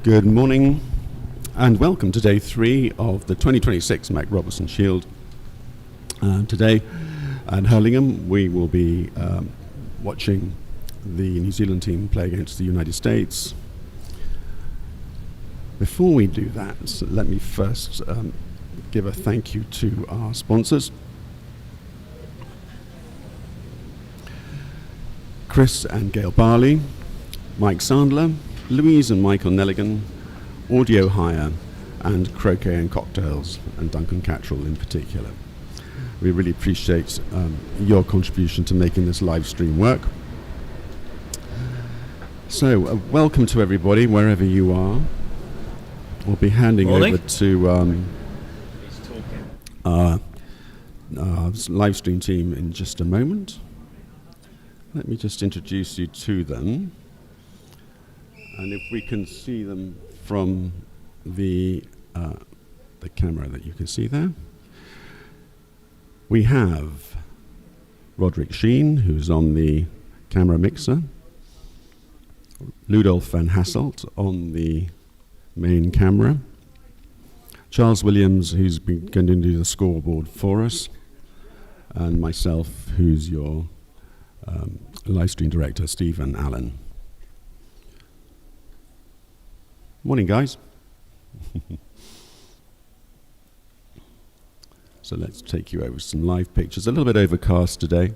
Good morning and welcome to day 3 of the 2026 MacRobertson Shield. Today at Hurlingham we will be watching the New Zealand team play against the United States. Before we do that, let me first give a thank you to our sponsors. Chris and Gail Barley, Mike Sandler, Louise and Michael Nelligan, Audio Hire, and Croquet and Cocktails, and Duncan Cattrall in particular. We really appreciate your contribution to making this live stream work. So, welcome to everybody, wherever you are. We'll be handing over to our live stream team in just a moment. Let me just introduce you to them. And if we can see them from the camera that you can see there. We have Roderick Sheen, who's on the camera mixer. Ludolf van Hasselt on the main camera. Charles Williams, who's been going to do the scoreboard for us. And myself, who's your live stream director, Stephen Allen. Morning, guys. So let's take you over some live pictures. A little bit overcast today,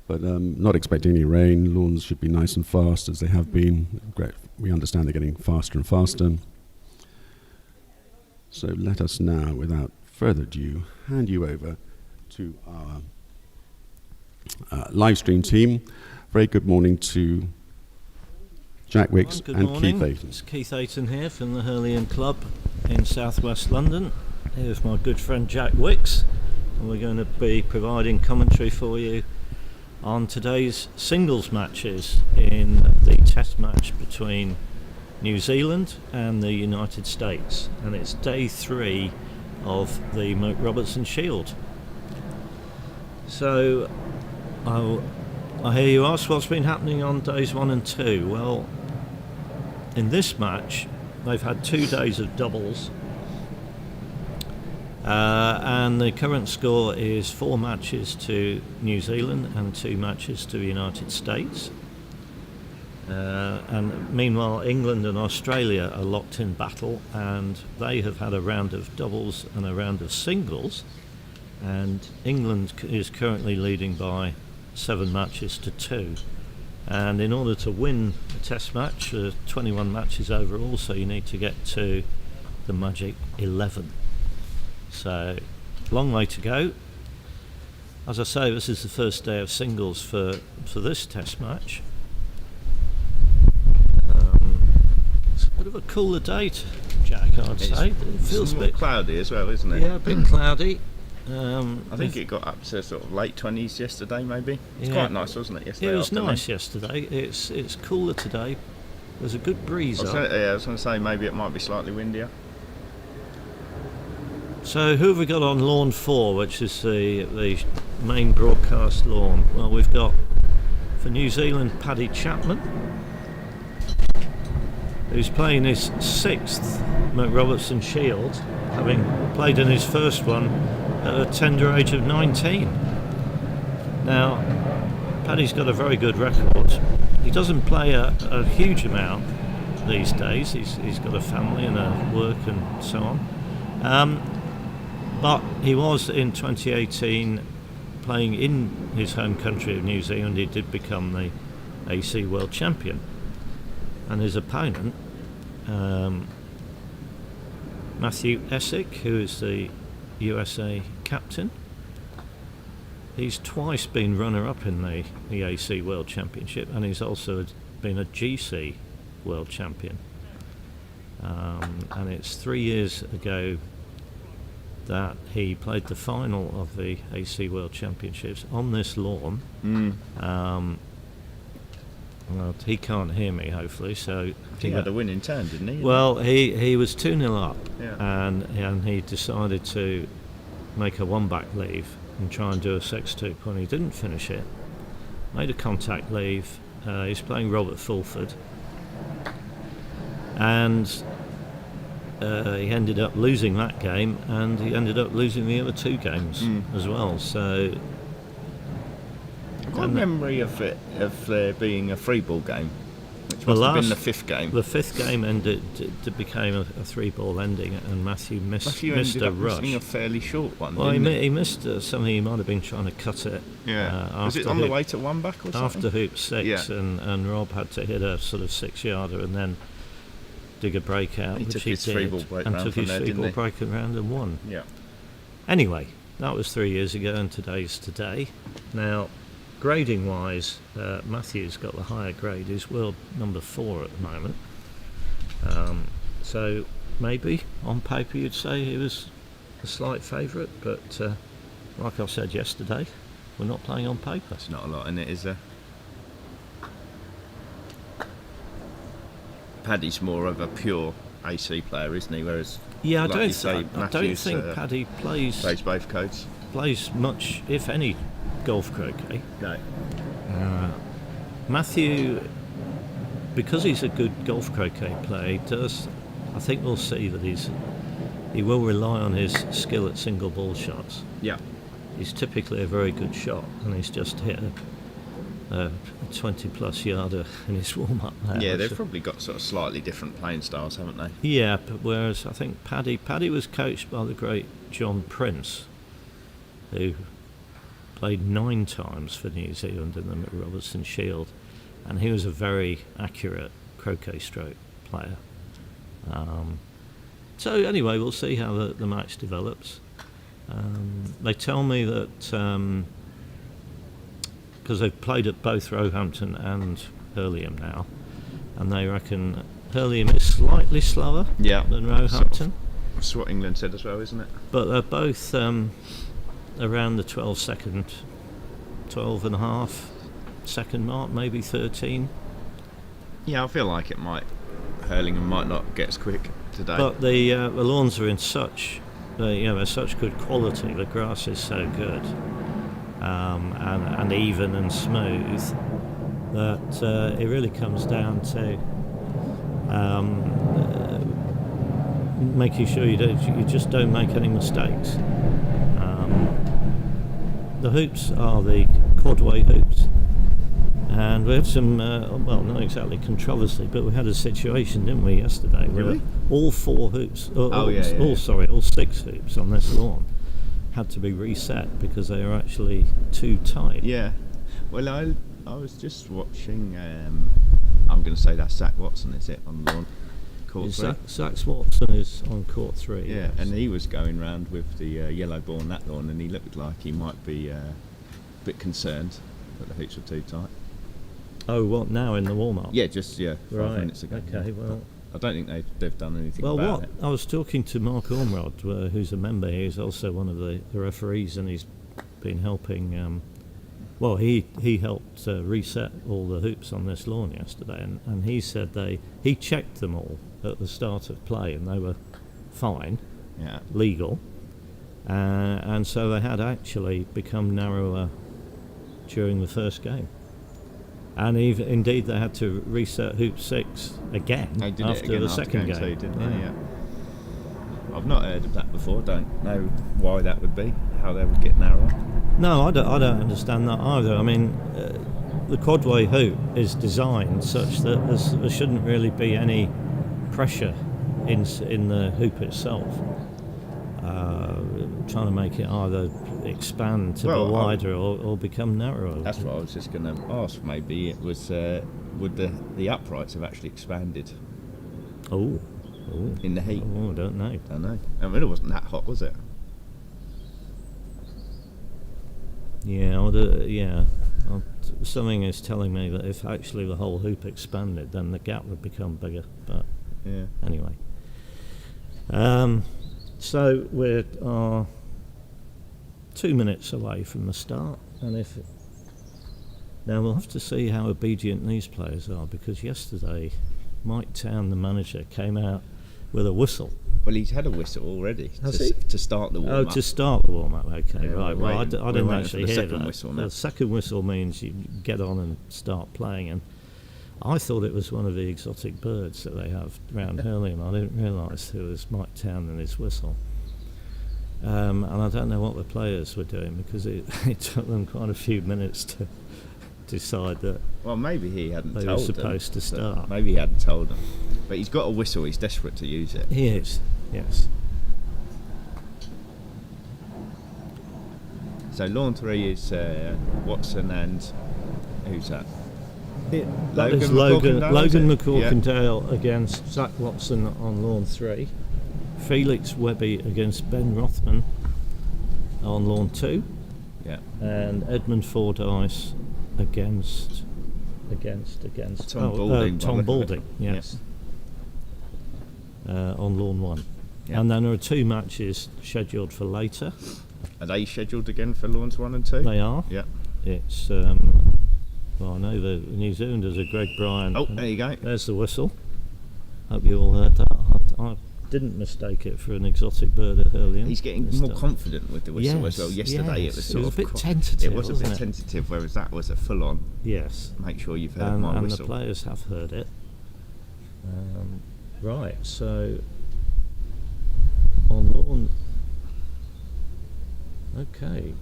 but not expecting any rain. Lawns should be nice and fast as they have been. Great. We understand they're getting faster and faster. So let us now, without further ado, hand you over to our live stream team. Very good morning to Jack Wicks and morning. Keith Ayton. It's Keith Ayton here from the Hurlingham Club in southwest London. Here's my good friend Jack Wicks, and we're going to be providing commentary for you on today's singles matches in the test match between New Zealand and the United States, and it's day 3 of the MacRobertson Shield. So I hear you ask what's been happening on days 1 and 2. Well, in this match they've had 2 days of doubles, and the current score is 4 matches to New Zealand and 2 matches to the United States. And meanwhile England and Australia are locked in battle, and they have had a round of doubles and a round of singles, and England is currently leading by 7 matches to 2. And in order to win a test match, 21 matches overall, so you need to get to the magic 11. So, long way to go. As I say, this is the first day of singles for this test match. It's a bit of a cooler day, Jack, I'd say. It feels a bit cloudy as well, isn't it? Yeah, a bit cloudy. I think it got up to sort of late 20s yesterday, maybe. It's quite nice, wasn't it, yesterday? It was afternoon? nice yesterday. It's cooler today. There's a good breeze up. I was going to say maybe it might be slightly windier. So who have we got on lawn 4, which is the main broadcast lawn? Well, we've got, for New Zealand, Paddy Chapman, who's playing his 6th MacRobertson Shield, having played in his first one at a tender age of 19. Now, Paddy's got a very good record. He doesn't play a huge amount these days. He's got a family and a work and so on. But he was in 2018 playing in his home country of New Zealand. He did become the AC World Champion. And his opponent, Matthew Essick, who is the USA captain, he's twice been runner-up in the AC World Championship, and he's also been a GC World Champion. And it's 3 years ago that he played the final of the AC World Championships on this lawn. Well, he can't hear me, hopefully, so... He had a winning turn, didn't he? Well, he was 2-0 up, yeah. and he decided to make a one-back leave and try and do a 6-2 when he didn't finish it. Made a contact leave. He's playing Robert Fulford. And he ended up losing that game, and he ended up losing the other 2 games as well. So I've got a memory of there being a 3-ball game, which The must have been last- the 5th game. the 5th game became a 3-ball ending, and Matthew missed ended a up rush. missing a fairly short one. Well, didn't he missed something. He might have been trying to cut it. Was it on the way to 1 back or something? After hoop 6, Yeah. and Rob had to hit a sort of 6-yarder and then dig a break out, He which took he his did, 3-ball break and round took from his there, 3-ball didn't he? break round and won. Yeah. Anyway, that was 3 years ago, and today's today. Now, grading wise, Matthew's got the higher grade. He's world number 4 at the moment. So maybe on paper you'd say he was a slight favourite, but like I said yesterday, we're not playing on paper. There's not a lot in it, is there? Paddy's more of a pure AC player, isn't he? Whereas, Yeah, I like don't you say, think Matthews, Paddy plays both codes. much, if any, golf croquet. No. Matthew, because he's a good golf croquet player, he does. I think we'll see that he will rely on his skill at single ball shots. Yeah. He's typically a very good shot, and he's just hit a 20-plus yarder in his warm-up there. Yeah, they've probably got sort of slightly different playing styles, haven't they? Yeah, but whereas I think Paddy was coached by the great John Prince, who played 9 times for New Zealand in the MacRobertson Shield, and he was a very accurate croquet stroke player. So anyway, we'll see how the match develops. They tell me that because they've played at both Roehampton and Hurlingham now, and they reckon Hurlingham is slightly slower than Roehampton. That's what England said as well, isn't it? But they're both around the 12 and a half second mark, maybe 13. Yeah, I feel like Hurlingham might not get as quick today. But the lawns are in they're such good quality. The grass is so good and even and smooth that it really comes down to making sure you just don't make any mistakes. The hoops are the quadway hoops, and we had some well, not exactly controversy, but we had a situation, didn't we, yesterday, where Really? all 4 hoops, all 6 hoops on this lawn had to be reset because they were actually too tight. Yeah. Well, I was just watching. I'm going to say that's Zach Watson, is it, on the lawn? Court 3. Zach Watson is on court 3. Yeah, yes. and he was going round with the yellow ball on that lawn, and he looked like he might be a bit concerned that the hoops were too tight. Oh, what, now in the warm-up? Yeah, just 5 Right, minutes ago. okay, well... I don't think they've done anything Well, about what it. I was talking to Mark Ormrod, who's a member. He's also one of the referees, and he's been helping. Well, he helped reset all the hoops on this lawn yesterday, and he said he checked them all at the start of play, and they were fine, legal, and so they had actually become narrower during the first game. And indeed, they had to reset hoop 6 again after the second game. Too, didn't they? Yeah. I've not heard of that before. Don't know why that would be. How they would get narrower. No, I don't understand that either. I mean, the quadway hoop is designed such that there shouldn't really be any pressure in the hoop itself. Trying to make it either expand to go wider or become narrower. That's what I was just going to ask. Maybe it was would the uprights have actually expanded? Oh, in the heat. Oh, I don't know. I mean, it wasn't that hot, was it? Yeah, something is telling me that if actually the whole hoop expanded, then the gap would become bigger. But anyway, so we're 2 minutes away from the start, and now we'll have to see how obedient these players are, because yesterday Mike Town, the manager, came out with a whistle. Well, he's had a whistle already to start the warm-up. Oh, to start the warm-up, okay, Yeah, right. Well, I didn't actually hear second that. whistle The now. second whistle means you get on and start playing, and I thought it was one of the exotic birds that they have around Hurlingham. I didn't realise it was Mike Town and his whistle. And I don't know what the players were doing, because it took them quite a few minutes to decide that Well, maybe he hadn't they told were supposed to start. Maybe he hadn't told them. But he's got a whistle, he's desperate to use it. He is, yes. So lawn 3 is Watson and who's that? That is Logan McCorkindale against Zach Watson on lawn 3. Felix Webby against Ben Rothman on lawn 2. Yeah. And Edmund Fordyce against Tom Balding, yes. On lawn 1. Yeah. And then there are 2 matches scheduled for later. Are they scheduled again for lawns 1 and 2? They are. Yeah. It's well, I know the New Zealanders are Greg Bryan. Oh, there you go. There's the whistle. Hope you all heard that. I didn't mistake it for an exotic bird at Hurlingham. He's getting more confident with the whistle as well. Yesterday it was sort of a bit tentative. It was a bit tentative, whereas that was a full-on. Yes. Make sure you've heard my whistle. And the players have heard it. Right. So on lawn. Okay.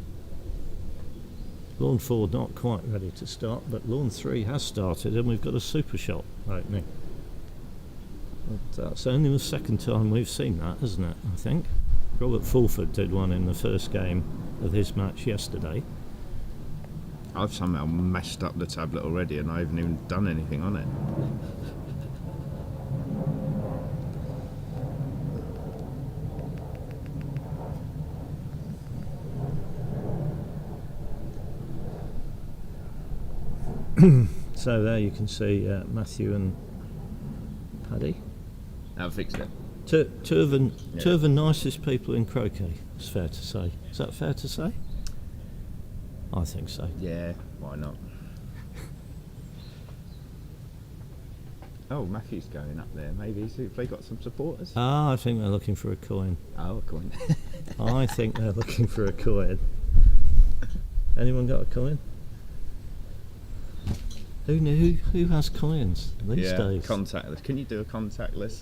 Lawn 4 not quite ready to start, but lawn 3 has started, and we've got a super shot opening. But that's only the second time we've seen that, isn't it? I think Robert Fulford did one in the first game of his match yesterday. I've somehow messed up the tablet already, and I haven't even done anything on it. So there you can see Matthew and Paddy. I'll fix it. Two of the nicest people in croquet, it's fair to say. Is that fair to say? I think so. Yeah, why not? Oh, Matthew's going up there. Maybe have they got some supporters? I think they're looking for a coin. Oh, a coin. I think they're looking for a coin. Anyone got a coin? Who knew? Who has coins these days? Contactless. Can you do a contactless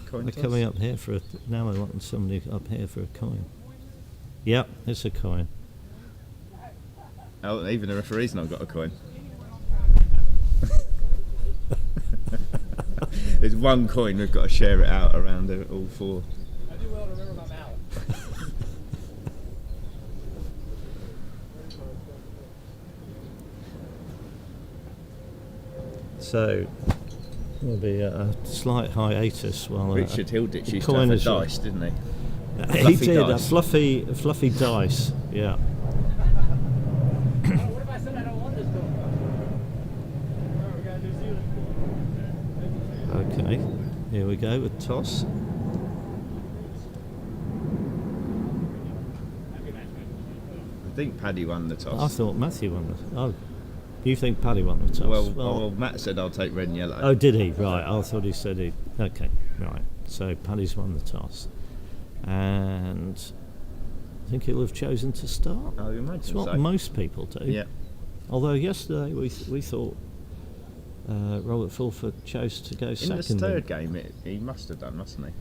coin They're toss? coming up here for now I want somebody up here for a coin. Yep, it's a coin. Oh, even the referee's not got a coin. There's one coin, we've got to share it out around all 4. I do well to remember my mouth. So there'll be a slight hiatus while Richard Hilditch used to coin have a is dice, didn't he? he did dice. a fluffy dice. Yeah. What if I said I don't want this going? We got New Zealand. Okay. Here we go with toss. I think Paddy won the toss. I thought Matthew won the. Oh, you think Paddy won the toss? Well, Matt said I'll take red and yellow. Oh, did he? Right. I thought he said he. Okay. Right. So Paddy's won the toss, and I think he'll have chosen to start. I imagine It's what so. most people do. Yeah. Although yesterday we thought Robert Fulford chose to go second. In this third game, he must have done, mustn't he?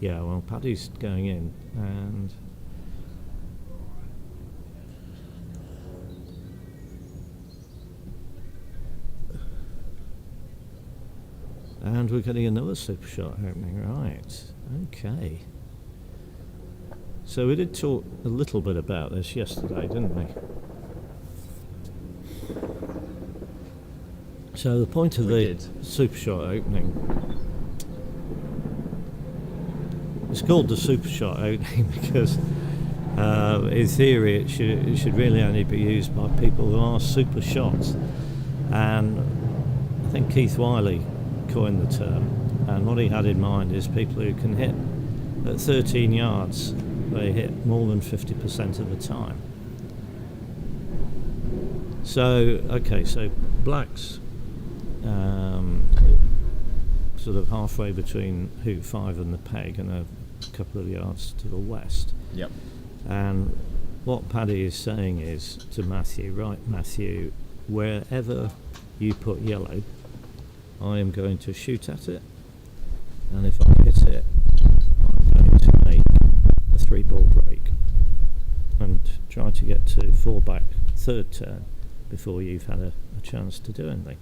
Yeah. Well, Paddy's going in, and we're getting another super shot opening, right? Okay. So we did talk a little bit about this yesterday, didn't we? So the point of We the did. super shot opening, it's called the super shot opening because in theory it should really only be used by people who are super shots, and I think Keith Wiley coined the term, and what he had in mind is people who can hit at 13 yards, they hit more than 50% of the time. So black's sort of halfway between hoop 5 and the peg and a couple of yards to the west. Yep. And what Paddy is saying is to Matthew, right, Matthew, wherever you put yellow, I am going to shoot at it, and if I hit it, I'm going to make a 3-ball break and try to get to 4 back 3rd turn before you've had a chance to do anything.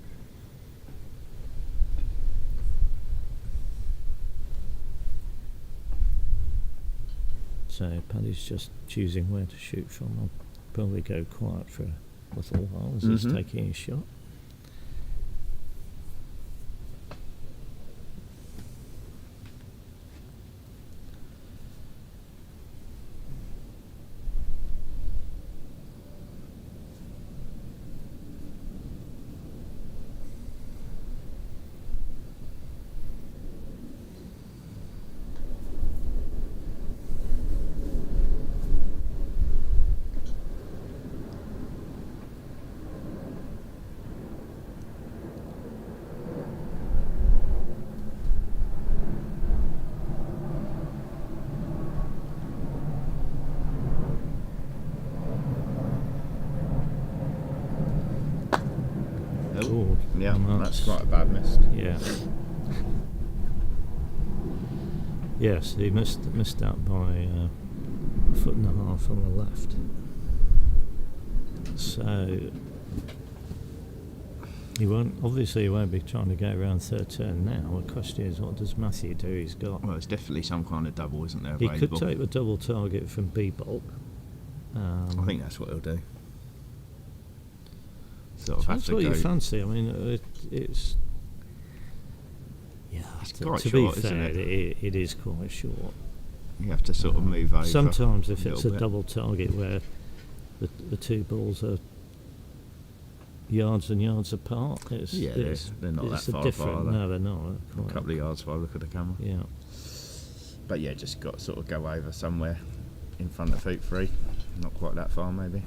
So Paddy's just choosing where to shoot from. I'll probably go quiet for a little while as he's taking his shot. Oh, yeah, and that's quite a bad miss. Yeah. Yes, he missed out by a 1.5 foot on the left. So he won't be trying to go around 3rd turn now. The question is, what does Matthew do? He's got. Well, it's definitely some kind of double, isn't there? He Available? could take the double target from B bulk. I think that's what he'll do. Sort of have That's to what go. you fancy. I mean, it's. Yeah, It's to quite be short, fair, isn't it? it is quite short. You have to sort of move over. Sometimes, if it's a little bit. double target where the 2 balls are yards and yards apart, they're not it's that a far different. apart, are they? No, they're not. A Quite. couple of yards if I look at the camera. Yeah. But yeah, just got to sort of go over somewhere in front of feet 3. Not quite that far, maybe.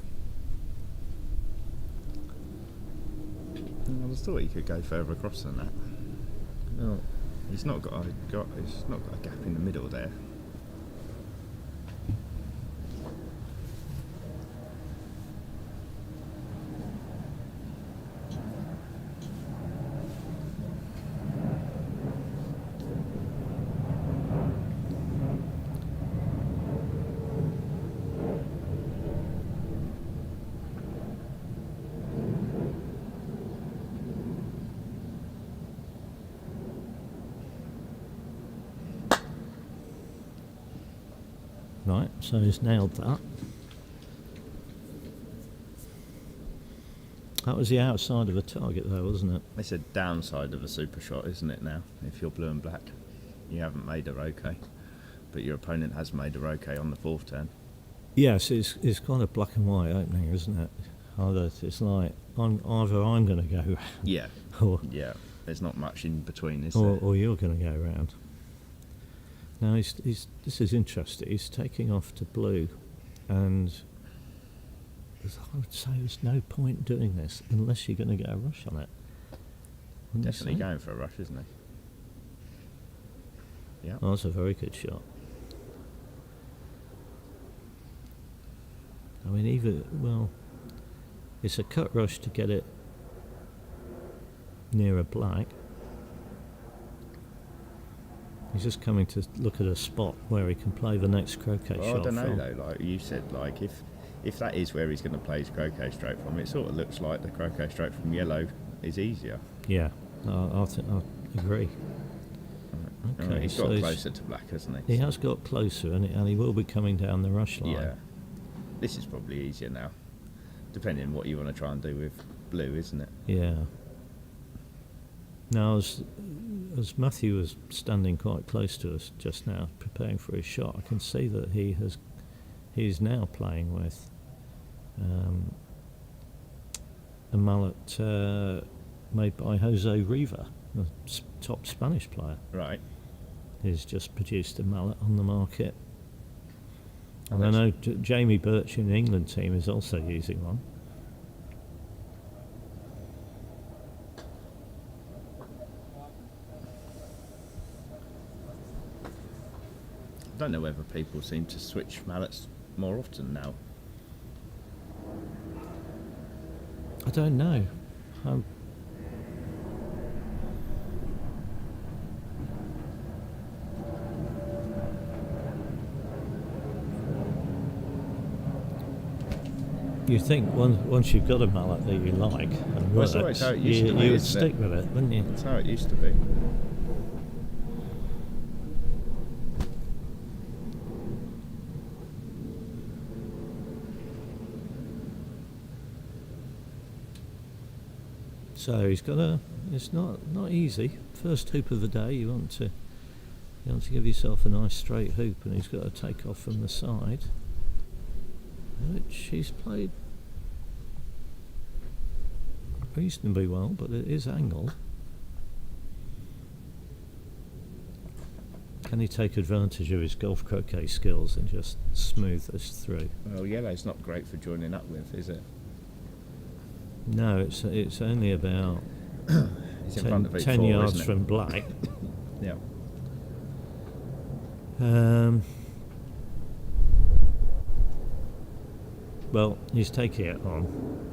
I just thought he could go further across than that. Well, he's not got a gap in the middle there. Right, so he's nailed that. That was the outside of the target though, wasn't it? It's a downside of a super shot, isn't it now? If you're blue and black, you haven't made a roquet, but your opponent has made a roquet on the 4th turn. Yes, it's kind of black and white opening, isn't it? Either it's like I'm going to go round, Yeah, or yeah. There's not much in between, is or, there? or you're going to go round. Now this is interesting. He's taking off to blue, and I would say there's no point doing this unless you're going to get a rush on it. Wouldn't you Definitely say? going for a rush, isn't he? Yeah. Oh, that's a very good shot. I mean, it's a cut rush to get it near a black. He's just coming to look at a spot where he can play the next croquet Well, shot I don't know from. though. Like you said, like if that is where he's going to play his croquet stroke from, it sort of looks like the croquet stroke from yellow is easier. Yeah, I agree. Okay, He's so got closer to black, hasn't he? He has got closer, and he will be coming down the rush line. Yeah. This is probably easier now, depending on what you want to try and do with blue, isn't it? Yeah. Now, as Matthew was standing quite close to us just now, preparing for his shot, I can see that he's now playing with a mallet made by Jose Riva, the top Spanish player. Right. He's just produced a mallet on the market. Oh, And I know Jamie Birch in the England team is also using one. I don't know whether people seem to switch mallets more often now. I don't know. You think once you've got a mallet that you like and Well, works, that's how it used to be, you would isn't stick it? with it, wouldn't you? That's how it used to be. So he's got it's not easy. First hoop of the day, you want to give yourself a nice straight hoop, and he's got to take off from the side, which he's played reasonably well, but it is angled. Can he take advantage of his golf croquet skills and just smooth this through? Well, yellow's not great for joining up with, is it? No, it's only about He's in front of 10 8-4, yards isn't it? from black. Yeah. Well, he's taking it on.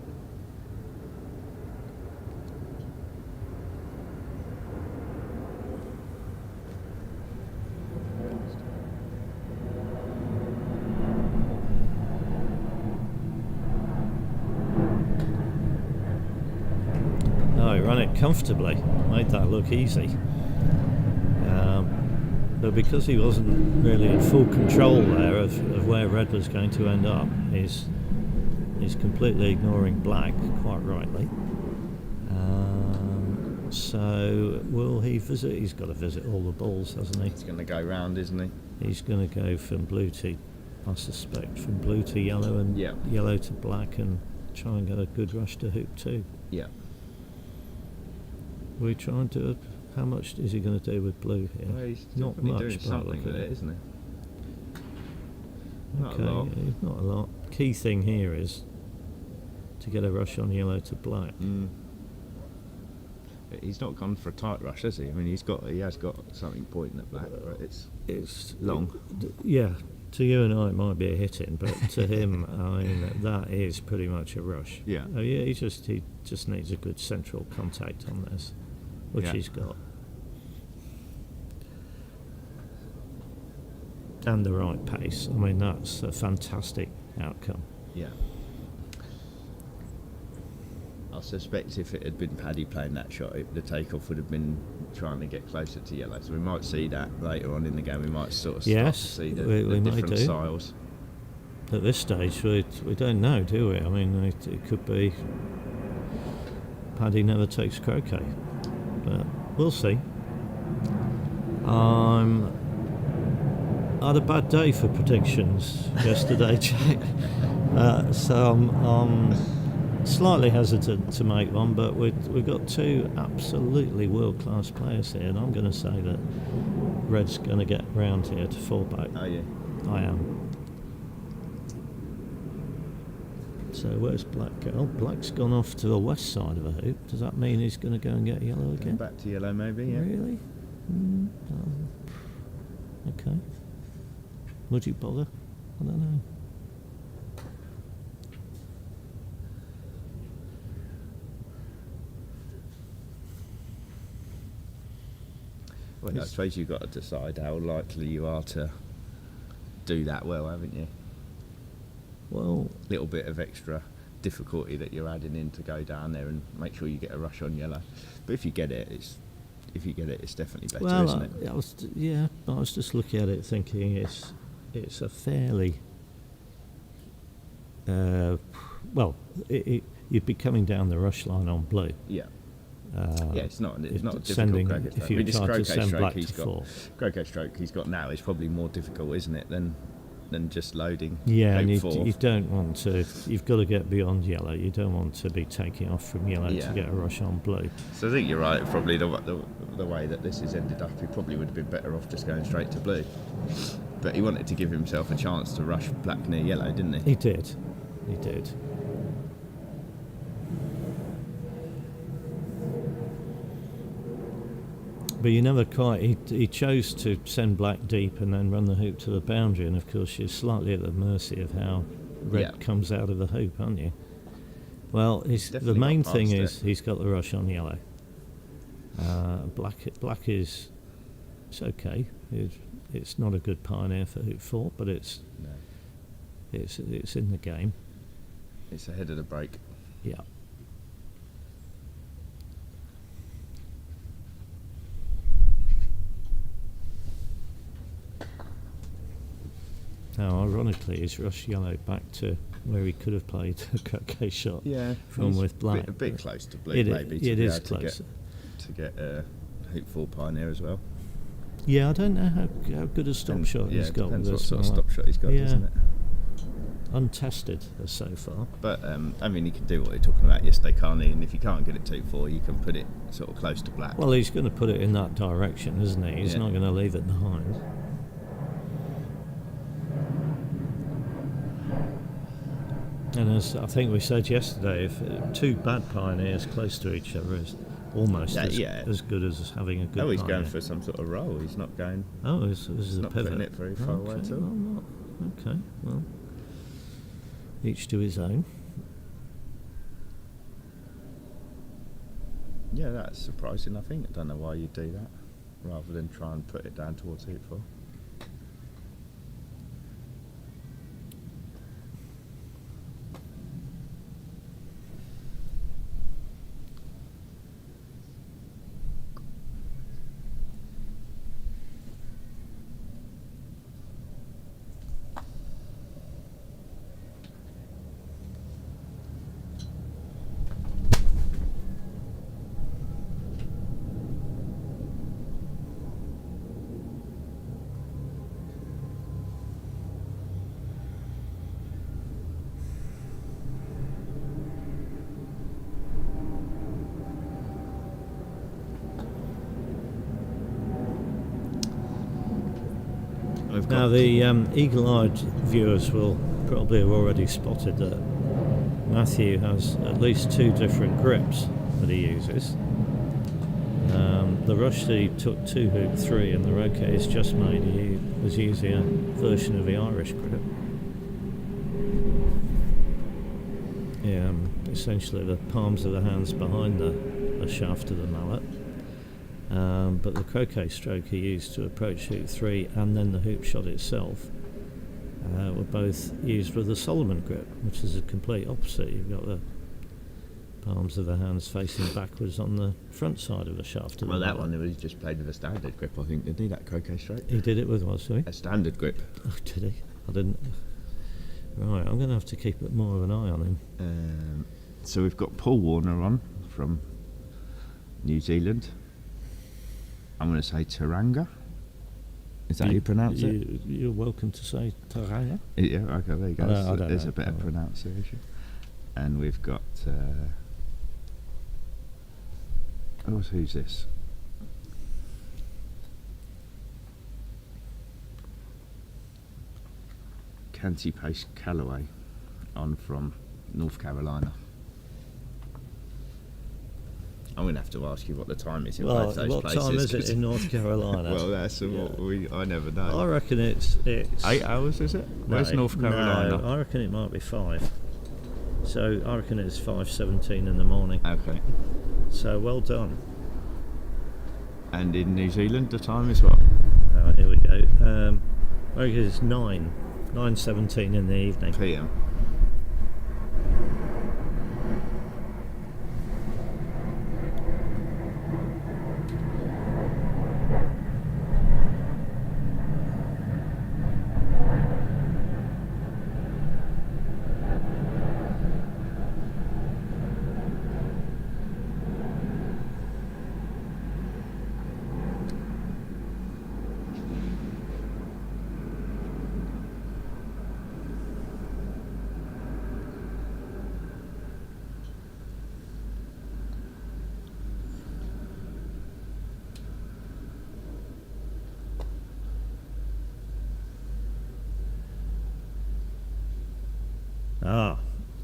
No, he ran it comfortably, made that look easy. But because he wasn't really in full control there of where red was going to end up, he's completely ignoring black, quite rightly. So will he visit? He's got to visit all the balls, hasn't he? He's going to go round, isn't he? He's going to go from blue to, I suspect, from blue to yellow and Yeah. yellow to black, and try and get a good rush to hoop 2. Yeah. We try and do it. How much is he going to do with blue here? Well, he's Not definitely much, doing but something look with at it, isn't he? Not Okay, a lot. not a lot. Key thing here is to get a rush on yellow to black. He's not gone for a tight rush, has he? I mean, he has got something pointing at black, but it's long. Yeah, to you and I it might be a hit-in, but to him, I mean, that is pretty much a rush. Yeah. Oh yeah, he just needs a good central contact on this, which Yeah. he's got. And the right pace. I mean, that's a fantastic outcome. Yeah. I suspect if it had been Paddy playing that shot, the takeoff would have been trying to get closer to yellow. So we might see that later on in the game. We might sort of start Yes, to see the we might different do. styles. At this stage, we don't know, do we? I mean, it could be Paddy never takes croquet, but we'll see. I had a bad day for predictions yesterday, Jack. So I'm slightly hesitant to make one, but we've got 2 absolutely world-class players here, and I'm going to say that Red's going to get round here to 4-back. Oh yeah. I am. So where's Black go? Black's gone off to the west side of the hoop. Does that mean he's going to go and get yellow Going again? back to yellow, maybe. Yeah. Really? Okay. Would you bother? I don't know. Well, I suppose you've got to decide how likely you are to do that well, haven't you? Well, Little bit of extra difficulty that you're adding in to go down there and make sure you get a rush on yellow. But if you get it, it's definitely better, isn't it? I was just looking at it thinking it's a fairly you'd be coming down the rush line on blue. Yeah. It's not a difficult sending, croquet if stroke. you This try to croquet send stroke black he's to got, 4. croquet stroke he's got now is probably more difficult, isn't it, than just loading. Yeah, and hoop 4. you don't want to. You've got to get beyond yellow. You don't want to be taking off from yellow Yeah. to get a rush on blue. So I think you're right. Probably the way that this has ended up, he probably would have been better off just going straight to blue. But he wanted to give himself a chance to rush black near yellow, didn't he? He did. He did. But you never quite. He chose to send black deep and then run the hoop to the boundary, and of course you're slightly at the mercy of how red Yeah. comes out of the hoop, aren't you? Well, the Definitely main got thing past is it. he's got the rush on yellow. Black is it's okay. It's not a good pioneer for hoop 4, but it's No, in the game. it's ahead of the break. Yeah. Now, ironically, he's rushed yellow back to where he could have played a croquet shot from he's with black. A bit close to blue, It maybe. it to be is able close. to get a hoop 4 pioneer as well. Yeah, I don't know how good a stop shot Yeah, he's it got with depends what this sort of one. stop shot he's got, Yeah. doesn't it? Untested so far. But I mean, he can do what they're talking about yesterday, can't he? And if you can't get it 2-4, you can put it sort of close to black. Well, he's going to put it in that direction, isn't he? He's Yeah. not going to leave it behind. And as I think we said yesterday, if two bad pioneers close to each other is almost as good as having a good he's pioneer. going for some sort of roll. He's not going. Oh, this is a not pivot. putting it very far away at all. Well, not. Okay, well, each to his own. Yeah, that's surprising, I think. I don't know why you'd do that, rather than try and put it down towards hoop 4. Now, the eagle-eyed viewers will probably have already spotted that Matthew has at least two different grips that he uses. The rush that he took to hoop 3 and the Roquet has just made, he was using a version of the Irish grip. Yeah, essentially the palms of the hands behind the shaft of the mallet. But the croquet stroke he used to approach hoop 3 and then the hoop shot itself were both used with the Solomon grip, which is a complete opposite. You've got the palms of the hands facing backwards on the front side of the shaft of the Well, that mallet. one, he just played with a standard grip, I think, didn't he, that croquet stroke? He did it with what, sorry? A standard grip. Oh, did he? I didn't. Right, I'm going to have to keep more of an eye on him. So we've got Paul Warner on from New Zealand. I'm going to say Taranga. Is that how you pronounce it? You're welcome to say Taranga. Yeah, okay, there you go. I don't There's know. a better pronunciation. And we've got... who's this? Canty Pace Callaway on from North Carolina. I'm going to have to ask you what the time is in Well, both those what places. time is it 'cause- in North Carolina? Well, that's I never know. I reckon it's 8 hours, is it? Where's North Carolina? No, I reckon it might be 5. So I reckon it's 5:17 in the morning. Okay. So well done. And in New Zealand, the time is what? Here we go. I reckon it's 9:17 in the evening. PM.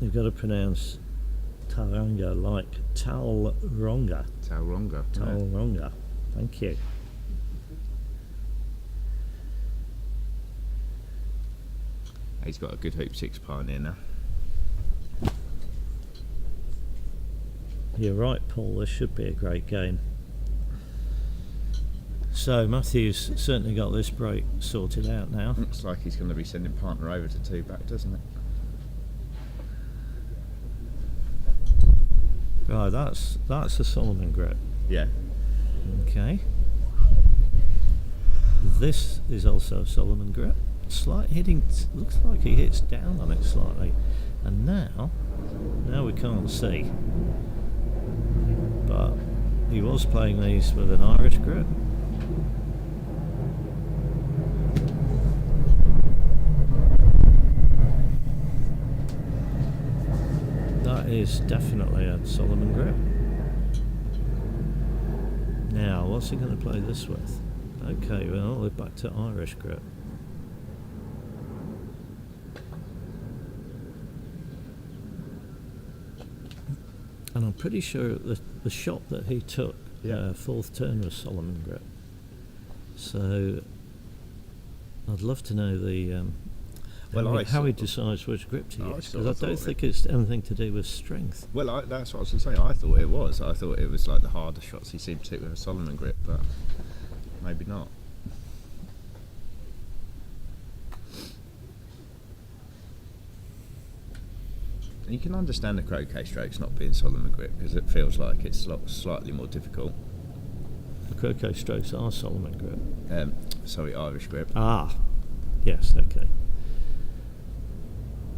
You've got to pronounce Tauranga like Tauranga. Tauranga. Tauranga. Thank you. He's got a good hoop 6 pioneer now. You're right, Paul. This should be a great game. So Matthew's certainly got this break sorted out now. Looks like he's going to be sending partner over to 2-back, doesn't it? Right, that's a Solomon grip. Yeah. Okay. This is also a Solomon grip. Slight hitting, looks like he hits down on it slightly. And now we can't see. But he was playing these with an Irish grip. That is definitely a Solomon grip. Now, what's he going to play this with? Okay, well, we're back to Irish grip. And I'm pretty sure the shot that he took, fourth turn, was Solomon grip. So I'd love to know the how he decides which grip to use, because I don't think it's anything to do with strength. Well, that's what I was going to say. I thought it was. I thought it was like the harder shots he seemed to take with a Solomon grip, but maybe not. And you can understand the croquet strokes not being Solomon grip because it feels like it's slightly more difficult. The croquet strokes are Solomon grip. Sorry, Irish grip. Ah, yes, okay.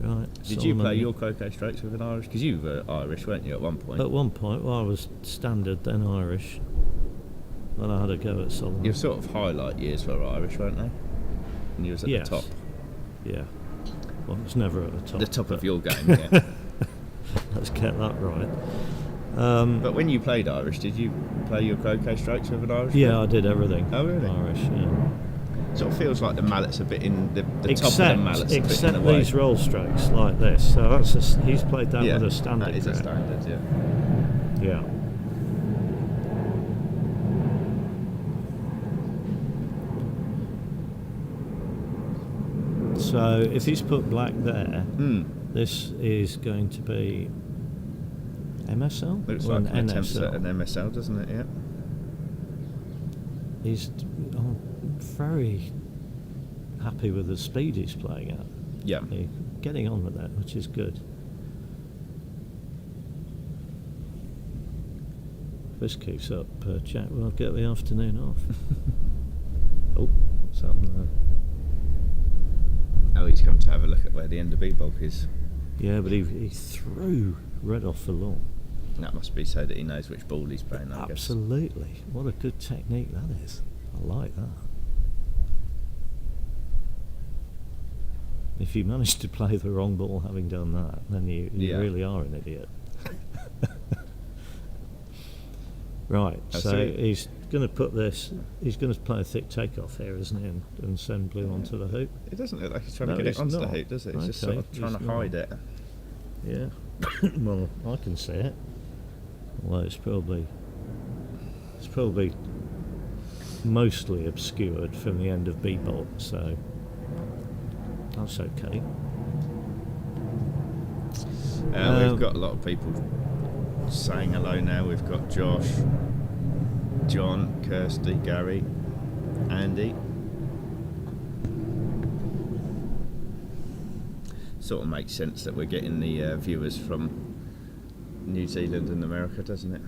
Right. Did you play your croquet strokes with an Irish? Because you were Irish, weren't you, at one point? At one point, well, I was standard, then Irish. Then I had a go at Solomon. Your sort of highlight years were Irish, weren't they? And you was at the top. Yeah. Well, it was never at the top. The top of your game, yeah. Let's get that right. But when you played Irish, did you play your croquet strokes with an Irish? Yeah, grip? I did everything. Oh, really? Irish, yeah. Sort of feels like the mallet's a bit in the top of the mallet's a bit in the Except way. these roll strokes like this. So that's he's played that with a standard. That is a grip. standard, yeah. Yeah. So if he's put black there, this is going to be MSL? Looks or like an attempt NSL? at an MSL, doesn't it? Yeah. He's very happy with the speed he's playing at. Yeah. He's getting on with that, which is good. If this keeps up, Jack will get the afternoon off. Oh, something there. Oh, he's come to have a look at where the end of B-bulk is. Yeah, but he threw red off the lawn. That must be so that he knows which ball he's playing, I guess. Absolutely. What a good technique that is. I like that. If you manage to play the wrong ball having done that, then you really are an idiot. Right, so he's going to put this, he's going to play a thick takeoff here, isn't he, and send blue onto the hoop. It doesn't look like he's trying to get it onto the hoop, does it? He's just sort of trying to hide it. Yeah. Well, I can see it. Well, it's probably mostly obscured from the end of B-bolt, so that's okay. We've got a lot of people saying hello now. We've got Josh, John, Kirsty, Gary, Andy. Sort of makes sense that we're getting the viewers from New Zealand and America, doesn't it?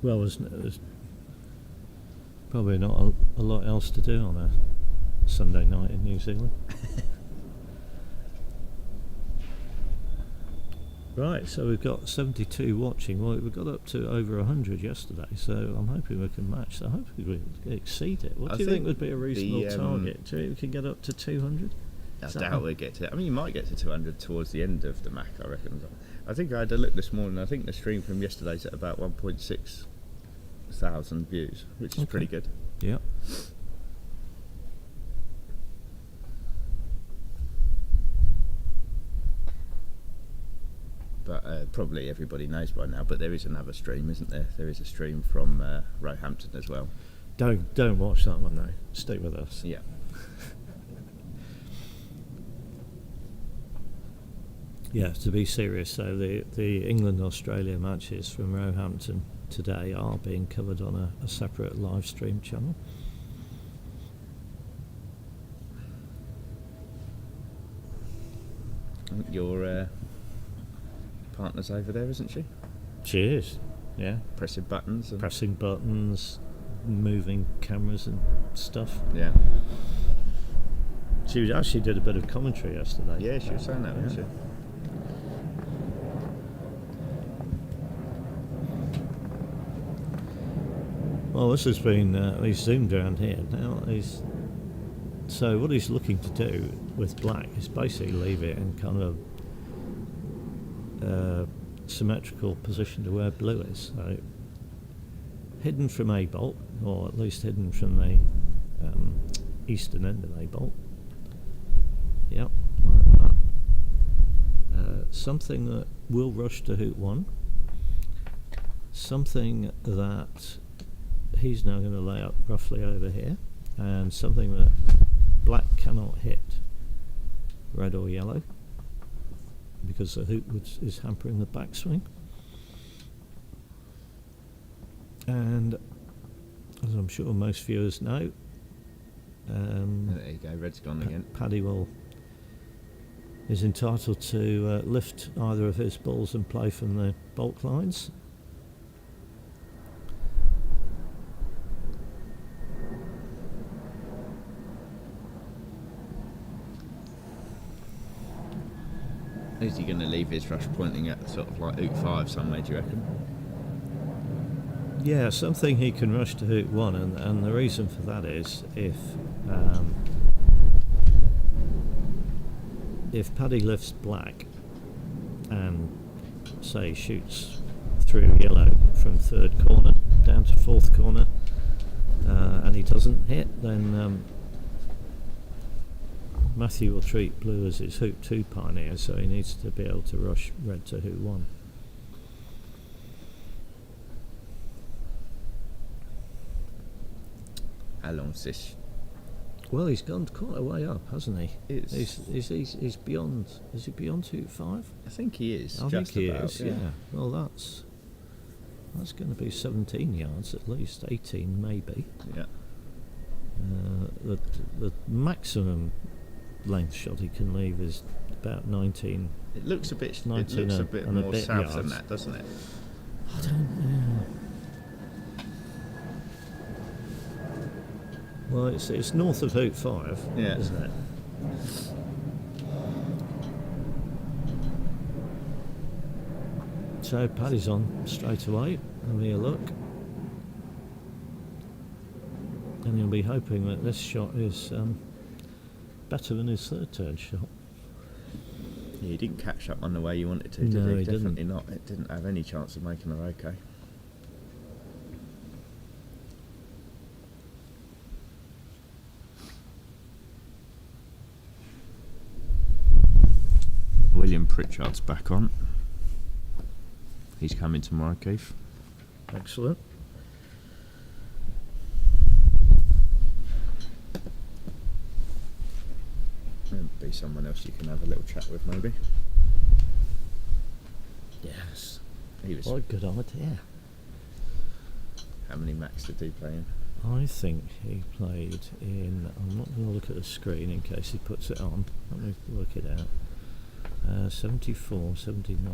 Well, there's probably not a lot else to do on a Sunday night in New Zealand. Right, so we've got 72 watching. Well, we got up to over 100 yesterday, so I'm hoping we can match that. Hopefully we'll exceed it. What do you think would be a reasonable target? Do you think we can get up to 200? I doubt we'll get to it. I mean, you might get to 200 towards the end of the Mac, I reckon. I think I had a look this morning. I think the stream from yesterday's at about 1.6 thousand views, which is pretty good. Yeah. But probably everybody knows by now. But there is another stream, isn't there? There is a stream from Roehampton as well. Don't watch that one though. Stay with us. Yeah. Yeah, to be serious, so the England-Australia matches from Roehampton today are being covered on a separate live stream channel. Your partner's over there, isn't she? She is, yeah. Pressing buttons. And Pressing buttons, moving cameras and stuff. yeah. She actually did a bit of commentary yesterday. Yeah, she was saying that, wasn't she? Well, this has been, he's zoomed around here now. So what he's looking to do with black is basically leave it in kind of symmetrical position to where blue is. So hidden from A bolt, or at least hidden from the eastern end of A bolt. Yep, like that. Something that will rush to hoop 1. Something that he's now going to lay up roughly over here, and something that black cannot hit, red or yellow, because the hoop is hampering the backswing. And as I'm sure most viewers know, There you go, red's gone again. Paddy is entitled to lift either of his balls and play from the bulk lines. Is he going to leave his rush pointing at sort of like hoop 5 somewhere, do you reckon? Yeah, something he can rush to hoop 1, and the reason for that is if Paddy lifts black and say shoots through yellow from 3rd corner down to 4th corner and he doesn't hit, then Matthew will treat blue as his hoop 2 pioneer, so he needs to be able to rush red to hoop 1. How long's this? Well, he's gone quite a way up, hasn't he? Is He's beyond. Is he beyond hoop 5? I think he is. I just think he about, is. Yeah. Well, that's going to be 17 yards at least, 18 maybe. Yeah. The maximum length shot he can leave is about 19. It looks a bit. It 19 looks a bit and a more bit south than yards. that, doesn't it? I don't know. Well, it's north of hoop 5, Yeah. isn't it? So Paddy's on straight away. Having a look. And he'll be hoping that this shot is better than his 3rd turn shot. Yeah, he didn't catch up on the way you wanted to, did No, he? he didn't. Definitely not. It didn't have any chance of making her okay. William Pritchard's back on. He's coming tomorrow, Keith. Excellent. There'll be someone else you can have a little chat with, maybe. Yes. He was. What a good idea. How many Macs did he play in? I think he played in. I'm not going to look at the screen in case he puts it on. Let me work it out. 74, 79,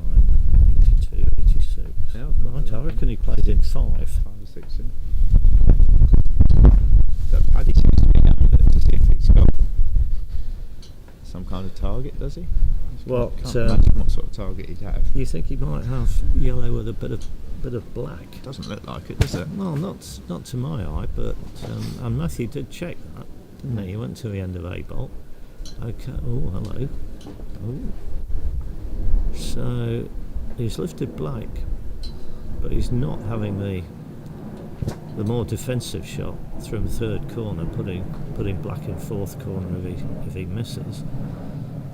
82, 86. Yeah, Right, I reckon he played in 5. 5 or 6 in. So Paddy seems to be having a look to see if he's got some kind of target, does he? What, Can't imagine what sort of target he'd have. You think he might have yellow with a bit of black? Doesn't look like it, does it? Well, not to my eye, but and Matthew did check that, didn't he? He went to the end of A bolt. Okay. Oh, hello. Oh. So he's lifted black, but he's not having the more defensive shot from 3rd corner, putting black in 4th corner if he misses.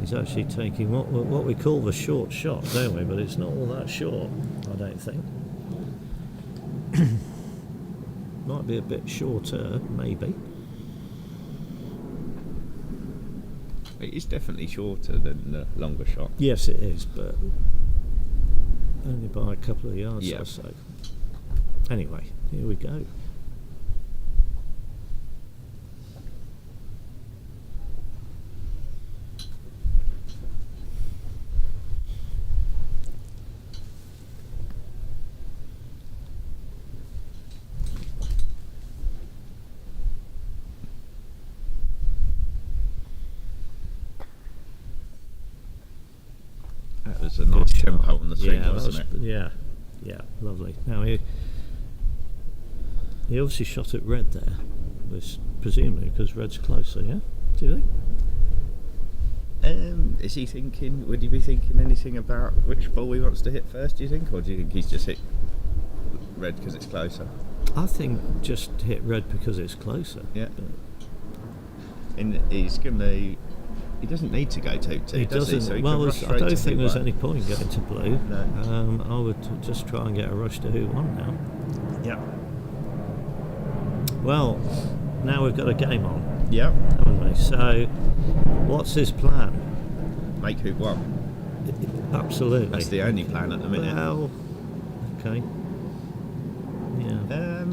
He's actually taking what we call the short shot, don't we? But it's not all that short, I don't think. Might be a bit shorter, maybe. It is definitely shorter than the longer shot. Yes, it is, but only by a couple of yards Yeah. or so. Anyway, here we go. That was a nice Good tempo shot. on the swing, that wasn't it? Yeah, lovely. Now he obviously shot at red there, was presumably because red's closer. Yeah, do you think? Is he thinking? Would he be thinking anything about which ball he wants to hit first? Do you think, or do you think he's just hit red because it's closer? I think just hit red because it's closer. Yeah. But And he's gonna. He doesn't need to go 2-2, he does he? doesn't. So he Well, can rush I straight don't to think hoop there's one. any point going to blue. No. I would just try and get a rush to hoop one now. Yeah. Well, now we've got a game on, Yeah. haven't we? So, what's his plan? Make hoop one. Absolutely. That's the only plan at the minute. Well, okay. Yeah.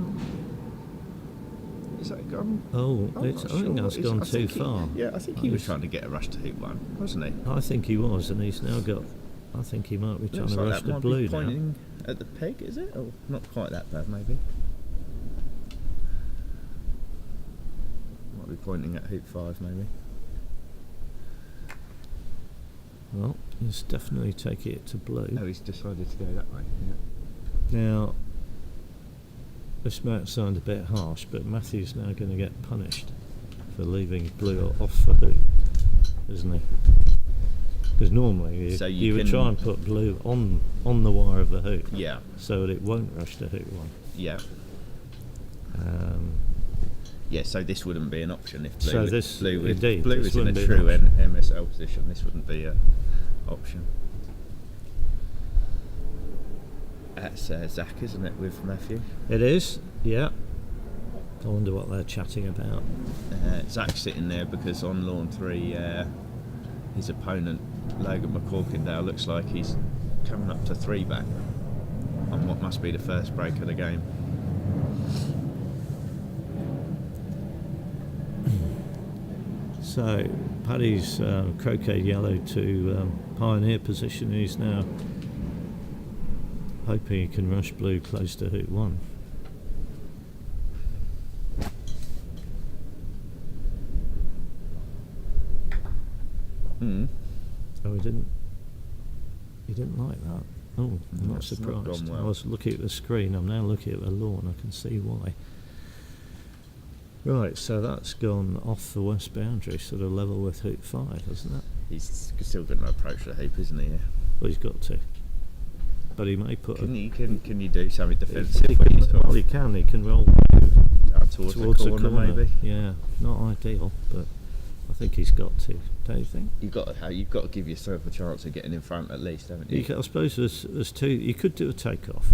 Is that gone? Oh, I'm I not think sure. that's gone too far. I think he was trying to get a rush to hoop one, wasn't he? I think he was, and he's now got. I think he might be trying Looks to like rush that to might blue be now. pointing at the peg, is it? Or not quite that bad, maybe. Might be pointing at hoop 5, maybe. Well, he's definitely taking it to blue. No, he's decided to go that way. Now, this might sound a bit harsh, but Matthew's now going to get punished for leaving blue off the hoop, isn't he? Because normally So you would can- try and put blue on the wire of the hoop, Yeah, so that it won't rush to hoop one. yeah. Um, Yeah, so this wouldn't be an option if blue, So this- blue, was- indeed, blue this was in a wouldn't be an true option. MSL position. This wouldn't be an option. That's Zach, isn't it, with Matthew? it is, yeah. I wonder what they're chatting about. Zach's sitting there because on lawn 3, his opponent, Logan McCorkindale, looks like he's coming up to 3 back on what must be the first break of the game. So Paddy's croquet yellow to pioneer position. He's now hoping he can rush blue close to hoop one. Oh, he didn't like that. Oh, I'm not That's not surprised. gone well. I was looking at the screen. I'm now looking at the lawn. I can see why. Right, so that's gone off the west boundary, sort of level with hoop 5, hasn't it? He's still going to approach the hoop, isn't he? Yeah. Well, he's got to. But he may put Can a... you do something defensive He when can, you sort well, of he can. He can roll down towards the corner, maybe? Yeah, not ideal, but I think he's got to. Don't you think? You've got to give yourself a chance of getting in front at least, haven't you? I suppose there's two. You could do a takeoff,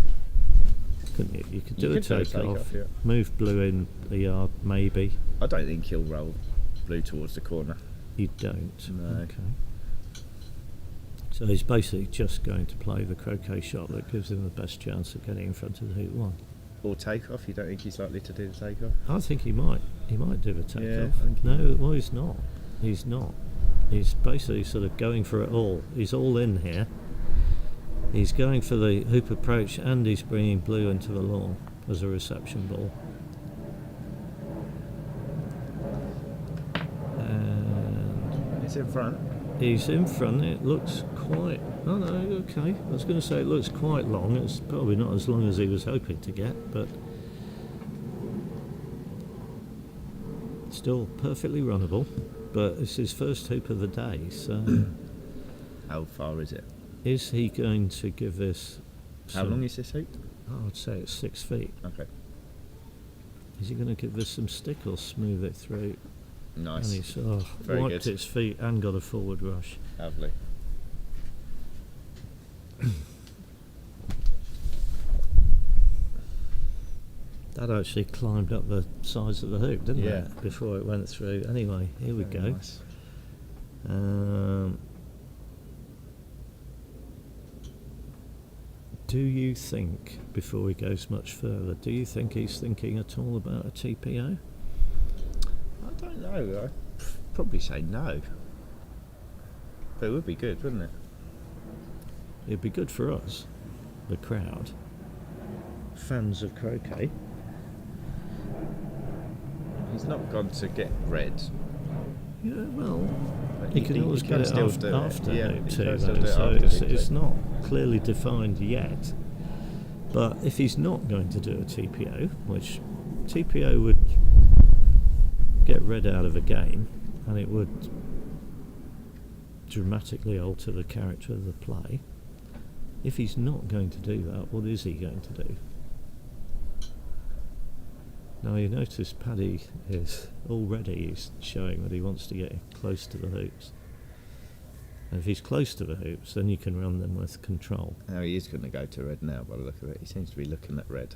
couldn't you? You could do a takeoff, yeah. move blue in a yard, maybe. I don't think he'll roll blue towards the corner. You don't. No. Okay. So he's basically just going to play the croquet shot that gives him the best chance of getting in front of the hoop one. Or takeoff? You don't think he's likely to do the takeoff? I think he might. He might do the takeoff. Yeah, I think he No, might. well, he's not. He's not. He's basically sort of going for it all. He's all in here. He's going for the hoop approach, and he's bringing blue into the lawn as a reception ball. And It's in front. he's in front. It looks quite... Oh, no, okay. I was going to say it looks quite long. It's probably not as long as he was hoping to get, but still perfectly runnable. But it's his first hoop of the day, so How far is it? is he going to give this... How long is this hoop? I would say it's 6 feet. Okay. Is he going to give this some stick or smooth it through? Nice. And he's Very wiped good. its feet and got a forward rush. Lovely. That actually climbed up the sides of the hoop, didn't Yeah. it? Before it went through. Anyway, here we Very go. nice. Do you think, before he goes much further, do you think he's thinking at all about a TPO? I don't know. I'd probably say no. But it would be good, wouldn't it? It'd be good for us, the crowd, fans of croquet. He's not gone to get red. Yeah, well, But he can always he get it still after, do it. after Yeah, hoop he two, can still though, do it so after hoop it's two. not clearly defined yet. But if he's not going to do a TPO, which TPO would get red out of a game, and it would dramatically alter the character of the play. If he's not going to do that, what is he going to do? Now you notice Paddy is already he's showing that he wants to get close to the hoops. And if he's close to the hoops, then you can run them with control. Now he is going to go to red now by the look of it. He seems to be looking at red.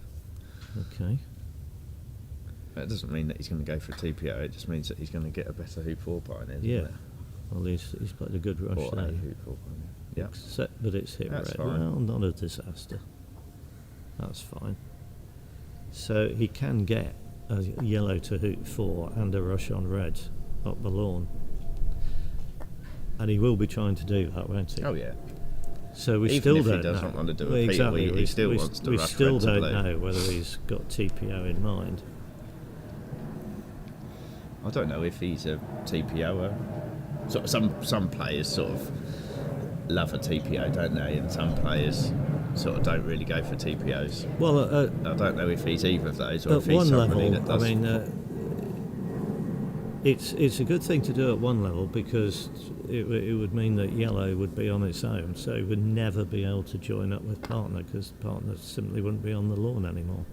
Okay. That doesn't mean that he's going to go for a TPO, it just means that he's going to get a better hoop 4 pine in. Yeah. Well, he's played a good rush Or a there. hoop 4 pine. Yeah. Except that it's hit That's red. fine. Well, not a disaster. That's fine. So he can get a yellow to hoop 4 and a rush on red up the lawn. And he will be trying to do that, won't he? Oh yeah. So we Even still if he don't doesn't know. want to do a Well, POE, exactly. he still wants to we rush still red to don't blue. know whether he's got TPO in mind. I don't know if he's a TPOer. Some players sort of love a TPO, don't they? And some players sort of don't really go for TPOs. Well, I don't know if he's either of those, or at if he's one somebody level, that does. I mean, it's a good thing to do at one level because it would mean that yellow would be on its own, so it would never be able to join up with partner because partner simply wouldn't be on the lawn anymore.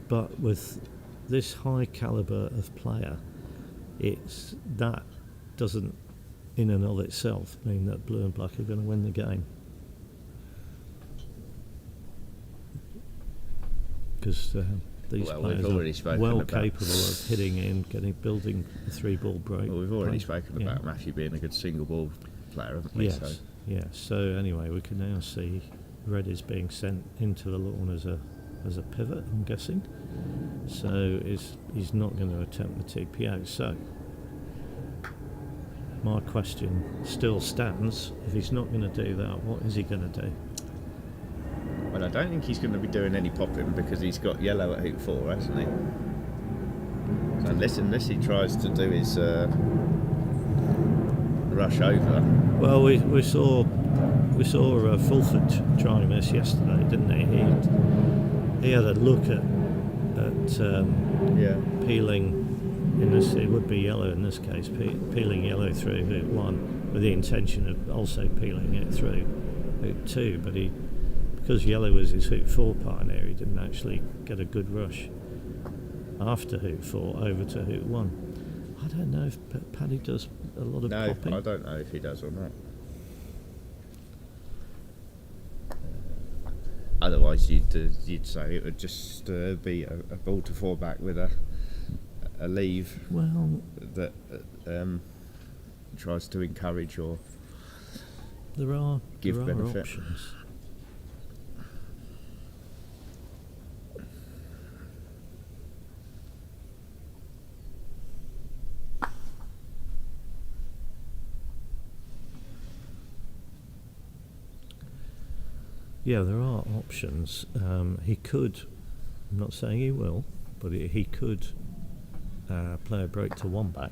But with this high calibre of player, that doesn't in and of itself mean that blue and black are going to win the game. Because these Well, players we've already are spoken well about- capable of hitting in, building a 3-ball break. Well, we've already play. spoken Yeah. about Matthew being a good single ball player, haven't we? Yes, So yes. So anyway, we can now see red is being sent into the lawn as a pivot, I'm guessing. So he's not going to attempt the TPO. So my question still stands: if he's not going to do that, what is he going to do? well, I don't think he's going to be doing any popping because he's got yellow at hoop 4, hasn't he? So unless he tries to do his rush over. Well, we saw Fulford trying this yesterday, didn't he? He had a look at Yeah. peeling. In this, it would be yellow in this case, peeling yellow through hoop 1 with the intention of also peeling it through hoop 2, but because yellow was his hoop 4 pioneer, he didn't actually get a good rush after hoop 4 over to hoop 1. I don't know if Paddy does a lot of No, popping. I don't know if he does or not. Otherwise, you'd say it would just be a ball to 4 back with a leave Well, that tries to encourage or there are give benefit. options. Yeah, there are options. He could, I'm not saying he will, but he could play a break to 1 back,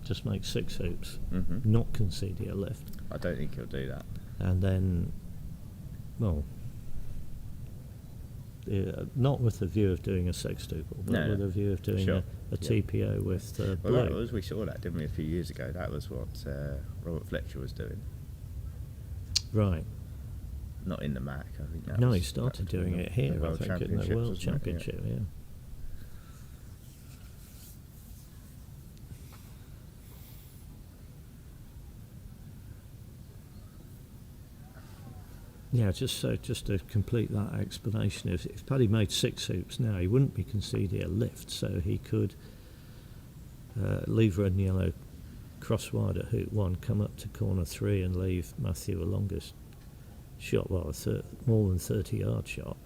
just make 6 hoops, not concede a lift, I don't think he'll do that. and then, well, not with the view of doing a sextuple, but No, with a view of doing sure. a Yeah. TPO with Well, that blue. was, we saw that, didn't we, a few years ago? That was what Robert Fletcher was doing. Right. Not in the MAC, I think. That No, was, he started that was doing in it here, the I World think, in the Championships, World wasn't it? Yeah. Championship, yeah. Yeah, just to complete that explanation, if Paddy made 6 hoops now, he wouldn't be conceding a lift, so he could leave red and yellow cross wide at hoop 1, come up to corner 3 and leave Matthew a longest shot, well, more than 30-yard shot,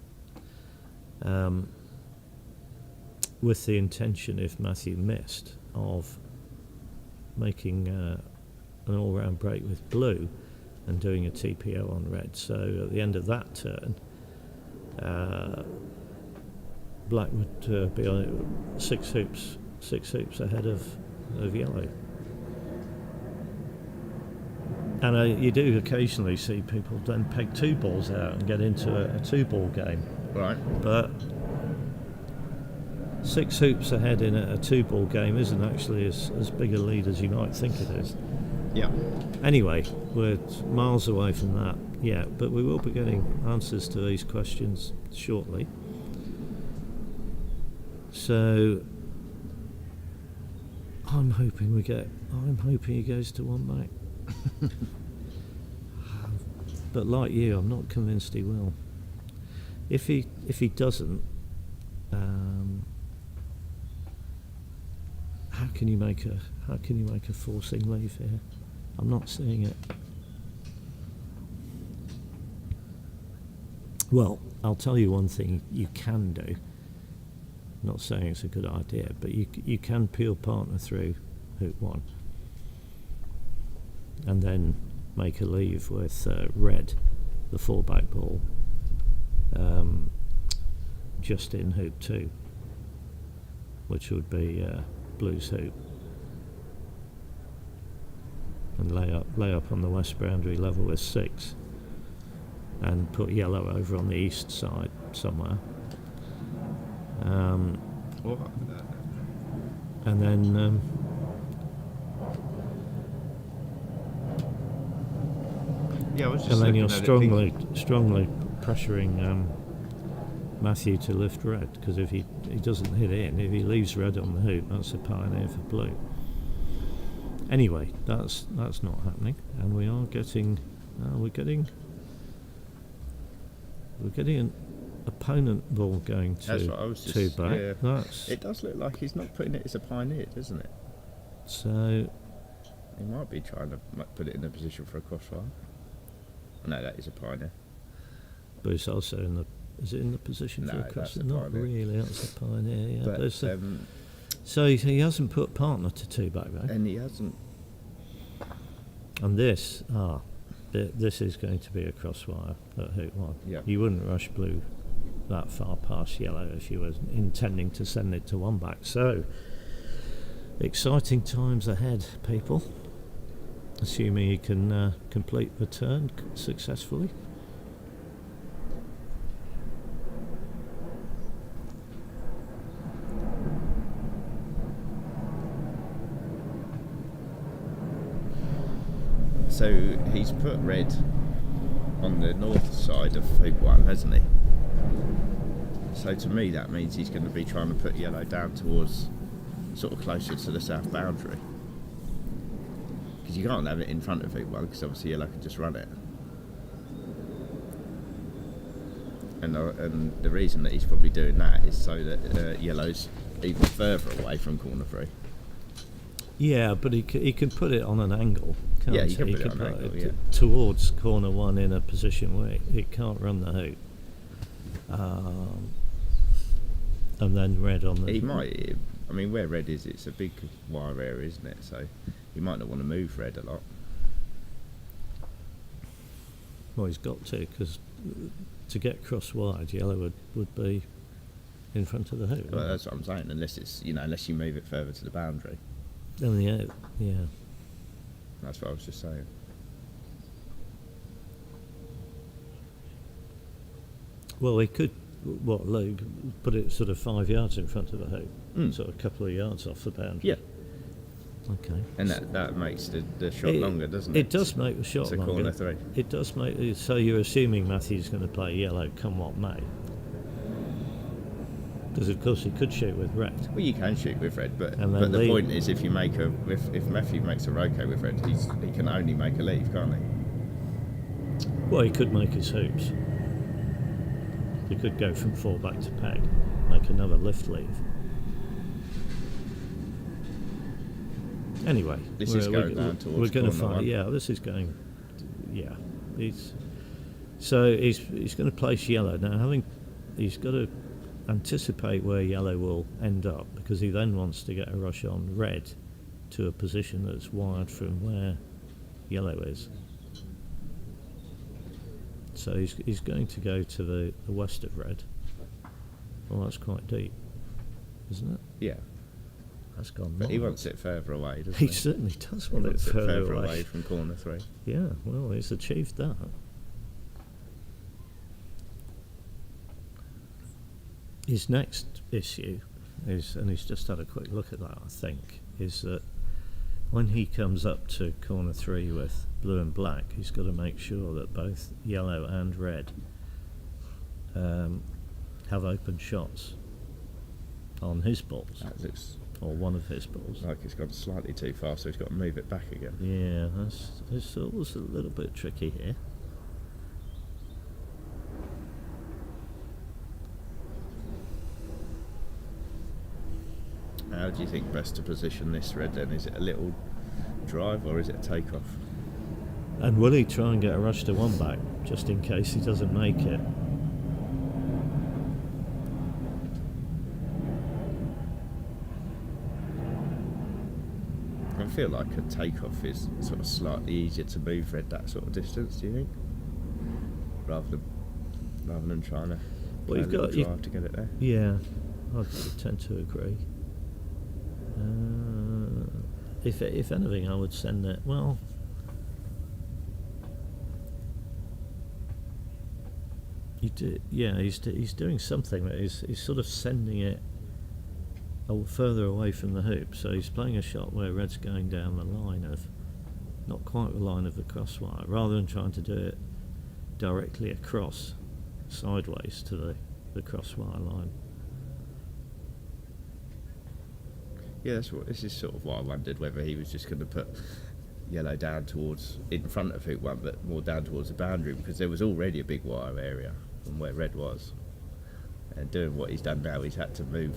with the intention, if Matthew missed, of making an all-round break with blue and doing a TPO on red. So at the end of that turn, black would be on it 6 hoops ahead of yellow. And you do occasionally see people then peg 2 balls out and get into a 2-ball game. Right. But 6 hoops ahead in a 2-ball game isn't actually as big a lead as you might think it is. Yeah. Anyway, we're miles away from that yet, but we will be getting answers to these questions shortly. So I'm hoping he goes to 1 back. But like you, I'm not convinced he will. If he doesn't, how can you make a forcing leave here? I'm not seeing it. Well, I'll tell you one thing you can do. I'm not saying it's a good idea, but you can peel partner through hoop 1 and then make a leave with red, the 4-back ball, just in hoop 2, which would be blue's hoop, and lay up on the west boundary level with 6, and put yellow over on the east side somewhere. And then yeah, I was just and then looking you're at it strongly pressuring Matthew to lift red, because if he doesn't hit in, if he leaves red on the hoop, that's a pioneer for blue. Anyway, that's not happening, and we are getting we're getting an opponent ball going to That's what I was just, 2 back. yeah. It does look like he's not putting it as a pioneer, doesn't it? So He might be trying to put it in a position for a crossfire. No, that is a pioneer. but it's also is it in the position No, for a cross? that's a Not pioneer. really, that's a pioneer, yeah. But, But so he hasn't put partner to 2 back though. and he hasn't. And this is going to be a crosswire at hoop 1. Yeah. You wouldn't rush blue that far past yellow if you were intending to send it to 1 back. So exciting times ahead, people. Assuming he can complete the turn successfully. So he's put red on the north side of hoop 1, hasn't he? So to me that means he's going to be trying to put yellow down towards sort of closer to the south boundary. Because you can't have it in front of hoop 1, because obviously yellow can just run it. And the reason that he's probably doing that is so that yellow's even further away from corner 3. Yeah, but he can put it on an angle, can't Yeah, he? he can put it on an angle, yeah. Towards corner 1 in a position where it can't run the hoop. And then red on the... He might... I mean, where red is, it's a big wire area, isn't it? So he might not want to move red a lot. Well, he's got to, because to get cross wide, yellow would be in front of the hoop. Well, that's what I'm saying. Unless it's unless you move it further to the boundary. Then the out, yeah. That's what I was just saying. Well, he could, Luke, put it sort of 5 yards in front of the hoop, sort of a couple of yards off the boundary. Yeah. Okay. And that makes the shot longer, doesn't it? It does make the shot It's a longer. corner 3. It does make. So you're assuming Matthew's going to play yellow, come what may. Because of course he could shoot with red. Well, you can shoot with red, but And then the leave. point is, if Matthew makes a roco with red, he can only make a leave, can't he? Well, he could make his hoops. He could go from 4 back to peg, make another lift leave. Anyway, This is going down towards we're going to corner find. one. Yeah, this is going. Yeah, he's going to place yellow now. He's got to anticipate where yellow will end up, because he then wants to get a rush on red to a position that's wired from where yellow is. So he's going to go to the west of red. Well, that's quite deep, isn't it? Yeah, That's gone. but he miles. wants it further away, doesn't He he? certainly does He want it wants it further away. away from corner 3. Yeah, well, he's achieved that. His next issue is, and he's just had a quick look at that, I think, is that when he comes up to corner 3 with blue and black, he's got to make sure that both yellow and red have open shots on his balls, That looks or one of his balls. like it's gone slightly too far, so he's got to move it back again. Yeah, it's always a little bit tricky here. How do you think best to position this red then? Is it a little drive or is it a takeoff? And will he try and get a rush to one back, just in case he doesn't make it? I feel like a takeoff is sort of slightly easier to move red that sort of distance, do you think? Rather than trying to Well, play you've a little got- you- drive to get it there. Yeah, I tend to agree. If anything, I would send it. Well, you do. Yeah, he's doing something that he's sort of sending it further away from the hoop. So he's playing a shot where red's going down the line of, not quite the line of the crosswire, rather than trying to do it directly across, sideways to the crosswire line. Yeah, this is sort of what I wondered, whether he was just going to put yellow down towards, in front of hoop 1, but more down towards the boundary, because there was already a big wire area from where red was. And doing what he's done now, he's had to move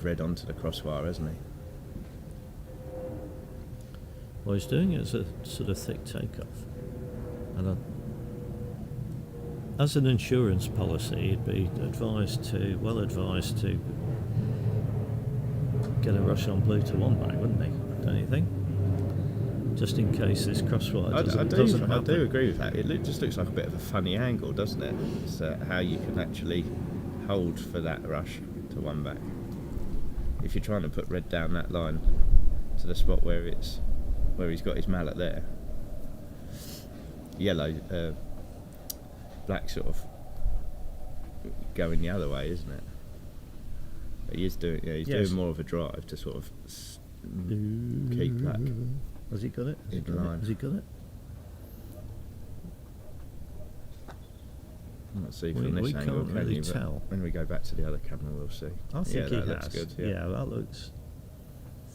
red onto the crosswire, hasn't he? Well, he's doing it as a sort of thick takeoff. And as an insurance policy, he'd be well advised to get a rush on blue to one back, wouldn't he? Don't you think? Just in case this crosswire doesn't happen. I do agree with that. It just looks like a bit of a funny angle, doesn't it? It's how you can actually hold for that rush to one back. If you're trying to put red down that line to the spot where he's got his mallet there, yellow, black sort of going the other way, isn't it? But he is doing, he's Yes. doing more of a drive to sort of keep black Has he got it? in line. Has he got it? Let's see We from this can't angle, can really you? But tell. when we go back to the other camera, we'll see. I think that he looks has. good. Yeah, that looks.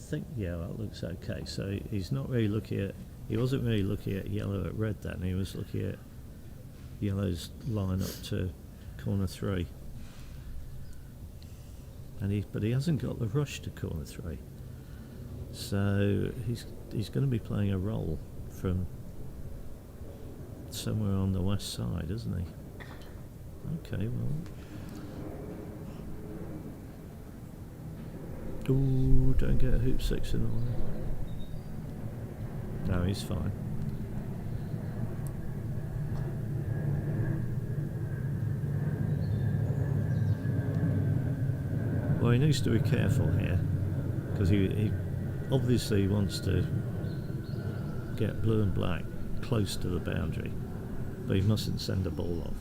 That looks okay. So he's not really looking at. He wasn't really looking at yellow at red then. He was looking at yellow's line up to corner 3. But he hasn't got the rush to corner 3. So he's going to be playing a roll from somewhere on the west side, isn't he? Okay, well. Ooh, don't get a hoop 6 in the way. No, he's fine. Well, he needs to be careful here, because he obviously wants to get blue and black close to the boundary, but he mustn't send a ball off,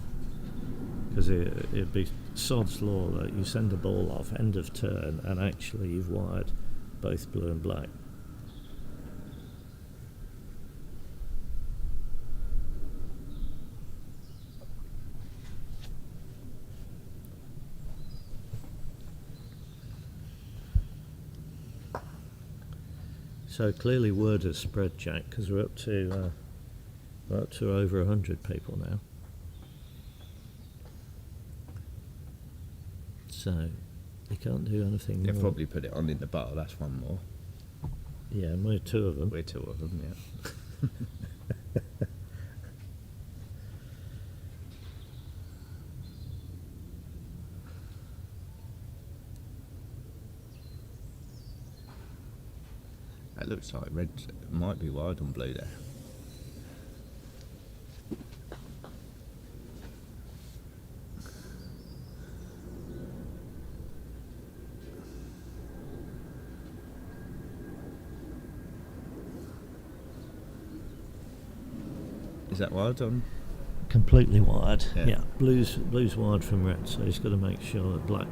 because it'd be sod's law that you send a ball off end of turn and actually you've wired both blue and black. So clearly word has spread, Jack, because we're up to over 100 people now. So you can't do anything They'll more. probably put it on in the bar. That's one more. Yeah, and we're two of them. We're two of them, yeah. That looks like red might be wide on blue there. Is that wide on? Completely wide. Yeah. Yeah. Blue's wide from red, so he's got to make sure that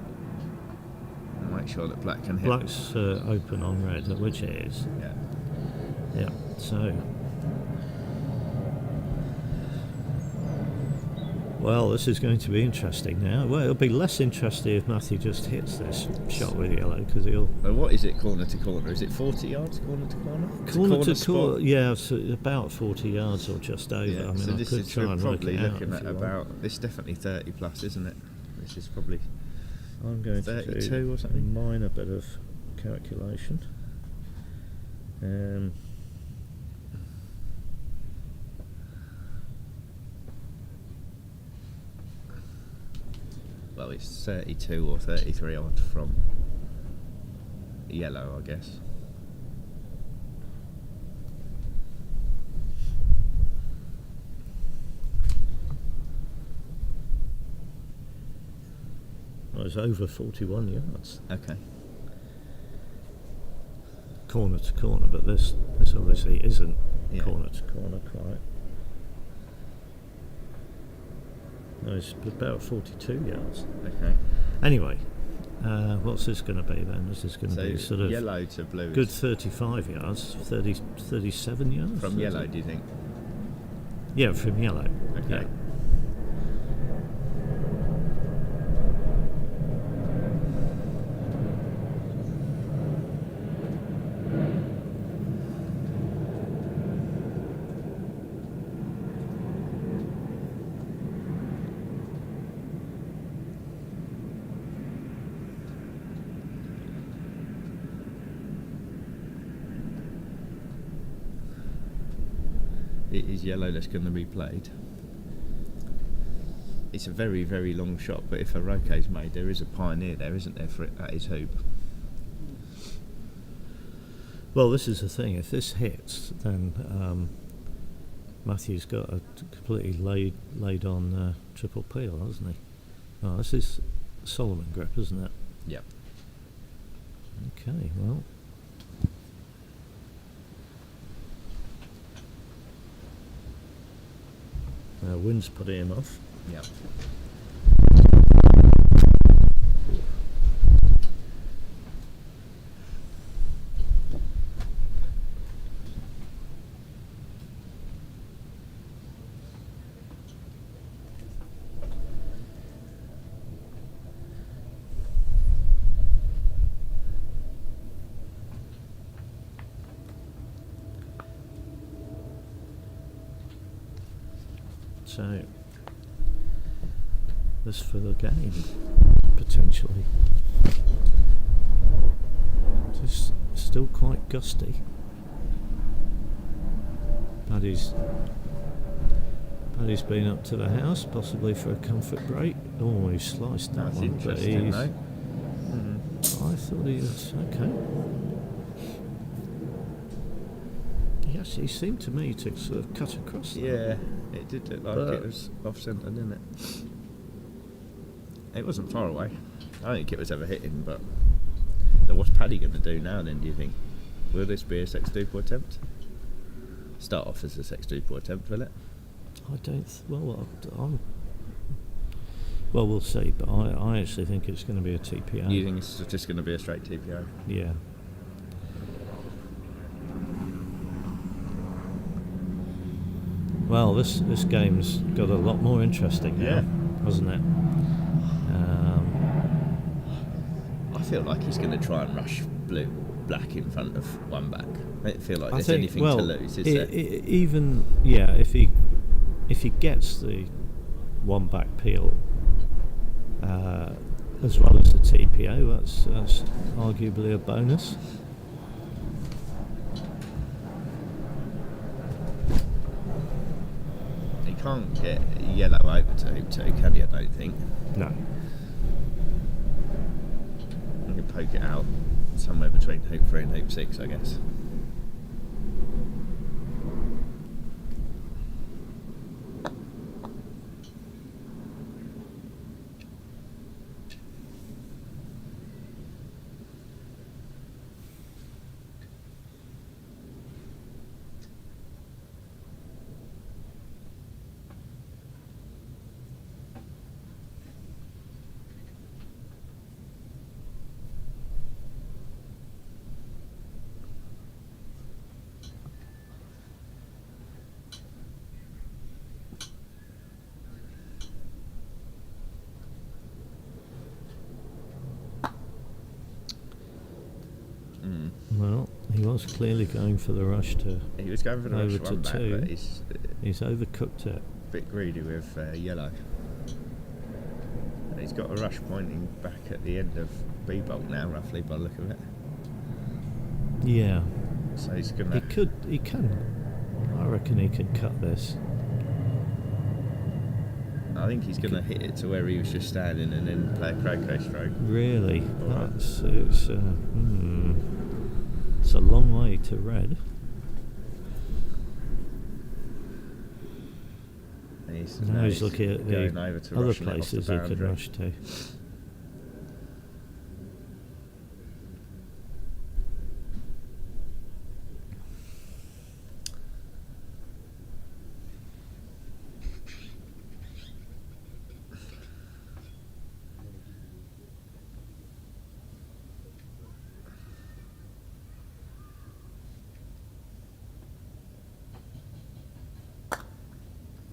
Make sure that black can hit. black's open on red, which it is. Yeah. Yeah. So. Well, this is going to be interesting now. Well, it'll be less interesting if Matthew just hits this shot with yellow, because he'll. Well, what is it, corner to corner? Is it 40 yards, corner to corner? Corner to spot? corner, yeah, so about 40 yards or just over. Yeah, I mean, so I this could is try and work probably it out looking if at you want. about. This is definitely 30 plus, isn't it? This is probably. I'm going to 32 do or something? a minor bit of calculation. Well, it's 32 or 33 odd from yellow, I guess. Well, it's over 41 yards, Okay. corner to corner, but this obviously isn't Yeah. corner to corner quite. No, it's about 42 yards. Okay. Anyway, what's this going to be then? This is going to So be sort of yellow to blue. good Is 35 yards, 37 yards? from is yellow, it? do you think? Yeah, from yellow. Okay. Yeah. It is yellow that's going to be played. It's a very, very long shot, but if a roquet's made, there is a pioneer there, isn't there, for it at his hoop? Well, this is the thing. If this hits, then Matthew's got a completely laid on triple peel, hasn't he? Oh, this is Solomon grip, isn't it? Yep. Okay, well. Wind's putting him off. Yep. So, this for the game, potentially. Just still quite gusty. Paddy's been up to the house, possibly for a comfort break. Oh, he sliced that That's one, but interesting, he's. though. I thought he was okay. He seemed to me to sort of cut across that. Yeah, it did look like But- it was off centre, didn't it? It wasn't far away. I don't think it was ever hitting, but. So what's Paddy going to do now then, do you think? Will this be a sextuple attempt? Start off as a sextuple attempt, will it? I don't. Well, we'll see. But I actually think it's going to be a TPO. You think it's just going to be a straight TPO? Yeah. Well, this game's got a lot more interesting now, Yeah. hasn't it? I feel like he's going to try and rush black in front of one back. I don't feel like I there's think, anything well, to lose, is there? even if he gets the one back peel as well as the TPO, that's arguably a bonus. can't get yellow over to hoop 2, can you? I don't think. No. You can poke it out somewhere between hoop 3 and hoop 6, I guess. Well, he was clearly going for the rush to. He was going for the over rush to run back, 2. but he's He's overcooked it. a bit greedy with yellow. He's got a rush pointing back at the end of B-bolt now, roughly, by the look of it. Yeah. So he's gonna. He can. I reckon he can cut this. I think he's gonna hit it to where he was just standing and then play a croquet stroke. Really? Alright. It's a long way to red. And Now he's looking at the going over to other rushing it off the places he could boundary. rush to.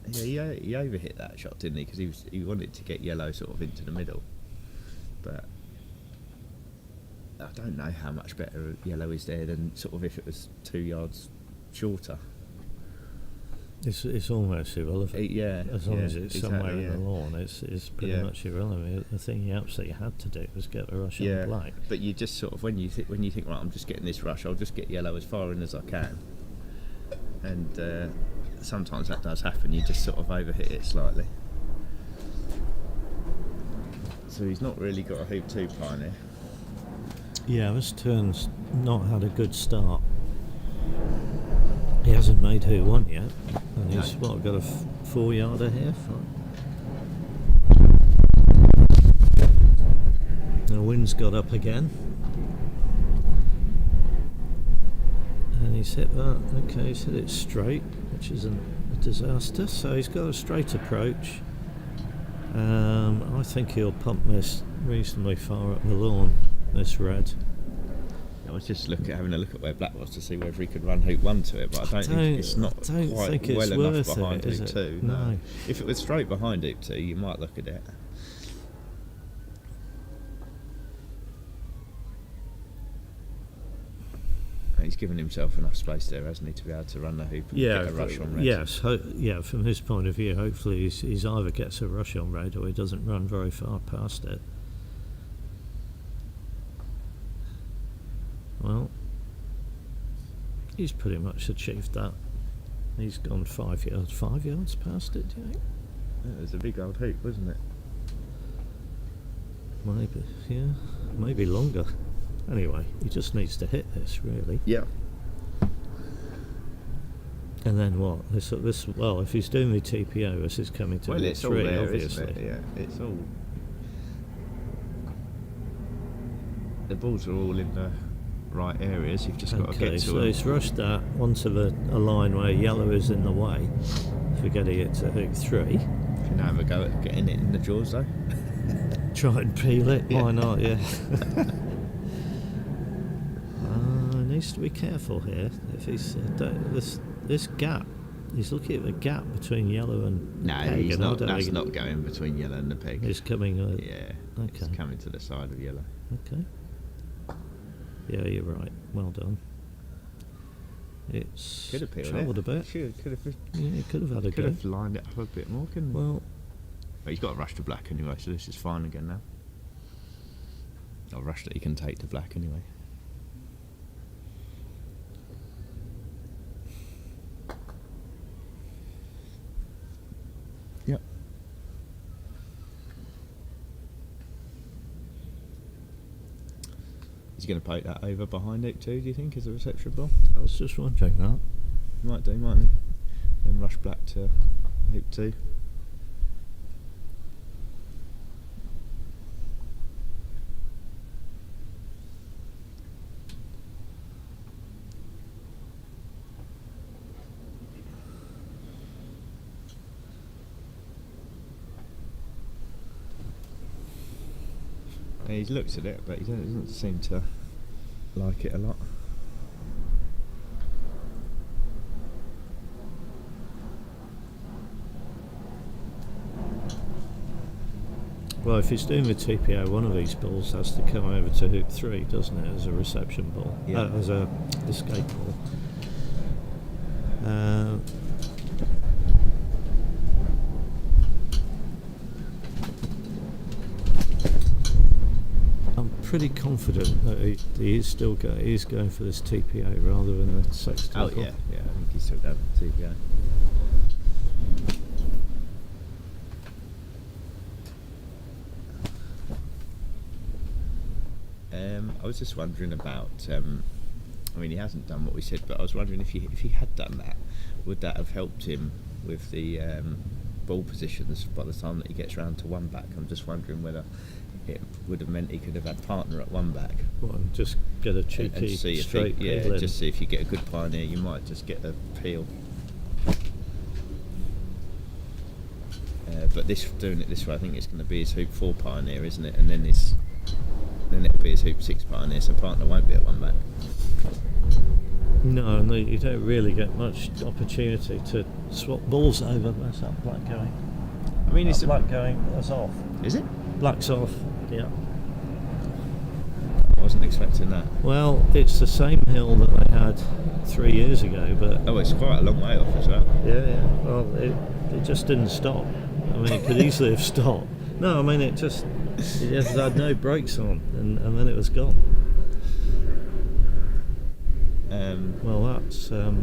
Yeah, he overhit that shot, didn't he? Because he wanted to get yellow sort of into the middle, but I don't know how much better yellow is there than sort of if it was 2 yards shorter. It's almost irrelevant. Yeah, As long as it's exactly, somewhere in yeah. the lawn, it's pretty Yeah. much irrelevant. The thing he absolutely had to do was get a rush on black. But you just sort of when you think right, I'm just getting this rush, I'll just get yellow as far in as I can, and sometimes that does happen. You just sort of overhit it slightly. So he's not really got a hoop 2 pine here. Yeah, this turn's not had a good start. He hasn't made hoop 1 yet, and he's got a 4-yarder here. The wind's got up again, and he's hit that. Okay, he's hit it straight, which is a disaster. So he's got a straight approach. I think he'll pump this reasonably far up the lawn. This red. I was just having a look at where black was to see whether he could run hoop 1 to it, but I don't think it's not quite think it's well enough worth behind it, is hoop it? 2. No. If it was straight behind hoop 2, you might look at it. He's given himself enough space there, hasn't he, to be able to run the hoop and get a rush on red. Yes, from his point of view, hopefully he's either gets a rush on red or he doesn't run very far past it. Well, he's pretty much achieved that. He's gone 5 yards past it, do you think? Yeah, it was a big old hoop, wasn't it? Maybe, yeah, maybe longer. Anyway, he just needs to hit this, really. Yeah. And then what? Well, if he's doing the TPO, this is coming to It's all 3, there, obviously. isn't it? Yeah, it's all. The balls are all in the right areas. You've just got to get to so them. he's rushed that onto a line where yellow is in the way, forgetting it to hoop 3. Can I have a go at getting it in the jaws though? Try and peel it, why not, yeah. Needs to be careful here. If he's this gap, he's looking at the gap between yellow and No, peg, he's and not. I don't That's think not going between yellow and the peg. He's coming. Yeah. Okay. It's coming to the side of yellow. Okay. Yeah, you're right. Well done. It's Could have peeled travelled it. a bit. Yeah, it could have had a Could go. have lined it up a bit more, couldn't he? Well, But he's got a rush to black anyway, so this is fine again now. A rush that he can take to black anyway. He's going to poke that over behind it too, do you think, as a reception ball? I was just wondering that. Might do, mightn't he? Then rush back to hoop 2. He's looked at it, but he doesn't seem to like it a lot. Well, if he's doing the TPO, one of these balls has to come over to hoop 3, doesn't it, as a reception ball, Yeah. as a escape ball. I'm pretty confident that he is still going for this TPO rather than the sextuple. Oh yeah, I think he's still going for TPO. I was just wondering about. I mean, he hasn't done what we said, but I was wondering if he had done that, would that have helped him with the ball positions by the time that he gets round to 1 back? I'm just wondering whether it would have meant he could have had partner at 1 back. Well, and just get a cheeky and see straight if peel in. just see if you get a good pioneer, you might just get a peel. But doing it this way, I think it's going to be his hoop 4 pioneer, isn't it? And then it'll be his hoop 6 pioneer, so partner won't be at 1 back. No, and you don't really get much opportunity to swap balls over. Where's that black going? I mean, it's black going. That's off. Is it? Black's off. Yeah. I wasn't expecting that. Well, it's the same hill that they had 3 years ago, but Oh, it's quite a long way off as well. yeah. Well, it just didn't stop. I mean, it could easily have stopped. No, I mean it just had no brakes on, and then it was gone. Well, that's So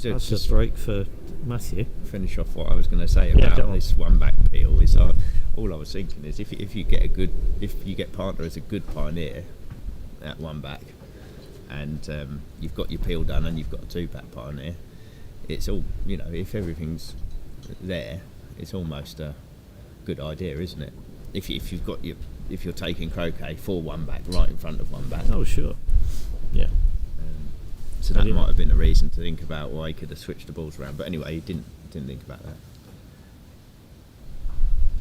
that's just a break for Matthew. Finish off what I was going to say Yeah, about go on. this 1 back peel is all I was thinking is if you get partner as a good pioneer at 1 back, and you've got your peel done and you've got a 2 back pioneer, it's all, if everything's there, it's almost a good idea, isn't it? If you're taking croquet for 1 back right in front of 1 back. Oh, sure. Yeah. So that Yeah. might have been a reason to think about why he could have switched the balls around. But anyway, he didn't think about that.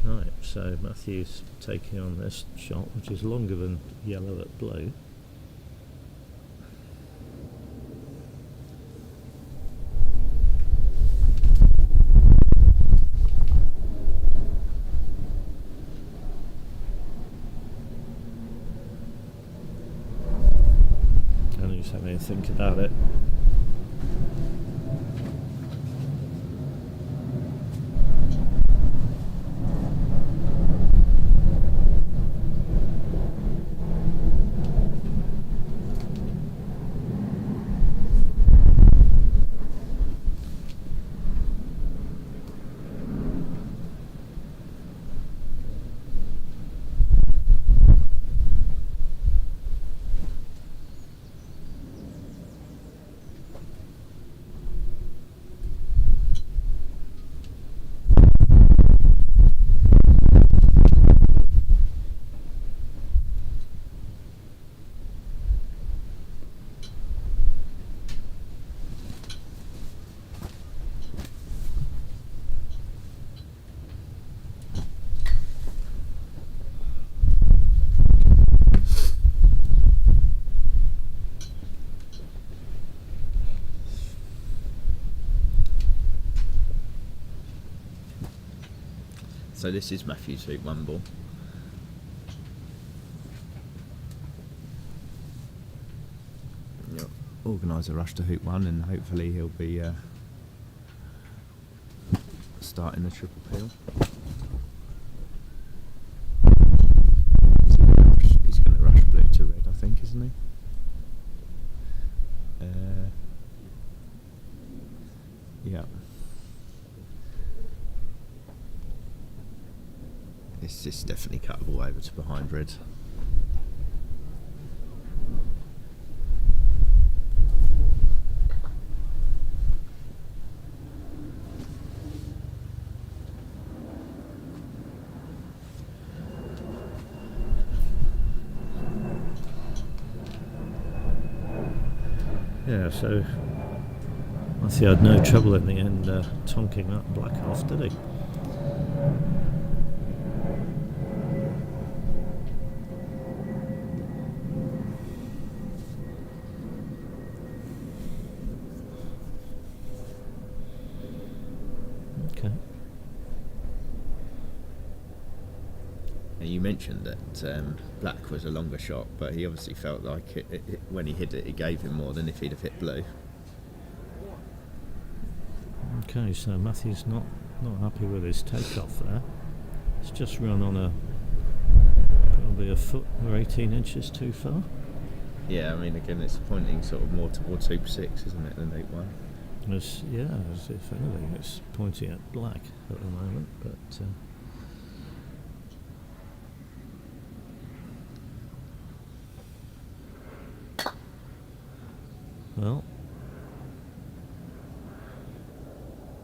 Right, so Matthew's taking on this shot, which is longer than yellow at blue. And he's having a think about it. So this is Matthew's hoop 1 ball. Organise a rush to hoop 1, and hopefully he'll be starting the triple peel. He's going to rush blue to red, I think, isn't he? Yeah. This is definitely cuttable over to behind red. Yeah, so Matthew had no trouble in the end tonking that black off, did he? Okay. And you mentioned that black was a longer shot, but he obviously felt like when he hit it, it gave him more than if he'd have hit blue. Okay, so Matthew's not happy with his takeoff there. It's just run on probably a foot or 18 inches too far. Yeah, I mean, again, it's pointing sort of more towards Hoop 6, isn't it, than Hoop 1? As if anything, it's pointing at black at the moment, but well,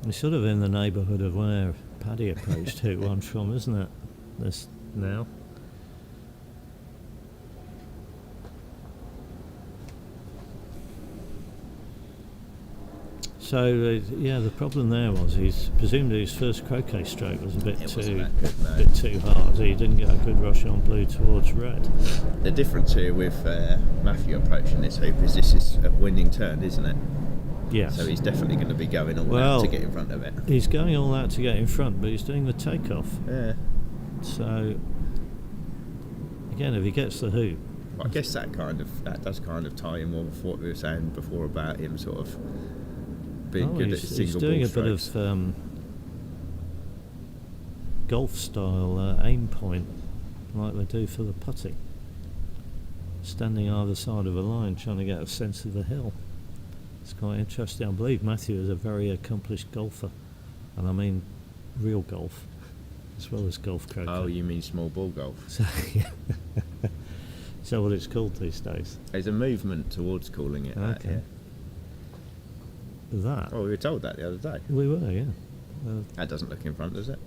it's sort of in the neighbourhood of where Paddy approached Hoop 1 from, isn't it? This now. So the problem there was he's presumably his first croquet stroke was a bit too hard. He didn't get a good rush on blue towards red. The difference here with Matthew approaching this hoop is this is a winning turn, isn't it? Yes. So he's definitely going to be going all out to get in front of it. He's going all out to get in front, but he's doing the takeoff. Yeah. So again, if he gets the hoop, Well, I guess that does kind of tie in with what we were saying before about him sort of being good at he's single doing ball a bit strokes. of golf style aim point, like they do for the putting. Standing either side of a line, trying to get a sense of the hill. It's quite interesting. I believe Matthew is a very accomplished golfer, and I mean real golf as well as golf croquet. Oh, you mean small ball golf? So, is that what it's called these days? There's a movement towards calling it that. Okay. Yeah. That? Oh, we were told that the other day. We were, yeah. That doesn't look in front, does it?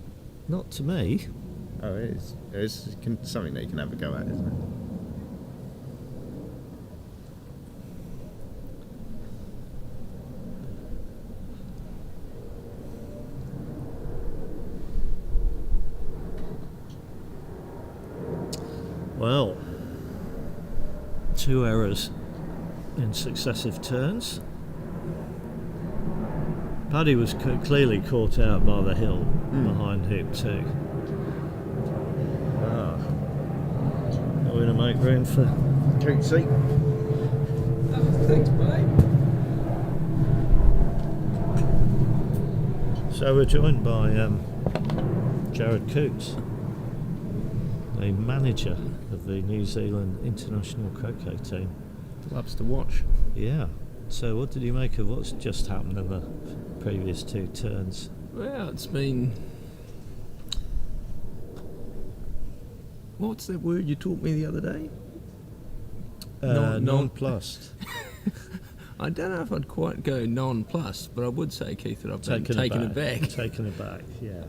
Not to me. Oh, it is. It's something that you can have a go at, isn't it? Well, 2 errors in successive turns. Paddy was clearly caught out by the hill behind hoop 2. Are we going to make room for Coot seat. Thanks, babe. So we're joined by Jared Coots, the manager of the New Zealand international croquet team. Loves to watch. Yeah. So what did you make of what's just happened in the previous 2 turns? Well, it's been... What's that word you taught me the other day? Nonplussed. I don't know if I'd quite go nonplussed, but I would say, Keith, that I've been taken aback. Taken aback, yeah.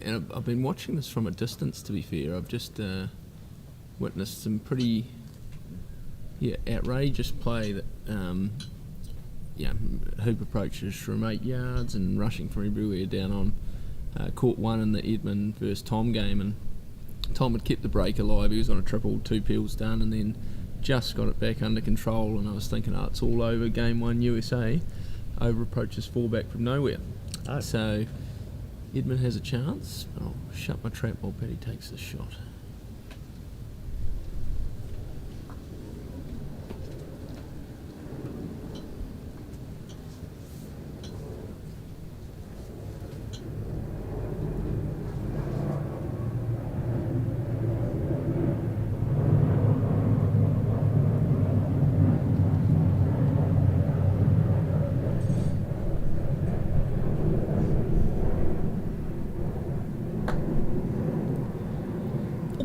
And I've been watching this from a distance, to be fair. I've just witnessed some pretty outrageous play that hoop approaches from 8 yards and rushing from everywhere down on court 1 in the Edmund versus Tom game, and Tom had kept the break alive. He was on a triple, 2 peels done, and then just got it back under control, and I was thinking, it's all over, game 1 USA. Over approaches 4 back from nowhere. Oh. So Edmund has a chance, but I'll shut my trap while Paddy takes this shot.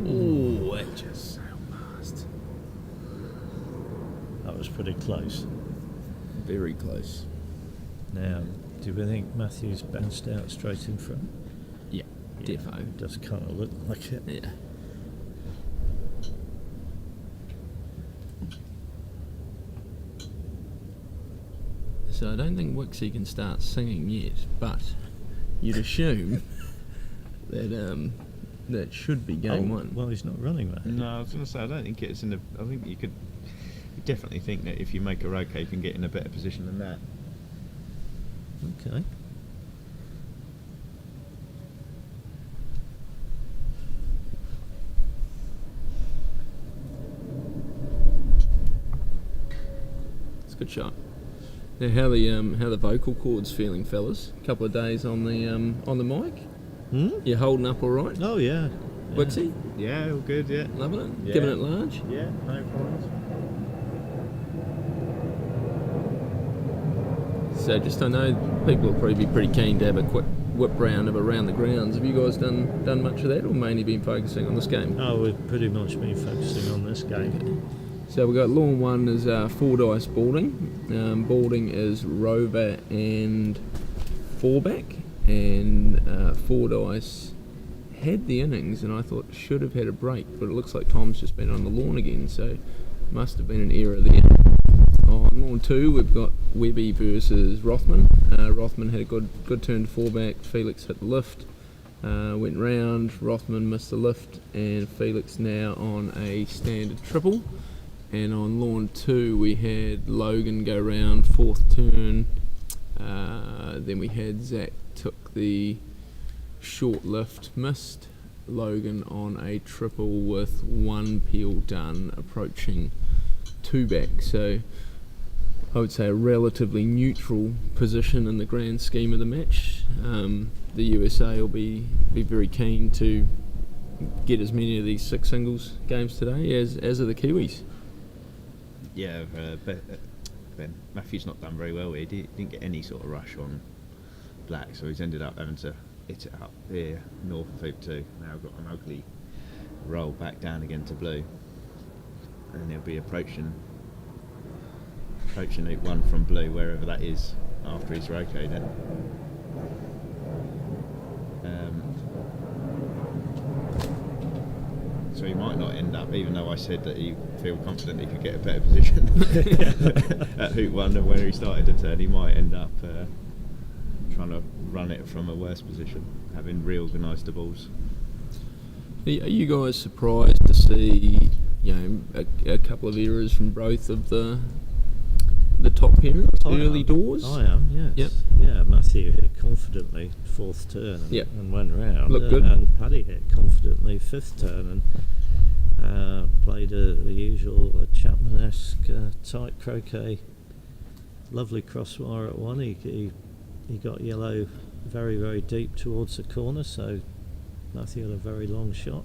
Oh, it just sailed past. That was pretty close. Very close. Now, do we think Matthew's bounced out straight in front? Yeah, defo. Does kind of look like it. Yeah. so I don't think Wixie can start singing yet, but you'd assume that that should be game one. Well, he's not running that. No, I was going to say, I don't think it's in the... I think you definitely think that if you make a Roquet, you can get in a better position than that. Okay. It's a good shot. Now, how the vocal cords feeling, fellas? A couple of days on the mic. You holding up all right? Oh, yeah. Wixie? Yeah, all good, yeah. Loving it? Yeah. Giving it large? Yeah, no problems. So just I know people will probably be pretty keen to have a quick whip round of around the grounds. Have you guys done much of that, or mainly been focusing on this game? Oh, we've pretty much been focusing on this game. So we've got lawn one is 4 dice boarding. Boarding is rover and 4-back, and 4 dice had the innings, and I thought should have had a break, but it looks like Tom's just been on the lawn again, so must have been an error there. On lawn 2 we've got Webby versus Rothman. Rothman had a good turn to 4-back, Felix hit the lift, went round, Rothman missed the lift, and Felix now on a standard triple. And on lawn 2 we had Logan go round, 4th turn, then we had Zach took the short lift, missed, Logan on a triple with 1 peel done, approaching 2-back. So I would say a relatively neutral position in the grand scheme of the match. The USA will be very keen to get as many of these 6 singles games today as are the Kiwis. Yeah, Ben Matthew's not done very well here. He didn't get any sort of rush on black, so he's ended up having to hit it up here, north of hoop 2. Now got an ugly roll back down again to blue. And he'll be approaching hoop 1 from blue, wherever that is, after his Roquet then. So he might not end up, even though I said that he feel confident he could get a better position at hoop 1 than where he started to turn, he might end up trying to run it from a worse position, having reorganised the balls. Are you guys surprised to see, a couple of errors from both of the top pairings early doors? I am, yes. Yep. Yeah, Matthew hit confidently 4th turn and went round. Looked good. And Paddy hit confidently 5th turn and played the usual Chapman-esque tight croquet. Lovely crosswire at 1. He got yellow very, very deep towards the corner, so Matthew had a very long shot.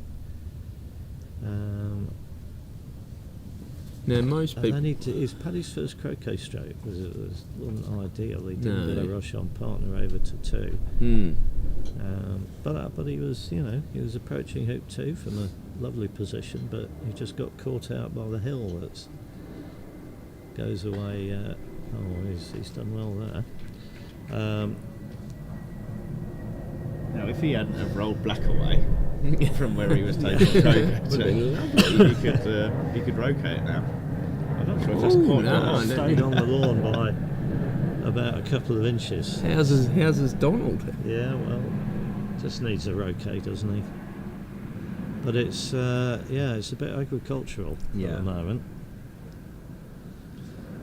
Now most people... And then it was Paddy's first croquet stroke. It wasn't ideal. He didn't get a rush on partner over to 2. But he was, he was approaching hoop 2 from a lovely position, but he just got caught out by the hill that goes away. He's done well there. Now, if he hadn't have rolled black away from where he was taking the croquet, he could Roquet it now. I'm not sure if that's quite Stayed on the lawn by about a couple of inches. How's his Donald? Yeah, well, just needs a Roquet, doesn't he? But it's a bit agricultural at the moment.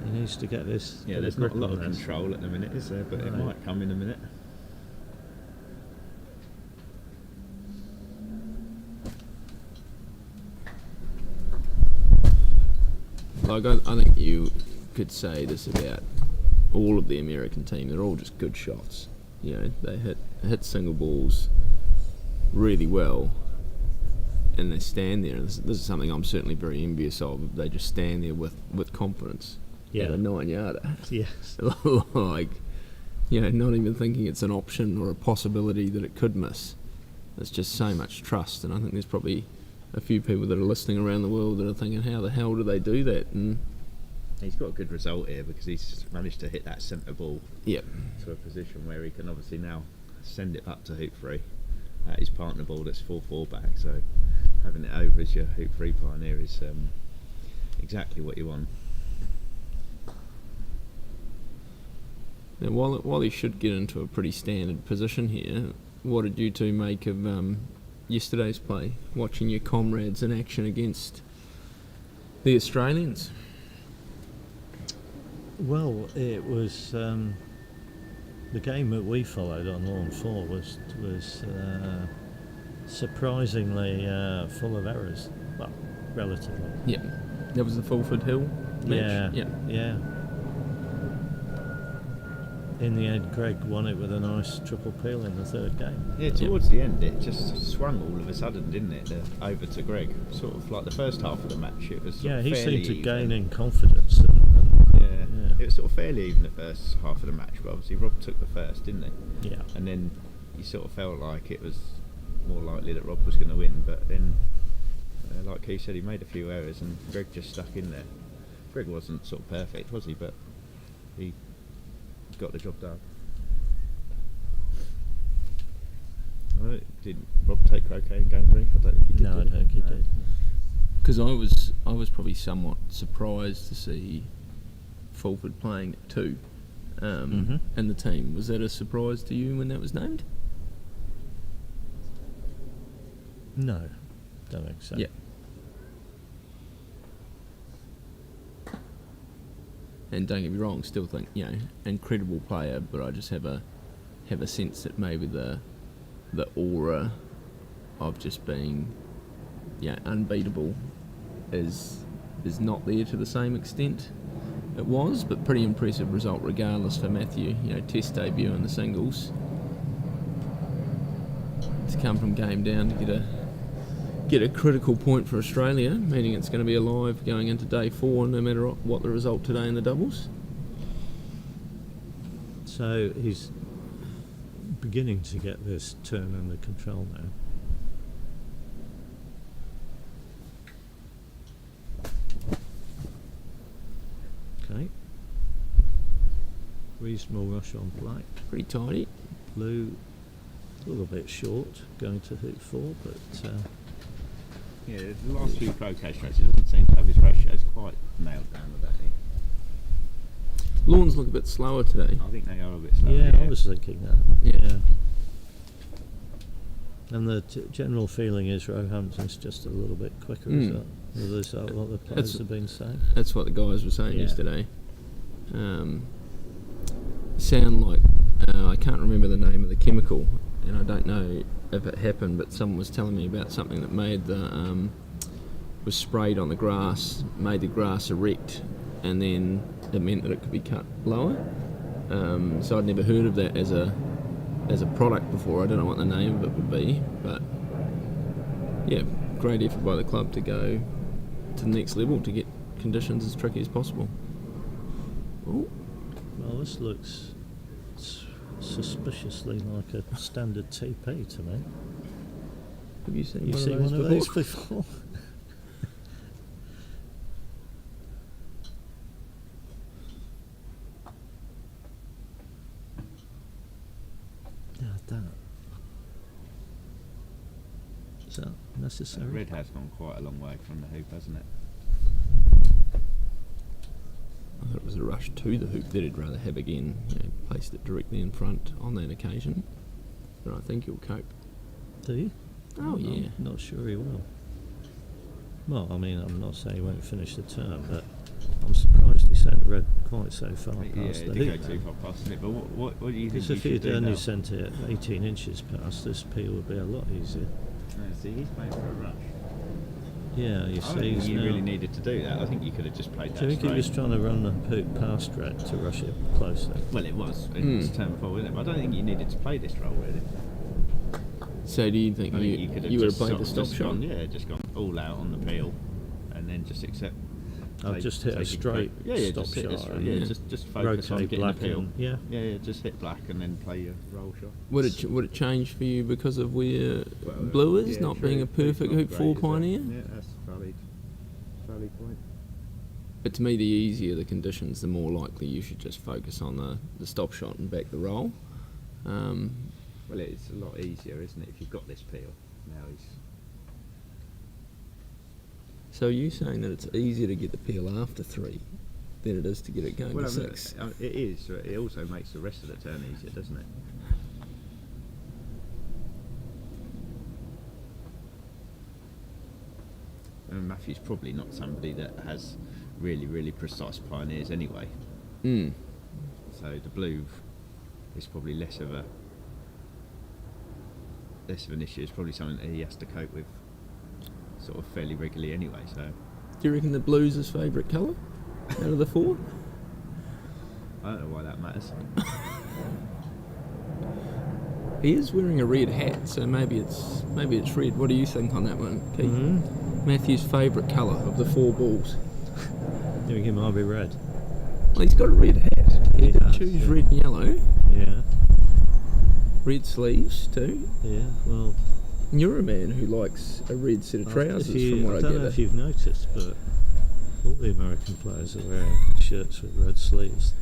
He needs to get this. Yeah, there's not a lot of control at the minute, is there? But it might come in a minute. Like I think you could say this about all of the American team. They're all just good shots. They hit single balls really well, and they stand there. This is something I'm certainly very envious of. They just stand there with confidence. Yeah, a 9-yarder. Yes. Not even thinking it's an option or a possibility that it could miss. There's just so much trust, and I think there's probably a few people that are listening around the world that are thinking, how the hell do they do that? And he's got a good result here because he's managed to hit that centre ball to a position where he can obviously now send it up to hoop 3 at his partner ball that's 4-4 back. So having it over as your hoop 3 pioneer is exactly what you want. Now, while he should get into a pretty standard position here, what did you two make of yesterday's play, watching your comrades in action against the Australians? Well, it was the game that we followed on Lawn 4 was surprisingly full of errors. Well, relatively. Yeah, that was the Fulford Hill match. Yeah. In the end, Greg won it with a nice triple peel in the third game. Yeah, towards the end it just swung all of a sudden, didn't it, over to Greg. Sort of like the first half of the match, it was Yeah, he fairly seemed to even. gain in confidence. Yeah, it was sort of fairly even the first half of the match, but obviously Rob took the first, didn't he? Yeah. And then you sort of felt like it was more likely that Rob was going to win, but then, like he said, he made a few errors and Greg just stuck in there. Greg wasn't sort of perfect, was he? But he got the job done. Did Rob take Croquet in game 3? I don't think he did. No, I don't think he did. Because I was probably somewhat surprised to see Fulford playing at 2 in the team. Was that a surprise to you when that was named? No, don't think so. Yeah. And don't get me wrong, still think, incredible player, but I just have a sense that maybe the aura of just being unbeatable is not there to the same extent it was, but pretty impressive result regardless for Matthew. Test debut in the singles. To come from game down to get a critical point for Australia, meaning it's going to be alive going into day 4 no matter what the result today in the doubles. So he's beginning to get this turn under control now. Okay. Reasonable rush on black. Pretty tidy. Blue, a little bit short, going to hoop 4, but Yeah, the last few Croquet strokes, he doesn't seem to have his ratios quite nailed down with that. Lawns look a bit slower today. I think they are a bit slow. yeah, I was thinking that. Yeah. And the general feeling is Roehampton's just a little bit quicker, is that what the players have been saying? That's what the guys were saying Yeah. yesterday. Sound like, I can't remember the name of the chemical, and I don't know if it happened, but someone was telling me about something that made was sprayed on the grass, made the grass erect, and then it meant that it could be cut lower. So I'd never heard of that as a product before. I don't know what the name of it would be, but yeah, great effort by the club to go to the next level to get conditions as tricky as possible. Ooh. Well, this looks suspiciously like a standard TP to me. Have you seen You've one seen of those one of before? these before? Now that. Is that necessary? Red has gone quite a long way from the hoop, hasn't it? I thought it was a rush to the hoop that he'd rather have again. Placed it directly in front on that occasion. But I think he'll cope. Do you? Oh, yeah. I'm not sure he will. Well, I mean, I'm not saying he won't finish the term, but I'm surprised he sent red quite so far Yeah, past it the did hoop. go too far past it, but what do you think Because he if should he'd do only now? sent it 18 inches past, this peel would be a lot easier. Yeah, see, he's playing for a rush. Yeah, you I don't see, think he's you now. really needed to do that. I think you could have just played that Do you think he was straight. trying to run the hoop past red to rush it closer? Well, it was in its turn 4, wasn't it? But I don't think you needed to play this role, really. So do you think I think you could have would have just played sort the of stop just shot? gone, yeah, just gone all out on the peel, and then just accept. I've just hit a taking straight stop stop hit shot. shot. and Yeah, just focus on rotate getting black the peel. and, yeah. Yeah, just hit black and then play your roll shot. Would it change for you because of where Well, Blue is, yeah, not true. being a Blue's perfect not hoop great, 4 is it? pioneer? Yeah, that's valid point. But to me, the easier the conditions, the more likely you should just focus on the stop shot and back the roll. Well, it's a lot easier, isn't it, if you've got this peel? Now he's... So are you saying that it's easier to get the peel after 3 than it is to get it going to 6. It is. It also makes the rest of the turn easier, doesn't it? And Matthew's probably not somebody that has really, really precise pioneers anyway. Mm. So the blue is probably less of an issue. It's probably something that he has to cope with sort of fairly regularly anyway. So Do you reckon the blue's his favourite colour out of the 4? I don't know why that matters. He is wearing a red hat, so maybe it's red. What do you think on that one, Keith? Mm-hmm. Matthew's favourite colour of the 4 balls? I think it might be red. Well, he's got a red hat. He did does, choose yeah. red and yellow. Yeah. Red sleeves too. Yeah. Well, And you're a man who likes a red set of trousers, from what I don't know gather. if you've noticed, but all the American players are wearing shirts with red sleeves.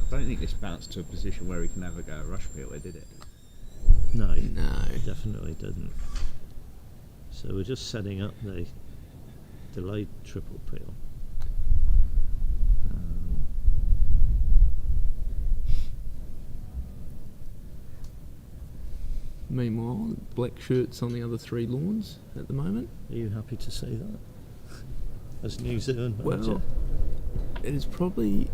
I don't think this bounced to a position where he can have a go at rush peel, did it? No, No. definitely didn't. So we're just setting up the delayed triple peel. Meanwhile, black shirts on the other 3 lawns at the moment. Are you happy to see that? As New Zealand manager? Well, it is probably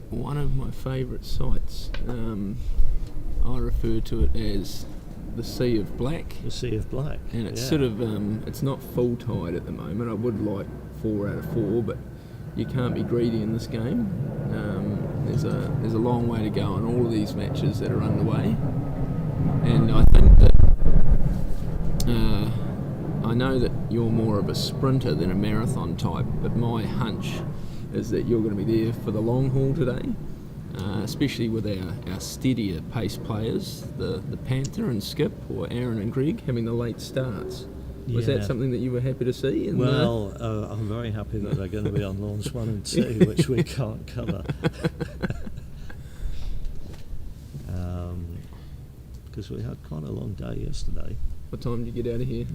one of my favourite sites. I refer to it as the Sea of Black, The Sea of Black. and it's yeah. sort of it's not full tide at the moment. I would like 4 out of 4, but you can't be greedy in this game. There's a long way to go on all of these matches that are underway, and I think that I know that you're more of a sprinter than a marathon type, but my hunch is that you're going to be there for the long haul today, especially with our steadier pace players, the Panther and Skip, or Aaron and Greg, having the late starts. Was that Yeah. something that you were happy to see? Well, I'm very happy that they're going to be on lawns 1 and 2, which we can't cover. Because we had quite a long day yesterday. What time did you get out of here?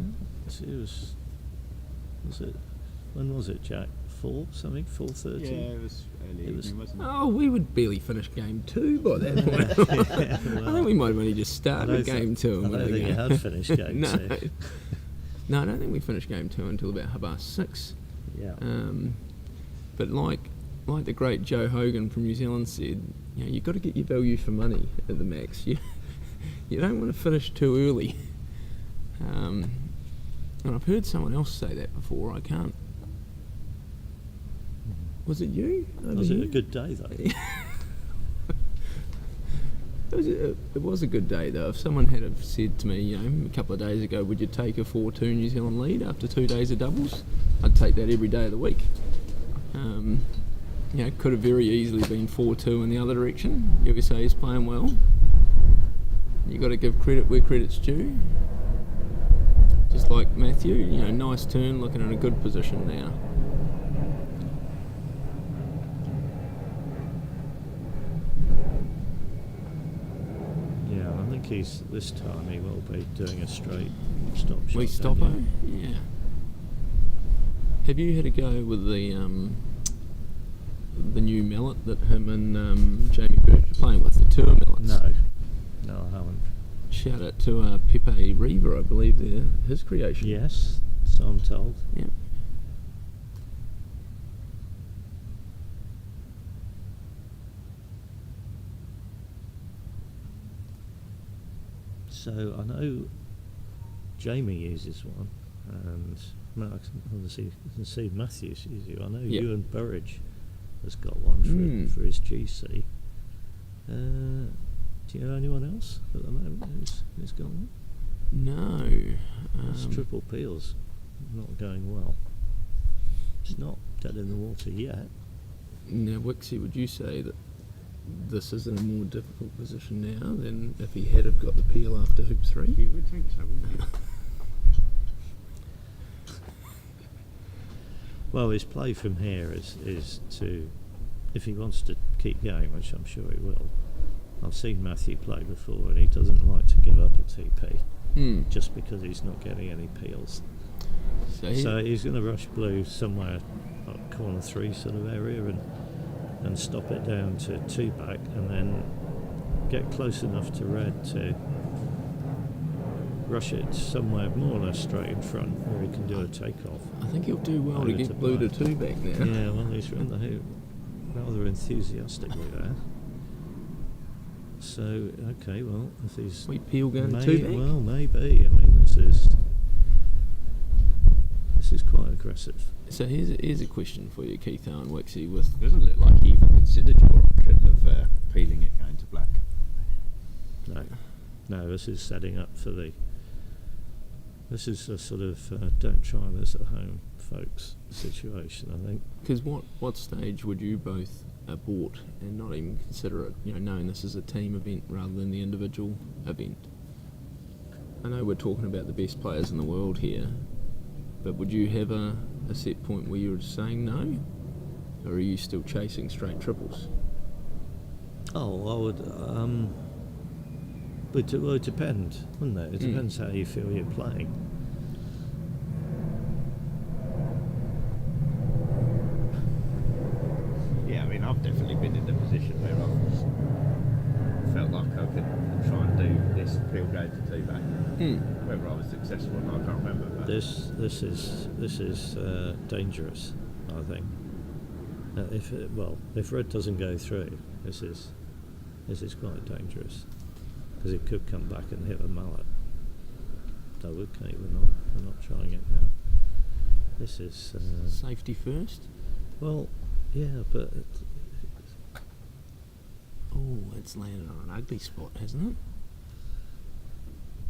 When was it, Jack? 4 something? 4:30? Yeah, it was early It was- evening, wasn't it? Oh, we would barely finish game 2 by that point. Yeah, I think we might have only just started game 2. I and don't we're think you going- had finished game No. 2. No, I don't think we finished game 2 until about 6:30. Yeah. But like the great Joe Hogan from New Zealand said, you've got to get your value for money at the max. You don't want to finish too early. And I've heard someone else say that before. I can't. Was it you? Was it a good day though? It was a good day though. If someone had have said to me, a couple of days ago, would you take a 4-2 New Zealand lead after 2 days of doubles? I'd take that every day of the week. Could have very easily been 4-2 in the other direction. USA is playing well. You got to give credit where credit's due. Just like Matthew, nice turn, looking in a good position now. Yeah, I think this time he will be doing a straight stop shot. We don't stoppo? you? Yeah. Have you had a go with the new mallet that him and Jamie Birch are playing with, the tour mallets? No, I haven't. Shout out to Pepe Reaver, I believe they're his creation. Yes, so I'm told. Yeah. So I know Jamie uses one, and obviously you can see Matthews uses it. I know Yep. Ewan Burridge has got one for his GC. Do you know anyone else at the moment who's got one? No. This triple peel's not going well. It's not dead in the water yet. Now, Wixie, would you say that this is in a more difficult position now than if he had have got the peel after hoop 3? You would think so, wouldn't you? Well, his play from here is to, if he wants to keep going, which I'm sure he will. I've seen Matthew play before, and he doesn't like to give up a TP just because he's not getting any peels. So So he's going to rush blue somewhere corner 3 sort of area and stop it down to 2 back, and then get close enough to red to rush it somewhere more or less straight in front where he can do a takeoff. I think he'll do well Over to to get blue to black. 2 back now. Yeah, well, he's run the hoop rather enthusiastically there. So, okay, well, if he's... Sweet Peel going to 2 back. Well, maybe. I mean, this is quite aggressive. So here's a question for you, Keith and Wixie. With Doesn't look like he even considered your option of peeling it going to black. No, this is setting up for the... This is a sort of don't try this at home, folks, situation, I think. Because what stage would you both abort and not even consider it, knowing this is a team event rather than the individual event? I know we're talking about the best players in the world here, but would you have a set point where you were saying no? Or are you still chasing straight triples? Oh, I would... But it would depend, wouldn't it? It depends how you feel you're playing. Yeah, I mean, I've definitely been in the position where I've felt like I could try and do this peel going to 2 back. Whether I was successful or not, I can't remember. But This is dangerous, I think. If red doesn't go through, this is quite dangerous, because it could come back and hit a mallet. So okay, we're not trying it now. This is Safety first? well, yeah, but Oh, it's landed on an ugly spot, hasn't it?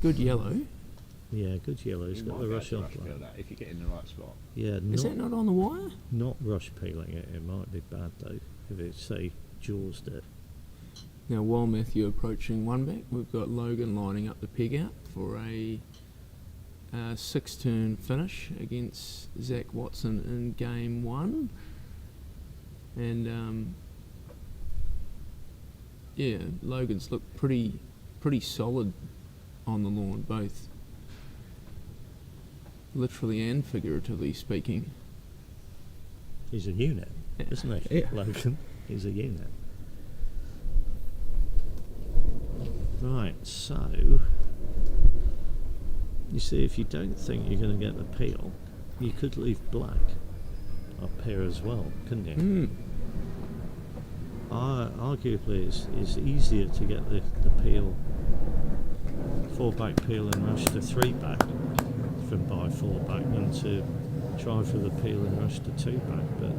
Good yellow. yeah, good yellow. He's you got might the be rush able off. to rush peel that if you get in the right spot. Yeah, Is that not on the wire? not rush peeling it. It might be bad though if it say jawsed it. Now, while Matthew approaching 1 back, we've got Logan lining up the peg out for a 6-turn finish against Zach Watson in game 1. And yeah, Logan's looked pretty solid on the lawn, both literally and figuratively speaking. He's a unit, isn't he? Yeah. Logan. He's a unit. Right, so you see, if you don't think you're going to get the peel, you could leave black up here as well, couldn't you? Arguably, it's easier to get the peel, 4 back peel and rush to 3 back from by 4 back than to try for the peel and rush to 2 back. But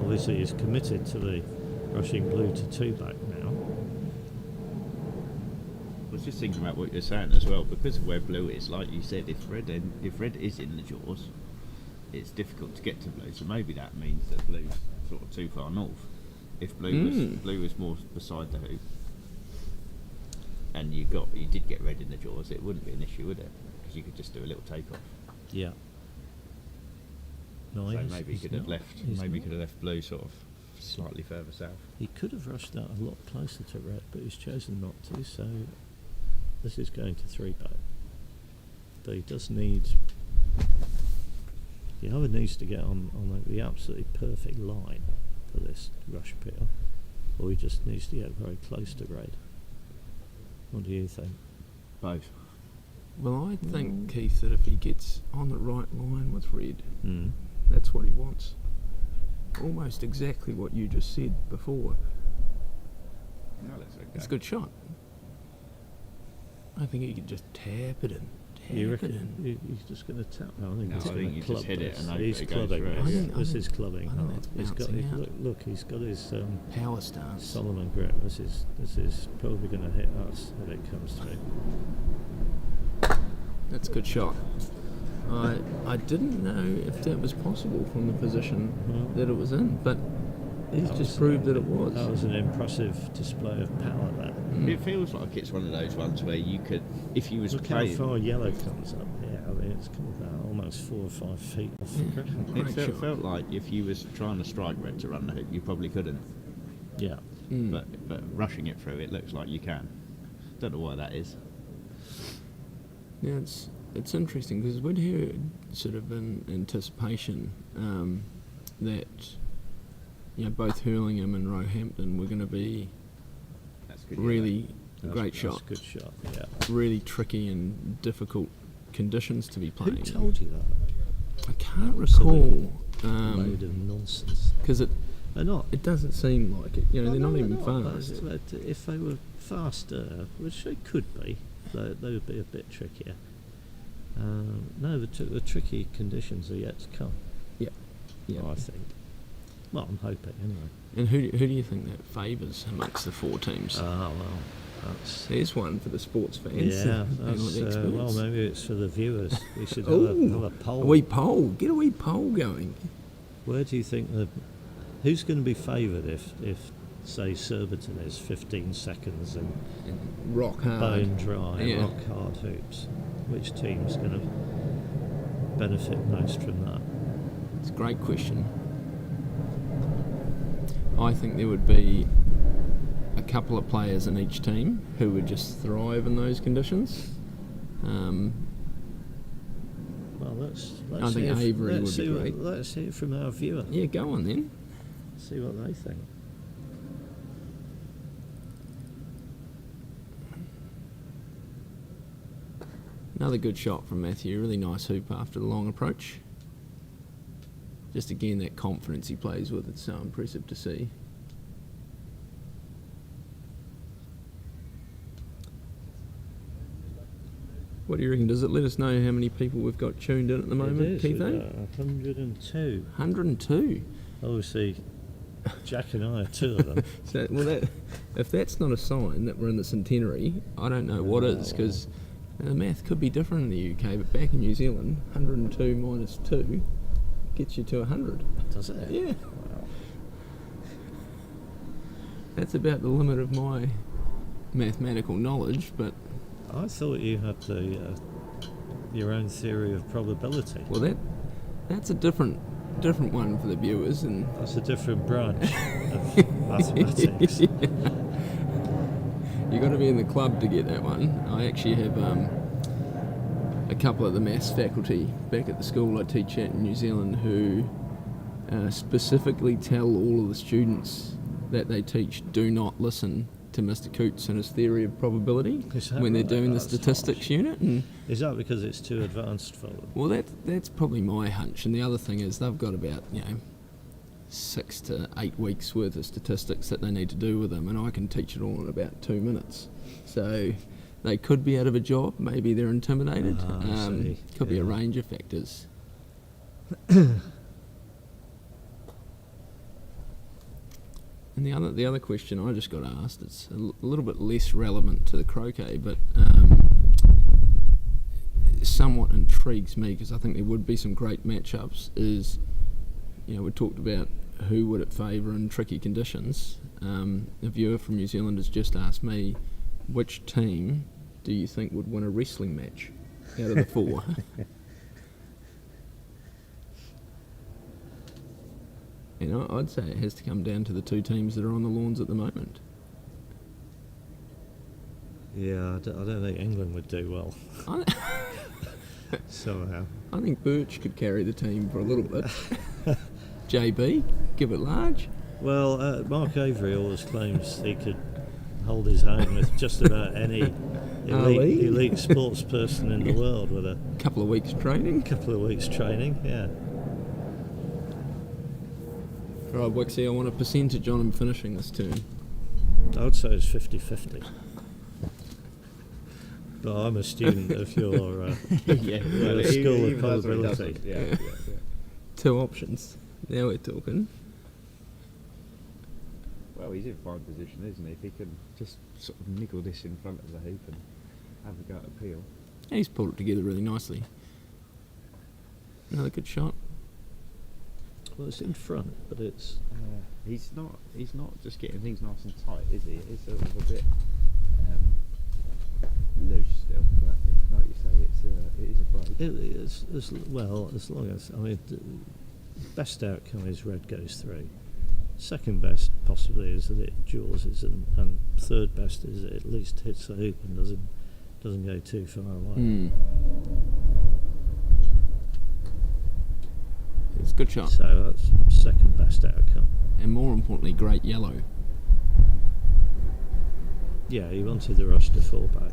obviously, he's committed to the rushing blue to 2 back now. I was just thinking about what you're saying as well, because of where blue is. Like you said, if red is in the jaws, it's difficult to get to blue. So maybe that means that blue's sort of too far north. If blue was more beside the hoop, and you did get red in the jaws, it wouldn't be an issue, would it? Because you could just do a little takeoff. Yeah. No, So he's- maybe he's he could have not. left. He's Maybe he not. could have left blue sort of slightly further south. He could have rushed that a lot closer to red, but he's chosen not to, so this is going to 3 back. But he does need... The other needs to get on the absolutely perfect line for this rush peel, or he just needs to get very close to red. What do you think? Both. Well, I think, Keith, that if he gets on the right line with red, Mm. that's what he wants. Almost exactly what you just said before. No, that's okay. It's a good shot. I think he could just tap it in. You Tap it reckon in. he's just going to tap? No, I think No, he's I going think to you club just hit it this. and hope He's it goes clubbing through. this. I think This is clubbing I think hard. that's He's got bouncing out. look. He's got his Power stance. Solomon grip. This is probably going to hit us if it comes through. That's a good shot. I didn't know if that was possible from the position that it was in, but he's just proved that it was. That was an impressive display of power there. It feels like it's one of those ones where you could, if you was Look how playing, far yellow comes up here. I mean, it's come about almost 4 or 5 feet off the ground. Great shot. felt like if you was trying to strike red to run the hoop, you probably couldn't. Yeah. But rushing it through, it looks like you can. Don't know why that is. Yeah, it's interesting because we'd heard sort of in anticipation that both Hurlingham and Roehampton were going to be That's good. really That's- great that's shot. a good shot, yeah. Really tricky and difficult conditions to be Who playing. told you that? I can't Absolute recall Load of nonsense. because They're not. it doesn't seem like it. They're No, not they're even not, fast. but if they were faster, which they could be, they would be a bit trickier. No, the tricky conditions are yet to come. Yeah. I think. Well, I'm hoping anyway. And who do you think that favours amongst the four teams? Ah, well, that's. There's one for the sports fans. Yeah, They like that's, the well, experts. maybe it's for the viewers. We should have Ooh, a poll. a wee poll. Get a wee poll going. Where do you think who's going to be favoured if say Surbiton is 15 seconds and Rock hard. bone dry, Yeah. rock hard hoops? Which team's going to benefit most from that? It's a great question. I think there would be a couple of players in each team who would just thrive in those conditions. Well, let's I think hear Avery let's would be see what- great. Let's hear from our viewer. Yeah, go on then. See what they think. Another good shot from Matthew. Really nice hoop after the long approach. Just again, that confidence he plays with, it's so impressive to see. What do you reckon? Does it let us know how many people we've got tuned in at the moment, It is, Keith? we've got 102. 102. Obviously, Jack and I are two of them. So, if that's not a sign that we're in the centenary, I don't know what is, because the math could be different in the UK, but back in New Zealand, 102 minus 2 gets you to 100. Does it? Yeah. That's about the limit of my mathematical knowledge, but I thought you had your own theory of probability. well, that's a different one for the viewers, and That's a different branch of mathematics. you got to be in the club to get that one. I actually have a couple of the maths faculty back at the school I teach at in New Zealand who specifically tell all of the students that they teach do not listen to Mr. Coots and his theory of probability Is that when they're right? doing the That's statistics harsh. unit. And Is that because it's too advanced for them? well, that's probably my hunch. And the other thing is they've got about 6 to 8 weeks worth of statistics that they need to do with them, and I can teach it all in about 2 minutes. So they could be out of a job. Maybe they're intimidated. I see. Could be a Yeah. range of factors. And the other question I just got asked, it's a little bit less relevant to the croquet, but somewhat intrigues me because I think there would be some great matchups. Is we talked about who would it favour in tricky conditions. A viewer from New Zealand has just asked me, which team do you think would win a wrestling match out of the four? I'd say it has to come down to the two teams that are on the lawns at the moment. Yeah, I don't think England would do well somehow. I think Birch could carry the team for a little bit. JB, give it large. Well, Mark Avery always claims he could hold his own with just about any elite sports person in the world with a Couple of weeks training. couple of weeks training. Yeah. Right, Wixie, I want a percentage on him finishing this term. I would say it's 50-50. But I'm a student of your your school of probability. Yeah. 2 options. Now we're talking. Well, he's in fine position, isn't he? If he can just sort of niggle this in front of the hoop and have a go at Peel. He's pulled it together really nicely. Another good shot. Well, it's in front, but it's He's not just getting things nice and tight, is he? It is sort of a bit loose still, but like you say, it is a break. it is as well as long as the best outcome is red goes through. Second best possibly is that it jaws, and third best is that it at least hits the hoop and doesn't go too far away. It's good Good shot. So that's second best outcome. And more importantly, great yellow. Yeah, he wanted the rush to fall back.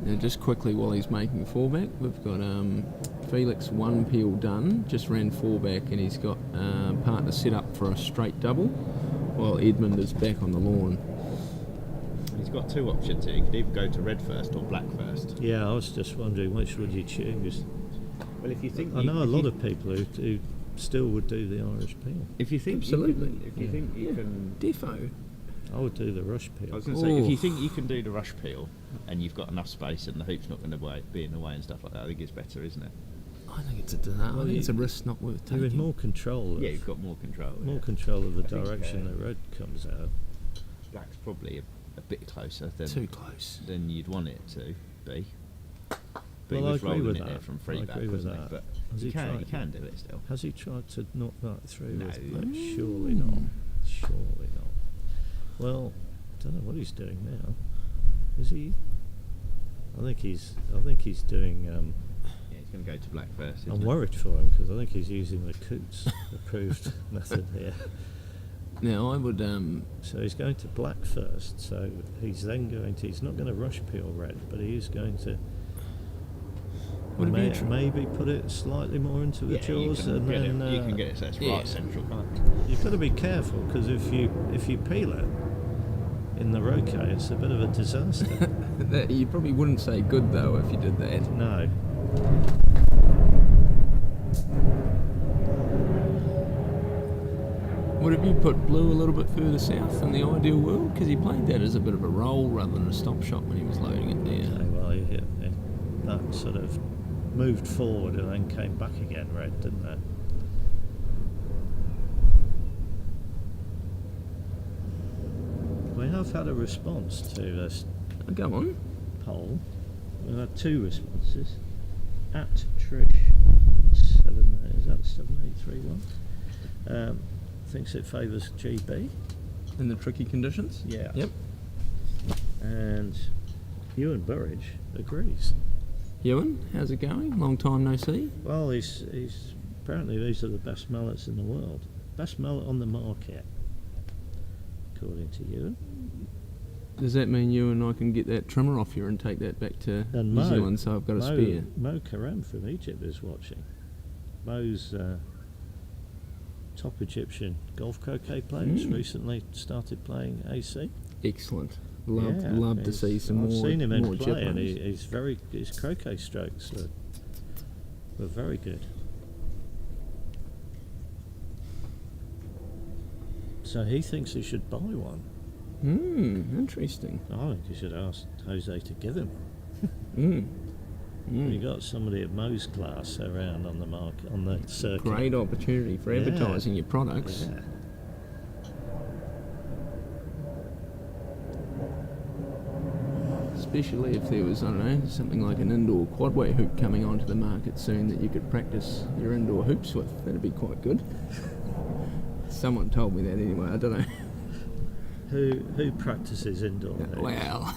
Now, just quickly while he's making fallback, we've got Felix 1 peel done, just ran fallback, and he's got partner set up for a straight double, while Edmund is back on the lawn. He's got two options here. He could either go to red first or black first. Yeah, I was just wondering which would you choose. Well, if you think I know a lot of people who still would do the Irish peel. if you think Absolutely. if you think you can, Defo. I would do the rush I peel. was going to say, if Ooh. you think you can do the rush peel and you've got enough space and the hoop's not going to be in the way and stuff like that, I think it's better, isn't it? I think it's I think it's a risk not worth You're in taking. more control. Of, Yeah, you've got more control. more yeah. control of the I think, direction the red comes out. Black's probably a bit closer than Too close. than you'd want it to be. But Well, he I was agree rolling with it there that. from I free back, agree with wasn't he? that. But Has you he can tried? do it still. Has he tried to knock that through? No. With black? Surely not. Surely not. Well, don't know what he's doing now. Is he? I think he's doing. Yeah, he's going to go to black first. I'm isn't he? worried for him because I think he's using the Coots approved method here. Now I would So he's going to black first. So he's then going to. He's not going to rush peel red, but he is going to. Would it be inter- Maybe put it slightly more into the Yeah, jaws, you and can then you can get it so it's yeah. right central, can't you? you've got to be careful because if you peel it in the roquet, it's a bit of a disaster. that, you probably wouldn't say good though if you did that. No. Would have you put blue a little bit further south in the ideal world? Because he played that as a bit of a roll rather than a stop shot when he was loading it there. Okay, well, that sort of moved forward and then came back again, red, didn't it? We have had a response to this Oh, go on. poll. We've had two responses. At Trish7, is that 7831? Thinks it favours GB. In the tricky conditions? Yeah. Yep. And Ewan Burridge agrees. Ewan, how's it going? Long time no see. Well, he's apparently these are the best mallets in the world. Best mallet on the market, according to Ewan. Does that mean you and I can get that trimmer off here and take that back to And New Mo, Zealand so I've got a spare? Mo Karem from Egypt is watching. Mo's top Egyptian golf croquet players recently started playing AC. Excellent. Love Yeah, to see some I've more. seen him more in play, and Egypt his croquet strokes were very good. So he thinks he should buy one. Interesting. I think you should ask Jose to give him. Mm. You got somebody of Mo's class around on the market, on the circuit. Great opportunity for Yeah. advertising your products. Yeah. Especially if there was, I don't know, something like an indoor quadway hoop coming onto the market soon that you could practice your indoor hoops with. That'd be quite good. Someone told me that anyway, I don't know. Who practices indoor hoops? Wow.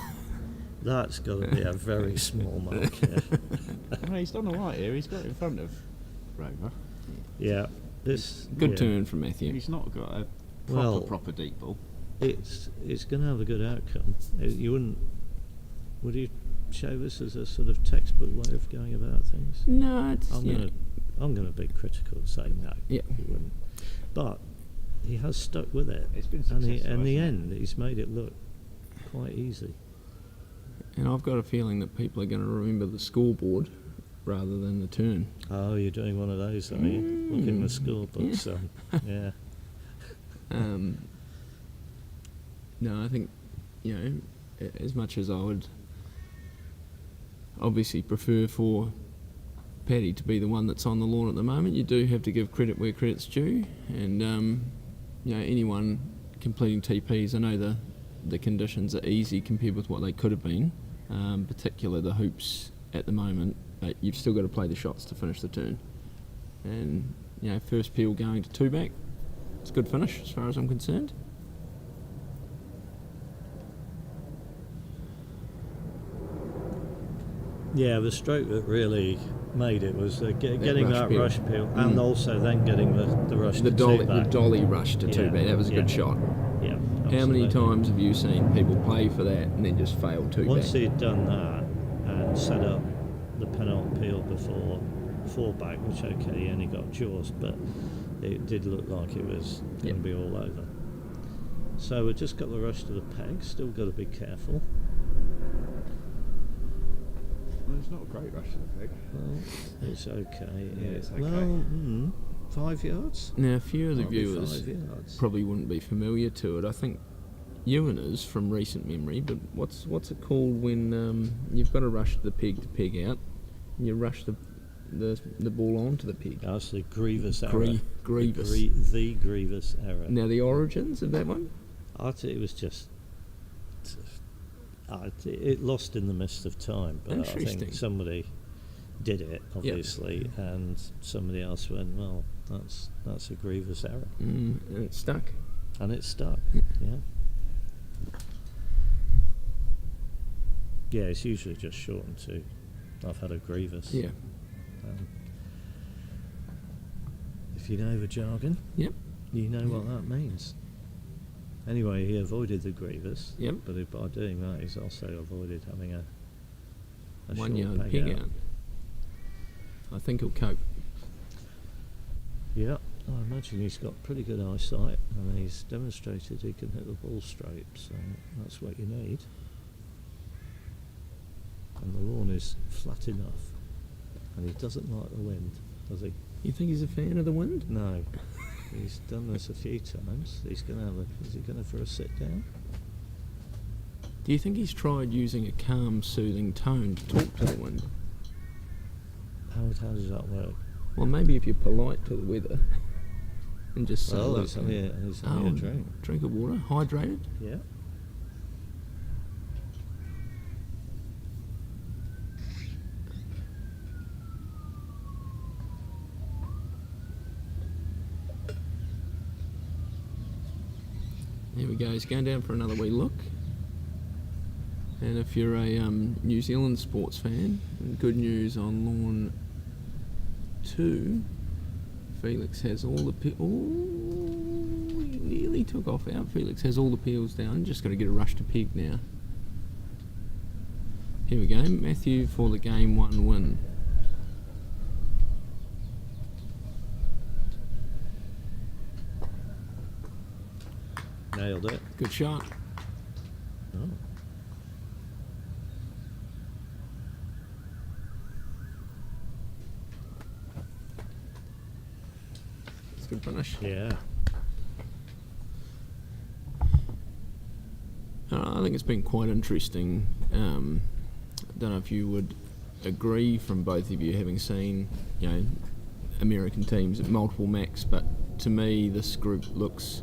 That's got to be a very small market. No, he's done all right here. He's got it in front of Rover. Yeah. This Good yeah, turn from Matthew. He's not got a Well- proper deep ball. It's going to have a good outcome. You wouldn't. Would you show this as a sort of textbook way of going about things? No, it's I'm gonna be critical and say no. Yeah. He wouldn't. But he has stuck with it. It's been and successful, in the hasn't end, he's made it look quite easy. And I've got a feeling that people are going to remember the scoreboard rather than the turn. Oh, you're doing one of those, are you? Looking at the scorebooks on. Yeah. No, I think, as much as I would obviously prefer for Paddy to be the one that's on the lawn at the moment, you do have to give credit where credit's due. And, anyone completing TPs, I know the conditions are easy compared with what they could have been, particularly the hoops at the moment, but you've still got to play the shots to finish the turn. And, first peel going to two back, it's a good finish as far as I'm concerned. Yeah, the stroke that really made it was getting rush that peel. rush peel, and also then getting the rush The to dolly, two the back. dolly rush to two Yeah, back. That was a good yeah. shot. Yeah. How many absolutely. times have you seen people play for that and then just fail two Once back? he'd done that and set up the penalty peel before four back, which okay, he only got jaws, but it did look like it was going to be all over. So we just got the rush to the peg. Still got to be careful. Well, it's not a great rush to the peg. Well, it's okay. Yeah, it's okay. Well, 5 yards. Now, a few of the Might be viewers 5 yards. probably wouldn't be familiar to it. I think Ewan is from recent memory, but what's it called when you've got to rush the pig to pig out, and you rush the ball onto the pig? That's the grievous error. Grievous. The grievous error. Now, the origins of that one? I think it was just. It lost in the mist of time, but I Interesting. think somebody did it, obviously, and somebody else went, well, that's a grievous error. And it stuck. And it stuck, yeah. Yeah, it's usually just shortened to, I've had a grievous. Yeah. If you know the jargon, Yep. you know what that means. Anyway, he avoided the grievous, Yep. but by doing that, he's also avoided having a 1 short yard pig out. I think he'll cope. Yeah, I imagine he's got pretty good eyesight, and he's demonstrated he can hit the ball straight, so that's what you need. And the lawn is flat enough, and he doesn't like the wind, does he? You think he's a fan of the wind? No. He's done this a few times. Is he going to for a sit down? Do you think he's tried using a calm, soothing tone to talk to the wind? How does that work? Well, maybe if you're polite to the weather and just say, Well, look, he's having a drink. drink of water, hydrated. Yeah. There we go, he's going down for another wee look. And if you're a New Zealand sports fan, good news on lawn 2, Felix has all the he nearly took off out. Felix has all the peels down, just got to get a rush to pig now. Here we go, Matthew for the game 1 win. Nailed it. Good shot. Oh. It's a good finish. Yeah. I think it's been quite interesting. I don't know if you would agree from both of you, having seen, American teams at multiple Macs, but to me this group looks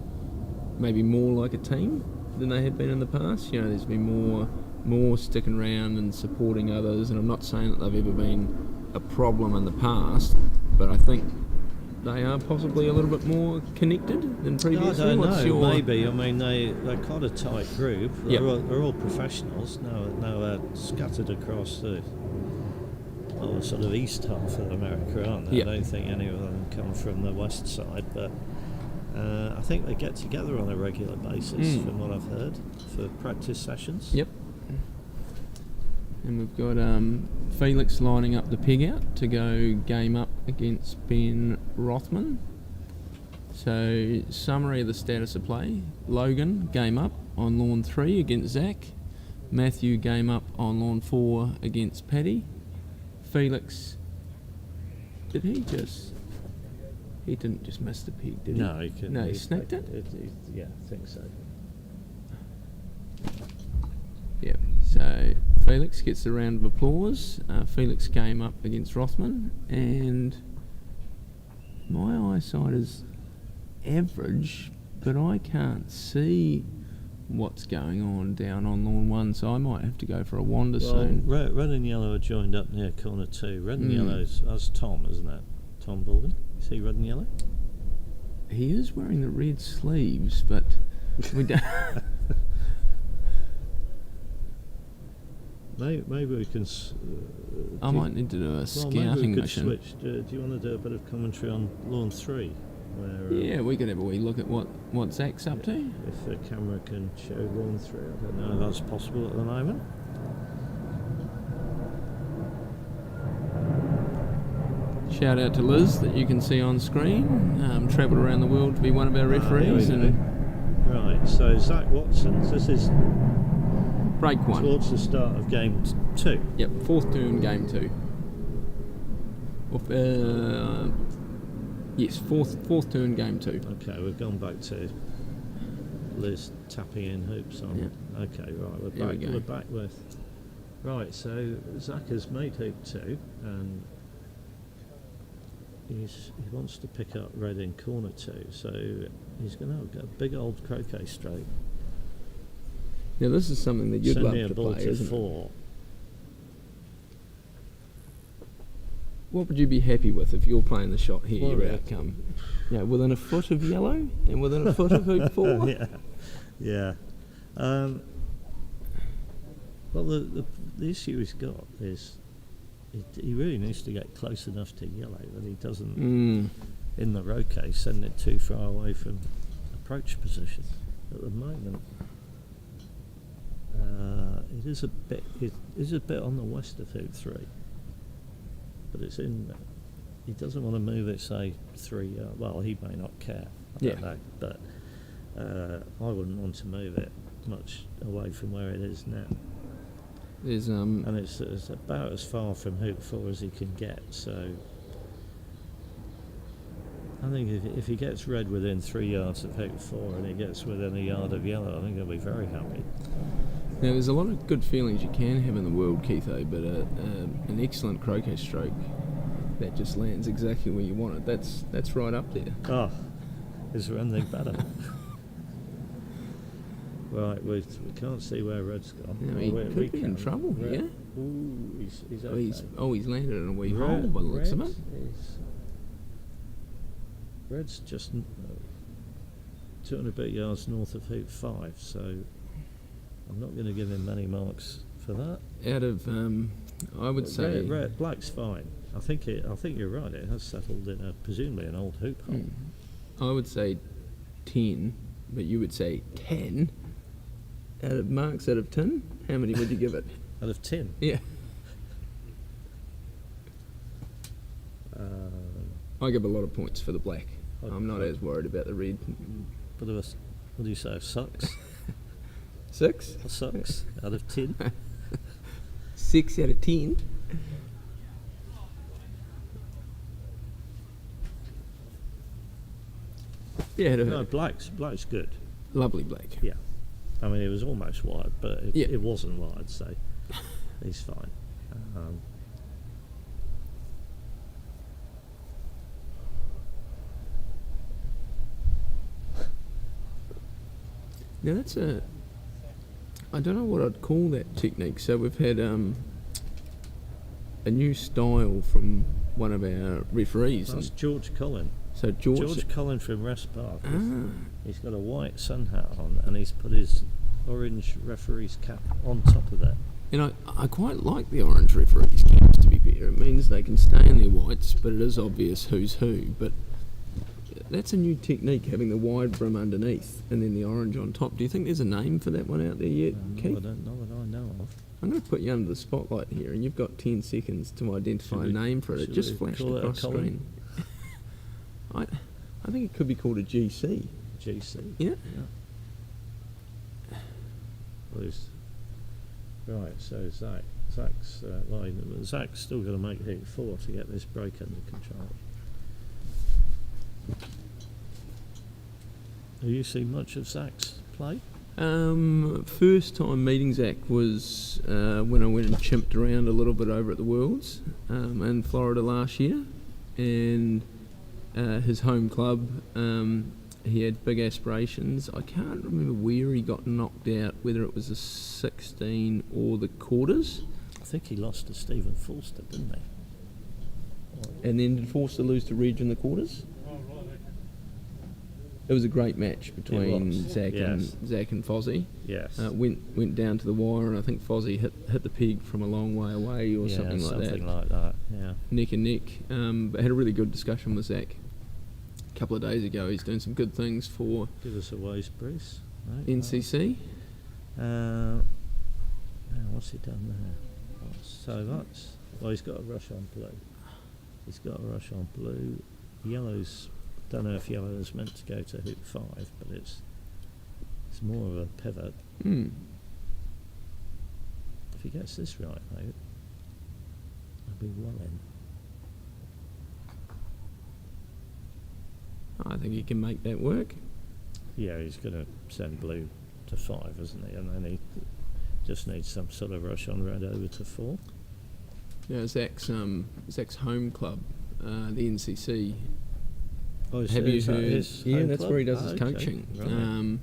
maybe more like a team than they have been in the past. There's been more sticking around and supporting others, and I'm not saying that they've ever been a problem in the past, but I think they are possibly a little bit more connected than previously. I don't What's know, your... maybe. I mean, they're quite a tight group. Yep. They're all professionals. Now they're scattered across the sort of east half of America, aren't they? Yep. I don't think any of them come from the west side, but I think they get together on a regular basis, from what I've heard, for practice sessions. Yep. And we've got Felix lining up the pig out to go game up against Ben Rothman. So, summary of the status of play. Logan, game up on lawn 3 against Zach. Matthew, game up on lawn 4 against Paddy. Felix, he didn't just miss the pig, did he? No, he couldn't. No, he snagged it? Yeah, I think so. Yeah, so Felix gets a round of applause. Felix came up against Rothman, and my eyesight is average, but I can't see what's going on down on lawn 1, so I might have to go for a wander soon. Red and yellow are joined up near corner 2. Red and yellow's that's Tom, isn't it? Tom Balding. Is he red and yellow? He is wearing the red sleeves, but we don't. Maybe we can I might need to do a Well, maybe we scouting could mission. switch. Do you want to do a bit of commentary on Lawn 3? Where, Yeah, we could have a wee look at what Zach's up to. if the camera can show Lawn 3. I don't know if that's possible at the moment. Shout out to Liz that you can see on screen. Travelled around the world to be one of our referees. Here we And go. Right, so Zach Watson's, this is break one. towards the start of game 2. Yep, fourth turn, game 2. Yes, fourth turn, game 2. Okay, we've gone back to Liz tapping in hoops on. Yep. Okay, right, we're Here back. we go. We're back with. Right, so Zach has made hoop 2, and he wants to pick up red in corner 2, so he's going to have a big old croquet stroke. Now this is something that you'd Send love me a to ball play, to isn't it? 4. What would you be happy with if you're playing the shot here, Well, your yeah. outcome? Yeah, within a foot of yellow and within a foot of hoop 4? Yeah. Well, the issue he's got is he really needs to get close enough to yellow that he doesn't, in the roquet, send it too far away from approach position. At the moment, it is a bit on the west of hoop 3, but it's in. He doesn't want to move it, say 3 yards. Well, he may not care. I don't know, but I wouldn't want to move it much away from where it is now. There's And it's about as far from hoop 4 as he can get. So I think if he gets red within 3 yards of hoop 4 and he gets within a yard of yellow, I think he'll be very happy. Now, there's a lot of good feelings you can have in the world, Keitho, but an excellent croquet stroke that just lands exactly where you want it. That's right up there. Oh, is there anything better? Right, we can't see where red's gone. Now, Or he we could be in can. trouble Red- here. Ooh, he's Oh, okay. he's landed in a wee hole by the looks of it. Red's just 200 bit yards north of hoop 5, so I'm not going to give him many marks for that. Out of, I would say, Black's fine. I think you're right. It has settled in presumably an old hoop hole. I would say 10, but you would say 10. Out of marks out of 10, how many would you give it? Out of 10. Yeah, I give a lot of points for the black. I'm not as worried about the red. What do you say? Sucks. 6? Sucks out of 10. 6 out of 10. Yeah, No, black's good. lovely black. Yeah, I mean it was almost wide, but Yeah. it wasn't wide, so he's fine. Now that's I don't know what I'd call that technique. So we've had a new style from one of our referees. That's And George Collin. so George Collin from Rest Park. Ah, He's got a white sun hat on, and he's put his orange referee's cap on top of that. and I quite like the orange referees caps, to be fair. It means they can stay in their whites, but it is obvious who's who. But that's a new technique, having the wide brim underneath and then the orange on top. Do you think there's a name for that one out there yet, No, I Keith? don't know that I know of. I'm going to put you under the spotlight here, and you've got 10 seconds to identify Should a we- name for it. It should just we flashed call it a across Colin? screen. I think it could be called a GC. GC. Yeah. Right, so Zach's Zach's still got to make hoop 4 to get this break under control. Have you seen much of Zach's play? First time meeting Zach was when I went and chimped around a little bit over at the Worlds in Florida last year, and his home club. He had big aspirations. I can't remember where he got knocked out, whether it was the 16 or the quarters. I think he lost to Stephen Forster, didn't he? And then did Forster lose to Reg in the quarters? it was a great match between was, Zach yes. and Fozzie. Yes. Went down to the wire, and I think Fozzie hit the peg from a long way away or something like that. Something like that, yeah. Neck and neck. But had a really good discussion with Zach a couple of days ago. He's doing some good things for Give us a waste, Bruce. Right, NCC. now, what's he done there? Not so much. Well, he's got a rush on blue. Yellow's, don't know if yellow is meant to go to hoop 5, but it's more of a pivot. If he gets this right, though, I'll be well in. I think he can make that work. Yeah, he's going to send blue to 5, isn't he? And then he just needs some sort of rush on red over to 4. Yeah, Zach's home club, the NCC. Oh, Have you heard? his Yeah, home that's club? where he does his Okay, coaching. right.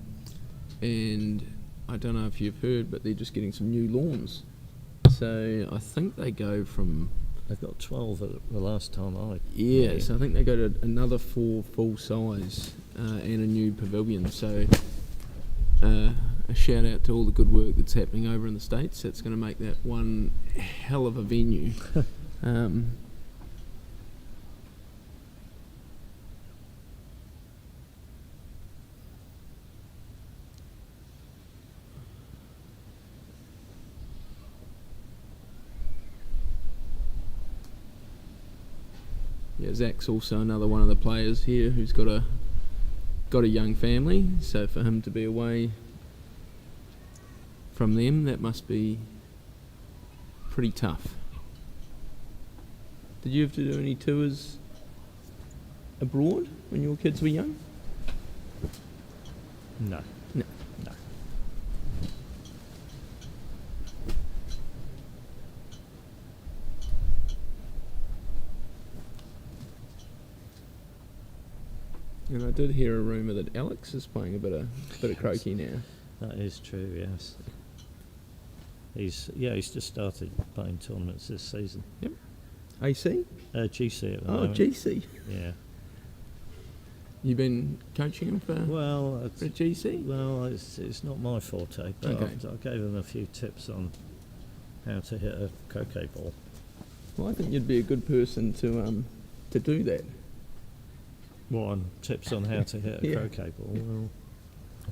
And I don't know if you've heard, but they're just getting some new lawns. So I think they go from... They've got 12 at the last time I... Yeah, so I think they go to another 4 full size and a new pavilion. So a shout out to all the good work that's happening over in the States. That's going to make that one hell of a venue. Yeah, Zach's also another one of the players here who's got a young family, so for him to be away from them, that must be pretty tough. Did you have to do any tours abroad when your kids were young? No. No. No. And I did hear a rumour that Alex is playing a bit of croquet now. That is true, yes. He's just started playing tournaments this season. Yep. AC? GC at the Oh, moment. GC. Yeah. You've been coaching him for Well, GC? well, it's not my forte, but Okay. I gave him a few tips on how to hit a croquet ball. Well, I think you'd be a good person to do that. What, on tips on how to hit a Yeah. croquet ball? Well,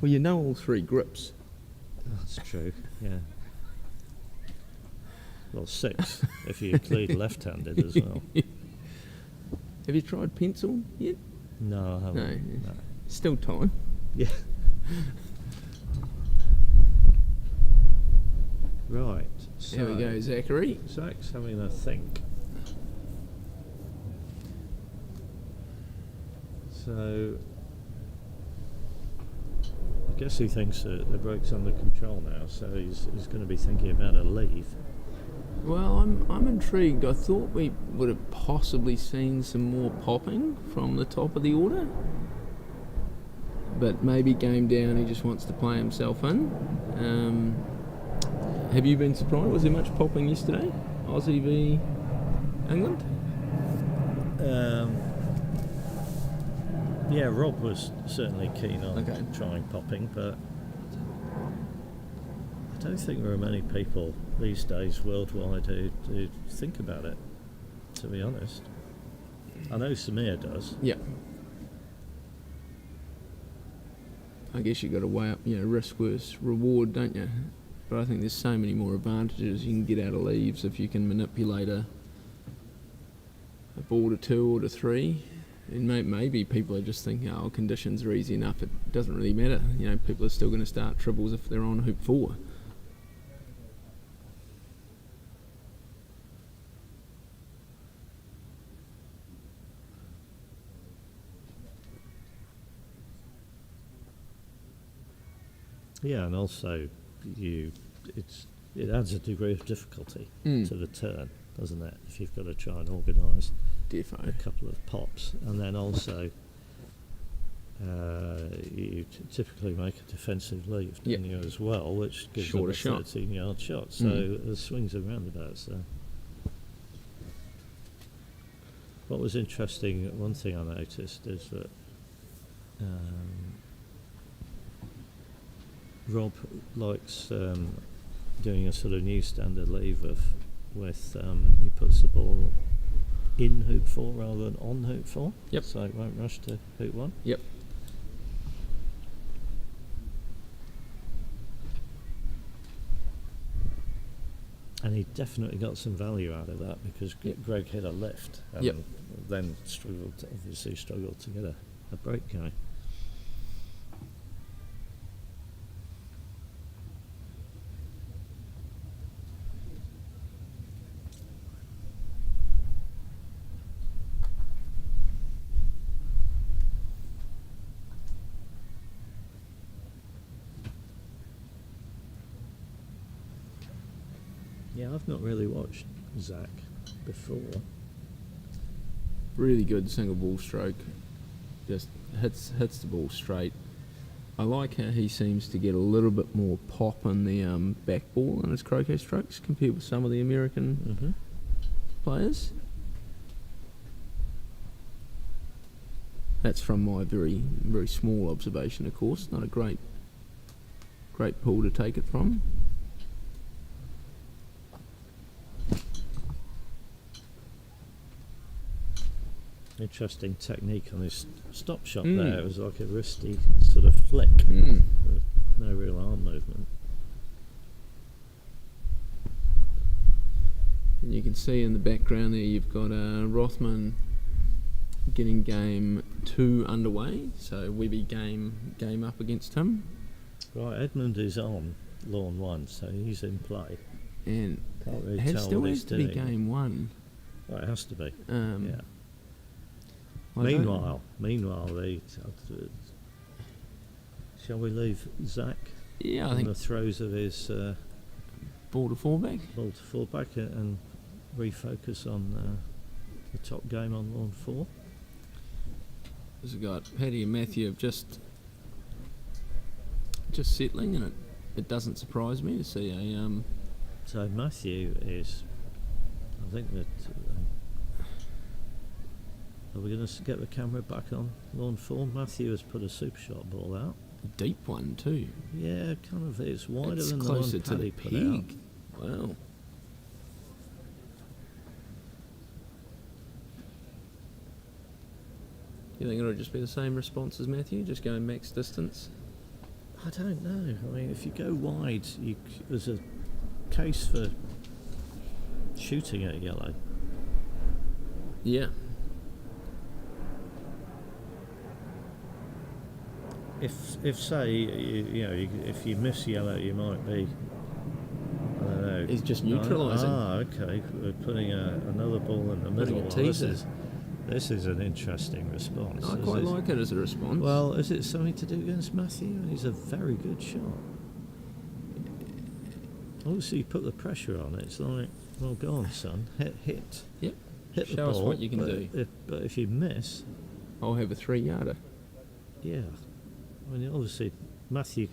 Well, you know all 3 grips. that's true, yeah. Well, 6, if you include left-handed as well. Have you tried pencil yet? No, I haven't. No. Still time. Yeah. Right. So There we go, Zachary. Zach's having a think. So I guess he thinks that the break's under control now, so he's going to be thinking about a leave. Well, I'm intrigued. I thought we would have possibly seen some more popping from the top of the order. But maybe game down, he just wants to play himself in. Have you been surprised? Was there much popping yesterday? Aussie v England? Yeah, Rob was certainly keen on Okay. trying popping, but I don't think there are many people these days worldwide who think about it, to be honest. I know Samir does. Yeah. I guess you've got to weigh up, risk versus reward, don't you? But I think there's so many more advantages you can get out of leaves if you can manipulate a ball to 2 or to 3. And maybe people are just thinking, conditions are easy enough, it doesn't really matter. People are still going to start triples if they're on hoop 4. Yeah, and also it adds a degree of difficulty to the turn, doesn't it? If you've got to try and organise Defo. a couple of pops, and then also you typically make a defensive leave, don't you, as well, which gives them Shorter a shot. 13-yard shot. So the swings and roundabouts there. What was interesting, one thing I noticed is that Rob likes doing a sort of new standard leave with he puts the ball in hoop 4 rather than on hoop 4. Yep. So it won't rush to hoop 1. Yep. And he definitely got some value out of that because Greg hit a lift and Yep. then struggled to get a break going. Yeah, I've not really watched Zach before. Really good single ball stroke. Just hits the ball straight. I like how he seems to get a little bit more pop on the back ball in his croquet strokes compared with some of the American players. That's from my very, very small observation, of course. Not a great pool to take it from. Interesting technique on his stop shot there. It was like a wristy sort of flick. No real arm movement. And you can see in the background there you've got Rothman getting game 2 underway. So Webby game up against him. Right, Edmund is on lawn 1, so he's in play. And Can't really it tell still what has he's to be doing. game 1. Well, it has to be. Yeah. Meanwhile, shall we leave Zach Yeah, I in think the throes of his ball to fullback. ball to fullback and refocus on the top game on lawn 4? We've got Paddy and Matthew have just settling, and it doesn't surprise me to see a So Matthew is, I think that. Are we going to get the camera back on lawn 4? Matthew has put a super shot ball out. deep one too. Yeah, kind of. It's wider It's than the closer one to the Paddy put out. peg. Wow. You think it'll just be the same response as Matthew, just going max distance? I don't know. I mean, if you go wide, there's a case for shooting at yellow. Yeah. If say if you miss yellow, you might be. I don't know. He's just neutralising. Okay. We're putting another ball in the Putting middle. a teaser. This is an interesting response. I quite like it as a response. Well, is it something to do against Matthew? He's a very good shot. Obviously, you put the pressure on it. It's like, well, go on, son, hit. Yep. Hit the Show us ball, what you can do. But if you miss, I'll have a 3-yarder. yeah. I mean, obviously, Matthew.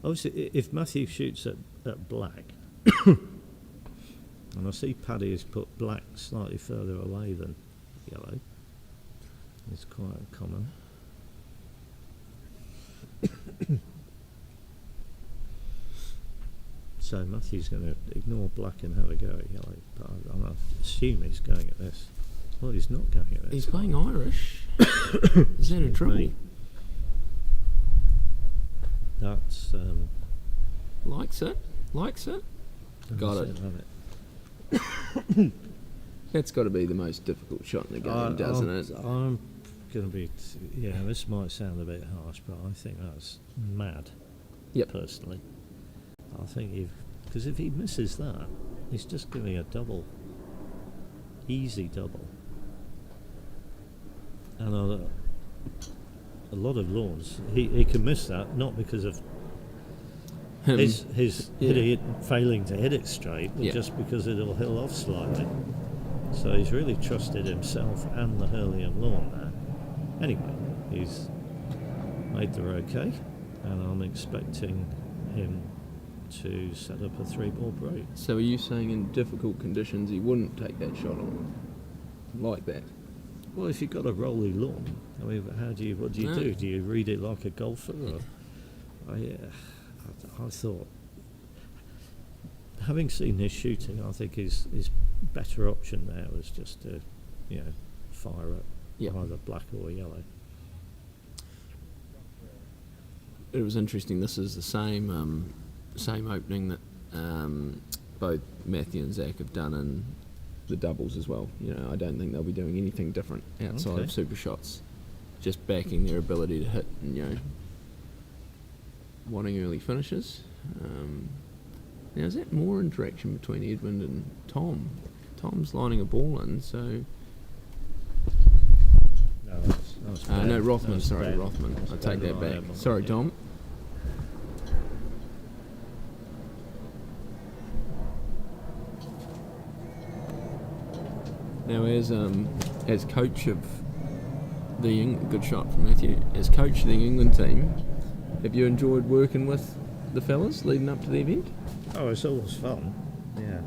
Obviously, if Matthew shoots at black, and I see Paddy has put black slightly further away than yellow. It's quite common. So Matthew's going to ignore black and have a go at yellow, but I assume he's going at this. Well, he's not going at this. He's playing Irish. Is that a dribble? Me. That's Likes it. Got it. Love it. That's got to be the most difficult shot in the game, doesn't it? I'm going to be. This might sound a bit harsh, but I think that's mad. Yep. Personally, I think because if he misses that, he's just giving a double, easy double, and a lot of lawns he can miss that not because of his failing to hit it straight, but just because it'll hill off slightly. So he's really trusted himself and the Hurlingham lawn there. Anyway, he's made the okay, and I'm expecting him to set up a 3-ball break. So are you saying in difficult conditions he wouldn't take that shot on like that? Well, if you've got a rolly lawn, I mean, what do you No. do? Do you read it like a golfer? Or, I thought, having seen his shooting, I think his better option now is just to, fire up Yep. either black or yellow. It was interesting. This is the same opening that both Matthew and Zach have done in the doubles as well. I don't think they'll be doing anything different outside Okay. of super shots. Just backing their ability to hit and wanting early finishes. Now is that more interaction between Edmund and Tom? Tom's lining a ball in, so No, that's bad. no, Rothman. That's Sorry, bad. Rothman. That's I take bad that on back. Edmund, Sorry, yeah. Tom. Now, as coach of the good shot from Matthew, as coach of the England team, have you enjoyed working with the fellas leading up to the event? Oh, it's always fun. Yeah.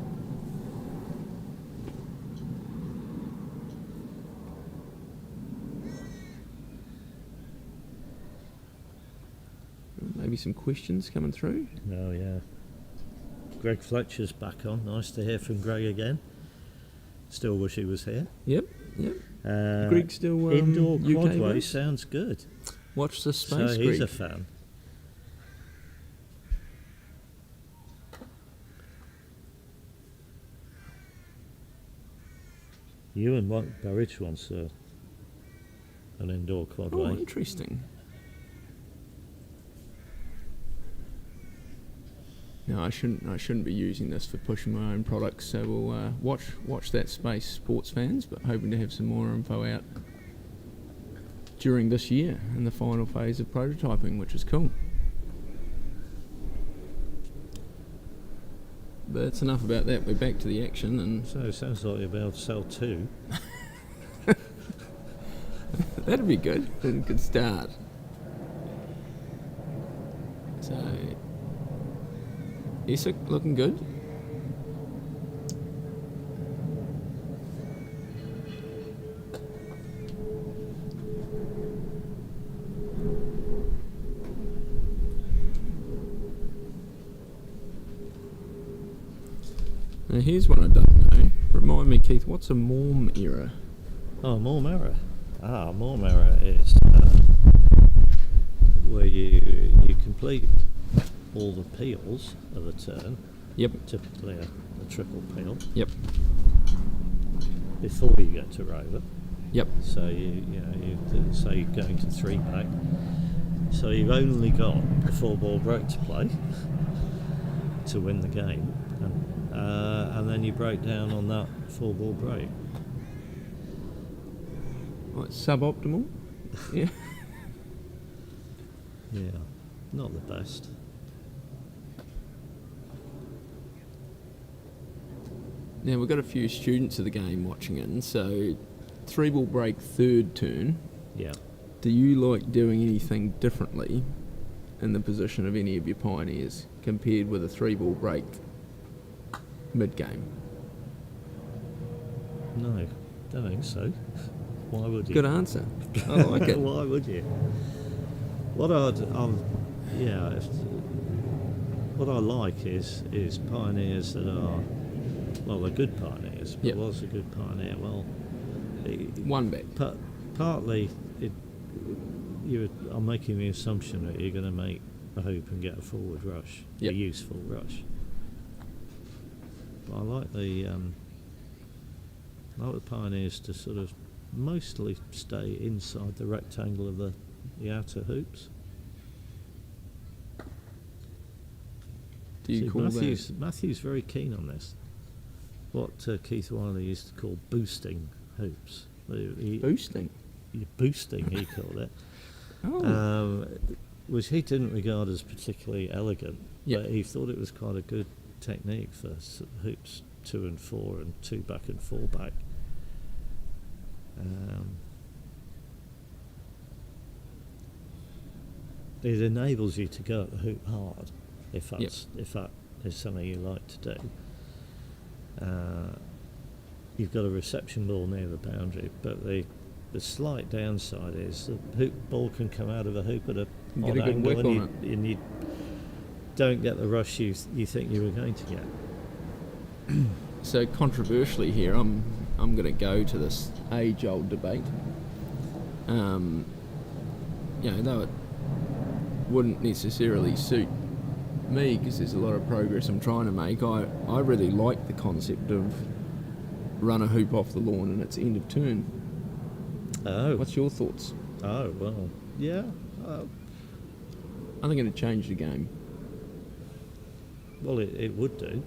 Maybe some questions coming through. Oh, yeah. Greg Fletcher's back on. Nice to hear from Greg again. Still wish he was here. Yep. Greg still indoor UK quadway based? sounds good. Watch this space, So he's Greg. a fan. You and Burridge wants an indoor Oh, quadway. interesting. No, I shouldn't be using this for pushing my own products. So we'll watch that space, sports fans. But hoping to have some more info out during this year in the final phase of prototyping, which is cool. But that's enough about that. We're back to the action, and So it sounds like you'll be able to sell two. that'd be good. A good start. So, Isak looking good. Now here's one I don't know. Remind me, Keith, what's a Morm error? Oh, Morm error. Morm error is where you complete all the peels of the turn, Yep. typically a triple peel, Yep. before you get to rover. Yep. So you say you're going to 3-pack. So you've only got the 4-ball break to play to win the game, and then you break down on that 4-ball break. What, suboptimal? Yeah. Yeah, not the best. Now we've got a few students of the game watching in, so 3-ball break third turn. Yeah. Do you like doing anything differently in the position of any of your pioneers compared with a 3-ball break mid-game? No, don't think so. Why would you? Good answer. I like it. Why would you? What what I like is pioneers that are, well, they're good pioneers. But Yep. what's a good pioneer? Well, One back. partly I'm making the assumption that you're going to make a hoop and get a forward rush, Yep. a useful rush. But I like the pioneers to sort of mostly stay inside the rectangle of the outer hoops. Do you See, call Matthew's very keen on this. What Keith Wiley used to call boosting hoops. that boosting? Boosting, he called it. Oh. Which he didn't regard as particularly elegant, Yep. but he thought it was quite a good technique for hoops 2 and 4 and 2 back and 4 back. It enables you to go at the hoop hard if that is something you like to do. You've got a reception ball near the boundary, but the The slight downside is the ball can come out of a hoop at a Get odd a good angle, whip on and you don't get the rush you think you were going to get. So controversially here, I'm going to go to this age-old debate. Though it wouldn't necessarily suit me because there's a lot of progress I'm trying to make. I really like the concept of run a hoop off the lawn and it's end of turn. Oh. What's your thoughts? Oh, well, yeah. I think it'd change the game. Well, it would do.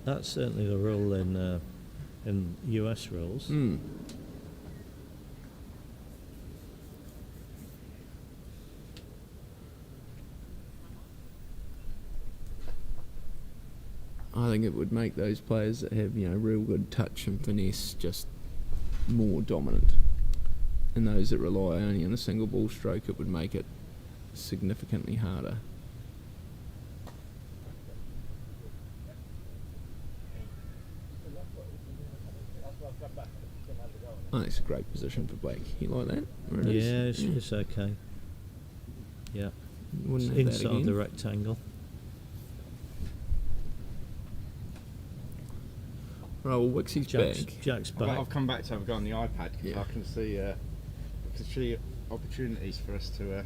That's certainly the rule in US rules. I think it would make those players that have, real good touch and finesse just more dominant. And those that rely only on a single ball stroke, it would make it significantly harder. I think it's a great position for Blake. You like that? Or it is? Yeah, it's okay. Yeah. Wouldn't have that Inside again. the rectangle. Right, well, Wixie's back. Jack's back. I've come back to have a go on the iPad because Yeah. I can see opportunities for us to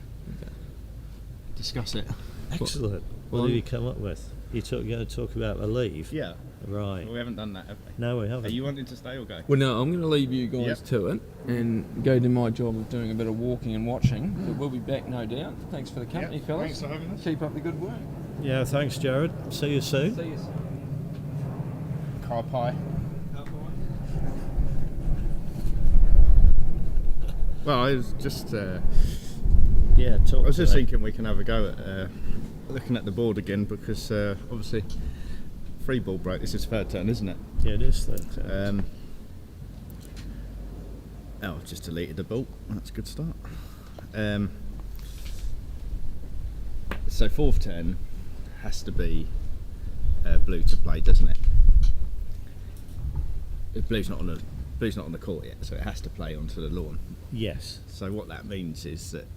discuss it. Excellent. What did you come up with? You going to talk about the leave? Yeah. Right. Well, we haven't done that, have we? No, we Are haven't. you wanting to stay or go? Well, no, I'm going to leave you guys Yep. to it and go do my job of doing a bit of walking and watching. But we'll be back, no doubt. Thanks for the company, Yep, fellas. thanks for having us. Keep up the good work. Yeah, thanks, Jared. See you soon. See you. Car pie. Well, I was just Yeah, talk I was just to me. thinking we can have a go at looking at the board again because obviously free ball broke. This is third turn, isn't it? Yeah, it is that. I've just deleted the ball. That's a good start. So fourth turn has to be blue to play, doesn't it? Blue's not on the court yet, so it has to play onto the lawn. Yes. So what that means is that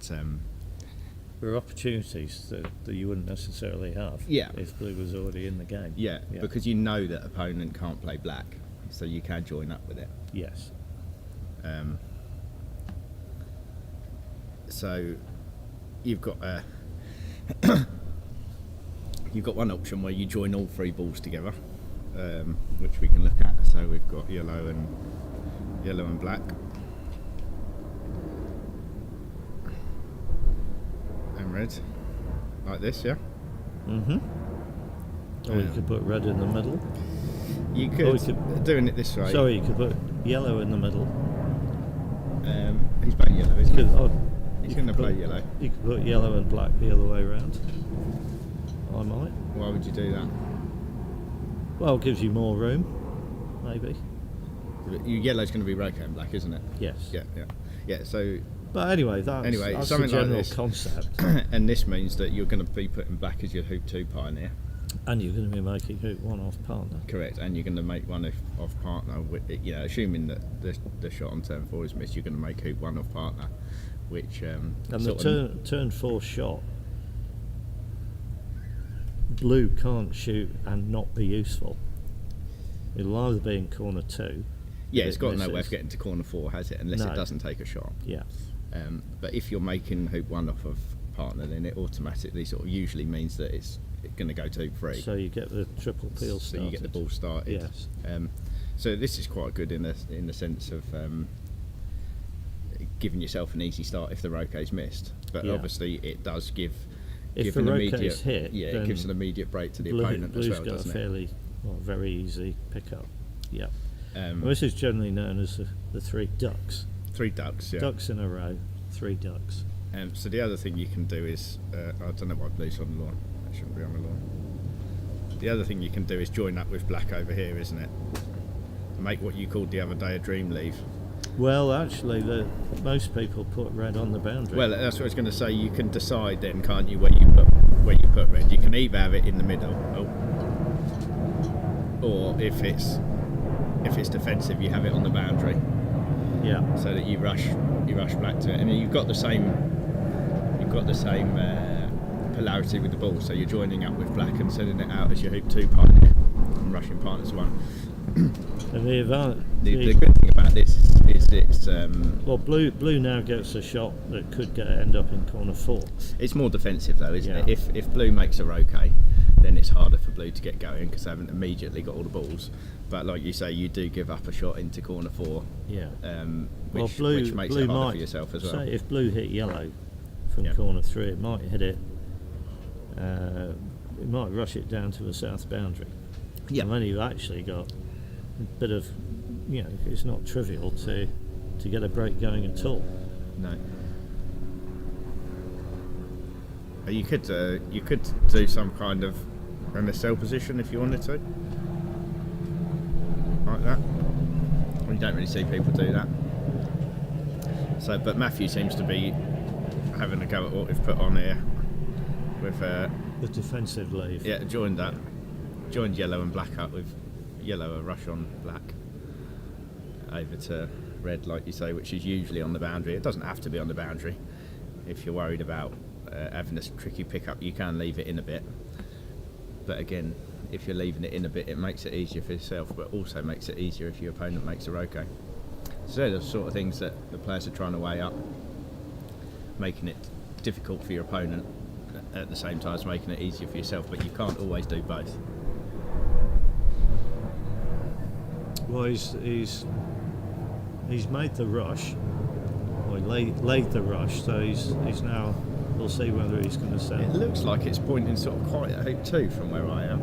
There are opportunities that you wouldn't necessarily have Yeah. if blue was already in the game. yeah, because you know that opponent can't play black, so you can join up with it. Yes. So you've got you've got one option where you join all three balls together, which we can look at. So we've got yellow and black, and red, like this, yeah. Mm-hmm. Or you Yeah. could put red in the middle. You Or could, we could- doing it this way. Sorry, you could put yellow in the middle. He's playing yellow, isn't he? He's you going to could play put- yellow. You could put yellow and black the other way around. I might. Why would you do that? Well, it gives you more room, maybe. Yellow's going to be Croquet and black, isn't it? Yes. Yeah. So, But anyway, that's the something like general this. concept. and this means that you're going to be putting black as your hoop 2 pioneer. And you're going to be making hoop one off partner. Correct, and you're going to make one off partner. Assuming that the shot on turn 4 is missed, you're going to make hoop 1 off partner, which And the sort of- turn 4 shot, blue can't shoot and not be useful. It'll either be in corner 2. yeah, if it's it got no way misses. of getting to corner 4, has it? Unless No. it doesn't take a shot. Yeah. But if you're making hoop 1 off of partner, then it automatically sort of usually means that it's going to go to hoop 3. So you get the triple peel So started. you get the ball started. Yes. So this is quite good in the sense of giving yourself an easy start if the Roquet's missed. But Yeah. obviously it does give If an the immediate Roquet's hit, yeah, it then gives an immediate break to the Blue, opponent Blue's as well, got a doesn't it? fairly, very easy pickup. Yeah. Um, Well, this is generally known as the 3 ducks. 3 ducks, yeah. Ducks in a row, 3 ducks. So the other thing you can do is I don't know why blue's on the lawn. It shouldn't be on the lawn. The other thing you can do is join up with black over here, isn't it? Make what you called the other day a dream leave. Well, actually, most people put red on the boundary. Well, that's what I was going to say. You can decide then, can't you, where you put red? You can either have it in the middle, or if it's if it's defensive, you have it on the boundary, Yeah. so that you rush black to it, and you've got the same polarity with the ball. So you're joining up with black and sending it out as your hoop 2 pioneer and rushing partners 1. And The good thing about this is it's well, blue now gets a shot that could end up in corner 4. it's more defensive though, isn't Yeah. it? If blue makes a roquet, then it's harder for blue to get going because they haven't immediately got all the balls. But like you say, you do give up a shot into corner 4, Yeah. which makes blue it harder might, for yourself as well. Say if blue hit yellow from Yeah. corner 3, it might hit it. It might rush it down to the south boundary. Yeah. And then you've actually got a bit of, it's not trivial to get a break going at all. No. You could do some kind of NSL position if you wanted to, like that. You don't really see people do that. So, but Matthew seems to be having a go at what we've put on here with The defensive leave. joined yellow and black up with yellow a rush on black over to red, like you say, which is usually on the boundary. It doesn't have to be on the boundary. If you're worried about having this tricky pickup, you can leave it in a bit. But again, if you're leaving it in a bit, it makes it easier for yourself, but also makes it easier if your opponent makes a roquet. So they're the sort of things that the players are trying to weigh up, making it difficult for your opponent at the same time as making it easier for yourself, but you can't always do both. Well, he's made the rush. Well, he laid the rush, so he's now. We'll see whether he's going to It send. looks like it's pointing sort of quite at hoop 2 from where I am.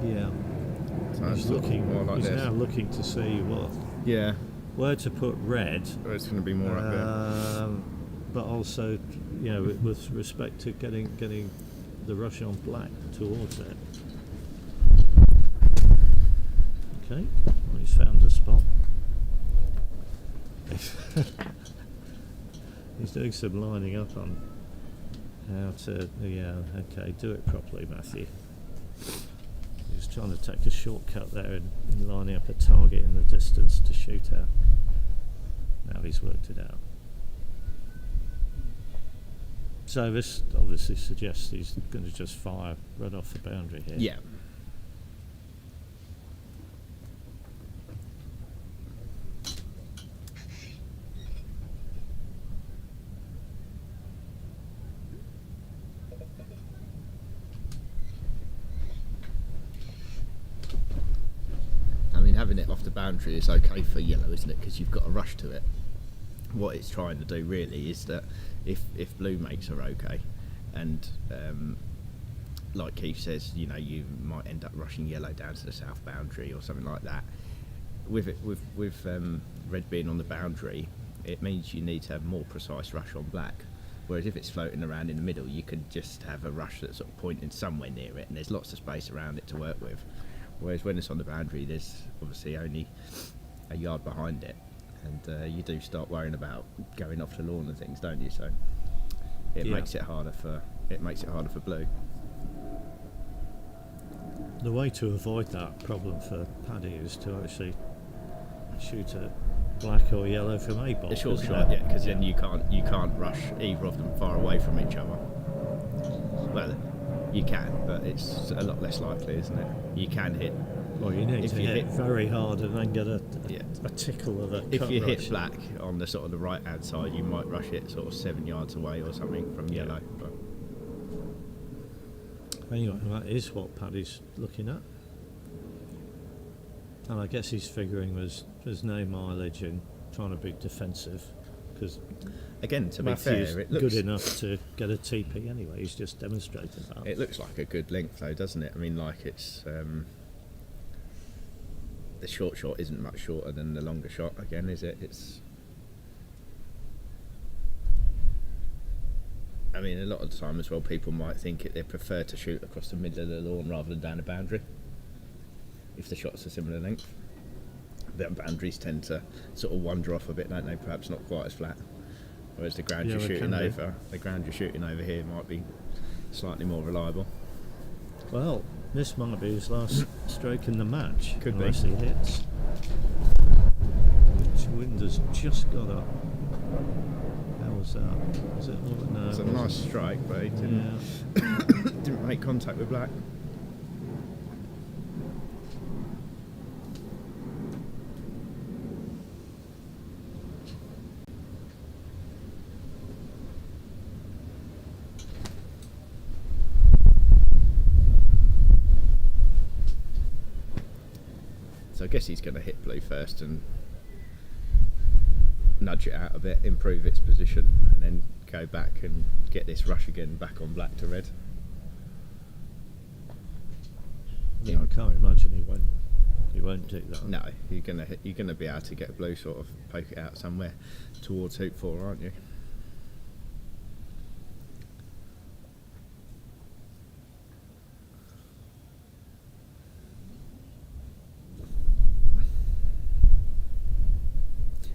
Yeah. So it's He's sort of looking. more like He's this. now looking to see Yeah, where to put red. or it's going to be more up there. But also, with respect to getting the rush on black towards it. Okay, well, he's found a spot. He's doing some lining up on how to. Yeah, okay, do it properly, Matthew. He's trying to take a shortcut there in lining up a target in the distance to shoot at. Now he's worked it out. So this obviously suggests he's going to just fire right off the boundary here. Yeah. I mean, having it off the boundary is okay for yellow, isn't it? Because you've got a rush to it. What it's trying to do really is that if blue makes a roquet, and like Keith says, you might end up rushing yellow down to the south boundary or something like that. With red being on the boundary, it means you need to have more precise rush on black. Whereas if it's floating around in the middle, you can just have a rush that's sort of pointing somewhere near it, and there's lots of space around it to work with. Whereas when it's on the boundary, there's obviously only a yard behind it, and you do start worrying about going off the lawn and things, don't you? So it makes it harder for blue. The way to avoid that problem for Paddy is to actually shoot at black or yellow from A ball. A short shot, yeah, because then you can't rush either of them far away from each other. Well, you can, but it's a lot less likely, isn't it? You can hit. Well, you need if to you hit hit- very hard and then get a Yeah. tickle of a If cut you rush. hit black on the sort of the right hand side, you might rush it sort of 7 yards away or something from Yeah. yellow. But Anyway, that is what Paddy's looking at. And I guess he's figuring there's no mileage in trying to be defensive, because again, to be Matthew's fair, it good looks enough to get a TP anyway. He's just demonstrated that. it looks like a good length though, doesn't it? I mean, like it's the short shot isn't much shorter than the longer shot. Again, is it? It's. I mean, a lot of the time as well, people might think they prefer to shoot across the middle of the lawn rather than down a boundary, if the shot's a similar length. The boundaries tend to sort of wander off a bit, don't they? Perhaps not quite as flat. Whereas the ground you're they shooting can be. over, here might be slightly more reliable. Well, this might be his last stroke in the match, Could be. unless he hits. Wind has just got up. How was that? Was it? No, It's a it nice wasn't. strike, but he didn't, Yeah. didn't make contact with black. So I guess he's going to hit blue first and nudge it out a bit, improve its position, and then go back and get this rush again back on black to red. Yeah, I can't imagine he won't do that. No, you're gonna be able to get blue sort of poke it out somewhere towards hoop 4, aren't you?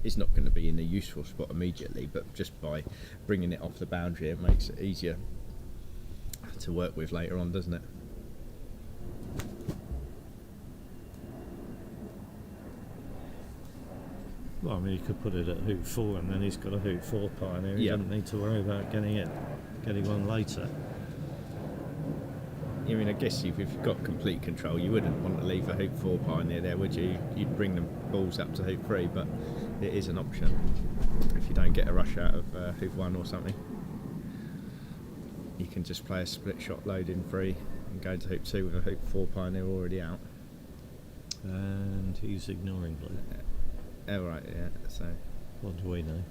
It's not going to be in a useful spot immediately, but just by bringing it off the boundary, it makes it easier to work with later on, doesn't it? Well, I mean, you could put it at hoop 4, and then he's got a hoop 4 pioneer. He Yeah. doesn't need to worry about getting one later. I mean, I guess if you've got complete control, you wouldn't want to leave a hoop 4 pioneer there, would you? You'd bring the balls up to hoop 3, but it is an option if you don't get a rush out of hoop 1 or something. You can just play a split shot load in 3 and go to hoop 2 with a hoop 4 pioneer already out. And he's ignoring blue. Oh, right, yeah, so... What do we know?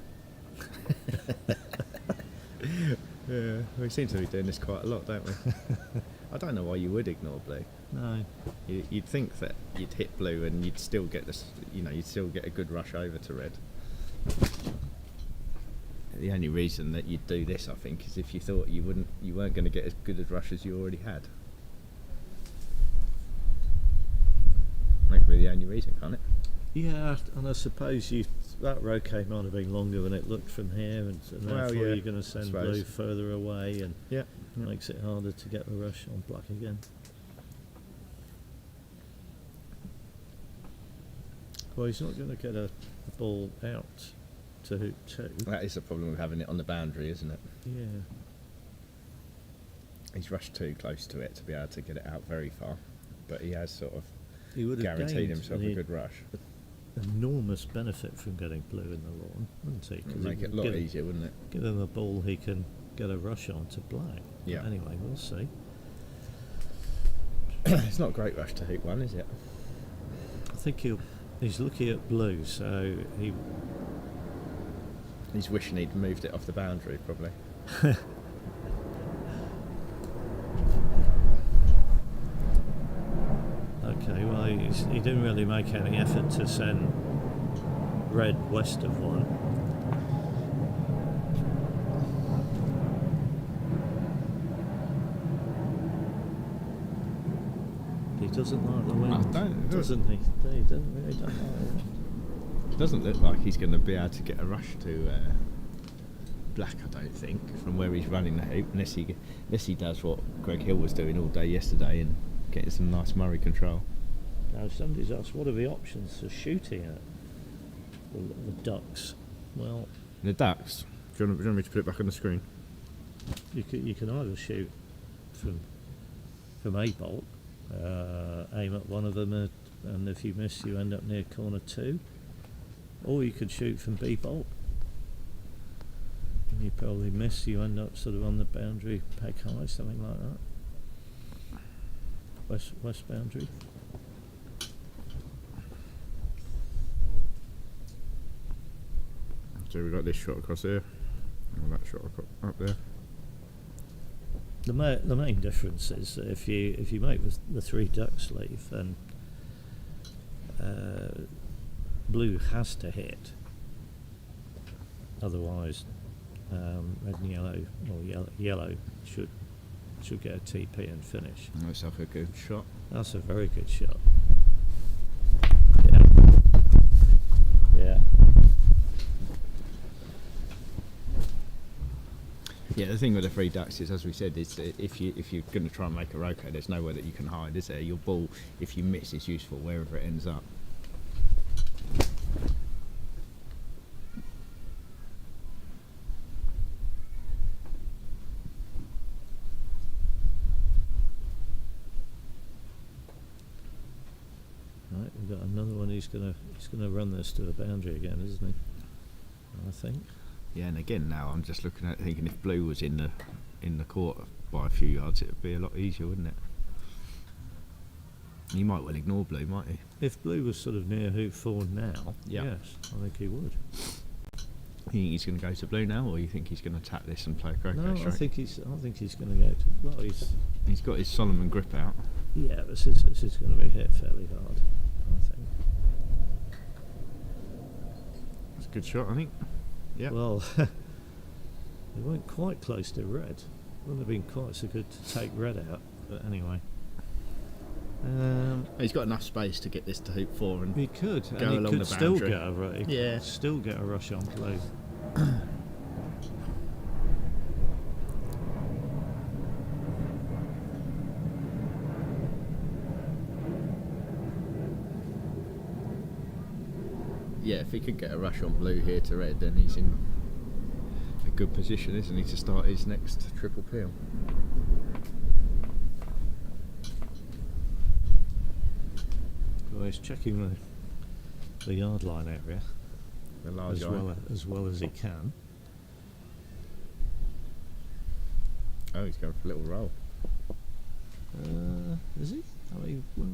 Yeah, we seem to be doing this quite a lot, don't we? I don't know why you would ignore blue. No. You'd think that you'd hit blue and you'd still get this, you'd still get a good rush over to red. The only reason that you'd do this, I think, is if you thought you weren't going to get as good a rush as you already had. That could be the only reason, can't it? Yeah, and I suppose that roquet might have been longer than it looked from here, and Well, therefore yeah, you're going to send I suppose. blue further away, and Yeah. it makes it harder to get the rush on black again. Well, he's not going to get a ball out to hoop 2. That is the problem with having it on the boundary, isn't it? Yeah. He's rushed too close to it to be able to get it out very far, but he has sort of He would have guaranteed gained himself a good rush. enormous benefit from getting blue in the lawn, wouldn't he? 'Cause It'd make he it a could lot give- easier, wouldn't it? Give him a ball he can get a rush on to black. Yeah. But anyway, we'll see. It's not a great rush to hoop 1, is it? I think he's looking at blue, so He's wishing he'd moved it off the boundary, probably. okay. Well, he didn't really make any effort to send red west of 1. He doesn't like the wind, doesn't he? He doesn't really don't like it. It doesn't look like he's going to be able to get a rush to black, I don't think, from where he's running the hoop, unless he does what Greg Hill was doing all day yesterday and getting some nice Murray control. Now, somebody's asked, what are the options for shooting at the ducks? Well, The ducks. Do you want me to put it back on the screen? you can either shoot from A bolt, aim at one of them, and if you miss, you end up near corner 2, or you could shoot from B bolt. And you probably miss, you end up sort of on the boundary, peg high, something like that. West boundary. So we've got this shot across here, and that shot up there. The main difference is that if you make the 3 ducks leave, then blue has to hit. Otherwise, red and yellow, or yellow should get a TP and finish. Looks like a good shot. That's a very good shot. Yeah. Yeah, the thing with the 3 ducks is, as we said, is that if you're going to try and make a roquet, there's nowhere that you can hide, is there? Your ball, if you miss, is useful wherever it ends up. another one he's gonna run this to the boundary again, isn't he? I think. Yeah, and again now I'm just looking at it thinking if blue was in the court by a few yards, it would be a lot easier, wouldn't it? He might well ignore blue, might he? If blue was sort of near hoop 4 now, Yeah. yes, I think he would. You think he's going to go to blue now, or you think he's going to tap this and play croquet No, I straight? think he's going to go to. Well, He's got his Solomon grip out. yeah, this is going to be hit fairly hard, I think. It's a good shot, I think. Yeah. Well, they weren't quite close to red. Wouldn't have been quite so good to take red out, but anyway. He's got enough space to get this to hoop 4 and He could, go and he along could the still boundary. get a he Yeah. could still get a rush on blue. yeah, if he could get a rush on blue here to red, then he's in a good position, isn't he, to start his next triple peel. Well, he's checking the yard line area The large as well as he can. Oh, he's going for a little roll. Is he? I mean, well,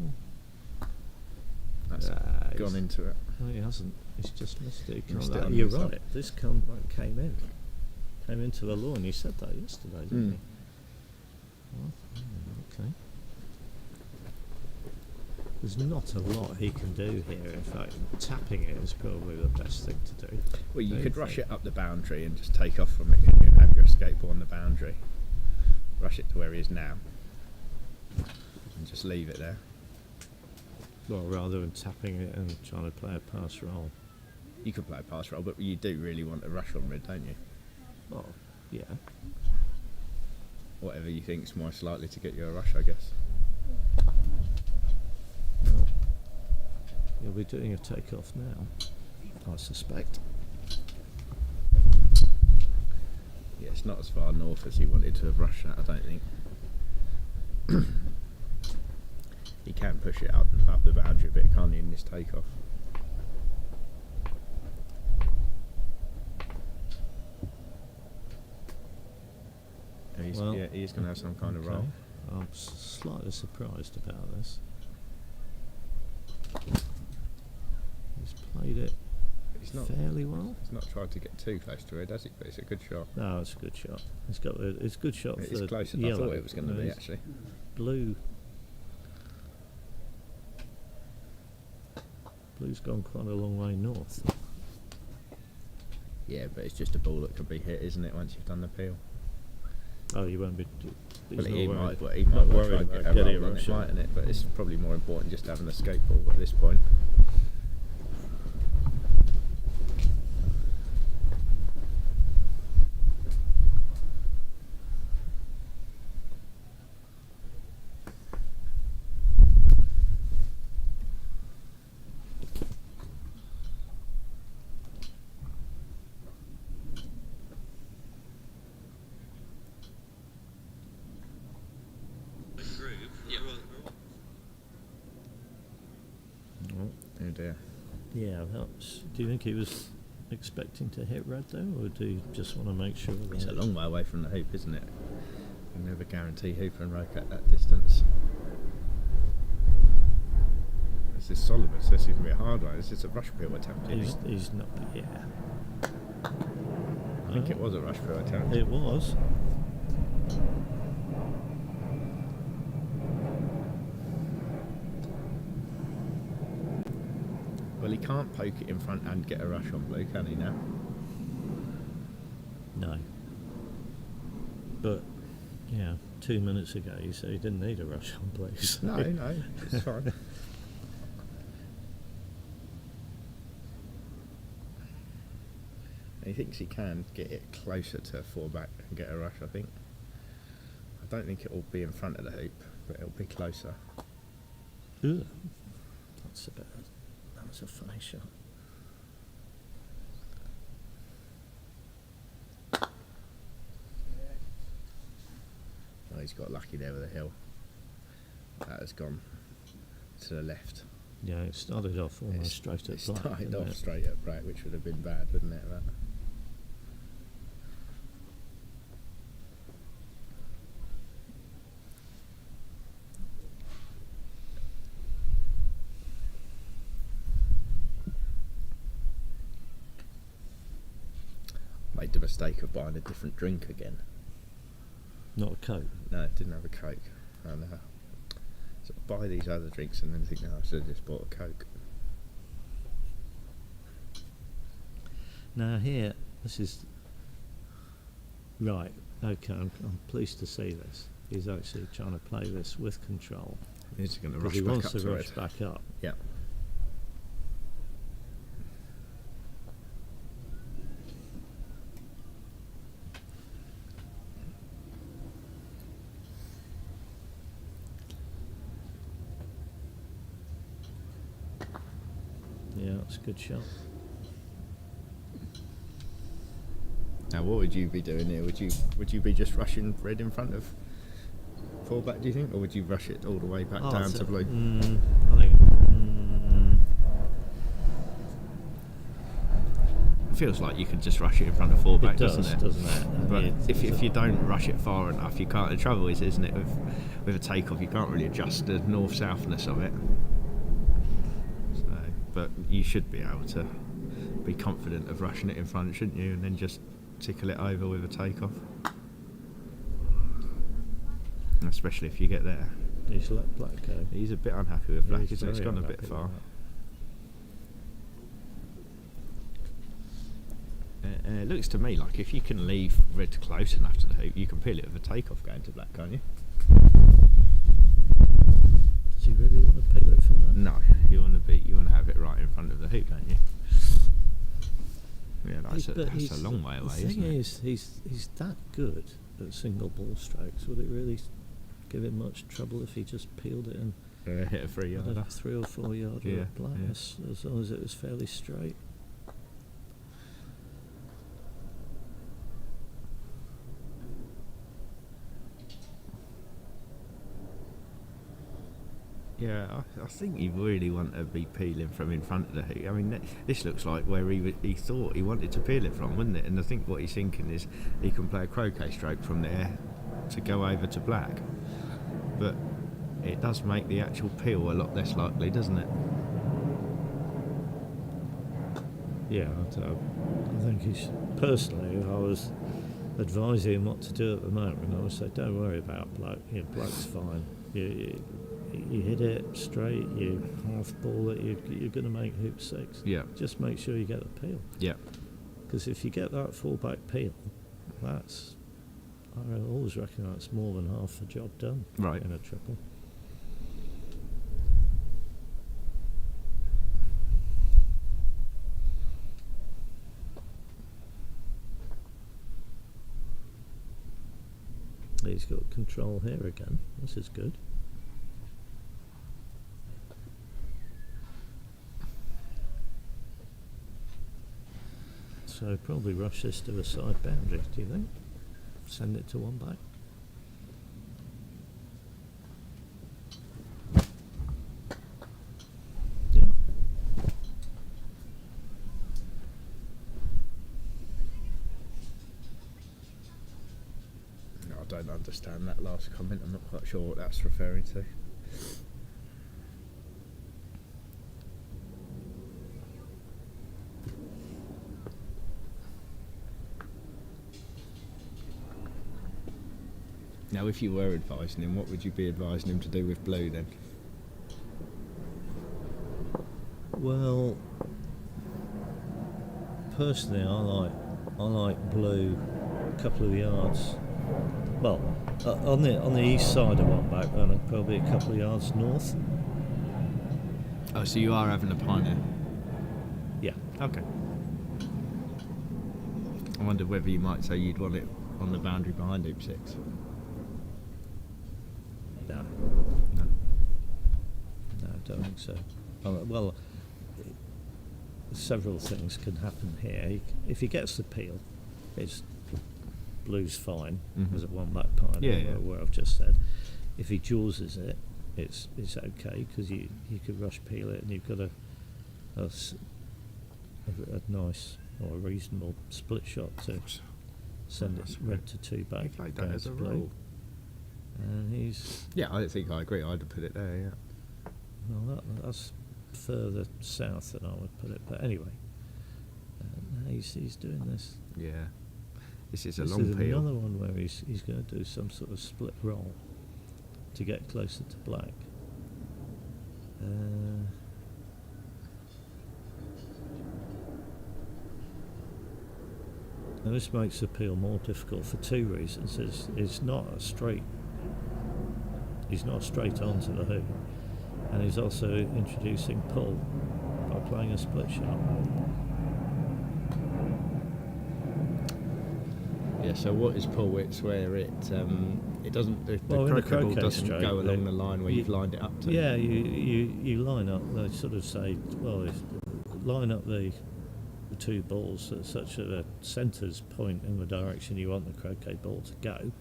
That's he's- gone into it. no, he hasn't. He's just missed it. He Missed can't- it on You're his right. side. This comeback came into the lawn. You said that yesterday, didn't Mm. you? Well, okay. There's not a lot he can do here. In fact, tapping it is probably the best thing to do. Well, you Don't could you rush think? it up the boundary and just take off from it, couldn't you, and have your escape ball on the boundary. Rush it to where he is now. And just leave it there. Well, rather than tapping it and trying to play a pass roll. You could play a pass roll, but you do really want a rush on red, don't you? Well, yeah. Whatever you think's most likely to get you a rush, I guess. Well, you'll be doing a takeoff now, I suspect. Yeah, it's not as far north as he wanted to have rushed that, I don't think. He can push it up the boundary a bit, can't he, in this takeoff? Well, He's going to have some kind of roll. I'm slightly surprised about this. He's played it He's not. fairly well. He's not tried to get too close to red, has he? But it's a good shot. No, it's a good shot. It's a good shot It's for closer than I yellow. thought it was going to be, It's actually. Blue. Blue's gone quite a long way north. Yeah, but it's just a ball that could be hit, isn't it, once you've done the peel? Oh, you won't be. He's Well, not he worried. might well Not try worried and get about a getting a roll on rush it, on. mightn't it? But it's probably more important just to have an escape ball at this point. Oh dear. Yeah, that's. Do you think he was expecting to hit red though, or do you just want to make sure that It's a long way away from the hoop, isn't it? You never guarantee hooper and roke at that distance. This is Solomon, so this is going to be a hard one. This is a rush peel attempt, do you think? he's not? Yeah, I think it was a rush peel attempt. it was. Well, he can't poke it in front and get a rush on blue, can he now? No. But yeah, 2 minutes ago you said he didn't need a rush on blue. So. No, it's fine. He thinks he can get it closer to 4 back and get a rush, I think. I don't think it will be in front of the hoop, but it'll be closer. Ugh. That's a bit. That was a funny shot. Oh, he's got lucky there with the hill. That has gone to the left. Yeah, it started off almost straight at black. Started didn't off it? straight at black, which would have been bad, wouldn't it? That? Made the mistake of buying a different drink again. Not a Coke. No, it didn't have a Coke. And so buy these other drinks and then think, no, I should have just bought a Coke. Now here, this is right. Okay, I'm pleased to see this. He's actually trying to play this with control. He's going to Because rush he back wants up to to rush it. back up. Yeah. Yeah, that's a good shot. Now, what would you be doing here? Would you be just rushing red in front of four back? Do you think, or would you rush it all the way back down to blue? I think. It feels like you could just rush it in front of four back, It does, doesn't it? doesn't it? But It- if you don't rush it far enough, you can't. The trouble is, isn't it, with a takeoff, you can't really adjust the north-southness of it. So, but you should be able to be confident of rushing it in front, shouldn't you? And then just tickle it over with a takeoff. Especially if you get there. He's let black go. He's a bit unhappy with black, He's isn't he? It's very gone a bit unhappy far. with It looks to me like if you can leave red close enough to the hoop, you can peel it with a takeoff going to black, can't you? Does he really want to peel it from that? No, you want to have it right in front of the hoop, don't you? Yeah, that's a long way away, The isn't thing it? is, he's that good at single ball strokes. Would it really give him much trouble if he just peeled it and Hit a 3 had yarder. a 3 or 4 yard Yeah, of black, yeah. as long as it was fairly straight? Yeah, I think you really want to be peeling from in front of the hoop. I mean, this looks like where he thought he wanted to peel it from, wouldn't it? And I think what he's thinking is he can play a croquet stroke from there to go over to black. But it does make the actual peel a lot less likely, doesn't it? Yeah, I think he's personally, if I was advising him what to do at the moment, I would say, don't worry about black. You know, black's fine. You hit it straight, you half ball it, you're going to make hoop 6. Yeah. Just make sure you get the peel. Yeah. Because if you get that full back peel, I always reckon that's more than half the job done Right. in a triple. He's got control here again. This is good. So probably rush this to the side boundary, do you think? Send it to one back. Yeah. No, I don't understand that last comment. I'm not quite sure what that's referring to. Now, if you were advising him, what would you be advising him to do with blue then? Well, personally, I like blue a couple of yards. Well, on the east side of one back, and probably a couple of yards north. Oh, so you are having a pioneer? Yeah. Okay. I wondered whether you might say you'd want it on the boundary behind hoop 6. No. No. No, I don't think so. Well, several things can happen here. If he gets the peel, it's blue's fine Mhm. as a one back pioneer, Yeah, yeah. where I've just said. If he jawses it, it's okay because you could rush peel it and you've got a nice or a reasonable split shot to send it red to 2 back. He played that going as to a blue. roll. And he's Yeah, I think I agree. I'd have put it there. Yeah. well, that's further south than I would put it. But anyway, he's doing this. Yeah. This is a This long is peel. another one where he's going to do some sort of split roll to get closer to black. Now this makes the peel more difficult for 2 reasons. It's not a straight. He's not straight onto the hoop, and he's also introducing pull by playing a split shot. Yeah. So what is pull? It's where it doesn't. The Well, in a croquet ball croquet doesn't stroke, go along the- the line where you- you've lined it up to. Yeah, you line up. They sort of say, well, line up the 2 balls at such a centres point in the direction you want the croquet ball to go.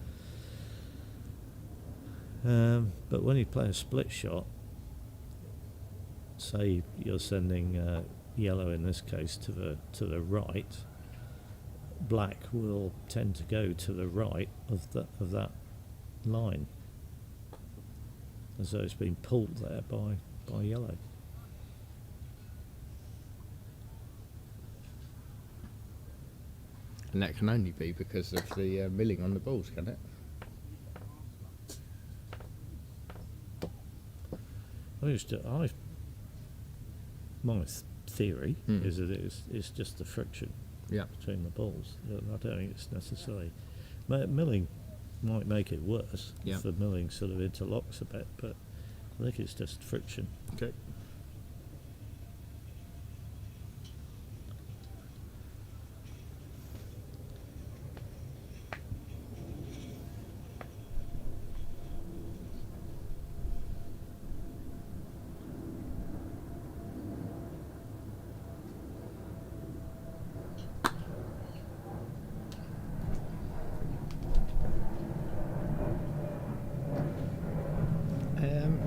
But when you play a split shot, say you're sending yellow in this case to the right, black will tend to go to the right of that line, as though it's been pulled there by yellow. And that can only be because of the milling on the balls, can it? My theory is that it's just the friction Yeah. between the balls. I don't think it's necessarily milling might make it worse Yeah. if the milling sort of interlocks a bit, but I think it's just friction. Okay.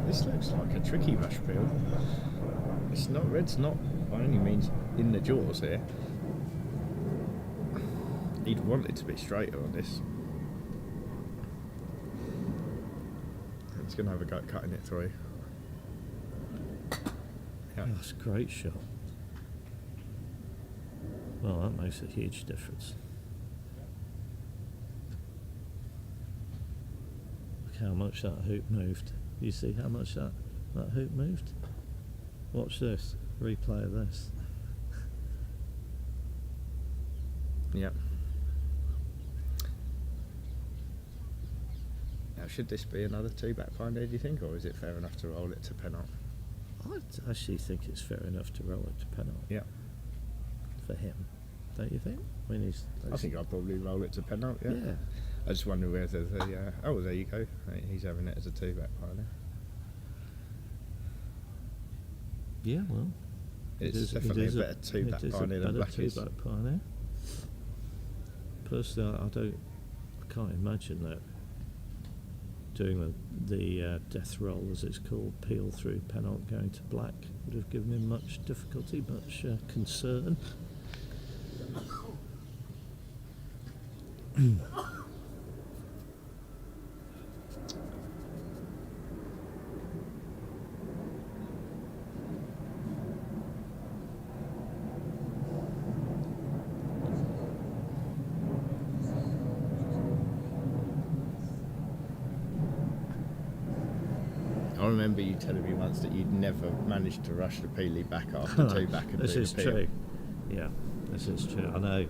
This looks like a tricky rush peel. It's not. Red's not by any means in the jaws here. He'd want it to be straighter on this. He's going to have a go at cutting it through. Yeah. That's a great shot. Well, that makes a huge difference. Look how much that hoop moved. You see how much that hoop moved? Watch this. Replay of this. Yep. Now, should this be another 2-back pioneer, do you think, or is it fair enough to roll it to penalty? I actually think it's fair enough to roll it to penalty. Yeah. For him, don't you think? I mean, I think I'd probably roll it to penalty. Yeah. yeah. I just wonder whether the oh, there you go. He's having it as a 2-back pioneer. Yeah, well, It's definitely a better 2-back pioneer than black is. 2-back pioneer. Personally, I can't imagine that doing the death roll, as it's called, peel through penalty going to black would have given him much difficulty, much concern. I remember you telling me once that you'd never managed to rush the peely back after 2-back and This do is the peel. true. Yeah, this is true. I know.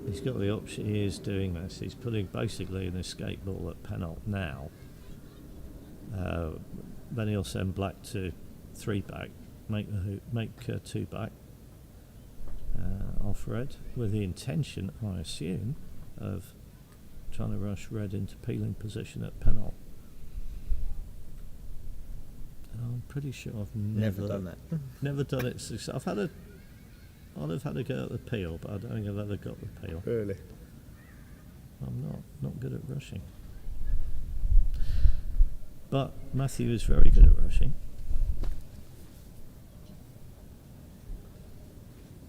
He's got the option. He is doing this. He's putting basically an escape ball at penalty now. Then he'll send black to 3-back, make 2-back off red, with the intention, I assume, of trying to rush red into peeling position at penalty. I'm pretty sure I've Never done that. Never done it. I've had I'd have had a go at the peel, but I don't think I've ever got the peel. Really? I'm not good at rushing. But Matthew is very good at rushing.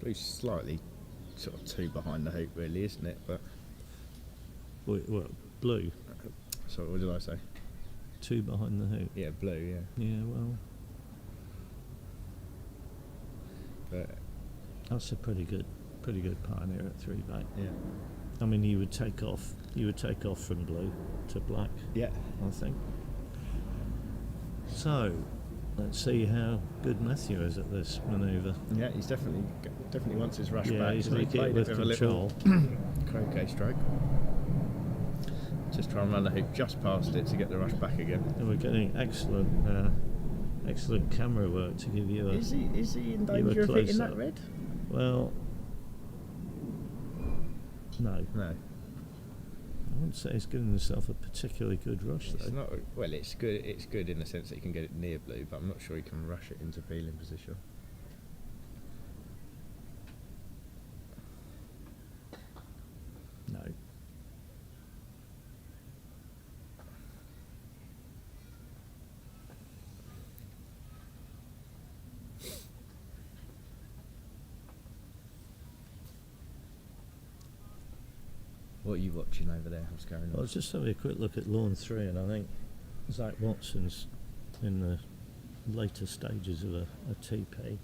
Blue's slightly sort of 2 behind the hoop, really, isn't it? But What, blue? sorry, what did I say? 2 behind the hoop. Yeah, blue. Yeah, Yeah, well, but that's a pretty good pioneer at 3 back. yeah, I mean, you would take off from blue to black, yeah. I think. So, let's see how good Matthew is at this manoeuvre. Yeah, he's definitely wants his rush Yeah, back. he's so he making it played with it with control. a little croquet stroke. Just try and run the hoop just past it to get the rush back again. And we're getting excellent camera work to give you a. Is he in you were danger of hitting close that up. red? Well, no. No, I wouldn't say he's given himself a particularly good rush it's though. not. Well, it's good. It's good in the sense that he can get it near blue, but I'm not sure he can rush it into peeling position. No. What are you watching over there? What's going on? Well, just having a quick look at Lawn 3, and I think Zach Watson's in the later stages of a TP.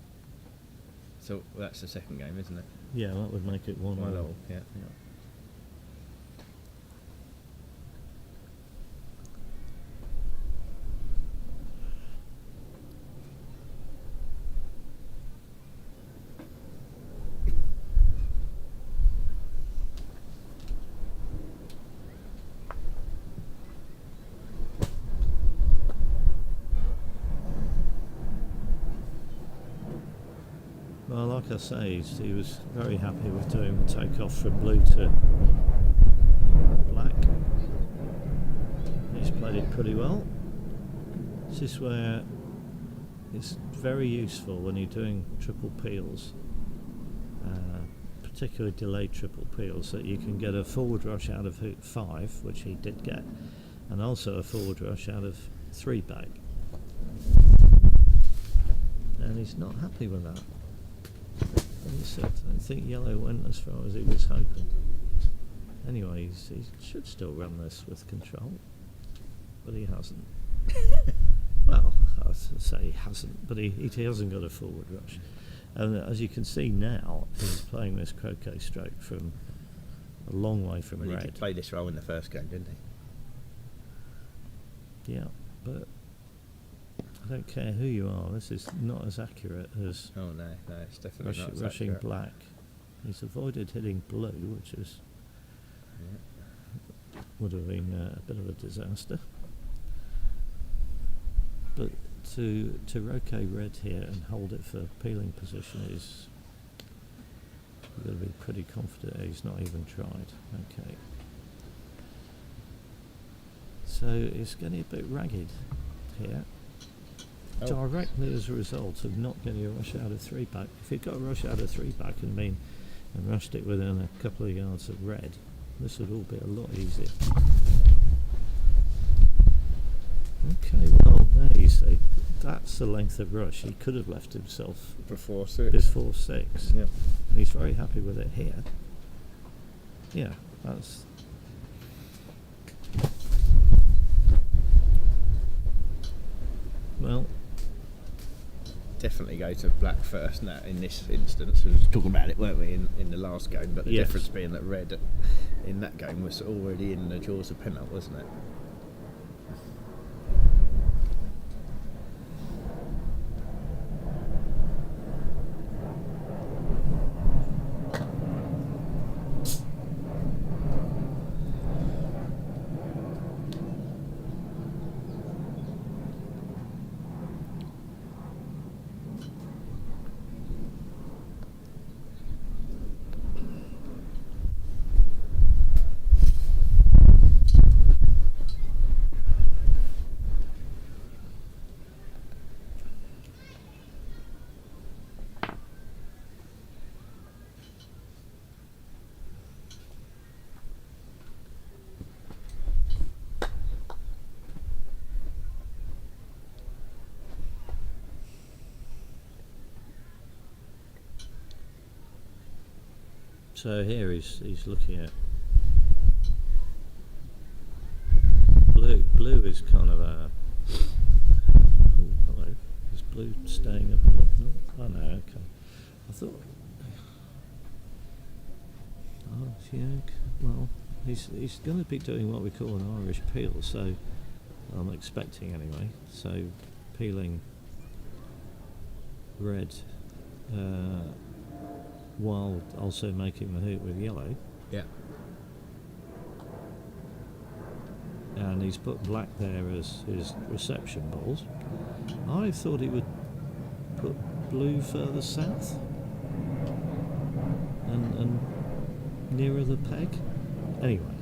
So that's the second game, isn't it? Yeah, that would make it 1-0. 1-0. Yeah. Well, like I say, he was very happy with doing the takeoff from blue to black. He's played it pretty well. This is where it's very useful when you're doing triple peels, particularly delayed triple peels, that you can get a forward rush out of hoop 5, which he did get, and also a forward rush out of 3 back. And he's not happy with that. He said, I think yellow went as far as he was hoping. Anyway, he should still run this with control, but he hasn't. Well, I would say he hasn't, but he hasn't got a forward rush. And as you can see now, he's playing this croquet stroke from a long way from Well, he red. did play this role in the first game, didn't he? Yeah, but I don't care who you are, this is not as accurate as Oh no, it's definitely not as rushing accurate. black. He's avoided hitting blue, which is would have been a bit of a disaster. But to roquet red here and hold it for peeling position is, you've got to be pretty confident he's not even tried. Okay. So it's getting a bit ragged here. Oh. Directly as a result of not getting a rush out of 3 back. If you'd got a rush out of 3 back and rushed it within a couple of yards of red, this would all be a lot easier. Okay, well there you see, that's the length of rush he could have left himself Before 6. before 6. Yeah. And he's very happy with it here. Yeah, that's. Well, Definitely go to black first now in this instance. We were talking about it, weren't we, in the last game, but the Yes. difference being that red in that game was already in the jaws of penalty, wasn't it? So here he's looking at blue. Blue is kind of a. Oh, hello. Is blue staying up? No. Oh no. Okay. I thought. Oh yeah. Well, he's going to be doing what we call an Irish peel. So I'm expecting anyway. So peeling red. While also making the hoop with yellow. Yeah. And he's put black there as his reception balls. I thought he would put blue further south and nearer the peg. Anyway,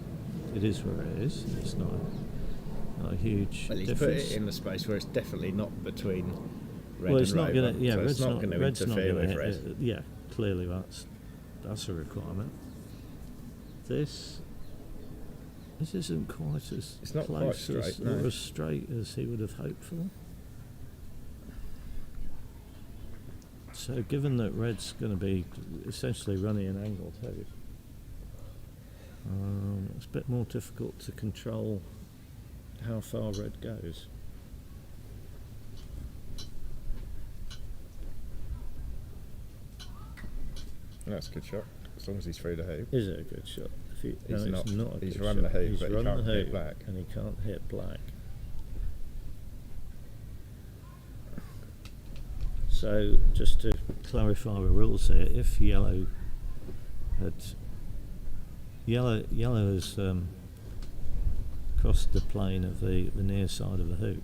it is where it is. It's not a huge Well, he's difference. put it in the space where it's definitely not between red Well, and it's not Rover, going to. Yeah, so red's it's not going to red's interfere not with gonna red. yeah, clearly that's a requirement. This isn't quite as It's not quite close straight, as, no. or as straight as he would have hoped for. So, given that red's going to be essentially running an angled hoop, it's a bit more difficult to control how far red goes. That's a good shot, as long as he's through the hoop. Is it a good shot? He's no, not. It's not a He's good run shot. the hoop, He's but he run can't the hit hoop black. and he can't hit black. So, just to clarify the rules here, if yellow has crossed the plane of the near side of the hoop,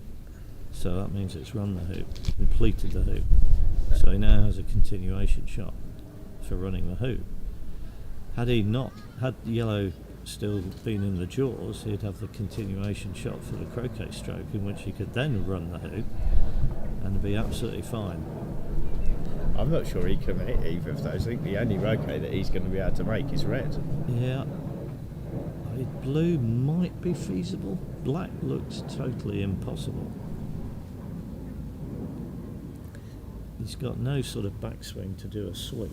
so that means it's run the hoop, completed the hoop. So he now has a continuation shot for running the hoop. Had yellow still been in the jaws, he'd have the continuation shot for the croquet stroke, in which he could then run the hoop and be absolutely fine. I'm not sure he can hit either of those. I think the only croquet that he's going to be able to make is red. Yeah. Blue might be feasible. Black looks totally impossible. He's got no sort of backswing to do a sweep.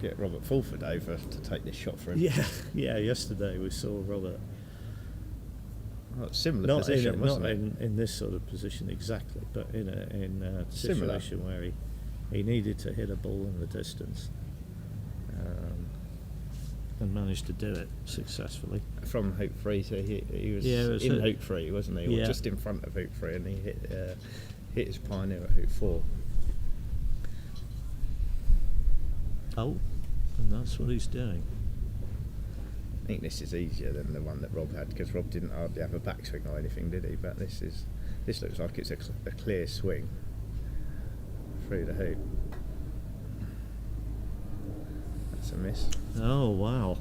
Get Robert Fulford over to take this shot for him. Yeah. Yesterday we saw Robert. Well, similar Not position, wasn't it? in this sort of position exactly, but in a Similar. situation where he needed to hit a ball in the distance, and managed to do it successfully. From hoop 3, so he was in hoop 3, wasn't he? Or Yeah. just in front of hoop 3, and he hit his pioneer at hoop 4. Oh, and that's what he's doing. I think this is easier than the one that Rob had, because Rob didn't hardly have a backswing or anything, did he? But this looks like it's a clear swing through the hoop. That's a miss. Oh wow.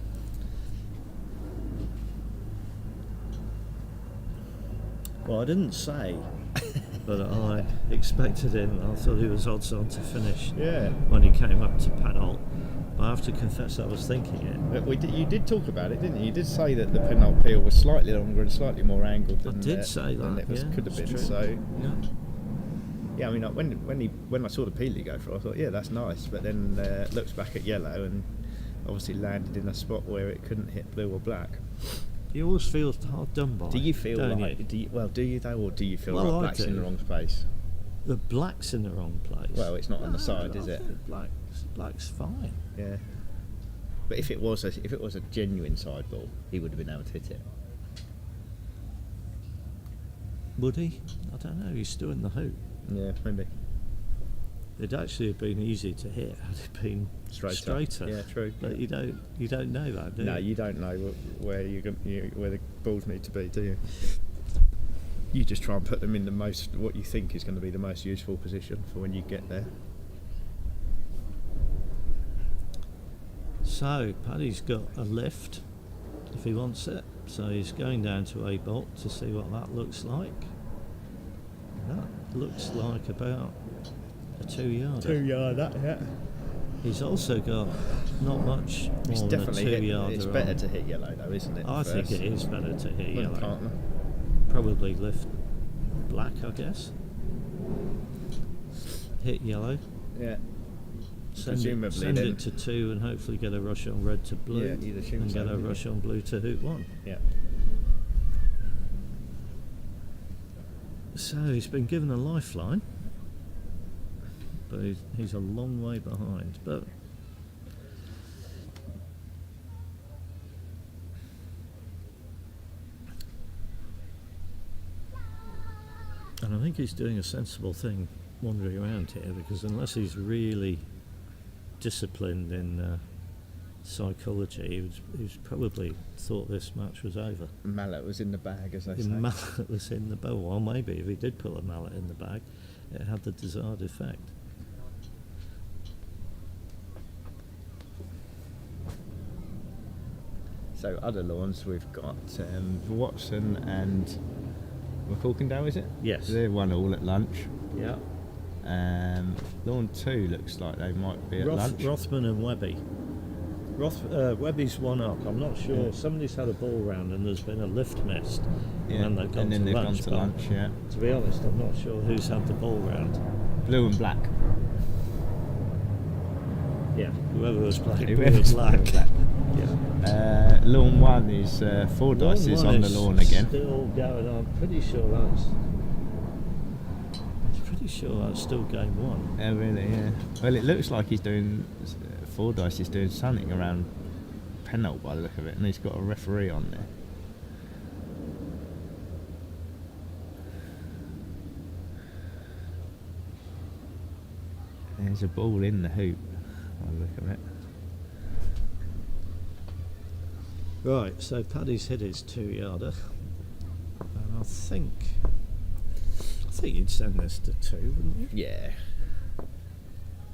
Well, I didn't say, but I expected him. I thought he was odds on to finish. Yeah. When he came up to penalt. I have to confess I was thinking it. But you did talk about it, didn't you? You did say that the penalt peel was slightly longer and slightly more angled than I did say than that, it was, yeah, could have been. it's true. So Yeah. I mean, like, when I saw the peel he go for, I thought, yeah, that's nice. But then looks back at yellow and obviously landed in a spot where it couldn't hit blue or black. You always feel hard done by. Do you feel don't like? you? Do you though, or do you feel Well, like I black's in do. the wrong space? The black's in the wrong place. Well, it's not on the No, side, I is it? think Black's fine. Yeah. But if it was a genuine side ball, he would have been able to hit it. Would he? I don't know. He's still in the hoop. Yeah, maybe. It'd actually have been easy to hit had it been straighter. Yeah, true. But you don't know that, do No, you? you don't know where where the balls need to be, do you? You just try and put them in what you think is going to be the most useful position for when you get there. So Paddy's got a lift if he wants it. So he's going down to A bolt to see what that looks like. That looks like about a 2-yarder. 2-yarder, yeah. He's also got not much It's more than a definitely 2-yarder. it's better to hit yellow though, isn't it? I think first? it is better to hit Wouldn't yellow. partner. Probably lift black, I guess. Hit yellow. Yeah. Presumably send then- it to 2 and hopefully get a rush on red to blue, Yeah, you'd assume and so, get a wouldn't rush you? on blue to hoop 1. Yeah. So he's been given a lifeline, but he's a long way behind. But and I think he's doing a sensible thing wandering around here, because unless he's really disciplined in psychology, he's probably thought this match was over. Mallet was in the bag, as they The say. mallet was in the bow. Well, maybe if he did put a mallet in the bag, it had the desired effect. So other lawns, we've got Watson and McCorkindale, is it? Yes. They're 1-1 at lunch. Yeah. Lawn 2 looks like they might be at lunch. Rothman and Webby. Webby's 1 up. I'm not sure. Yeah. Somebody's had a ball round and there's been a lift missed. Yeah, And then they've gone to lunch. gone to but lunch, yeah. To be honest, I'm not sure who's had the ball round. Blue and black. Yeah, whoever was playing blue Whoever's and black. black. Yeah. Lawn 1 is 4 dice is on the lawn again. Still going on. Pretty sure that's still game 1. Oh really? Yeah. Well, it looks like he's doing 4 dice. He's doing something around penalt by the look of it, and he's got a referee on there. There's a ball in the hoop by the look of it. Right, so Paddy's hit his 2-yarder, and I think you'd send this to 2, wouldn't you? Yeah.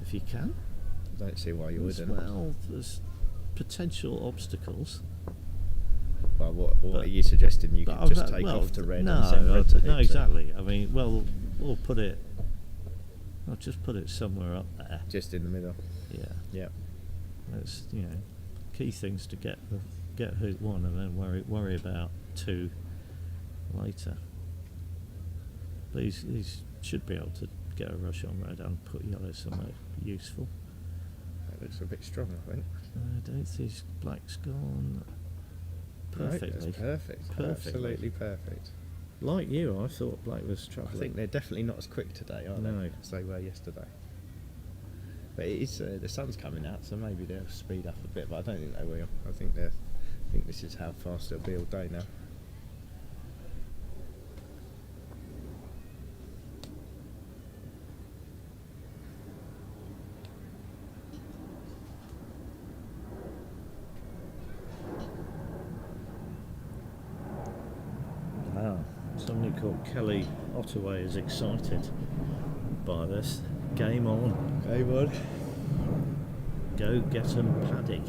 If you can. I don't see why you wouldn't. Well, there's potential obstacles. Well, what but- are you suggesting? You but could just I've- take well, off to red no, and send red to no, hoop, so- exactly. I mean, well, we'll put it. I'll just put it somewhere up there. Just in the middle. Yeah, Yeah. that's key things to get hoop 1 and then worry about 2 later. But he's should be able to get a rush on red and put yellow somewhere useful. That looks a bit strong, I think. I don't think black's gone Right, perfectly. that's perfect. Perfectly. Absolutely perfect. Like you, I thought black was I troubling. think they're definitely not as quick today, are No. they? As they were yesterday. But it's the sun's coming out, so maybe they'll speed up a bit. But I don't think they will. I think this is how fast they'll be all day now. Wow. Somebody called Kelly Ottaway is excited by this. Game on. Hey, bud. Go get 'em, Paddy.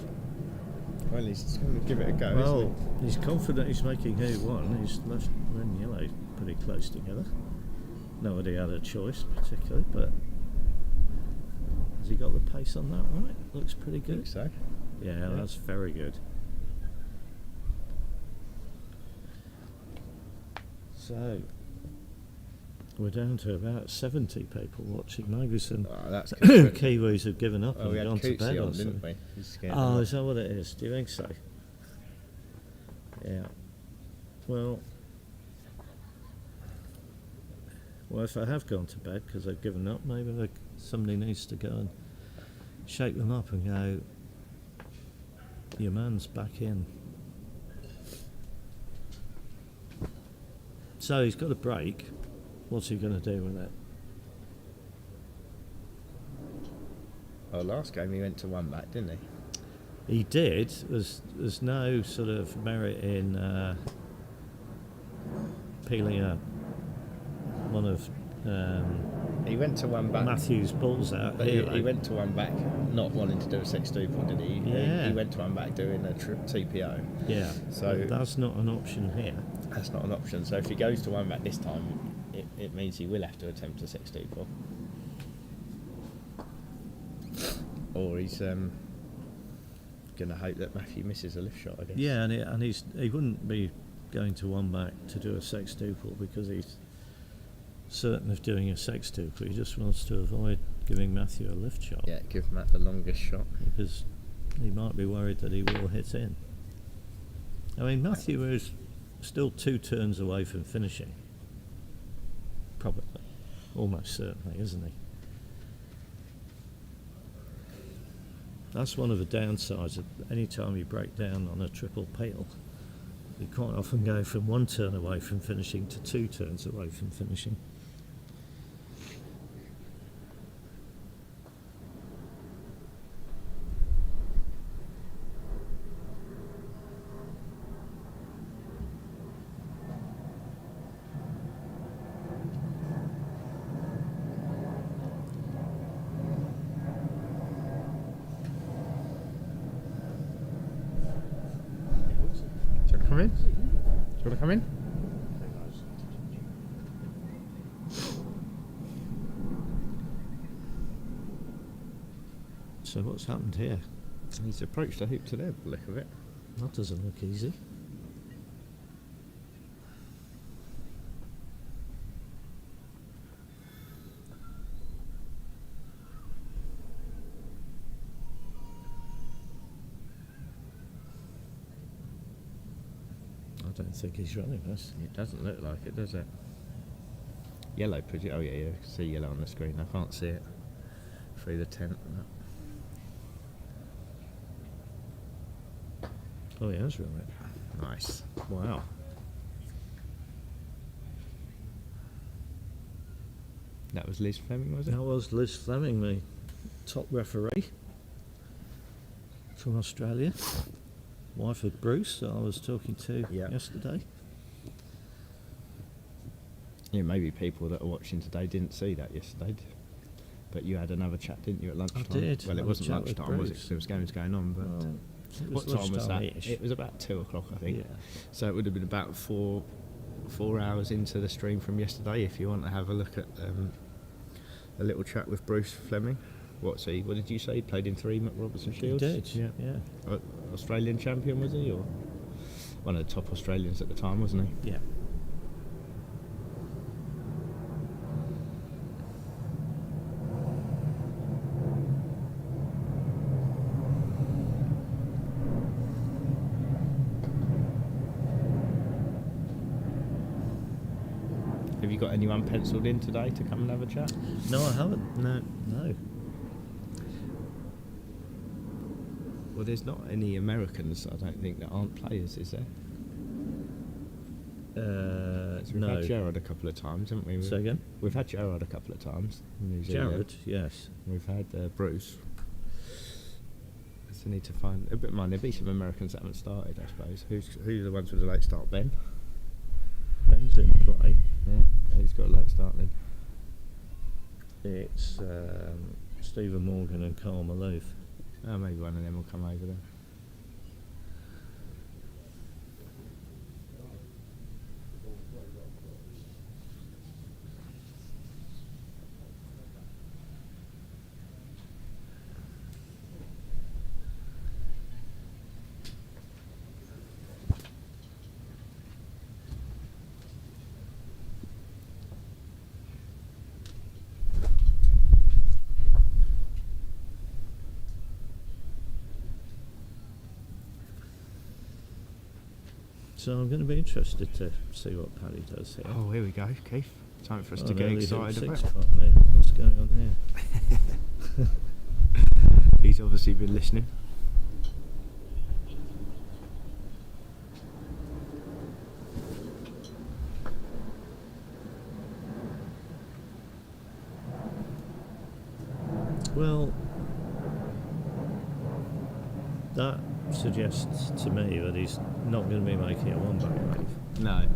Well, he's going to give it a go. Well, he's confident he's making hoop 1. He's left red and yellow pretty close together. Nobody had a choice particularly, but has he got the pace on that right? Looks pretty I think good. so. Yeah, Yeah. that's very good. So we're down to about 70 people watching. Maybe some Oh, that's good. Kiwis have given up Oh, we and had gone to Cootsy bed on, or didn't something. we? He's scared Oh, of is that what it is? Do you think so? Yeah. Well, if they have gone to bed because they've given up, maybe somebody needs to go and shake them up and go, your man's back in. So he's got a break. What's he going to do with it? Well, last game he went to 1 back, didn't he? He did. There's no sort of merit in peeling one of He went to 1 back. Matthew's balls out. But here, he went to 1 back not wanting to do a sextuple, did he? Yeah. He went to 1 back doing a TPO. Yeah. So- But that's not an option here. That's not an option. So if he goes to 1 back this time, it means he will have to attempt a sextuple. Or he's going to hope that Matthew misses a lift shot, I guess. Yeah, and he wouldn't be going to 1 back to do a sextuple because he's certain of doing a sextuple, but he just wants to avoid giving Matthew a lift shot. Yeah, give Matt the longest shot. Because he might be worried that he will hit in. I mean, Matthew is still 2 turns away from finishing. Probably. Almost certainly, isn't he? That's one of the downsides of any time you break down on a triple peel. You quite often go from 1 turn away from finishing to 2 turns away from finishing. Do you want to come in? Do you want to come in? So what's happened here? He's approached the hoop to there, by the look of it. That doesn't look easy. I don't think he's running this. It doesn't look like it, does it? Yellow, pretty. Oh yeah, I can see yellow on the screen. I can't see it through the tent. Oh, he has run it. Nice. Wow. That was Liz Fleming, was it? That was Liz Fleming, the top referee from Australia. Wife of Bruce, that I was talking to yesterday. Yeah, maybe people that are watching today didn't see that yesterday. But you had another chat, didn't you, at lunchtime? I did. Well, it Had a wasn't chat with lunchtime, was it? Bruce. 'Cause there was games going on. But Well, it what was time was that? lunchtime-ish. It was about 2 o'clock, I think. Yeah. So it would have been about four hours into the stream from yesterday. If you want to have a look at a little chat with Bruce Fleming. What's he? What did you say? He played in 3 MacRobertson He Shields. did, Yeah. yeah. Australian champion, was he, or one of the top Australians at the time, wasn't he? Yeah. Have you got anyone penciled in today to come and have a chat? No, I haven't. No. Well, there's not any Americans, I don't think, that aren't players, is there? We've No. had Gerard a couple of times, haven't we? Say again? We've had Gerard a couple of times. in New Zealand. Jared, yes. We've had Bruce. So need to find a bit. Mind, there'll be some Americans that haven't started, I suppose. Who's the ones with the late start? Ben. Ben's in play. Yeah, he's got a late start then. It's Stephen Morgan and Carl Maloof. Oh, maybe one of them will come over then. So I'm going to be interested to see what Paddy does here. Oh, here we go, Keith. Time for us Oh, to get nearly hit excited about. 6 there. What's going on here? He's obviously been listening. Well, that suggests to me that he's not going to be making a one-back wave. No.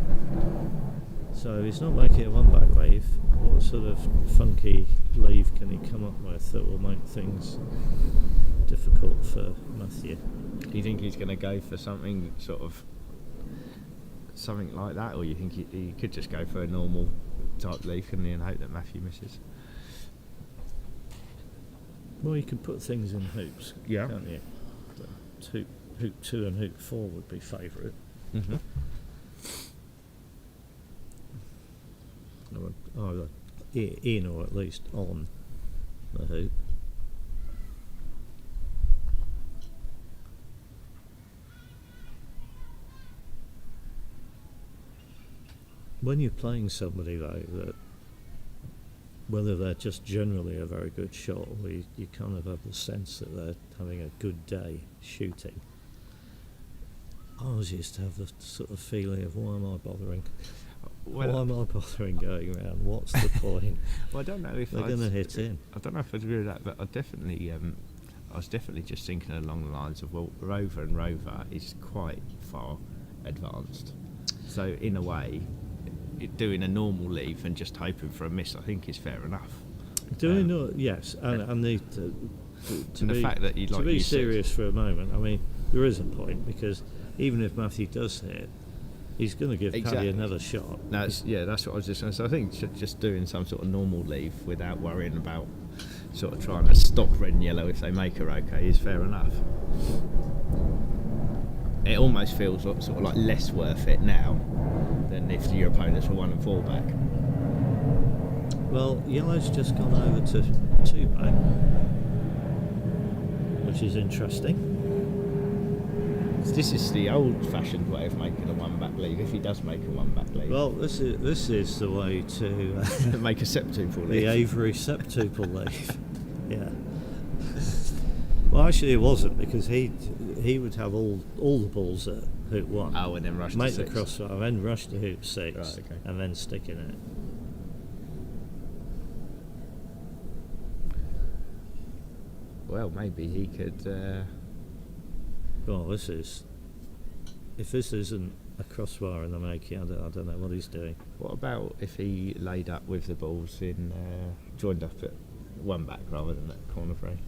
So if he's not making a one-back wave, what sort of funky leave can he come up with that will make things difficult for Matthew? Do you think he's going to go for something like that, or you think he could just go for a normal type leaf and then hope that Matthew misses? Well, you can put things in hoops, Yeah. can't you? Hoop 2 and hoop 4 would be favourite. Mm-hmm. either in or at least on the hoop. When you're playing somebody though that, whether they're just generally a very good shot or you kind of have the sense that they're having a good day shooting, I always used to have the sort of feeling of why am I bothering? Why am I bothering going around? What's the point? Well, I don't know if they're going to hit in. I don't know if I'd agree with that, but I was definitely just thinking along the lines of, well, Rover and Rover is quite far advanced. So in a way, doing a normal leave and just hoping for a miss, I think, is fair enough. Yes, and the fact that to be serious for a moment, I mean, there is a point, because even if Matthew does hit, he's going to give Paddy another shot. That's what I was just going to say. I think just doing some sort of normal leave without worrying about sort of trying to stop red and yellow if they make her okay is fair enough. It almost feels sort of like less worth it now than if your opponents were 1 and 4 back. Well, yellow's just gone over to 2 back, which is interesting. This is the old-fashioned way of making a 1-back leave. If he does make a 1-back leave, well, this is the way to make a septuple leave. The Avery septuple leave. Yeah. Well, actually, it wasn't, because he would have all the balls at hoop 1. Oh, and then rush to 6. Make the crossbar, then rush to hoop 6, right, okay. and then stick in it. Well, maybe he could. Well, if this isn't a crossbar in the making, I don't know what he's doing. What about if he laid up with the balls in, joined up at 1 back rather than at corner 3?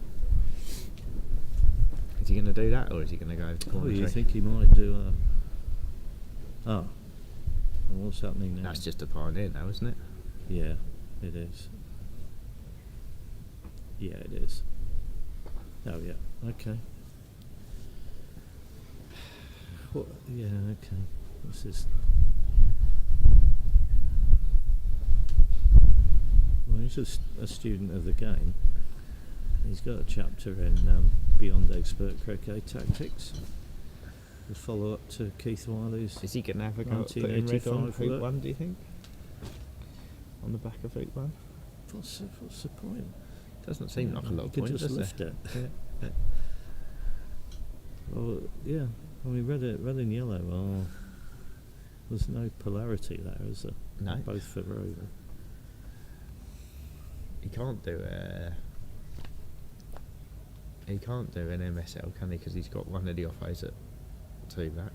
Is he going to do that, or is he going to go to corner 3? You think he might do a... Oh. Well, what's happening now? That's just a pioneer now, isn't it? Yeah, it is. Yeah, it is. Oh, yeah. Okay. What? Yeah, okay. This is... Well, he's just a student of the game. He's got a chapter in Beyond Expert Croquet Tactics. The follow-up to Keith Wiley's... Is he going to have a go at putting red on hoop 1, do you think? On the back of hoop 1? What's the point? Doesn't seem like a lot of point, point, just does lift it? it. Well, yeah. I mean, red and yellow are... There's no polarity there, is there? No. Both for Rover. He can't do an MSL, can he? Because he's got one of the offers at 2 back.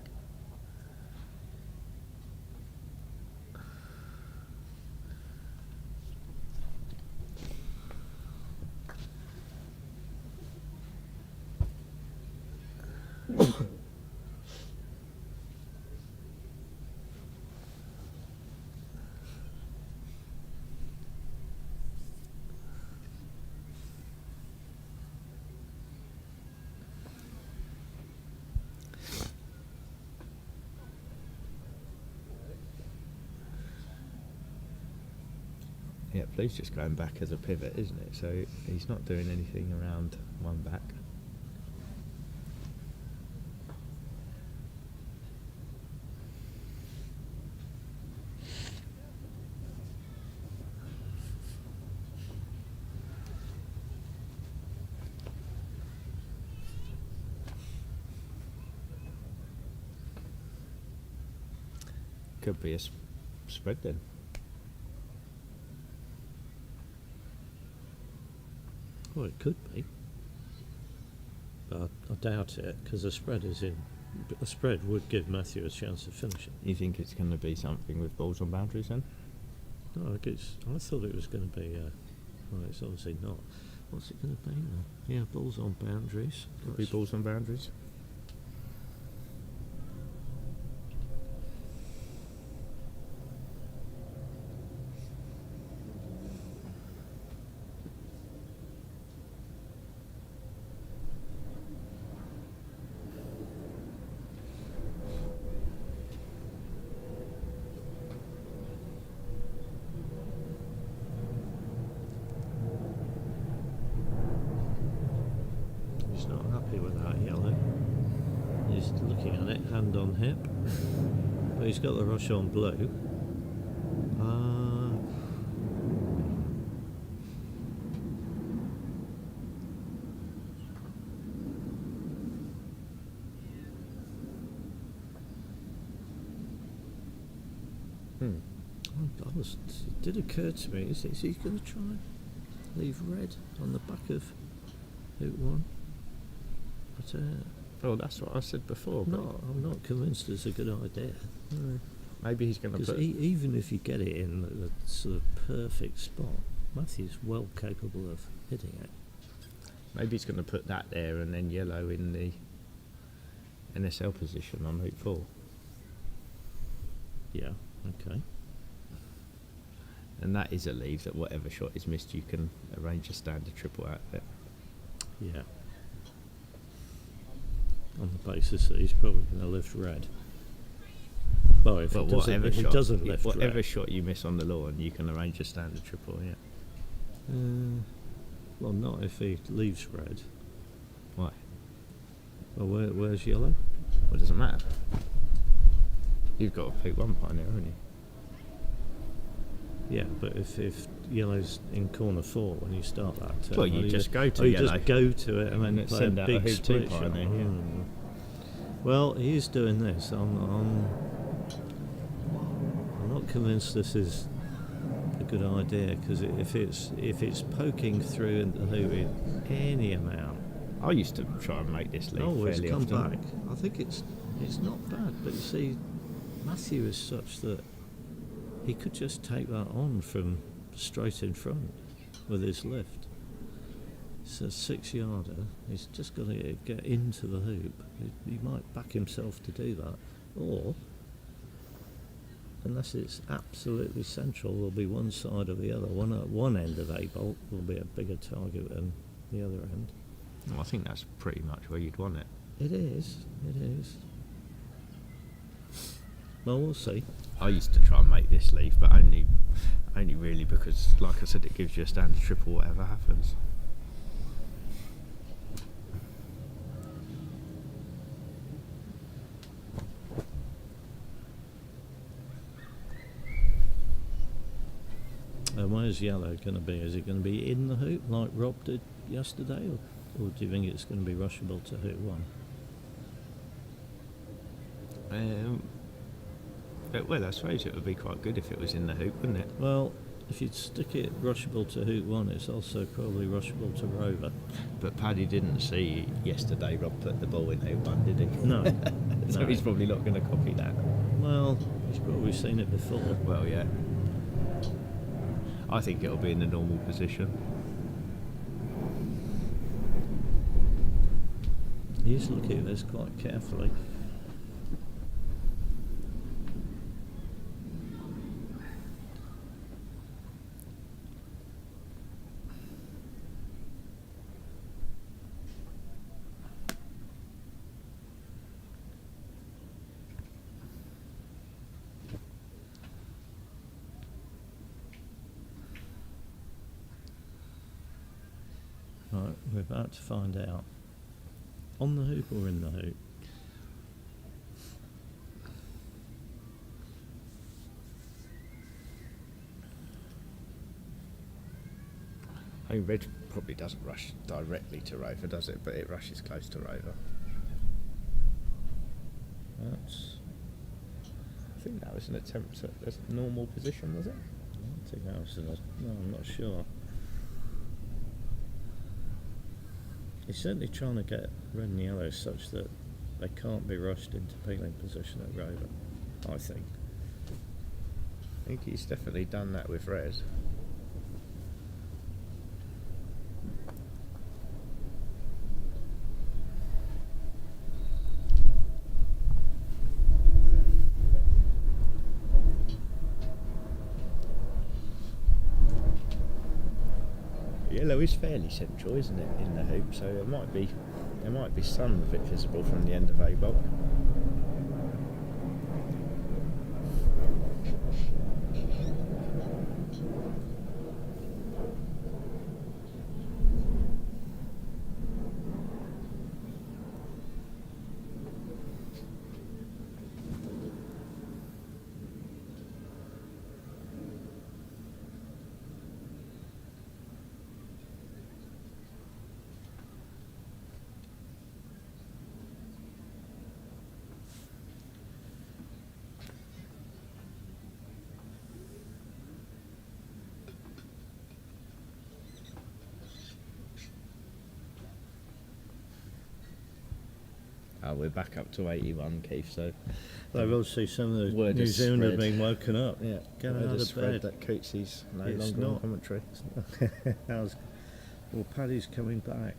Yeah, Blue's just going back as a pivot, isn't it? So he's not doing anything around 1 back. Could be a spread then. Well, it could be, but I doubt it, because a spread would give Matthew a chance of finishing. You think it's going to be something with balls on boundaries then? No, I thought it was going to be. Well, it's obviously not. What's it going to be now? Yeah, balls on boundaries. Could be balls on boundaries. not happy with that yellow. He's looking at it, hand on hip. But he's got the rush on blue. It did occur to me, is he going to try and leave red on the back of hoop 1? But Well, that's what I said before. I'm not convinced it's a good idea. Maybe he's going to Because put... even if you get it in the sort of perfect spot, Matthew's well capable of hitting it. Maybe he's going to put that there and then yellow in the NSL position on hoop 4. Yeah, okay. And that is a leave that whatever shot is missed, you can arrange a standard triple out there. Yeah. On the basis that he's probably going to lift red. Well, if But he doesn't lift whatever red. shot you miss on the lawn, you can arrange a standard triple, yeah. Well, not if he leaves red. Why? Well, where's yellow? Well, it doesn't matter. You've got to pick one pioneer, haven't you? Yeah, but if yellow's in corner 4 when you start that turn, Well, you just go to you yellow. just go to it and then And play send a out a big hoop split 2 shot. pioneer, yeah. Well, he's doing this. I'm not convinced this is a good idea, because if it's poking through into the hoop in any amount, I used to try and make this leave always fairly come often. back. I think it's not bad, but you see, Matthew is such that he could just take that on from straight in front with his lift. It's a 6-yarder. He's just got to get into the hoop. He might back himself to do that, or unless it's absolutely central, there'll be one side or the other. One at one end of A bolt will be a bigger target than the other end. Well, I think that's pretty much where you'd want it. It is. Well, we'll see. I used to try and make this leave, but only really because, like I said, it gives you a standard triple whatever happens. And where's yellow going to be? Is it going to be in the hoop like Rob did yesterday, or do you think it's going to be rushable to hoop 1? Well, I suppose it would be quite good if it was in the hoop, wouldn't it? Well, if you'd stick it rushable to hoop 1, it's also probably rushable to Rover. But Paddy didn't see yesterday Rob put the ball in hoop 1, did he? No. So No. he's probably not going to copy that. Well, he's probably seen it before. Well, yeah. I think it'll be in the normal position. He's looking at this quite carefully. Right, we're about to find out. On the hoop or in the hoop? I mean, red probably doesn't rush directly to Rover, does it? But it rushes close to Rover. I think that was an attempt at a normal position, was it? I think that was no, I'm not sure. He's certainly trying to get red and yellow such that they can't be rushed into peeling position at Rover, I think. I think he's definitely done that with red. Yellow is fairly central, isn't it, in the hoop? So there might be some of it visible from the end of A bolt. we're back up to 81, Keith. So They've obviously some of the Word New has Zealanders spread. been woken up. yeah, Get word out has of spread bed. that Cootsy's no It's longer on not. commentary. Well, Paddy's coming back.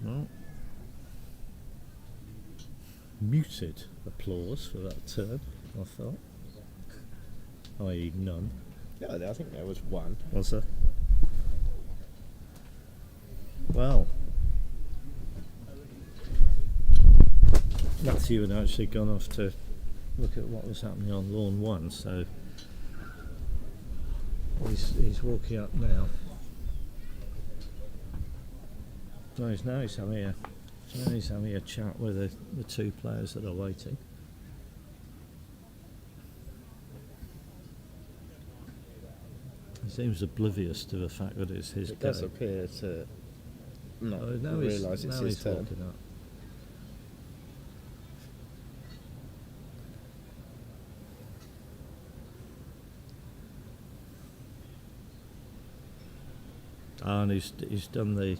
Well, muted applause for that turn, I thought. I.e. none. Yeah, I think there was one. Was there? Well, Matthew had actually gone off to look at what was happening on lawn 1, so he's walking up now. So he's having a chat with the two players that are waiting. He seems oblivious to the fact that it's his It does game. appear to not Oh, now he's- realise it's now his he's turn. walking up. And he's done the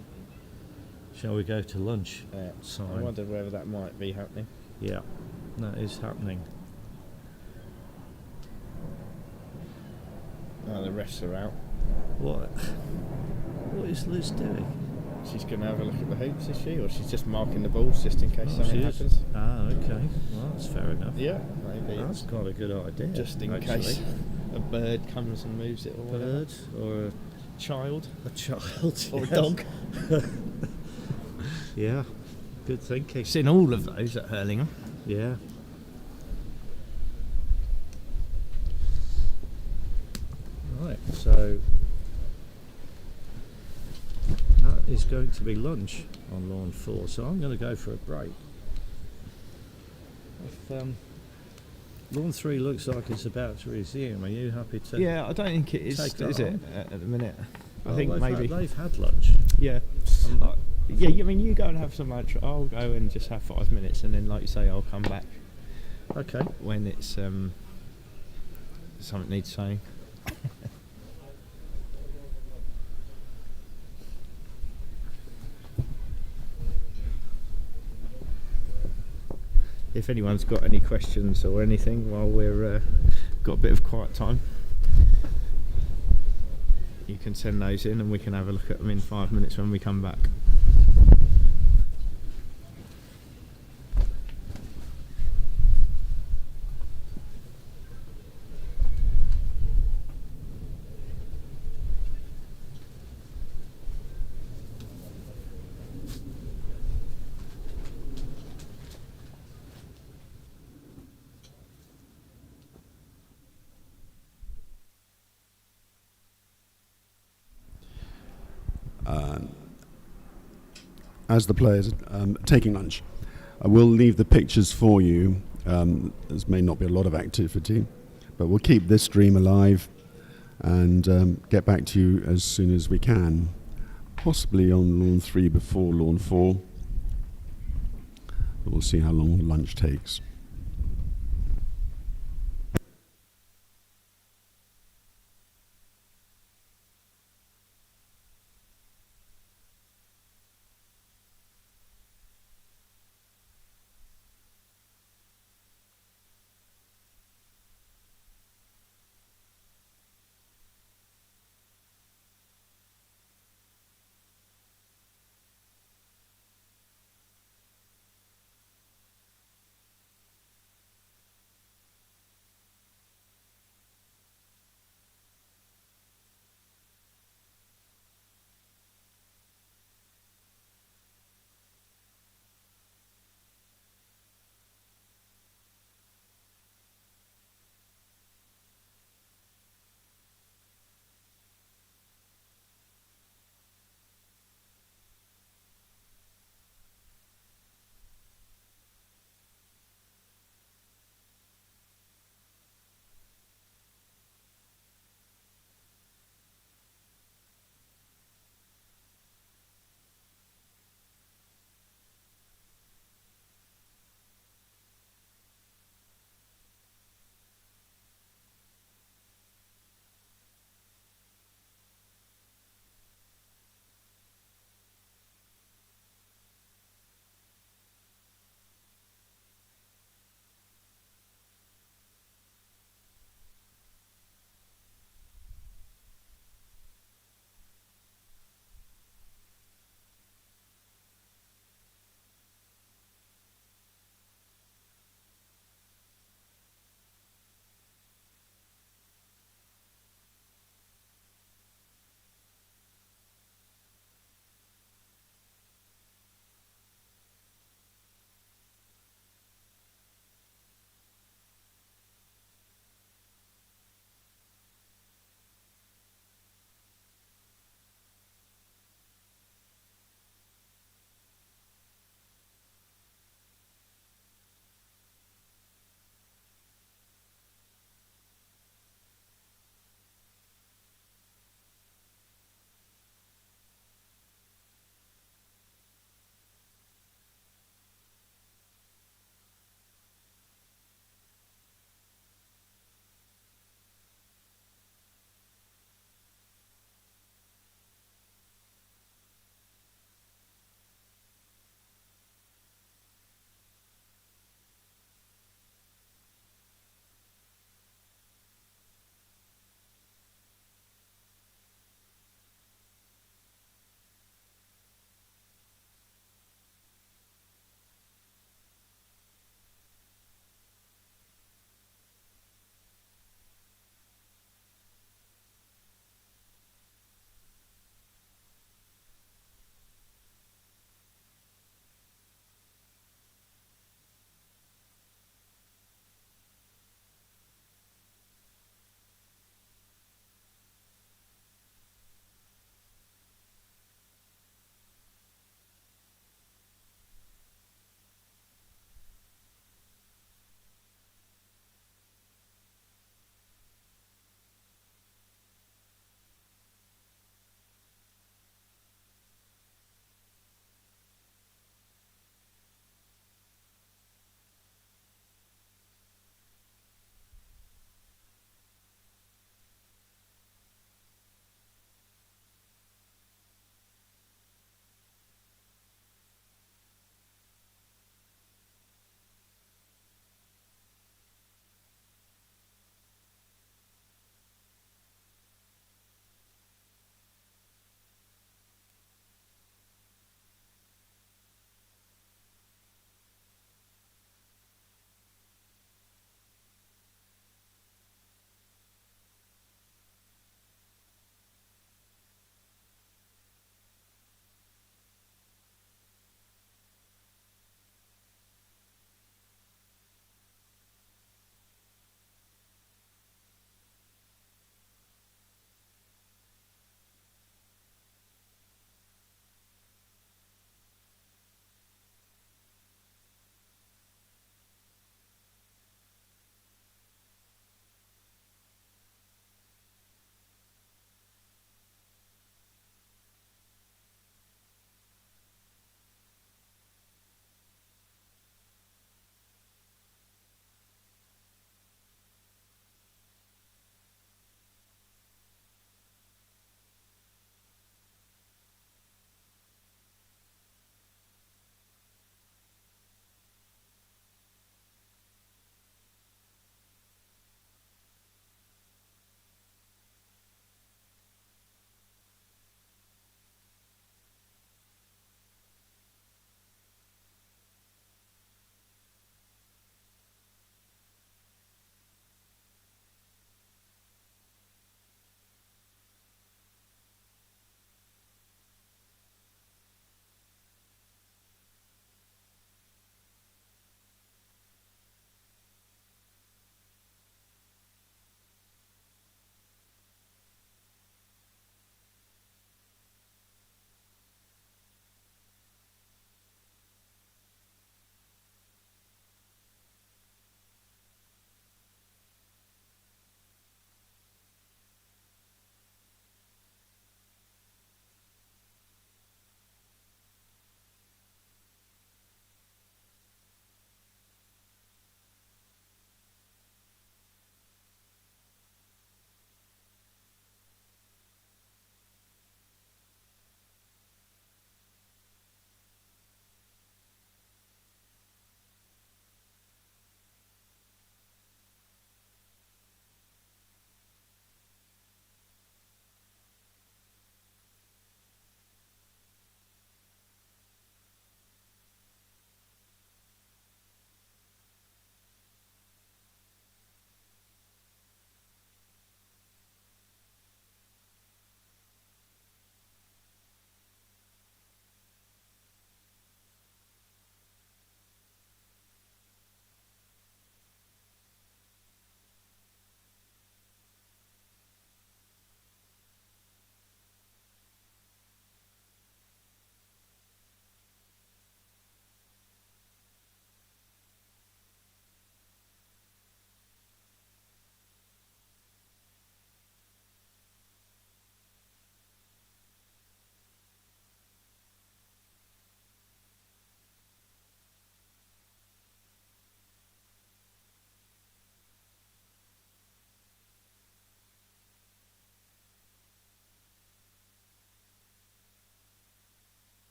shall we go to lunch I sign. wondered whether that might be happening. Yeah, that is happening. Oh, the refs are out. What is Liz doing? She's going to have a look at the hoops, is she? Or she's just marking the balls just in case Oh, something she is. happens? Ah, okay. Well, that's fair enough. Yeah, maybe. That's quite a good idea. Just in actually. case a bird comes and moves it or whatever. Bird or Child a child or a yes. dog. Yeah, good thinking. Seen all of those at Hurlingham. Yeah. Right, so that is going to be lunch on lawn 4, so I'm going to go for a break. If lawn 3 looks like it's about to resume, are you happy to? Yeah, I don't think it is, Take that is it, on. at the minute? I Well, think maybe. they've had lunch. Yeah. Yeah, I mean, you go and have some lunch. I'll go and just have 5 minutes, and then, like you say, I'll come back Okay. when it's something needs saying. If anyone's got any questions or anything while we're got a bit of quiet time, you can send those in and we can have a look at them in 5 minutes when we come back. As the players are taking lunch, I will leave the pictures for you. There may not be a lot of activity, but we'll keep this stream alive and get back to you as soon as we can, possibly on lawn 3 before lawn 4. But we'll see how long lunch takes.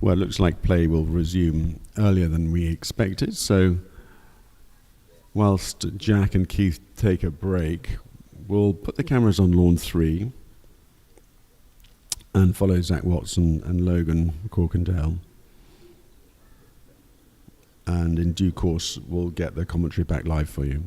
Well, it looks like play will resume earlier than we expected. So, whilst Jack and Keith take a break, we'll put the cameras on lawn 3 and follow Zach Watson and Logan Corkindale. And in due course, we'll get the commentary back live for you.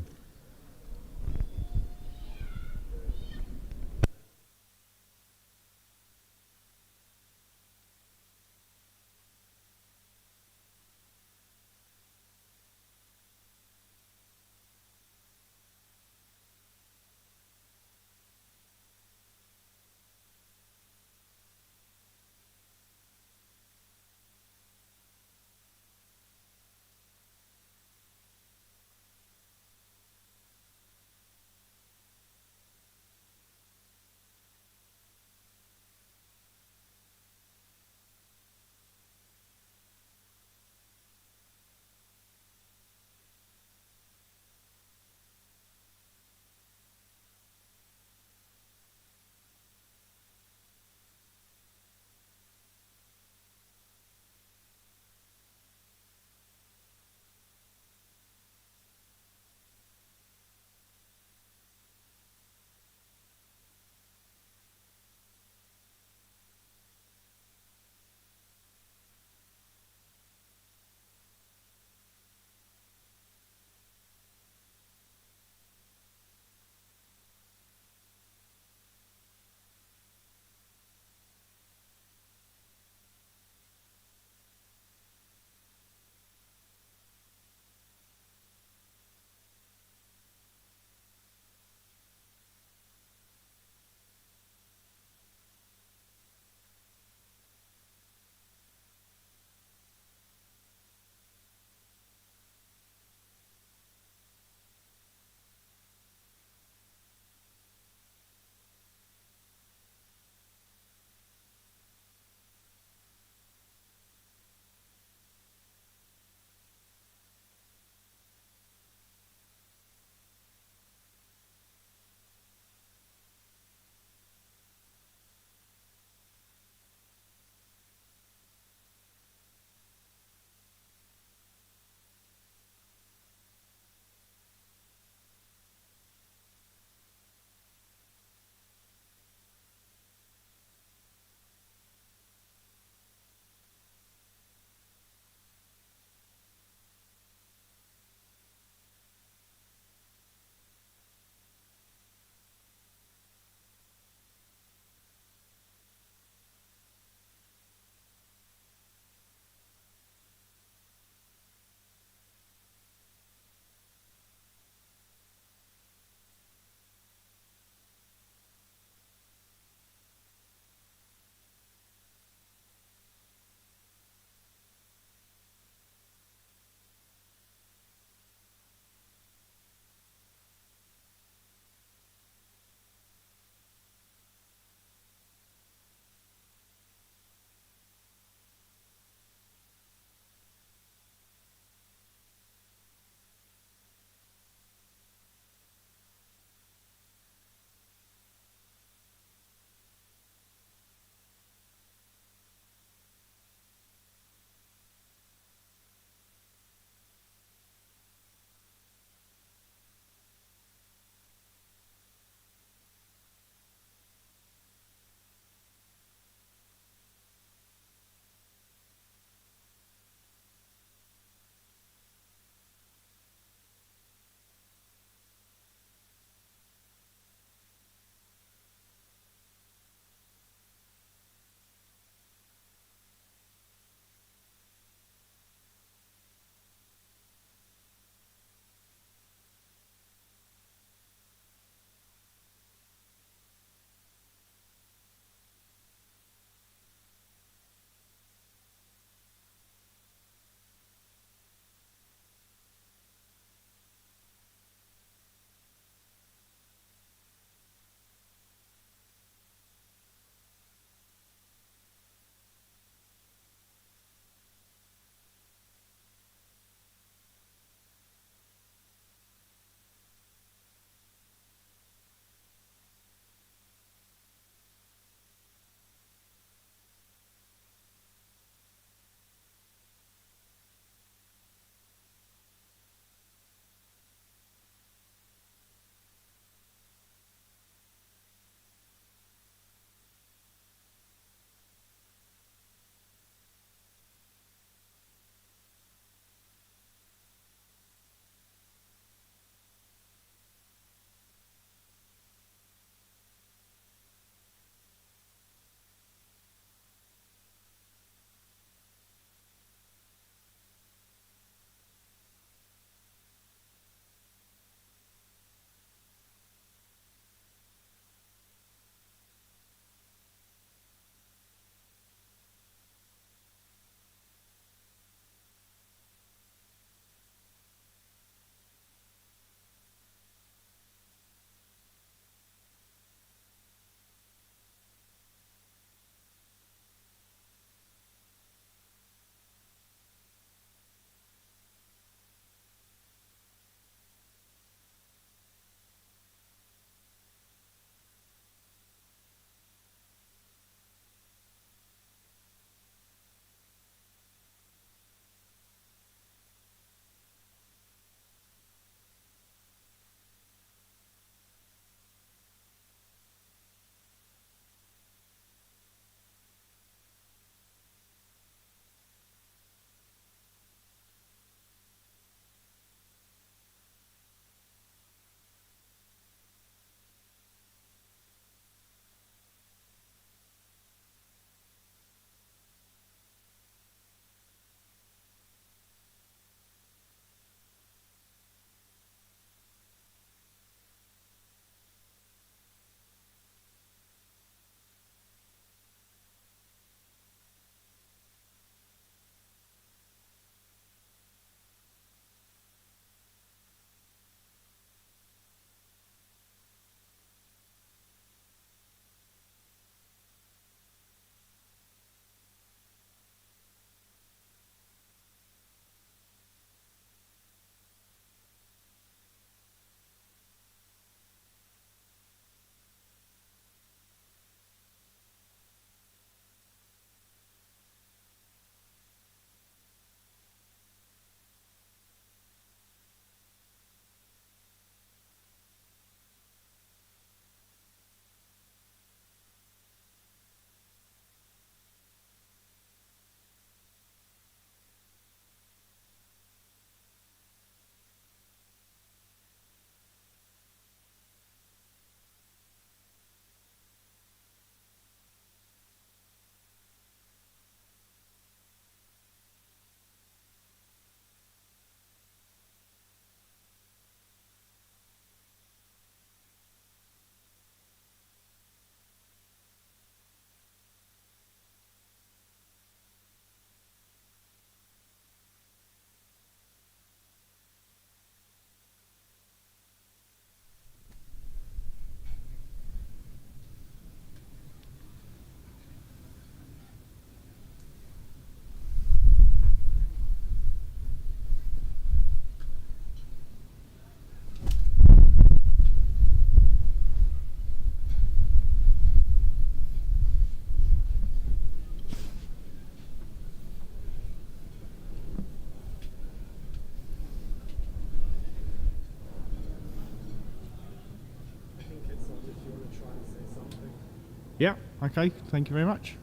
Yeah, okay, thank you very much.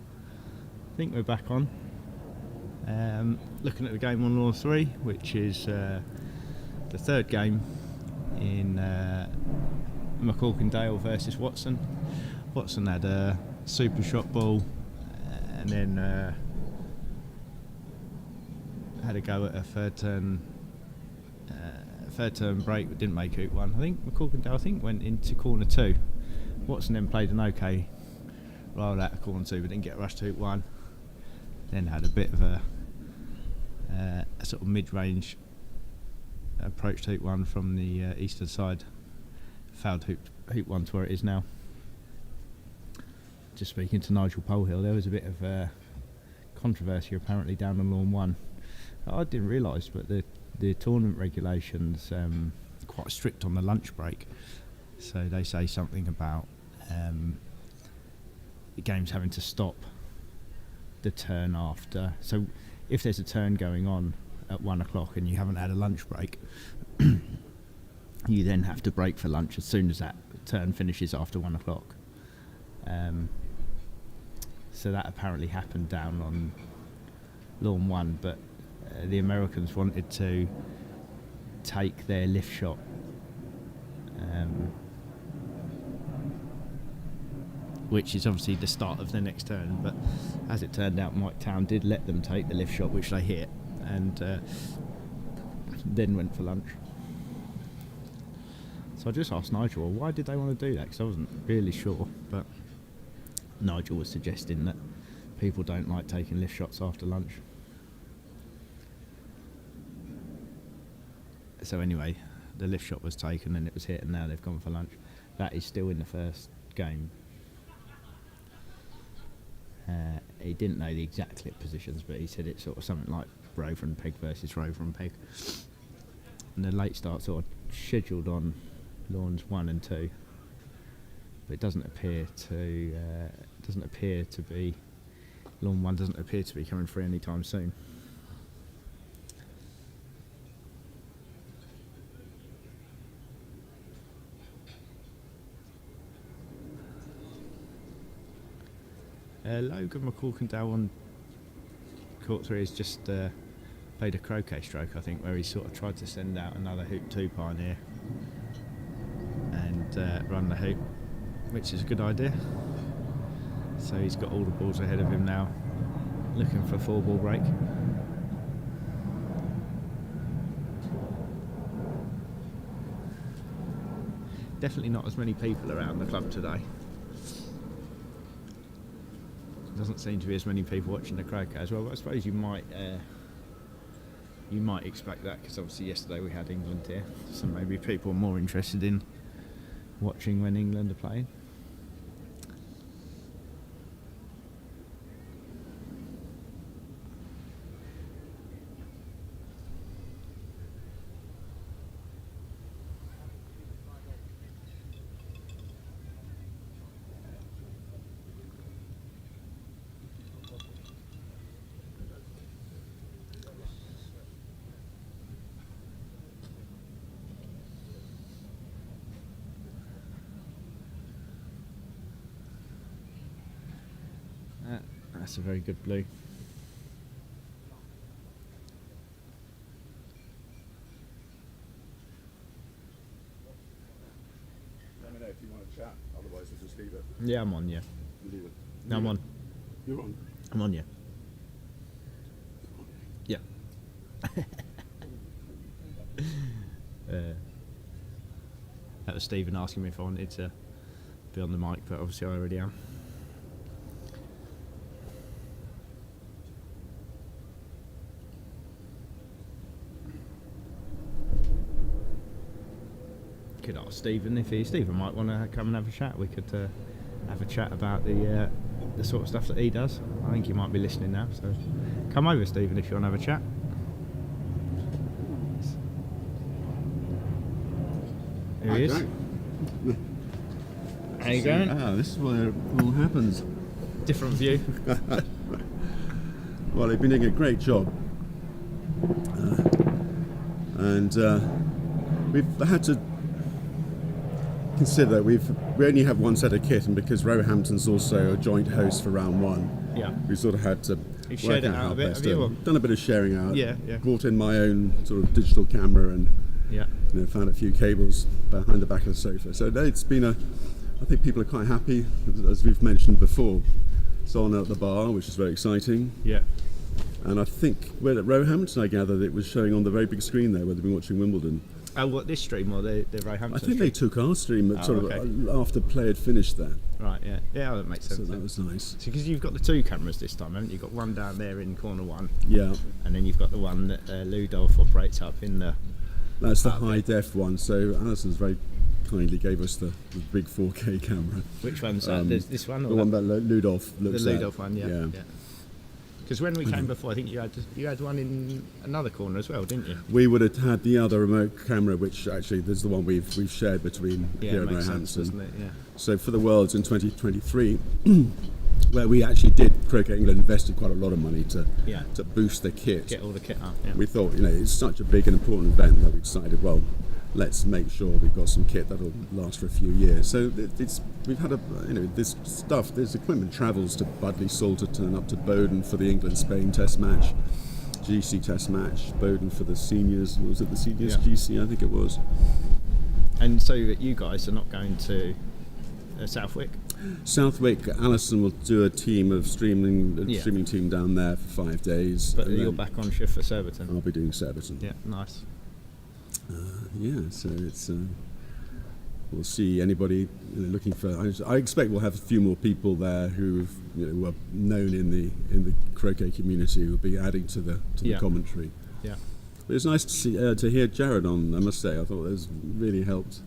I think we're back on. Looking at the game on Law 3, which is the third game in McCorkindale versus Watson. Watson had a super shot ball and then had a go at a third turn break but didn't make it one. I think McCorkindale went into corner 2. Watson then played an okay roll out of corner 2 but didn't get rushed to hoop 1. Then had a bit of a sort of mid-range approach to hoop 1 from the eastern side. Fouled hoop 1 to where it is now. Just speaking to Nigel Polhill, there was a bit of controversy apparently down on lawn 1. I didn't realise, but the tournament regulations are quite strict on the lunch break. So they say something about the games having to stop the turn after. So if there's a turn going on at 1 o'clock and you haven't had a lunch break, you then have to break for lunch as soon as that turn finishes after 1 o'clock. So that apparently happened down on lawn 1, but the Americans wanted to take their lift shot which is obviously the start of the next turn, but as it turned out, Mike Town did let them take the lift shot, which they hit, and then went for lunch. So I just asked Nigel, why did they want to do that? Because I wasn't really sure, but Nigel was suggesting that people don't like taking lift shots after lunch. So anyway, the lift shot was taken and it was hit, and now they've gone for lunch. That is still in the first game. He didn't know the exact clip positions, but he said it's sort of something like Rover and Peg versus Rover and Peg. And the late start sort of scheduled on lawns 1 and 2, but it doesn't appear to be lawn 1 doesn't appear to be coming free anytime soon. Logan McCorkindale on court 3 has just played a croquet stroke, I think, where he sort of tried to send out another hoop 2 pioneer and run the hoop, which is a good idea. So he's got all the balls ahead of him now, looking for a 4-ball break. Definitely not as many people around the club today. Doesn't seem to be as many people watching the croquet as well, but I suppose you might expect that, because obviously yesterday we had England here, so maybe people are more interested in watching when England are playing. That's a very good blue. Let me know if you want to chat, otherwise we'll just leave it. Yeah, I'm on, yeah. Leave it. No, I'm on. You're on. I'm on, yeah. Yeah. That was Stephen asking me if I wanted to be on the mic, but obviously I already am. Could ask Stephen if Stephen might want to come and have a chat. We could have a chat about the sort of stuff that he does. I think he might be listening now, so come over, Stephen, if you want to have a chat. Here he is. How you going? This is where it all happens. Different view. Well, they've been doing a great job, and we've had to consider that we only have one set of kit, and because Roehampton's also a joint host for round one, we sort of had to You've work shared it out out how a bit, best have you, to- or- done a bit of sharing out. Yeah. Brought in my own sort of digital camera and found a few cables behind the back of the sofa. So no, it's been I think people are quite happy, as we've mentioned before. It's on at the bar, which is very exciting. Yeah. And I think we're at Roehampton, I gather, that it was showing on the very big screen there where they've been watching Wimbledon. Oh, what, this stream or the Roehampton I think they stream? took our stream Oh, sort okay. of after play had finished there. Right, yeah. Yeah, that makes sense. So that was nice. Because you've got the two cameras this time, haven't you? You've got one down there in corner one, Yeah, and then you've got the one that Ludolf operates up in the... that's the high def one. So Alison's very kindly gave us the big 4K camera. Which one's that? There's this one? Or The one that Ludolf the looks at. Ludolf one, yeah. Because when we came before, I think you had one in another corner as well, didn't you? We would have had the other remote camera, which actually there's the one we've shared between Yeah, here it and makes sense, Roehampton. doesn't it? Yeah. So for the Worlds in 2023, where we actually did, Croquet England invested quite a lot of money to boost the kit. Get all the kit up. Yeah. We thought, it's such a big and important event that we decided, well, let's make sure we've got some kit that'll last for a few years. So we've had this stuff, this equipment travels to Budley Salterton, up to Bowden for the England-Spain test match, GC test match, Bowden for the seniors, was it the seniors GC, I think it was. And so you guys are not going to Southwick? Southwick, Alison will do a team of streaming team down there for 5 days. But and you're then back on shift for Surbiton? I'll be doing Surbiton. Yeah, nice. So it's we'll see anybody looking for. I expect we'll have a few more people there who were known in the croquet community who will be adding to the commentary. Yeah. But it's nice to see to hear Jared on. I must say, I thought it was really helped.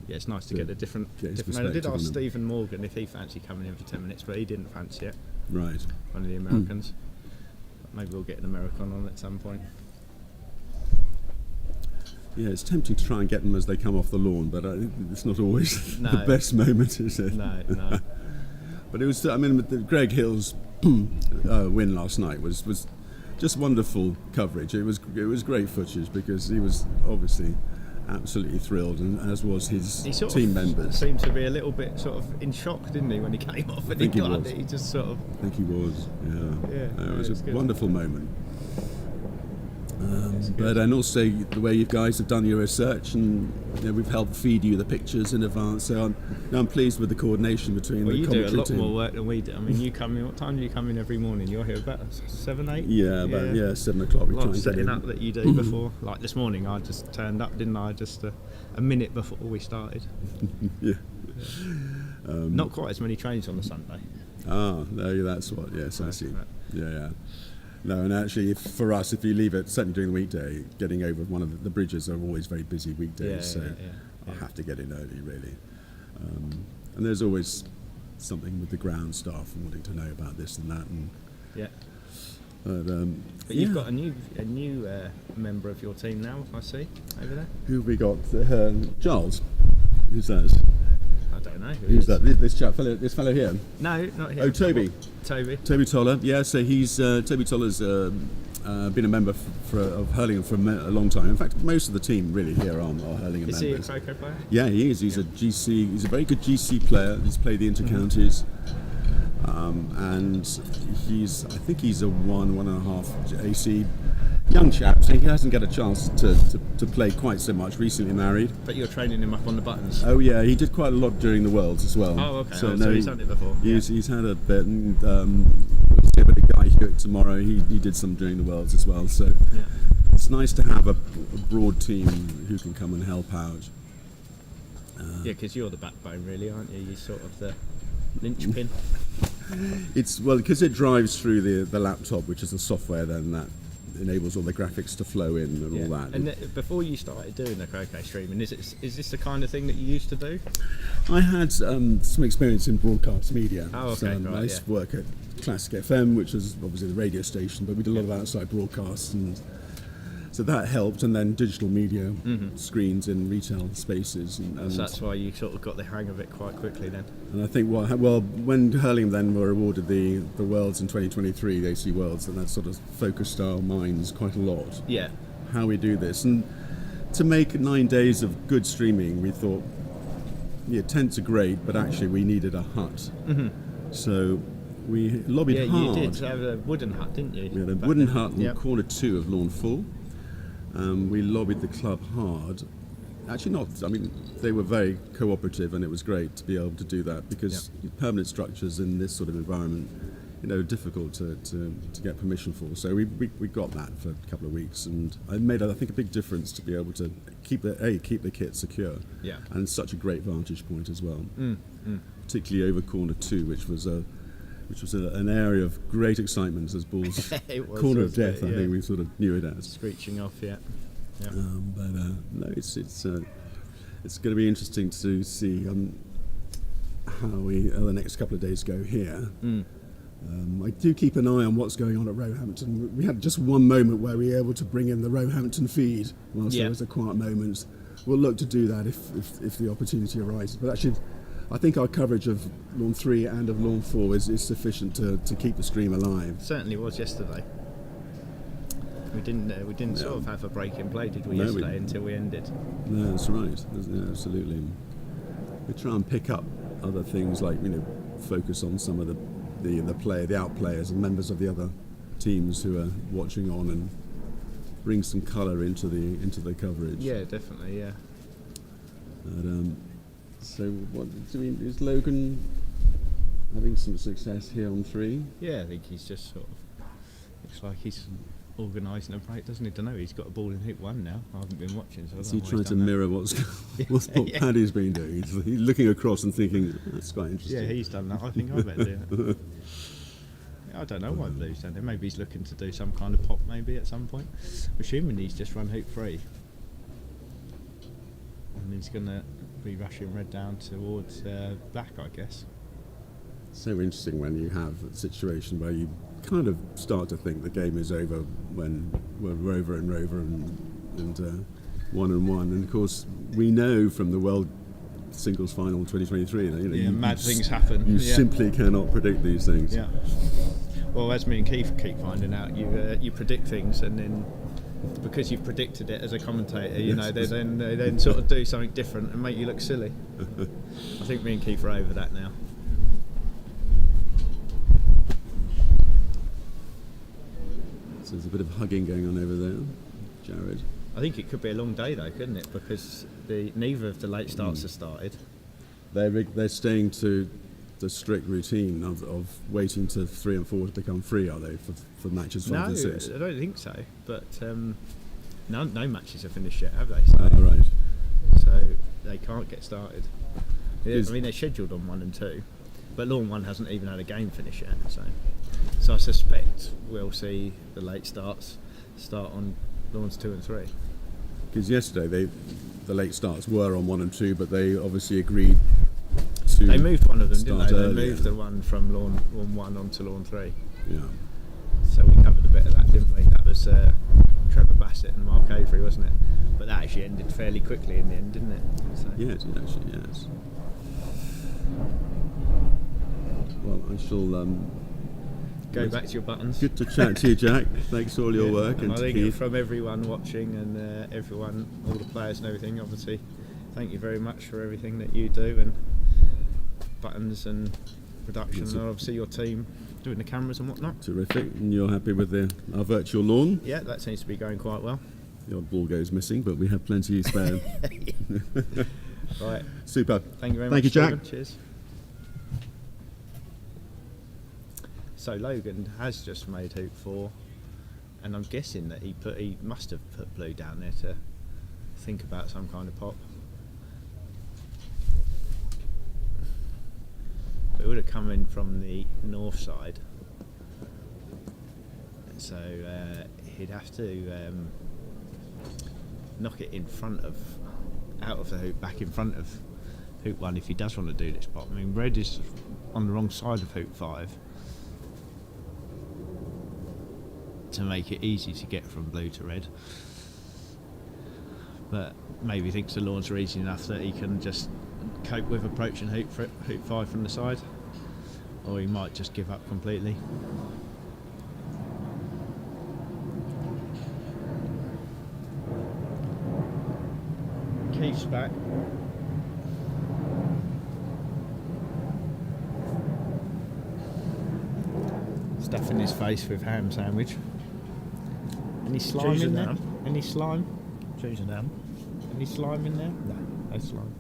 Yeah, it's nice to get a different. Get his I did perspective on ask them. Stephen Morgan if he fancied coming in for 10 minutes, but he didn't fancy it. Right. One of the Americans. Maybe we'll get an American on at some point. Yeah, it's tempting to try and get them as they come off the lawn, but it's not always No. the best moment, is it? No. But it was. I mean, the Greg Hill's win last night was just wonderful coverage. It was great footage because he was obviously absolutely thrilled, and as was his He sort team of members. seemed to be a little bit sort of in shock, didn't he, when he came off? And think he was. he just sort of. I think he was. Yeah. It was it's a good. wonderful moment. And also the way you guys have done your research, and we've helped feed you the pictures in advance. So I'm pleased with the coordination between Well, the you do a commentary lot team. more work than we do. I mean, you come in. What time do you come in every morning? You're here about 7, 8. Yeah, about 7 o'clock. We A lot try of and get setting in. up that you do before. Like this morning, I just turned up, didn't I? Just a minute before we started. Yeah. Not quite as many trains on a Sunday. Ah, no, that's what. Yes, I see. Right. Yeah. No, and actually, for us, if you leave it, certainly during the weekday, getting over one of the bridges are always very busy weekdays, I have to get in early, really. And there's always something with the ground staff and wanting to know about this and that. And Yeah. but You've got a new member of your team now, I see, over there. who have we got? Charles. Who's that? I don't know. Who's that? This fellow here. No, not here. Oh, Toby. Toby Toller. Yeah, so he's Toby Toller's been a member of Hurlingham for a long time. In fact, most of the team really here are Hurlingham Is members. he a croquet player? Yeah, he is. He's a GC. He's a very good GC player. He's played the intercounties, and I think he's a 1.5 AC young chap. So he hasn't got a chance to play quite so much. Recently married. But you're training him up on the buttons. Oh yeah, he did quite a lot during the Worlds as well. Oh, okay. So he's done it before. He's had a bit. And, we'll see about the guy Hewitt tomorrow. He did some during the Worlds as well. So it's nice to have a broad team who can come and help out. Yeah, because you're the backbone, really, aren't you? You're sort of the linchpin. It's because it drives through the laptop, which is the software then that enables all the graphics to flow in and all that. And before you started doing the croquet streaming, is this the kind of thing that you used to do? I had some experience in broadcast media. Oh, okay, So, right, I used to work at Classic FM, which was obviously the radio station, but we did a lot of outside broadcasts, and so that helped. And then digital media screens in retail spaces, and So that's why you sort of got the hang of it quite quickly then. And I think when Hurlingham then were awarded the Worlds in 2023, the AC Worlds, and that sort of focused our minds quite a lot. Yeah. How we do this, and to make 9 days of good streaming, we thought yeah, tents are great, but actually we needed a hut. Mhm. So we lobbied Yeah, hard. you did have a wooden hut, didn't you? We had a back wooden then? hut on Yep. corner 2 of Lawn 4. We lobbied the club hard. Actually not, I mean, they were very cooperative, and it was great to be able to do that, because permanent structures in this sort of environment, are difficult to get permission for. So we got that for a couple of weeks, and it made, I think, a big difference to be able to keep the kit secure. Yeah. And such a great vantage point as well. Mm. Particularly over corner 2, which was an area of great excitement as balls. It was, corner of wasn't death, it? I Yeah. think we sort of knew it as. Screeching off, yeah. But no, it's going to be interesting to see how the next couple of days go here. I do keep an eye on what's going on at Roehampton. We had just one moment where we were able to bring in the Roehampton feed whilst there was a quiet moment. We'll look to do that if the opportunity arises. But actually, I think our coverage of Lawn 3 and of Lawn 4 is sufficient to keep the stream alive. Certainly was yesterday. We didn't sort of have a break in play, did we, yesterday, until we ended. No, that's right. Yeah, absolutely. We try and pick up other things, like focus on some of the out players and members of the other teams who are watching on, and bring some colour into the coverage. Yeah, definitely, yeah. But, so what is Logan having some success here on 3? Yeah, I think he's just sort of looks like he's organising a break, doesn't he? Don't know. He's got a ball in hoop 1 now. I haven't been watching, so I Is don't he know trying what to he's done mirror what Paddy's been doing? He's looking across and thinking, that's quite interesting. Yeah, he's done that. I think I better do it. I don't know why Blue's done it. Maybe he's looking to do some kind of pop, maybe at some point. Assuming he's just run hoop 3, and he's going to be rushing red down towards black, I guess. So interesting when you have a situation where you kind of start to think the game is over when we're Rover and 1 and 1, and of course we know from the World Singles Final 2023 that mad things happen. You simply cannot predict these things. Yeah. Well, as me and Keith keep finding out, you predict things, and then because you've predicted it as a commentator, they then sort of do something different and make you look silly. I think me and Keith are over that now. So there's a bit of hugging going on over there, Jared. I think it could be a long day though, couldn't it? Because neither of the late starts have started. They're staying to the strict routine of waiting to 3 and 4 to become free, are they, for matches 5 and 6? No, I don't think so. But no matches are finished yet, have they? Right. So they can't get started. I mean, they're scheduled on 1 and 2, but Lawn 1 hasn't even had a game finish yet. So I suspect we'll see the late starts start on Lawns 2 and 3. Because yesterday the late starts were on 1 and 2, but they obviously agreed to. They moved one of them, didn't start they? earlier. They moved the one from Lawn 1 onto Lawn 3. Yeah. So we covered a bit of that, didn't we? That was Trevor Bassett and Mark Avery, wasn't it? But that actually ended fairly quickly in the end, didn't it? So. Yeah, it did actually, yes. Well, I shall Go back to your buttons. good to chat to you, Jack. Thanks for all your work. And I to think Keith. from everyone watching and everyone, all the players and everything, obviously, thank you very much for everything that you do, and buttons and production, and obviously your team doing the cameras and whatnot. Terrific. And you're happy with our virtual lawn? Yeah, that seems to be going quite well. The odd ball goes missing, but we have plenty spare. Right. Super. Thank you very much. Thank you, Jack. Stephen. Cheers. So Logan has just made hoop 4, and I'm guessing that he must have put Blue down there to think about some kind of pop. It would have come in from the north side, so he'd have to knock it in front of, out of the hoop, back in front of hoop 1 if he does want to do this pop. I mean, red is on the wrong side of hoop 5 to make it easy to get from blue to red, but maybe thinks the lawns are easy enough that he can just cope with approaching hoop 5 from the side, or he might just give up completely. Keith's back. in his face with ham sandwich. Any slime Cheese in and there? ham. Any slime? Cheese and ham. Any slime in there? No slime.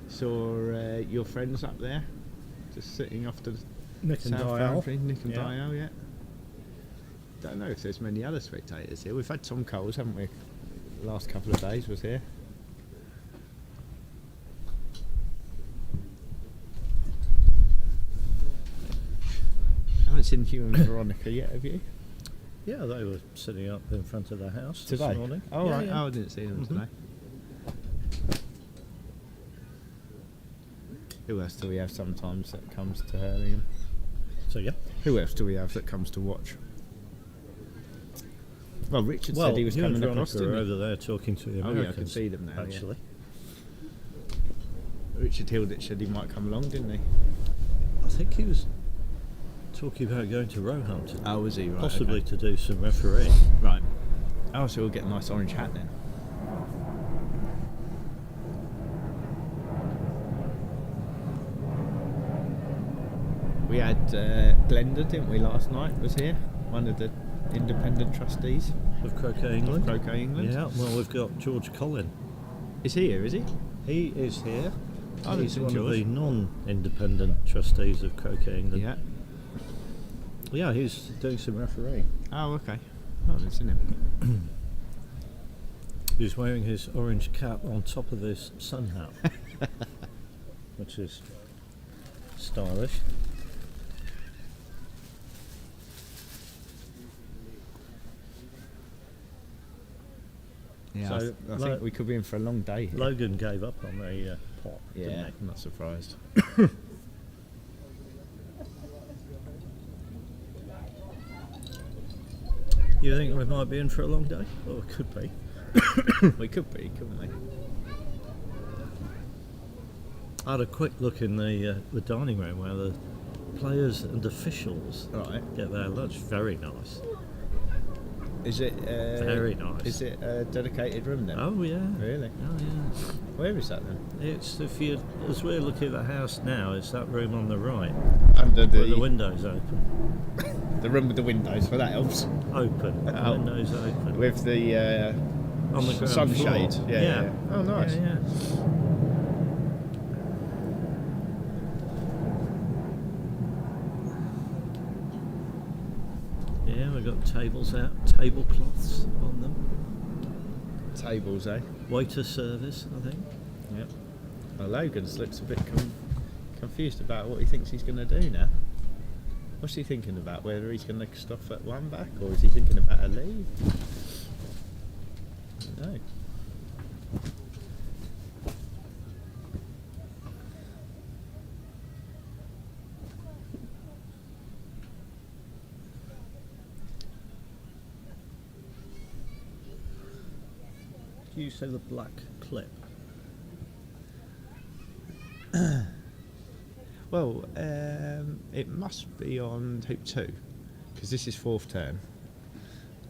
Saw your friends up there, just sitting off to the Nick and south Dial. boundary. Nick and Yeah. Dial, yeah. Don't know if there's many other spectators here. We've had Tom Coles, haven't we? The last couple of days was here. I haven't seen Hugh and Veronica yet, have you? Yeah, they were sitting up in front of the house Today? this morning. Oh, Yeah, right. yeah. Oh, I didn't see them Mhm. today. Who else do we have sometimes that comes to Hurlingham? So yeah. Who else do we have that comes to watch? Well, Richard said he was you and coming across, Veronica are didn't he? over there talking to the Oh, Americans. yeah, I can see them now, yeah. Actually, Richard Hilditch said he might come along, didn't he? I think he was talking about going to Roehampton, Oh, was he? Right. possibly okay. to do some refereeing. Right. Oh, so we'll get a nice orange hat then. We had Glenda, didn't we, last night? Was here, one of the independent trustees Of Croquet England. of Croquet England. Yeah, well, we've got George Collin. Is he here? Is he? He is here. Oh, He's that's one of George. the non-independent trustees of Croquet England. Yeah. Yeah, he's doing some refereeing. Oh, okay. Oh, I didn't see him. He's wearing his orange cap on top of his sun hat, which is stylish. Yeah, So, I think we could be in for a long day here. Logan gave up on the pot, Yeah, didn't I'm not surprised. he? You think we might be in for a long day? Well, it could be. We could be, couldn't we? I had a quick look in the dining room where the players and officials Right. get their lunch. Very nice. Is it? Very nice. Is it a dedicated room then? Oh yeah. Really? Oh yeah. Where is that then? It's if you, as we're looking at the house now, it's that room on the right Under where the window's open. the room with the windows. Well, that helps. Open. The Oh. window's open. With the on the ground sunshade. floor. Yeah. Oh, nice. Yeah, yeah. Yeah, we've got tables out, tablecloths on them. Tables, eh? Waiter service, I think. Yep. Well, Logan looks a bit confused about what he thinks he's going to do now. What's he thinking about? Whether he's going to stop at one back or is he thinking about a leave? I don't know. Do you say the black clip? Well, it must be on hoop 2 because this is fourth turn,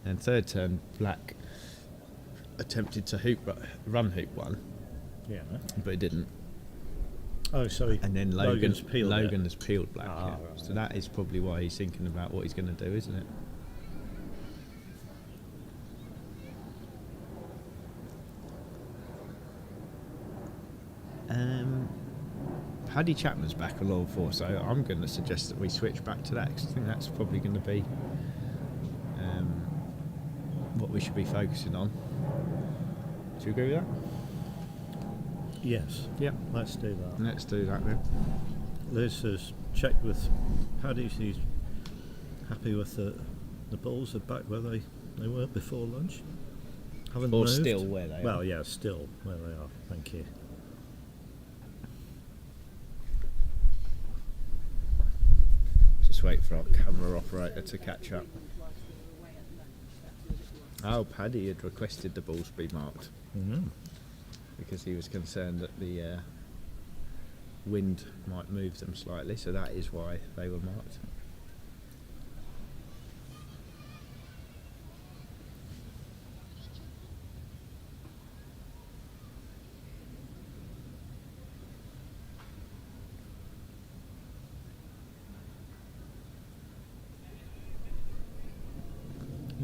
and third turn Black attempted to run hoop 1, Yeah. but it didn't. Oh, sorry. And then Logan's peeled it. Logan has peeled Black. Ah, Yeah. right. So that is probably why he's thinking about what he's going to do, isn't it? Paddy Chapman's back on all 4, so I'm going to suggest that we switch back to that because I think that's probably going to be what we should be focusing on. Do you agree with that? Yes. Yeah. Let's do that. Let's do that then. Liz has checked with Paddy. She's happy with the balls are back where they were before lunch. Haven't Or moved. still where they are. Well, yeah, still where they are. Thank you. Just wait for our camera operator to catch up. Oh, Paddy had requested the balls be marked Mm. because he was concerned that the wind might move them slightly, so that is why they were marked.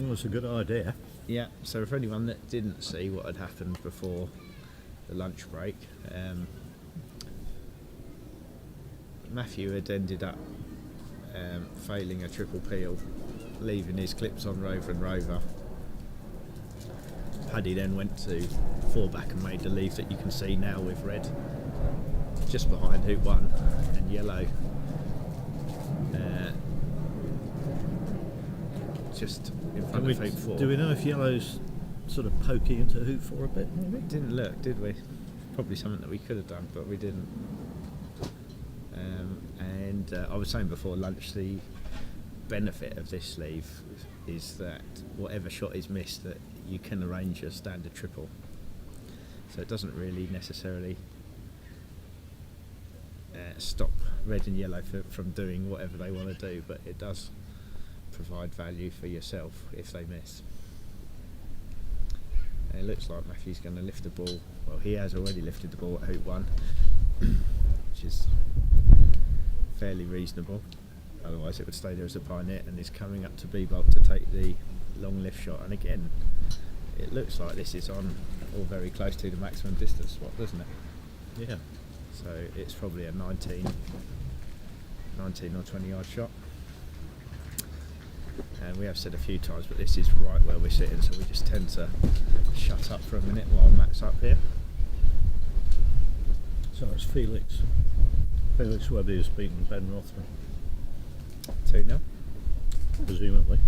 It was a good idea. Yeah, so for anyone that didn't see what had happened before the lunch break, Matthew had ended up failing a triple peel, leaving his clips on Rover and Rover. Paddy then went to 4-back and made the leave that you can see now with red just behind hoop 1 and yellow just in front of hoop 4. Do we know if yellow's sort of poking into hoop 4 a bit, maybe? Didn't look, did we? Probably something that we could have done, but we didn't. And I was saying before lunch, the benefit of this sleeve is that whatever shot is missed, that you can arrange your standard triple. So it doesn't really necessarily stop red and yellow from doing whatever they want to do, but it does provide value for yourself if they miss. And it looks like Matthew's going to lift the ball. Well, he has already lifted the ball at hoop 1, which is fairly reasonable. Otherwise it would stay there as a pie net, and is coming up to B-bolt to take the long lift shot. And again, it looks like this is on or very close to the maximum distance spot, doesn't it? Yeah. So it's probably a 19 or 20 yard shot. And we have said a few times, but this is right where we're sitting, so we just tend to shut up for a minute while Matt's up here. So it's Felix. Felix Webby has beaten Ben Rothman, 2-0. presumably.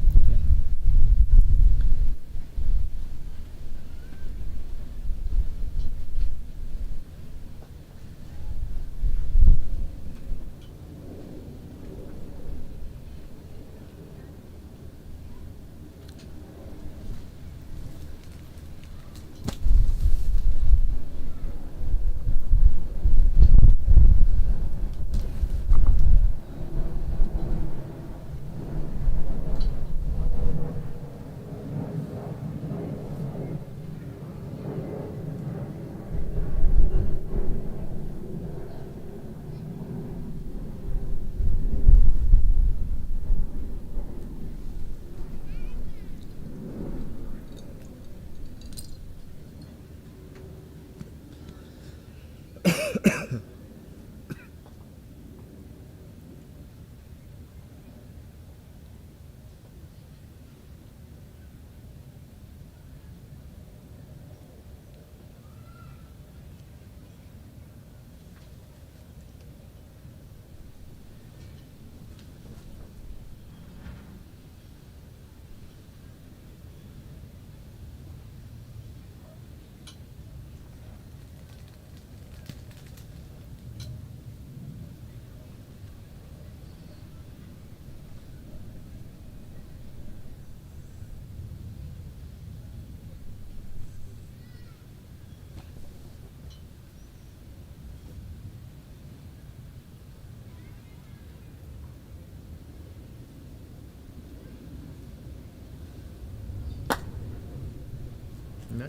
No.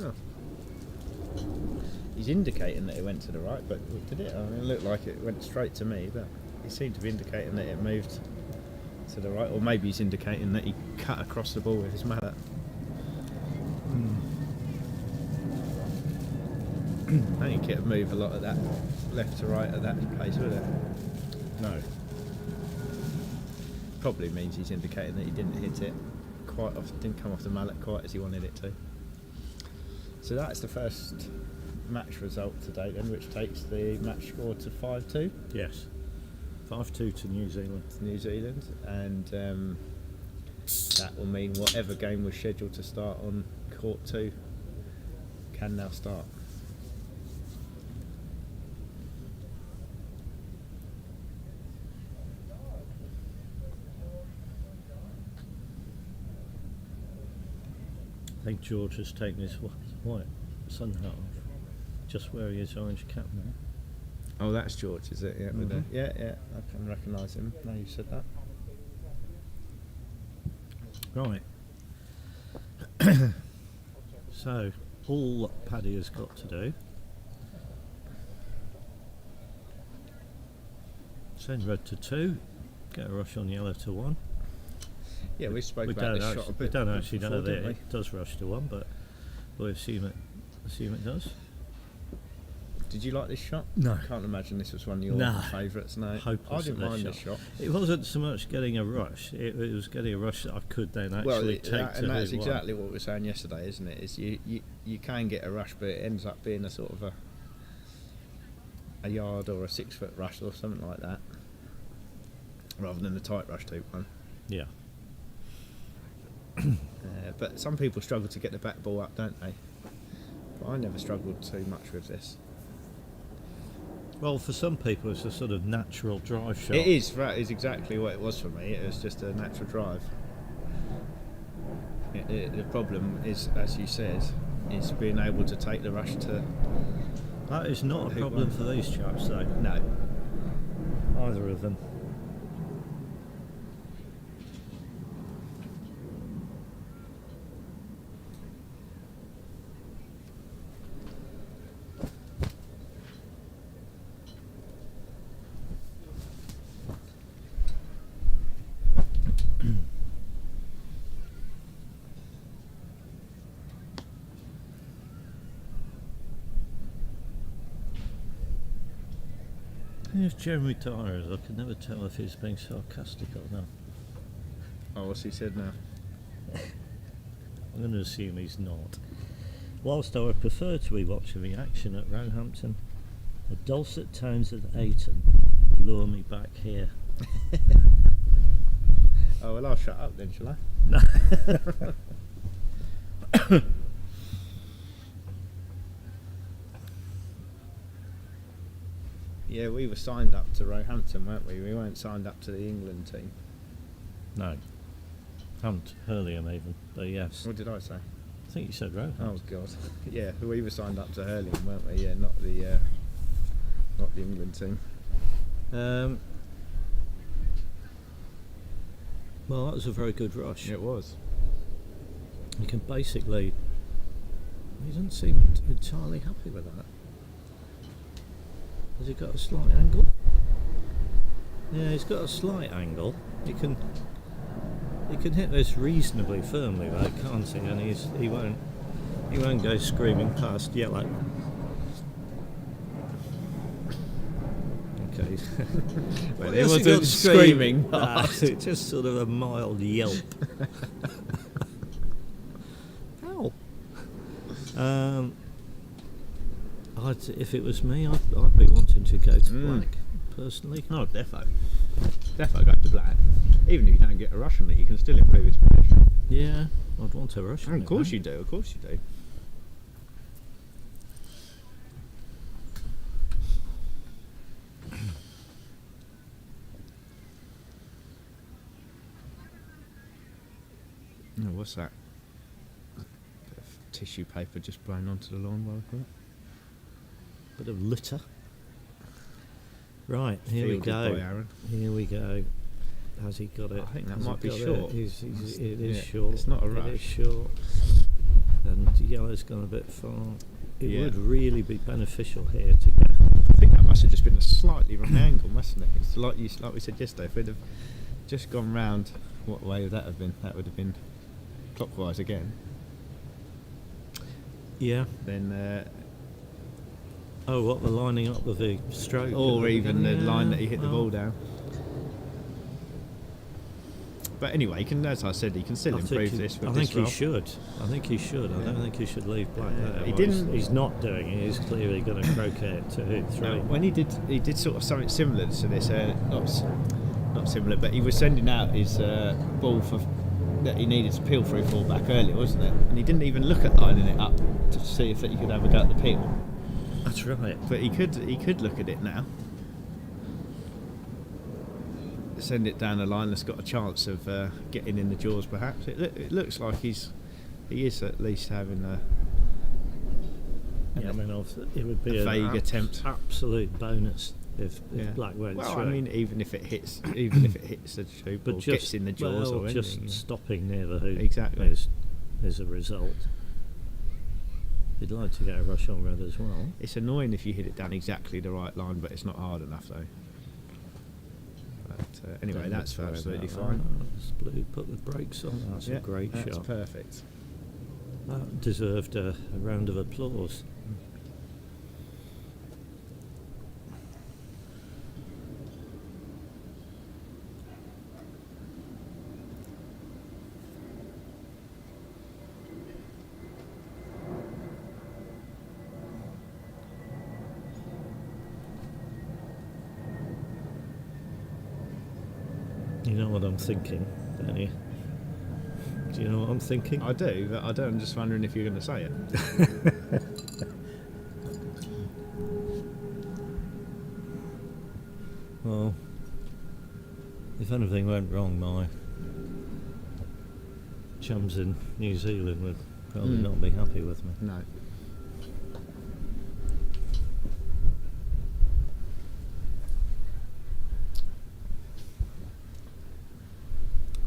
Oh. He's indicating that it went to the right, but did it? I mean, it looked like it went straight to me, but he seemed to be indicating that it moved to the right, or maybe he's indicating that he cut across the ball with his mallet. I don't think it'd move a lot of that left to right at that pace, would it? No. Probably means he's indicating that he didn't hit it quite off, didn't come off the mallet quite as he wanted it to. So that's the first match result today then, which takes the match score to 5-2. Yes. 5-2 to New Zealand. New Zealand, and that will mean whatever game was scheduled to start on court 2 can now start. I think George has taken his white sun hat off, just wearing his orange cap now. Oh, that's George, is it? Yeah, with the, yeah, I can recognise him now you said that. Right. So, all Paddy has got to do, send red to 2, get a rush on yellow to 1. Yeah, we spoke We about don't, this shot a bit. we don't actually know before, that didn't we? it does rush to 1, but we assume it does. Did you like this shot? No. I can't imagine this was one of your No. favourites. No, Hopeless I didn't at mind this this shot. It wasn't so much getting a rush; it was getting a rush that I could then actually take to and that's who won. exactly what we were saying yesterday, isn't it? Is you can get a rush, but it ends up being a sort of a yard or a 6 foot rush or something like that, rather than a tight rush type one. Yeah. But some people struggle to get the back ball up, don't they? But I never struggled too much with this. Well, for some people, it's a sort of natural drive shot. It is. That is exactly what it was for me. It was just a natural drive. The problem is, as you said, is being able to take the rush to. That is not a Who problem won? for these chaps, though. No. Either of them. Here's Jeremy Tyres. I can never tell if he's being sarcastic or not. Oh, what's he said now? I'm going to assume he's not. Whilst I would prefer to be watching the action at Roehampton, the dulcet tones of Ayton lure me back here. Oh, well, I'll shut up then, shall I? Yeah, we were signed up to Roehampton, weren't we? We weren't signed up to the England team. No. Haven't Hurlingham even, but yes. What did I say? I think you said Roehampton. Oh God! Yeah, we were signed up to Hurlingham, weren't we? Yeah, not the England team. Well, that was a very good rush. It was. You can basically. He doesn't seem entirely happy with that. Has he got a slight angle? Yeah, he's got a slight angle. He can hit this reasonably firmly, though, can't he? And he won't go screaming past yellow. Okay. Well, Yes, it he got wasn't screaming. Nah, it's just sort of a mild yelp. Ow. If it was me, I'd be wanting to go to black, personally. Oh, defo go to black. Even if you don't get a rush on it, you can still improve its position. Yeah, I'd want to rush on Of it, course though. you do. Of course you do. Oh, what's that? Bit of tissue paper just blown onto the lawn by the Bit of litter. Right, here we Fielded go. by Aaron. Here we go. Has he got it? I think that Has might he be got short. It is Yeah, short. it's not a It rush. is short. And yellow's gone a bit far. It Yeah. would really be beneficial here to get. I think that must have just been a slightly wrong angle, mustn't it? It's like we said yesterday. If we'd have just gone round, what way would that have been? That would have been clockwise again. Yeah. Then, Oh, what, the lining up of the stroke? or even the Yeah, line that he hit the well, ball down. But anyway, he can, as I said, he can still improve this with I this think he roll. should. I think he should. I don't think he should leave black there. He Well, didn't- He's not doing it. He's clearly going to croquet it to hit 3. Now, when he did sort of something similar to this, not similar, but he was sending out his ball that he needed to peel through for back earlier, wasn't it? And he didn't even look at lining it up to see if he could have a go at the peel. That's right. But he could look at it now. Send it down a line that's got a chance of getting in the jaws, perhaps. It looks like he is at least having a Yeah, I mean, it would be a an vague attempt. absolute bonus if Yeah. black went Well, through. I mean, even if it hits the tube or but gets in the jaws well, or just anything. stopping near the hoop Exactly. is a result. You'd like to get a rush on red as well. It's annoying if you hit it down exactly the right line, but it's not hard enough though. But anyway, Don't that's worry absolutely about fine. that. That's blue. Put the brakes on. That's a great that's shot. perfect. That deserved a round of applause. You know what I'm thinking, don't you? Do you know what I'm thinking? I do, but I'm just wondering if you're going to say it. Well, if anything went wrong, my chums in New Zealand would probably not be happy with me. No.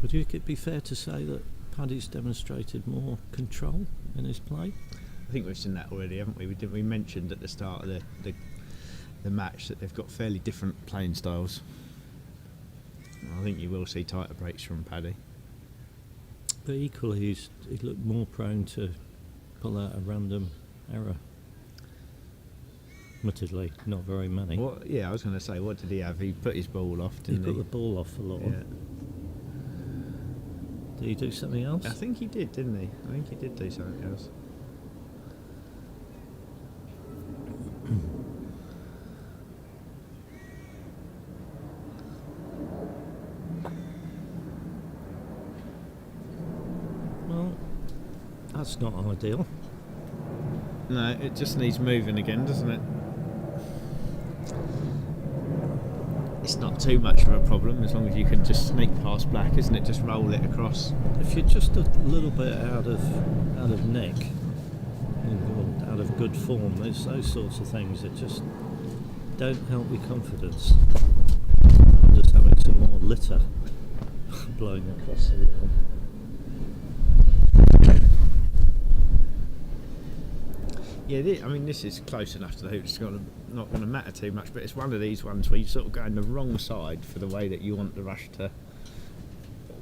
Would it be fair to say that Paddy's demonstrated more control in his play? I think we've seen that already, haven't we? We mentioned at the start of the match that they've got fairly different playing styles. I think you will see tighter breaks from Paddy. But equally, he looked more prone to pull out a random error. Admittedly, not very many. I was going to say, what did he have? He put his ball off, didn't he? Put the ball off a lot. Yeah. Did he do something else? I think he did, didn't he? I think he did do something else. Well, that's not ideal. No, it just needs moving again, doesn't it? It's not too much of a problem as long as you can just sneak past black, isn't it? Just roll it across. If you're just a little bit out of nick, or out of good form, there's those sorts of things that just don't help your confidence. I'm just having some more litter blowing across the lawn. Yeah, this is close enough to the hoop. It's not going to matter too much, but it's one of these ones where you sort of go on the wrong side for the way that you want the rush to,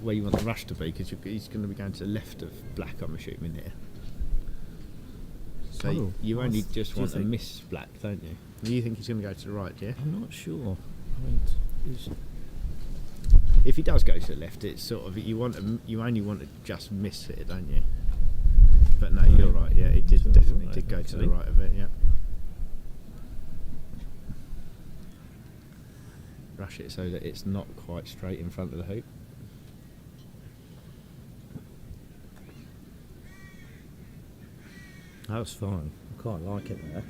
where you want the rush to be, because he's going to be going to the left of black, I'm assuming here. So you only just want to miss black, don't you? You think he's going to go to the right, yeah? I'm not sure. I mean, if he does go to the left, it's sort of you only want to just miss it, don't you? But no, you're right. Yeah, he definitely did go to the right of it. Yeah. Rush it so that it's not quite straight in front of the hoop. That's fine. I quite like it there.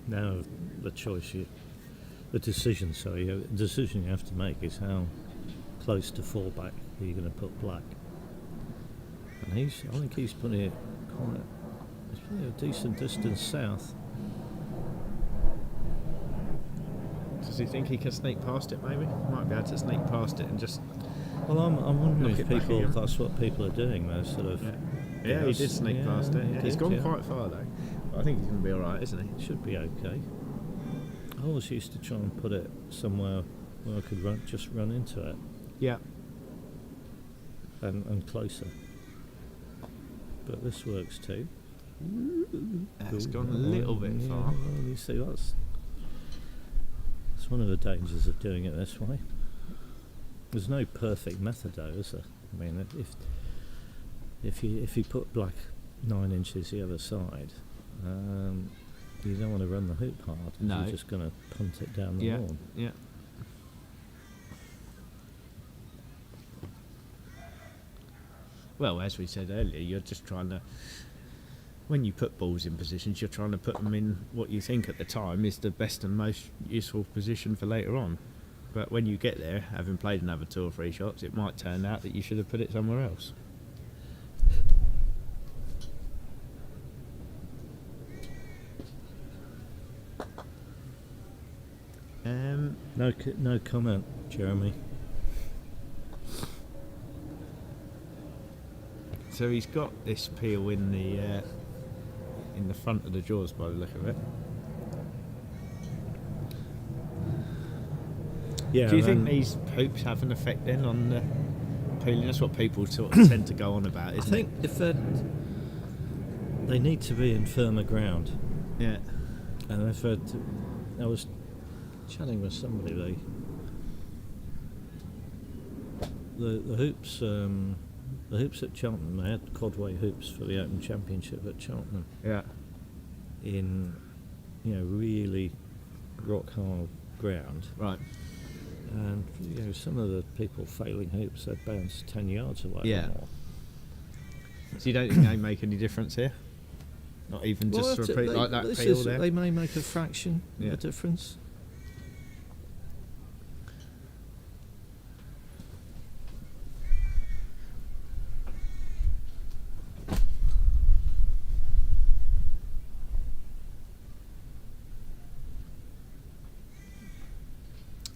Now the decision you have to make is how close to fallback are you going to put black. And I think he's putting it he's putting it a decent distance south. Does he think he can sneak past it? Maybe might be able to sneak past it and just. Well, I'm wondering Knock if it back again. that's what people are doing. They're sort of. Yeah, he did sneak past it. Yeah. He's gone quite far though. I think he's going to be all right, isn't he? Should be okay. I always used to try and put it somewhere where I could just run into it. Yeah. And closer. But this works too. It's gone a little bit far. Well, you see, that's one of the dangers of doing it this way. There's no perfect method though, is there? I mean, if you put black 9 inches the other side, you don't want to run the hoop hard. No. You're just going to punt it down the lawn. Yeah. Well, as we said earlier, you're just trying to, when you put balls in positions, you're trying to put them in what you think at the time is the best and most useful position for later on. But when you get there, having played another 2 or 3 shots, it might turn out that you should have put it somewhere else. No comment, Jeremy. So he's got this peel in the front of the jaws by the look of it. Yeah. Do you think and these hoops have an effect then on the pooling? That's what people sort of tend to go on about, I isn't think if they need to be in firmer ground, it? Yeah. and if I was chatting with somebody, the hoops. The hoops at Cheltenham, they had quadway hoops for the Open Championship at Cheltenham Yeah. in, really rock hard ground. Right. And some of the people failing hoops, they'd bounce 10 yards away Yeah. or more. So you don't think they make any difference here? Not even just Well, repeat like that feel there? They may make a fraction Yeah. of a difference.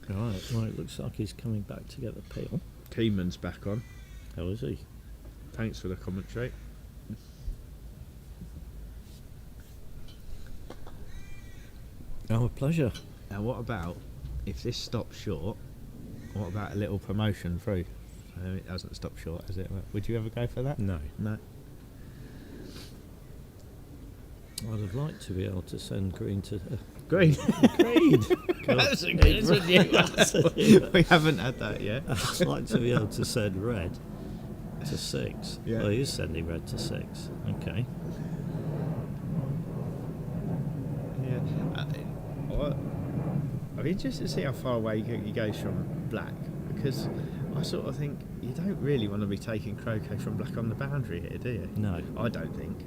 Right, well, it looks like he's coming back to get the peel. Keenan's back on. How is he? Thanks for the commentary. Oh, a pleasure. Now, what about if this stops short? What about a little promotion through? It hasn't stopped short, has it? Would you ever go for that? No. No. I'd have liked to be able to send Green to... Green. Green! That's a good one. We haven't had that yet. I'd like to be able to send Red to 6. Yeah. Well, he is sending Red to 6. Okay. Yeah. I'm interested to see how far away he goes from black, because I sort of think you don't really want to be taking Croquet from black on the boundary here, do you? No. I don't think.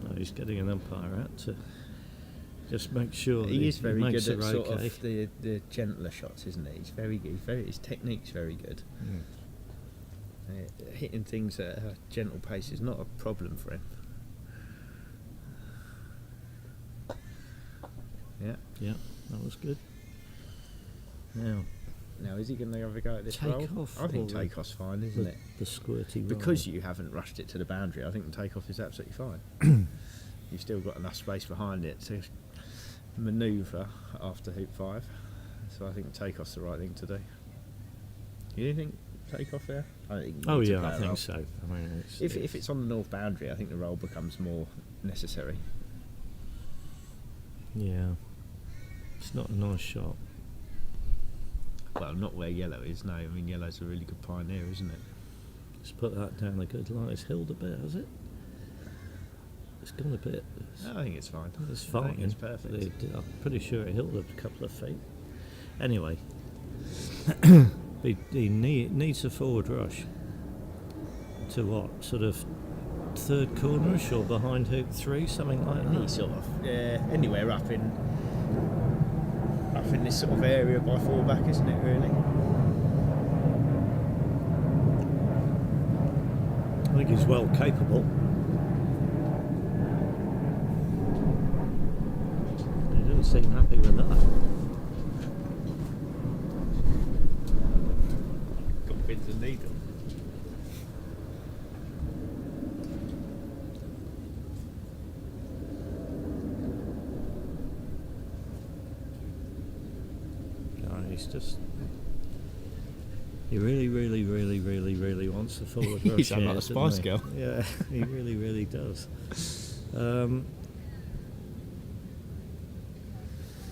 No, he's getting an umpire out to just make sure He is very good makes at it sort okay. of the gentler shots, isn't he? He's very good. His technique's very good. Hitting things at a gentle pace is not a problem for him. Yeah. Yeah, that was good. Now, Is he going to have a go at this Take roll? off I think or the- takeoff's fine, isn't it? the squirty Because roll. you haven't rushed it to the boundary, I think the takeoff is absolutely fine. You've still got enough space behind it to manoeuvre after hoop 5. So I think takeoff's the right thing to do. You think takeoff there? I don't think you Oh need to yeah, play I a think roll. so. I mean, If it's on the north boundary, I think the roll becomes more necessary. yeah, it's not a nice shot. Well, not where yellow is, no. I mean, yellow's a really good pioneer, isn't it? Just put that down a good line. It's hilled a bit, has it? It's gone a bit. No, I think it's fine. It's I fine. think it's perfect. I'm pretty sure it hilled a couple of feet. Anyway, he needs a forward rush. To what? Sort of third cornerish or behind hoop 3, something like Any that. sort of anywhere up in this sort of area by fullback, isn't it? Really. I think he's well capable. He doesn't seem happy with that. Got pins and needles. He's just. He really wants the forward rush. You sound like here, a Spice doesn't Girl. he? Yeah, he really does.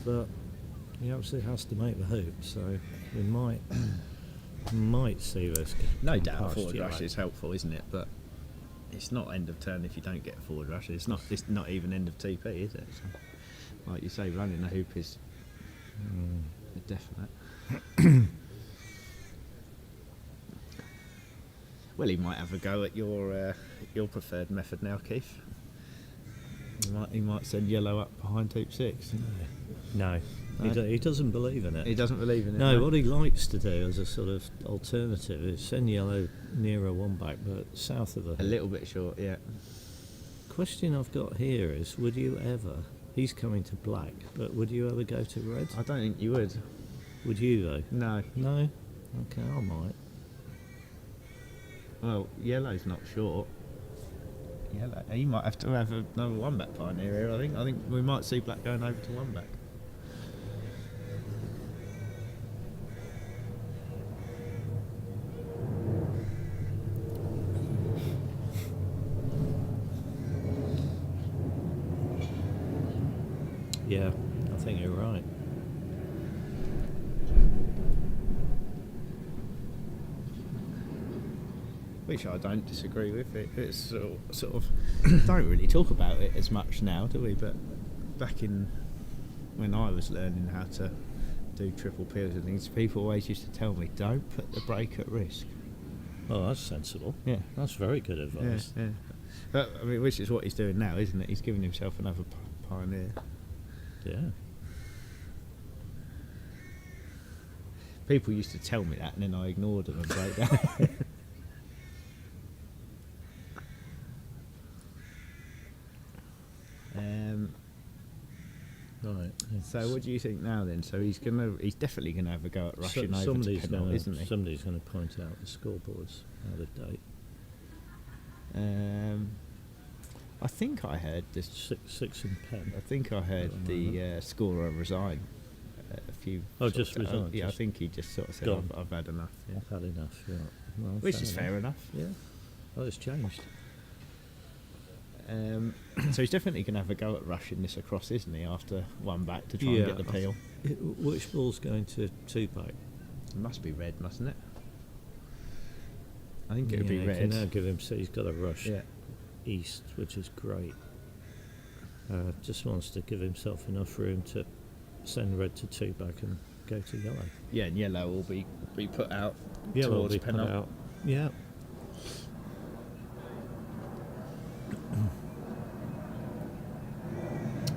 But he absolutely has to make the hoop, so we might see this. No come doubt, past forward yellow. rush is helpful, isn't it? But it's not end of turn if you don't get a forward rush. It's not even end of TP, is it? So, like you say, running the hoop is definite. Well, he might have a go at your preferred method now, Keith. He might send yellow up behind hoop 6. No, he doesn't believe in it. He doesn't believe in it. No, what he likes to do as a sort of alternative is send yellow nearer one back, but south of the a hoop. little bit short, yeah. Question I've got here is, would you ever? He's coming to black, but would you ever go to red? I don't think you would. Would you though? No. No. Okay, I might. Well, yellow's not short. Yellow. He might have to have another one back pioneer here. I think we might see black going over to one back. Yeah, I think you're right. Which I don't disagree with. It's sort of don't really talk about it as much now, do we? But back in when I was learning how to do triple peels and things, people always used to tell me, don't put the brake at risk. Oh, that's sensible. Yeah. That's very good advice. Yeah. But, I mean, which is what he's doing now, isn't it? He's giving himself another pioneer. Yeah. People used to tell me that, and then I ignored them and broke down. Right. So what do you think now then? So he's definitely gonna have a go at rushing over to somebody's penalty, gonna, isn't he? Somebody's going to point out the scoreboard's out of date. I think I heard this. 6 and pen. I think I heard the scorer resign a few. Oh, just sort of- resigned, yeah, I just think he just sort of said, gone. I've had enough. Yeah. I've had enough. Yeah. Well, Which is fair enough. Yeah. Well, it's changed. So he's definitely going to have a go at rushing this across, isn't he? After one back to try and get the peel. Which ball's going to 2-back? It must be red, mustn't it? I think it would be He red. can now give him. So he's got a rush Yeah. east, which is great. Just wants to give himself enough room to send red to 2-back and go to yellow. Yeah, and yellow will be put out Yeah, towards be put penalty. out. Yeah.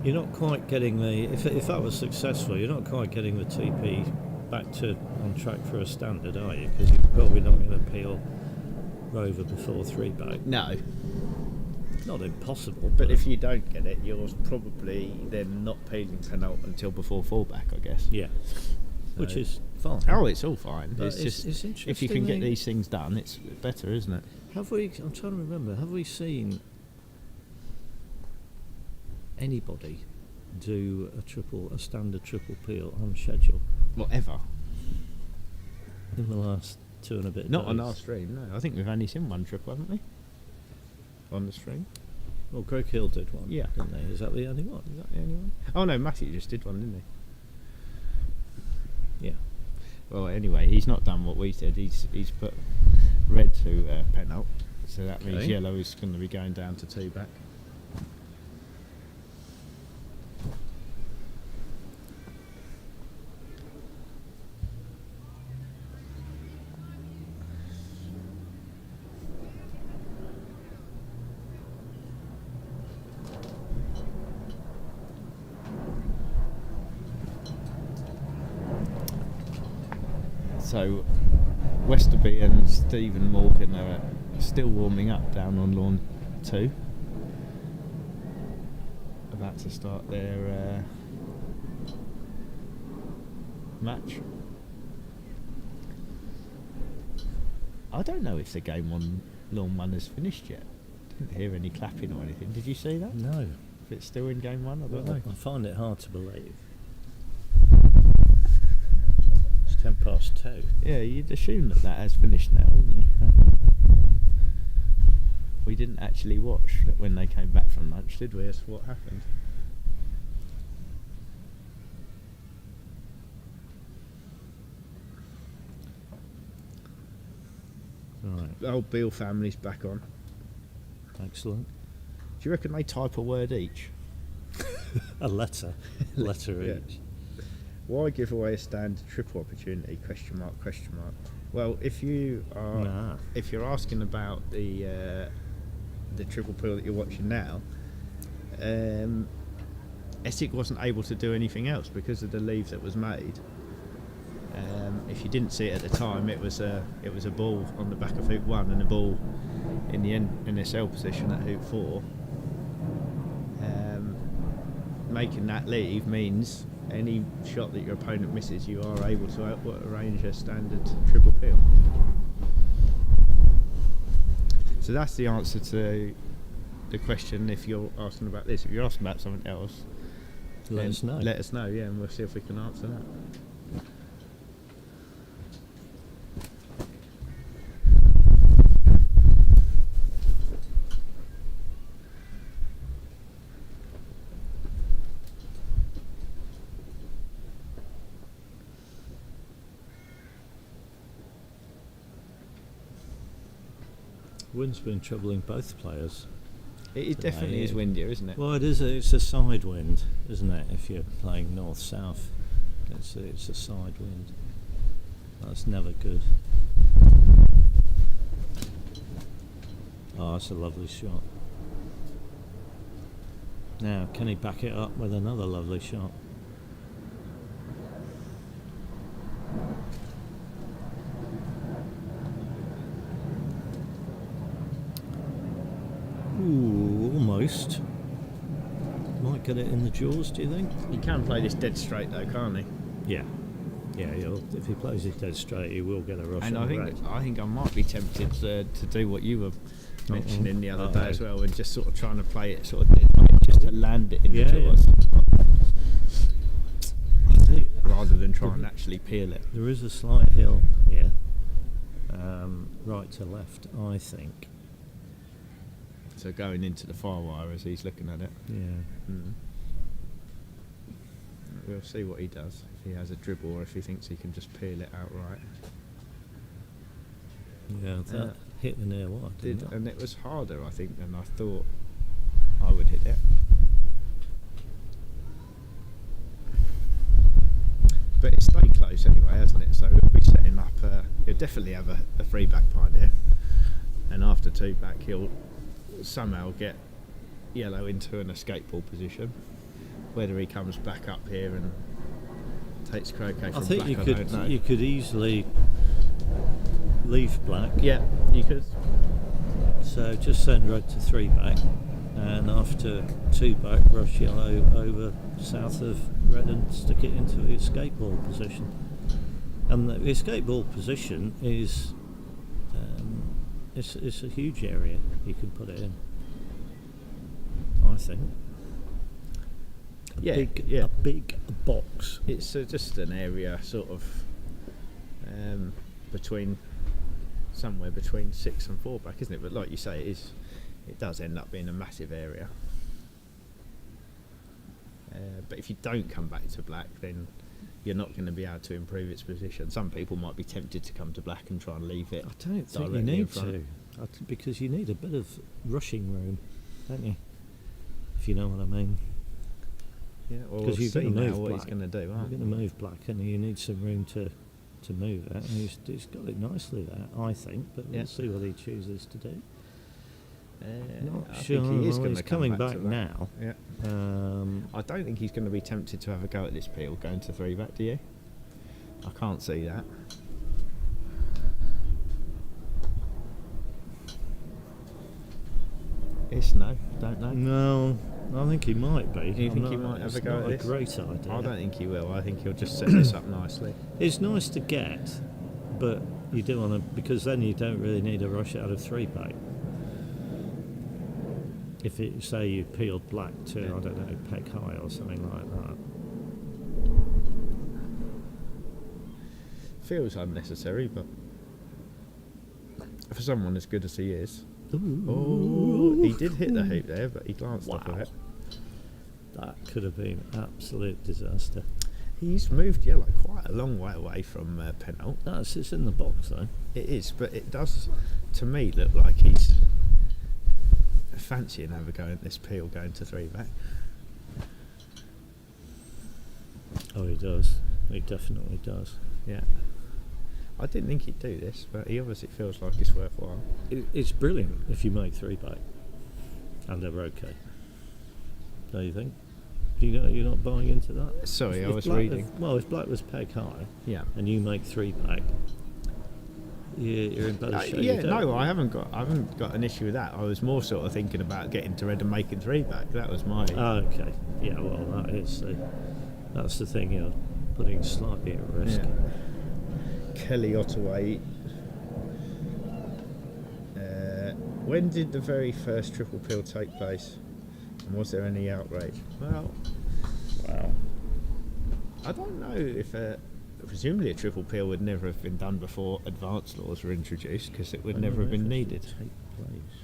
You're not quite getting the. If that was successful, you're not quite getting the TP back to on track for a standard, are you? Because you're probably not going to peel Rover before 3-back. No, Not impossible, but if you don't get it, you're probably then not peeling penalty until before 4-back, I guess. yeah, which is fine. Oh, it's all fine. But It's just it's if you can get interesting, these things done, it's better, isn't it? Have we? I'm trying to remember. Have we seen anybody do a standard triple peel on schedule Whatever. in the last 2 and a bit Not days? on our stream, no. I think we've only seen one triple, haven't we? On the stream. Well, Greg Hill did one, Yeah. didn't they? Is that the only one? Is that the only one? Oh no, Matthew just did one, didn't he? Yeah. Well, anyway, he's not done what we said. He's put red to penalty, so that means Okay. yellow is going to be going down to 2-back. So Westerby and Stephen Morgan are still warming up down on lawn 2. About to start their match. I don't know if the game on lawn 1 has finished yet. Didn't hear any clapping or anything. Did you see that? No. If it's still in game 1, I don't know. I find it hard to believe. It's 2:10. Yeah, you'd assume that has finished now, wouldn't you? We didn't actually watch that when they came back from lunch, did we? That's what happened. Right. The old Beale family's back on. Excellent. Do you reckon they type a word each? A letter. Letter Yeah. each. Why give away a standard triple opportunity? Question mark. Question mark. Well, if you are, Nah. if you're asking about the triple peel that you're watching now, Essex wasn't able to do anything else because of the leave that was made. If you didn't see it at the time, it was a ball on the back of hoop 1 and a ball in the NSL position at hoop 4. Making that leave means any shot that your opponent misses, you are able to arrange a standard triple peel. So that's the answer to the question. If you're asking about this, if you're asking about something else, Let then us know. Let us know, yeah, and we'll see if we can answer that. Wind's been troubling both players. It definitely is windier, isn't it? Well, it is. It's a side wind, isn't it? If you're playing north-south, it's a side wind. That's never good. Oh, that's a lovely shot. Now, can he back it up with another lovely shot? Ooh, almost. Might get it in the jaws, do you think? He can play this dead straight though, can't he? Yeah. Yeah, if he plays it dead straight, he will get a rush And on I the think red. I think I might be tempted to do what you were mentioning the other day as well, and just sort of trying to play it sort of dead, just to land it in the jaws, I think rather than try and actually peel it. there is a slight hill here, right to left, I think. So going into the fire wire as he's looking at it. Yeah. We'll see what he does, if he has a dribble or if he thinks he can just peel it outright. Yeah, that hit the near wide, didn't it? And it was harder, I think, than I thought I would hit it. But it stayed close anyway, hasn't it? So he'll be setting up, he'll definitely have a free back pioneer. And after 2 back, he'll somehow get yellow into an escape ball position. Whether he comes back up here and takes croquet from I think black, I don't know. you could easily leave black. Yeah, you could. So just send red to 3 back, and after 2 back, rush yellow over south of red and stick it into the escape ball position. And the escape ball position is it's a huge area you can put it in, I think. A big box. It's just an area sort of somewhere between 6 and 4 back, isn't it? But like you say, it does end up being a massive area. But if you don't come back to black, then you're not going to be able to improve its position. Some people might be tempted to come to black and try and leave it. I don't think you directly in need front. to, because you need a bit of rushing room, don't you? If you know what I mean. Yeah, or Because you're see going to now move what black. he's going to do, You're aren't going to move black, and you need some room to move it. And he's got it nicely there, I think. But Yeah. we'll see what he chooses to do. Not I sure. think he is Well, going he's to come coming back back to that. now. Yeah. I don't think he's going to be tempted to have a go at this peel going to 3 back, do you? I can't see that. It's no, don't know. No, I think he might be. Do you think he might have a go at this? It's not a great idea. I don't think he will. I think he'll just set this up nicely. It's nice to get, but you do want to, because then you don't really need a rush out of 3 back. If it, say you peeled black to, I don't know, peg high or something like that. Feels unnecessary, but for someone as good as he is. Oh, he did hit the hoop there, but he glanced off of Wow. it. That could have been absolute disaster. He's moved yellow quite a long way away from penalt. It's in the box though. It is, but it does, to me, look like he's fancying have a go at this peel going to 3 back. Oh, he does. He definitely does. Yeah. I didn't think he'd do this, but he obviously feels like it's worthwhile. It's brilliant if you make 3 back, and they're okay. Don't you think? You're not buying into that? Sorry, I If was black, reading. If black was peg high, Yeah. and you make 3 back, you're in better shape. Yeah, You don't- no, I haven't got an issue with that. I was more sort of thinking about getting to red and making 3 back. That was my. Oh, okay. Yeah, well, that's the thing. You're putting slightly at risk. Yeah. Kelly Ottaway. When did the very first triple peel take place? And was there any outrage? Well, Wow. I don't know if presumably a triple peel would never have been done before advanced laws were introduced, because it would never have been needed. Take place.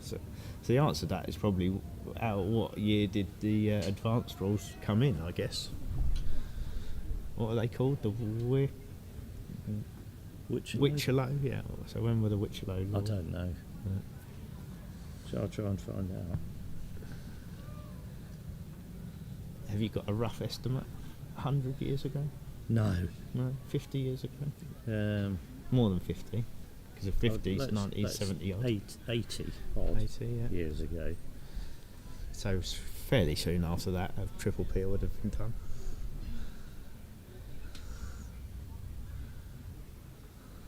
So the answer to that is probably what year did the advanced rules come in, I guess. What are they called? Witcherlow, yeah. So when were the Witcherlow I laws? don't know. So I'll try and find out. Have you got a rough estimate? 100 years ago? No. No, 50 years ago? More than 50. Because the 50s, 90s, 70 odd. 80 odd 80, yeah. years ago. So fairly soon after that, a triple peel would have been done.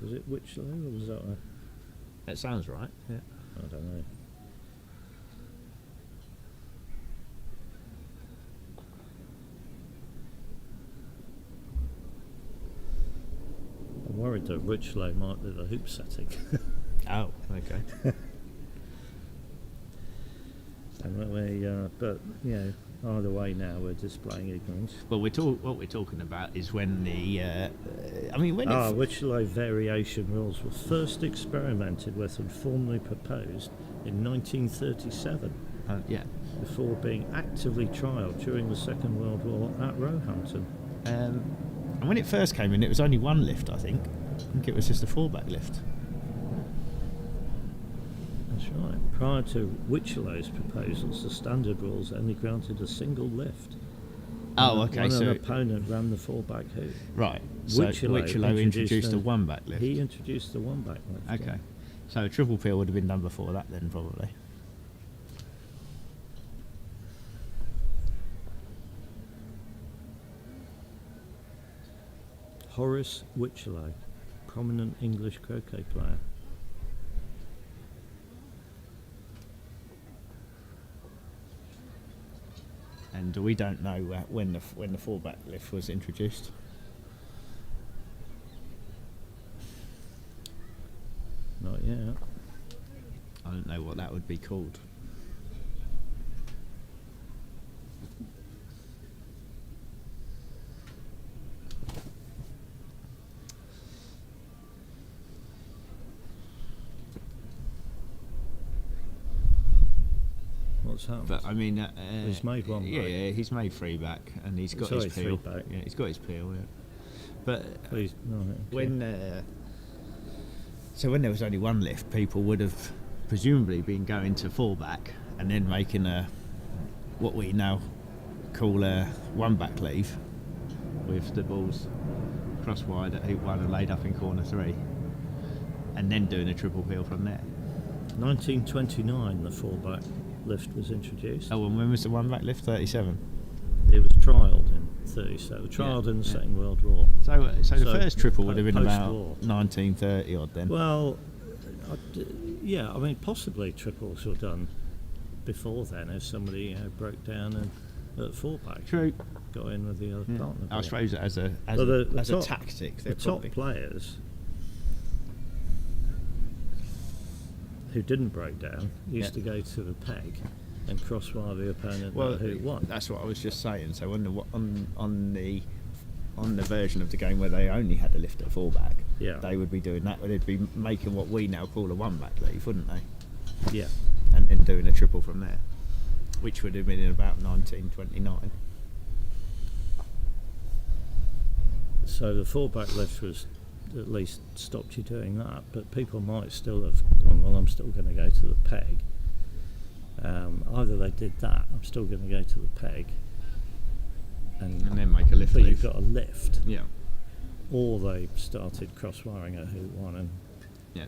Was it Witcherlow or was that a... That sounds right, yeah. I don't know. I'm worried that Witcherlow might be the hoop setting. Oh, okay. But, you know, either way now we're displaying ignorance. Well, what we're talking about is when the... Witcherlow variation rules were first experimented with and formally proposed in 1937, yeah. before being actively trialled during the Second World War at Roehampton. And when it first came in, it was only one lift, I think. I think it was just a fallback lift. That's right. Prior to Witcherlow's proposals, the standard rules only granted a single lift. Oh, okay. When So an opponent ran the fallback hoop. right. So Witcherlow introduced a one-back lift. He introduced the one-back lift. Okay. yeah. So a triple peel would have been done before that then, probably. Horace Witcherlow, prominent English croquet player. And we don't know when the fallback lift was introduced. Not yet. I don't know what that would be called. What's happened? But I mean, He's made one Yeah, back. yeah, he's made three back, and he's got Sorry, his three peel. back. Yeah, he's got his peel. Yeah. But Please, no, okay. when so when there was only one lift, people would have presumably been going to fallback and then making a what we now call a one back leave with the balls cross wide at hoop one and laid up in corner three, and then doing a triple peel from there. 1929, the fallback lift was introduced. Oh, and when was the one back lift? 37. It was trialled in 37. Trialled in the Second World War. So the So, first triple would have been about post-war. 1930 odd then. Well, yeah, I mean, possibly triples were done before then if somebody broke down and at fallback True. got in with the other partner. I suppose as a top, tactic, the they're top probably players who didn't break down used to go to the peg and crosswire the opponent who won. That's what I was just saying. So on the version of the game where they only had to lift at fallback, Yeah. they would be doing that. They'd be making what we now call a one back leave, wouldn't they? Yeah. And then doing a triple from there, which would have been in about 1929. So the fallback lift was at least stopped you doing that, but people might still have gone, well, I'm still going to go to the peg. Either they did that, I'm still going to go to the peg, and then make a lift but leave. you've got a lift, Yeah, or they started cross-wiring at hoop one and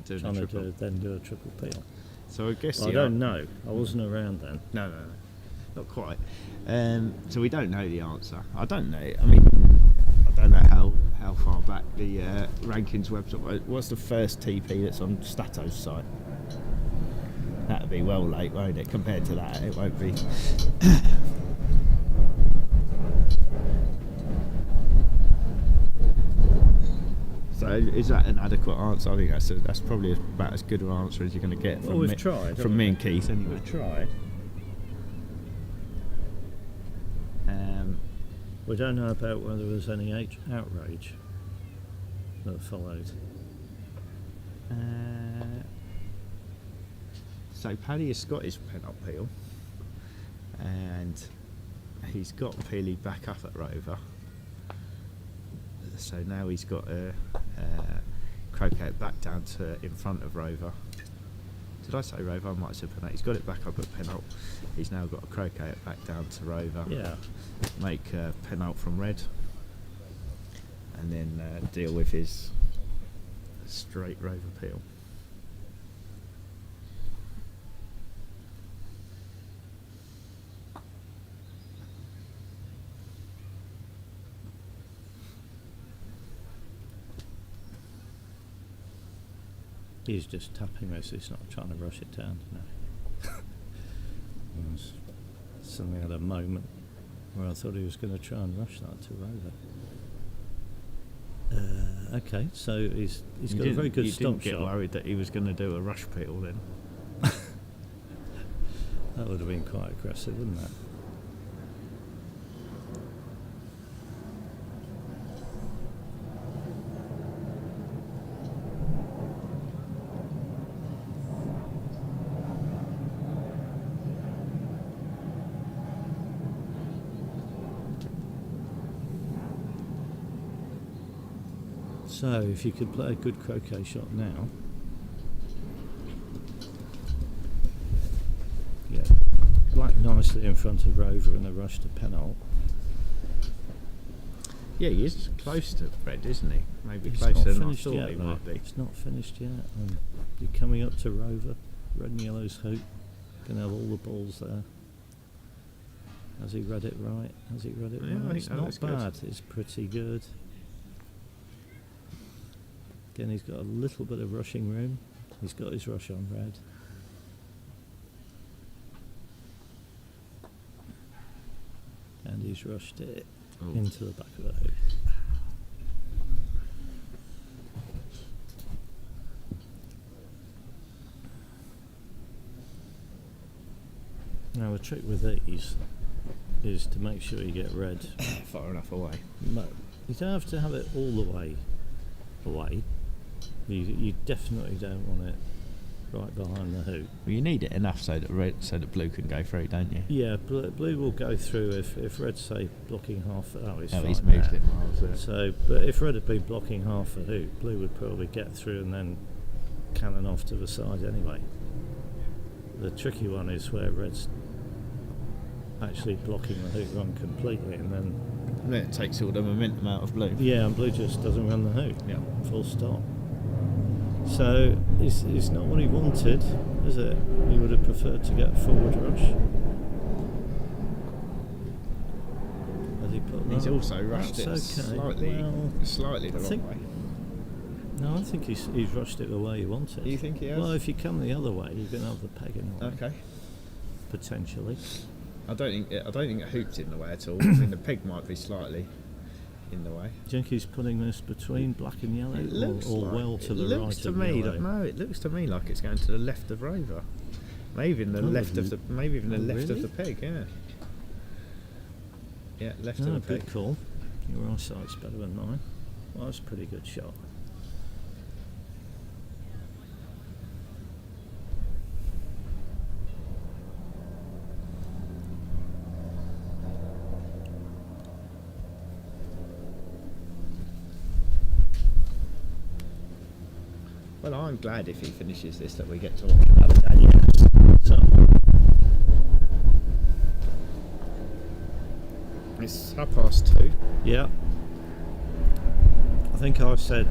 doing a trying to triple. then do a triple peel. So I guess I don't know. I wasn't around then. No, not quite. So we don't know the answer. I don't know. I mean, I don't know how far back the rankings website. What's the first TP that's on Stato's site? That'd be well late, won't it? Compared to that, it won't be. So is that an adequate answer? I think that's probably about as good an answer as you're going to get from we've me, tried, from me and Keith. Anyway. We've tried. We don't know about whether there was any outrage that followed. So Paddy has got his pen up peel, and he's got Peely back up at Rover. So now he's got a croquet it back down to in front of Rover. Did I say Rover? I might have said penalty. He's got it back up at penalty. He's now got to croquet it back down to Rover. Yeah. Make penalty from red. And then deal with his straight Rover peel. He's just tapping this, he's not trying to rush it down. No. Suddenly had a moment where I thought he was going to try and rush that to Rover. Okay, so he's got a very good stop shot. You didn't get worried that he was going to do a rush peel then? That would have been quite aggressive, wouldn't it? So, if you could play a good croquet shot now, yeah, black nicely in front of Rover and a rush to penalty. Yeah, he is close to red, isn't he? Maybe It's closer not than I finished thought yet, he though. might be. It's not finished yet. You're coming up to Rover, red and yellow's hoop. Going to have all the balls there. Has he read it right? Has he read it Yeah, I right? think It's that not looks good. bad. It's pretty good. Again, he's got a little bit of rushing room. He's got his rush on red. And he's rushed it into the back of the hoop. Now the trick with these is to make sure you get red. Far enough away. No, you don't have to have it all the way away. You definitely don't want it right behind the hoop. Well, you need it enough so that blue can go through, don't you? Yeah, blue will go through if red's say blocking half. He's fine he's moved there. it miles there. So, but if red had been blocking half the hoop, blue would probably get through and then cannon off to the side anyway. The tricky one is where red's actually blocking the hoop run completely, and then it takes all the momentum out of blue. yeah, and blue just doesn't run the hoop. Yeah. Full stop. So it's not what he wanted, is it? He would have preferred to get a forward rush. Has he put He's that? also rushed That's it okay. slightly the I wrong think- way. No, I think he's rushed it the way he wanted. Do you think he has? Well, if you come the other way, you're going to have the peg in the way. Okay. Potentially. I don't think it hooped in the way at all. I mean, the peg might be slightly in the way. Do you think he's putting this between black and yellow, or well to the right to of me yellow? that, no, it looks to me like it's going to the left of Rover. Maybe even the left of the left really? of the peg. Yeah. Yeah, left No, of the good peg. call. Your eyesight's better than mine. Well, that's a pretty good shot. Well, I'm glad if he finishes this that we get talking about it. So, It's 2:30. yeah. I think I said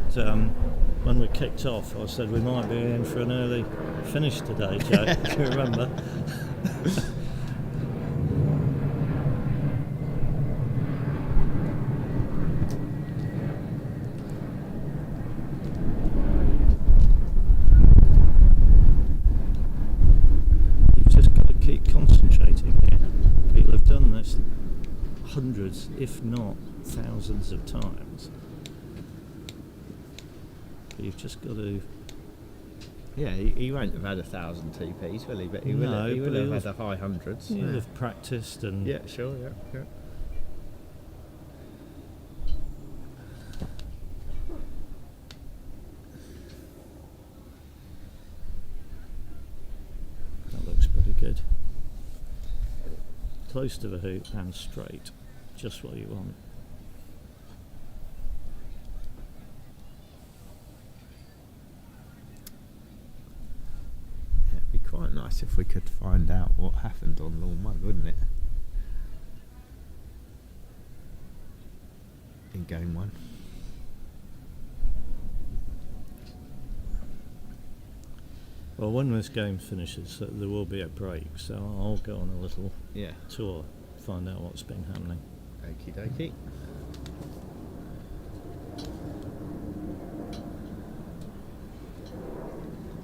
when we kicked off, I said we might be in for an early finish today, Joe. Do you remember? You've just got to keep concentrating here. People have done this hundreds, if not thousands of times. But you've just got to... Yeah, he won't have had 1,000 TPs, will he? But he will No, have, but he'll had the high hundreds. You'll have practiced and... Yeah, sure, yeah. That looks pretty good. Close to the hoop and straight. Just what you want. nice if we could find out what happened on lawn 1, wouldn't it? In game 1. Well, when this game finishes, there will be a break, so I'll go on a little tour, find out what's been happening. Okie dokie.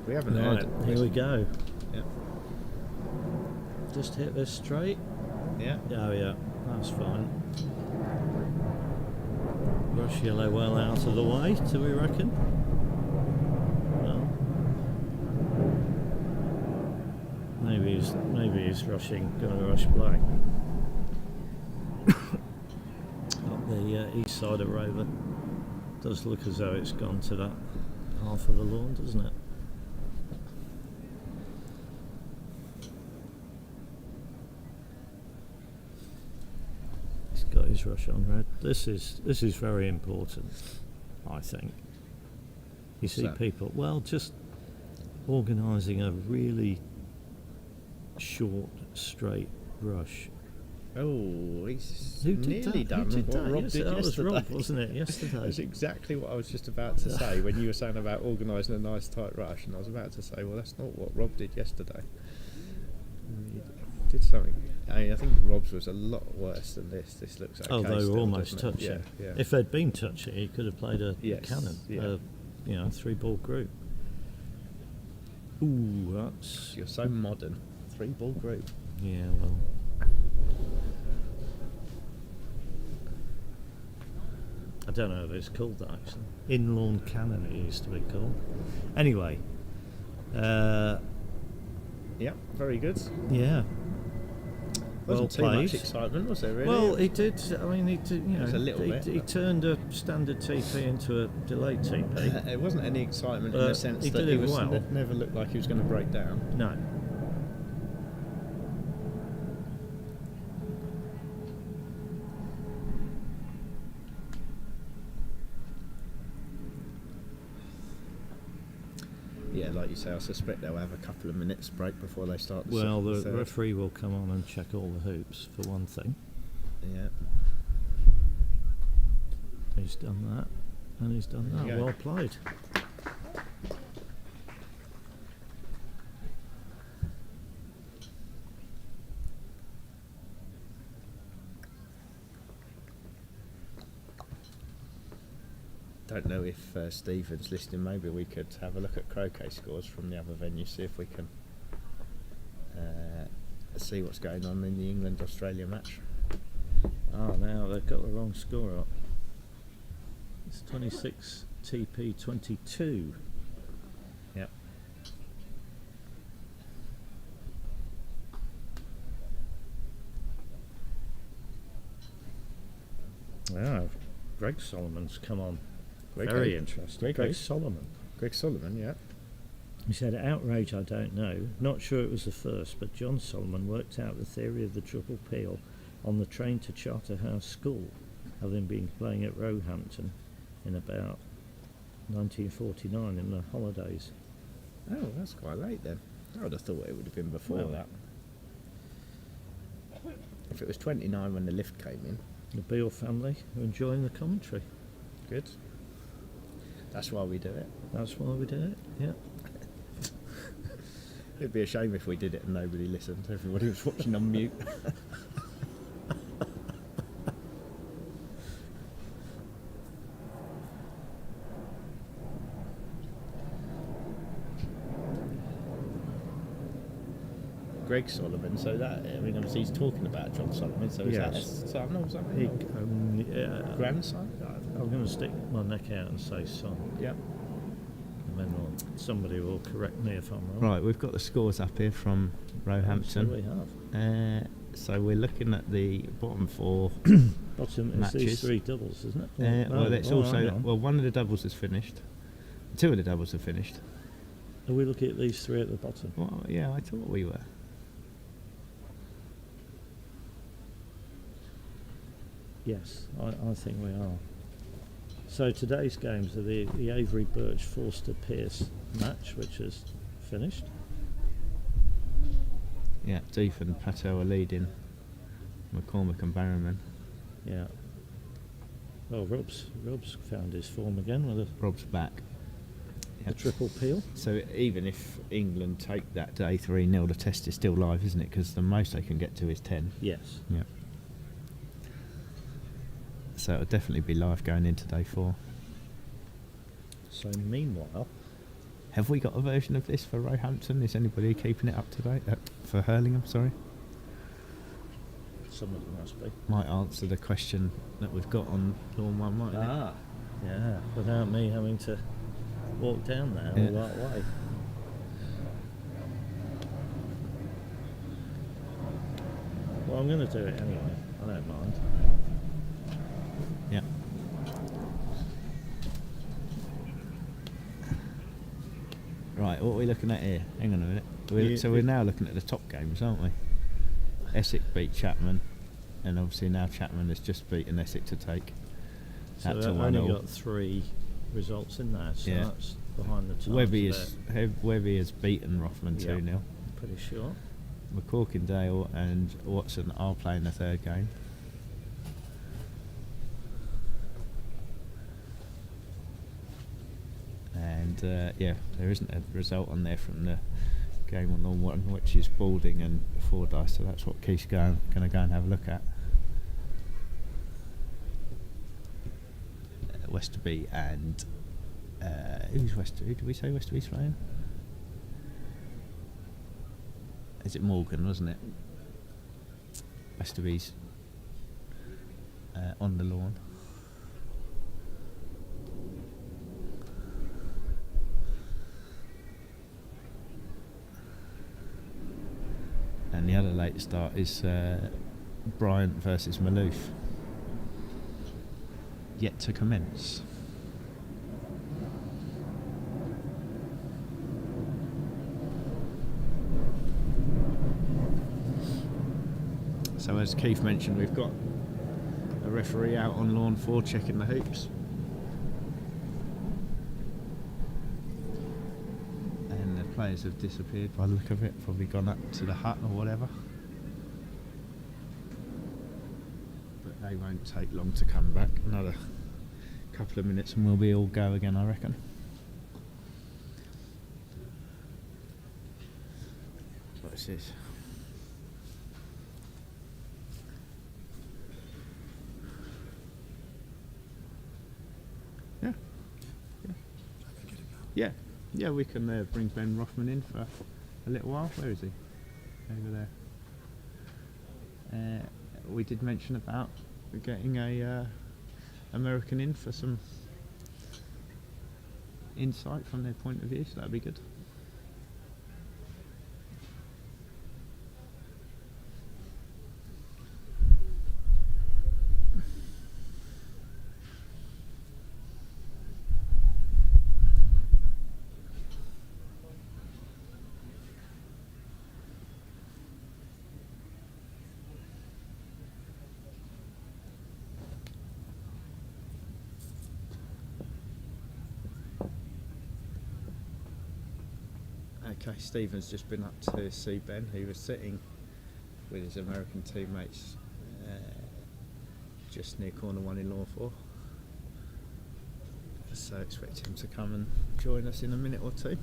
We haven't Right, heard. here we go. Yeah. Just hit this straight. Yeah. Oh yeah, that's fine. Rush yellow well out of the way, do we reckon? Well, maybe he's rushing, going to rush black. Up the east side of Rover. Does look as though it's gone to that half of the lawn, doesn't it? Got his rush on red. This is very important, I think. You see people, well, just organising a really short, straight rush. Oh, he's Who did nearly that? done Who did what that? Rob Yes, did that was yesterday. Rob, wasn't it? Yesterday. That's exactly what I was just about to say when you were saying about organising a nice tight rush, and I was about to say, well, that's not what Rob did yesterday. He did something. I think Rob's was a lot worse than this. This looks okay. Oh, they were still, almost doesn't it? touching. Yeah, yeah. If they'd been touching, he could have played a cannon. Yeah. 3-ball group. Ooh, that's... You're so modern. 3-ball group. Yeah, well... I don't know if it's called that, actually. In-lawn cannon it used to be called. Anyway. Yeah, very good. Yeah. Wasn't too played. much excitement, was there, really? Well, he did. I mean, he did. You know, was a little bit, he but- turned a standard TP into a delayed TP. It wasn't any excitement in the sense he that did he it was well. never looked like he was going to break down. No. Yeah, like you say, I suspect they'll have a couple of minutes break before they start the Well, the third. referee will come on and check all the hoops for one thing. Yeah. He's done that, and he's done There that. you go. Well played. Don't know if Stephen's listening. Maybe we could have a look at croquet scores from the other venue, see if we can see what's going on in the England-Australia match. Oh, now they've got the wrong score up. It's 26 TP 22. Yep. Wow, Greg Solomon's come on. Greg Very who? interesting. Greg who? Solomon. Greg Solomon, yeah. He said, outrage, I don't know. Not sure it was the first, but John Solomon worked out the theory of the triple peel on the train to Charterhouse School, having been playing at Roehampton in about 1949 in the holidays. Oh, that's quite late then. I would have thought it would have been before Well, that. If it was 29 when the lift came in, The Beale family are enjoying the commentary. good. That's why we do it. That's why we did it, yeah. It'd be a shame if we did it and nobody listened. Everybody was watching on mute. Greg Solomon, so that, I mean, obviously he's talking about John Solomon, so is that Yes. a son or something? He, Or grandson? I'm going to stick my neck out and say son, Yep. and then somebody will correct me if I'm wrong. Right, we've got the scores up here from So Roehampton. we have. So we're looking at the bottom four. Bottom is Matches. these 3 doubles, isn't it? Well, it's hang also on. one of the doubles is finished. 2 of the doubles are finished. Are we looking at these 3 at the bottom? Well, yeah, I thought we were. Yes, I think we are. So today's games are the Avery Birch Forster Pierce match, which is finished. Yeah, Deep and Patel are leading. McCormick and Barrowman. Yeah. Well, Rob's found his form again with Rob's back. a triple peel. So even if England take that day 3-0, the test is still live, isn't it? Because the most they can get to is 10. Yes. Yeah. So it'll definitely be live going into day 4. So meanwhile, Have we got a version of this for Roehampton? Is anybody keeping it up to date? For Hurlingham, sorry. somebody must be. Might answer the question that we've got on Lawn 1, mightn't it? Ah, yeah. Without me having to walk down there all that way. Well, I'm going to do it anyway. I don't mind. Yeah. Right, what are we looking at here? Hang on a minute. So we're now looking at the top games, aren't we? Essex beat Chapman, and obviously now Chapman has just beaten Essex to take. So That's I've a only 1-0. got 3 results in there, so Yeah. that's behind the times. Webby has beaten Rothman Yeah. 2-0. Pretty sure. McCorkindale and Watson are playing the third game. And there isn't a result on there from the game on Lawn 1, which is Balding and Fordyce, so that's what Keith's going to go and have a look at. Westerby and who's Westerby? Did we say Westerby's playing? Is it Morgan, wasn't it? Westerby's on the lawn. And the other late start is Bryant versus Maloof. Yet to commence. So as Keith mentioned, we've got a referee out on Lawn 4 checking the hoops. And the players have disappeared by the look of it, probably gone up to the hut or whatever. But they won't take long to come back. Another couple of minutes and we'll be all go again, I reckon. What is this? Yeah, we can bring Ben Rothman in for a little while. Where is he? Over there. We did mention about getting a American in for some insight from their point of view, so that'd be good. Okay, Stephen's just been up to see Ben, who was sitting with his American teammates just near corner 1 in Lawn 4. So expect him to come and join us in a minute or two.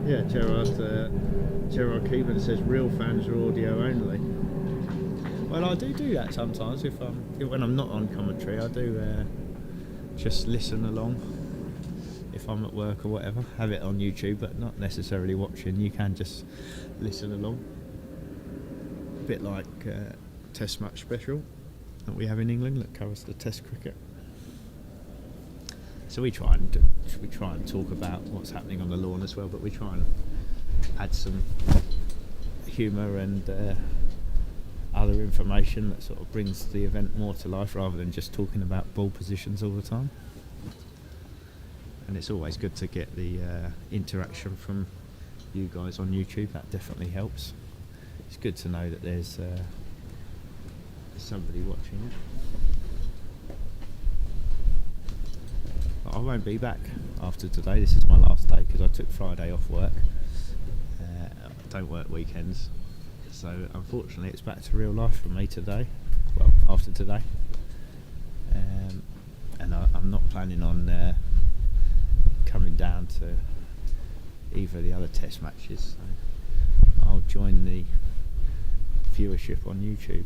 Yeah, Gerard Keevan says real fans are audio only. Well, I do that sometimes when I'm not on commentary. I do just listen along if I'm at work or whatever. Have it on YouTube, but not necessarily watching. You can just listen along. A bit like Test Match Special that we have in England that covers the Test cricket. So we try and talk about what's happening on the lawn as well, but we try and add some humour and other information that sort of brings the event more to life rather than just talking about ball positions all the time. And it's always good to get the interaction from you guys on YouTube. That definitely helps. It's good to know that there's somebody watching it. But I won't be back after today. This is my last day because I took Friday off work. I don't work weekends, so unfortunately it's back to real life for me today. Well, after today, and I'm not planning on coming down to either of the other test matches. So I'll join the viewership on YouTube.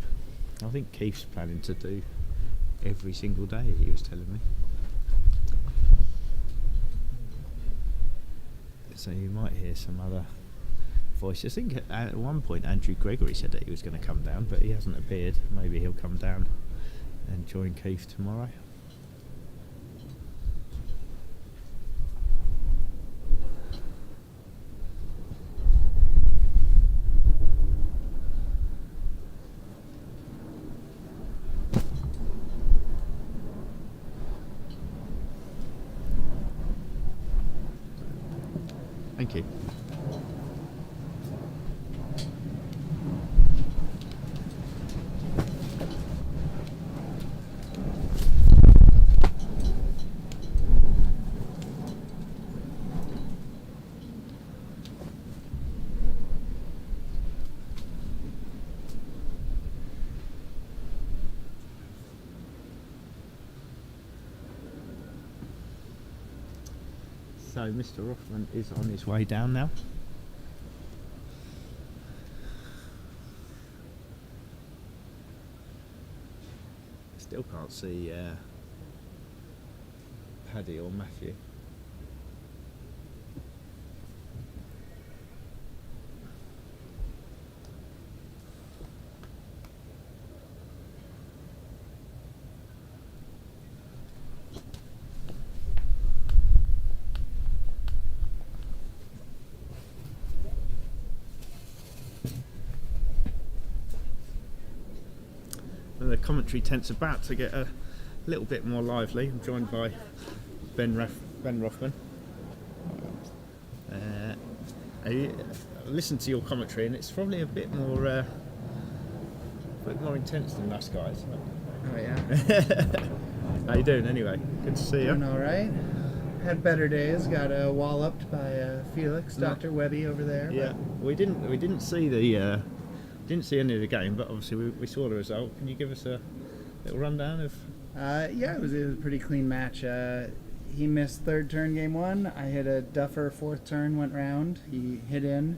I think Keith's planning to do every single day, he was telling me. So you might hear some other voices. I think at one point Andrew Gregory said that he was going to come down, but he hasn't appeared. Maybe he'll come down and join Keith tomorrow. Thank you. So Mr. Rothman is on his way down now. Still can't see Paddy or Matthew. And the commentary tent's about to get a little bit more lively. I'm joined by Ben Rothman. I listened to your commentary, and it's probably a bit more intense than us guys. Oh yeah. How you doing anyway? Good to see you. Doing all right. Had better days. Got walloped by Felix, Dr. Webby over there. Yeah, we didn't see the any of the game, but obviously we saw the result. Can you give us a little rundown of? Yeah, it was a pretty clean match. He missed third turn game one. I hit a duffer fourth turn, went round. He hit in.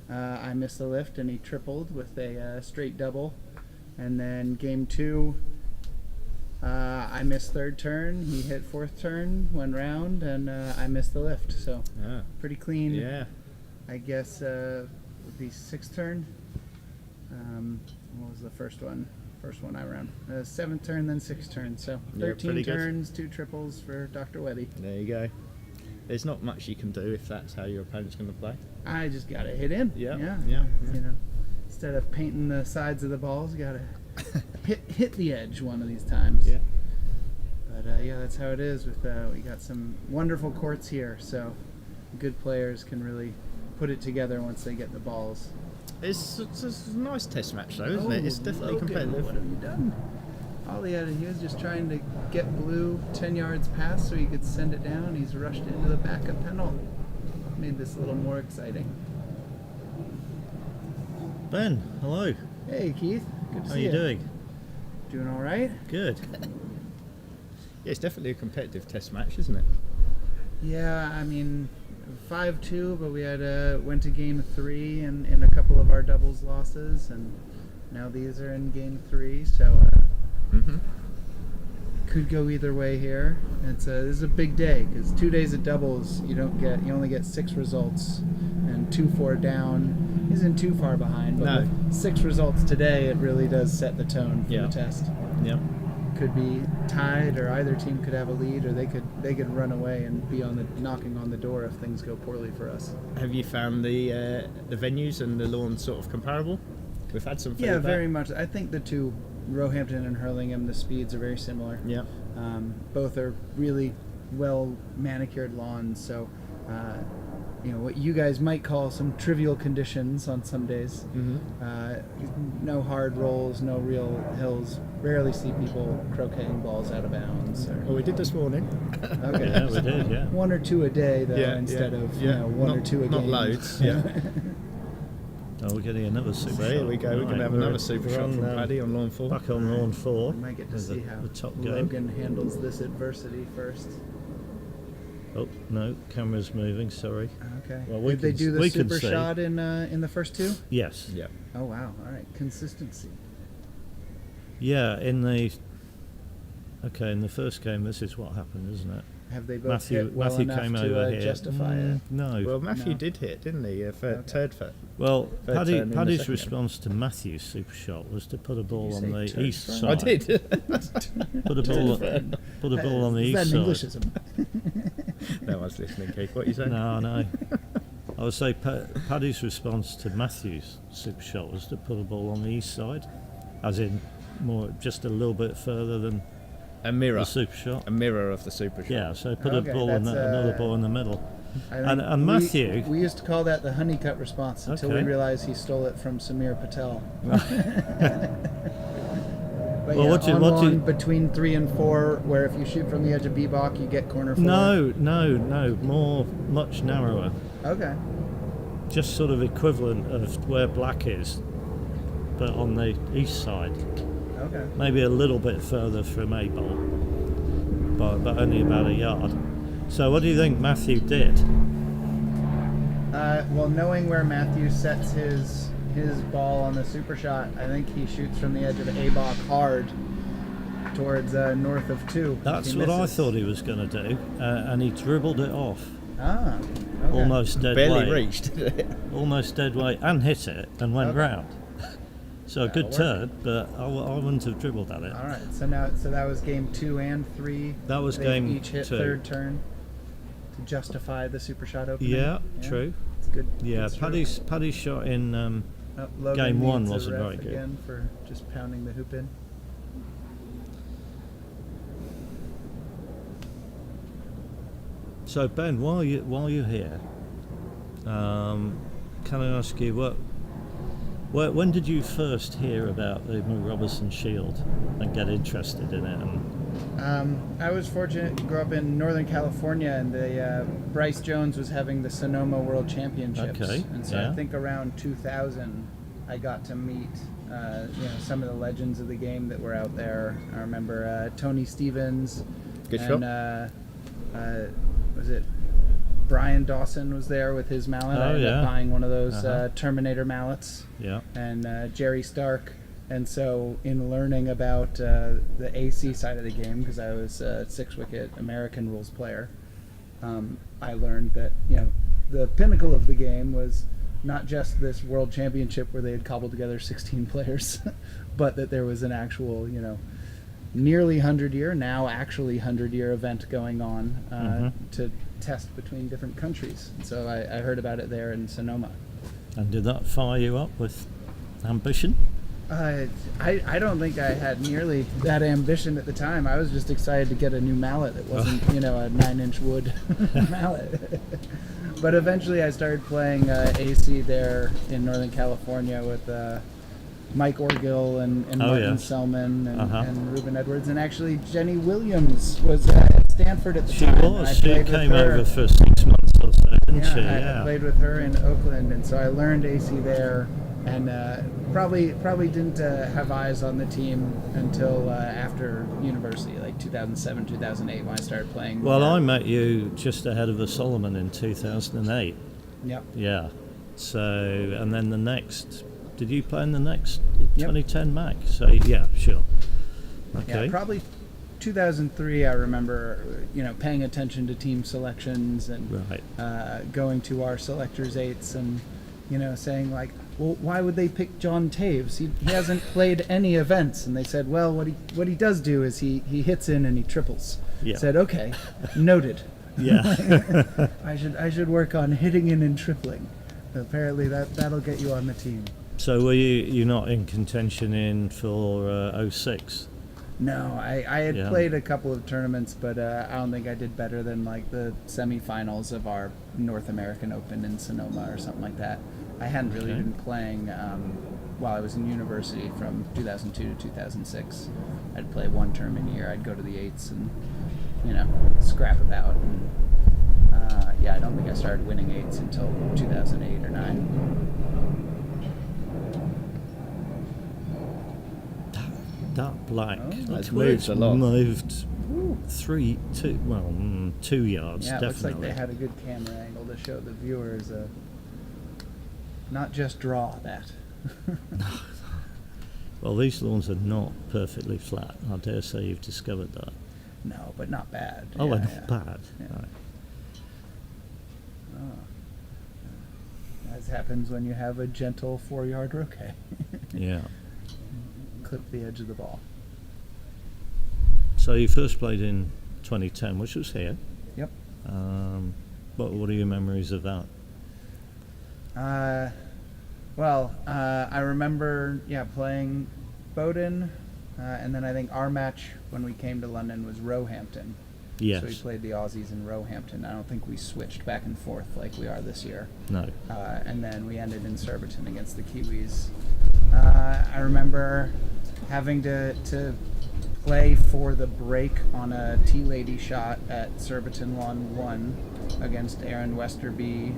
I missed the lift, and he tripled with a straight double. And then game two, I missed third turn. He hit fourth turn, went round, and I missed the lift. So pretty clean. Yeah. I guess would be sixth turn. What was the first one? First one I ran. Seventh turn, then sixth turn. So 13 turns, good. 2 triples for Dr. Webby. There you go. There's not much you can do if that's how your opponent's going to play. I just got to hit in. Yeah. You know, instead of painting the sides of the balls, you got to hit the edge one of these times. Yeah. But yeah, that's how it is. With we got some wonderful courts here, so good players can really put it together once they get the balls. It's a nice test match though, isn't it? It's definitely competitive. What have you done? All he was just trying to get blue 10 yards past so he could send it down. He's rushed into the backup panel. Made this a little more exciting. Ben, hello. Hey Keith, good to How see you you. doing? Doing all right? Good. Yeah, it's definitely a competitive test match, isn't it? Yeah, I mean 5-2, but we had went to game 3 in a couple of our doubles losses, and now these are in game 3, so could go either way here. This is a big day because 2 days of doubles you only get 6 results, and 2-4 down isn't too far behind. But with 6 results today, it really does set the tone for the test. Yep. could be tied, or either team could have a lead, or they could run away and be knocking on the door if things go poorly for us. Have you found the venues and the lawns sort of comparable? We've had some feedback. Yeah, very much. I think the two, Roehampton and Hurlingham, the speeds are very similar. Yeah. Both are really well manicured lawns, so what you guys might call some trivial conditions on some days. No hard rolls, no real hills. Rarely see people croqueting balls out of bounds. Well, we did this morning. Okay. Yeah, we did, yeah. One or two a day, though, Yeah, instead of Not- or two a not game. loads. Yeah. Oh, we're getting another super So shot. here we go. We can have another super we're shot on, from Paddy on lawn 4. Back on lawn 4. We might get to with see how the top game. Logan handles this adversity first. Oh, no, camera's moving, sorry. Okay. Well, we Did they can- do the we can super see. shot in the first two? Yes. Yeah. Oh wow! All right, consistency. Yeah, in the first game, this is what happened, isn't it? Have they both hit well Matthew enough came to over here. justify it? No. Well, Matthew No. did hit, didn't he? For third foot. Well, Third turn in the Paddy's second response to Matthew's super shot was to put a ball you on say the turn east turn? side. I did. Put a ball on the Is that east an side. Englishism? No one's listening, Keith. What are you saying? No. I would say Paddy's response to Matthew's super shot was to put a ball on the east side, as in just a little bit further than A mirror. the super shot. A mirror of the super shot. Yeah, so put Okay, a ball in that's, another ball in the middle. I think And Matthew. we used to call that the honeycut response until we Okay. realized he stole it from Samir Patel. But Well, yeah, what you- on what you- lawn between 3 and 4, where if you shoot from the edge of B-Bach, you get corner 4. No, much narrower. Okay. Just sort of equivalent of where black is, but on the east side. Okay. Maybe a little bit further from A ball, but only about a yard. So what do you think Matthew did? Well, knowing where Matthew sets his ball on the super shot, I think he shoots from the edge of A-Bach hard towards north of 2. That's He what I misses. thought he was going to do, and he dribbled it off. Ah. Okay. Almost dead Barely weight. reached. Almost dead weight, and hit it, and went Okay. round. So a good That'll turn, but I wouldn't have dribbled at it. All right. So that was game 2 and 3. That was They game each hit 2. third turn to justify the super shot opening. Yeah, true. It's good. Yeah, good stroke. Paddy's shot in Logan game 1 needs a wasn't ref very good. again for just pounding the hoop in. So Ben, while you're here, can I ask you when did you first hear about the MacRobertson Shield and get interested in it? I was fortunate to grow up in Northern California, and the Bryce Jones was having the Sonoma World Championships. Okay, And so yeah. I think around 2000, I got to meet some of the legends of the game that were out there. I remember Tony Stevens. Good and, shot. Was it Brian Dawson was there with his mallet? I ended up buying one of those Terminator mallets. Yeah. And Jerry Stark. And so, in learning about the AC side of the game, because I was a 6-wicket American rules player, I learned that the pinnacle of the game was not just this World Championship where they had cobbled together 16 players, but that there was an actual, nearly 100-year, now actually 100-year event going on to test between different countries. So I heard about it there in Sonoma. And did that fire you up with ambition? I don't think I had nearly that ambition at the time. I was just excited to get a new mallet that wasn't, a 9-inch wood mallet. But eventually I started playing AC there in Northern California with Mike Orgill and Martin Selman and Ruben Edwards. And actually Jenny Williams was at Stanford at the She time. was. I She played with came her. over for 6 months or so, didn't she? I played with her in Oakland, and so I learned AC there, and probably didn't have eyes on the team until after university, like 2007, 2008, when I started playing. Well, I met you just ahead of the Solomon in 2008. Yep. Yeah. So, and then the next, did you play in the next 2010 Mac? So, yeah, sure. Okay. Yeah, probably 2003. I remember, paying attention to team selections and Right. going to our selectors' eights and saying like, well, why would they pick John Taves? He hasn't played any events. And they said, well, what he does do is he hits in and he triples. Yeah. I said, okay, noted. Yeah. I should work on hitting in and tripling. Apparently that'll get you on the team. So were you not in contention for 06? No, I had Yeah. played a couple of tournaments, but I don't think I did better than like the semifinals of our North American Open in Sonoma or something like that. I hadn't really Okay. been playing while I was in university from 2002 to 2006. I'd play one tournament a year. I'd go to the eights and scrap about. And, I don't think I started winning eights until 2008 or 9. That black. It's moved a lot. Moved 2 yards, Yeah, it looks like definitely. they had a good camera angle to show the viewers not just draw that. Well, these lawns are not perfectly flat. I dare say you've discovered that. No, but not bad. Oh, Yeah, they're yeah. not bad. Yeah. Right. As happens when you have a gentle 4-yard roquet. Yeah. Clip the edge of the ball. So you first played in 2010, which was here. Yep. What are your memories of that? I remember, playing Bowdoin, and then I think our match when we came to London was Roehampton. Yes. So we played the Aussies in Roehampton. I don't think we switched back and forth like we are this year. No. And then we ended in Surbiton against the Kiwis. I remember having to play for the break on a T-Lady shot at Surbiton Lawn 1 against Aaron Westerby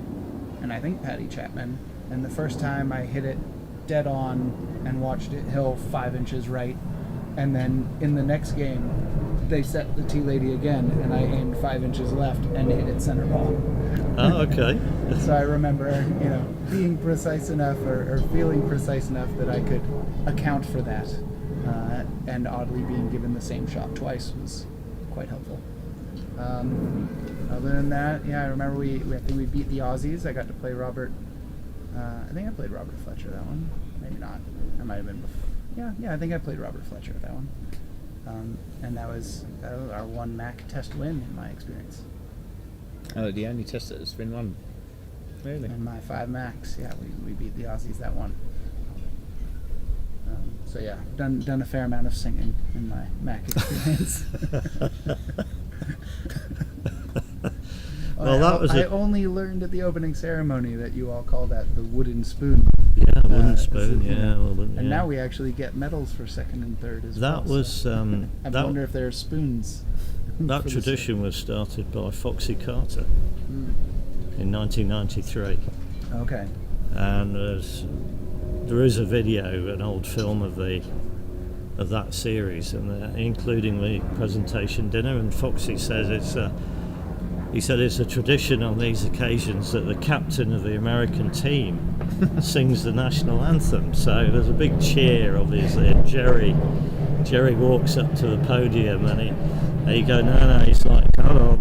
and I think Patty Chapman. And the first time I hit it dead on and watched it hill 5 inches right. And then in the next game, they set the T-Lady again, and I aimed 5 inches left and hit it center ball. Oh, okay. So I remember, being precise enough or feeling precise enough that I could account for that. And oddly being given the same shot twice was quite helpful. Other than that, I remember I think we beat the Aussies. I got to play Robert. I think I played Robert Fletcher that one. Maybe not. I might have been before. Yeah, I think I played Robert Fletcher that one. And that was our one MAC test win in my experience. Oh, the only test that's been won. Really? And my 5 Macs, we beat the Aussies that one. Done a fair amount of singing in my MAC experience. I only learned at the opening ceremony that you all call that the wooden spoon. Yeah, wooden spoon. And now we actually get medals for second and third as well. That was. I wonder if there are spoons. That for tradition was started by Foxy Carter in 1993. Okay. And there is a video, an old film of that series, and including the presentation dinner. And Foxy says it's a tradition on these occasions that the captain of the American team sings the national anthem. So there's a big cheer, obviously, and Jerry walks up to the podium and he goes, no, he's like, hold on.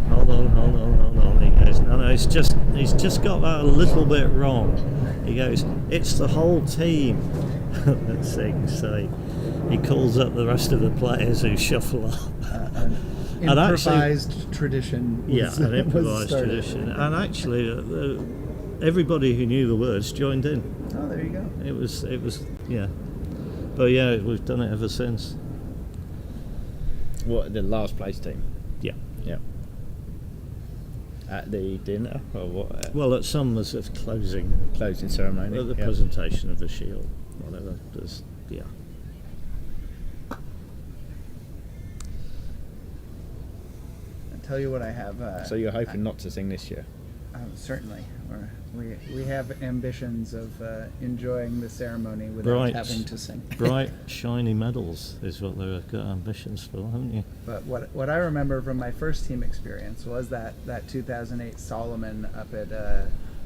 He goes, no, he's just got that a little bit wrong. He goes, it's the whole team that sings. So he calls up the rest of the players who shuffle up. Improvised tradition. An improvised tradition. And actually, everybody who knew the words joined in. Oh, there you go. It was, yeah. But we've done it ever since. What, the last place team? Yeah. Yeah. At the dinner or what? Well, at some was a closing Ceremony. the presentation of the shield, whatever. Yeah. I'll tell you what I have. So you're hoping not to sing this year? Certainly. We have ambitions of enjoying the ceremony without having to sing. Bright, shiny medals is what they've got ambitions for, haven't you? But what I remember from my first team experience was that 2008 Solomon up at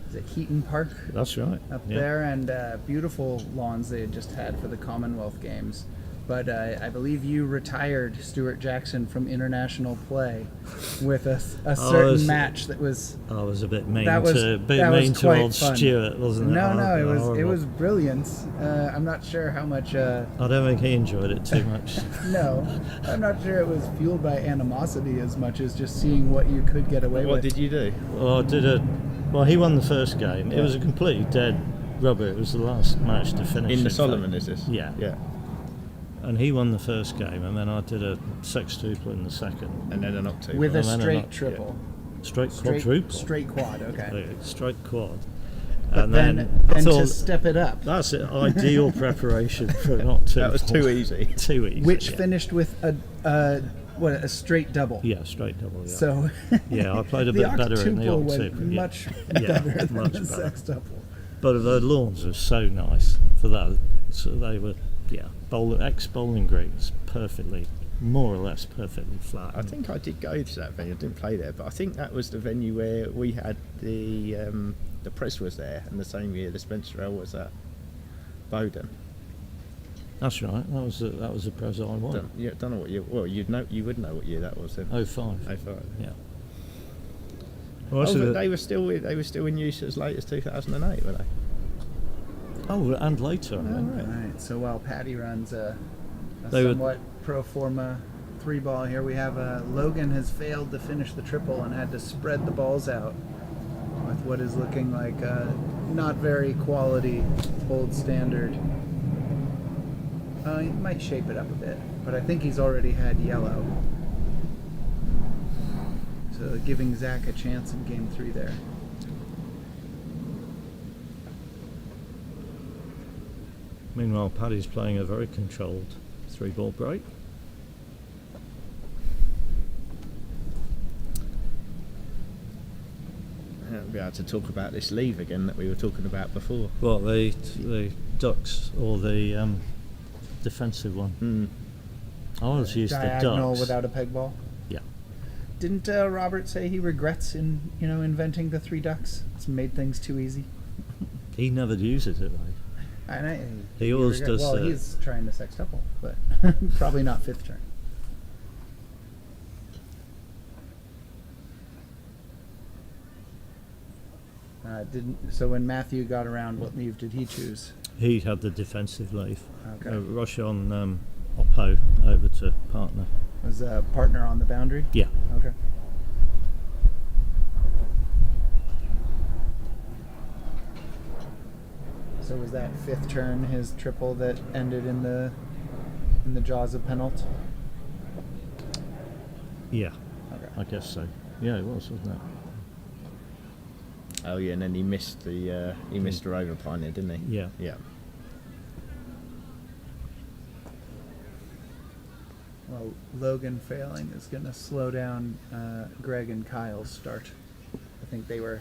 is it Heaton Park? That's right. Up there, and beautiful lawns they had just had for the Commonwealth Games. but I believe you retired Stuart Jackson from international play with a certain match that was. I was a bit mean That was- to that was to quite old fun. Stuart, wasn't it? No, it was Horrible. brilliant. I'm not sure how much. I don't think he enjoyed it too much. No, I'm not sure it was fueled by animosity as much as just seeing what you could get away What with. did you do? Well, he won the first game. It was a completely dead rubber. It was the last match to finish. In the fact. Solomon, is this? Yeah. Yeah. And he won the first game, and then I did a sextuple in the second. And then an octuple. With a And then straight triple. Straight quadruple. Straight quad, okay. Straight quad. But and then I to thought, step it up, that's it, ideal preparation for an octuple. That was too easy. Too easy. which yeah. finished with a straight double. Yeah, straight double. Yeah. So Yeah, I played a the bit better in the octuple went octuple. Yeah. much Yeah, better than much the better. sextuple. But the lawns were so nice for that. So they were, ex-bowling greens, perfectly, more or less perfectly flat. I think I did go to that venue. I didn't play there, but I think that was the venue where we had the press was there, and the same year the Spencer L was at Bowden. That's right. That was the pres I won. Don't know what year. Well, you would know what year that was then. 05. 05. Yeah. Oh, but they were still in use as late as 2008, were they? Oh, and later. I think. Right. So while Paddy runs a They were- somewhat pro forma 3-ball here, we have Logan has failed to finish the triple and had to spread the balls out with what is looking like not very quality old standard. He might shape it up a bit, but I think he's already had yellow. So giving Zach a chance in game 3 there. Meanwhile, Paddy's playing a very controlled 3-ball break. We'll be able to talk about this leave again that we were talking about before. Well, the ducks or the defensive one. I always use the Diagonal ducks. without a peg ball. Yeah. Didn't Robert say he regrets inventing the 3 ducks? It's made things too easy. He never uses it, though. He always does. Well, he's trying the sextuple, but probably not 5th turn. So when Matthew got around, what leave did he choose? He had the defensive leave. Okay. Rush on Oppo over to partner. Was a partner on the boundary? Yeah. Okay. So was that 5th turn his triple that ended in the jaws of penalt? Yeah, Okay. I guess so. Yeah, it was, wasn't it? Oh yeah, and then he missed the over pioneer, didn't he? Yeah. Yeah. Well, Logan failing is going to slow down Greg and Kyle's start. I think they were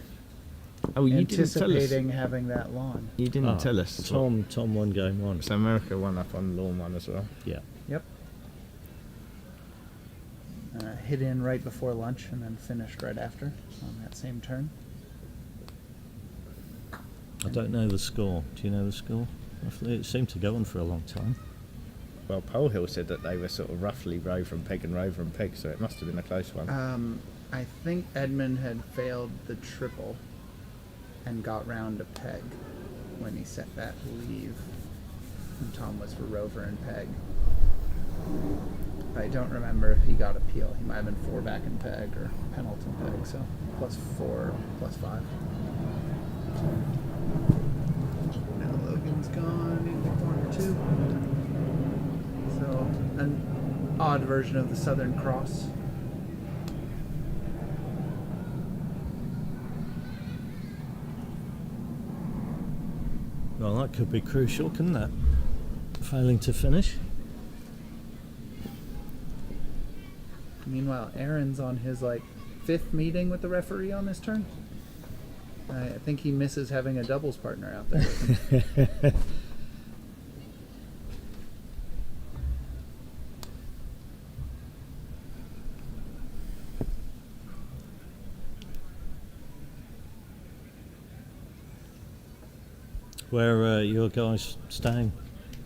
Oh, you didn't tell us. anticipating having that lawn. You didn't tell us. Tom won game 1. So America won up on lawn 1 as well. Yeah. Yep. Hit in right before lunch and then finished right after on that same turn. I don't know the score. Do you know the score? Roughly, it seemed to go on for a long time. Well, Polehill said that they were sort of roughly rover and peg, so it must have been a close one. I think Edmund had failed the triple and got round a peg when he set that leave. And Tom was for rover and peg. I don't remember if he got appeal. He might have been 4 back in peg or penalty peg, so +4, +5. Now Logan's gone into corner 2. So an odd version of the Southern Cross. Well, that could be crucial, couldn't it? Failing to finish. Meanwhile, Aaron's on his 5th meeting with the referee on this turn. I think he misses having a doubles partner out there with him. Where are your guys staying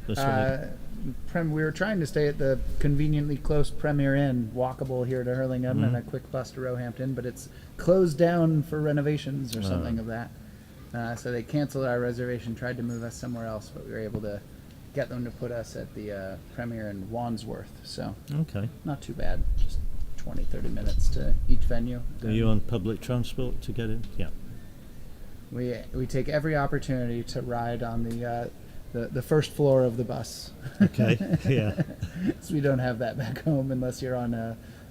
this week? we were trying to stay at the conveniently close Premier Inn, walkable here to Hurlingham and a quick bus to Roehampton, but it's closed down for renovations or something of that. So they canceled our reservation, tried to move us somewhere else, but we were able to get them to put us at the Premier in Wandsworth. So Okay. not too bad, just 20, 30 minutes to each venue. Are you on public transport to get in? Yeah. We take every opportunity to ride on the first floor of the bus. Okay. Yeah. So we don't have that back home unless you're on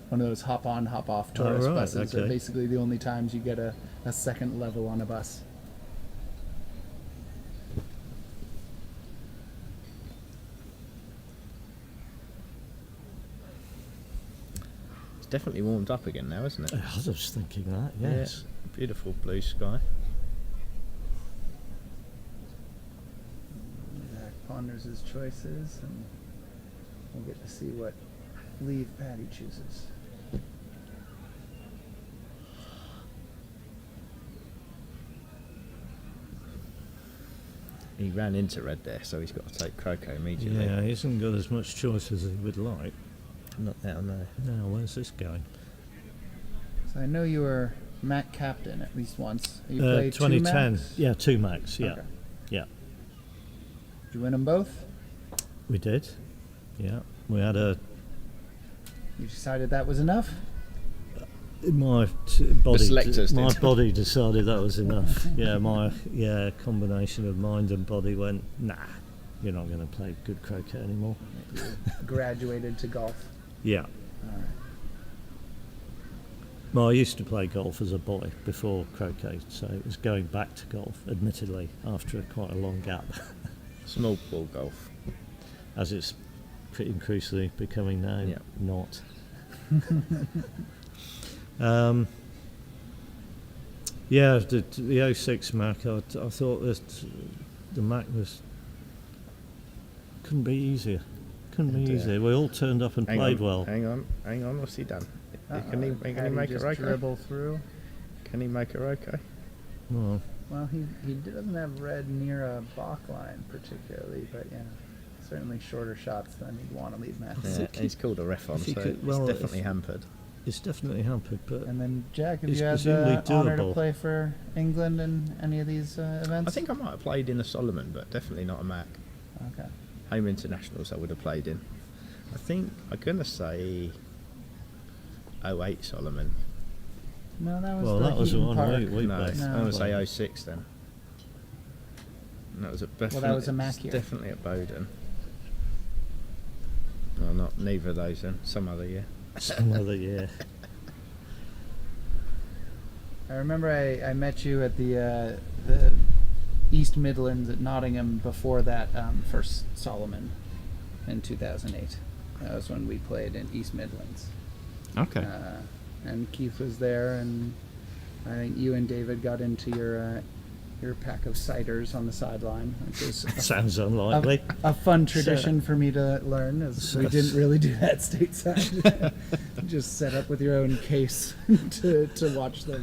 one of those hop-on, hop-off tourist right, buses. okay. Are basically the only times you get a second level on a bus. It's definitely warmed up again now, isn't it? I was just thinking that. Yes. Yeah, beautiful blue sky. Zach ponders his choices, and we'll get to see what leave Paddy chooses. He ran into red there, so he's got to take Croquet immediately. Yeah, he hasn't got as much choice as he would like. Not now, no. Now, where's this going? So I know you were Mac captain at least once. You played 2010. 2 Macs? Yeah, 2 Macs. Yeah. Okay. Yeah. Did you win them both? We did. Yeah. We had You decided that was enough? my selectors my did. body decided that was enough. Yeah, my combination of mind and body went, nah, you're not going to play good croquet anymore. You graduated to golf. Yeah. All right. Well, I used to play golf as a boy before croquet, so it was going back to golf, admittedly, after quite a long gap, Small ball golf. as it's increasingly becoming now. Yeah. Not. Yeah, the 06 Mac, I thought that the Mac couldn't be easier. Couldn't be easier. We all turned up and played well. Hang on, what's he done? Can he Paddy make just a okay? dribble through. Can he make a okay? Well, Well, he doesn't have red near a balk line particularly, but yeah, certainly shorter shots than he'd want to leave matches. Yeah, he's called a ref on, if he so could- well, it's definitely if- hampered. it's definitely hampered, but And then Jack, have It's you had presumably the honor to doable. play for England in any of these events? I think I might have played in a Solomon, but definitely not a Mac. Okay. Home internationals I would have played in. I think I'm gonna say 08 Solomon. No, that was well, the that was the Heaton one Park. we No, played. No. I'm gonna say 06 then. And that was that was a Mac year. definitely at Bowden. Well, neither of those then. Some other year. Some other year. I remember I met you at the East Midlands at Nottingham before that first Solomon in 2008. That was when we played in East Midlands. Okay. And Keith was there, and I think you and David got into your pack of ciders on the sideline, which is Sounds unlikely. a fun tradition for me to learn, as we didn't really do that stateside. Just set up with your own case to watch the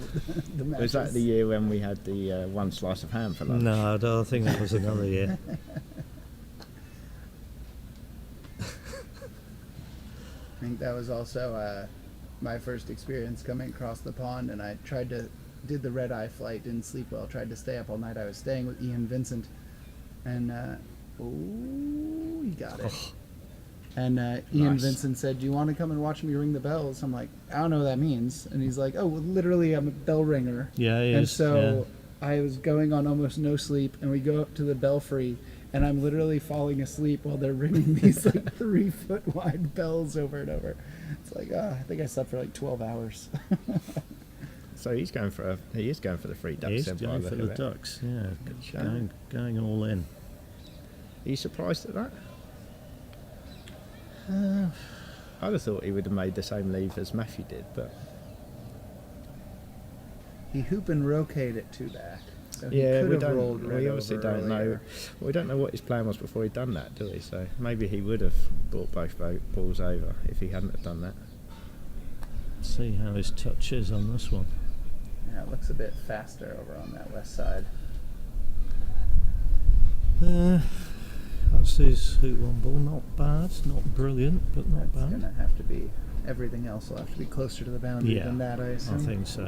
matches. Was that the year when we had the one slice of ham for lunch? No, I don't think that was another year. I think that was also my first experience coming across the pond, and I did the red eye flight, didn't sleep well, tried to stay up all night. I was staying with Ian Vincent, and he got it. Oh. And Ian Nice. Vincent said, "Do you want to come and watch me ring the bells?" I'm like, "I don't know what that means." And he's like, "Oh, well, literally, I'm a bell ringer." Yeah, he And is, so I was going on almost no sleep, and we go up to the belfry, and I'm literally falling asleep while they're ringing these like 3 foot wide bells over and over. It's like, I think I slept for like 12 hours. So he is going for the free ducks. He's then, by going the for look the of it. Ducks, yeah. show. Going all in. Are you surprised at that? I'd have thought he would have made the same leave as Matthew did, but He hoop and roqueted it 2 back. So he yeah, could we have rolled don't. red We obviously over don't know. earlier. We don't know what his plan was before he'd done that, do we? So maybe he would have brought both balls over if he hadn't have done that. See how his touch is on this one. Yeah, it looks a bit faster over on that west side. That's That's his hoop one ball. Not bad, not brilliant, but not That's bad. gonna have to be. Everything else will have to be closer to the boundary Yeah, than that, I I assume. think so.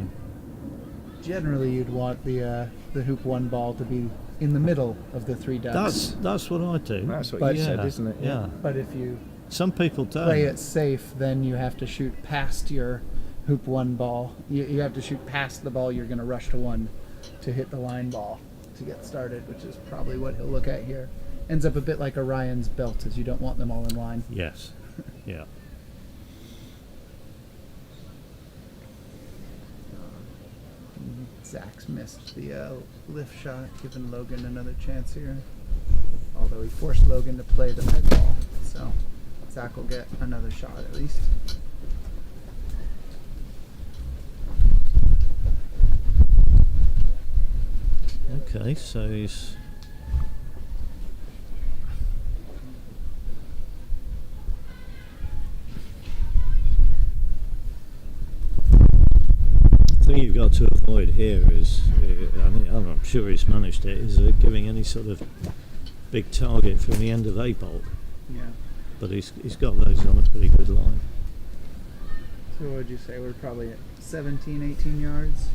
Generally, you'd want the hoop one ball to be in the middle of the three ducks. That's what I do. That's what But- you said, Yeah, isn't it? Yeah. But if you Some people don't. play it safe, then you have to shoot past your hoop one ball. You have to shoot past the ball you're going to rush to one to hit the line ball to get started, which is probably what he'll look at here. Ends up a bit like Orion's belt, as you don't want them all in line. Yes. Yeah. Zach's missed the lift shot, giving Logan another chance here. Although he forced Logan to play the peg ball, so Zach will get another shot at least. Okay, so he's. The thing you've got to avoid here is, I'm sure he's managed it, is giving any sort of big target from the end of a bolt. Yeah. But he's got those on a pretty good line. So what would you say? We're probably at 17, 18 yards?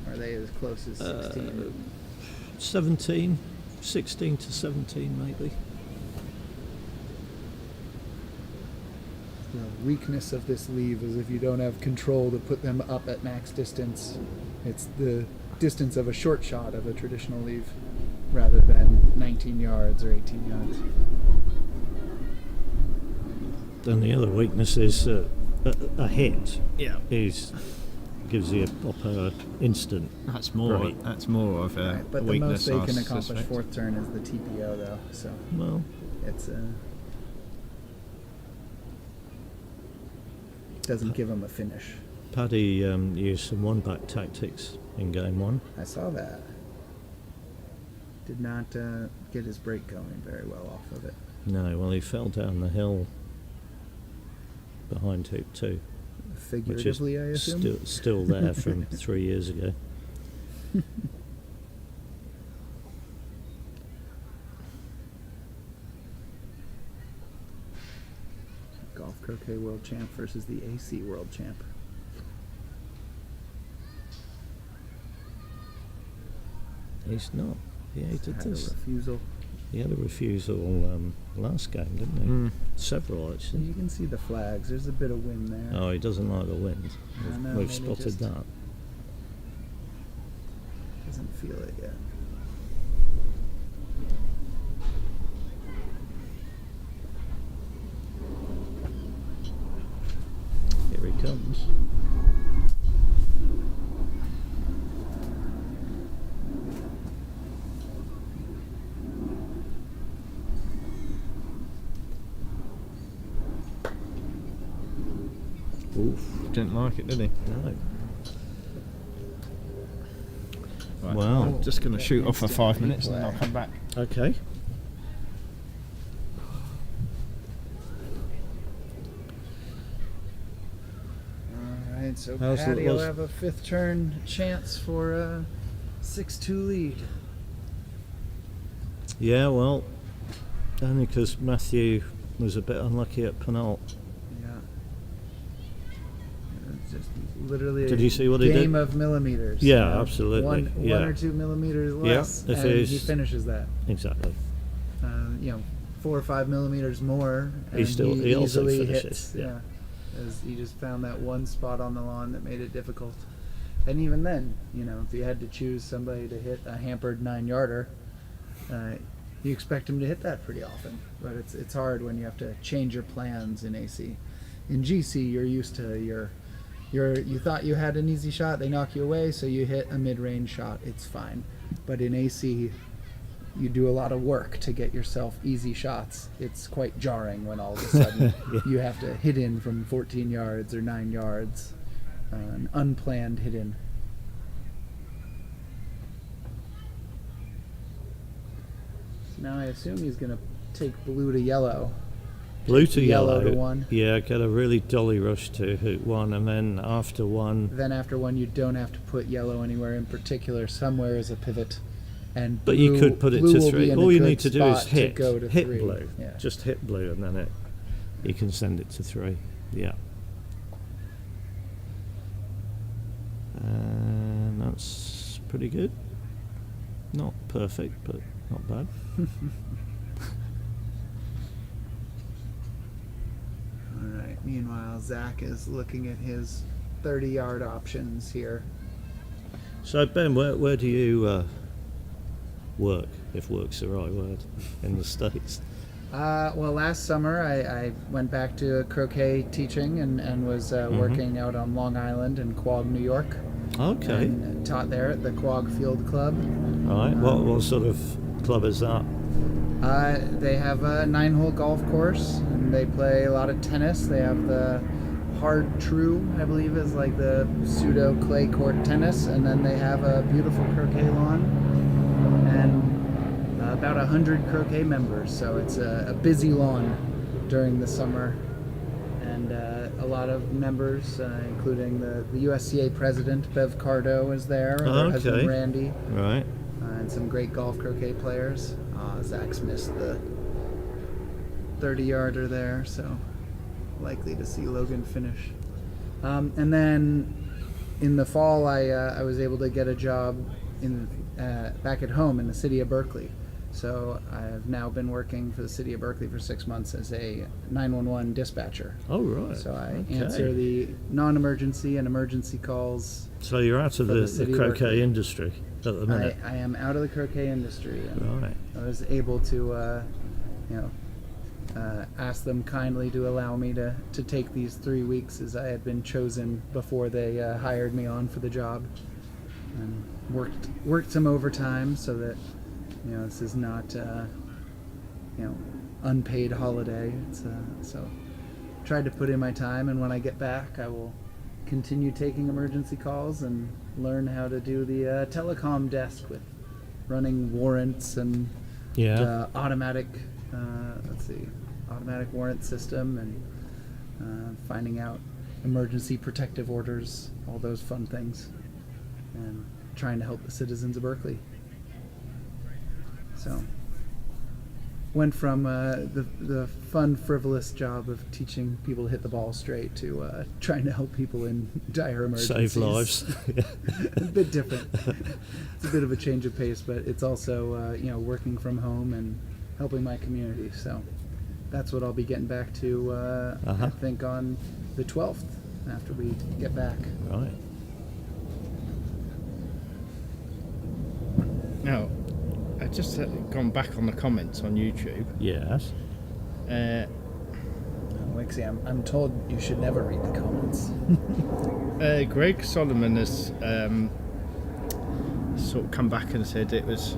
Or are they as close as 16? 17, 16 to 17 maybe. The weakness of this leave is if you don't have control to put them up at max distance. It's the distance of a short shot of a traditional leave rather than 19 yards or 18 yards. Then the other weakness is a hit. Yeah. Gives you a proper instant. That's more. Right. That's more of a Right, but the weakness. most they can I accomplish suspect. fourth turn is the TPO though, so Well, it's doesn't give them a finish. Paddy used some one-back tactics in game one. I saw that. Did not get his break going very well off of it. No, well, he fell down the hill behind hoop 2, which is Figuratively, I assume. still there from 3 years ago. Golf croquet world champ versus the AC world champ. He's not. He hated Had a this. refusal. He had a refusal last game, didn't he? Mm. Several, actually. You can see the flags. There's a bit of wind there. Oh, he doesn't like the wind. I know, We've maybe spotted just- that. Doesn't feel it yet. Here he comes. Oof. Didn't like it, did he? No. Right. Wow. I'm just going to shoot off for 5 minutes and then I'll come back. Okay. Alright, so How's the- Paddy will was- have a fifth turn chance for a 6-2 lead. Yeah, well, only because Matthew was a bit unlucky at Penalt. Yeah. It's just literally Did a you see what he game did? of millimeters. Yeah, you know, absolutely, One yeah. or 2 millimeters Yeah, less, if and it is- he finishes that. Exactly. 4 or 5 millimeters more, and He also easily finishes, hits. yeah. As he just found that one spot on the lawn that made it difficult. And even then, if you had to choose somebody to hit a hampered 9-yarder, you expect him to hit that pretty often. But it's hard when you have to change your plans in AC. In GC, you're used to you thought you had an easy shot, they knock you away, so you hit a mid-range shot. It's fine. But in AC, you do a lot of work to get yourself easy shots. It's quite jarring when all of a sudden you have to hit in from 14 yards or 9 yards, an unplanned hit in. So now I assume he's going to take blue to yellow. Blue to Yellow yellow. to 1. Yeah, get a really dolly rush to hoop 1, and then after 1, Then after 1, you don't have to put yellow anywhere in particular. Somewhere is a pivot And But you blue- could put it blue to will be 3. in a All you good need to do is spot to hit go to hit 3. blue. Yeah. Just hit blue, and then you can send it to 3. Yeah. And that's pretty good. Not perfect, but not bad. All right. Meanwhile, Zach is looking at his 30-yard options here. So Ben, where do you work, if work's the right word, in the States? Well, last summer I went back to croquet teaching and was working out on Long Island in Quogue, New York. Okay. And taught there at the Quogue Field Club. Right. What sort of club is that? They have a 9-hole golf course, and they play a lot of tennis. They have the Hard True, I believe, is like the pseudo clay court tennis, and then they have a beautiful croquet lawn and about 100 croquet members. So it's a busy lawn during the summer, and a lot of members, including the USCA president Bev Cardo is there, and her husband Randy, Right. and some great golf croquet players. Zach's missed the 30-yarder there, so likely to see Logan finish. And then in the fall, I was able to get a job in back at home in the city of Berkeley. So I've now been working for the city of Berkeley for 6 months as a 911 dispatcher. Oh, right. So I Okay. answer the non-emergency and emergency calls. So you're out of for the the city of croquet Berkeley. industry at the minute. I am out of the croquet industry. And Right. I was able to, ask them kindly to allow me to take these 3 weeks, as I had been chosen before they hired me on for the job, and worked some overtime so that this is not unpaid holiday. It's so tried to put in my time, and when I get back, I will continue taking emergency calls and learn how to do the telecom desk with running warrants and Yeah. automatic warrant system, and finding out emergency protective orders, all those fun things, and trying to help the citizens of Berkeley. So went from the fun, frivolous job of teaching people to hit the ball straight to trying to help people in dire emergencies. Save lives. A bit different. It's a bit of a change of pace, but it's also working from home and helping my community. So that's what I'll be getting back to. I think on the 12th after we get back. Right. Now, I just gone back on the comments on YouTube. Yes. Wixie, I'm told you should never read the comments. Greg Solomon has sort of come back and said it was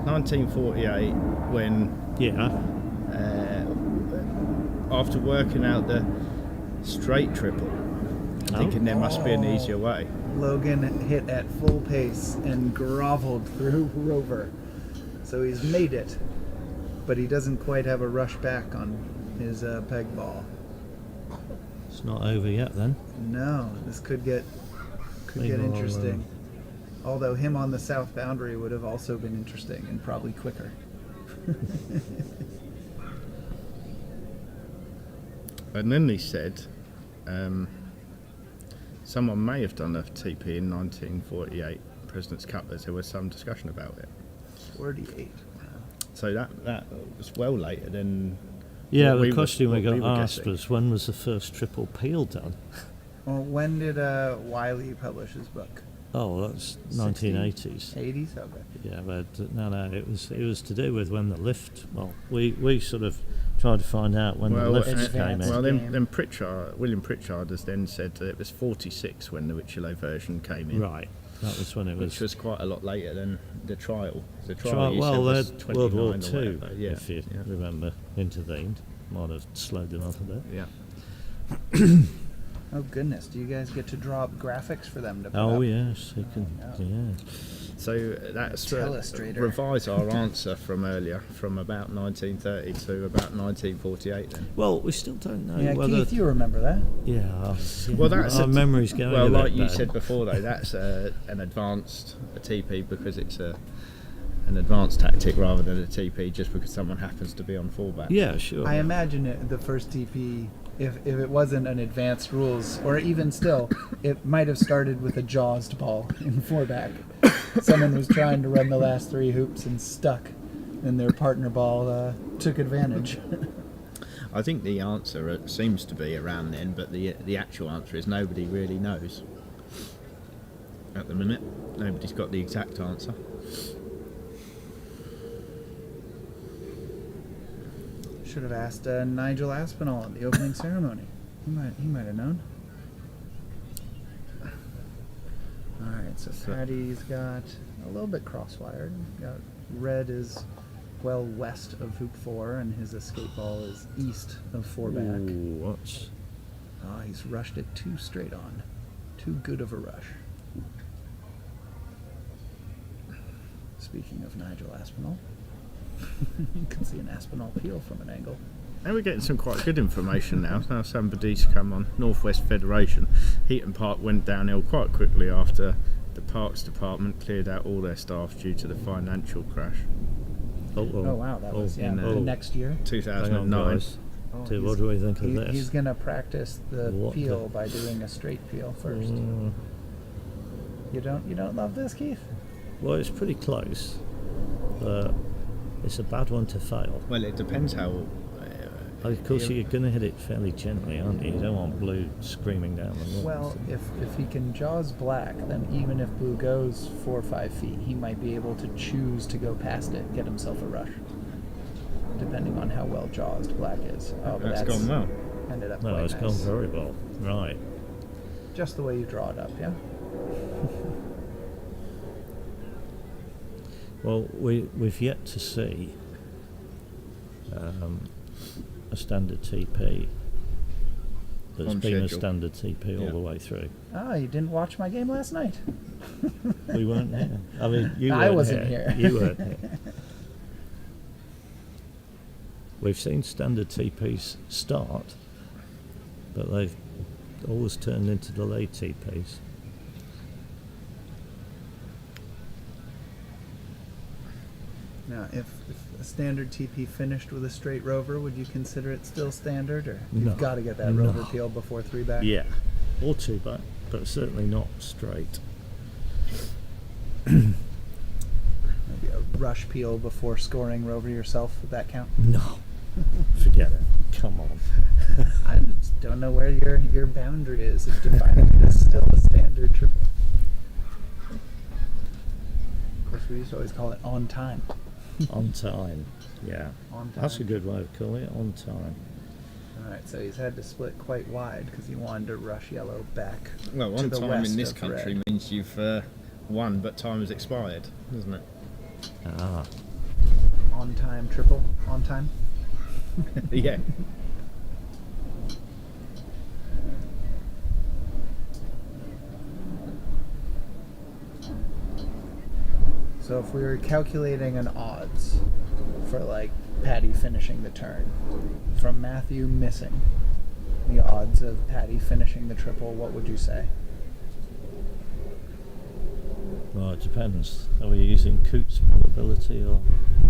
1948 when, Yeah. after working out the straight triple, thinking there must be an easier way. Logan hit at full pace and groveled through Rover. So he's made it, but he doesn't quite have a rush back on his peg ball. It's not over yet then. No, this could get interesting. Although him on the south boundary would have also been interesting and probably quicker. And then he said someone may have done a TP in 1948 President's Cup. There was some discussion about it. 48. So that was well later than. Yeah, what the we question were- we what got were asked guessing. was, when was the first triple peel done? Well, when did Wiley publish his book? Oh, that's 1980s. 80s? Okay. Yeah, but no, it was to do with when the lift. Well, we sort of tried to find out when the lifts came in. Well, game. then William Pritchard has then said that it was 46 when the Richelieu version came in. Right, that was when it Which was quite a lot later than the trial. The trial, Well, you said, was World 29 War or II, whatever. Yeah, if you yeah. remember, intervened. Might have slowed them up a bit. Yeah. Oh goodness! Do you guys get to draw up graphics for them to put Oh up? yes, you can. yeah. Yeah. So that's Telestrator. revise our answer from earlier, from about 1930 to about 1948 then. Well, we still don't know Yeah, whether. Keith, you remember that? Yeah. Well, that's our memory's going. Well, a bit like you bad. said before, though, that's an advanced TP because it's an advanced tactic rather than a TP just because someone happens to be on fullback. Yeah, sure. I imagine the first TP, if it wasn't an advanced rules, or even still, it might have started with a jawsed ball in 4-back. Someone was trying to run the last 3 hoops and stuck, and their partner ball took advantage. I think the answer seems to be around then, but the actual answer is nobody really knows. At the minute, nobody's got the exact answer. Should have asked Nigel Aspinall at the opening ceremony. He might have known. All right, so Paddy's got a little bit crosswired. Got red is well west of hoop 4, and his escape ball is east of 4-back. Ooh, what's Oh, he's rushed it too straight on. Too good of a rush. Speaking of Nigel Aspinall, you can see an Aspinall peel from an angle. And we're getting some quite good information now. Now somebody's come on. Northwest Federation. Heaton Park went downhill quite quickly after the Parks Department cleared out all their staff due to the financial crash. Oh wow, that was in, the next year. 2009. Oh, So what do we think of He's this? going to practice the What peel the- by doing a straight peel first. You don't love this, Keith? Well, it's pretty close, but it's a bad one to fail. Well, it depends how. Of course, you're going to hit it fairly gently, aren't you? You don't want blue screaming down the wall. Well, if he can jaws black, then even if blue goes 4 or 5 feet, he might be able to choose to go past it, get himself a rush, depending on how well jaws black is. Oh, but That's gone well. Ended up No, quite it's nice. gone very well. Right. Just the way you draw it up, yeah. Well, we've yet to see a standard TP that's On been a schedule. standard TP all Yeah. the way through. Oh, you didn't watch my game last night? We weren't here. I mean, you I weren't wasn't here. You weren't here. We've seen standard TPs start, but they've always turned into delayed TPs. Now, if a standard TP finished with a straight rover, would you consider it still standard, or No. you've got to get that No. rover peel before 3-back? Yeah, or 2-back, but certainly not straight. Maybe a rush peel before scoring rover yourself. Would that count? No, forget it. Come on. I just don't know where your boundary is of defining it as still a standard triple. Of course, we used to always call it on time. On time. Yeah. On time. That's a good way of calling it. On time. All right, so he's had to split quite wide because he wanted to rush yellow back Well, to on the time west in this of country red. means you've won, but time has expired, doesn't it? Ah. On time triple. On time. Yeah. So if we were calculating an odds for like Paddy finishing the turn, from Matthew missing, the odds of Paddy finishing the triple, what would you say? Well, it depends. Are we using Coote's probability or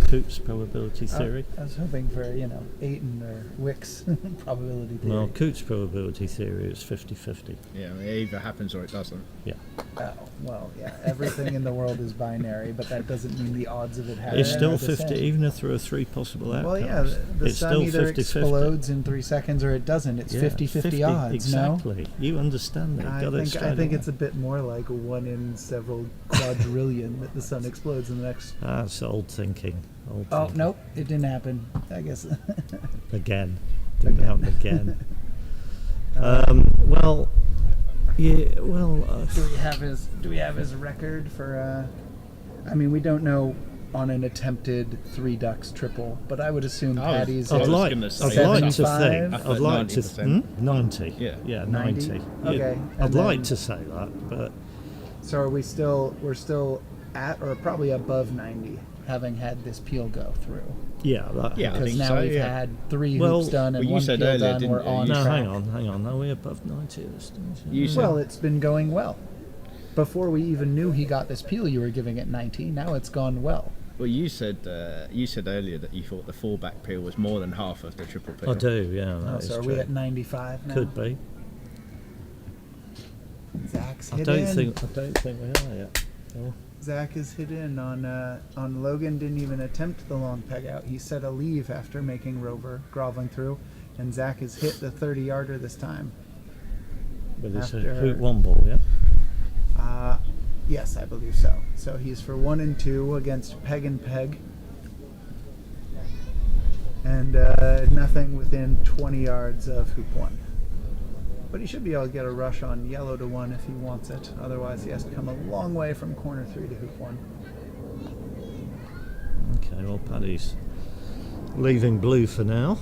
Coote's probability theory? I was hoping for, Ayton or Wick's probability theory. Well, Coote's probability theory is 50-50. Yeah, it either happens or it doesn't. Yeah. Oh, well, yeah, everything in the world is binary, but that doesn't mean the odds of it happening It's still are the 50, same. even if there are 3 possible outcomes. Well, yeah, the it's sun still either 50-50. explodes in 3 seconds or it doesn't. It's Yeah, 50-50 odds, exactly. You understand that. no? Got it straight I think away. it's a bit more like 1 in several quadrillion that the sun explodes in the next... That's old thinking. Old Oh, thinking. nope, it didn't happen, I guess. Again. Didn't happen again. Well, yeah, well... Do we have his record for, I mean, we don't know on an attempted 3 ducks triple, but I would assume Paddy's I I'd was like gonna say to 75? think. I'd like to 90%. 90. Yeah. Yeah, 90? 90. Okay, I'd and like then- to say that, but So are we're still at or probably above 90, having had this peel go through. Yeah, that, Yeah, I Because think now so, we've yeah. had 3 Well, hoops done and well, you 1 said peel earlier, done. didn't We're you? on No, track. hang on. Are we above 90 at this stage? You said- Well, it's been going well. Before we even knew he got this peel, you were giving it 90. Now it's gone well. Well, you said earlier that you thought the full-back peel was more than half of the triple peel. I do, yeah. That Oh, is so are true. we at 95 now? Could be. Zach's I hit don't in. think we are yet. Oh. Zach is hit in on Logan. Didn't even attempt the long peg out. He set a leave after making Rover groveling through, and Zach has hit the 30-yarder this time. But it's a After- hoop 1 ball, yeah? Yes, I believe so. So he's for 1 and 2 against peg and peg, and nothing within 20 yards of hoop 1. But he should be able to get a rush on yellow to 1 if he wants it. Otherwise, he has to come a long way from corner 3 to hoop 1. Okay, well, Paddy's leaving blue for now,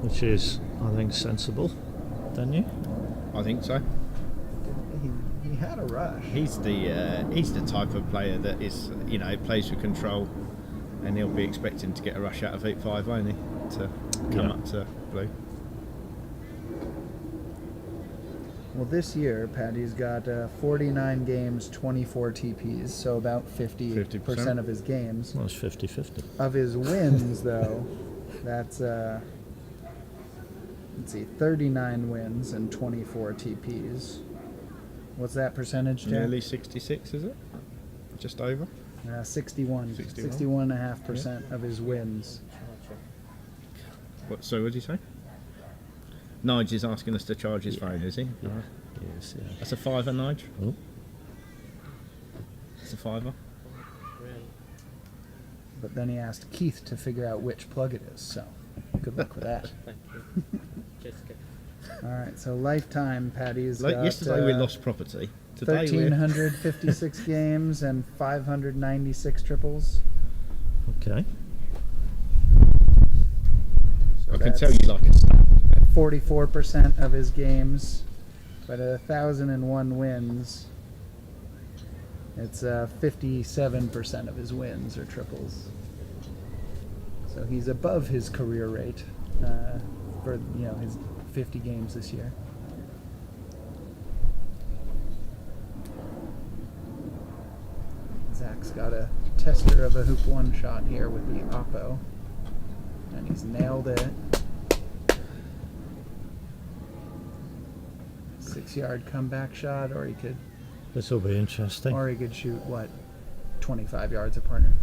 which is, I think, sensible. Don't you? I think so. He had a rush. He's the type of player that is, plays with control, and he'll be expecting to get a rush out of 8-5, won't he? To come up to blue. Well, this year, Paddy's got 49 games, 24 TPs, so about 50% of his games. Well, it's 50-50. Of his wins, though, that's, let's see, 39 wins and 24 TPs. What's that percentage, Jack? Nearly 66, is it? Just over. 61. 61. 61.5% of his wins. So what did you say? Nige is asking us to charge his phone, is he? Yeah. Yes, yeah. That's a fiver, Nige. Oh. It's a fiver. But then he asked Keith to figure out which plug it is, so good luck with that. Thank you. Jessica. All right, so lifetime, Paddy's Like got, yesterday we lost property. Today 1,356 games and 596 triples. Okay. I can tell you like a stat. 44% of his games, but at 1,001 wins, it's 57% of his wins are triples. So he's above his career rate for his 50 games this year. Zach's got a tester of a hoop 1 shot here with the Oppo, and he's nailed it. 6-yard comeback shot, or he could This will be interesting. shoot 25 yards a partner.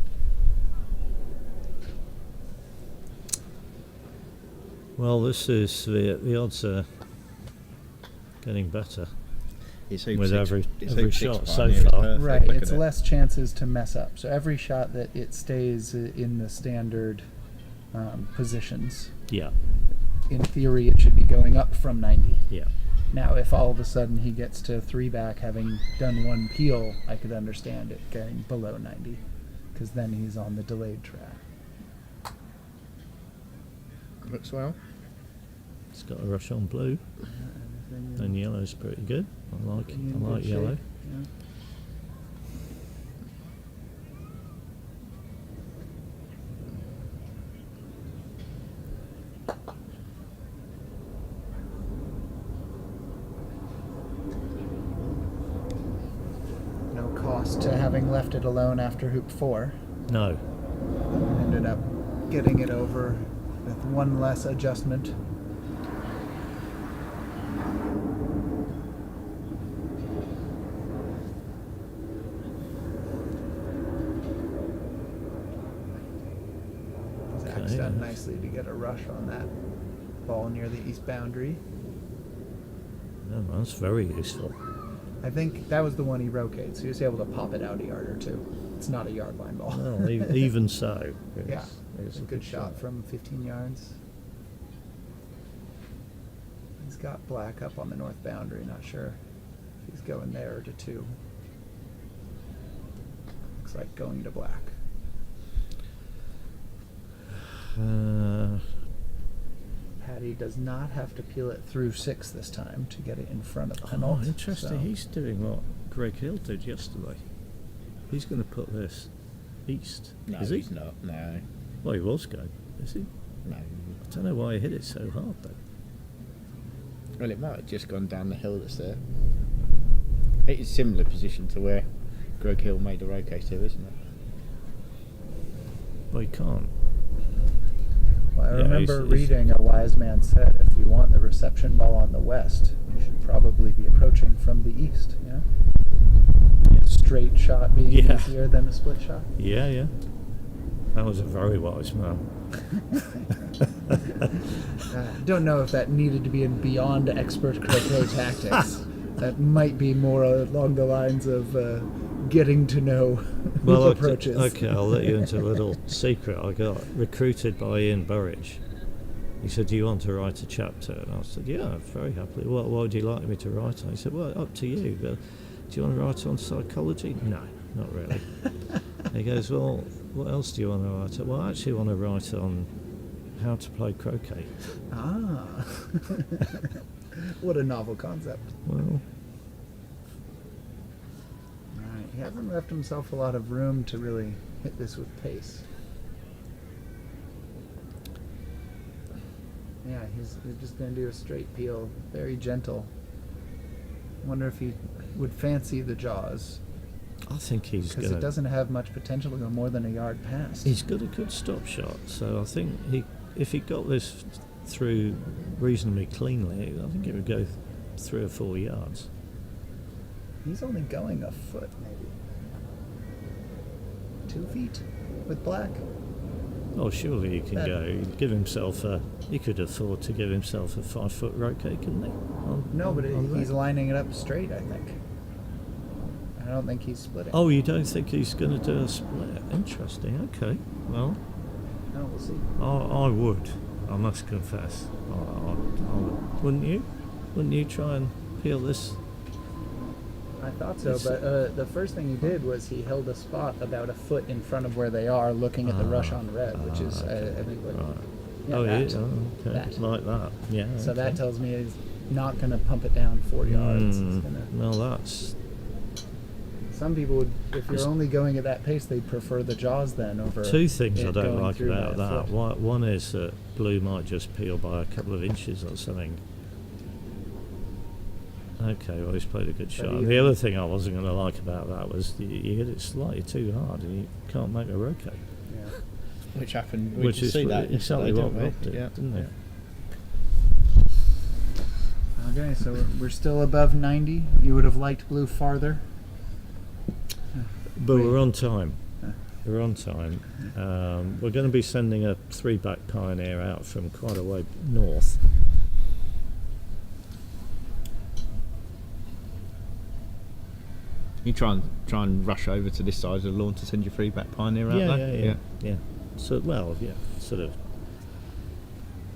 Well, this is the odds are getting better It's with every hoop shot six so pioneer, it's far. perfect. Right, Look it's at it. less chances to mess up. So every shot that it stays in the standard positions, Yeah, in theory, it should be going up from 90. yeah. Now, if all of a sudden he gets to 3 back, having done 1 peel, I could understand it getting below 90, because then he's on the delayed track. Looks well. It's got a rush on blue, and yellow's pretty good. I like yellow. Yeah. No cost to having left it alone after hoop 4. No, Ended up getting it over with 1 less adjustment. Zach's done nicely to get a rush on that ball near the east boundary. no, that's very useful. I think that was the one he rotated, so he was able to pop it out a yard or 2. It's not a yard line ball. Well, even so, Yeah, it's a good shot from 15 yards. He's got black up on the north boundary. Not sure if he's going there or to 2. Looks like going to black. Paddy does not have to peel it through 6 this time to get it in front of the Oh, penult. interesting. so- He's doing what Greg Hill did yesterday. He's going to put this east. No, is he? he's not. No, Well, he was going. Is he? no. I don't know why he hit it so hard though. Well, it might have just gone down the hill that's there. It's a similar position to where Greg Hill made the roquet to, isn't it? Well, he can't. Well, I Yeah, remember he's- reading a wise man said, if you want the reception ball on the west, you should probably be approaching from the east. Yeah. Straight shot being Yeah. easier than a split shot. Yeah, yeah. That was a very wise man. Don't know if that needed to be in beyond expert croquet tactics. That might be more along the lines of getting to know Well, approaches. okay, I'll let you into a little secret. I got recruited by Ian Burridge. He said, "Do you want to write a chapter?" And I said, "Yeah, very happily." What would you like me to write on? He said, "Well, up to you. But do you want to write on psychology?" No, not really. He goes, "Well, what else do you want to write on?" Well, I actually want to write on how to play croquet. Ah. What a novel concept. Well, Alright, he hasn't left himself a lot of room to really hit this with pace. Yeah, he's just going to do a straight peel, very gentle. Wonder if he would fancy the jaws, I think he's because it going. doesn't have much potential to go more than a yard past. He's got a good stop shot, so I think if he got this through reasonably cleanly, I think it would go 3 or 4 yards. He's only going a foot, maybe. 2 feet with black. Oh, surely he can That- go. He'd give himself a. He could afford to give himself a 5-foot roquet, couldn't he? No, but on he's that? lining it up straight, I think. I don't think he's splitting. Oh, you don't think he's going to do a split? Interesting. Okay. Well, No, we'll see. I would. I must confess. I would. Wouldn't you? Wouldn't you try and peel this? I thought so, It's- but the first thing he did was he held a spot about a foot in front of where they are, looking at the rush on red, which is, okay. I think, what. Right. Yeah, Oh, that. yeah. Oh, okay. That. Like that. Yeah. So okay. that tells me he's not going to pump it down 4 yards. He's gonna, Well, that's. some people would, if It's- you're only going at that pace, they'd prefer the jaws then over. Two things it I don't going like through about by a that. foot. One is that blue might just peel by a couple of inches or something. Okay, well, he's played a good shot. even- The other thing I wasn't going to like about that was you hit it slightly too hard and you can't make a roquet. Yeah. Which happened. We Which could is see that exactly yesterday, what didn't Rob we? did, Yeah. didn't it? Okay, so we're still above 90. You would have liked blue farther. But Wait. we're on time. Huh. We're on time. We're going to be sending a 3-back Pioneer out from quite a way north. You try and rush over to this side of the lawn to send your 3-back Pioneer out there. Yeah. So, well, yeah, sort of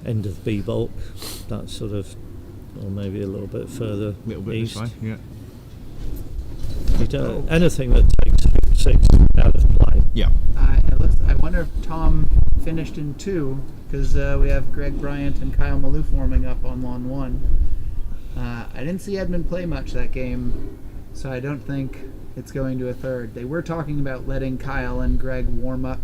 end of B bulk, that sort of, or maybe a little bit further A little bit east. this way. Yeah. You don't, anything that takes 6 out of play. Yeah. I wonder if Tom finished in 2, because we have Greg Bryant and Kyle Maloof warming up on lawn 1. I didn't see Edmund play much that game, so I don't think it's going to a 3rd. They were talking about letting Kyle and Greg warm up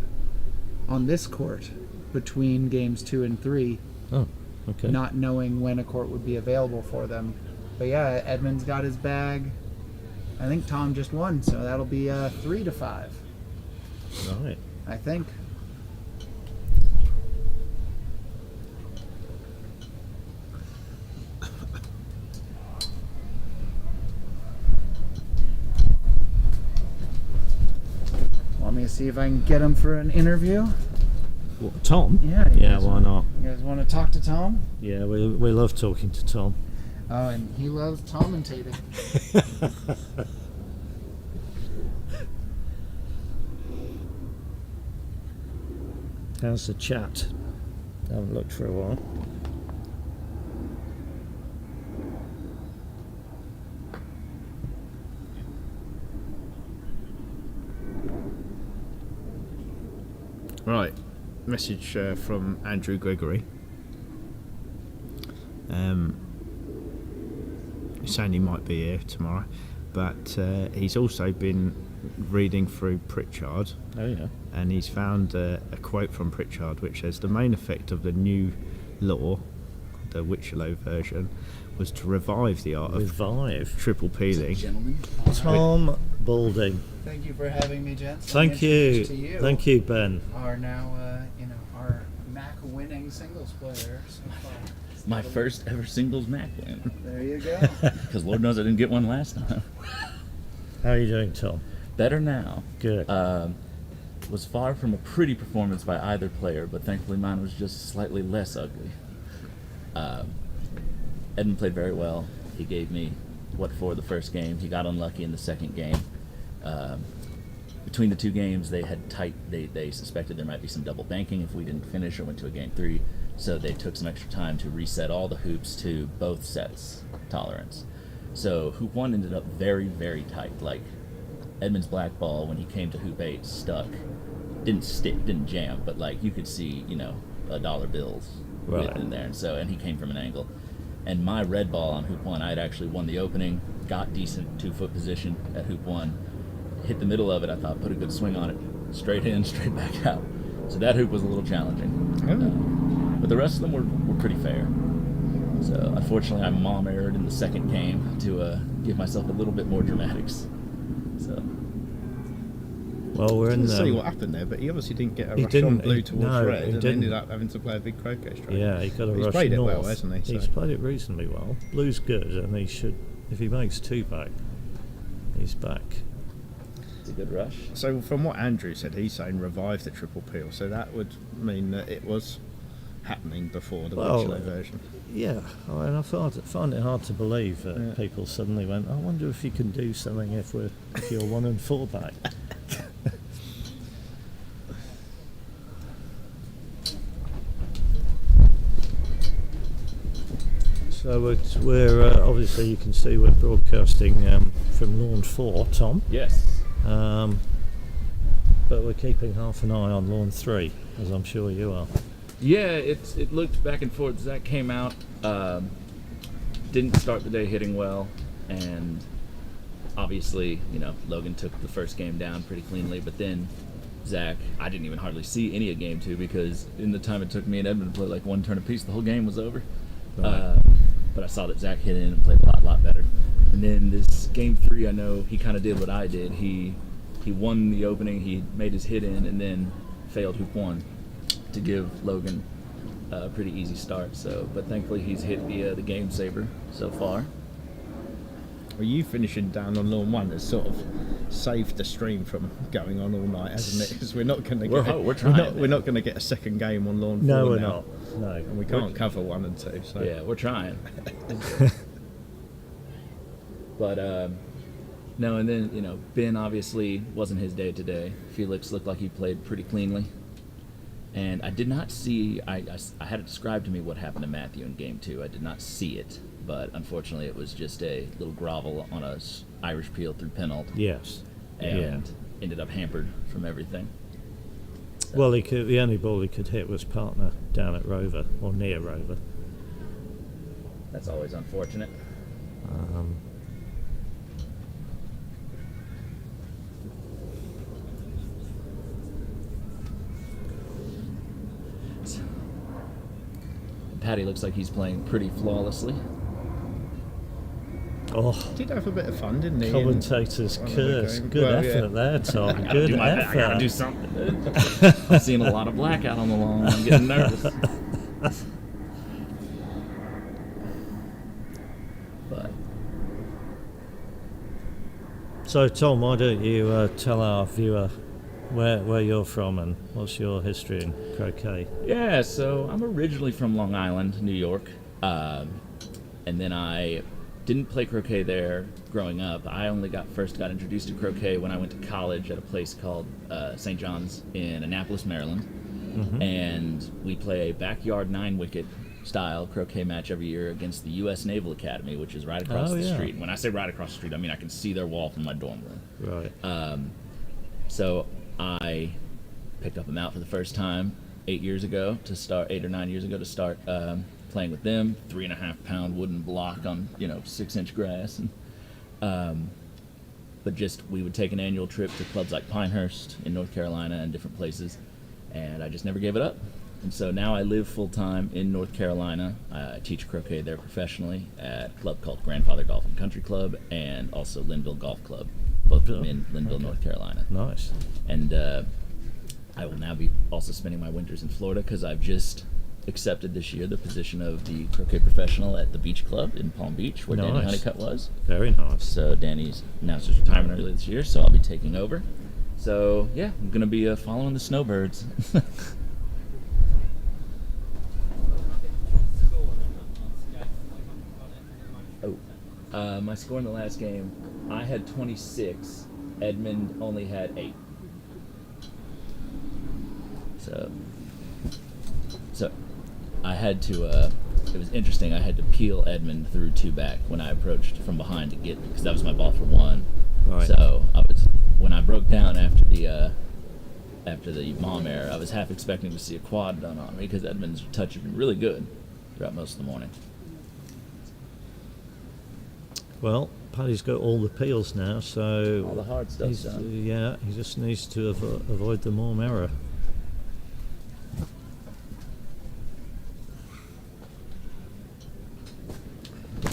on this court between games 2 and 3, Oh, okay. not knowing when a court would be available for them. But yeah, Edmund's got his bag. I think Tom just won, so that'll be 3-5, Right. I think. Want me to see if I can get him for an interview? What, Tom? Yeah. you Yeah, guys why wanna- not? You guys want to talk to Tom? Yeah, we love talking to Tom. Oh, and he loves commentating. How's the chat? Haven't looked for a while. Right. Message from Andrew Gregory. He's saying he might be here tomorrow. but he's also been reading through Pritchard, Oh yeah. and he's found a quote from Pritchard which says the main effect of the new law, the Witcherlow version, was to revive the art of Revive. triple peeling. Gentlemen. Tom Balding. Thank you for having me, gents. Thank Let me you. introduce to you. Thank you, Ben. Are now, our Mac winning singles player so far. My first ever singles Mac win. There you go. Because Lord knows I didn't get one last time. How are you doing, Tom? Better now. Good. Was far from a pretty performance by either player, but thankfully mine was just slightly less ugly. Edmund played very well. He gave me what for the first game. He got unlucky in the second game. Between the two games, they had they suspected there might be some double banking if we didn't finish or went to a game 3. So they took some extra time to reset all the hoops to both sets tolerance. So hoop 1 ended up very, very tight. Like Edmund's black ball, when he came to hoop 8, stuck. Didn't stick, didn't jam, but like you could see, $1 bills Right. in there. And he came from an angle. And my red ball on hoop 1, I had actually won the opening, got decent 2-foot position at hoop 1, hit the middle of it. I thought, put a good swing on it, straight in, straight back out. So that hoop was a little challenging. But the rest of them were pretty fair. So unfortunately, I mom errored in the second game to give myself a little bit more dramatics. So Well, we're I in didn't see the. what happened there, but he obviously didn't get a He rush didn't- on blue he- towards no, red, he and didn't. ended up having to play a big croquet stroke. Yeah, he got a He's rush played it north. well, hasn't he? He's So- played it reasonably well. Blue's good, and he should. If he makes 2 back, he's back. it's a good rush. So from what Andrew said, he's saying revive the triple peel. So that would mean that it was happening before the Well, Witcherlow version. Yeah, and I find it hard to believe that Yeah. people suddenly went, I wonder if you can do something if you're 1 and 4 back. So we're obviously, you can see we're broadcasting from Lawn 4, Tom, Yes. but we're keeping half an eye on Lawn 3, as I'm sure you are. Yeah, it looked back and forth. Zach came out, didn't start the day hitting well, and obviously, Logan took the first game down pretty cleanly, but then Zach, I didn't even hardly see any of game 2 because in the time it took me and Edmund to play like 1 turn apiece, the whole game was over. Right. But I saw that Zach hit in and played a lot better. And then this game 3, I know he kind of did what I did. He won the opening, he made his hit in, and then failed hoop 1 to give Logan a pretty easy start. So, but thankfully he's hit the game saver so far. Well, you finishing down on lawn 1 has sort of saved the stream from going on all night, hasn't it? Because we're not going to get We're trying, we're not going to get a second game on lawn 4 No, we're now. not. No. And we can't cover 1 and 2. So Yeah, we're trying. But no, and then Ben obviously wasn't his day today. Felix looked like he played pretty cleanly, and I did not see. I had it described to me what happened to Matthew in game 2. I did not see it, but unfortunately it was just a little grovel on a Irish peel through penalt, Yes. and ended up hampered from everything. Well, the only ball he could hit was partner down at Rover, or near Rover. That's always unfortunate. Paddy looks like he's playing pretty flawlessly. Oh, did have a bit of fun, didn't he? commentator's in one of the curse. games? Good Well, effort yeah. there, Tom. I gotta Good do my effort. I gotta do something. I'm seeing a lot of blackout on the lawn. I'm getting nervous. But So, Tom, why don't you tell our viewer where you're from and what's your history in croquet? yeah, so I'm originally from Long Island, New York, and then I didn't play croquet there growing up. I only first got introduced to croquet when I went to college at a place called St. John's in Annapolis, Maryland. Mm-hmm. And we play a backyard 9-wicket style croquet match every year against the U.S. Naval Academy, which is right across Oh, the yeah. street. When I say right across the street, I mean I can see their wall from my dorm room. Right. So I picked up a mount for the first time 8 or 9 years ago to start playing with them. 3.5 pound wooden block on 6-inch grass, and but just we would take an annual trip to clubs like Pinehurst in North Carolina and different places, and I just never gave it up. And so now I live full-time in North Carolina. I teach croquet there professionally at a club called Grandfather Golf and Country Club, and also Linville Golf Club, both of them in Linville, North Carolina. Nice. And I will now be also spending my winters in Florida because I've just accepted this year the position of the croquet professional at the Beach Club in Palm Beach, where Danny Nice. Honeycutt was. Very nice. So Danny's announced his retirement earlier this year, so I'll be taking over. So yeah, I'm going to be following the snowbirds. My score in the last game, I had 26. Edmund only had 8. So I had to. It was interesting. I had to peel Edmund through 2 back when I approached from behind to get, because that was my ball for 1. Right. So when I broke down after the mom error, I was half expecting to see a quad done on me because Edmund's touch had been really good throughout most of the morning. Well, Paddy's got all the peels now, so All the hard stuff's done. yeah, he just needs to avoid the Morm error.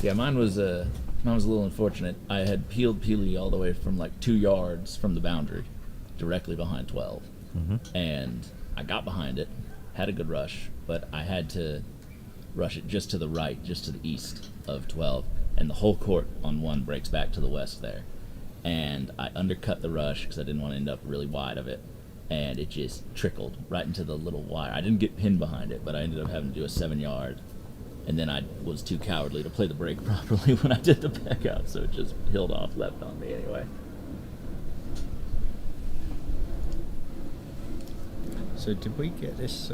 Yeah, mine was a little unfortunate. I had peeled Peely all the way from like 2 yards from the boundary, directly behind 12, and I got behind it, had a good rush, but I had to rush it just to the right, just to the east of 12, and the whole court on 1 breaks back to the west there, and I undercut the rush because I didn't want to end up really wide of it, and it just trickled right into the little wire. I didn't get pinned behind it, but I ended up having to do a 7-yard. And then I was too cowardly to play the break properly when I did the back out, so it just peeled off left on me anyway. So did we get this?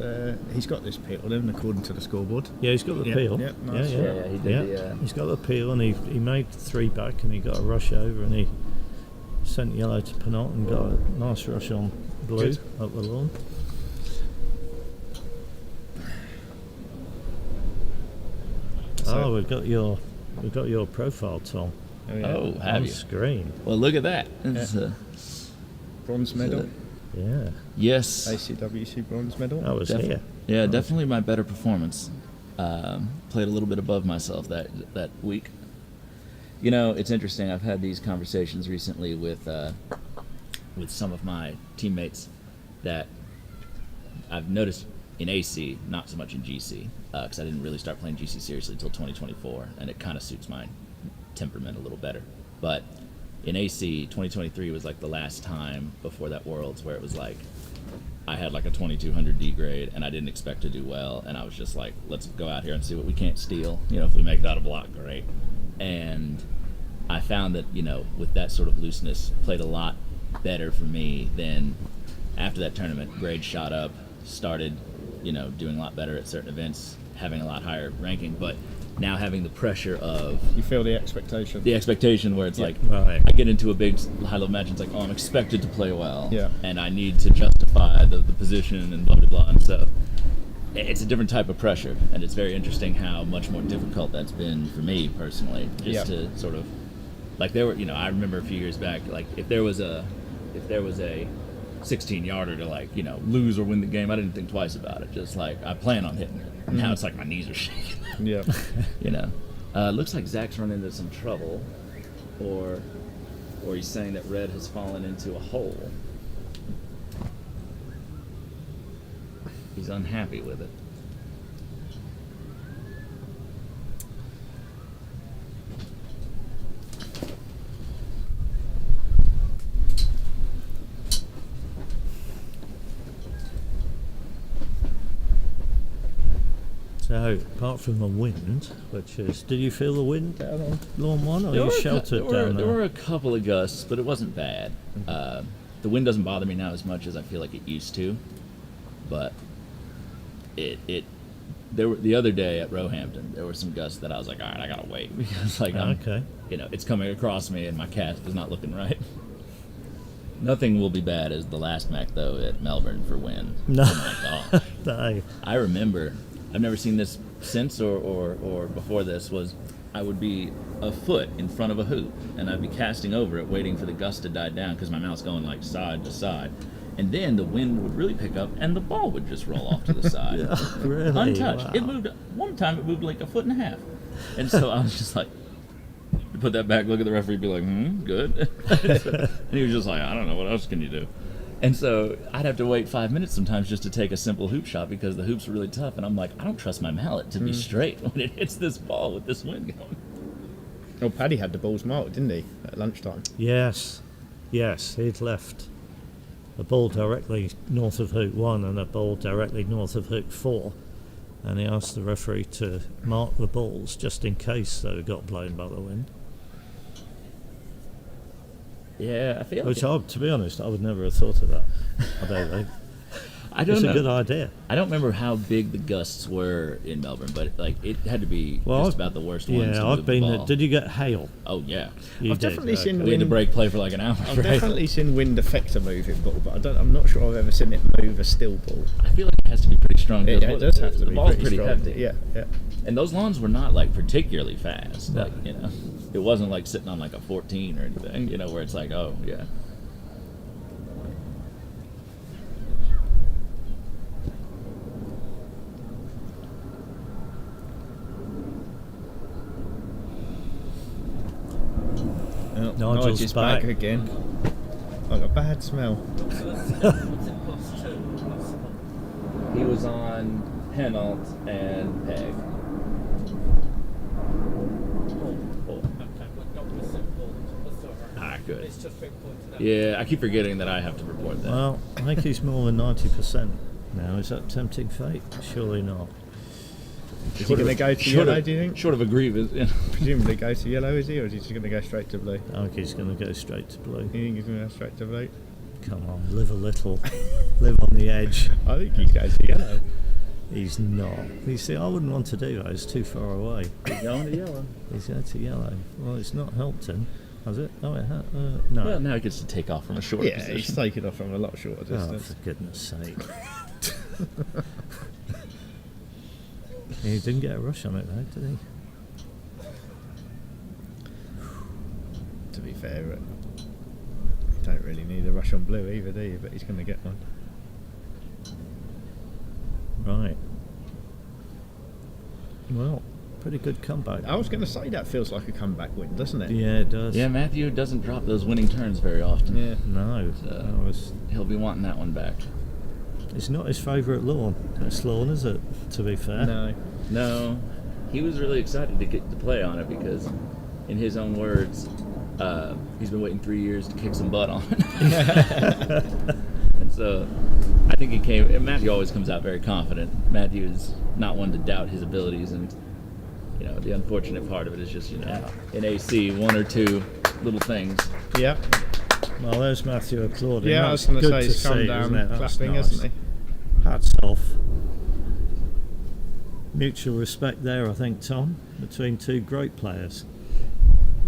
He's got this peeled in according to the scoreboard. Yeah, he's got the Yeah, peel. yeah, nice. Yeah, he did the, He's got the peel, and he made 3 back, and he got a rush over, and he sent yellow to Penalt and got a nice rush on blue Good. up the lawn. So- We've got your profile, Tom, Oh, have on you? screen. Well, look at that. It's, Bronze medal, Yeah, yes. ACWC bronze medal. that was Defi- here. Yeah, definitely my better performance. Played a little bit above myself that week. You know, it's interesting. I've had these conversations recently with some of my teammates that I've noticed in AC, not so much in GC, because I didn't really start playing GC seriously until 2024, and it kind of suits my temperament a little better. But in AC, 2023 was like the last time before that Worlds where it was like I had like a 2200 D grade and I didn't expect to do well, and I was just like, let's go out here and see what we can't steal. You know, if we make it out of block, great. And I found that, you know, with that sort of looseness, played a lot better for me. Then after that tournament, grades shot up, started, you know, doing a lot better at certain events, having a lot higher ranking, but now having the pressure of You feel the expectation. the expectation where it's Yeah. like, Right. I get into a big high-level match and it's like, oh, I'm expected to play well, Yeah. and I need to justify the position and blah, blah, blah. And so it's a different type of pressure, and it's very interesting how much more difficult that's been for me personally, just Yeah. to sort of, like there were, you know, I remember a few years back, like if there was a 16-yarder to, like, you know, lose or win the game, I didn't think twice about it. Just like, I plan on hitting it. And now it's like my knees are shaking. Yeah. You know, looks like Zach's run into some trouble, or he's saying that Red has fallen into a hole. He's unhappy with it. So, apart from the wind, which is, did you feel the wind down on lawn 1, or There you were a cou- sheltered there were- down There there? were a couple of gusts, but it wasn't bad. The wind doesn't bother me now as much as I feel like it used to, but there were, the other day at Roehampton, there were some gusts that I was like, all right, I gotta wait, because like Okay. you know, it's coming across me and my cast is not looking right. Nothing will be bad as the last Mac though at Melbourne for wind. No. Oh my god. No. I remember, I've never seen this since or before this, was I would be a foot in front of a hoop, and I'd be casting over it, waiting for the gust to die down because my mouth's going like side to side. And then the wind would really pick up, and the ball would just roll off to the side, Really? untouched. Wow. It moved. One time, it moved like a foot and a half, and so I was just like, put that back, look at the referee, be like, good. And he was just like, I don't know, what else can you do? And so I'd have to wait 5 minutes sometimes just to take a simple hoop shot because the hoops are really tough, and I'm like, I don't trust my mallet to be straight when it hits this ball with this wind going. Well, Paddy had the balls marked, didn't he, at lunchtime? Yes, he'd left a ball directly north of hoop 1 and a ball directly north of hoop 4, and he asked the referee to mark the balls just in case they got blown by the wind. Yeah, I feel Which, like to be honest, I would never have thought of that. I don't know. I don't It's know. a good idea. I don't remember how big the gusts were in Melbourne, but like it had to be just about the worst ones. Yeah, to I've move been the there. ball. Did you get hail? Oh yeah, You I've did, definitely okay. seen we had to wind. break play for like an hour. I've right? definitely seen wind affect a moving ball, but I'm not sure I've ever seen it move a still ball. I feel like it has to be pretty strong. Yeah, because it does have to the be ball's pretty strong. hefty. Yeah. And those lawns were not like particularly fast. No. Like, it wasn't like sitting on like a 14 or anything. Where it's like, oh yeah. Oh, Nigel's Nigel's back. back again. Like a bad smell. He was on Penalt and Peg. Ah, good. Yeah, I keep forgetting that I have to report that. Well, I think he's more than 90% now. Is that tempting fate? Surely not. Is he going to go to yellow, do you think? Short of a grievous. Presumably go to yellow, is he? Or is he just going to go straight to blue? I think he's going to go straight to blue. You think he's going to go straight to blue? Come on, live a little. Live on the edge. I think he's going to yellow. He's not. You see, I wouldn't want to do that. It's too far away. He's going to yellow. He's going to yellow. Well, it's not helped him, has it? Oh, it has. No. Well, now he gets to take off from a short Yeah, position. he's taken off from a lot shorter Oh, distance. for goodness sake. He didn't get a rush on it, though, did he? To be fair, you don't really need a rush on blue either, do you? But he's going to get one. Right. Well, pretty good comeback. I was going to say that feels like a comeback win, doesn't it? Yeah, it does. Yeah, Matthew doesn't drop those winning turns very often. Yeah. No, So- no, He'll be wanting that one back. it's not his favourite lawn. This lawn, is it? To be fair. No. No, he was really excited to get to play on it because, in his own words, he's been waiting 3 years to kick some butt on it. And so, I think he came. And Matthew always comes out very confident. Matthew is not one to doubt his abilities, and the unfortunate part of it is just in AC, one or two little things. Yeah. Well, there's Matthew applauding. Yeah, I That's was going to good say he's come see, down isn't it? That's clapping, nice. hasn't Hats off. Mutual respect there, I think, Tom, between two great players.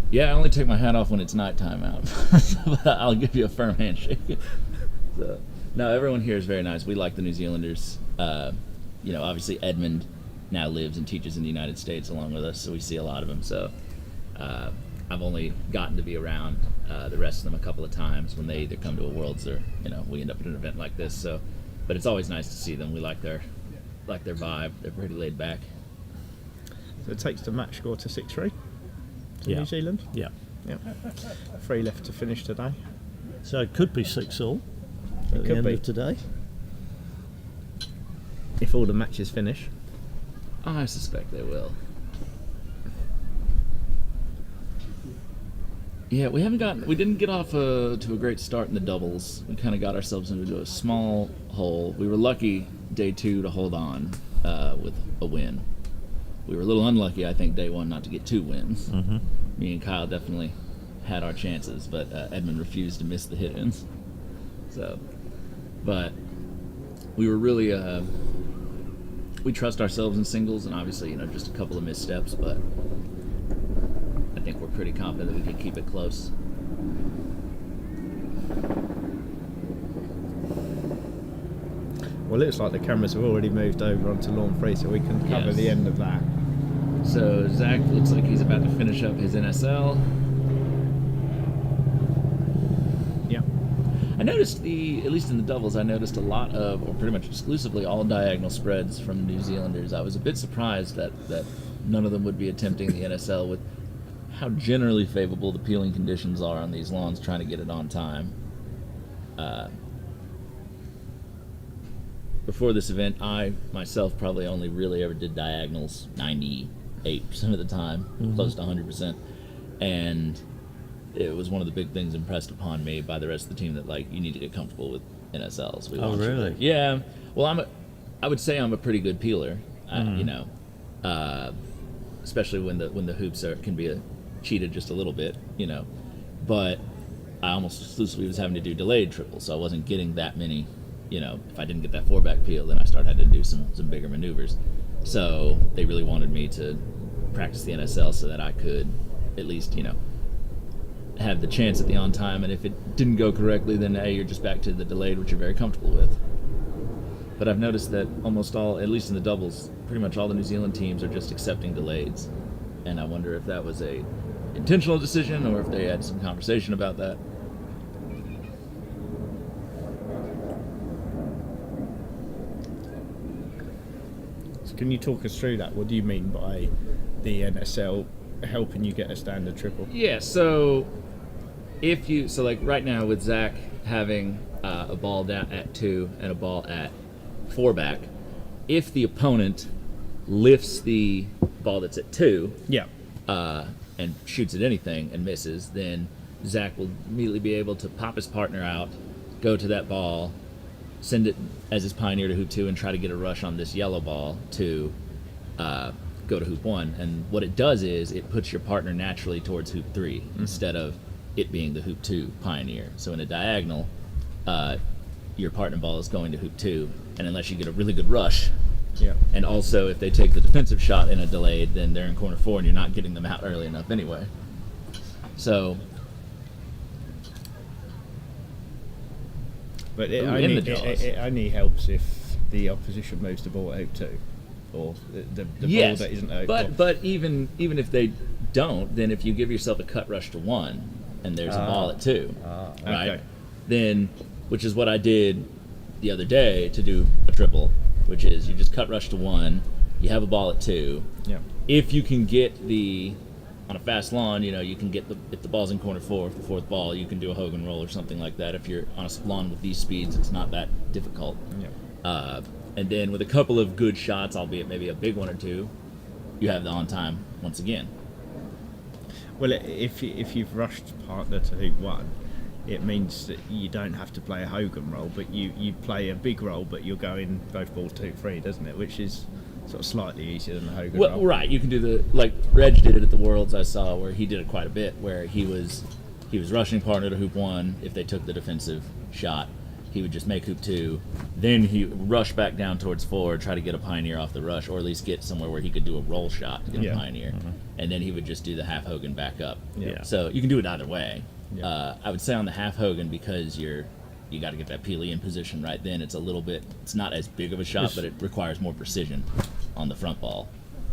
Yeah, I only take my hat off when it's nighttime out. I'll give you a firm handshake. So, no, everyone here is very nice. We like the New Zealanders. Obviously Edmund now lives and teaches in the United States along with us, so we see a lot of him. So I've only gotten to be around the rest of them a couple of times when they either come to a Worlds or we end up at an event like this. So, but it's always nice to see them. We like their vibe. They're pretty laid back. So it takes the match score to 6-3 to Yeah. New Zealand. Yeah. Yeah. 3 left to finish today. So it could be 6-all at the could end be. of today. If all the matches finish. I suspect they will. Yeah, we didn't get off to a great start in the doubles. We kind of got ourselves into a small hole. We were lucky day 2 to hold on with a win. We were a little unlucky, I think, day 1 not to get 2 wins. Mm-hmm. Me and Kyle definitely had our chances, but Edmund refused to miss the hit-ins. So, but we were really we trust ourselves in singles, and obviously, just a couple of missteps, but I think we're pretty confident that we can keep it close. Well, it looks like the cameras have already moved over onto lawn 3, so we can cover Yes. the end of that. So Zach looks like he's about to finish up his NSL. Yeah. I noticed at least in the doubles, I noticed a lot of, or pretty much exclusively, all diagonal spreads from New Zealanders. I was a bit surprised that none of them would be attempting the NSL with how generally favorable the peeling conditions are on these lawns, trying to get it on time. Before this event, I myself probably only really ever did diagonals 98% of the time, close to 100%, and it was one of the big things impressed upon me by the rest of the team that, like, you need to get comfortable with NSLs. We want you to- really? Yeah. Well, I would say I'm a pretty good peeler, you know, especially when the hoops can be cheated just a little bit, you know, but I almost exclusively was having to do delayed triples, so I wasn't getting that many. You know, if I didn't get that 4-back peel, then I started having to do some bigger maneuvers. So they really wanted me to practice the NSL so that I could at least, you know, have the chance at the on time. And if it didn't go correctly, then hey, you're just back to the delayed, which you're very comfortable with. But I've noticed that almost all, at least in the doubles, pretty much all the New Zealand teams are just accepting delaids. And I wonder if that was a intentional decision or if they had some conversation about that. Can you talk us through that? What do you mean by the NSL helping you get a standard triple? Yeah, so like right now with Zach having a ball down at 2 and a ball at 4-back, if the opponent lifts the ball that's at 2 and shoots at anything and misses, then Zach will immediately be able to pop his partner out, go to that ball, send it as his pioneer to hoop 2 and try to get a rush on this yellow ball to go to hoop 1. And what it does is it puts your partner naturally towards hoop 3 instead of it being the hoop 2 pioneer. So in a diagonal, your partner ball is going to hoop 2, and unless you get a really good rush, and also if they take the defensive shot in a delayed, then they're in corner 4 and you're not getting them out early enough anyway. So But it only helps if the opposition moves the ball out too, or the ball that isn't out. But even if they don't, then if you give yourself a cut rush to 1 and there's a ball at 2, right? Okay. Then, which is what I did the other day to do a triple, which is you just cut rush to 1, you have a ball at 2. Yeah. If you can get on a fast lawn, you know, you can get if the ball's in corner 4, the 4th ball, you can do a Hogan roll or something like that. If you're on a lawn with these speeds, it's not that difficult. Yeah. And then with a couple of good shots, albeit maybe a big one or two, you have the on time once again. Well, if you've rushed partner to hoop 1, it means that you don't have to play a Hogan roll, but you play a big roll, but you're going both balls 2-3, doesn't it? Which is sort of slightly easier than the Hogan roll. Right, you can do like Reg did it at the Worlds I saw, where he did it quite a bit, where he was rushing partner to hoop 1. If they took the defensive shot, he would just make hoop 2, then he would rush back down towards 4, try to get a pioneer off the rush, or at least get somewhere where he could do a roll shot to get a pioneer, and then he would just do the half Hogan back up. So you can do it either way. I would say on the half Hogan, because you got to get that Peely in position right then, it's not as big of a shot, but it requires more precision on the front ball,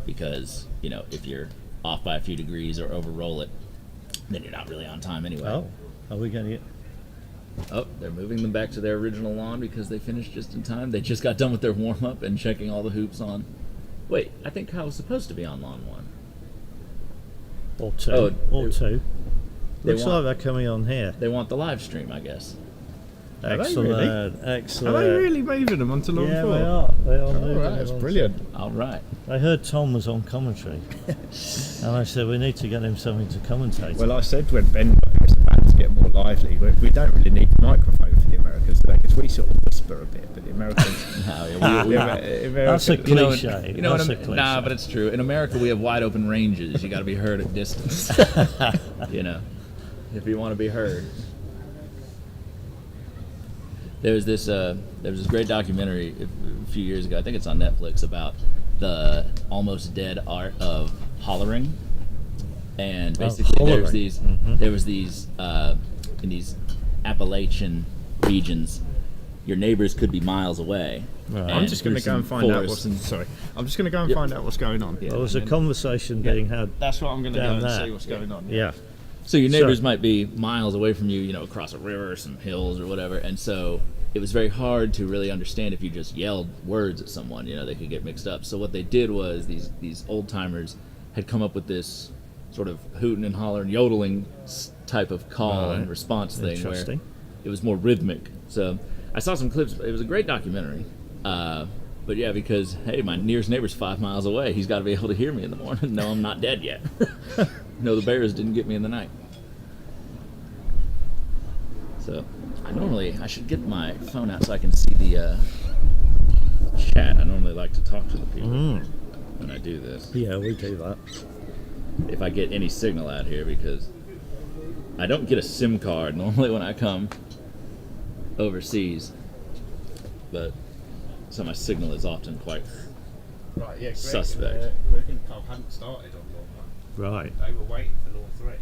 because, you know, if you're off by a few degrees or over roll it, then you're not really on time anyway. Oh, are we going to get... Oh, they're moving them back to their original lawn because they finished just in time. They just got done with their warm-up and checking all the hoops on... Wait, I think Kyle's supposed to be on lawn 1. Or 2. Oh, or 2. Looks want- like they're coming on here. They want the live stream, I guess. Are they Excellent, really? excellent. Are they really moving them onto lawn 4? Yeah, they are. They are Oh, moving right, them that's on. All brilliant. right. I heard Tom was on commentary, and I said we need to get him something to commentate. Well, I said when Ben got here, the bands get more lively. We don't really need a microphone for the Americans today, because we sort of whisper a bit, but the Americans... No, yeah, That's a cliche. You know That's what a cliche. Nah, but it's true. In America, we have wide open ranges. You got to be heard at distance. You know, if you want to be heard. There was this great documentary a few years ago. I think it's on Netflix, about the almost dead art of hollering. And basically, there was these in these Appalachian regions. your neighbors could be miles away. Right. I'm just going to go and find out what's I'm just going to go and Yep. find out what's going on. There was a conversation being had. That's what I'm going to go Down and there. see what's going on. Yeah. So your neighbors So- might be miles away from you, you know, across a river, some hills or whatever, and so it was very hard to really understand if you just yelled words at someone, you know, they could get mixed up. So what they did was these old timers had come up with this sort of hooting and hollering, yodeling type of call and Right. response thing where Interesting. it was more rhythmic. So I saw some clips. It was a great documentary. But yeah, because, hey, my nearest neighbor's 5 miles away. He's got to be able to hear me in the morning. No, I'm not dead yet. No, the bears didn't get me in the night. So I should get my phone out so I can see the chat. I normally like to talk to the people when I do this. Yeah, we do that. If I get any signal out here, because I don't get a SIM card normally when I come overseas, but so my signal is often quite Right, yeah, Greg, Suspect. Greg and Cole hadn't started on Lawn 1. Right. They were waiting for Lawn 3.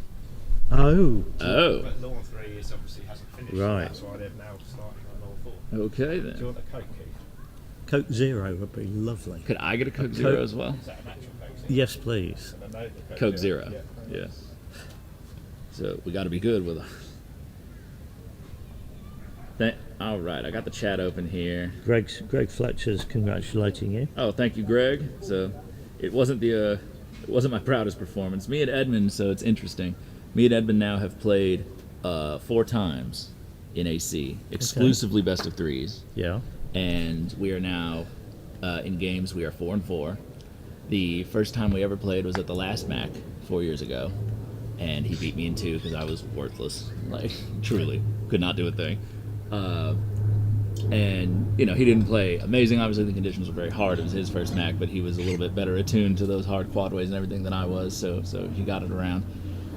Oh. oh, But Lawn 3 is obviously hasn't finished. so Right. That's why they're now starting on Lawn 4. okay Do you then. want a Coke, Keith? Coke Zero would be lovely. Could I get a Coke Zero as well? Is that an actual Coke? Yes, please. I know the Coke Zero. Yeah. Yes. So we got to be good with. All right, I got the chat open here. Greg Fletcher's congratulating you. Oh, thank you, Greg. So it wasn't my proudest performance. Me and Edmund, so it's interesting. Me and Edmund now have played 4 times in AC, exclusively best of 3s, Yeah. and we are now in games. We are 4-4. The first time we ever played was at the last Mac 4 years ago, and he beat me in 2 because I was worthless. Like, truly, could not do a thing. And, you know, he didn't play amazing. Obviously, the conditions were very hard. It was his first Mac, but he was a little bit better attuned to those hard quadways and everything than I was, so he got it around.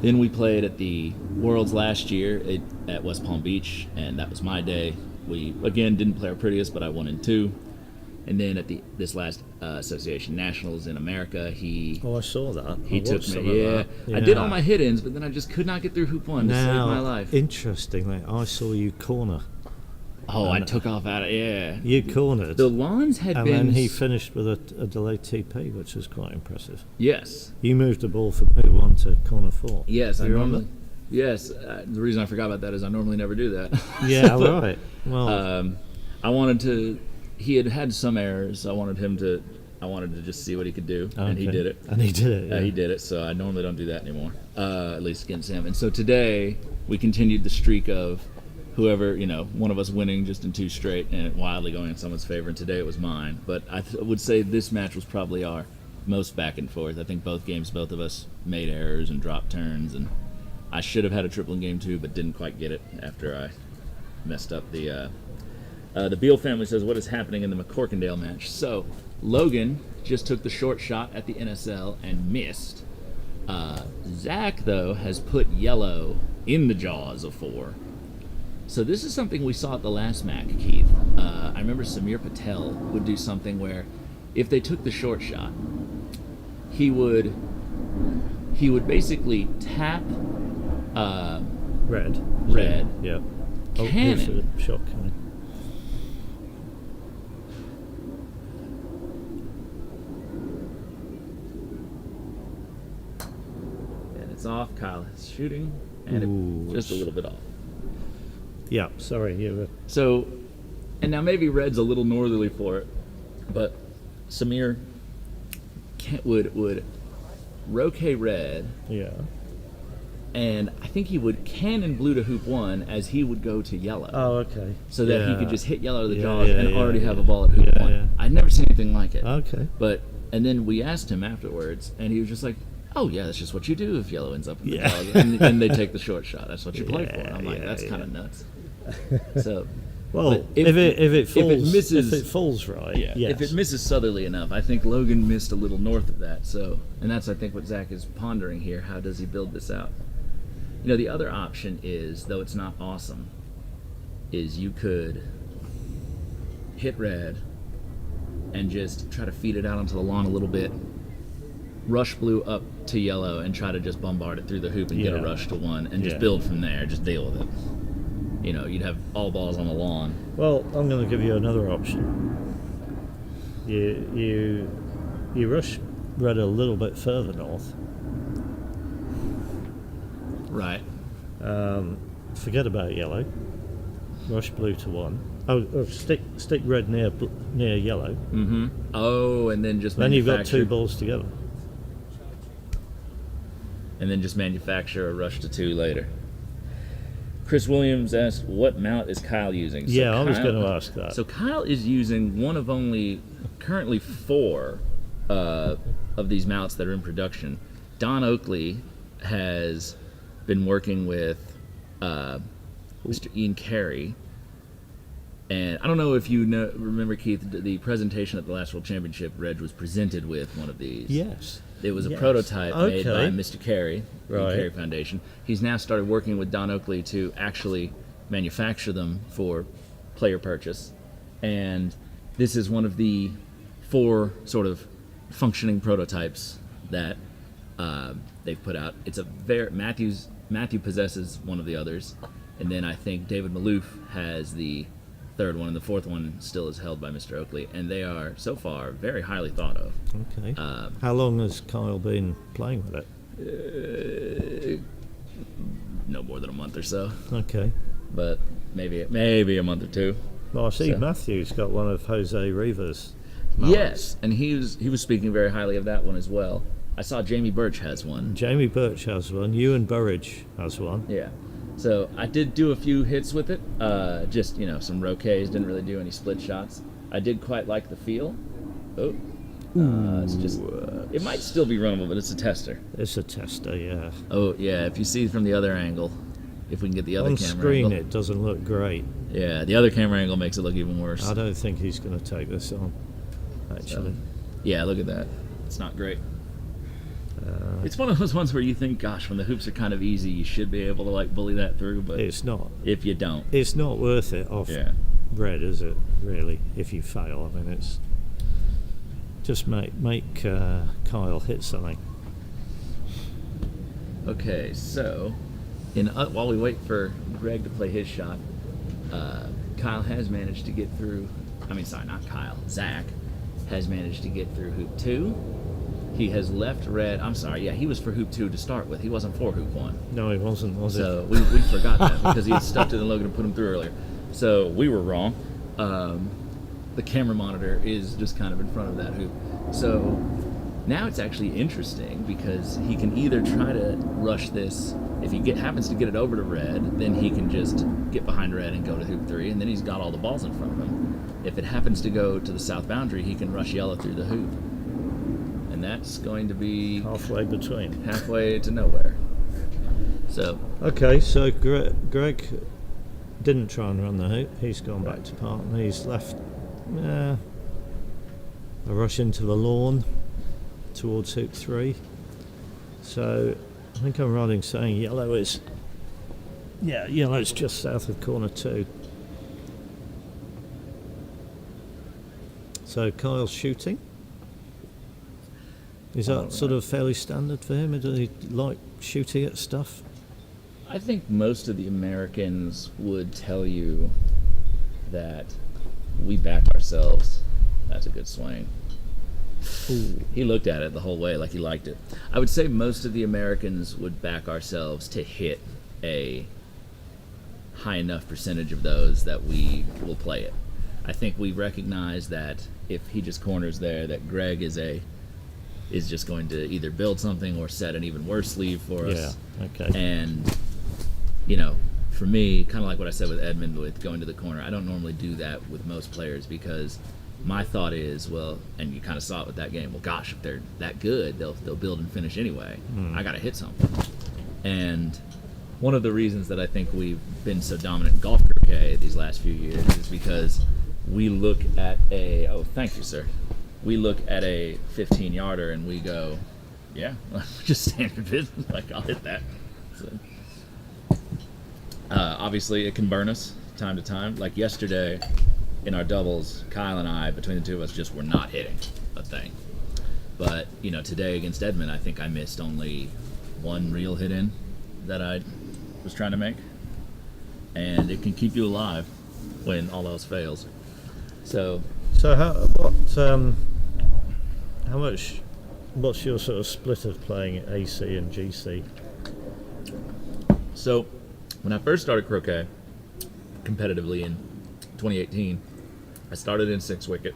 Then we played at the Worlds last year at West Palm Beach, and that was my day. We, again, didn't play our prettiest, but I won in 2. And then at this last Association Nationals in America, he Oh, I saw that. he I took watched some me. of Yeah, that. I did all my hit-ins, but then I just could not get through Hoop 1 to save Now, my life. interestingly, I saw you corner. Oh, I took off out of, yeah. You cornered. The lawns had and been... then he finished with a delayed TP, which was quite impressive. Yes. You moved the ball from Hoop 1 to corner 4. Yes, Do I you normally... remember? Yes, the reason I forgot about that is I normally never do that. Yeah, But, right. Well, I wanted to... He had some errors. I wanted to just see what he could do, and he okay. did it. And he did it, yeah. He did it, so I normally don't do that anymore, at least against him. And so today, we continued the streak of whoever, you know, one of us winning just in 2 straight and wildly going in someone's favor, and today it was mine. But I would say this match was probably our most back and forth. I think both games, both of us made errors and dropped turns, and I should have had a triple in game 2, but didn't quite get it after I messed up the Beal family says, what is happening in the McCorkindale match? So, Logan just took the short shot at the NSL and missed. Zach, though, has put yellow in the jaws of 4. So this is something we saw at the last Mac, Keith. I remember Samir Patel would do something where if they took the short shot, he would basically tap red. Yeah. Oh, Cannon. here's the shot coming. and it's off. Kyle is shooting, and Ooh, just a it's- little bit off. Yeah, sorry. You were... So, and now maybe red's a little northerly for it, but Samir would roquet red, Yeah. and I think he would cannon blue to hoop 1 as he would go to yellow. Oh, okay. So that he Yeah. could just hit yellow to the Yeah, jaws yeah, and yeah, already have a yeah. ball at hoop Yeah, 1. yeah. I'd never seen anything like it. Okay. And then we asked him afterwards, and he was just like, "Oh yeah, that's just what you do if yellow ends up in the Yeah. jaws." And they take the short shot. That's what you play for. Yeah, I'm like, yeah, that's yeah. kind of nuts. So, Well, but if it falls, misses, if it falls right, yeah, yes. if it misses southerly enough, I think Logan missed a little north of that. So, and that's I think what Zach is pondering here. How does he build this out? You know, the other option is, though it's not awesome, is you could hit red and just try to feed it out onto the lawn a little bit, rush blue up to yellow, and try to just bombard it through the hoop and get a Yeah. rush to 1, and just Yeah. build from there. Just deal with it. you'd have all balls on the lawn. Well, I'm going to give you another option. You rush red a little bit further north. Right. Forget about yellow. Rush blue to 1. Oh, stick red near yellow. Mm-hmm. Oh, and then just Then you've got manufacture. 2 balls together. And then just manufacture a rush to 2 later. Chris Williams asked, what mount is Kyle using? So Yeah, I was Kyle- going to ask that. So Kyle is using one of only currently 4 of these mounts that are in production. Don Oakley has been working with Mr. Ian Carey. And I don't know if you remember, Keith, the presentation at the last World Championship, Reg was presented with one of these. Yes. It was a Yes. prototype made by Okay. Mr. Carey, the Right. Carey Foundation. He's now started working with Don Oakley to actually manufacture them for player purchase. And this is one of the 4 sort of functioning prototypes that they've put out. It's a Matthew possesses one of the others, and then I think David Malouf has the 3rd one, and the 4th one still is held by Mr. Oakley, and they are so far very highly thought of. Okay. How long has Kyle been playing with it? No more than a month or so, Okay. but maybe a month or 2. Well, I see So- Matthew's got one of Jose Rivas. Yes, and he was speaking very highly of that one as well. I saw Jamie Birch has one. Jamie Birch has one. Ewan Burridge has one. Yeah. So I did do a few hits with it. Just, some roquets, didn't really do any split shots. I did quite like the feel. Oh. It's just, it might still be runnable, but it's a tester. It's a tester, yeah. Oh, yeah, if you see from the other angle, if we can get the other On camera screen, angle. it doesn't look great. Yeah, the other camera angle makes it look even worse. I don't think he's going to take this on, actually. Yeah, look at that. It's not great. It's one of those ones where you think, gosh, when the hoops are kind of easy, you should be able to bully that through, but It's not. if you don't, It's not worth it off yeah. red, is it? Really? If you fail, I mean, it's just make Kyle hit something. Okay, so while we wait for Greg to play his shot, Kyle has managed to get through. Not Kyle. Zach has managed to get through hoop 2. He has left red. He was for hoop 2 to start with. He wasn't for hoop 1. No, he wasn't, was So we forgot that because he had stuffed it in Logan and put him through earlier. So we were wrong. The camera monitor is just kind of in front of that hoop. So now it's actually interesting because he can either try to rush this. If he happens to get it over to red, then he can just get behind red and go to hoop 3, and then he's got all the balls in front of him. If it happens to go to the south boundary, he can rush yellow through the hoop. And that's going to be Halfway between. halfway to nowhere. So, Okay, so Greg didn't try and run the hoop. He's gone back to part, and he's left a rush into the lawn towards hoop 3. So I think I'm right in saying yellow's just south of corner 2. So Kyle's shooting. Is that sort of fairly standard for him? Does he like shooting at stuff? I think most of the Americans would tell you that we back ourselves. That's a good swing. Ooh. He looked at it the whole way like he liked it. I would say most of the Americans would back ourselves to hit a high enough percentage of those that we will play it. I think we recognize that if he just corners there, that Greg is just going to either build something or set an even worse sleeve for us. Yeah, okay. And, for me, kind of like what I said with Edmund with going to the corner, I don't normally do that with most players because my thought is, well, and you kind of saw it with that game, well, gosh, if they're that good, they'll build and finish anyway. I got to hit something. And one of the reasons that I think we've been so dominant in golf croquet these last few years is because we look at thank you, sir. We look at a 15-yarder and we go, yeah, just standard business. I'll hit that. So, obviously, it can burn us time to time. Like yesterday in our doubles, Kyle and I, between the two of us, just were not hitting a thing. But, today against Edmund, I think I missed only one real hit in that I was trying to make. and it can keep you alive when all else fails. So how much? What's your sort of split of playing AC and GC? So, when I first started croquet competitively in 2018, I started in 6-wicket,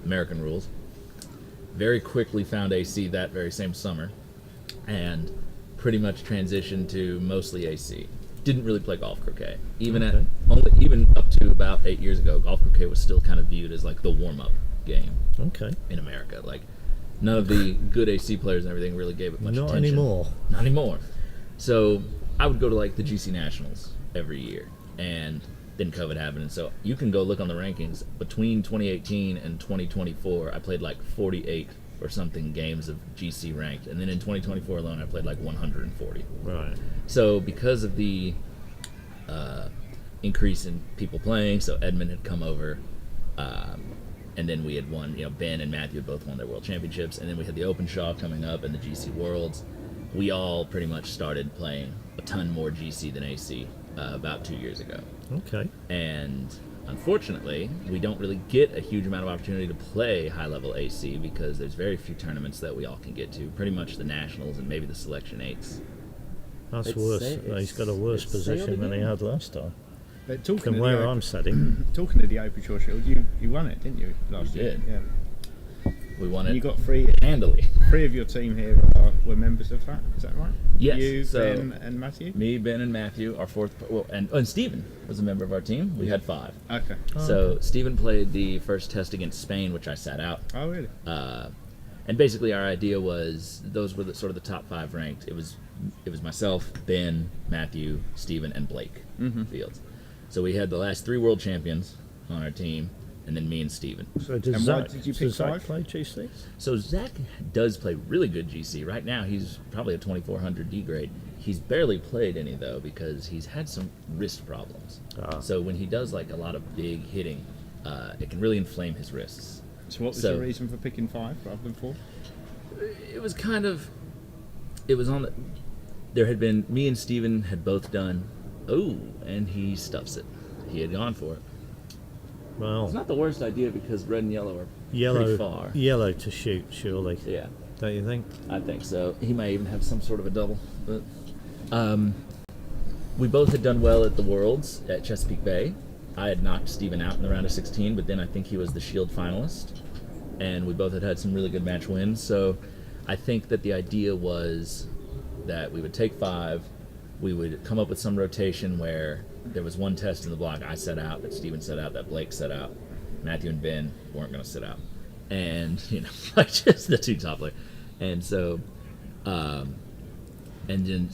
American rules. Very quickly found AC that very same summer, and pretty much transitioned to mostly AC. Didn't really play golf croquet. Even up to about 8 years ago, golf croquet was still kind of viewed as like the warm-up game in America. Like, none of the good AC players and everything really gave it much attention. Not anymore. So I would go to like the GC Nationals every year, and then COVID happened. And so you can go look on the rankings. Between 2018 and 2024, I played like 48 or something games of GC ranked. And then in 2024 alone, I played like 140. Right. So because of the increase in people playing, so Edmund had come over, and then we had won, Ben and Matthew had both won their world championships, and then we had the Openshaw coming up and the GC Worlds. We all pretty much started playing a ton more GC than AC about 2 years ago. Okay. And unfortunately, we don't really get a huge amount of opportunity to play high-level AC because there's very few tournaments that we all can get to. Pretty much the Nationals and maybe the Selection 8s. That's worse. He's got a worse position than he had last time. But talking From of where the I'm sitting. talking of the Openshaw Shield, you won it, didn't you, last We year? did. Yeah. We won And it you got three handily. of your team here were members of that. Is that right? Yes. You, So Ben, and Matthew. me, Ben, and Matthew, our fourth, and Stephen was a member of our team. We had 5. Okay. So Stephen played the first test against Spain, which I sat out. Oh, really? And basically our idea was those were sort of the top 5 ranked. It was myself, Ben, Matthew, Stephen, and Blake Fields. So we had the last 3 world champions on our team, and then me and Stephen. So does And why Zach, did you does pick Zach 5? play GC? So Zach does play really good GC. Right now he's probably a 2400 D grade. He's barely played any though because he's had some wrist problems. So when he does like a lot of big hitting, it can really inflame his wrists. So what was the reason for picking 5 rather than 4? It was on the, there had been, me and Steven had both done, and he stuffs it. He had gone for it. Well, It's not the worst idea because red and yellow are pretty far. yellow to shoot, surely. Yeah, Don't you think? I think so. He may even have some sort of a double. But we both had done well at the Worlds at Chesapeake Bay. I had knocked Steven out in the round of 16, but then I think he was the Shield finalist. And we both had some really good match wins. So I think that the idea was that we would take 5, we would come up with some rotation where there was one test in the block I set out, that Steven set out, that Blake set out. Matthew and Ben weren't going to sit out. And, like just the 2 top players. And so, and then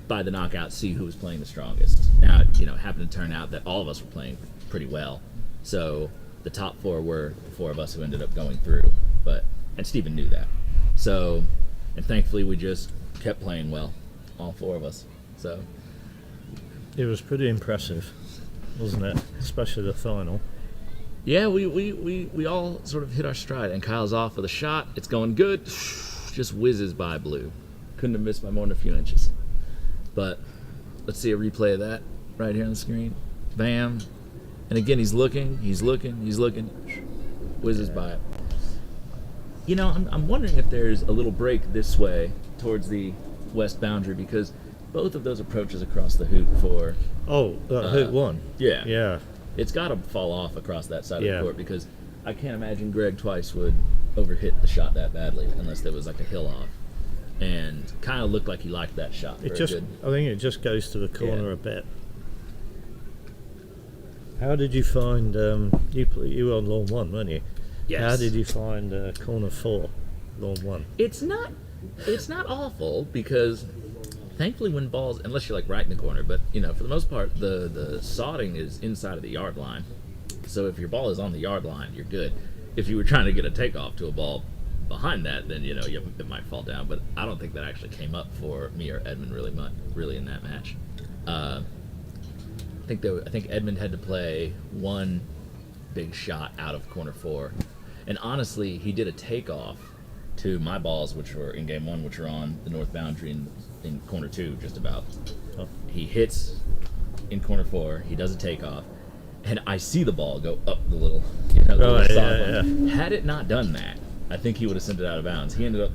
by the knockout, see who was playing the strongest. Now, it happened to turn out that all of us were playing pretty well. So the top 4 were the 4 of us who ended up going through. And Steven knew that. So, and thankfully we just kept playing well, all 4 of us. So It was pretty impressive, wasn't it? Especially the final. yeah, we all sort of hit our stride. And Kyle's off with a shot. It's going good. Just whizzes by blue. Couldn't have missed by more than a few inches. But let's see a replay of that right here on the screen. Bam. And again, he's looking. Whizzes by it. I'm wondering if there's a little break this way towards the west boundary because both of those approaches across the hoop for... Oh, that hoop one. Yeah. Yeah. It's got to fall off across that side of Yeah. the court because I can't imagine Greg Twice would overhit the shot that badly unless there was like a hill off. And Kyle looked like he liked that shot. I think it just goes to the corner Yeah. a bit. How did you find you were on lawn 1, weren't you? Yes. How did you find corner 4, lawn 1? It's not awful because thankfully when balls, unless you're like right in the corner, but for the most part the sodding is inside of the yard line. So if your ball is on the yard line, you're good. If you were trying to get a takeoff to a ball behind that, then it might fall down. But I don't think that actually came up for me or Edmund really in that match. I think Edmund had to play one big shot out of corner 4, and honestly, he did a takeoff to my balls, which were in game 1, which were on the north boundary in corner 2, just about. Oh. He hits in corner 4. He does a takeoff, and I see the ball go up the little, the little sideline. Had it not done that, I think he would have sent it out of bounds. He ended up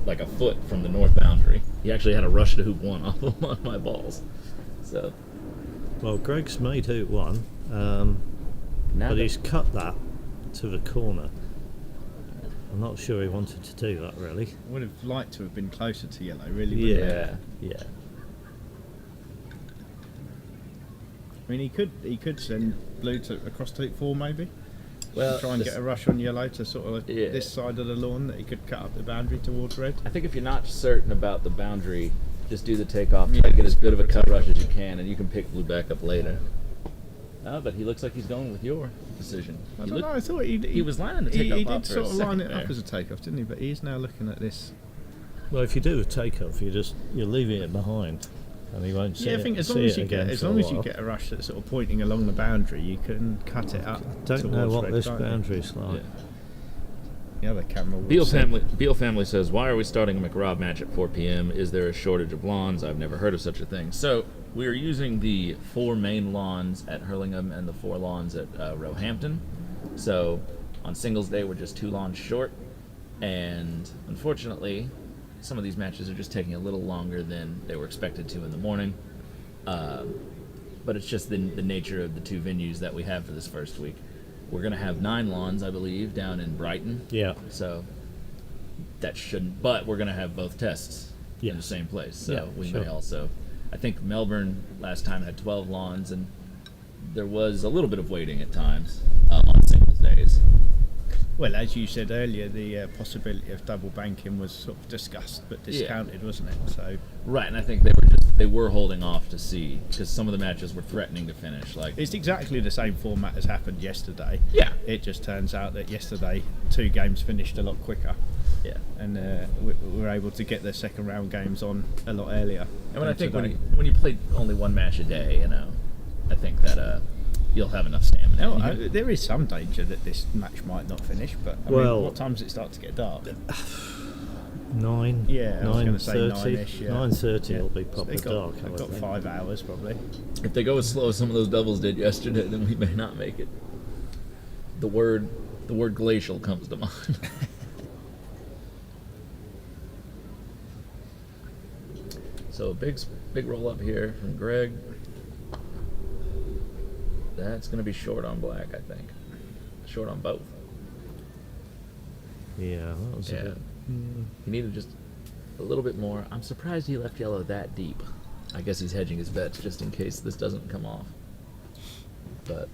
like a foot from the north boundary. He actually had a rush to hoop 1 off of one of my balls. So, well, Greg's made hoop 1, but he's cut that to the corner. I'm not sure he wanted to do that, really. Would have liked to have been closer to yellow, really. Yeah. I mean, he could send blue across to 4 maybe. Well, try and get a rush on yellow to sort of this side of the lawn that he could cut up the boundary towards red. I think if you're not certain about the boundary, just do the takeoff, try to get as good of a cut rush as you can, and you can pick blue back up later. No, but he looks like he's going with your decision. I don't know, I thought he was lining the takeoff he up did for sort a of line it second up there. as a takeoff, didn't he? But he's now looking at this. Well, if you do a takeoff, you're leaving it behind, and he won't see I it. think as long as you get a rush that's sort of pointing along the boundary, you can cut it up. Don't know towards what red, this can't you? boundary's like. Yeah. The other camera. will Beale family says, why are we starting a MacRob match at 4 p.m.? Is there a shortage of lawns? I've never heard of such a thing. So we're using the 4 main lawns at Hurlingham and the 4 lawns at Roehampton. So on singles day, we're just 2 lawns short. And unfortunately, some of these matches are just taking a little longer than they were expected to in the morning. But it's just the nature of the 2 venues that we have for this first week. We're going to have 9 lawns, I believe, down in Brighton. Yeah. So that shouldn't, but we're going to have both tests in the same place. So we may also, I think Melbourne last time had 12 lawns, and there was a little bit of waiting at times on singles days. Well, as you said earlier, the possibility of double banking was sort of discussed but discounted, wasn't it? So right, and I think they were holding off to see, because some of the matches were threatening to finish. Like it's exactly the same format as happened yesterday. Yeah. It just turns out that yesterday 2 games finished a lot quicker. Yeah. And we were able to get the second round games on a lot earlier. And I think when you play only 1 match a day, I think that you'll have enough stamina. There is some danger that this match might not finish, but I mean, what time does it start to get dark? 9. Yeah, I was going to say 9:30. 9-ish. Yeah. 9:30 will be proper They've dark. They've got 5 hours probably. If they go as slow as some of those doubles did yesterday, then we may not make it. The word glacial comes to mind. So a big roll up here from Greg. That's going to be short on black, I think. Short on both. Yeah, that was a bit. He needed just a little bit more. I'm surprised he left yellow that deep. I guess he's hedging his bets just in case this doesn't come off. But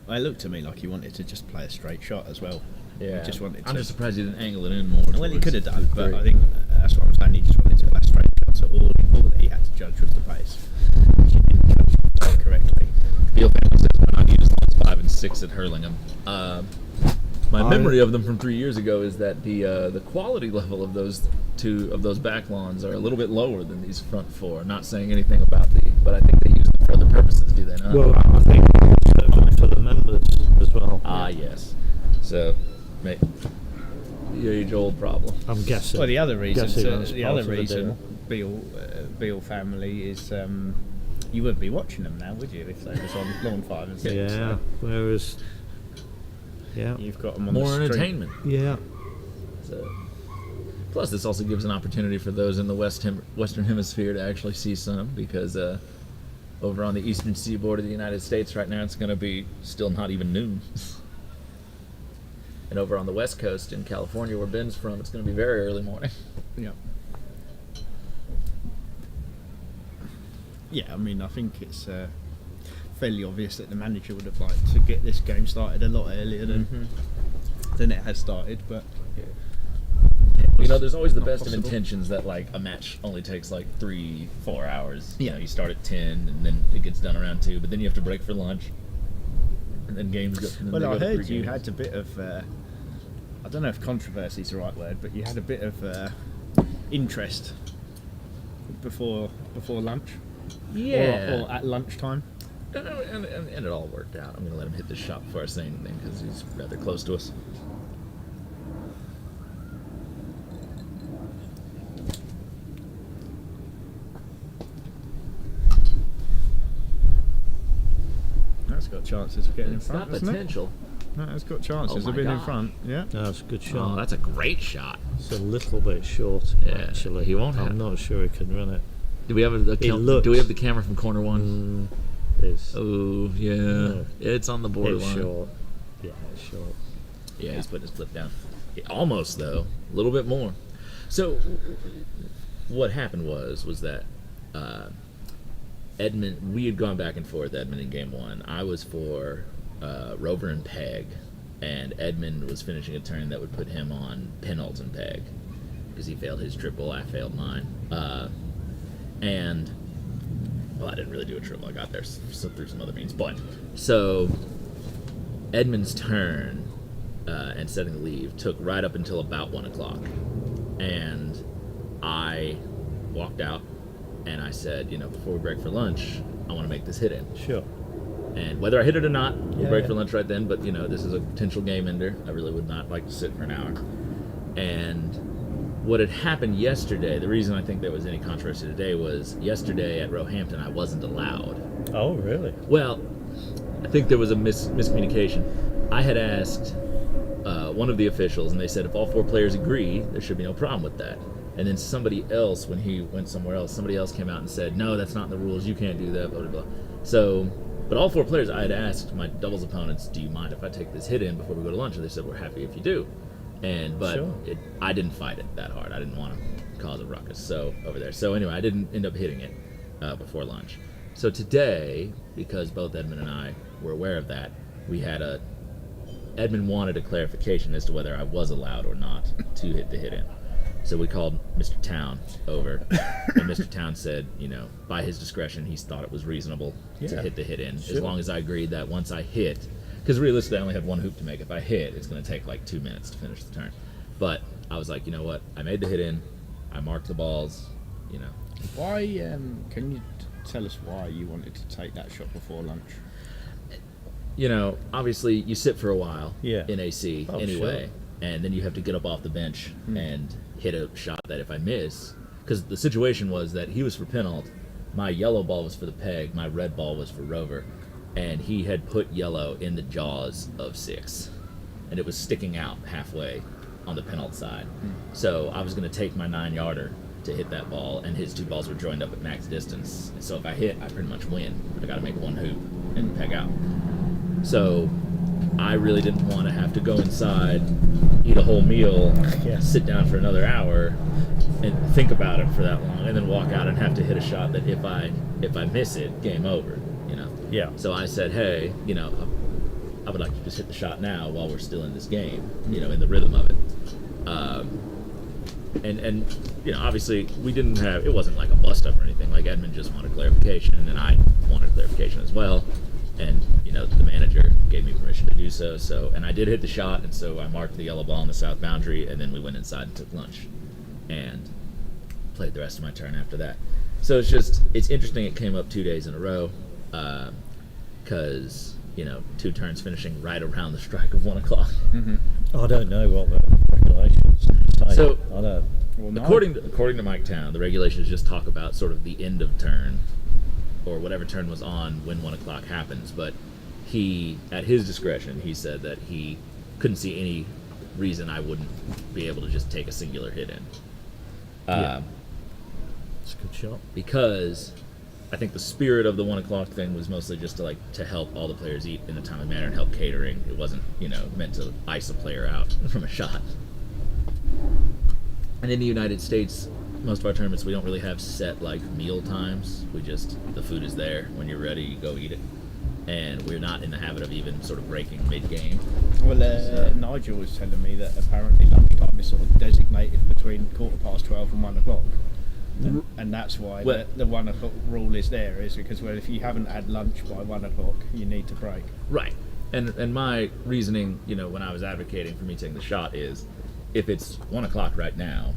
It looked to me like he wanted to just play a straight shot as well. yeah, He just wanted to. I'm just surprised he didn't angle it in more. Well, he could have towards done, but three. I think that's what I'm saying. He just wanted to play straight shots. So all that he had to judge was the pace, which he didn't judge correctly. Beale family says why not use lines 5 and 6 at Hurlingham. My memory of them from 3 years ago is that the quality level of those back lawns are a little bit lower than these front 4. Not saying anything about but I think they use them for other purposes, do they not? Well, I think also for the members as well. Yes. So, mate, the age-old problem. I'm guessing. Well, the other reason, that's part of the Beale family is you wouldn't be watching them now, would you, if they was on lawn 5 and 6? Yeah. So Whereas, you've got them on More the street. entertainment. yeah. So, plus, this also gives an opportunity for those in the Western Hemisphere to actually see some, because over on the eastern seaboard of the United States right now, it's going to be still not even noon. And over on the West Coast in California, where Ben's from, it's going to be very early morning. Yeah. Yeah, I mean, I think it's fairly obvious that the manager would have liked to get this game started a lot earlier than it has started, but There's always the not best possible. of intentions that, like, a match only takes, 3-4 hours. Yeah. You start at 10, and then it gets done around 2, but then you have to break for lunch. And then games go. And then Well, they I go to heard 3 you games. had a bit of, I don't know if controversy is the right word, but you had a bit of interest before lunch. Yeah. Or at lunchtime. And it all worked out. I'm going to let him hit the shot before I say anything, because he's rather close to us. It's got chances of getting in It's front, got hasn't it? potential. No, it's got chances Oh of my being in God. front. Yeah. That's a good shot. Oh, that's a great shot. It's a little bit short, Yeah, actually. he won't have- I'm not sure he can run it. Do we have looks- do we have the camera from corner one? It's, Oh yeah, No. it's on the it's borderline. short. Yeah, it's short. Yeah, he's putting his flip down. Almost though, a little bit more. So, what happened was that Edmund, we had gone back and forth. Edmund in game one. I was for Rover and Peg, and Edmund was finishing a turn that would put him on Penalt and Peg because he failed his triple. I failed mine, and well, I didn't really do a triple. I got there through some other means, but so Edmund's turn and setting the leave took right up until about 1 o'clock, and I walked out and I said, before we break for lunch, I want to make this hit in. Sure. And whether I hit it or not, we'll Yeah, break yeah. for lunch right then. But this is a potential game ender. I really would not like to sit for an hour. And what had happened yesterday, the reason I think there was any controversy today was yesterday at Roehampton I wasn't allowed. Oh, really? Well, I think there was a miscommunication. I had asked one of the officials, and they said if all 4 players agree, there should be no problem with that. And then somebody else, when he went somewhere else, somebody else came out and said, no, that's not in the rules. You can't do that, blah, blah, blah. So, but all 4 players, I had asked my doubles opponents, do you mind if I take this hit in before we go to lunch? And they said, we're happy if you do. But Sure. I didn't fight it that hard. I didn't want to cause a ruckus over there. So anyway, I didn't end up hitting it before lunch. So today, because both Edmund and I were aware of that, we had Edmund wanted a clarification as to whether I was allowed or not to hit the hit in. So we called Mr. Town over, and Mr. Town said, by his discretion, he thought it was reasonable to Yeah, hit the hit in, sure. as long as I agreed that once I hit, because realistically I only had 1 hoop to make. If I hit, it's going to take like 2 minutes to finish the turn. But I was like, you know what? I made the hit in. I marked the balls. Why? Can you tell us why you wanted to take that shot before lunch? Obviously you sit for a while Yeah. in AC Oh, anyway, sure. and then you have to get up off the bench and hit a shot that if I miss, because the situation was that he was for Penalt, my yellow ball was for the Peg, my red ball was for Rover, and he had put yellow in the jaws of 6, and it was sticking out halfway on the Penalt side. So I was going to take my 9-yarder to hit that ball, and his 2 balls were joined up at max distance. And so if I hit, I pretty much win. I got to make 1 hoop and peg out. So I really didn't want to have to go inside, eat a whole meal, Yeah. sit down for another hour, and think about it for that long, and then walk out and have to hit a shot that if I miss it, game over. Yeah. So I said, hey, I would like to just hit the shot now while we're still in this game, in the rhythm of it. And obviously we didn't have, it wasn't like a bust up or anything. Like Edmund just wanted clarification, and I wanted clarification as well. And the manager gave me permission to do so. And I did hit the shot, and so I marked the yellow ball on the south boundary, and then we went inside and took lunch, and played the rest of my turn after that. So it's interesting. It came up 2 days in a row, because 2 turns finishing right around the strike of 1 o'clock. I don't know what the regulations say. So- I don't. Well, no. According to Mike Town, the regulations just talk about sort of the end of turn, or whatever turn was on when 1 o'clock happens. But he, at his discretion, he said that he couldn't see any reason I wouldn't be able to just take a singular hit in. Yeah. It's a good shot. Because I think the spirit of the 1 o'clock thing was mostly just to help all the players eat in a timely manner and help catering. It wasn't meant to ice a player out from a shot. And in the United States, most of our tournaments we don't really have set like meal times. The food is there. When you're ready, you go eat it. And we're not in the habit of even sort of breaking mid-game. Well, Nigel was telling me that apparently lunchtime is sort of designated between 12:15 and 1 o'clock. And that's why Well- the 1 o'clock rule is there, is because if you haven't had lunch by 1 o'clock, you need to break. Right. And my reasoning, when I was advocating for me taking the shot is, if it's 1 o'clock right now,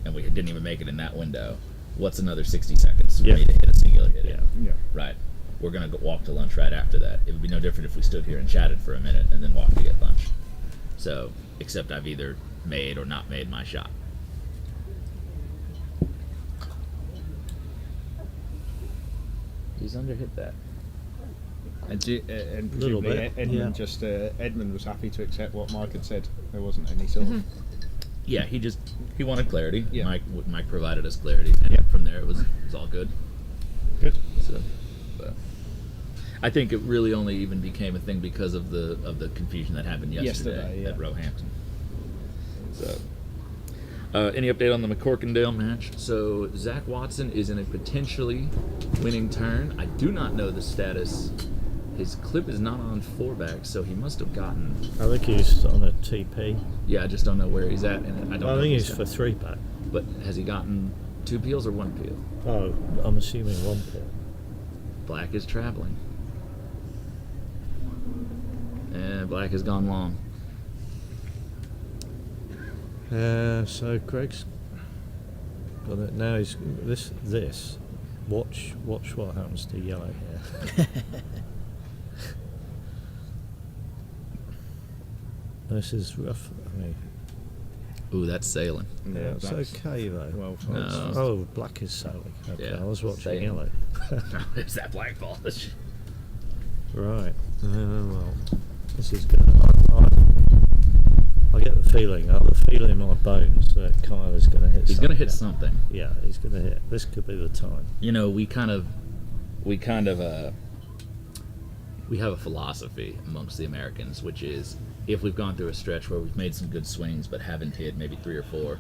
and we didn't even make it in that window, what's another 60 seconds for Yeah. me to hit a singular hit in? Yeah. Right. We're going to walk to lunch right after that. It would be no different if we stood here and chatted for a minute and then walked to get lunch. So, except I've either made or not made my shot. He's underhit that. And Little presumably bit, Edmund Edmund was happy to accept what Mike had said. There wasn't any sort of Yeah, he wanted clarity. Yeah. Mike provided us clarity, and from there it was all good. good. So, but I think it really only even became a thing because of the confusion that happened yesterday yeah. at Roehampton. So, any update on the McCorkindale match? So Zach Watson is in a potentially winning turn. I do not know the status. His clip is not on 4-back, so he must have gotten. I think he's on a TP. Yeah, I just don't know where he's at, and I don't. I know think if he's for 3-back. But has he gotten 2 peels or 1 peel? Oh, I'm assuming 1 peel. Black is traveling. And Black has gone long. So Greg's got it now. He's this. Watch what happens to yellow here. This is rough. I mean, Ooh, that's sailing. yeah, it's that's okay though. Well, No. Oh, black is sailing. Okay, Yeah, I was watching sailing. yellow. It's that black ball. Right. Well, this is good. I get the feeling. I have a feeling in my bones that Kyle is going to hit. He's going to hit something. something. Yeah, he's going to hit. This could be the time. You know, we have a philosophy amongst the Americans, which is if we've gone through a stretch where we've made some good swings but haven't hit maybe 3 or 4,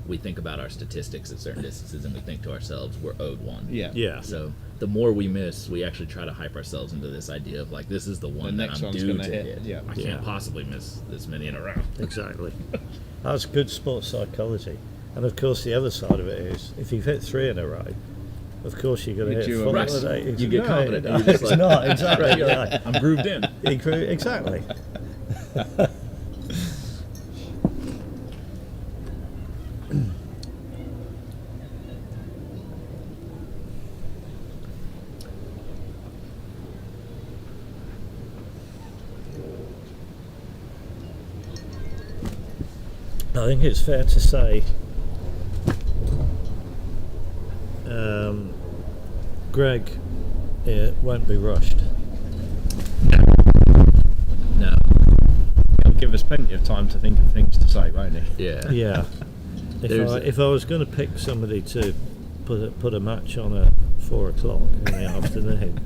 we think about our statistics at certain distances and we think to ourselves, we're owed one. Yeah. Yeah. So the more we miss, we actually try to hype ourselves into this idea of like, this is the one The that next I'm one's due gonna to hit. hit. Yeah. I Yeah. can't possibly miss this many in a row. Exactly. That's good sports psychology. And of course, the other side of it is if you've hit 3 in a row, of course you're going to You hit do a 4. rest. You get confident. You're just It's like, not exactly. Right, Yeah. I'm grooved in. Exactly. I think it's fair to say Greg won't be rushed. No. He'll give us plenty of time to think of things to say, won't he? Yeah. Yeah. There's If I was going to pick somebody to put a match on at 4 o'clock in the afternoon,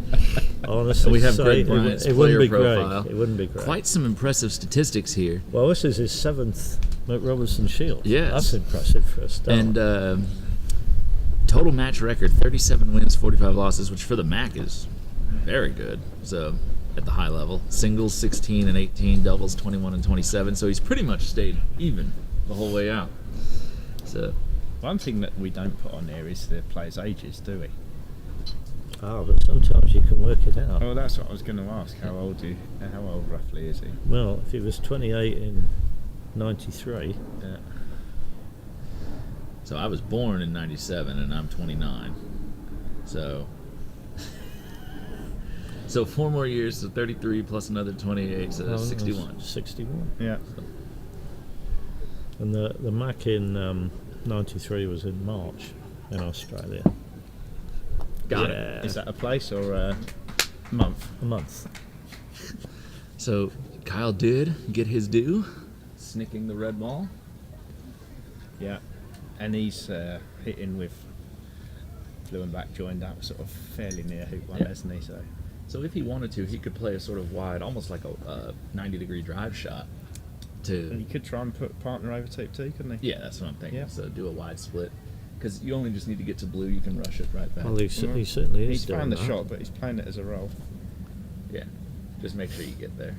honestly, We have say Greg Bryant's it wouldn't player be profile. Greg. It wouldn't be Greg. Quite some impressive statistics here. Well, this is his 7th MacRobertson Shield. Yes. That's impressive for a start. And total match record, 37 wins, 45 losses, which for the MAC is very good. So at the high level, singles 16 and 18, doubles 21 and 27. So he's pretty much stayed even the whole way out. So One thing that we don't put on there is the players' ages, do we? but sometimes you can work it out. Oh, that's what I was going to ask. How old roughly is he? Well, if he was 28 in 93, Yeah. So I was born in 97 and I'm 29. So 4 more years, so 33 plus another 28, so that's 61. 61. Yeah. And the Mac in 93 was in March in Australia. Got Yeah. it. Is that a place or a month? A month. So Kyle did get his due, snicking the red ball. Yeah. And he's hitting with blue and black joined up, sort of fairly near hoop one, Yeah. hasn't he? So if he wanted to, he could play a sort of wide, almost like a 90-degree drive shot. And he could try and put partner over tape too, couldn't he? Yeah, that's what I'm thinking. Yeah. So do a wide split. Because you only just need to get to blue, you can rush it right back. Well, he certainly is He's doing found the that. shot, but he's playing it as a roll. Yeah, just make sure you get there.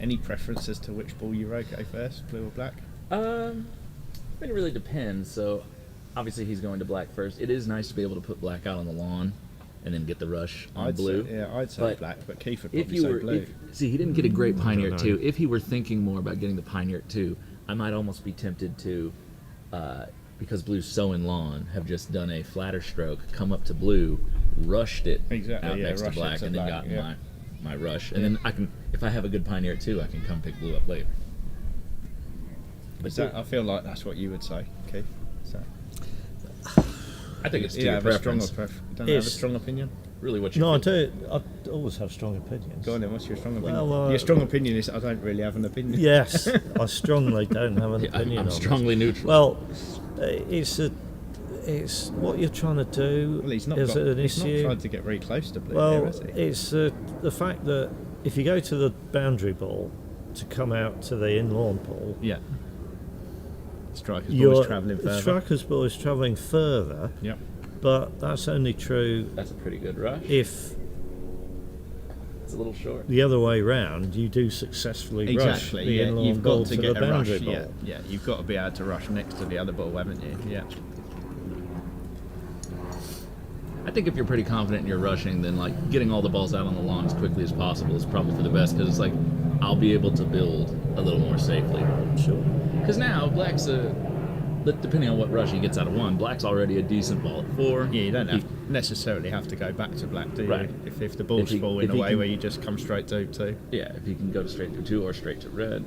Any preference as to which ball you rotate first, blue or black? I mean, it really depends. So obviously he's going to black first. It is nice to be able to put black out on the lawn and then get the rush on blue. I'd say But black, but Keith would If probably you say were, blue. see, he didn't get a great Pioneer know. 2. If he were thinking more about getting the Pioneer 2, I might almost be tempted to, because blue's so in lawn, have just done a flatter stroke, come up to blue, rushed it Exactly, out yeah, next to rush it black, to and then black, got yeah. my rush. And then I can, if I have a good Pioneer 2, I can come pick blue up later. Is that, I feel like that's what you would say, Keith. Is that, I think it's to you your have a stronger preference. don't you have a Is- strong opinion? really what you No, I feel. do. I always have strong opinions. Go on then, what's your strong opinion? Well, your strong opinion is I don't really have an opinion. Yes, I strongly don't have an Yeah, opinion I'm on strongly neutral. Well, it's what you're trying to do. Well, he's not an issue. tried to get very close to blue Well, there, has he? it's the fact that if you go to the boundary ball to come out to the in-lawn ball, Yeah. Striker's your ball's travelling further. striker's ball is travelling further, Yep. but that's only true That's a pretty good rush. if It's a little short. the other way round you do successfully rush Exactly. the Yeah, in-lawn you've ball got to to get the a rush. boundary ball. Yeah, yeah, you've got to be able to rush next to the other ball, haven't you? Yeah. I think if you're pretty confident in your rushing, then like getting all the balls out on the lawn as quickly as possible is probably for the best, because it's like I'll be able to build a little more safely. Sure. Because now Black's depending on what rush he gets out of 1, Black's already a decent ball at 4. Yeah, you don't necessarily have to go back to black, do you? Right. If the ball's If he- falling if he away can- where you just come straight to 2. Yeah, if he can go straight to 2 or straight to red.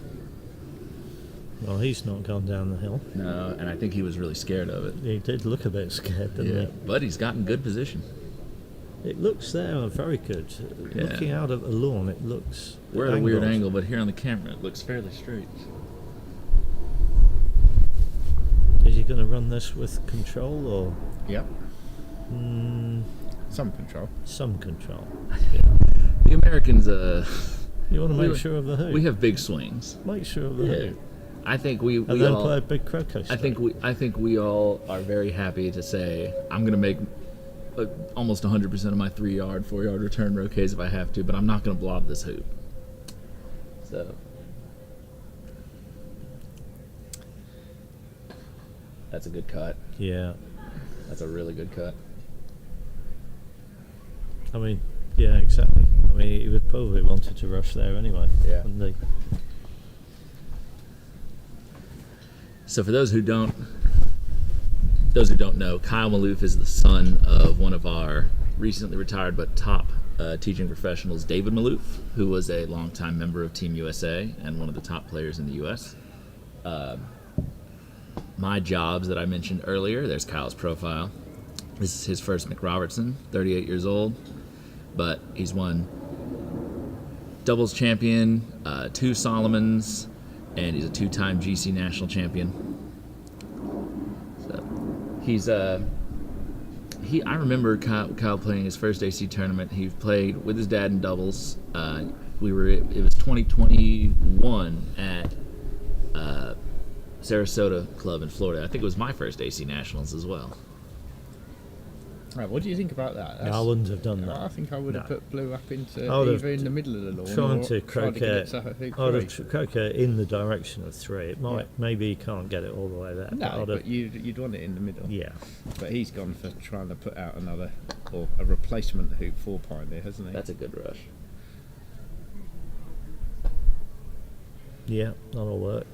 Well, he's not gone down the hill. No, and I think he was really scared of it. He did look a bit scared, didn't But he's gotten good position. he? It looks there very good. Yeah. Looking out at the lawn, it looks. We're at a weird angled. angle, but here on the camera it looks fairly straight. Is he going to run this with control or Yep. Some control. some control? The Americans, You want to We- make sure of the hoop. we have big swings. Make sure of the Yeah. hoop. I think we And then all, play a big croquet I think we all are very happy to say I'm going to make almost 100% of my 3-yard, 4-yard return roquets if I have to, but I'm not going to blob this hoop. So that's a good cut. Yeah. That's a really good cut. I mean, yeah, exactly. I mean, he would probably wanted to rush there anyway. Yeah. Wouldn't he? So for those who don't know, Kyle Maloof is the son of one of our recently retired but top teaching professionals, David Maloof, who was a longtime member of Team USA and one of the top players in the U.S. My jobs that I mentioned earlier, there's Kyle's profile. This is his first MacRobertson, 38 years old, but he's won doubles champion, 2 Solomons, and he's a 2-time GC national champion. So he's I remember Kyle playing his first AC tournament. He played with his dad in doubles. It was 2021 at Sarasota Club in Florida. I think it was my first AC nationals as well. Right, what do you think about that? No, I wouldn't have done that. I think I would have No. put blue up into I would have either in the middle of the lawn Trying or to tried to get it croquet. to hoop I would 3. have croquet in the direction of 3. It might, maybe he can't get it all the way there. No, I'd but have- you'd want it in the middle. yeah. But he's gone for trying to put out another, or a replacement hoop 4 pioneer, hasn't he? That's a good rush. Yeah, that'll work.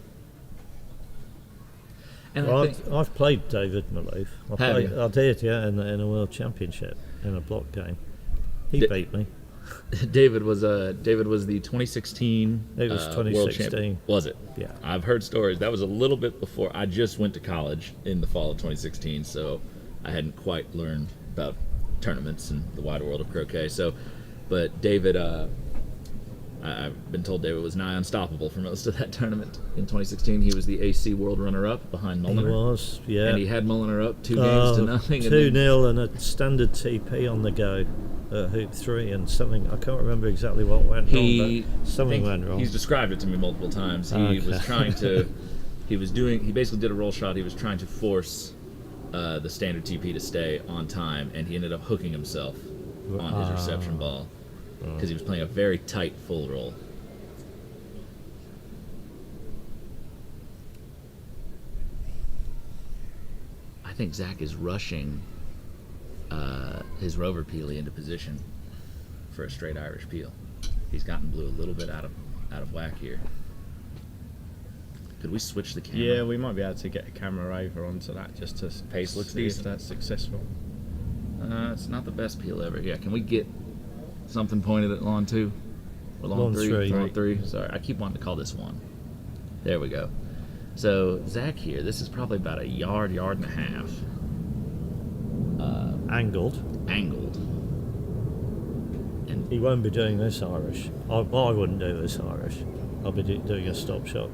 And Well, I think I've played David Maloof. Have you? I did, yeah, in a World Championship in a block game. He Di- beat me. David was the 2016 It was world 2016. champion. Was it? Yeah. I've heard stories. That was a little bit before I just went to college in the fall of 2016, so I hadn't quite learned about tournaments and the wider world of croquet. So, but David, I've been told David was nigh unstoppable for most of that tournament in 2016. He was the AC world runner-up behind He Mulliner, was, yeah. and he had Mulliner up 2 games to nothing. and then- 2-0 and a standard TP on the go at hoop 3 and something. I can't remember exactly what went wrong, but something went wrong. He's described it to me multiple times. He Okay. was trying to. He basically did a roll shot. He was trying to force the standard TP to stay on time, and he ended up hooking himself on his reception ball because he was playing a very tight full roll. I think Zach is rushing his rover peely into position for a straight Irish peel. He's gotten blue a little bit out of whack here. Could we switch the camera? Yeah, we might be able to get a camera over onto that just to Pace looks see decent. if that's successful. It's not the best peel ever. Yeah, can we get something pointed at lawn 2? Or lawn Lawn 3? three. Lawn 3. Sorry, I keep wanting to call this 1. There we go. So Zach here, this is probably about a yard and a half Angled. angled. He won't be doing this Irish. I wouldn't do this Irish. I'll be doing a stop shot.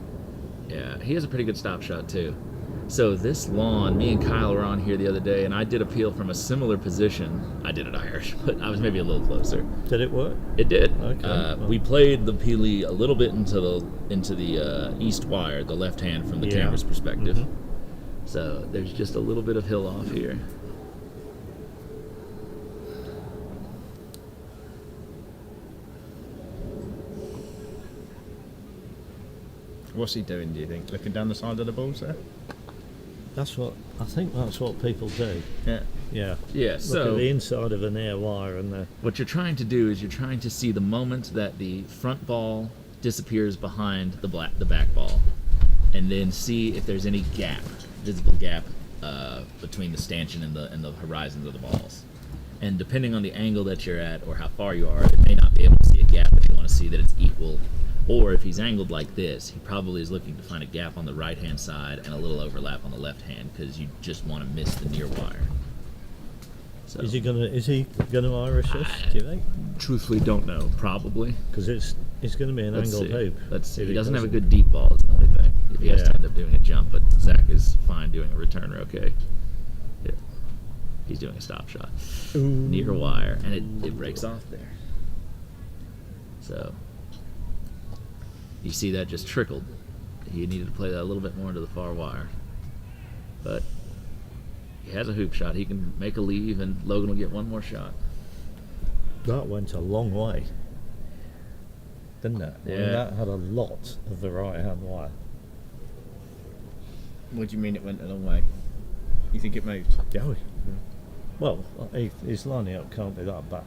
Yeah, he has a pretty good stop shot too. So this lawn, me and Kyle were on here the other day, and I did a peel from a similar position. I did it Irish, but I was maybe a little closer. Did it work? It did. Okay. We played the peely a little bit into the east wire, the left hand from the Yeah. camera's perspective. Mhm. So there's just a little bit of hill off here. What's he doing, do you think? Looking down the side of the balls there? I think that's what people do. Yeah. Yeah. Yeah, Look so at the inside of an air wire and the what you're trying to do is you're trying to see the moment that the front ball disappears behind the back ball, and then see if there's any gap, visible gap between the stanchion and the horizons of the balls. And depending on the angle that you're at or how far you are, it may not be able to see a gap if you want to see that it's equal. Or if he's angled like this, he probably is looking to find a gap on the right-hand side and a little overlap on the left hand, because you just want to miss the near wire. So, Is he gonna Irish this? Do you think? truthfully, don't know. Probably. Because it's going to be an Let's angled see. hoop. Let's see. If He doesn't have a doesn't. good deep ball. Is the only thing. If he has to Yeah. end up doing a jump, but Zach is fine doing a returner. Okay. Yeah. He's doing a stop shot near wire, and it breaks off there. So you see that just trickled. He needed to play that a little bit more into the far wire, but he has a hoop shot. He can make a leave, and Logan will get one more shot. That went a long way, didn't it? I mean, Yeah. that had a lot of the right hand wire. What do you mean it went a long way? You think it moved? Yeah. Well, his lining up can't be that bad.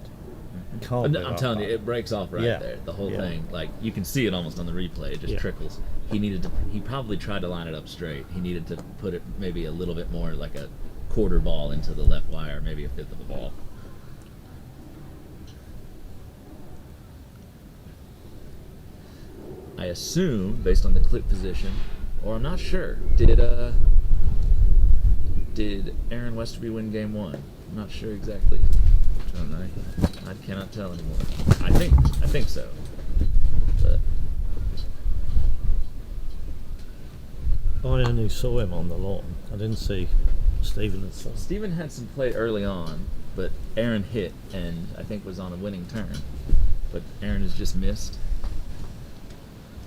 Can't be I'm that telling you, bad. it breaks off right Yeah. there. The whole Yeah. thing, like you can see it almost on the replay. It just Yeah. trickles. He probably tried to line it up straight. He needed to put it maybe a little bit more like a quarter ball into the left wire, maybe a fifth of a ball. I assume, based on the clip position, or I'm not sure, did Aaron Westerby win game one? I'm not sure exactly. Don't know. I cannot tell anymore. I think so. But I only saw him on the lawn. I didn't see Stephen and son. Stephen had some play early on, but Aaron hit and I think was on a winning turn. But Aaron has just missed.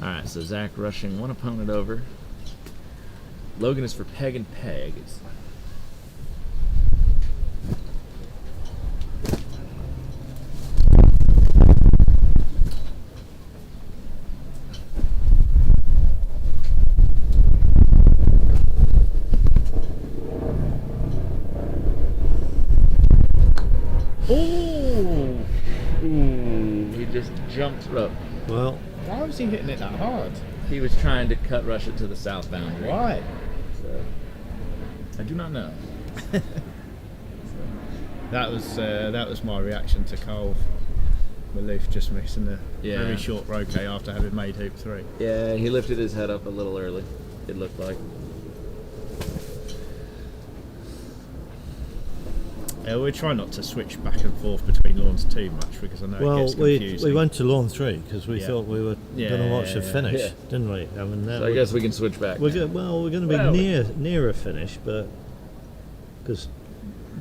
Alright, so Zach rushing one opponent over. Logan is for peg and peg. He just jumped rope. Well, Why was he hitting it that hard? He was trying to cut rush it to the south boundary. Why? So, I do not know. That was my reaction to Cole Maloof just missing a Yeah. very short roquet after having made hoop 3. Yeah, he lifted his head up a little early, it looked like. We try not to switch back and forth between lawns too much because I know it well, gets confusing. we went to lawn 3 because we Yeah. thought we were Yeah, going to watch yeah, the yeah. finish, Yeah. didn't we? I mean, So I guess we can switch back. we're now. we're going to be Well, near a finish, but because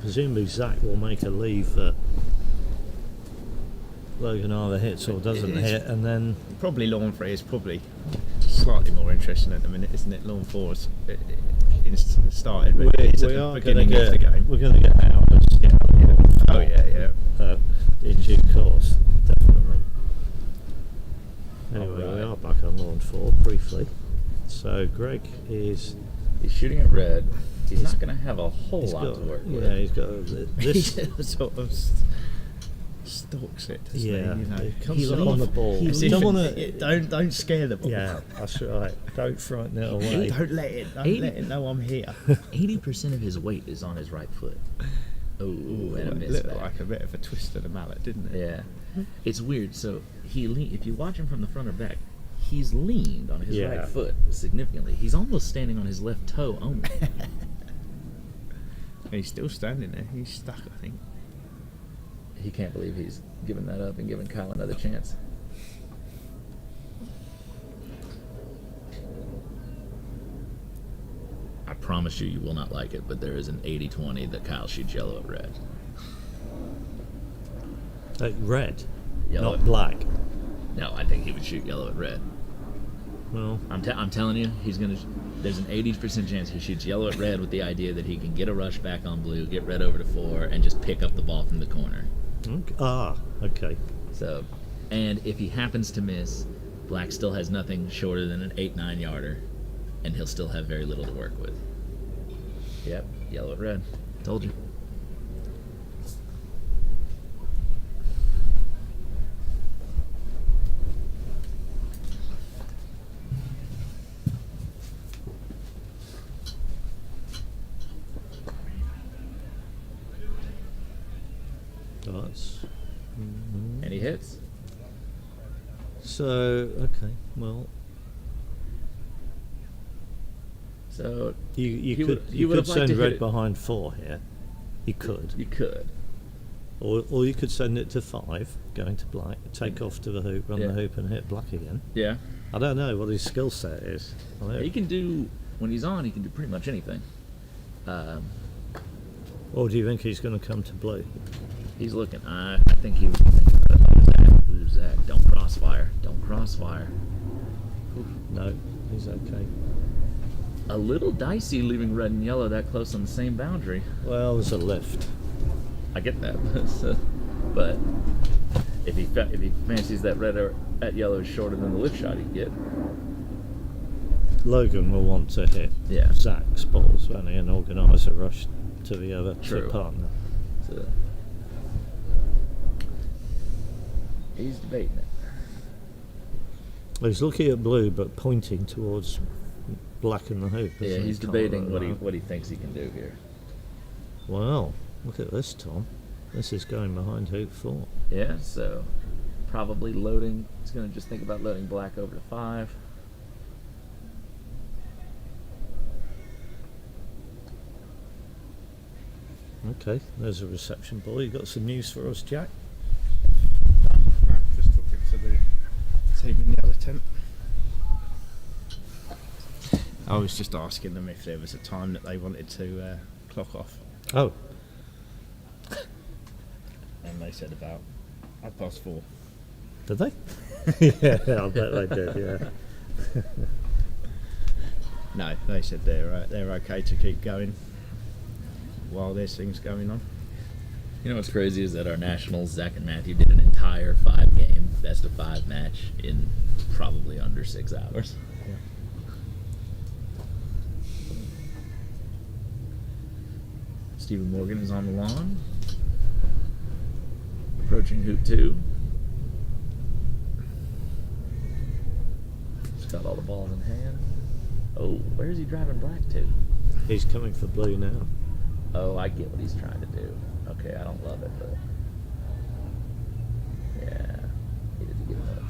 presumably Zach will make a leave that Logan either hits or doesn't It's- hit, and then Probably lawn 3 is probably slightly more interesting at the minute, isn't it? Lawn 4 is started, but it's at we the are going to beginning of the get game. we're going to get hours. Oh yeah. In due course, definitely. Anyway, Alright. we are back on lawn 4 briefly. So Greg is He's shooting at red. He's not going to have a whole he's lot got to work with. yeah he's got this sort of stalks it. Doesn't yeah he? You know, it comes up on the ball. As You if don't it- want to don't scare the ball. yeah that's right. Don't frighten it away. Don't let it know I'm here. 80% of his weight is on his right foot. Oh, and a It miss looked back. like a bit of a twist of the mallet, didn't it? Yeah. It's weird. So if you watch him from the front or back, he's leaned on his Yeah. right foot significantly. He's almost standing on his left toe only. He's still standing there. He's stuck, I think. he can't believe he's given that up and giving Kyle another chance. I promise you will not like it, but there is an 80-20 that Kyle shoots yellow at red. Red, Yellow not at black. No, I think he would shoot yellow at red. Well, I'm telling you, he's gonna. There's an 80% chance he shoots yellow at red with the idea that he can get a rush back on blue, get red over to 4, and just pick up the ball from the corner. okay. So, and if he happens to miss, black still has nothing shorter than an 8-9 yarder, and he'll still have very little to work with. Yep, yellow at red. Told you. That's And he hits. so okay. Well, So you He could would- he you would could have liked send to hit red it. behind 4 here. You could, you could. or you could send it to 5, going to black, take off to the hoop, run Yeah. the hoop, and hit black again. Yeah. I don't know what his skill set is. I don't know. He can do, when he's on, he can do pretty much anything. Or do you think he's going to come to blue? He's looking. I think he was thinking about Ooh, Zach, don't crossfire. Don't crossfire. No, he's okay. A little dicey leaving red and yellow that close on the same boundary. Well, there's a lift. I get that. So, but if he fancies that red or that yellow is shorter than the lift shot he'd get. Logan will want to hit Yeah. Zach's balls, won't he, and organise a rush to the other True. partner. So, he's debating it. He's looking at blue, but pointing towards black in the hoop. Yeah, isn't he? he's Can't debating look at what he thinks he can do here. that. Well, look at this, Tom. This is going behind hoop 4. Yeah, so probably loading. He's going to just think about loading black over to 5. Okay, there's a reception ball. You got some news for us, Jack? I just took it to the team in the other tent. I was just asking them if there was a time that they wanted to clock off, Oh, and they said about 4:30. did they? Yeah, I bet they did. Yeah. No, they said they're okay to keep going while there's things going on. You know what's crazy is that our nationals, Zach and Matthew, did an entire 5-game best-of-5 match in probably under 6 hours. Stephen Morgan is on the lawn, approaching hoop 2. He's got all the balls in hand. Oh, where's he driving black to? He's coming for blue now. Oh, I get what he's trying to do. Okay, I don't love it, but yeah, he didn't give it up.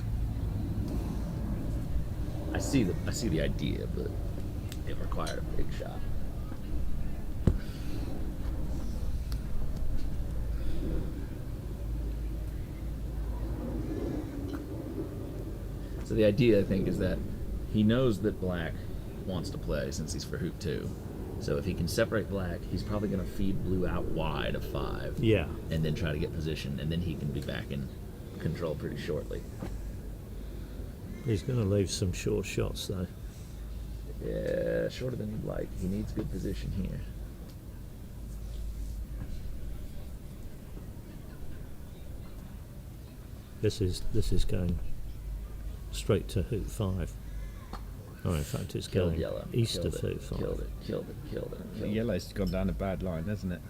I see the idea, but it required a big shot. So the idea, I think, is that he knows that black wants to play since he's for hoop 2. So if he can separate black, he's probably going to feed blue out wide of 5. Yeah. And then try to get position, and then he can be back in control pretty shortly. He's going to leave some short shots, though. Yeah, shorter than he'd like. He needs good position here. This is going straight to hoop 5. Oh, in fact, it's Killed going yellow. east Killed of it. hoop 5. Killed it. The yellow's gone down a bad line, hasn't it?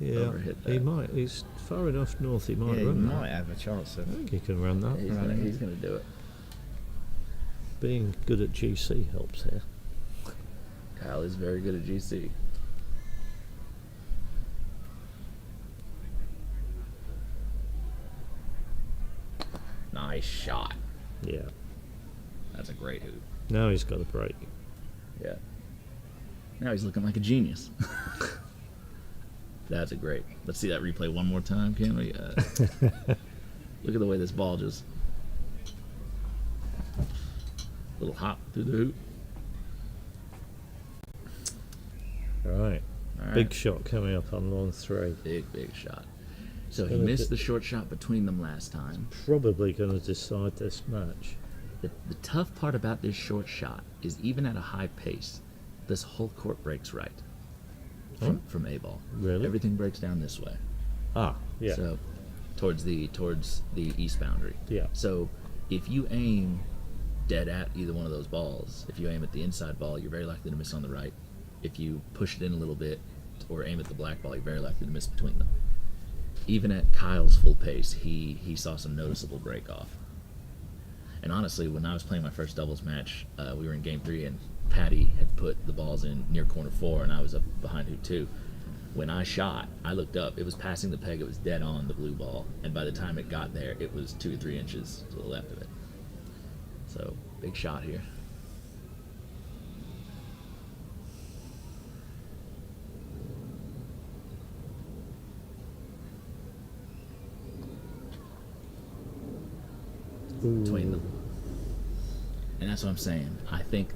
Yeah, Overhit he that. might. He's far enough north. He might Yeah, he run might that. have a chance of. I think he can run that. He's gonna do it. Being good at GC helps here. Kyle is very good at GC. Nice shot. Yeah. That's a great hoop. Now he's got a break. Yeah. Now he's looking like a genius. That's a great. Let's see that replay one more time, can we? Look at the way this ball just little hop through the hoop. Right. All right. Big shot coming up on lawn 3. Big shot. So he Gonna missed do- the short shot between them last time. Probably going to decide this match. The tough part about this short shot is even at a high pace, this whole court breaks right from A ball. Really? Everything breaks down this way. Ah, yeah. So towards the east boundary. Yeah. So if you aim dead at either one of those balls, if you aim at the inside ball, you're very likely to miss on the right. If you push it in a little bit or aim at the black ball, you're very likely to miss between them. Even at Kyle's full pace, he saw some noticeable break off. And honestly, when I was playing my first doubles match, we were in game 3 and Patty had put the balls in near corner 4 and I was up behind hoop 2. When I shot, I looked up, it was passing the peg, it was dead on the blue ball, and by the time it got there, it was 2 or 3 inches to the left of it. So, big shot here. Between them. And that's what I'm saying. I think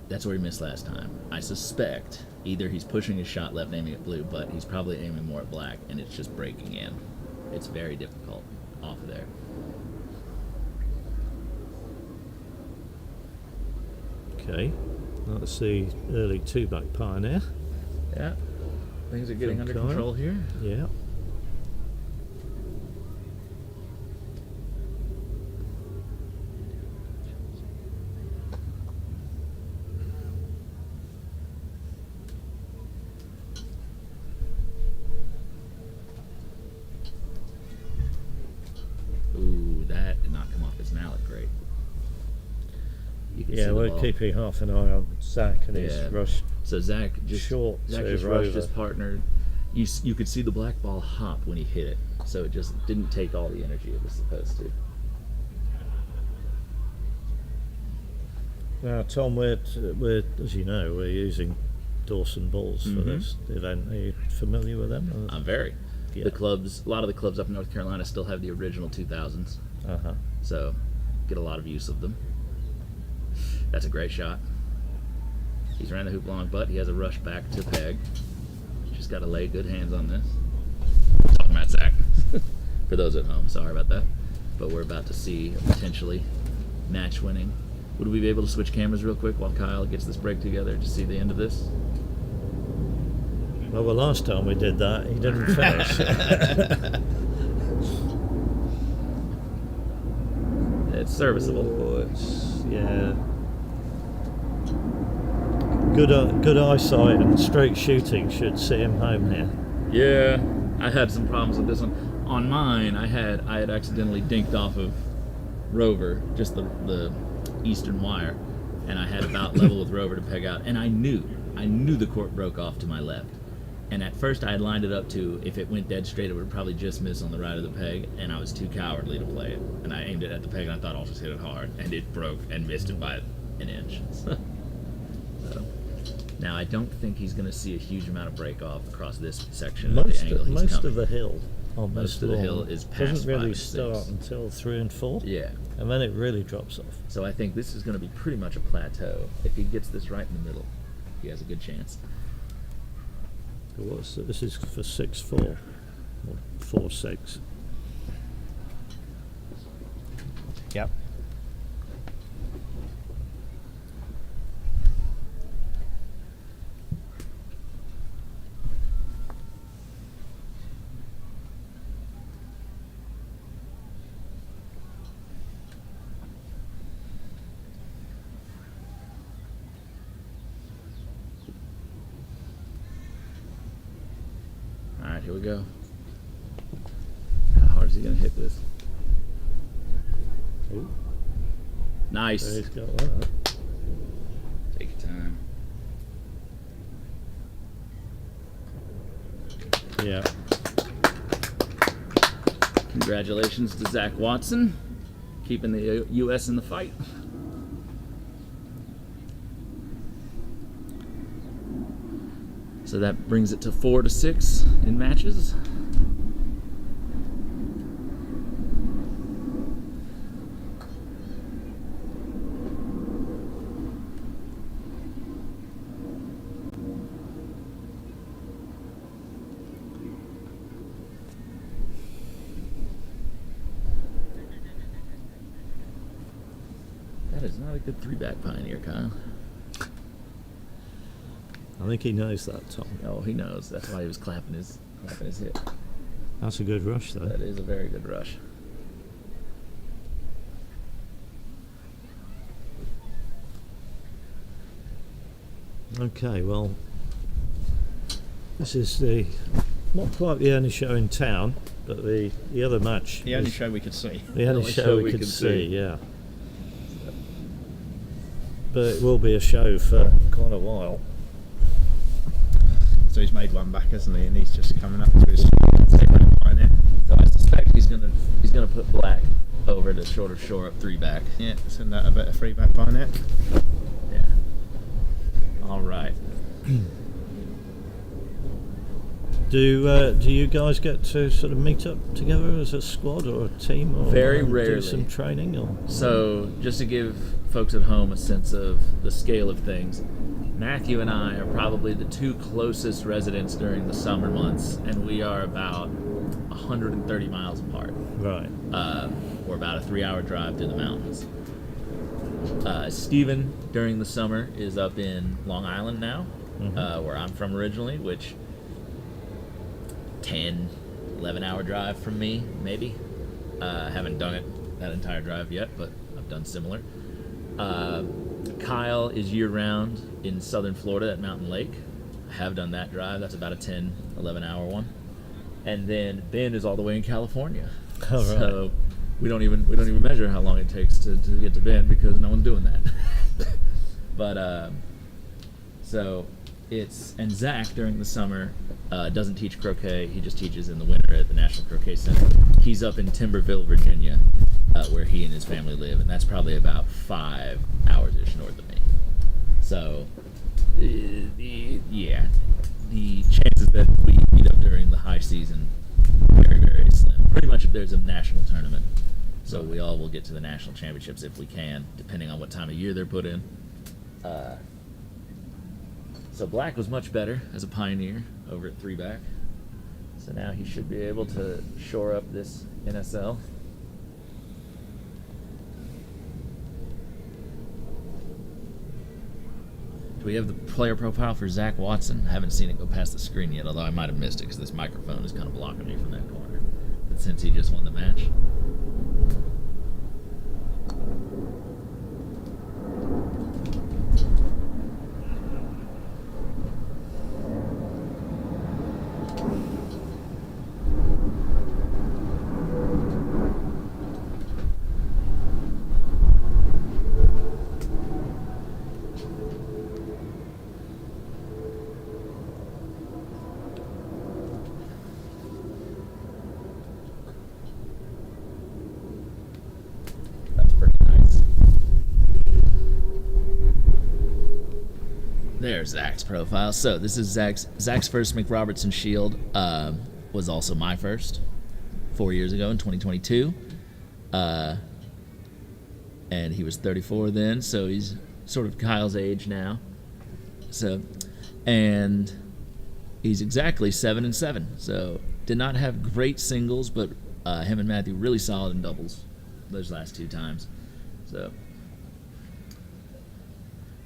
that's where he missed last time. I suspect either he's pushing his shot left aiming at blue, but he's probably aiming more at black and it's just breaking in. It's very difficult off of there. Okay. That's the early 2-back pioneer. Yeah. Things are getting From under Kyle. control here. Yeah. Ooh, that did not come off his mallet great. You can see Yeah, the we're ball. keeping half an eye on Zach and his Yeah. rush. So Zach just Short Zach to just rushed his over. partner. You could see the black ball hop when he hit it, so it just didn't take all the energy it was supposed to. Now, Tom, we're as you know, we're using Dawson balls for this event. Are you familiar with them? I'm very. Yeah. The clubs, a lot of the clubs up in North Carolina still have the original 2000s, Uh-huh. so get a lot of use of them. That's a great shot. He's ran the hoop long, but he has a rush back to peg. Just got to lay good hands on this. Talking about Zach. For those at home, sorry about that. But we're about to see potentially match winning. Would we be able to switch cameras real quick while Kyle gets this break together to see the end of this? Well, the last time we did that, he didn't finish. It's serviceable. Oh, it's, yeah. Good eyesight and straight shooting should see him home here. Yeah, I had some problems with this one. On mine, I had accidentally dinked off of Rover, just the eastern wire, and I had about level with Rover to peg out, and I knew the court broke off to my left. And at first I had lined it up to, if it went dead straight, it would probably just miss on the right of the peg, and I was too cowardly to play it. And I aimed it at the peg, and I thought I'll just hit it hard, and it broke and missed it by an inch. So, now I don't think he's going to see a huge amount of break off across this section of the angle he's Most coming. of the hill on Most this of the lawn hill is past doesn't really 5 or 6. start until 3 and 4. Yeah. And then it really drops off. So I think this is going to be pretty much a plateau. If he gets this right in the middle, he has a good chance. This is for 6-4 or 4-6. Yep. All right, here we go. How hard is he going to hit this? Ooh, Nice. there he's got that. Take your time. Yeah. Congratulations to Zach Watson, keeping the U.S. in the fight. So that brings it to 4-6 in matches. That is not a good three-back Pioneer, Kyle. I think he knows that, Tom. Oh, he knows. That's why he was clapping his hip. That's a good rush, though. That is a very good rush. Okay, well, this is not quite the only show in town, but the other match. The only show we could see. The only show we could see, yeah. But it will be a show for quite a while. So he's made one back, hasn't he? And he's just coming up to his pioneer. So I suspect he's gonna put black over to shore up three back. Yeah, send out a better three back pioneer. Yeah. All right. Do you guys get to sort of meet up together as a squad or a team, or Very do rarely. some training? Or So just to give folks at home a sense of the scale of things, Matthew and I are probably the two closest residents during the summer months, and we are about 130 miles apart. right? Or about a 3-hour drive through the mountains. Stephen, during the summer, is up in Long Island now, where I'm from originally, which 10, 11-hour drive from me, maybe. Haven't done it that entire drive yet, but I've done similar. Kyle is year-round in southern Florida at Mountain Lake. I have done that drive. That's about a 10, 11-hour one. And then Ben is all the way in California. Oh, right. So we don't even measure how long it takes to get to Ben because no one's doing that. But so and Zach during the summer doesn't teach croquet. He just teaches in the winter at the National Croquet Center. He's up in Timberville, Virginia, where he and his family live, and that's probably about 5 hours-ish north of me. So, the chances that we meet up during the high season very, very slim. Pretty much if there's a national tournament. So we all will get to the national championships if we can, depending on what time of year they're put in. So Black was much better as a pioneer over at 3-back. So now he should be able to shore up this NSL. Do we have the player profile for Zach Watson? I haven't seen it go past the screen yet, although I might have missed it because this microphone is kind of blocking me from that corner. But since he just won the match. There's Zach's profile. So this is Zach's first MacRobertson Shield. Was also my first 4 years ago in 2022. And he was 34 then, so he's sort of Kyle's age now. So, and he's exactly 7-7. So did not have great singles, but him and Matthew really solid in doubles those last 2 times. So,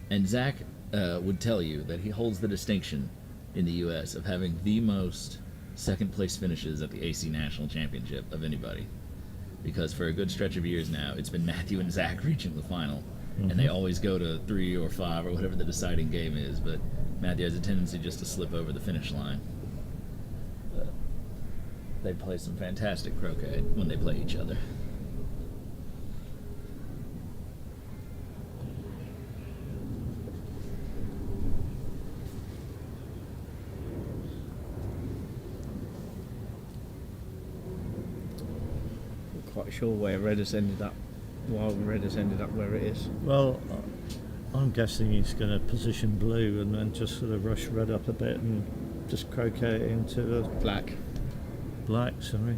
and Zach would tell you that he holds the distinction in the U.S. of having the most second-place finishes at the AC National Championship of anybody. Because for a good stretch of years now, it's been Matthew and Zach reaching the final. And they always go to 3 or 5 or whatever the deciding game is, but Matthew has a tendency just to slip over the finish line. They play some fantastic croquet when they play each other. Quite sure where Red has ended up. Why Red has ended up where it is. Well, I'm guessing he's going to position blue and then just sort of rush red up a bit and just croquet it into a Black. black, sorry.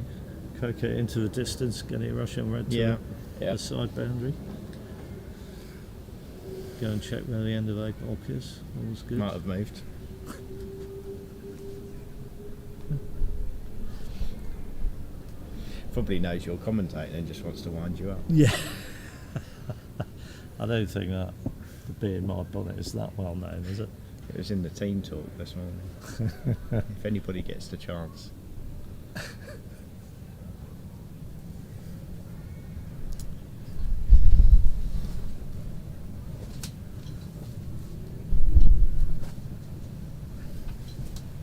Croquet it into the distance, getting Russian red to the side boundary. Go and check where the end of 8 bulk is. All's good. Might have moved. Probably knows you're commentating and just wants to wind you up. Yeah. I don't think that the bee in my bonnet is that well known, is it? It was in the team talk this morning. If anybody gets the chance.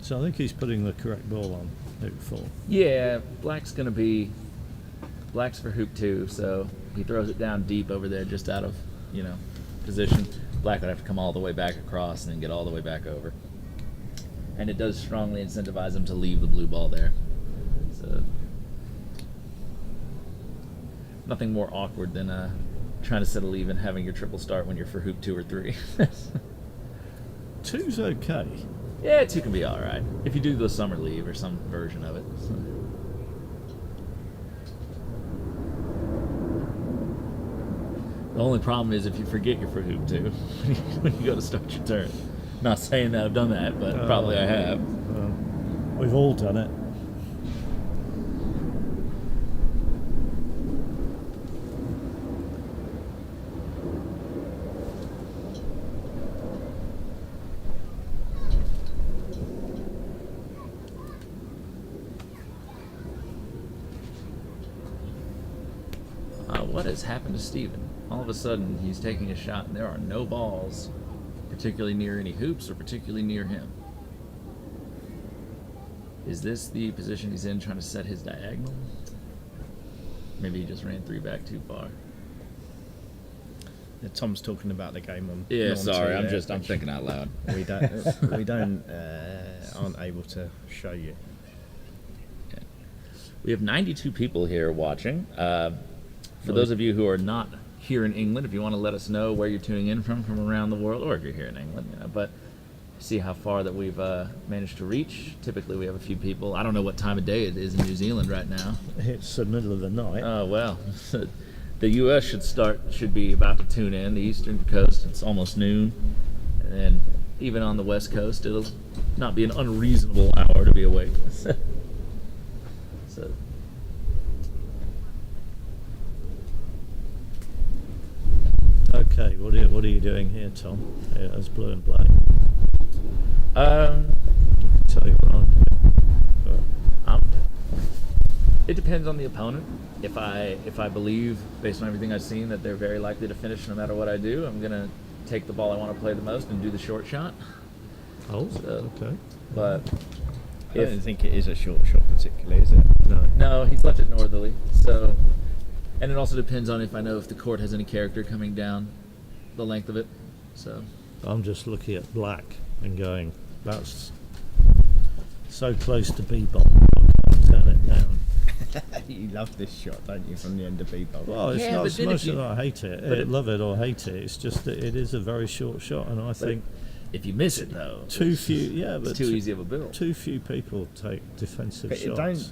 So I think he's putting the correct ball on hoop 4. Yeah, black's for hoop 2, so he throws it down deep over there, just out of, position. Black would have to come all the way back across and then get all the way back over. And it does strongly incentivize him to leave the blue ball there. So nothing more awkward than trying to set a leave and having your triple start when you're for hoop 2 or 3. 2's okay. Yeah, 2 can be all right if you do the summer leave or some version of it. So. The only problem is if you forget you're for hoop 2 when you go to start your turn. Not saying that I've done that, but probably I have. We've all done it. What has happened to Steven? All of a sudden, he's taking a shot and there are no balls particularly near any hoops or particularly near him. Is this the position he's in, trying to set his diagonal? Maybe he just ran 3 back too far. Yeah, Tom's talking about the game on. Yeah, lawn sorry, 2 I'm there, which thinking out loud. We aren't able to show you. Okay. We have 92 people here watching. For those of you who are not here in England, if you want to let us know where you're tuning in from around the world, or if you're here in England, but see how far that we've managed to reach. Typically, we have a few people. I don't know what time of day it is in New Zealand right now. It's the middle of the night. Oh well, the U.S. should be about to tune in. The Eastern Coast, it's almost noon, and then even on the West Coast, it'll not be an unreasonable hour to be awake. So. Okay, what are you doing here, Tom? As blue and black. Tell you what. It depends on the opponent. If I believe, based on everything I've seen, that they're very likely to finish no matter what I do, I'm gonna take the ball I want to play the most and do the short shot. Oh, So, okay. But I don't think it is a short shot particularly, is it? no, he's left it northerly. So, and it also depends on if I know if the court has any character coming down the length of it. So I'm just looking at black and going, that's so close to B-ball. I can't turn it down. You love this shot, don't you, from the end of B-ball? Well, it's Yeah, not but so then much if that you- I hate it. but Love it or hate it. It's just that it is a very short shot, and I think if you miss it though, too few. Yeah, but it's too easy of a bill. Too few people take defensive But shots.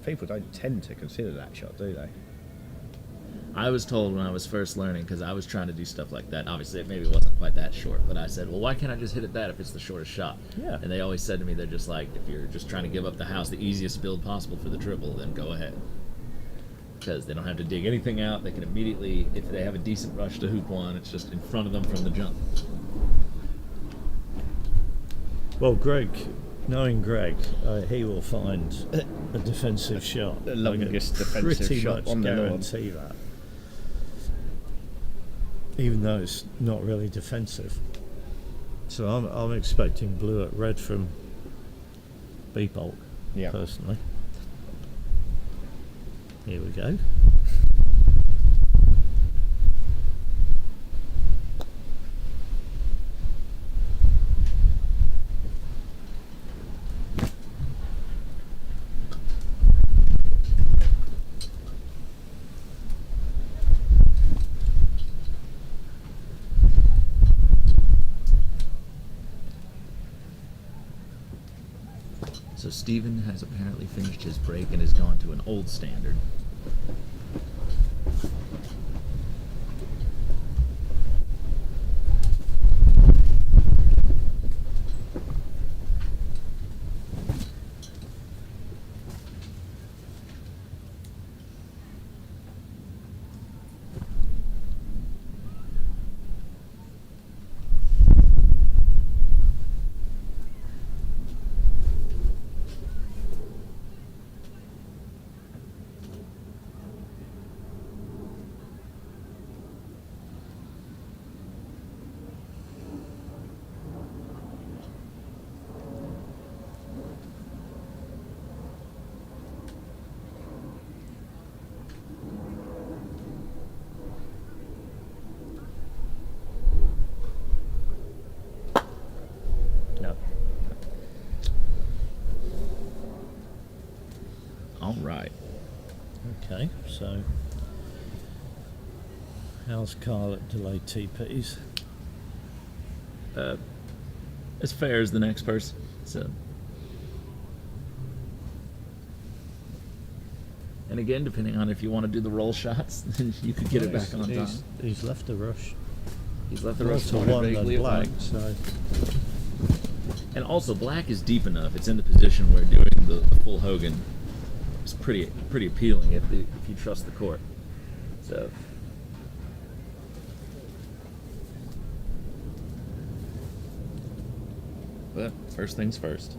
people don't tend to consider that shot, do they? I was told when I was first learning, because I was trying to do stuff like that. Obviously, it maybe wasn't quite that short, but I said, well, why can't I just hit it that if it's the shortest shot? Yeah. And they always said to me, they're just like, if you're just trying to give up the house, the easiest build possible for the triple, then go ahead. Because they don't have to dig anything out. They can immediately, if they have a decent rush to hoop 1, it's just in front of them from the jump. Well, Greg, knowing Greg, he will find a defensive shot. The longest defensive pretty shot much on the lawn. guarantee that. Even though it's not really defensive. So I'm expecting blue at red from B-Bolt, Yeah. personally. Here we go. So Stephen has apparently finished his break and has gone to an old standard. No. All right. Okay, so how's Carl at delayed TPs? As fair as the next person. So. And again, depending on if you want to do the roll shots, then you could get it back on time. He's left the rush. He's left the More rush to corner one vaguely than at black, time. so And also, black is deep enough. It's in the position where doing the full Hogan is pretty appealing if you trust the court. So. But first things first.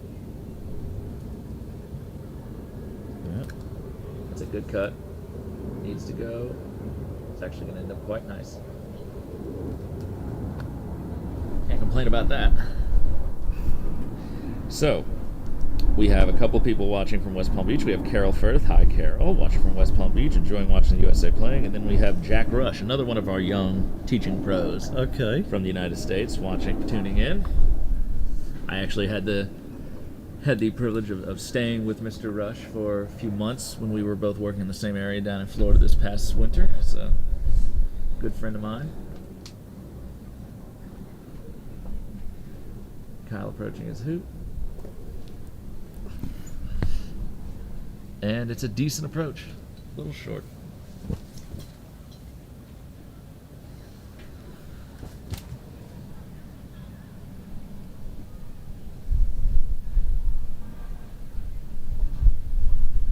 yeah. That's a good cut. Needs to go. It's actually going to end up quite nice. Can't complain about that. So, we have a couple people watching from West Palm Beach. We have Carol Firth. Hi, Carol. Watching from West Palm Beach, enjoying watching the USA playing. And then we have Jack Rush, another one of our young teaching pros Okay. from the United States, tuning in. I actually had the privilege of staying with Mr. Rush for a few months when we were both working in the same area down in Florida this past winter. So, good friend of mine. Kyle approaching his hoop. And it's a decent approach. A little short.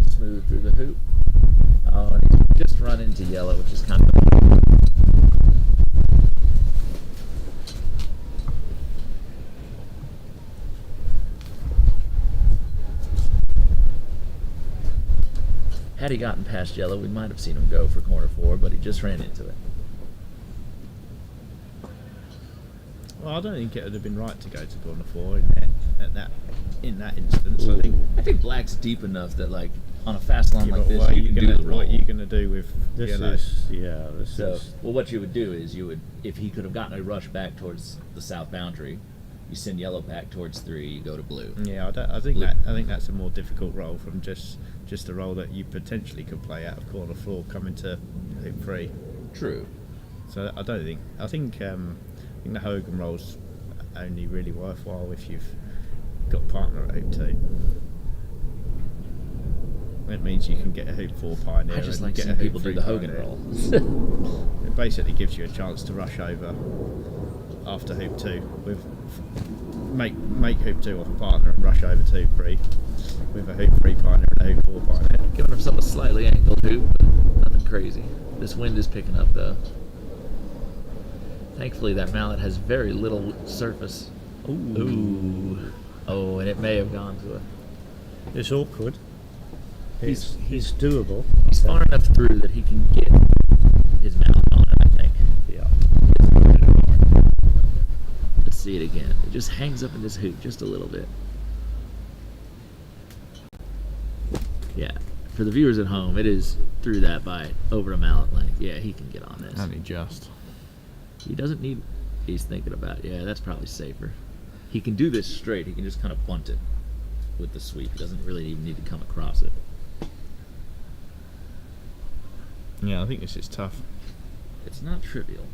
Smooth through the hoop. Oh, and he's just run into yellow, which is kind of... Had he gotten past yellow, we might have seen him go for corner 4, but he just ran into it. Well, I don't think it would have been right to go to corner 4 in that instance. I think black's deep enough that, like, on a fast line like this, what you can do the roll. What are you going to do with This yellow? is Well, what you would do is if he could have gotten a rush back towards the south boundary, you send yellow back towards 3, you go to blue. Yeah, I think Blue. I think that's a more difficult role from just a role that you potentially could play out of corner 4 coming to hoop 3. True. So I think the Hogan roll's only really worthwhile if you've got a partner at hoop 2. It means you can get a hoop 4 pioneer. I just and like get seeing a hoop people do 3 the Hogan pioneer. roll. It basically gives you a chance to rush over after hoop 2 with make hoop 2 off a partner and rush over to hoop 3 with a hoop 3 pioneer and a hoop 4 pioneer. Giving himself a slightly angled hoop, but nothing crazy. This wind is picking up though. Thankfully that mallet has very little surface. Ooh. Oh, and it may have gone to a... It's awkward. He's It's doable. He's far enough through that he can get his mallet on it, I think. Yeah. Let's see it again. It just hangs up in this hoop just a little bit. Yeah. For the viewers at home, it is through that by over a mallet length. Yeah, he can get on this. Only just. He doesn't need... He's thinking about... Yeah, that's probably safer. He can do this straight. He can just kind of bunt it with the sweep. He doesn't really even need to come across it. Yeah, I think this is tough. It's not trivial.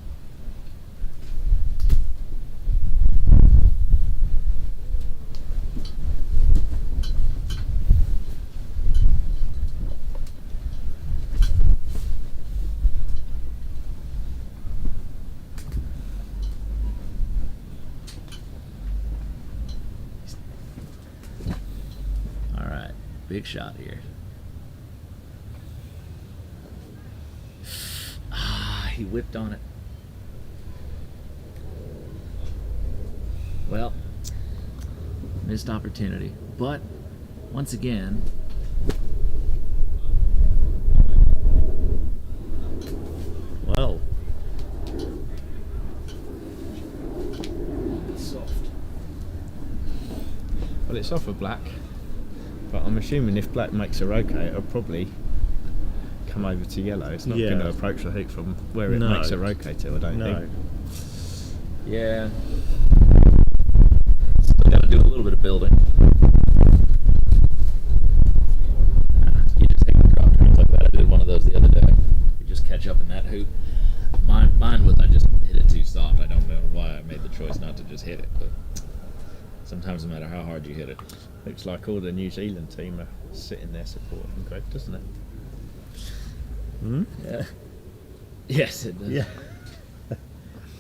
big shot here. Ah, he whipped on it. Well, missed opportunity. But once again, Well, Soft. Well, it's off of black, but I'm assuming if black makes a roquet, it'll probably come over to yellow. It's not Yeah. going to approach the hoop from where it No. makes a roquet to, I don't no. think. yeah. Still got to do a little bit of building. You just hate the drop turns like that. I did one of those the other day. You just catch up in that hoop. Mine was I just hit it too soft. I don't know why I made the choice not to just hit it, but sometimes no matter how hard you hit it. Looks like all the New Zealand team are sitting there supporting Greg, doesn't it? Yeah. Yes, it does. Yeah.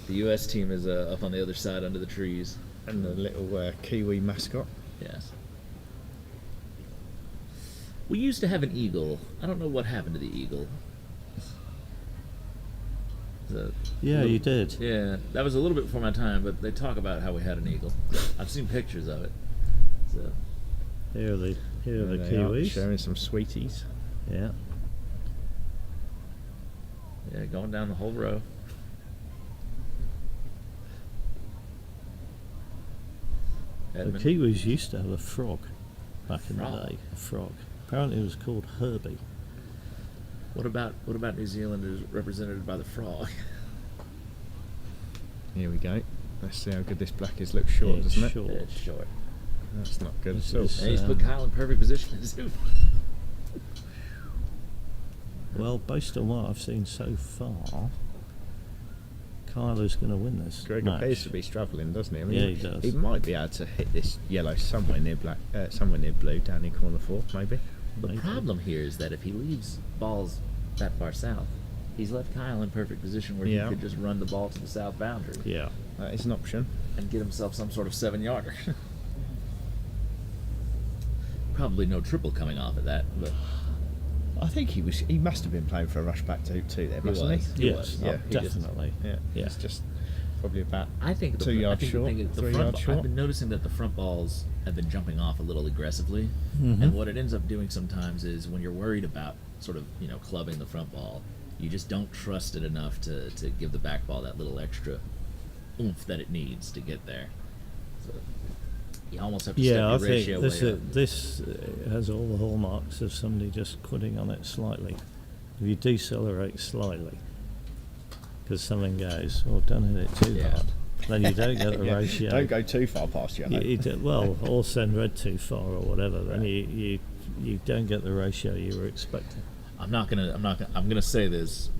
The U.S. team is up on the other side under the trees. And the little Kiwi mascot. Yes. We used to have an eagle. I don't know what happened to the eagle. Yeah, you did. Yeah, that was a little bit before my time, but they talk about how we had an eagle. I've seen pictures of it. So Here are the There they are, Kiwis. showing some sweeties. Yeah. yeah, going down the whole row. The Edmund. Kiwis used to have a frog back in Frog? the day. A frog. Apparently it was called Herbie. What about New Zealand is represented by the frog? Here we go. Let's see how good this black is. Looks short, It's doesn't it? short. Yeah, it's short. That's not good This at all. is- And he's put Kyle in perfect position in his hoop. Well, based on what I've seen so far, Kyler's going to win this Greg match. appears to be struggling, doesn't he? I mean, Yeah, he does. He might be able to hit this yellow somewhere near black, somewhere near blue, down in corner 4, maybe. The Maybe. problem here is that if he leaves balls that far south, he's left Kyle in perfect position where Yeah. he could just run the ball to the south boundary Yeah. That is an option. and get himself some sort of 7-yarder. Probably no triple coming off of that, but I think he must have been playing for a rush back to hoop 2 there, mustn't was. he? He Yes, was. Yeah, he just- definitely. Yeah, Yeah. it's just probably about I think 2 yards short, 3 yards short. I've been noticing that the front balls have been jumping off a little aggressively, Mhm. and what it ends up doing sometimes is when you're worried about sort of clubbing the front ball, you just don't trust it enough to give the back ball that little extra oomph that it needs to get there. So you almost have to Yeah, I step your ratio think way up. this has all the hallmarks of somebody just quitting on it slightly. If you decelerate slightly, because something goes, oh, don't hit it too Yeah. hard, then you don't get the Yeah, ratio. don't go too far past your hoop. Well, or send red too far or whatever. Then you don't get the ratio you were expecting. I'm gonna say this,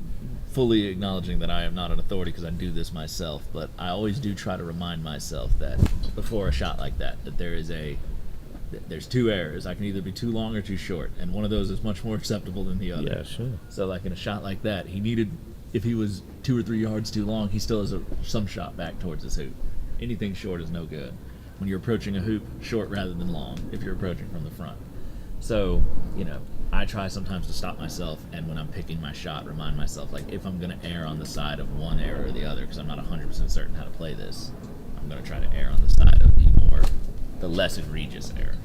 fully acknowledging that I am not an authority because I do this myself, but I always do try to remind myself that before a shot like that there's 2 errors. I can either be too long or too short, and one of those is much more acceptable than the other. Yeah, sure. So like in a shot like that, if he was 2 or 3 yards too long, he still has some shot back towards his hoop. Anything short is no good. When you're approaching a hoop, short rather than long, if you're approaching from the front. So, I try sometimes to stop myself, and when I'm picking my shot, remind myself, like, if I'm going to err on the side of one error or the other, because I'm not 100% certain how to play this, I'm going to try to err on the side of the less egregious error.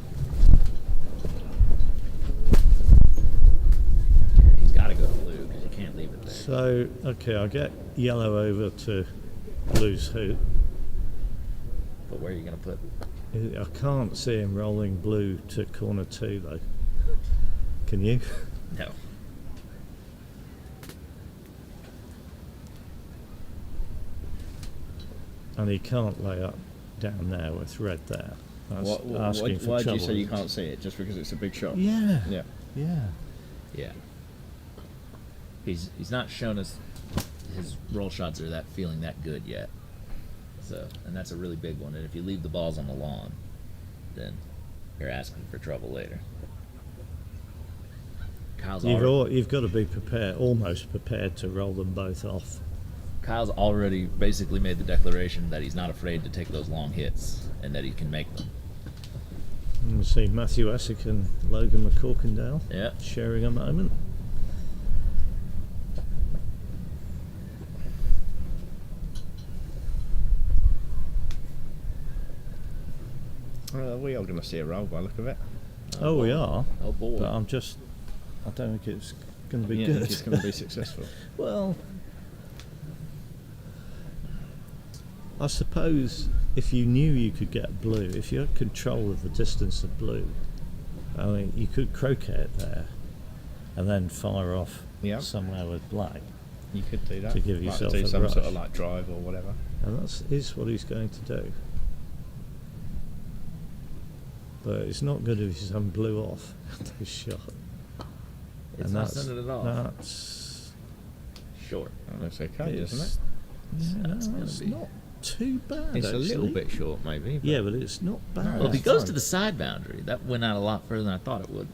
He's got to go to blue, because you can't leave it there. So, okay, I'll get yellow over to blue's hoop. But where are you going to put? I can't see him rolling blue to corner 2 though. Can you? No. And he can't lay up down there with red there. That's Why asking for do you trouble. say you can't see it? Just because it's a big shot? Yeah. Yeah. Yeah. Yeah. He's not shown us his roll shots are feeling that good yet. So, and that's a really big one. And if you leave the balls on the lawn, then you're asking for trouble later. You've got to be prepared, almost prepared to roll them both off. Kyle's already basically made the declaration that he's not afraid to take those long hits and that he can make them. And we see Matthew Essick and Logan McCorkindale Yeah. sharing a moment. We are going to see a roll by the look of it. Oh, we are. Oh boy. But I don't think it's going to be Yeah, good. it's going to be successful. Well, I suppose if you knew you could get blue, if you had control of the distance of blue, I mean, you could croquet it there and then fire off Yeah. somewhere with black. You could do that. To give Like yourself do a some sort rush. of like drive or whatever. And that is what he's going to do. But it's not good if he's having blue off to shot. It's not sending it off. That's Short. That looks okay, it's, doesn't it? yeah, That's gonna it's be- not too bad. It's a little actually. bit short, maybe. But Yeah, but it's not bad. Well, if he that's goes fine. to the side boundary, that went out a lot further than I thought it would.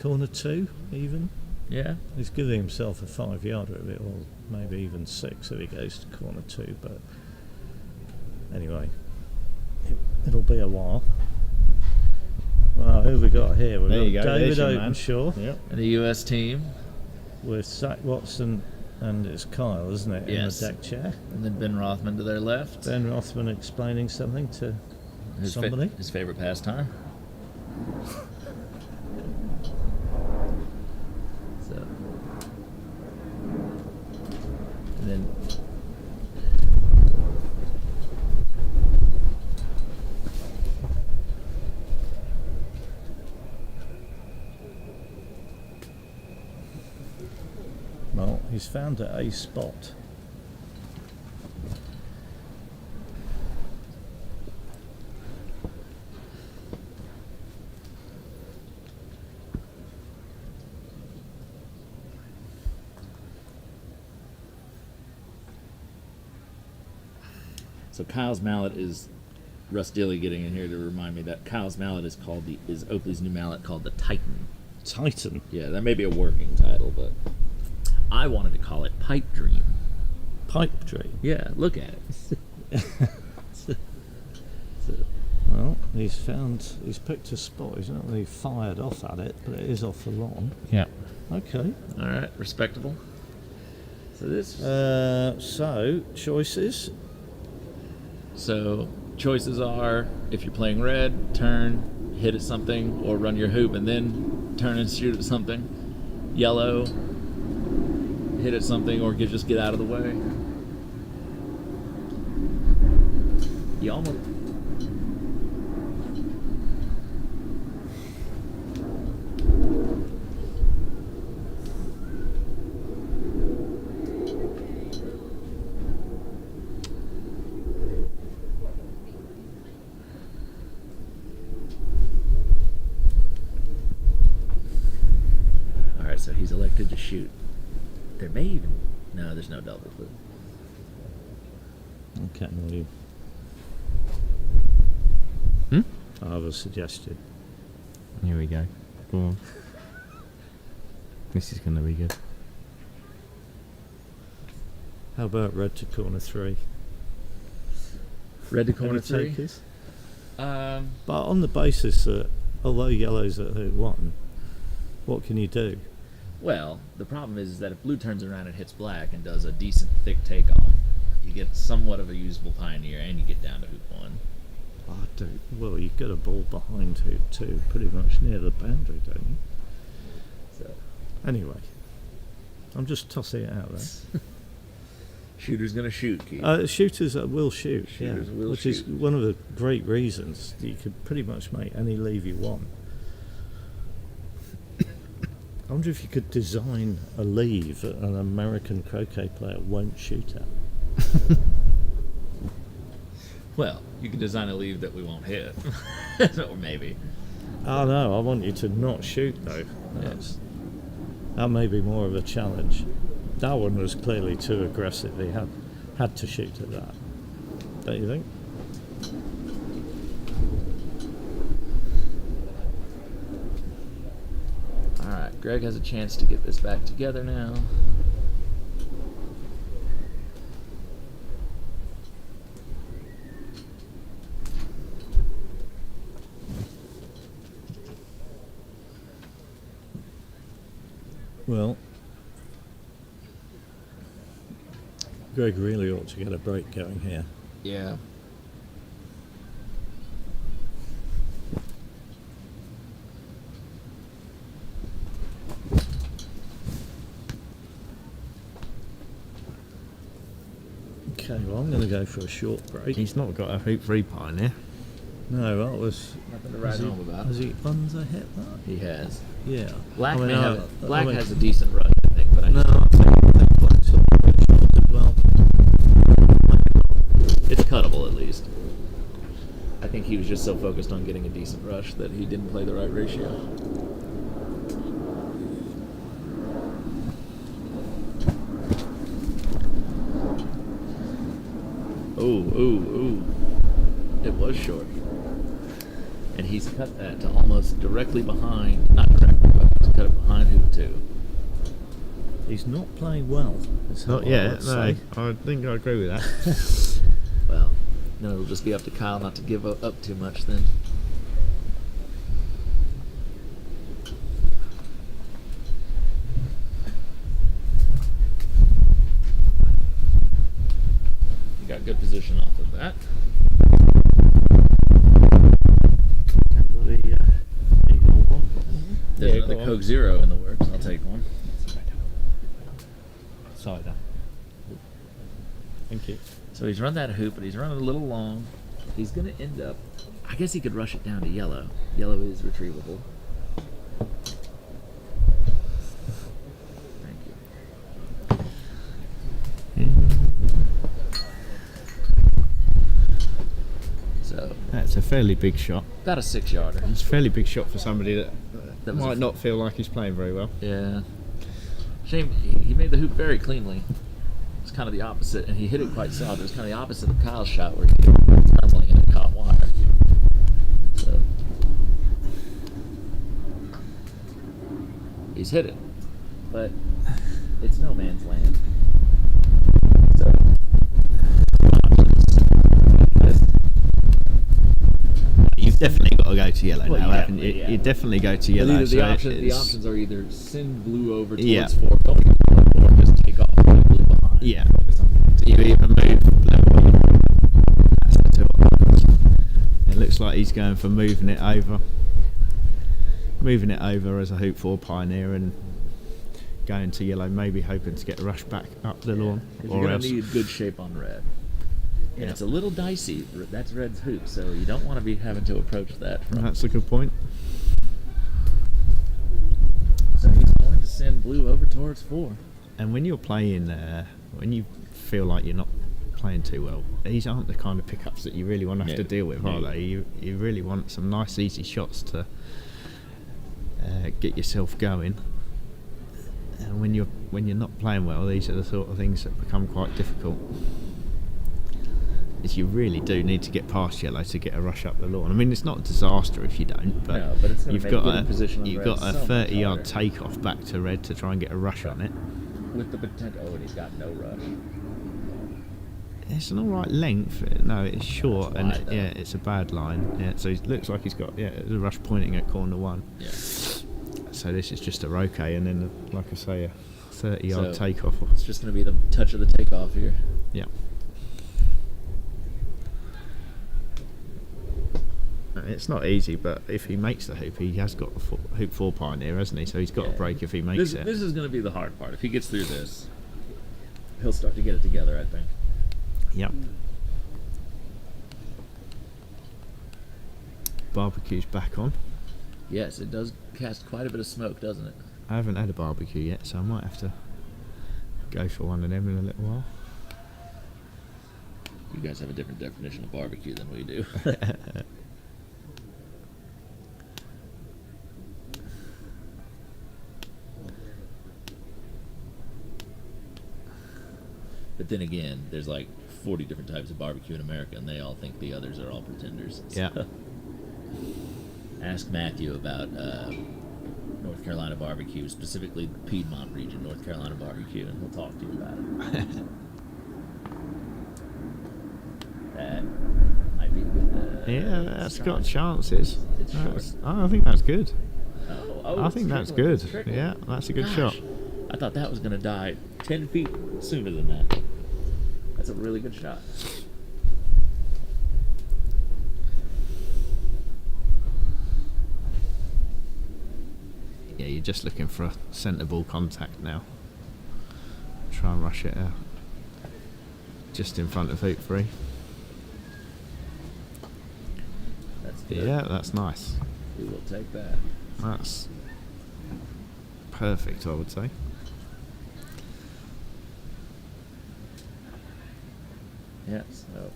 Corner 2, even. Yeah. He's giving himself a 5-yarder of it, or maybe even 6 if he goes to corner 2. But anyway, it'll be a while. Well, who have we got here? We've There you got go, David there's your man. Openshaw Yep. And the US team, with Zach Watson, and it's Kyle, isn't it, Yes. in the deck chair? and then Ben Rothman to their left. Ben Rothman explaining something to his somebody. his favorite pastime. So, and then Well, he's found a spot. So Kyle's mallet is Russ Dilly getting in here to remind me that Kyle's mallet is Oakley's new mallet called the Titan. Titan. Yeah, that may be a working title, but I wanted to call it Pipe Dream. Pipe dream. Yeah, look at it. Well, he's picked a spot. He's not really fired off at it, but it is off the lawn. Yeah. Okay. All right, respectable. So this. So, choices. So choices are: if you're playing red, turn, hit at something, or run your hoop and then turn and shoot at something. Yellow, hit at something, or just get out of the way. You almost. All right, so he's elected to shoot. There may even no, there's no double, but Okay, well, you. I have a suggestion. Here we go. Go on. This is going to be good. How about red to corner 3? red to corner Any 3. takers? Um, But on the basis that although yellow's at hoop 1, what can you do? well, the problem is that if blue turns around and hits black and does a decent thick takeoff, you get somewhat of a usable pioneer, and you get down to hoop 1. I don't. Well, you've got a ball behind hoop 2, pretty much near the boundary, don't you? So Anyway, I'm just tossing it out there. shooter's gonna shoot, Keith. Shooters will shoot, Shooters yeah, will which is shoot. one of the great reasons that you could pretty much make any leave you want. I wonder if you could design a leave that an American croquet player won't shoot at. Well, you can design a leave that we won't hit, or maybe. Oh no, I want you to not shoot though. That may be more of a challenge. That one was clearly too aggressive. He had to shoot at that. Don't you think? All right, Greg has a chance to get this back together now. Well, Greg really ought to get a break going here. Yeah. Okay, well, I'm going to go for a short break. He's not got a hoop 3 pioneer. No, that was... Nothing to write home about. Has he unhit that? He has. Yeah. Black I mean, may I- have. Black I mean- has a decent run, I think, but I No, I think Black's got a pretty short as well. it's cuttable at least. I think he was just so focused on getting a decent rush that he didn't play the right ratio. Ooh. It was short. And he's cut that to almost directly behind, not directly, but he's cut it behind hoop 2. He's not playing well. Is Not what I yet, would no. say. I think I agree with that. Well, no, it'll just be up to Kyle not to give up too much then. You got good position off of that. There's Yeah, another go on. Coke Zero in the works. I'll take one. Cider. Thank you. So he's run that hoop, but he's running a little long. He's going to end up... I guess he could rush it down to yellow. Yellow is retrievable. Thank you. So, That's a fairly big shot. about a 6-yarder. It's a fairly big shot for somebody that That was might a- not feel like he's playing very well. Yeah. Shame, he made the hoop very cleanly. It's kind of the opposite, and he hit it quite solid. It was kind of the opposite of Kyle's shot, where he tumbling and it caught wire. So he's hit it, but it's no man's land. So You've definitely got to go to yellow Well, now, yeah, haven't you? yeah. You definitely go to But yellow. either so the it's- options are either send blue over towards Yeah. 4, don't get blue, or just take off and put blue behind. Yeah. Focus on So you either move level. That's the two. It looks like he's going for moving it over. Moving it over as a hoop 4 pioneer and going to yellow, maybe hoping to get a rush back up the lawn. 'Cause Or you're going else. to need good shape on red. And Yeah. it's a little dicey. That's red's hoop, so you don't want to be having to approach that from. That's a good point. So he's going to send blue over towards 4. And when you're playing, when you feel like you're not playing too well, these aren't the kind of pickups that you really want to have to No. deal with, are No. they? You really want some nice, easy shots to get yourself going. And when you're not playing well, these are the sort of things that become quite difficult. Is you really do need to get past yellow to get a rush up the lawn. I mean, it's not a disaster if you don't, but, No, but it's gonna you've make got getting position on you've red got a so much 30-yard harder. takeoff back to red to try and get a rush on it. With the potential. Oh, and he's got no rush. It's an alright length. No, it's short, It's and wide, though. yeah, it's a bad line. Yeah, so it looks like he's got the rush pointing at corner 1. Yeah. So this is just a roquet, and then like I say, a 30-yard So- takeoff. It's just going to be the touch of the takeoff here. Yeah. It's not easy, but if he makes the hoop, he has got a hoop 4 pioneer, hasn't he? So he's got Yeah. a break if he makes This, it. this is going to be the hard part. If he gets through this, he'll start to get it together, I think. Yep. Barbecue's back on. Yes, it does cast quite a bit of smoke, doesn't it? I haven't had a barbecue yet, so I might have to go for one of them in a little while. You guys have a different definition of barbecue than we do. But then again, there's like 40 different types of barbecue in America, and they all think the others are all pretenders. Yeah. Ask Matthew about North Carolina barbecue, specifically the Piedmont region, North Carolina barbecue, and he'll talk to you about it. That might be a good. Yeah, that's try. got chances. It's short. I think that's good. Oh, I it's think that's trickling, good. it's trickling. Yeah, that's a good Gosh, shot. I thought that was going to die 10 feet sooner than that. That's a really good shot. Yeah, you're just looking for a centre ball contact now. Try and rush it out. Just in front of hoop 3. That's good. Yeah, that's nice. We will take that. That's perfect, I would say. Yeah, so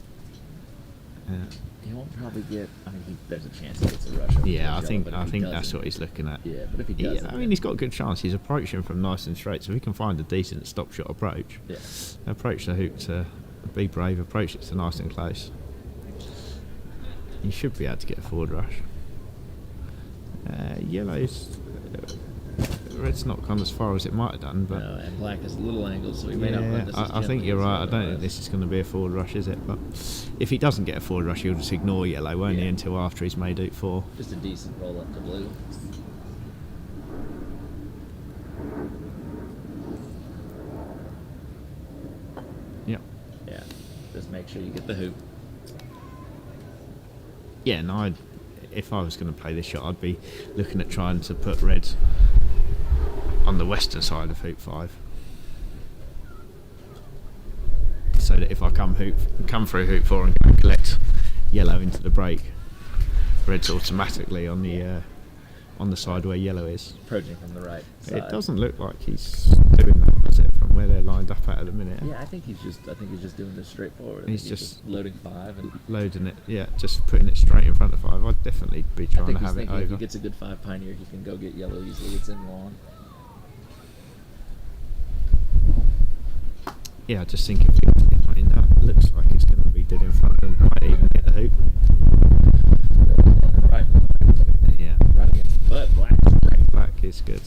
Yeah, he won't probably get. I mean, there's a chance he gets a rush. Over yeah, I to think Jello, but if he that's doesn't- what he's looking at. Yeah, but if he Yeah, doesn't, I mean, he's got a good chance. He's approaching from nice and straight, so he can find a decent stop shot approach. yeah. Approach the hoop to be brave, approach it to nice and close. You should be able to get a forward rush. Yellow's. Red's not gone as far as it might have done, but. No, and black is a little angled, so he may not run Yeah, this as I think gently you're as right. I otherwise. don't think this is going to be a forward rush, is it? But if he doesn't get a forward rush, he'll just ignore yellow, won't he, Yeah. until after he's made hoop 4. Just a decent roll up to blue. Yep. Yeah, just make sure you get the hoop. Yeah, no, if I was going to play this shot, I'd be looking at trying to put red on the western side of hoop 5. So that if I come through hoop 4 and go and collect yellow into the break, red's automatically on the side where yellow is. Approaching from the right side. It doesn't look like he's doing that, does it, from where they're lined up at the minute? Yeah, I think he's just doing this straightforward. I He's think just loading 5, and loading it, yeah, just putting it straight in front of 5. I'd definitely be I trying think to he's have it thinking if over. he gets a good 5 pioneer, he can go get yellow easily. It's in long. Yeah, I just think if I mean, that looks like it's going to be dead in front and might even hit the hoop. Right. Yeah, Right against the butt. Black's great. black is good.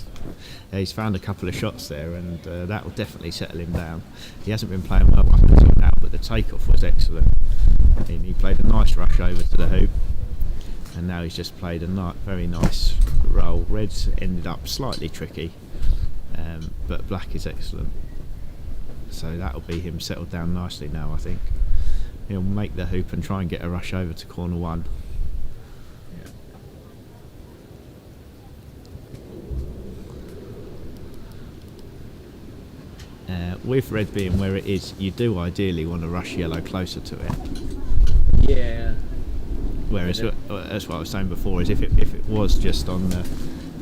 Yeah, he's found a couple of shots there, and that will definitely settle him down. He hasn't been playing well up until now, but the takeoff was excellent. And he played a nice rush over to the hoop, and now he's just played a very nice roll. Red's ended up slightly tricky, but black is excellent. So that'll be him settled down nicely now, I think. He'll make the hoop and try and get a rush over to corner 1. With red being where it is, you do ideally want to rush yellow closer to it. Yeah. Whereas that's what I was saying before, is if it was just on the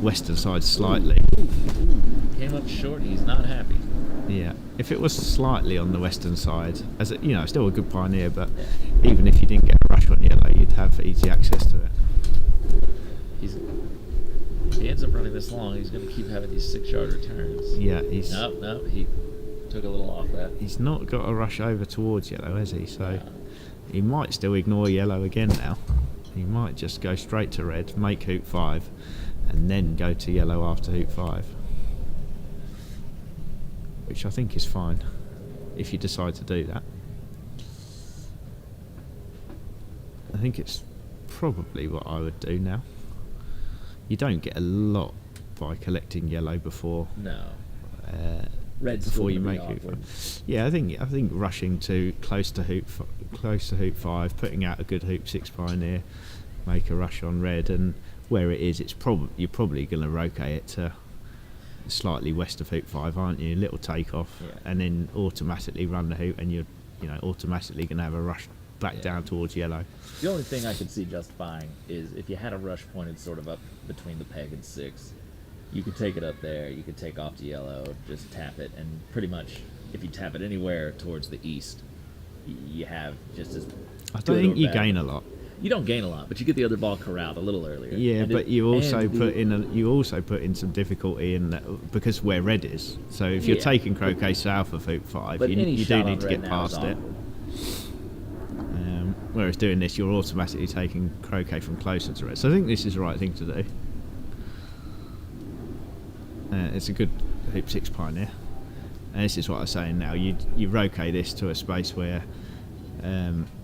western side slightly, Came up short. He's not happy. yeah. If it was slightly on the western side, as a, still a good pioneer, but even if you didn't get a rush on yellow, you'd have easy access to it. If he ends up running this long, he's going to keep having these 6-yard returns. Yeah, he's No, he took a little off that. he's not got a rush over towards yellow, has he? So he might still ignore yellow again now. He might just go straight to red, make hoop 5, and then go to yellow after hoop 5. Which I think is fine, if you decide to do that. I think it's probably what I would do now. You don't get a lot by collecting yellow before No. uh, Red's before still you gonna make be hoop awkward. 5. Yeah, I think rushing to close to hoop 5, putting out a good hoop 6 pioneer, make a rush on red, and where it is, you're probably going to rotate it to slightly west of hoop 5, aren't you? A little takeoff, Yeah. and then automatically run the hoop, and you're automatically going to have a rush back down towards yellow. The only thing I could see justifying is if you had a rush pointed sort of up between the peg and 6, you could take it up there, you could take off to yellow, just tap it, and pretty much if you tap it anywhere towards the east, you have just as I good don't think or you bad. gain a lot. You don't gain a lot, but you get the other ball corralled a little earlier. Yeah, And but it- you also and the- you also put in some difficulty in that because where red is. So if you're Yeah. taking croquet south of hoop 5, But you any do shot need on to red get now is past it. awkward. Whereas doing this, you're automatically taking croquet from closer to red. So I think this is the right thing to do. It's a good hoop 6 pioneer. And this is what I was saying now. You rotate this to a space where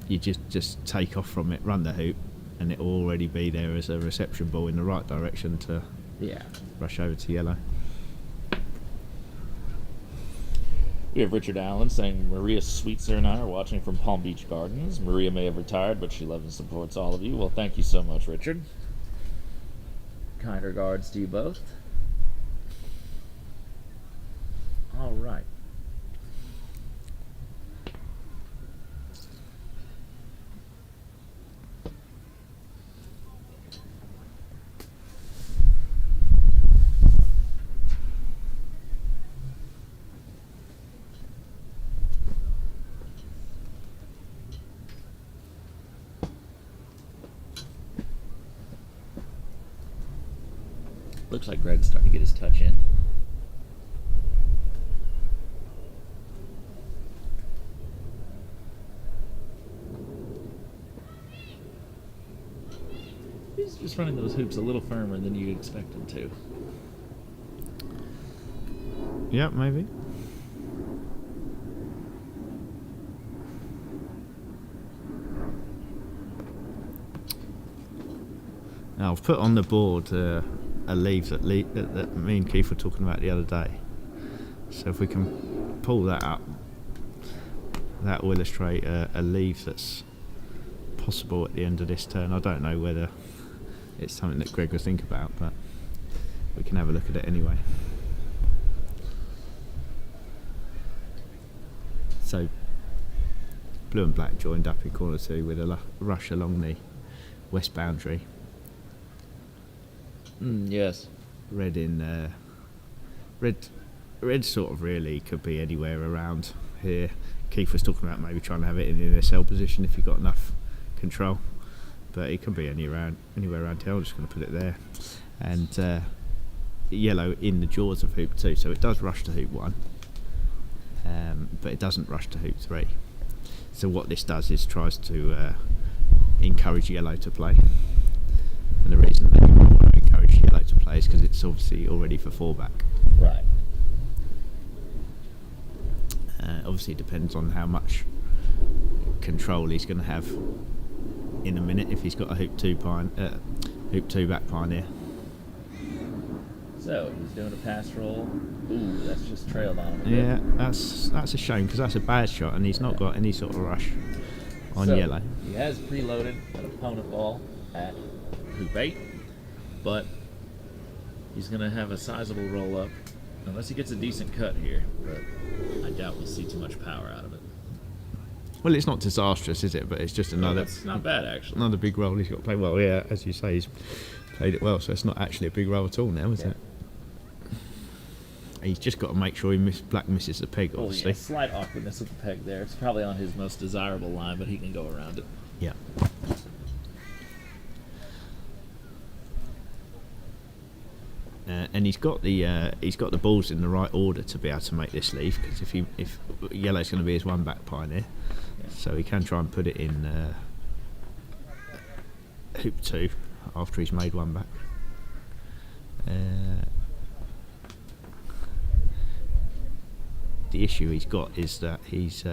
you just take off from it, run the hoop, and it will already be there as a reception ball in the right direction to Yeah. rush over to yellow. We have Richard Allen saying Maria Sweetser and I are watching from Palm Beach Gardens. Maria may have retired, but she loves and supports all of you. Well, thank you so much, Richard. Kind regards to you both. All right. Looks like Greg's starting to get his touch in. He's just running those hoops a little firmer than you'd expect him to. Yeah, maybe. Now I've put on the board a leaf that me and Keith were talking about the other day. So if we can pull that up, that will illustrate a leaf that's possible at the end of this turn. I don't know whether it's something that Greg would think about, but we can have a look at it anyway. So blue and black joined up in corner 2 with a rush along the west boundary. Yes. Red in red sort of really could be anywhere around here. Keith was talking about maybe trying to have it in the NSL position if you've got enough control, but it could be anywhere around here. I'm just going to put it there. And yellow in the jaws of hoop 2, so it does rush to hoop 1, but it doesn't rush to hoop 3. So what this does is tries to encourage yellow to play, and the reason that you want to encourage yellow to play is because it's obviously already for 4 back. Right. Obviously it depends on how much control he's going to have in a minute if he's got a hoop 2 back pioneer. So he's doing a pass roll. Ooh, that's just trailed on him. Yeah, that's a shame because that's a bad shot and he's not got any sort of rush on So, yellow. He has preloaded an opponent ball at hoop 8, but he's going to have a sizable roll up unless he gets a decent cut here. But I doubt we'll see too much power out of it. Well, it's not disastrous, is it? But it's just another. It's not bad actually. Another big roll he's got to play. Well, yeah, as you say, he's played it well, so it's not actually a big roll at all now, is it? He's just got to make sure black misses the peg, obviously. Yeah, slight awkwardness with the peg there. It's probably on his most desirable line, but he can go around it. Yeah. And he's got the balls in the right order to be able to make this leave, because if yellow's going to be his 1 back pioneer, so he can try and put it in hoop 2 after he's made 1 back. The issue he's got is that he's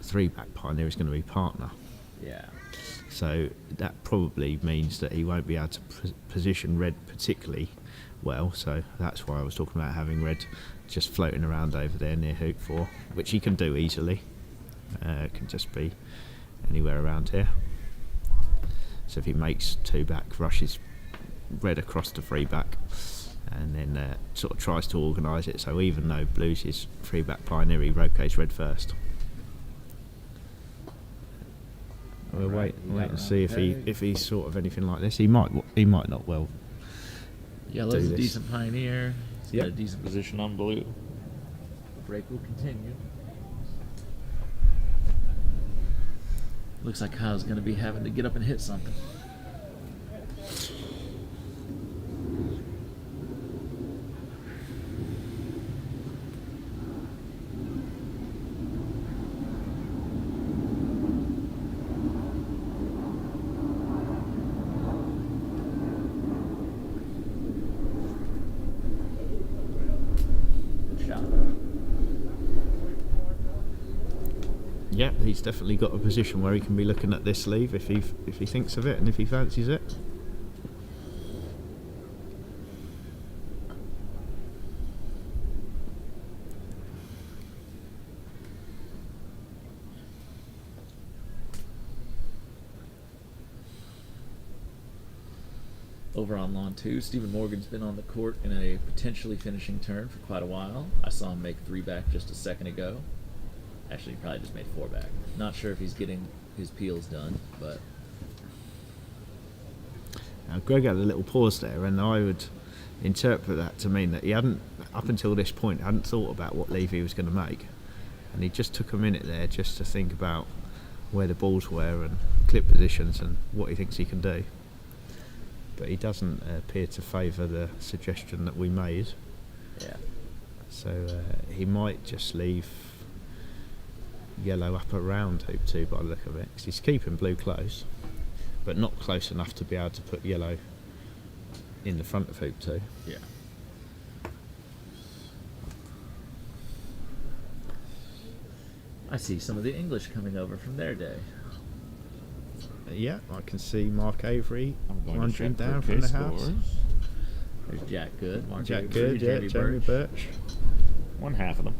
3 back pioneer is going to be partner. Yeah. So that probably means that he won't be able to position red particularly well. So that's why I was talking about having red just floating around over there near hoop 4, which he can do easily. It can just be anywhere around here. So if he makes 2 back, rushes red across to 3 back, and then sort of tries to organise it. So even though blue's his 3 back pioneer, he rotates red first. We'll wait and see if he's sort of anything like this. He might not well. Yellow's do a this. decent pioneer. He's got a decent position on blue. The break will continue. Looks like Kyle's going to be having to get up and hit something. Yeah, he's definitely got a position where he can be looking at this sleeve if he thinks of it and if he fancies it. over on lawn 2, Stephen Morgan's been on the court in a potentially finishing turn for quite a while. I saw him make 3 back just a second ago. Actually, he probably just made 4 back. Not sure if he's getting his peels done, but... Now, Greg had a little pause there, and I would interpret that to mean that he hadn't, up until this point, hadn't thought about what leave he was going to make. And he just took a minute there just to think about where the balls were and clip positions and what he thinks he can do. But he doesn't appear to favour the suggestion that we made. Yeah. So he might just leave yellow up around hoop 2 by the look of it, 'cause he's keeping blue close, but not close enough to be able to put yellow in the front of hoop 2. Yeah. I see some of the English coming over from their day. Yeah, I can see Mark Avery I'm going to wandering check down croquet from the house. scores. There's Jack Good, Mark Jack Avery, Good, yeah, Jamie Birch. One half of them.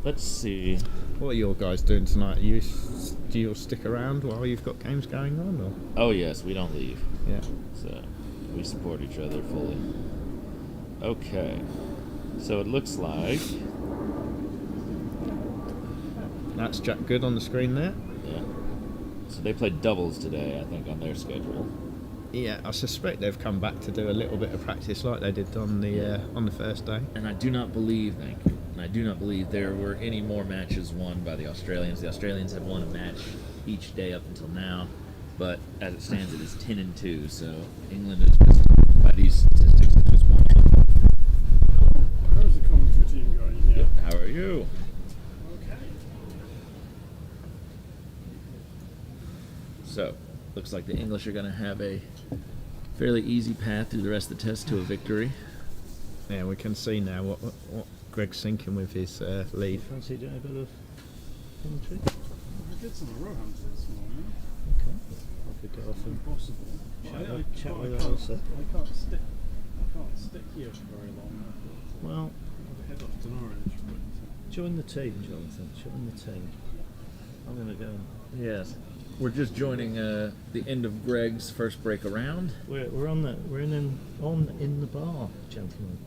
Let's see. What are your guys doing tonight? Do you stick around while you've got games going on? Or? Oh yes, we don't leave. Yeah. So we support each other fully. Okay. So it looks like That's Jack Good on the screen there. yeah. So they played doubles today, I think, on their schedule. Yeah, I suspect they've come back to do a little bit of practice like they did on the first day. And I do not believe, thank you, and I do not believe there were any more matches won by the Australians. The Australians have won a match each day up until now, but as it stands, it is 10-2. So England is just, by these statistics, it's just one. How's the commentary team going here? How are you? Okay. So, looks like the English are going to have a fairly easy path through the rest of the test to a victory. Yeah, we can see now what Greg's thinking with his lead. Fancy doing a bit of commentary? I did some row hunters this morning. Okay. I could go off and Impossible. chat with I can't Elsa. I can't stick here for very long. Well, I'll head off to Norwich. But, join the team, Jonathan. Join the team. I'm going to go. Yes. We're just joining the end of Greg's first break around. We're in the bar, gentlemen.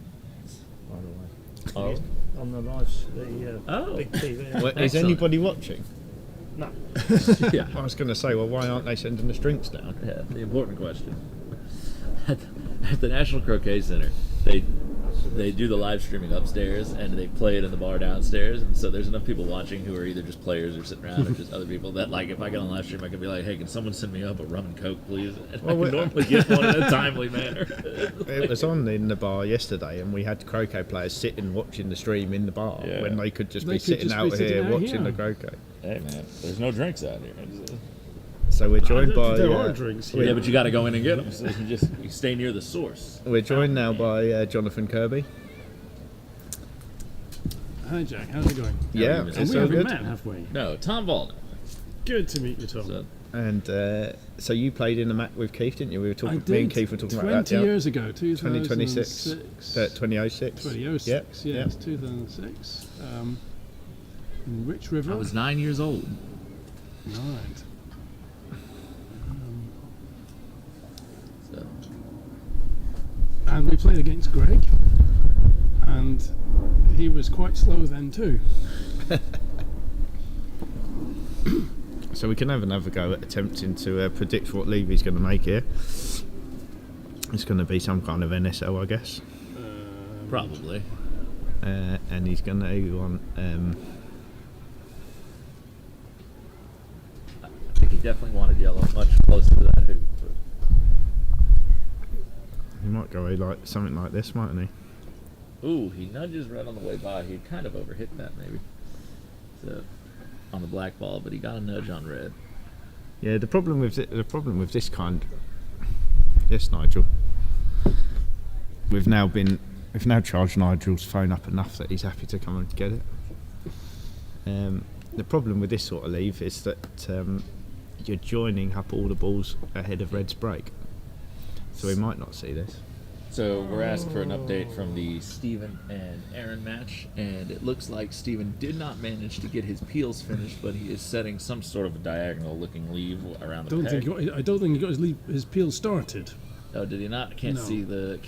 By the way. Oh. On the live, Oh. big TV. Well, is Excellent. anybody watching? No. Yeah. I was going to say, well, why aren't they sending the drinks down? Yeah, the important question. At the National Croquet Center, they do the live streaming upstairs and they play it in the bar downstairs, and so there's enough people watching who are either just players or sitting around or just other people that, like, if I get on live stream I can be like, hey, can someone send me up a rum and coke please, and I can normally get one in a timely manner. It was on in the bar yesterday, and we had croquet players sitting watching the stream in the bar Yeah. when they could just They be could sitting just out be sitting here out watching here. the croquet. Hey man, there's no drinks out here. So we're joined by there are drinks here. Yeah, but you got to go in and get them, so you stay near the source. we're joined now by Jonathan Kirby. Hi Jack, how's it going? Yeah, And And it's we all haven't good. met, have we? No, Tom Valden. Good to meet you, Tom. So, And so you played in the Mac with Keith, didn't you? We were I talking. did. Me and Keith were talking 20 about that. years ago, 2026, 2006. 2006. 2006, Yep, yes, yep. 2006. In Rich River. I was 9 years old. Right. So, And we played against Greg, and he was quite slow then too. So we can have another go at attempting to predict what leave he's going to make here. It's going to be some kind of NSL, I guess. probably. And he's going to want. I think he definitely wanted yellow much closer to that hoop. He might go like something like this, mightn't he? Ooh, he nudges red on the way by. He'd kind of overhit that maybe. So, on the black ball, but he got a nudge on red. Yeah, the problem with this kind. Yes, Nigel. We've now charged Nigel's phone up enough that he's happy to come and get it. The problem with this sort of leave is that you're joining up all the balls ahead of red's break, so we might not see this. So we're asked for an update from the Stephen and Aaron match, and it looks like Stephen did not manage to get his peels finished, but he is setting some sort of a diagonal-looking leave around the peg. I don't think he got his peel started. Oh, did he not? Can't No. see the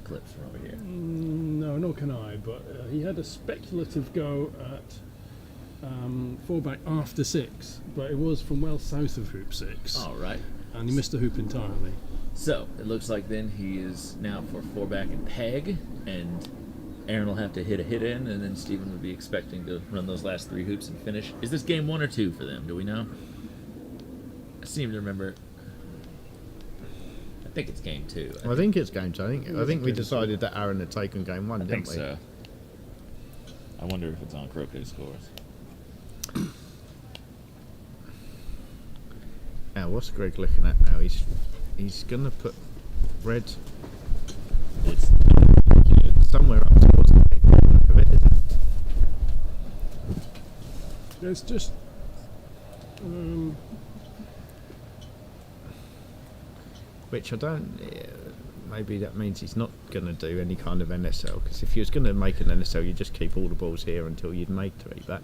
clips from over here. No, nor can I. But he had a speculative go at fullback after 6, but it was from well south of hoop 6, All right. and he missed the hoop entirely. So it looks like then he is now for 4-back and peg, and Aaron will have to hit a hit in, and then Stephen would be expecting to run those last 3 hoops and finish. Is this game 1 or 2 for them? Do we know? I seem to remember. I think it's game 2. I think it's game 2. I think we decided that Aaron had taken game 1, I didn't think we? so. I wonder if it's on Croquet scores. Now, what's Greg looking at now? He's gonna put red It's somewhere up towards the big look of it, isn't it? It's just Which I don't. Maybe that means he's not going to do any kind of NSL. Because if you was going to make an NSL, you just keep all the balls here until you'd make 3 back.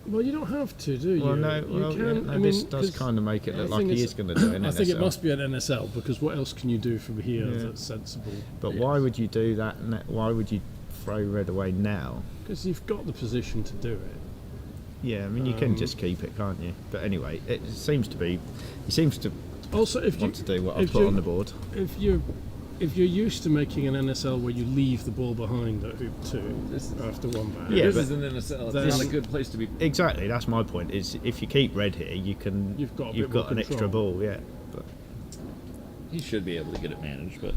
well, you don't have to, do you? Well, no. You Well, can. yeah, no, I mean, this does 'cause kind of make it I look like think he it's- is going to do an I NSL. think it must be an NSL, because what else can you do from here Yeah. that's sensible? But why would you do that? Why would you throw red away now? Because you've got the position to do it. Yeah, I mean you can just keep it, can't you? But anyway, it seems to be. He seems to Also, if you want to do what I if put you- on the board. if you're used to making an NSL where you leave the ball behind at hoop 2 after 1 back, Yeah, this but is an NSL. It's then- not a good place to be. Exactly, that's my point. Is if you keep red here, you can. You've got a you've bit more got an extra control. ball, yeah. But He should be able to get it managed, but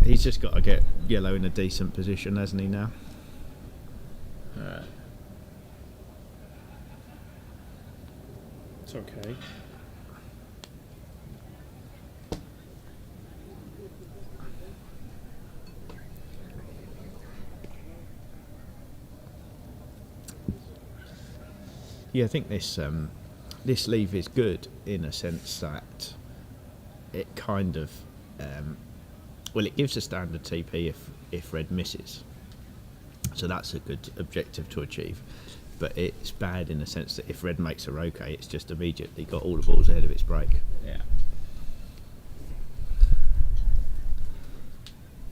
he's just got to get yellow in a decent position, hasn't he? Now. all right. it's okay. Yeah, I think this leave is good in a sense that it kind of well, it gives a standard TP if red misses, so that's a good objective to achieve. But it's bad in the sense that if red makes a roquet, it's just immediately got all the balls ahead of its break. Yeah.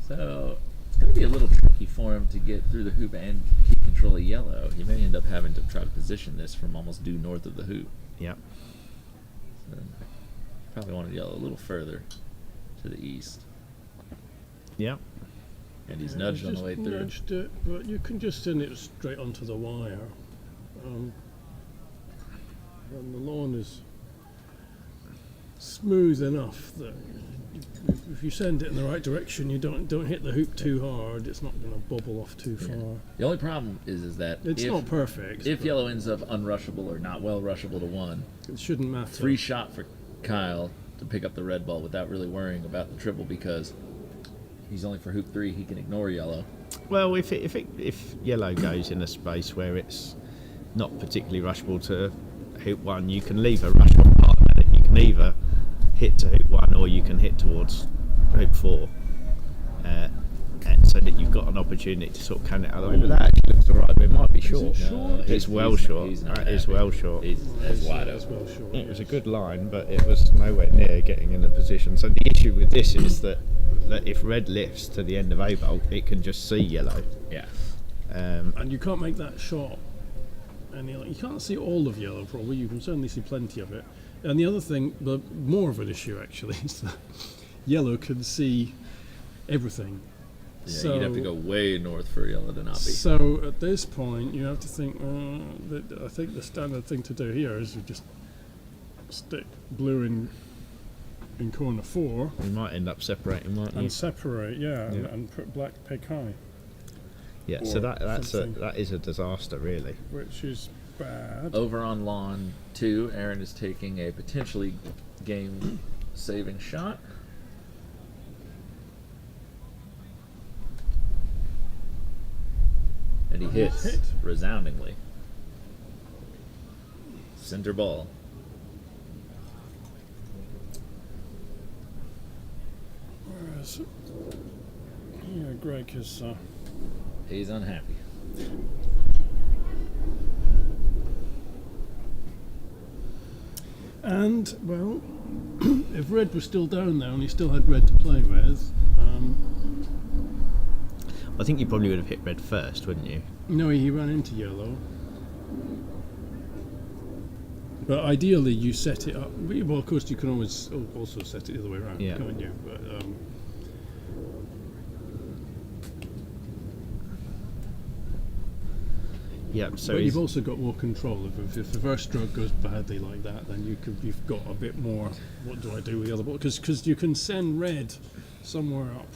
So it's going to be a little tricky for him to get through the hoop and keep control of yellow. He may end up having to try to position this from almost due north of the hoop. Yeah. So probably want to yellow a little further to the east. Yeah. And he's Yeah, nudged on the just way through. Nudged it, but you can just send it straight onto the wire. And the lawn is smooth enough that if you send it in the right direction, you don't hit the hoop too hard. It's not going to bobble off too far. The only problem is that It's if, not perfect. if but yellow ends up unrushable or not well rushable to 1, it shouldn't matter. free shot for Kyle to pick up the red ball without really worrying about the triple, because he's only for hoop 3. He can ignore yellow. Well, if yellow goes in a space where it's not particularly rushable to hoop 1, you can leave a rushable part in it. You can either hit to hoop 1 or you can hit towards hoop 4, and so that you've got an opportunity to sort of can it out of the way. But that actually looks alright, but it might be short. It's well short. He's not That is happy. well short. He's as wide As open. well, sure. It was a good line, but it was nowhere near getting in the position. So the issue with this is that if red lifts to the end of A bolt, it can just see yellow. Yeah. And you can't make that shot. And you can't see all of yellow, probably. You can certainly see plenty of it. And the other thing, but more of an issue actually, is that yellow can see everything. Yeah, So- you'd have to go way north for yellow to not be. So at this point, you have to think. I think the standard thing to do here is you just stick blue in corner 4 You might end up separating, mightn't you? and separate, Yeah. and put black peg high, Yeah. So or something. that is a disaster, really. which is bad. Over on lawn 2, Aaron is taking a potentially game-saving shot. And he hits Hit. resoundingly. Center ball. Whereas, yeah, Greg is. He's unhappy. And, well, if red was still down there and he still had red to play with, I think you probably would have hit red first, wouldn't you? no, he ran into yellow. But ideally, you set it up. Well, of course, you can always also set it the other way around, Yeah. can't you? But Yeah, so but he's, you've also got more control. If the first stroke goes badly like that, then you've got a bit more. What do I do with the other ball? Because you can send red somewhere up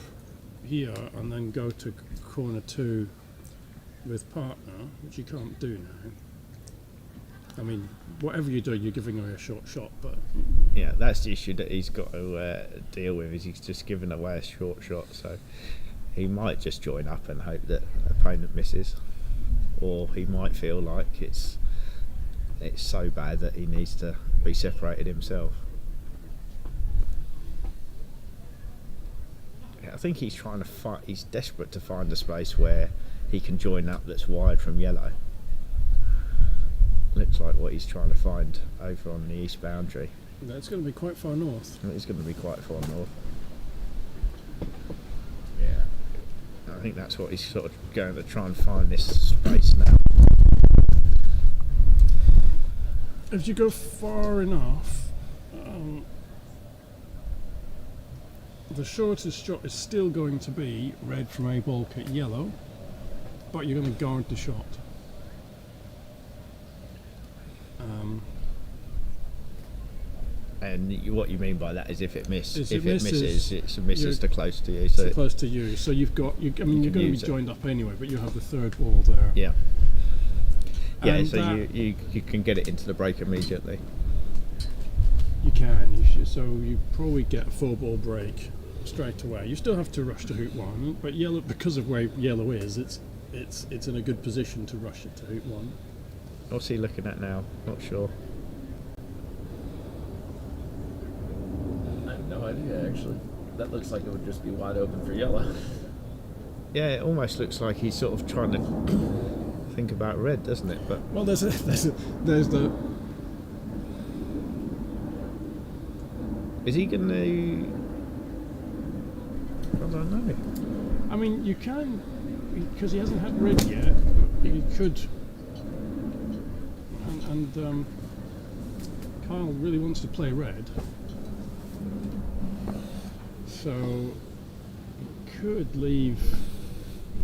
here and then go to corner 2 with partner, which you can't do now. I mean, whatever you do, you're giving away a short shot. But yeah, that's the issue that he's got to deal with. Is he's just giving away a short shot, so he might just join up and hope that opponent misses, or he might feel like it's so bad that he needs to be separated himself. Yeah, I think he's trying to fight. He's desperate to find a space where he can join up that's wide from yellow. Looks like what he's trying to find over on the east boundary. that's going to be quite far north. It's going to be quite far north. Yeah, I think that's what he's sort of going to try and find this space now. If you go far enough, the shortest shot is still going to be red from a ball cut yellow, but you're going to guard the shot. And what you mean by that is if it misses, If it misses, it misses you're- too close to you. So It's close to you, so you've got. I mean, can you're going to be use it. joined up anyway, but you have the third ball there. yeah, And so that- you can get it into the break immediately. You can. So you probably get a 4-ball break straight away. You still have to rush to hoop 1, but yellow, because of where yellow is, it's in a good position to rush it to hoop 1. What's he looking at now? Not sure. I have no idea, actually. That looks like it would just be wide open for yellow. Yeah, it almost looks like he's sort of trying to think about red, doesn't it? But Well, there's the. is he going to? I don't know. I mean, you can, because he hasn't had red yet. You could. And Kyle really wants to play red, so he could leave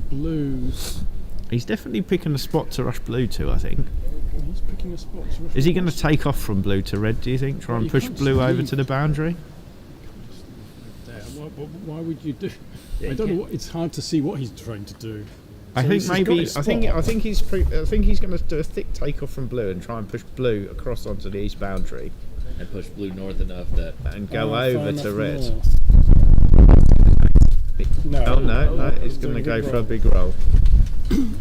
blue. He's definitely picking a spot to rush blue to, I think. He's picking a spot. Is he going to take off from blue to red, do you think? Try Well, and you push can't blue over leave. to the boundary? There. Why would you do? Yeah, I you don't know. can't- think it's hard to see what he's trying to do. I So think he's got maybe his I think spot. he's going to do a thick takeoff from blue and try and push blue across onto the east boundary And push blue north enough that and go Far over enough to red. north. No. Oh no, he's Doing going to a go big for a roll. big roll.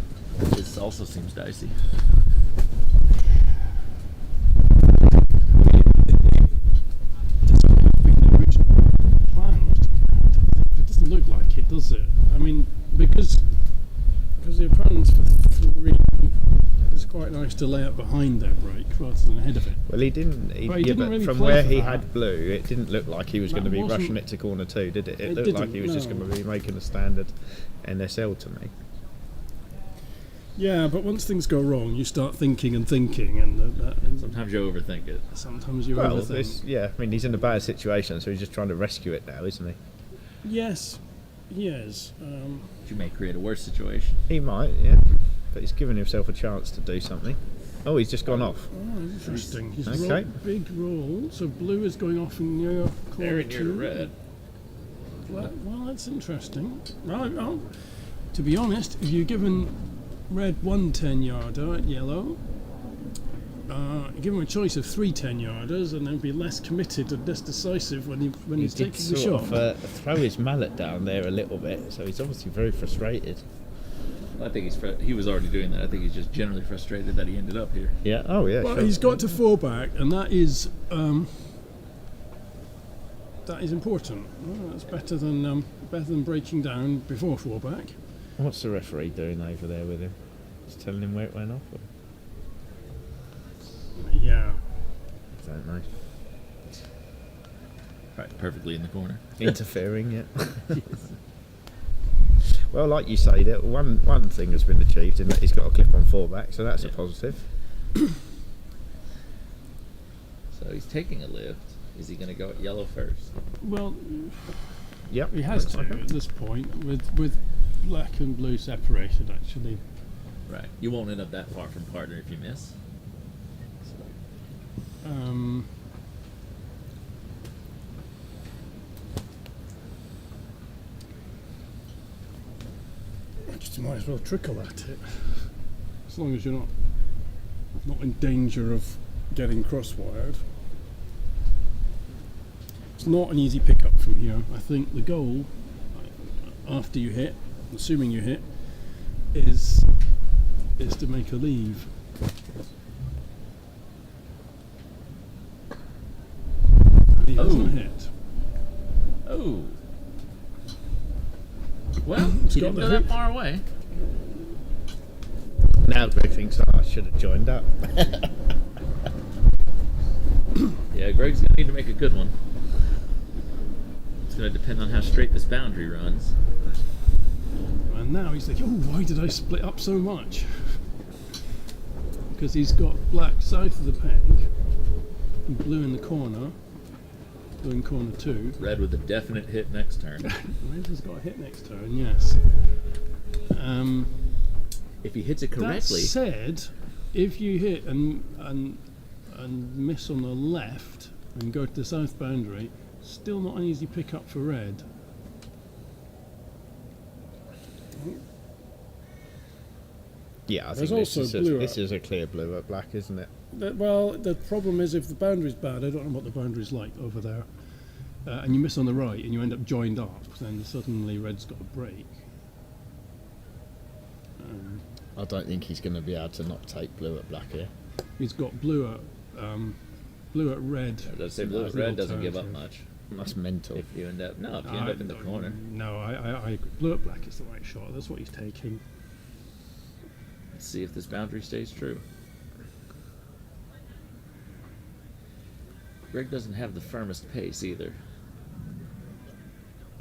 this also seems dicey. Planned. It doesn't look like it, does it? I mean, because the opponent's for 3, it's quite nice to lay up behind their break rather than ahead of it. Well, he didn't. But he didn't really from play where for he that. had blue, it didn't look like he was That going to be wasn't- rushing it to corner 2, did it? It It looked like didn't, he was just no. going to be making a standard NSL to me. Yeah, but once things go wrong, you start thinking, and Sometimes you overthink it. sometimes you Well, overthink. I mean, he's in a bad situation, so he's just trying to rescue it now, isn't he? Yes, he is. You may create a worse situation. He might, yeah. But he's given himself a chance to do something. Oh, he's just gone off. Oh, interesting. He's Okay. rolled, big roll. So blue is going off in near corner Very near to 2. red. Well, that's interesting. Well, to be honest, if you're given red 1 10-yarder at yellow, give him a choice of 3 10-yarders, and then be less committed and less decisive when he's He did taking the sort shot. of throw his mallet down there a little bit, so he's obviously very frustrated. I think he was already doing that. I think he's just generally frustrated that he ended up here. Yeah. Oh, yeah. Well, sure. he's got to fall back, and that is important. Well, that's better than breaking down before fall back. What's the referee doing over there with him? Just telling him where it went off? Or? Yeah. I don't know. Right, perfectly in the corner. Interfering, yeah. Well, like you say, that one thing has been achieved in that he's got a clip on 4-back, so that's a positive. So he's taking a lift. Is he going to go at yellow first? Well, Yep. he has looks to like it. at this point with black and blue separated. Actually, Right. You won't end up that far from partner if you miss. just might as well trickle at it, as long as you're not in danger of getting crosswired. It's not an easy pickup from here. I think the goal, after you hit, assuming you hit, is to make a leave. And he doesn't hit. Oh. Well, It's he got didn't the go that hoop. far away. Now Greg thinks, I should have joined up. Yeah, Greg's going to need to make a good one. It's going to depend on how straight this boundary runs. And now he's like, oh, why did I split up so much? Because he's got black south of the peg, and blue in the corner, blue in corner 2. Red with a definite hit next turn. Red has got a hit next turn, yes. If he hits it That correctly, said, if you hit and miss on the left and go to the south boundary, still not an easy pickup for red. Yeah, I There's think this also is, blue this up. is a clear blue at black, isn't it? Well, the problem is if the boundary's bad, I don't know what the boundary's like over there, and you miss on the right and you end up joined up, then suddenly red's got a break. I don't think he's going to be able to not take blue at black here. He's got blue at red. I'd say blue as red the doesn't give up alternative. much. That's mental. If you end up in the corner. No, I agree. Blue at black is the right shot. That's what he's taking. Let's see if this boundary stays true. Greg doesn't have the firmest pace either.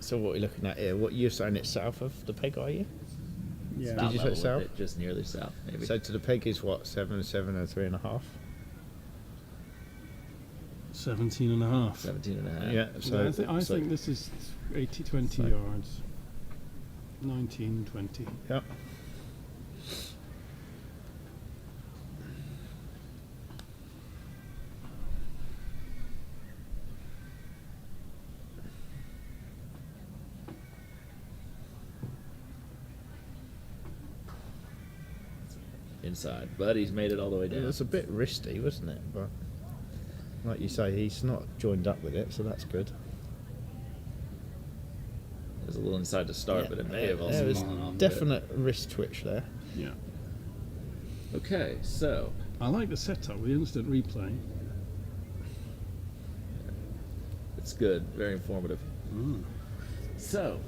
So what are we looking at here? What you're saying it's south of the peg, are you? Yeah. About you say level with south? it, just nearly south, maybe. So to the peg is what, 7, 7 and 3.5? 17 and a half. 17 and a half. Yeah. So I so- think this is 20 So- yards. 19, 20. Yep. Inside, but he's made it all the way It down. was a bit wristy, wasn't it? But like you say, he's not joined up with it, so that's good. It was a little inside to start, but it may have There also was fallen off. definite wrist twitch there. Yeah. Okay, so I like the setup with the instant replay. it's good, very informative. Mm. So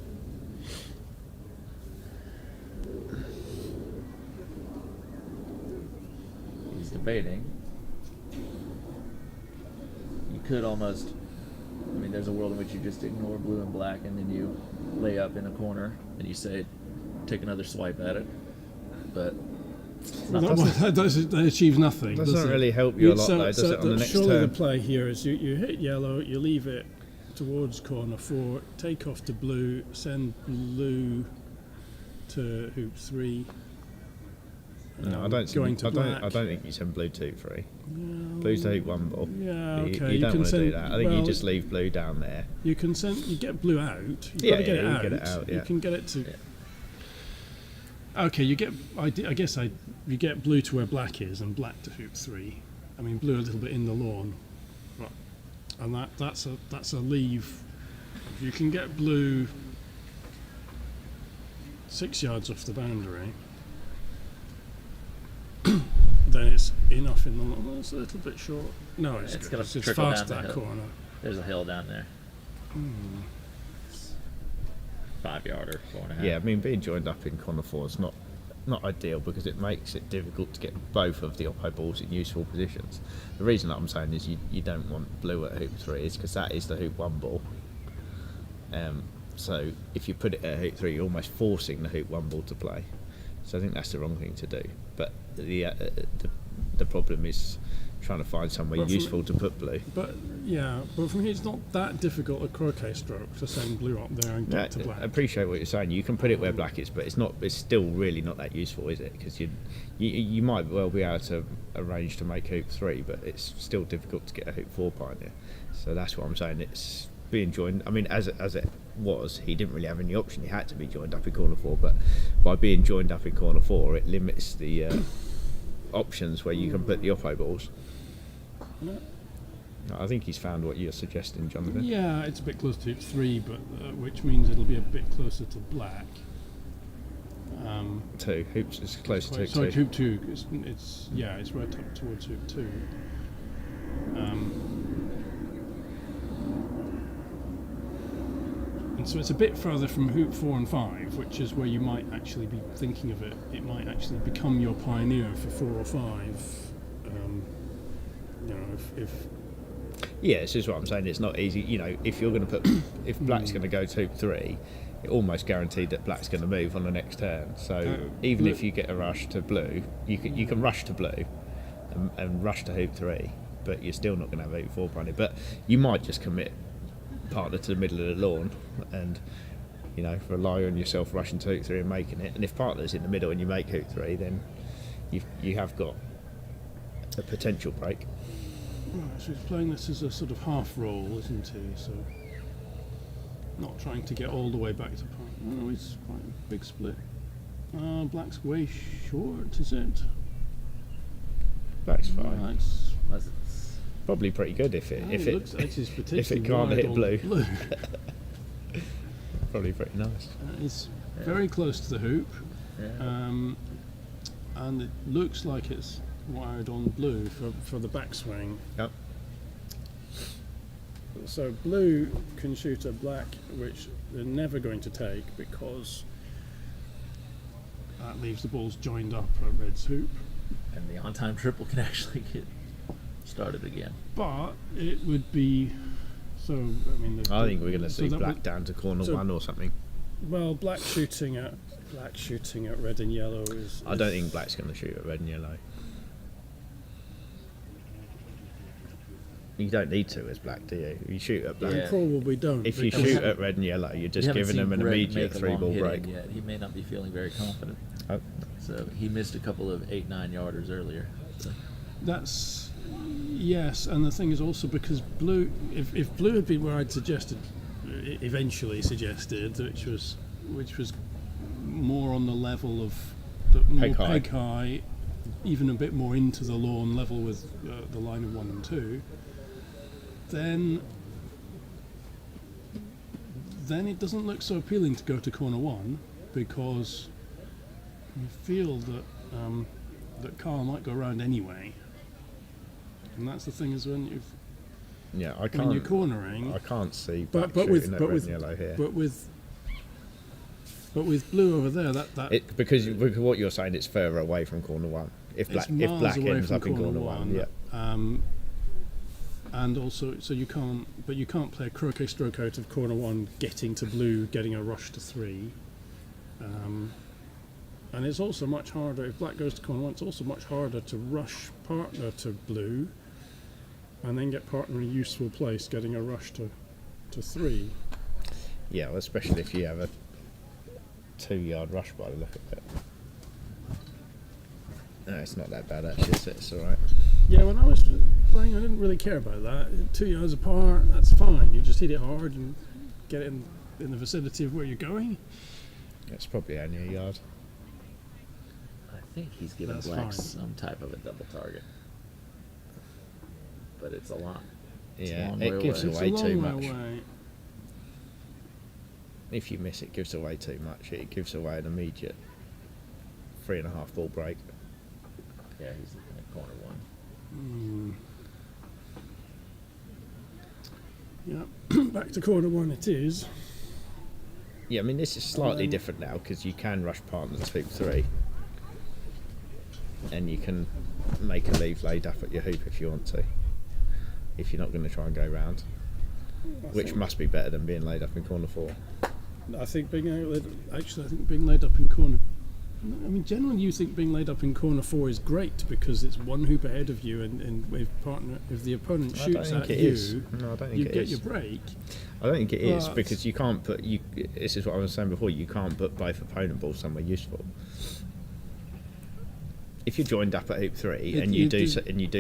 he's debating. You could almost, I mean, there's a world in which you just ignore blue and black and then you lay up in a corner and you say, take another swipe at it. But That achieves nothing. Doesn't does it? really help you a lot, So- though, does so it, on the next surely turn? the play here is you hit yellow, you leave it towards corner 4, take off to blue, send blue to hoop 3. No, I don't. Going to I black. don't think you send blue 2, 3. Yeah, Blue's to hoop 1 ball. Yeah, You- okay. You don't can want to do send- that. I think you well, just leave blue down there. You can send. You get blue out. You've Yeah, got to get yeah, it you out. get it out, You yeah. can get it to. Yeah. Okay, you get. I guess you get blue to where black is and black to hoop 3. I mean, blue a little bit in the lawn, and that's a leave. If you can get blue 6 yards off the boundary, then it's enough in the lawn. Well, it's a little bit short. No, it's It's good. gonna It's trickle fast down the that hill. corner. there's a hill down there. 5 yarder, 4.5. Yeah, I mean being joined up in corner 4 is not not ideal because it makes it difficult to get both of the oppo balls in useful positions. The reason that I'm saying is you don't want blue at hoop 3 is because that is the hoop 1 ball. So if you put it at hoop 3, you're almost forcing the hoop 1 ball to play. So I think that's the wrong thing to do. But the problem is trying to find somewhere useful to put blue. But for me it's not that difficult a croquet stroke to send blue up there and get to black. I appreciate what you're saying. You can put it where black is, but it's still really not that useful, is it? Because you might well be able to arrange to make hoop 3, but it's still difficult to get a hoop 4 pioneer. So that's what I'm saying. It's being joined. I mean, as it was, he didn't really have any option. He had to be joined up in corner 4, but by being joined up in corner 4, it limits the options where you can put the oppo balls. Yeah. I think he's found what you're suggesting, Jonathan. Yeah, it's a bit close to hoop 3, but which means it'll be a bit closer to black. 2 hoops is closer to hoop 2. Sorry, hoop 2. It's right up towards hoop 2. And so it's a bit further from hoop 4 and 5, which is where you might actually be thinking of it. It might actually become your pioneer for 4 or 5. If yeah, this is what I'm saying. It's not easy. If you're going to put, if black's going to go to hoop 3, it's almost guaranteed that black's going to move on the next turn. So even if you get a rush to blue, you can rush to blue and rush to hoop 3, but you're still not going to have hoop 4 pioneer. But you might just commit partner to the middle of the lawn and rely on yourself rushing to hoop 3 and making it. And if partner's in the middle and you make hoop 3, then you have got a potential break. Right, so he's playing this as a sort of half roll, isn't he? So not trying to get all the way back to point. Oh, no, it's quite a big split. Black's way short, is it? Black's fine. That's probably pretty good if it can't hit blue. Probably pretty nice. It's very close to the hoop, Yeah. and it looks like it's wired on blue for the backswing. Yep. So blue can shoot a black, which they're never going to take because that leaves the balls joined up at red's hoop. And the on-time triple can actually get started again. But it would be so. I mean, I think we're going to see that black would- down to corner so- 1 or something. Well, black shooting at red and yellow is. I don't think black's going to shoot at red and yellow. You don't need to as black, do you? You shoot at black. You Yeah. probably don't. If you because- shoot at red and yellow, you're We just haven't giving them seen an Red immediate make a long 3-ball hit break. in yet. He may not be feeling very confident. Oh. So he missed a couple of 8-9 yarders earlier. So. That's yes, and the thing is also because blue. If blue had been where I'd eventually suggested, which was more on the level of more peg high, even a bit more into the lawn level with the line of 1 and 2, then it doesn't look so appealing to go to corner 1 because you feel that Carl might go around anyway, and that's the thing is when you're cornering. I can't see black but shooting with at but red with and yellow here. but with blue over there, Because what you're saying, it's further away from corner 1. If black away ends from up in corner 1, yeah. And also, so you can't play a croquet stroke out of corner 1, getting to blue, getting a rush to 3. And it's also much harder, if black goes to corner 1, it's also much harder to rush partner to blue and then get partner in a useful place, getting a rush to 3. Yeah, well, especially if you have a 2-yard rush by the look of it. No, it's not that bad actually, it's alright. Yeah, when I was playing, I didn't really care about that. 2 yards apart, that's fine. You just hit it hard and get it in the vicinity of where you're going. It's probably only a yard. I think he's given That's black fine. some type of a double target. But it's a lot. It's a Yeah, long it way gives away. It's away a long too way much. away. If you miss, it gives away too much. It gives away an immediate 3.5 ball break. Yeah, he's looking at corner 1. Yeah, back to corner 1 it is. Yeah, I mean this is slightly different now because you can rush partner to hoop 3. and you can make a leave laid up at your hoop if you want to, if you're not going to try and go round, which must be better than being laid up in corner 4. I think being laid up in corner. I mean, generally, you think being laid up in corner 4 is great because it's one hoop ahead of you, and if the opponent shoots at you, no, I don't think you it get is. your break. I don't think it is, because you can't put this is what I was saying before. You can't put both opponent balls somewhere useful. If you're joined up at hoop 3 and you do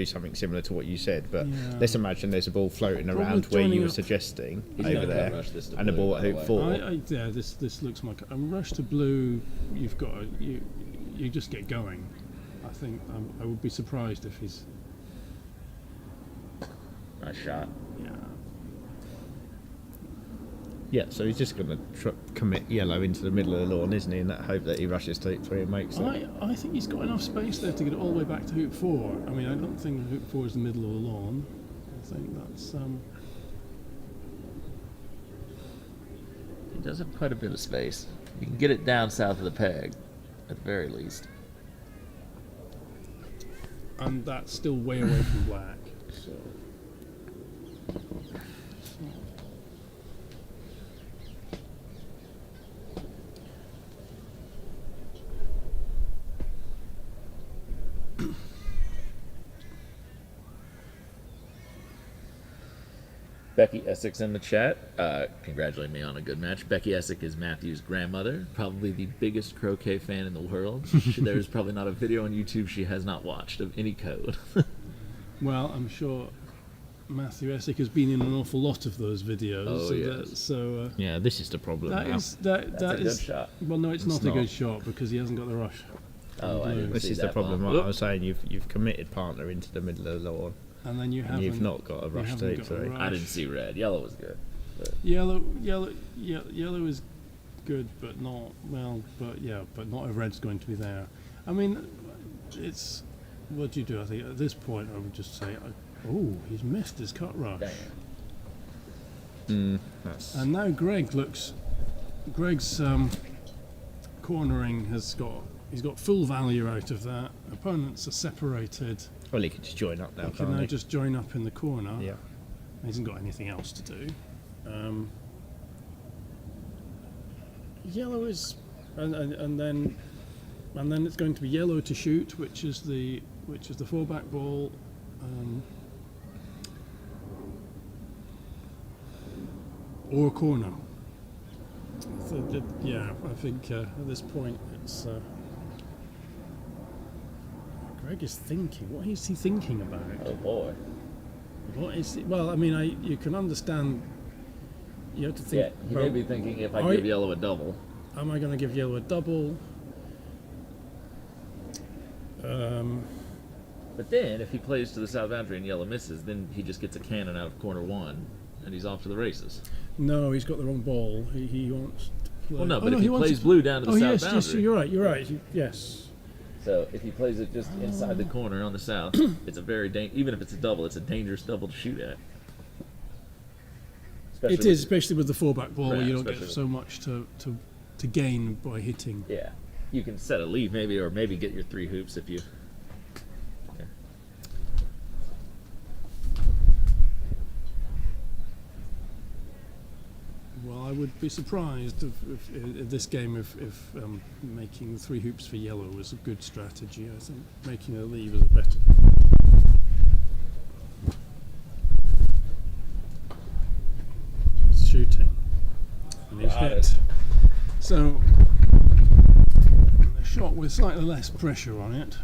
something similar to what you said, but let's imagine there's a ball floating around where you were suggesting over there, and a ball at hoop 4. This looks like a rush to blue. You've got you just get going. I think I would be surprised if he's. Nice shot. Yeah. Yeah, so he's just going to commit yellow into the middle of the lawn, isn't he? In that hope that he rushes to hoop 3 and makes it. I think he's got enough space there to get it all the way back to hoop 4. I mean, I don't think hoop 4 is the middle of the lawn. I think that's. He does have quite a bit of space. You can get it down south of the peg, at the very least. And that's still way away from black. So. Becky Essex in the chat, congratulating me on a good match. Becky Essex is Matthew's grandmother, probably the biggest croquet fan in the world. There's probably not a video on YouTube she has not watched of any code. Well, I'm sure Matthew Essex has been in an awful lot of those videos. Oh, yes. Yeah, this is the problem. That's a good shot. Well, no, it's not a good shot because he hasn't got the rush. Oh, I didn't This see is the that problem. ball. I was saying you've committed partner into the middle of the lawn, And then you've not got a rush to hoop 3. I didn't see red. Yellow was good. But Yellow is good, but not but not if red's going to be there. I mean, it's what do you do? I think at this point I would just say, oh, he's missed his cut rush. damn. And now Greg's cornering he's got full value out of that. Opponents are separated. Well, he can just join up now, He can can't now he? just join up in the corner. Yeah. He hasn't got anything else to do. Yellow is, and then it's going to be yellow to shoot, which is the 4-back ball. Or corner. I think at this point it's. Greg is thinking. What is he thinking about? Oh boy. What is it? Well, I mean, you can understand. You have to think. Yeah, he may be thinking if I give yellow a double. Am I going to give yellow a double? But then, if he plays to the south boundary and yellow misses, then he just gets a cannon out of corner 1, and he's off to the races. No, he's got the wrong ball. He wants to play. Well, no, but if he plays blue down to the south boundary. Yes, you're right. Yes. So if he plays it just inside the corner on the south, it's a very even if it's a double, it's a dangerous double to shoot at. Especially with the 4-back ball, Right, you don't get especially so much to gain by hitting. Yeah, you can set a lead maybe, or maybe get your 3 hoops if you. Yeah. Well, I would be surprised if this game if making the 3 hoops for yellow was a good strategy. I think making a leave is better. He's shooting, and he's hit. So the shot with slightly less pressure on it.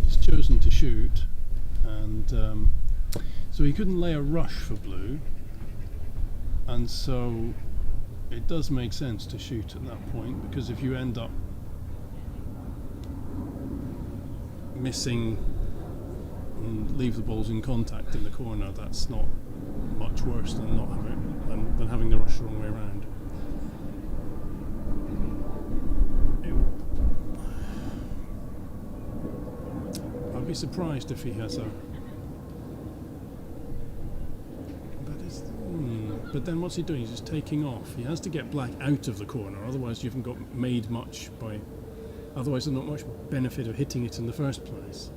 He's chosen to shoot, and so he couldn't lay a rush for blue. And so it does make sense to shoot at that point, because if you end up missing and leave the balls in contact in the corner, that's not much worse than not than having the rush the wrong way around. I'd be surprised if he has a. But then what's he doing? He's just taking off. He has to get black out of the corner, otherwise you haven't got made much by Otherwise, there's not much benefit of hitting it in the first place.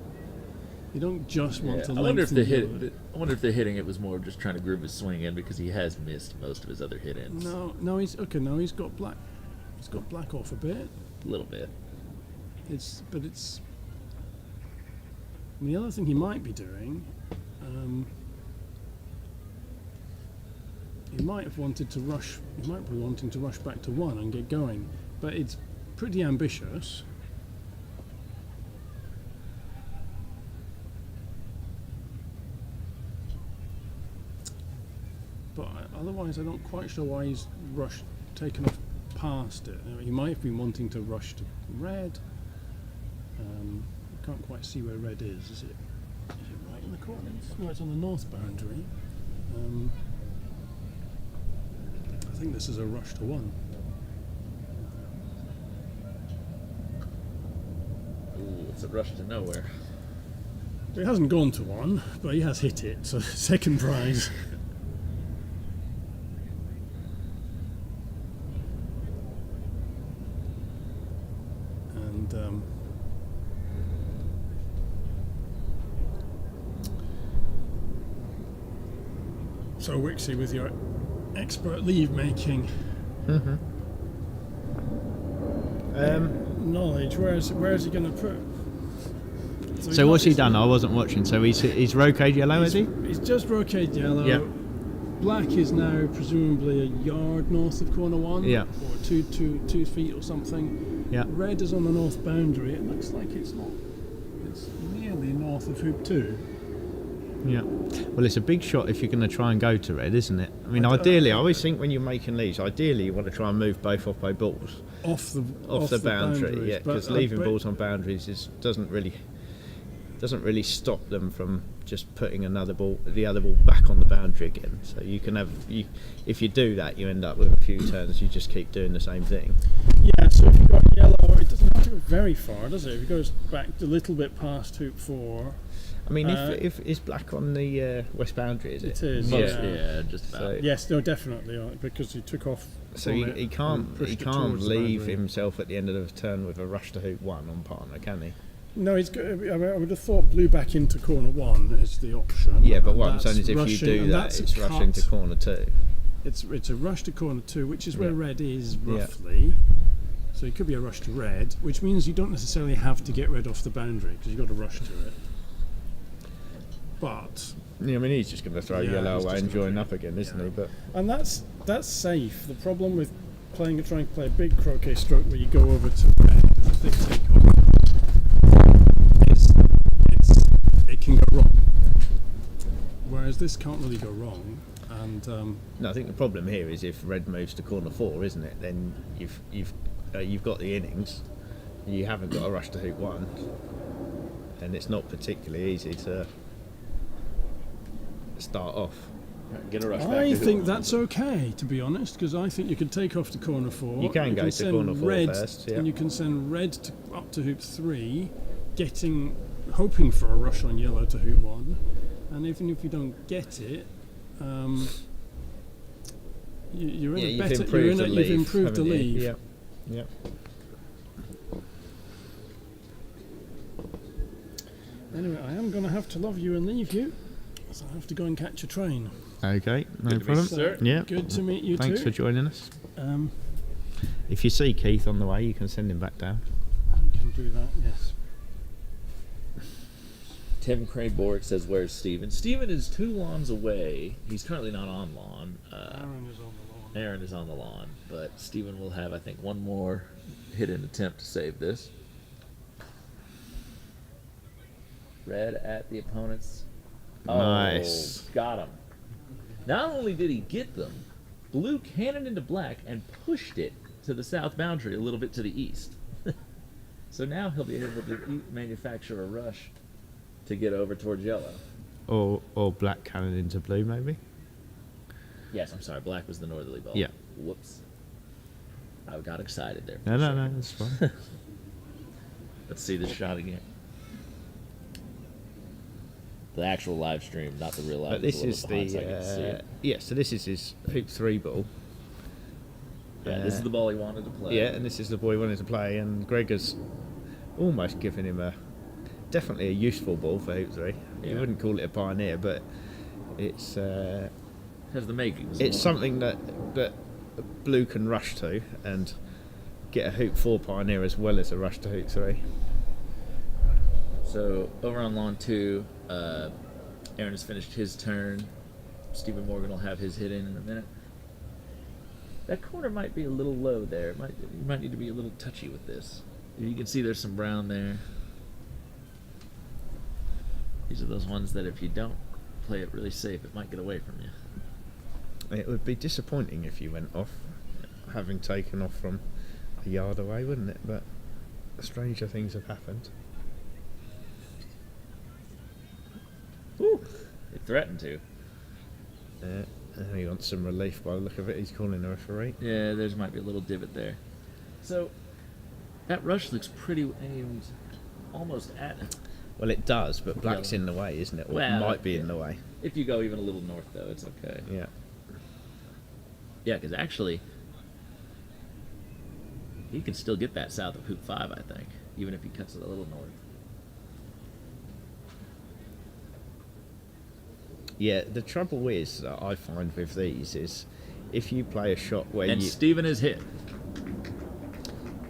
You don't just want to I wonder if lengthen the I wonder if the hitting it was more just trying to groove his swing in, because he has missed most of his other hit ins. No, he's okay. No, he's got black. He's got black off a bit. A little bit. But and the other thing he might be doing, he might have wanted to rush. He might be wanting to rush back to 1 and get going, but it's pretty ambitious. But otherwise, I'm not quite sure why he's taken off past it. He might have been wanting to rush to red. I can't quite see where red is. Is it right in the corner? No, it's on the north boundary. I think this is a rush to 1. Ooh, it's a rush to nowhere. He hasn't gone to 1, but he has hit it, so second prize. And so Wixie, with your expert leave making knowledge, where is he going to put? So what's he done? I wasn't watching. So he's roquette yellow, is he? He's just roquette yellow. Yeah. Black is now presumably a yard north of corner 1. Yeah. Or 2 feet or something. Yeah. Red is on the north boundary. It looks like it's not. It's nearly north of hoop 2. Yeah. Well, it's a big shot if you're going to try and go to red, isn't it? I mean, ideally, I always think when you're making leaves, ideally you want to try and move both off by balls. Off the boundary, yeah, because leaving balls on boundaries doesn't really stop them from just putting the other ball back on the boundary again. So you can if you do that, you end up with a few turns. You just keep doing the same thing. Yeah. So if you've got yellow, it doesn't have to go very far, does it? If it goes back a little bit past hoop 4. I mean, if it's black on the west boundary, is it? It is. Yeah, just about. So, yes, no, definitely, because he took off. So he can't leave himself at the end of the turn with a rush to hoop 1 on partner, can he? No, he's good. I would have thought blue back into corner 1 is the option. Yeah, but what I'm saying is, if you do that, it's rushing to corner 2. It's a rush to corner 2, which is where red is roughly. So it could be a rush to red, which means you don't necessarily have to get red off the boundary because you've got to rush to it. But yeah, I mean, he's just going to throw yellow away and join up again, isn't he? But and that's safe. The problem with trying to play a big croquet stroke where you go over to red, if they take off, it can go wrong. Whereas this can't really go wrong. And no, I think the problem here is if red moves to corner 4, isn't it? Then you've got the innings. You haven't got a rush to hoop 1, and it's not particularly easy to start off. Get a rush back I to think hoop. that's okay, to be honest, because I think you can take off to corner 4. You can go to corner 4 red, first, yeah. and you can send red up to hoop 3, hoping for a rush on yellow to hoop 1, and even if you don't get it, you're in a better. You've improved the leave. Yeah. Yeah. Anyway, I am going to have to love you and leave you, so I have to go and catch a train. Okay, no Good to meet problem. you, sir. Yeah. Good to meet you Thanks too. for joining us. Um, If you see Keith on the way, you can send him back down. I can do that. Yes. Tim Crane-Borg says, "Where's Steven?" Steven is 2 lawns away. He's currently not on lawn. Aaron is on the lawn. Aaron is on the lawn, but Steven will have, I think, one more hit-in attempt to save this. Red at the opponent's. Nice. Oh, got him. Not only did he get them, blue cannoned into black and pushed it to the south boundary a little bit to the east. So now he'll be able to manufacture a rush to get over towards yellow. Or black cannon into blue, maybe. Yes, I'm sorry. Black was the northerly ball. Yeah. Whoops. I got excited there. No, that's fine. Let's see this shot again. The actual live stream, not the real live. But this a little is behind, so I get to see it. so this is his hoop 3 ball. Yeah, this is the ball he wanted to play. Yeah, and this is the ball he wanted to play, and Greg has almost giving him definitely a useful ball for hoop 3. Yeah. You wouldn't call it a pioneer, but it's Has the makings. it's something that Blue can rush to and get a hoop 4 pioneer as well as a rush to hoop 3. So over on lawn 2, Aaron has finished his turn. Stephen Morgan will have his hit in a minute. That corner might be a little low there. You might need to be a little touchy with this. You can see there's some brown there. These are those ones that if you don't play it really safe, it might get away from you. It would be disappointing if you went off, having taken off from a yard away, wouldn't it? But stranger things have happened. Ooh, it threatened to. He wants some relief by the look of it. He's calling the referee. Yeah, there's might be a little divot there. So that rush looks pretty aimed almost at. Well, it does, but black's Yellow. in the way, isn't it? Or Well, it might be yeah. in the way. If you go even a little north, though, it's okay. Yeah. Yeah, because actually, he can still get that south of hoop 5, I think, even if he cuts it a little north. Yeah, the trouble is that I find with these is if you play a shot where And you Stephen is hit.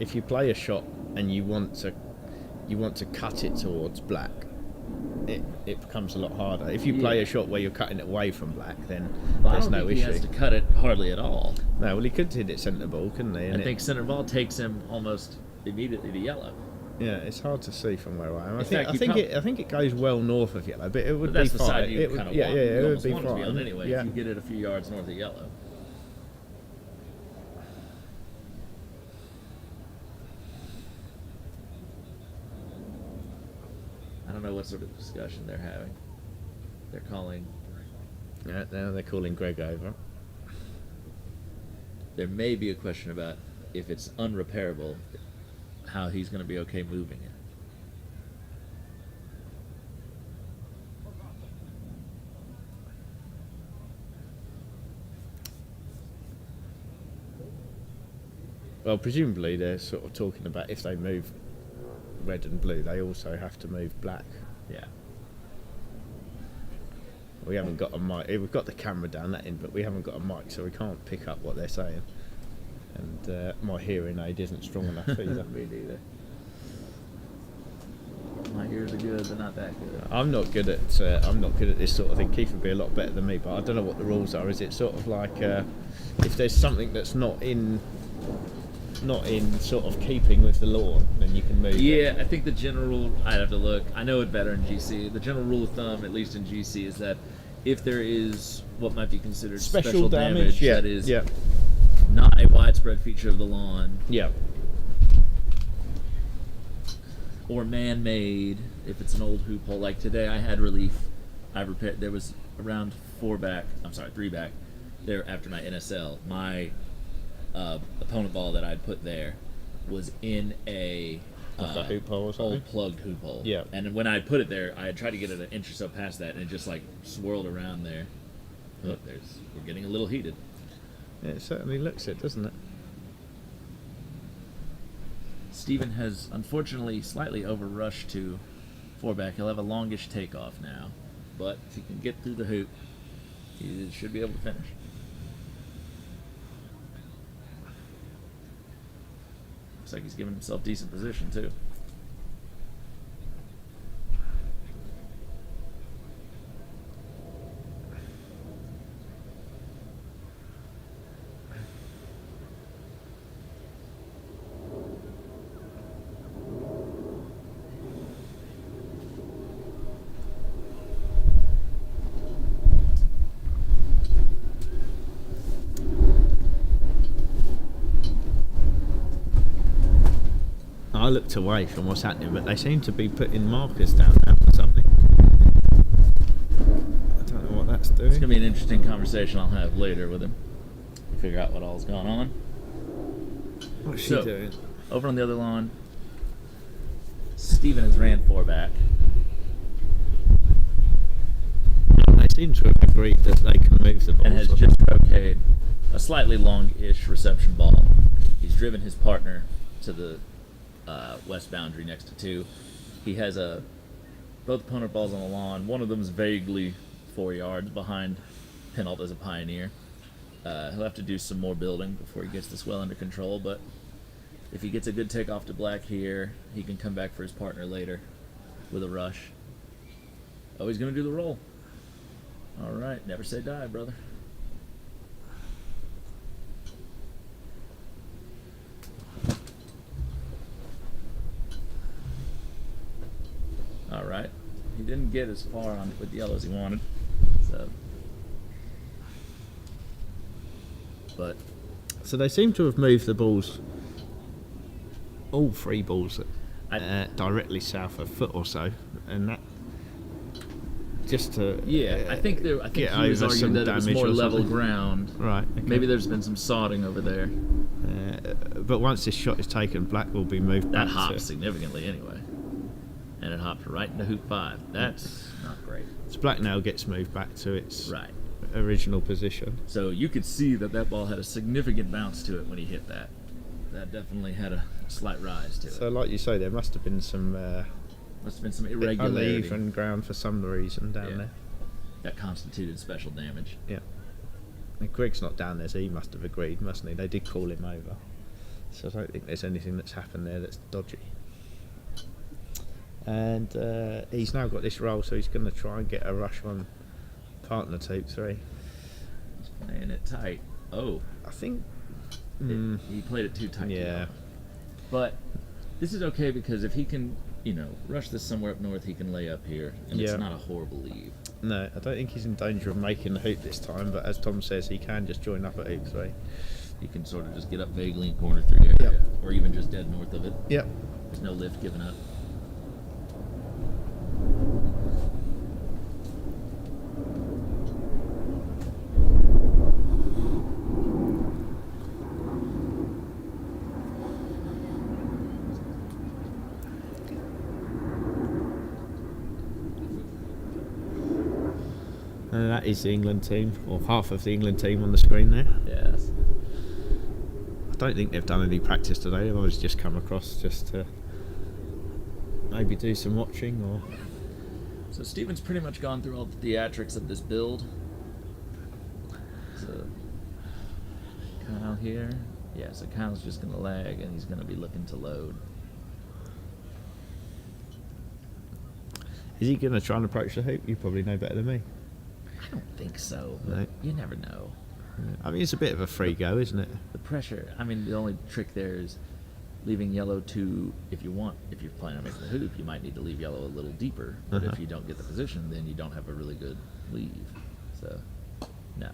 if you play a shot and you want to cut it towards black, it becomes a lot harder. If you play a shot where you're cutting it away from black, then Well, there's I don't no think issue. he has to cut it hardly at all. No, well, he could hit it centre ball, couldn't he? I think center ball takes him almost immediately to yellow. Yeah, it's hard to see from where I am. I In think fact, I think it goes well north of yellow, but it would But that's be the fine. side you It would, kind of yeah, want. yeah, You it would almost be want it to be fine. on anyway. Yeah. If you get it a few yards north of yellow. I don't know what sort of discussion they're having. They're calling. Yeah, now they're calling Greg over. There may be a question about if it's unrepairable, how he's going to be okay moving it. Well, presumably they're sort of talking about if they move red and blue, they also have to move black. Yeah. We haven't got a mic. We've got the camera down that end, but we haven't got a mic, so we can't pick up what they're saying. And my hearing aid isn't strong enough either. Me neither. My ears are good, but not that good. I'm not good at this sort of thing. Keith would be a lot better than me, but I don't know what the rules are. Is it sort of like if there's something that's not in sort of keeping with the law, then you can move Yeah, it? I think the general rule, I'd have to look. I know it better in GC. The general rule of thumb, at least in GC, is that if there is what might be considered special damage yeah, that is yeah, not a widespread feature of the lawn yeah. or man-made, if it's an old hoop hole, like today I had relief. I repaired. There was around 3 back there after my NSL. My opponent ball that I'd put there was in a Like a hoop hole or something? old plugged hoop hole. Yeah. And when I put it there, I had tried to get it an inch or so past that, and it just like swirled around there. Look, we're getting a little heated. Yeah, it certainly looks it, doesn't it? Stephen has unfortunately slightly overrushed to 4-back. He'll have a longish takeoff now, but if he can get through the hoop, he should be able to finish. Looks like he's giving himself decent position too. I looked away from what's happening, but they seem to be putting markers down now or something. I don't know what that's doing. It's gonna be an interesting conversation I'll have later with him. Figure out what all's going on. What's she So, doing? over on the other lawn, Stephen has ran 4-back. They seem to have agreed that they can move the ball. And has just okayed a slightly long-ish reception ball. He's driven his partner to the west boundary next to 2. He has both opponent balls on the lawn. One of them is vaguely 4 yards behind Pinault as a Pioneer. He'll have to do some more building before he gets this well under control, but if he gets a good takeoff to black here, he can come back for his partner later with a rush. Oh, he's going to do the roll. All right, never say die, brother. All right. He didn't get as far on with yellow as he wanted. So they seem to have moved the balls, all 3 balls, directly south a foot or so, and that just to I think he was over some arguing that it was damage more or level something. ground. Right. Okay. Maybe there's been some sodding over there. But once this shot is taken, black will be moved That back hopped to... significantly anyway. And it hopped right into hoop 5. That's not great. So black now gets moved back to its Right. original position. So you could see that ball had a significant bounce to it when he hit that. That definitely had a slight rise to it. So like you say, there must have been some Must have been some irregularity. uneven ground for some reason down there. That constituted special damage. Yeah. And Greg's not down there, so he must have agreed, mustn't he? They did call him over. So I don't think there's anything that's happened there that's dodgy. And he's now got this roll, so he's going to try and get a rush on partner 2-3. He's playing it tight. Oh. I think... He played it too tight. Yeah. But this is okay because if he can, rush this somewhere up north, he can lay up here, and it's not a horrible leave. No, I don't think he's in danger of making the hoop this time, but as Tom says, he can just join up at hoop 3. He can sort of just get up vaguely in corner 3 area, or even just dead north of it. Yep. There's no lift given up. And that is the England team, or half of the England team on the screen there. Yes. I don't think they've done any practice today. They've always just come across just to maybe do some watching or... So Stephen's pretty much gone through all the theatrics of this build. So Kyle here. Yeah, so Kyle's just going to lag and he's going to be looking to load. Is he going to try and approach the hoop? You probably know better than me. I don't think so, but No. you never know. I mean, it's a bit of a free go, isn't it? The pressure, I mean, the only trick there is leaving yellow to, if you're planning on making the hoop, you might need to leave yellow a little deeper. But if you don't get the position, then you don't have a really good leave. So, no.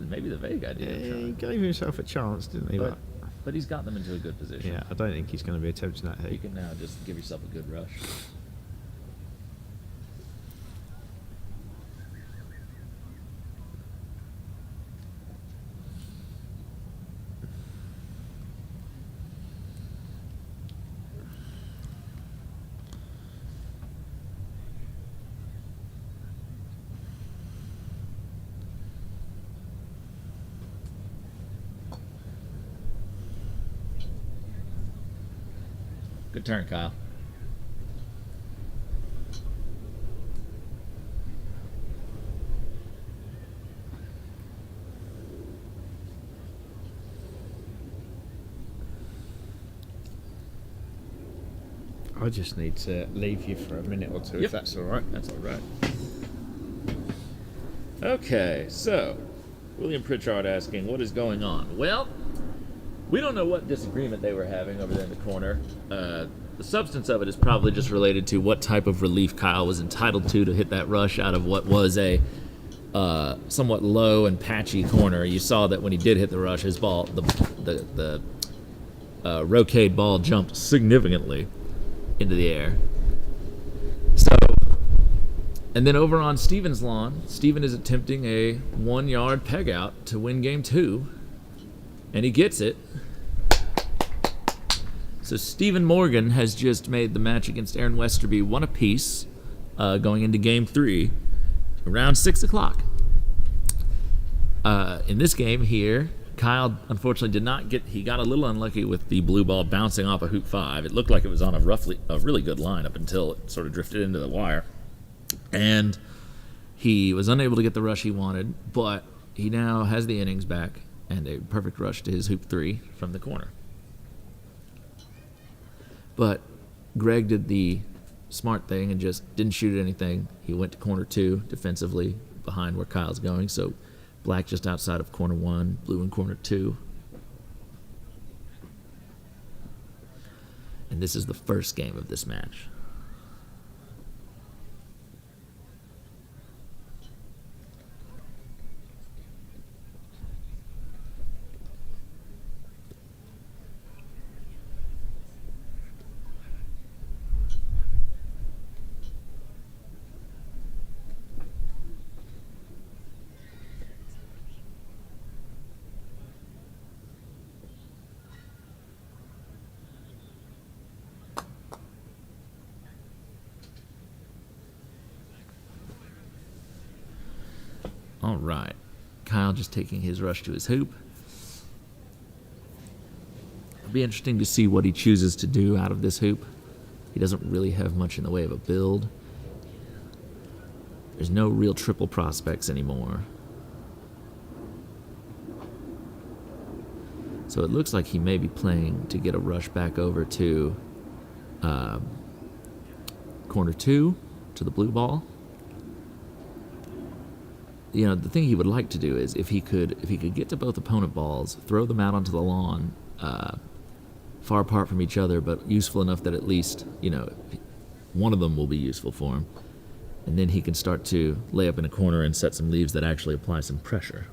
Maybe the vague idea. Yeah, he gave himself a chance, didn't he? But he's got them into a good position. Yeah, I don't think he's going to be attempting that You hoop. can now just give yourself a good rush. Good turn, Kyle. I just need to leave you for a minute or two, if that's all right. That's all right. Okay, so William Pritchard asking, what is going on? Well, we don't know what disagreement they were having over there in the corner. The substance of it is probably just related to what type of relief Kyle was entitled to hit that rush out of what was a somewhat low and patchy corner. You saw that when he did hit the rush, his ball, the Rocade ball jumped significantly into the air. So, and then over on Stephen's lawn, Stephen is attempting a 1 yard peg out to win game 2, and he gets it. So Stephen Morgan has just made the match against Aaron Westerby 1 apiece, going into game 3, around 6 o'clock. In this game here, Kyle, unfortunately, did not get. He got a little unlucky with the blue ball bouncing off of hoop 5. It looked like it was on a really good line up until it sort of drifted into the wire. And he was unable to get the rush he wanted, but he now has the innings back and a perfect rush to his hoop 3 from the corner. But Greg did the smart thing and just didn't shoot at anything. He went to corner 2 defensively behind where Kyle's going, so black just outside of corner 1, blue in corner 2. And this is the first game of this match. All right. Kyle just taking his rush to his hoop. It'll be interesting to see what he chooses to do out of this hoop. He doesn't really have much in the way of a build. There's no real triple prospects anymore. So it looks like he may be playing to get a rush back over to corner 2, to the blue ball. You know, the thing he would like to do is if he could get to both opponent balls, throw them out onto the lawn, far apart from each other, but useful enough that at least, you know, one of them will be useful for him. And then he can start to lay up in a corner and set some leaves that actually apply some pressure.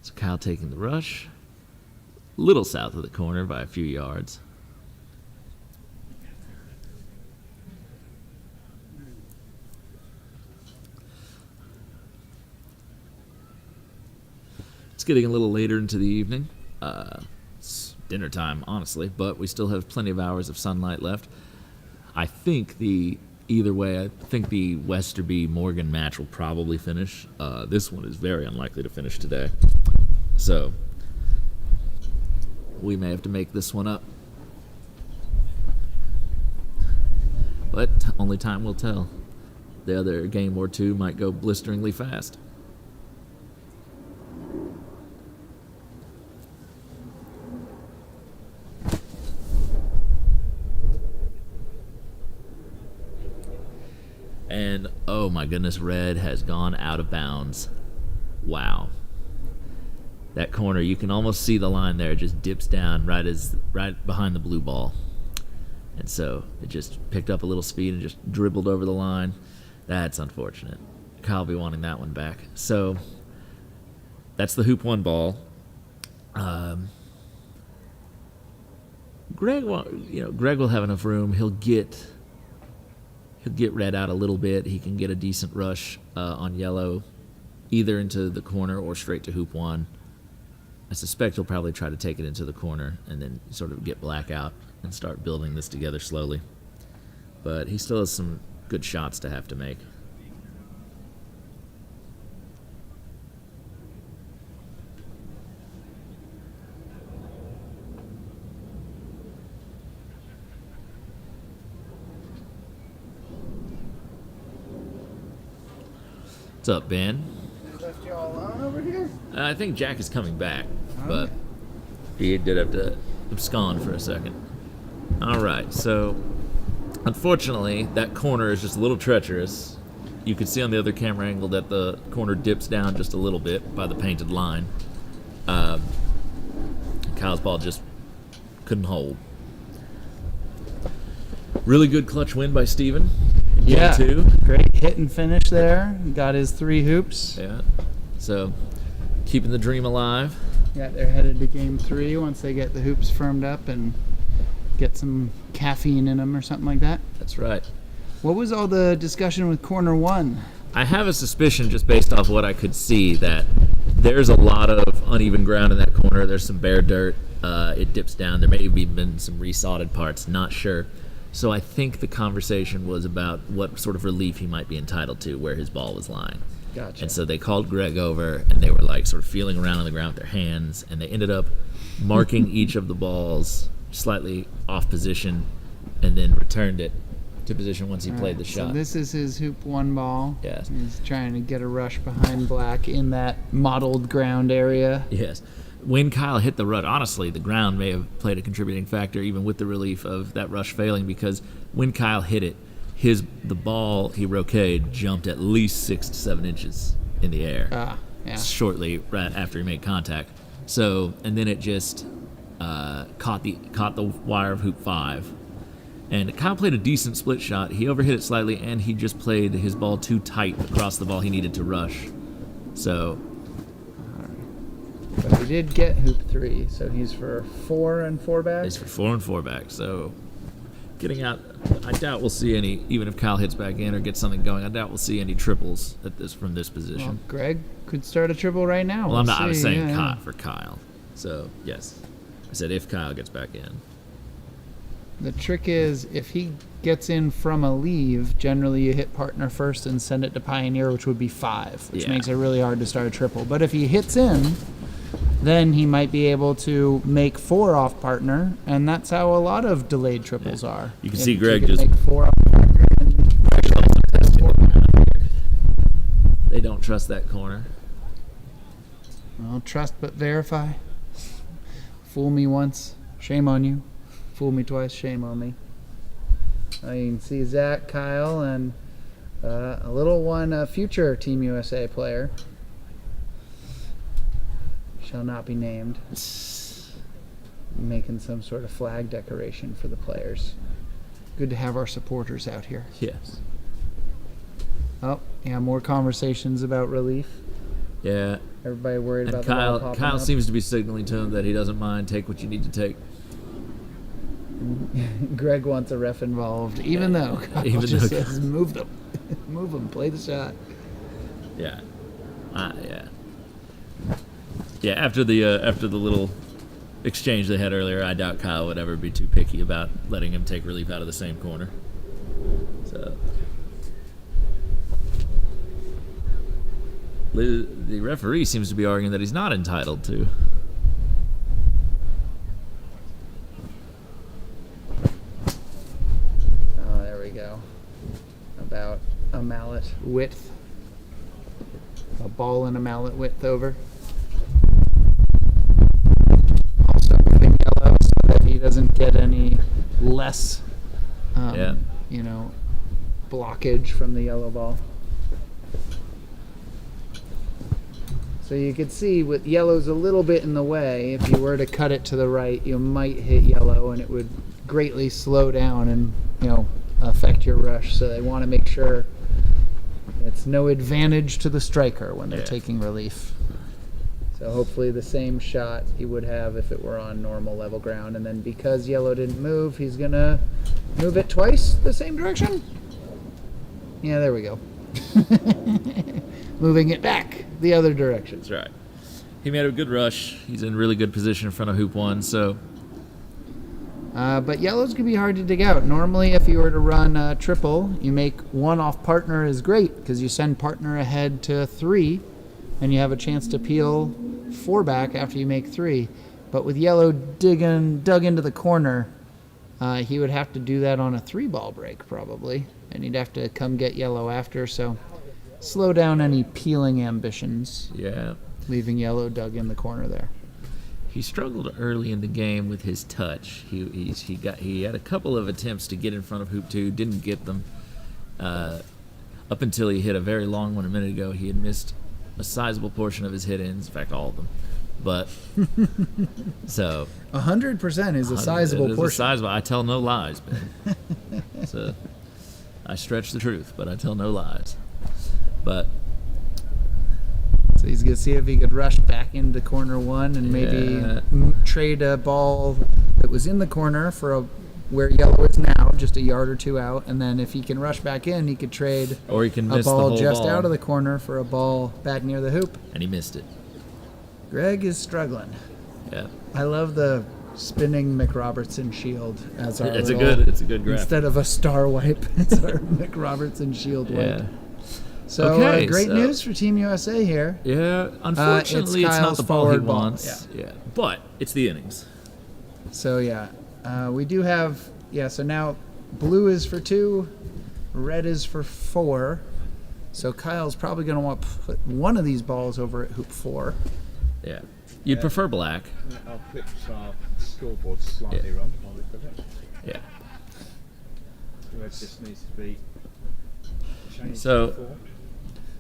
So Kyle taking the rush, a little south of the corner by a few yards. It's getting a little later into the evening. It's dinner time, honestly, but we still have plenty of hours of sunlight left. I think either way, I think the Westerby-Morgan match will probably finish. This one is very unlikely to finish today. So we may have to make this one up. But only time will tell. The other game or two might go blisteringly fast. And oh my goodness, red has gone out of bounds. Wow. That corner, you can almost see the line there. It just dips down right behind the blue ball. And so it just picked up a little speed and just dribbled over the line. That's unfortunate. Kyle will be wanting that one back. So that's the hoop 1 ball. Greg will have enough room. He'll get red out a little bit. He can get a decent rush on yellow, either into the corner or straight to hoop 1. I suspect he'll probably try to take it into the corner and then sort of get black out and start building this together slowly. But he still has some good shots to have to make. What's up, Ben? Left you all alone over here? I think Jack is coming back, but he did have to abscond for a second. All right, so unfortunately, that corner is just a little treacherous. You can see on the other camera angle that the corner dips down just a little bit by the painted line. Kyle's ball just couldn't hold. Really good clutch win by Steven. Yeah, Game 2. great hit and finish there. Got his 3 hoops. Yeah, so keeping the dream alive. Yeah, they're headed to game 3 once they get the hoops firmed up and get some caffeine in them or something like that. That's right. What was all the discussion with corner 1? I have a suspicion, just based off what I could see, that there's a lot of uneven ground in that corner. There's some bare dirt. It dips down. There may have even been some resodded parts. Not sure. So I think the conversation was about what sort of relief he might be entitled to where his ball was lying. Gotcha. And so they called Greg over, and they were like sort of feeling around on the ground with their hands, and they ended up marking each of the balls slightly off position, and then returned it to position once he played the shot. So this is his hoop 1 ball. Yes. He's trying to get a rush behind black in that mottled ground area. Yes. When Kyle hit the rut, honestly, the ground may have played a contributing factor, even with the relief of that rush failing, because when Kyle hit it, the ball he roquetted jumped at least 6 to 7 inches in the air. Yeah. Shortly right after he made contact. So, and then it just caught the wire of hoop 5. And Kyle played a decent split shot. He overhit it slightly, and he just played his ball too tight across the ball he needed to rush. So, but he did get hoop 3, so he's for 4 and 4 back. he's for 4 and 4 back. So, getting out, I doubt we'll see any, even if Kyle hits back in or gets something going, I doubt we'll see any triples from this position. Well, Greg could start a triple right now. Well, I'm not. I see. was saying Yeah. for Kyle. So yes, I said if Kyle gets back in. The trick is, if he gets in from a leave, generally you hit partner first and send it to Pioneer, which would be 5, which Yeah. makes it really hard to start a triple. But if he hits in, then he might be able to make 4 off partner, and that's how a lot of delayed triples are. You can If see you Greg can just- make 4 off partner. They don't trust that corner. Well, trust but verify. Fool me once, shame on you. Fool me twice, shame on me. You can see Zach, Kyle, and a little one, a future Team USA player. Shall not be named. Making some sort of flag decoration for the players. Good to have our supporters out here. Yes. Oh, yeah, more conversations about relief. Yeah. Everybody worried And about the ball popping Kyle up. seems to be signaling to him that he doesn't mind. Take what you need to take. Greg wants a ref involved, even though Kyle Even just though- says, move them. Move them, play the shot. Yeah. Yeah. Yeah. After the little exchange they had earlier, I doubt Kyle would ever be too picky about letting him take relief out of the same corner. So. The referee seems to be arguing that he's not entitled to. Oh, there we go. About a mallet width. A ball and a mallet width over. Also moving yellow so that he doesn't get any less, Yeah. blockage from the yellow ball. So you could see with yellow's a little bit in the way. If you were to cut it to the right, you might hit yellow, and it would greatly slow down and affect your rush. So they want to make sure it's no advantage to the striker when they're taking relief. So hopefully the same shot he would have if it were on normal level ground. And then because yellow didn't move, he's gonna move it twice the same direction. Yeah, there we go. Moving it back the other direction. That's right. He made a good rush. He's in really good position in front of hoop 1, so. But yellow's gonna be hard to dig out. Normally, if you were to run a triple, you make 1 off partner is great because you send partner ahead to 3, and you have a chance to peel 4 back after you make 3. But with yellow dug into the corner, he would have to do that on a 3-ball break probably, and he'd have to come get yellow after. So slow down any peeling ambitions. Yeah. Leaving yellow dug in the corner there. He struggled early in the game with his touch. He had a couple of attempts to get in front of hoop 2, didn't get them. Up until he hit a very long one a minute ago, he had missed a sizable portion of his hit-ins, in fact, all of them. But so 100% is a sizable it is portion. sizable. I tell no lies, man. So I stretch the truth, but I tell no lies. But So he's going to see if he could rush back into corner 1 and maybe Yeah. trade a ball that was in the corner for a where yellow is now, just a yard or two out, and then if he can rush back in, he could trade Or he can a miss the ball whole just ball. out of the corner for a ball back near the hoop. And he missed it. Greg is struggling. Yeah. I love the spinning MacRobertson shield as our It's a little- good graphic. Instead of a star wipe, it's our MacRobertson shield wipe. Yeah. So Okay, great so- news for Team USA here. Yeah, unfortunately, it's not Kyle's the ball he forward ball, wants. Yeah. But it's the innings. So yeah, we do have So now blue is for 2, red is for 4. So Kyle's probably going to want to put one of these balls over at hoop 4. Yeah. You'd prefer black. Our clips are scoreboard slightly wrong. I'll look at it. Yeah. Red just needs to be changed So- to 4.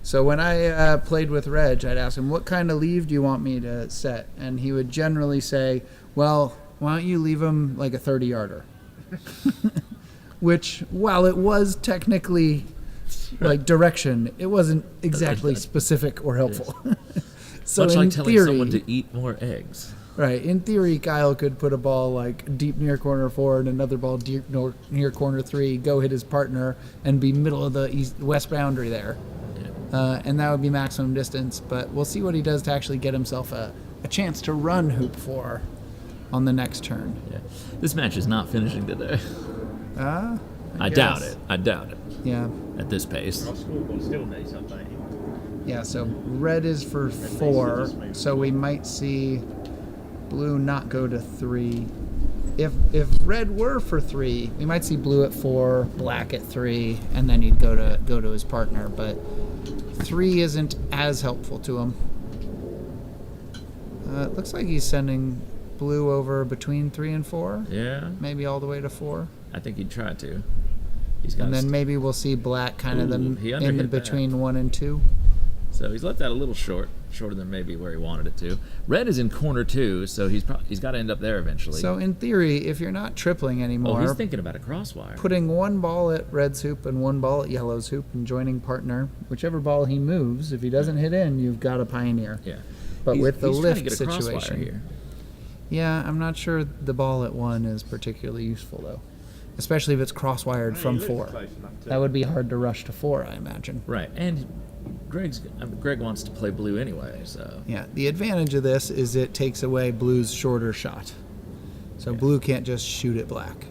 So when I played with Reg, I'd ask him, what kind of leave do you want me to set? And he would generally say, well, why don't you leave him like a 30-yarder? Which, while it was technically like direction, it wasn't exactly specific or helpful. So Much in like telling theory, someone to eat more eggs. right, in theory, Kyle could put a ball like deep near corner 4 and another ball deep near corner 3, go hit his partner, and be middle of the west boundary there. And that would be maximum distance, but we'll see what he does to actually get himself a chance to run hoop 4 on the next turn. Yeah. This match is not finishing today. I doubt guess. it. I doubt it. Yeah. At this pace. Our scoreboard still needs updating. Yeah, so red is for 4, so we might see blue not go to 3. If red were for 3, we might see blue at 4, black at 3, and then he'd go to his partner, but 3 isn't as helpful to him. It looks like he's sending blue over between 3 and 4. Yeah. Maybe all the way to 4. I think he'd try to. He's got And then maybe we'll see black kind of he in underhit the that. between 1 and 2. So he's left that a little shorter than maybe where he wanted it to. Red is in corner 2, so he's got to end up there eventually. So in theory, if you're not tripling anymore, he's thinking about a crosswire. putting one ball at red's hoop and one ball at yellow's hoop and joining partner, whichever ball he moves, if he doesn't hit in, you've got a pioneer. Yeah. But He's- with the he's trying to lift get a crosswire situation here. Yeah, I'm not sure the ball at 1 is particularly useful though. Especially if it's crosswired from 4. That would be hard to rush to 4, I imagine. Right, and Greg wants to play blue anyway, so Yeah, the advantage of this is it takes away blue's shorter shot. So blue can't just shoot at black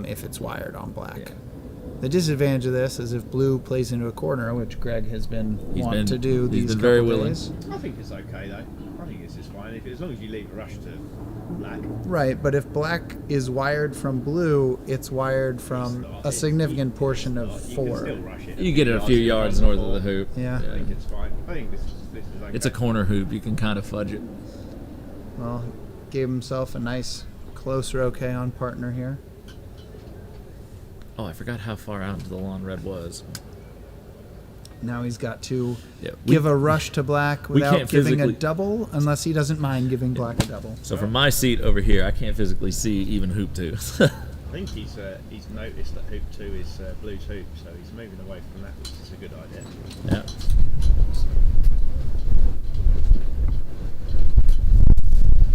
if it's wired on black. Yeah. The disadvantage of this is if blue plays into a corner, which Greg has been wanting to do he's these been very couple willing. days. I think it's okay though. I think it's just fine as long as you leave a rush to black. Right, but if black is wired from blue, it's wired from a significant portion of You can 4. still rush it. you get it a few yards north of the hoop. Yeah. I think it's fine. I think this is okay. It's a corner hoop. You can kind of fudge it. Well, gave himself a nice closer okay on partner here. Oh, I forgot how far out into the lawn red was. Now he's got to Yeah, give a rush to black we without can't giving a physically- double, unless he doesn't mind giving black a double. So from my seat over here, I can't physically see even hoop 2. I think he's noticed that hoop 2 is blue's hoop, so he's moving away from that, which is a good idea. Yeah.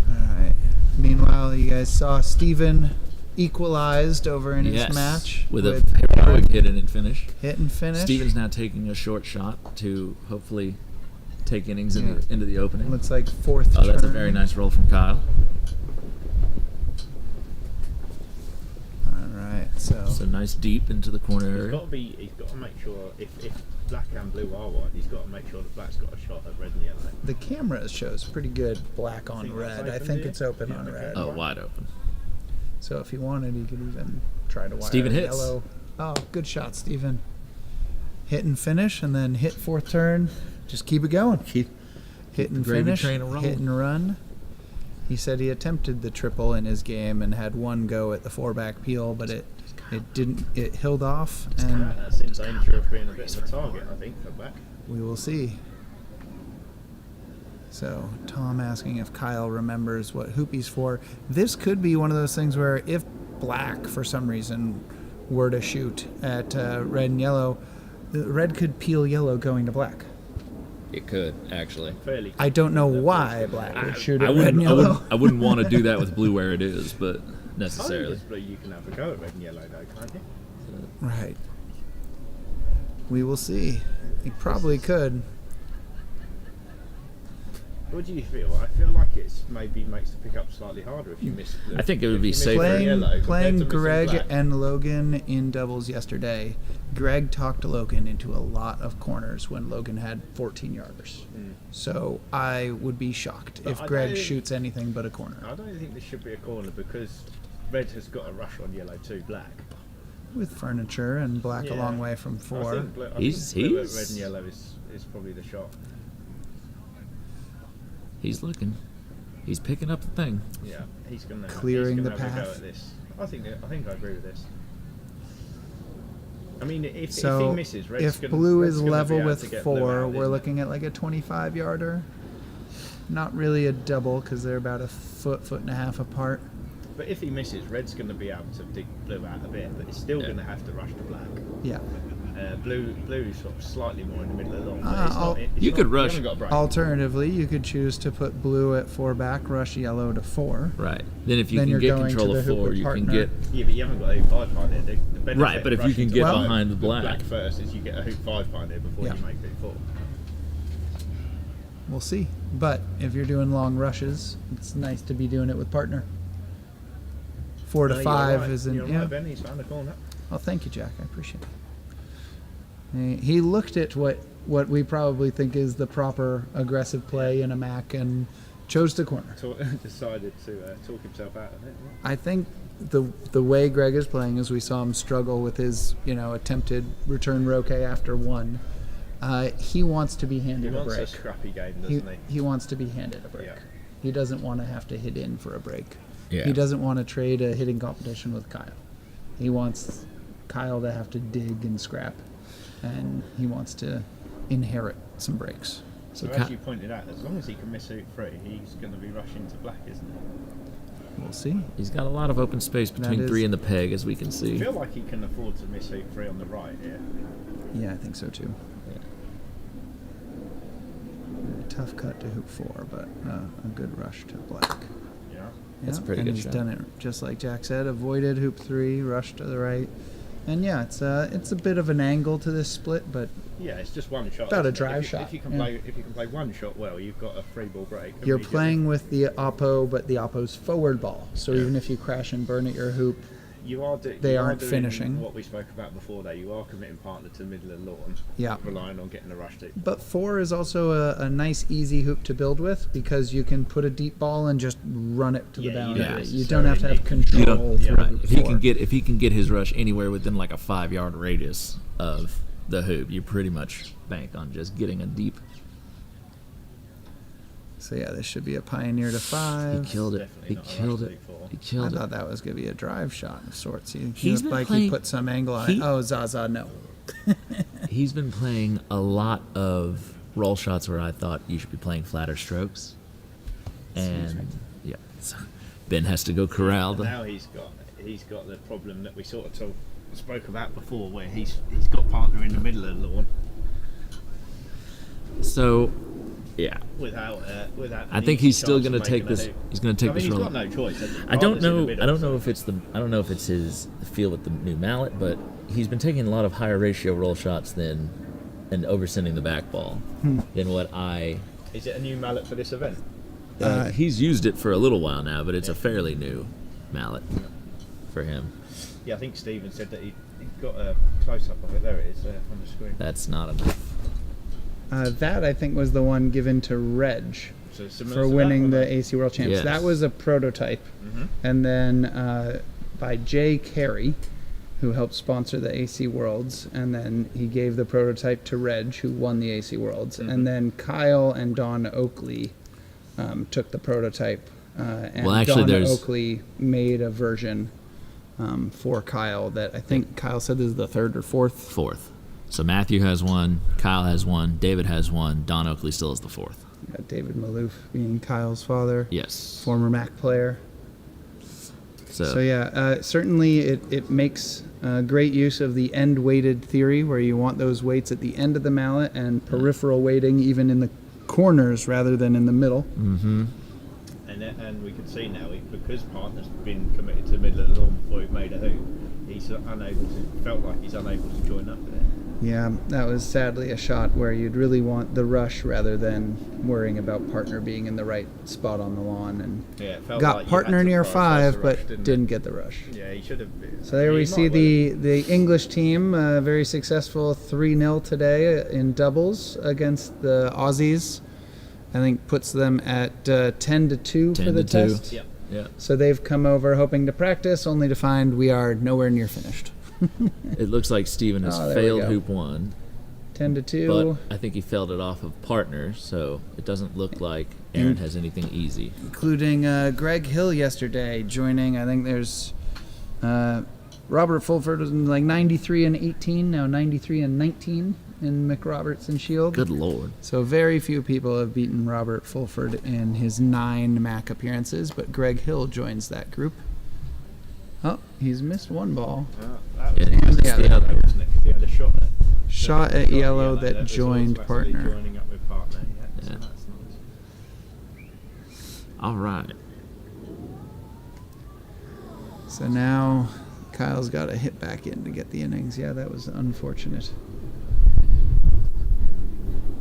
Alright. Meanwhile, you guys saw Steven equalized over in his Yes, match with a heroic hit and finish. hit and finish. Steven's now taking a short shot to hopefully take innings into the opening. Looks like 4th Oh, that's a turn. very nice roll from Kyle. Alright, so So nice deep into the corner He's area. got to make sure if black and blue are wide, he's got to make sure that black's got a shot at red and yellow. the camera shows pretty good black on Think that's red. I open, think do you? it's open Yeah, on okay. red. Oh, wide open. So if he wanted, he could even try to wire Steven hits. yellow. Oh, good shot, Steven. Hit and finish, and then hit 4th turn. Just keep it going. Hit and gravy finish, train a-rolling. hit and run. He said he attempted the triple in his game and had one go at the 4-back peel, but it didn't. It hilled off, and That seems danger of being a bit of a target, I think, for black. we will see. So Tom asking if Kyle remembers what Hoopy's for. This could be one of those things where if black, for some reason, were to shoot at red and yellow, red could peel yellow going to black. It could, actually. Fairly. I don't know why black would shoot I at red and yellow. wouldn't want to do that with blue where it is, but necessarily. But you can have a go at red and yellow though, can't you? Right. We will see. He probably could. What do you feel? I feel like it's maybe makes the pickup slightly harder if you miss. I think it would be safer. Playing Greg and Logan in doubles yesterday, Greg talked Logan into a lot of corners when Logan had 14 yarders. So I would be shocked if Greg shoots anything but a corner. I don't think this should be a corner because red has got a rush on yellow to black. With furniture and black a long way from 4. I think red and yellow is probably the shot. He's looking. He's picking up the thing. Yeah, he's gonna clearing the have a go path. at this. I think I agree with this. I mean, if So he misses, red's if gonna, blue red's is gonna level be able with to get blue 4, out, we're isn't looking at like a 25 yarder. Not really a double because they're about a foot and a half apart. it? But if he misses, red's going to be able to dig blue out a bit, but it's still going to have to rush to black. Yeah. Blue sort of slightly more in the middle of the lawn. rush. Alternatively, you could choose to put blue at 4 back, rush yellow to 4. Right. Then if you Then can you're get going control to of the hoop 4, with you can partner. get. Yeah, but you haven't got a hoop 5 behind it. The benefit Right, but if you can get behind the black first is you get a hoop 5 behind it before Yeah. you make hoop 4. We'll see. But if you're doing long rushes, it's nice to be doing it with partner. 4 to 5 is in. You're Yeah. right, Ben. He's found the corner. Oh, thank you, Jack. I appreciate it. He looked at what we probably think is the proper aggressive play in a Mac and chose to corner. Decided to talk himself out of it. I think the way Greg is playing, as we saw him struggle with his attempted return roque after 1, he wants to be He handed a wants break. a scrappy game, doesn't he? He wants to be handed a break. Yeah. He doesn't want to have to hit in for a break. Yeah. He doesn't want to trade a hitting competition with Kyle. He wants Kyle to have to dig and scrap, and he wants to inherit some breaks. So as you pointed out, as long as he can miss hoop 3, he's going to be rushing to black, isn't he? We'll see. He's got a lot of open space between 3 and the peg, as we can I see. feel like he can afford to miss hoop 3 on the right here. Yeah, I think so too. Tough cut to hoop 4, but a good rush to black. Yeah. That's a pretty and good he's shot. done it just like Jack said. Avoided hoop 3, rushed to the right, and yeah, it's a bit of an angle to this split, but Yeah, it's just one shot. About a isn't it? drive If shot, you can yeah. play one shot well, you've got a 3-ball break. you're immediately. playing with the oppo, but the oppo's forward ball. So even if you crash and burn at your hoop, You are they you are aren't doing finishing. What we spoke about before, though, you are committing partner to the middle of the lawn. Yeah. Relying on getting a rush to. But 4 is also a nice, easy hoop to build with because you can put a deep ball and just run it to the boundary. You don't have to have control. You don't, through right. hoop If he 4. can get his rush anywhere within like a 5-yard radius of the hoop, you pretty much bank on just getting a deep. So yeah, this should be a pioneer to 5. He killed it. Definitely He not a killed rush it. to 4. He I killed it. thought that was going to be a drive shot of sorts. He He's looked been like playing- he put some angle on it. Oh, Zaza, no. He's been playing a lot of roll shots where I thought you should be playing flatter strokes. And yeah, so Ben has to go corral And the. now he's got the problem that we sort of spoke about before, where he's got partner in the middle of the lawn So, yeah, without. I think he's still going to take this. He's going to take I mean, this he's roll. got no choice. has he? I don't Partner's in the know. middle, I don't know so- if it's the. I don't know if it's his feel with the new mallet, but he's been taking a lot of higher ratio roll shots than, and oversending the back ball than what I. Is it a new mallet for this event? He's used it for a little while now, but it's a fairly new mallet for him. Yeah, I think Stephen said that he got a close up of it. There it is on the screen. That's not enough. That, I think, was the one given to Reg So similar for to that, winning or the not? AC World Champs. Yes. That was a prototype. And then by Jay Carey, who helped sponsor the AC Worlds, and then he gave the prototype to Reg, who won the AC Worlds. And then Kyle and Don Oakley took the prototype. And Well, actually, Don there's- Oakley made a version for Kyle that I think Kyle said this is the 3rd or 4th. Fourth. So Matthew has one, Kyle has one, David has one, Don Oakley still is the 4th. David Malouf being Kyle's father, Yes. former Mac player. So, So yeah, certainly it makes great use of the end weighted theory, where you want those weights at the end of the mallet and peripheral weighting even in the corners rather than in the middle. mm-hmm. And and we can see now because partner's been committed to the middle of the lawn before he made a hoop. He's felt like he's unable to join up there. Yeah, that was sadly a shot where you'd really want the rush rather than worrying about partner being in the right spot on the lawn. And Yeah, it felt got like you partner had to near prioritize 5, the but rush, didn't it? get the rush. Yeah, he should have been. So there we see the English team, very successful 3-0 today in doubles against the Aussies. I think puts them at 10-2 for the 10-2. test. Yep. Yeah. So they've come over hoping to practice, only to find we are nowhere near finished. It looks like Steven has Oh, there we failed go. hoop 1, 10-2. but I think he failed it off of partner, so it doesn't look like Aaron has anything easy. Including Greg Hill yesterday joining. I think there's Robert Fulford was like 93 and 18, now 93 and 19 in MacRobertson Shield. Good lord. So very few people have beaten Robert Fulford in his 9 MAC appearances, but Greg Hill joins that group. Oh, he's missed one ball. Yeah, he missed Yeah. the other. Wasn't it? 'Cause he had a shot at Shot at yellow that was joined automatically partner. Joining up with partner. Yeah, so Yeah. that's nice. All right. So now Kyle's got to hit back in to get the innings. Yeah, that was unfortunate.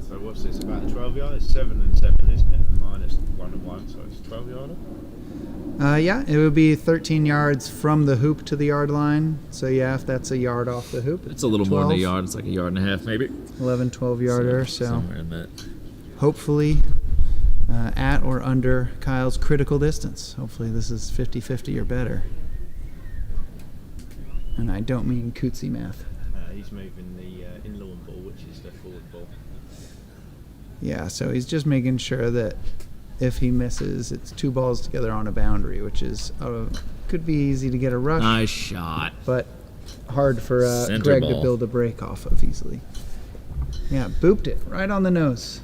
So what's this? About a 12 yard? It's 7 and 7, isn't it? And minus 1 and 1, so it's 12 yarder. Yeah, it would be 13 yards from the hoop to the yard line. So yeah, if that's a yard off the hoop, It's a little more than a 12, yard. It's like a yard and a half, maybe. 11, 12 yarder. So somewhere in that. hopefully at or under Kyle's critical distance. Hopefully this is 50-50 or better. And I don't mean cutesy math. He's moving the in-lawn ball, which is the forward ball. Yeah, so he's just making sure that if he misses, it's 2 balls together on a boundary, which is could be easy to get a rush, Nice shot. but hard for Center Greg ball. to build a break off of easily. Yeah, booped it right on the nose.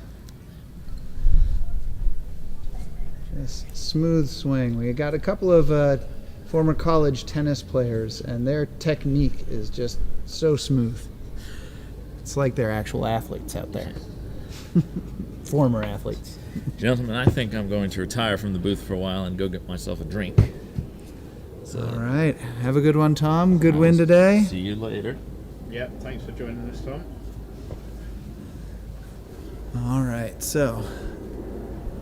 Just smooth swing. We got a couple of former college tennis players, and their technique is just so smooth. It's like they're actual athletes out there. Former athletes. Gentlemen, I think I'm going to retire from the booth for a while and go get myself a drink. So, All right. Have a good one, Tom. Good win today. see you later. Yeah, thanks for joining us, Tom. All right. So,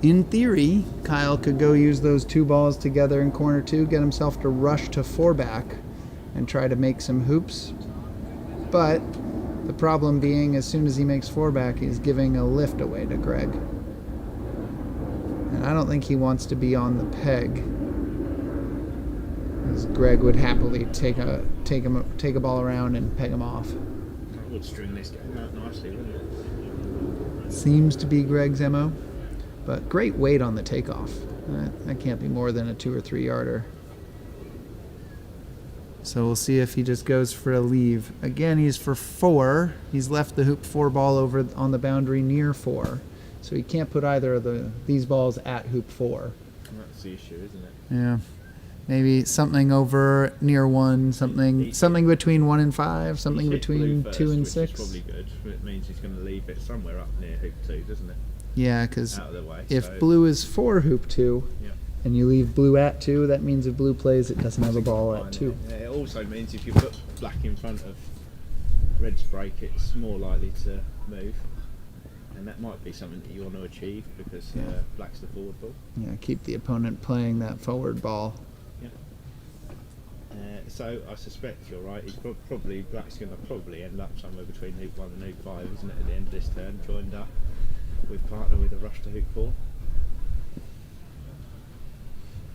in theory, Kyle could go use those 2 balls together in corner 2, get himself to rush to 4 back and try to make some hoops. But the problem being, as soon as he makes 4 back, he's giving a lift away to Greg. And I don't think he wants to be on the peg, as Greg would happily take a ball around and peg him off. That would string this game out nicely, wouldn't it? Seems to be Greg's MO, but great weight on the takeoff. That can't be more than a 2 or 3 yarder. So we'll see if he just goes for a leave. Again, he's for 4. He's left the hoop 4 ball over on the boundary near 4. So he can't put either of these balls at hoop 4. That's the issue, isn't it? Yeah. Maybe something over near 1, something between 1 and 5, something He hit between blue 2 first, and which 6. is probably good. It means he's going to leave it somewhere up near hoop 2, doesn't it? Yeah, because Out of the way. if so- blue is 4 hoop 2, Yeah. and you leave blue at 2, that means if blue plays, it doesn't have a ball at 2. Yeah, it also means if you put black in front of red's break, it's more likely to move. And that might be something that you want to achieve because Yeah. black's the forward ball. Yeah, keep the opponent playing that forward ball. So I suspect you're right. He's probably black's going to probably end up somewhere between hoop 1 and hoop 5, isn't it? At the end of this turn, joined up with partner with a rush to hoop 4.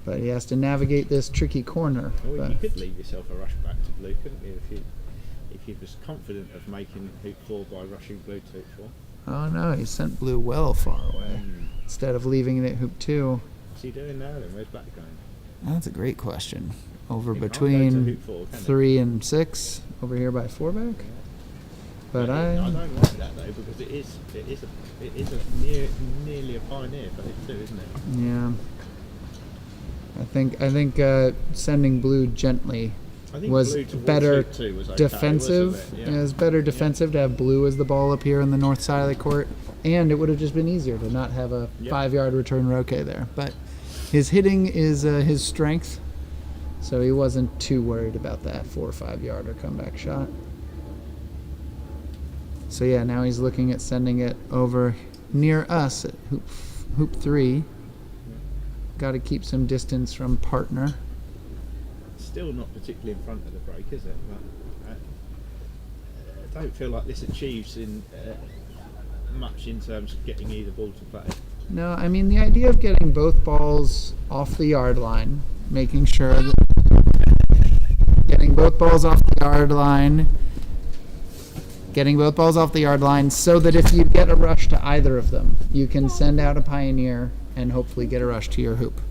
But he has to navigate this tricky corner. Or But you could leave yourself a rush back to blue, couldn't you? If you was confident of making hoop 4 by rushing blue to hoop 4. oh no, he sent blue well far away. Instead of leaving it at hoop 2. What's he doing now then? Where's black going? That's a great question. Over He can't go to between hoop 4, can he? 3 and 6, over here by 4 back. But I I don't like that though because it is nearly a pioneer for hoop 2, isn't it? yeah. I think sending blue gently I think was blue towards better hoop 2 was okay, defensive. wasn't it? It was better defensive to have blue as the ball up here on the north side of the court, and it would have just been easier to not have a Yep. 5-yard return roquet there. But His hitting is his strength, so he wasn't too worried about that 4 or 5 yarder comeback shot. So yeah, now he's looking at sending it over near us at hoop 3. Got to keep some distance from partner. Still not particularly in front of the break, is it? But, I don't feel like this achieves in much in terms of getting either ball to play. No, I mean the idea of getting both balls off the yard line, making sure that getting both balls off the yard line, so that if you get a rush to either of them, you can send out a pioneer and hopefully get a rush to your hoop.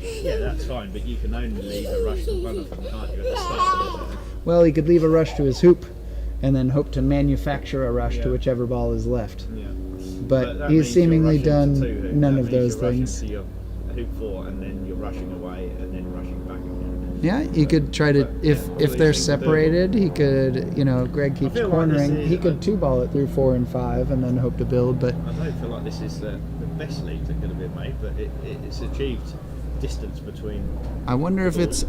Yeah, that's fine, but you can only leave a rush to one of them, can't you, at the start of the Well, he could leave a rush to his hoop and then hope to manufacture a rush to whichever ball is left. Yeah. But that he's means you're seemingly rushing to done two hoops. none That of means those you're rushing things. to your hoop 4 and then you're rushing away and then rushing back again. Yeah, you could try to, if all if these they're things are doable. separated, he could, Greg keeps feel like cornering. this is- He could 2-ball it through 4 and 5 and then hope to build, but I don't feel like this is the best leads that could have been made, but it's achieved distance between. I wonder if it's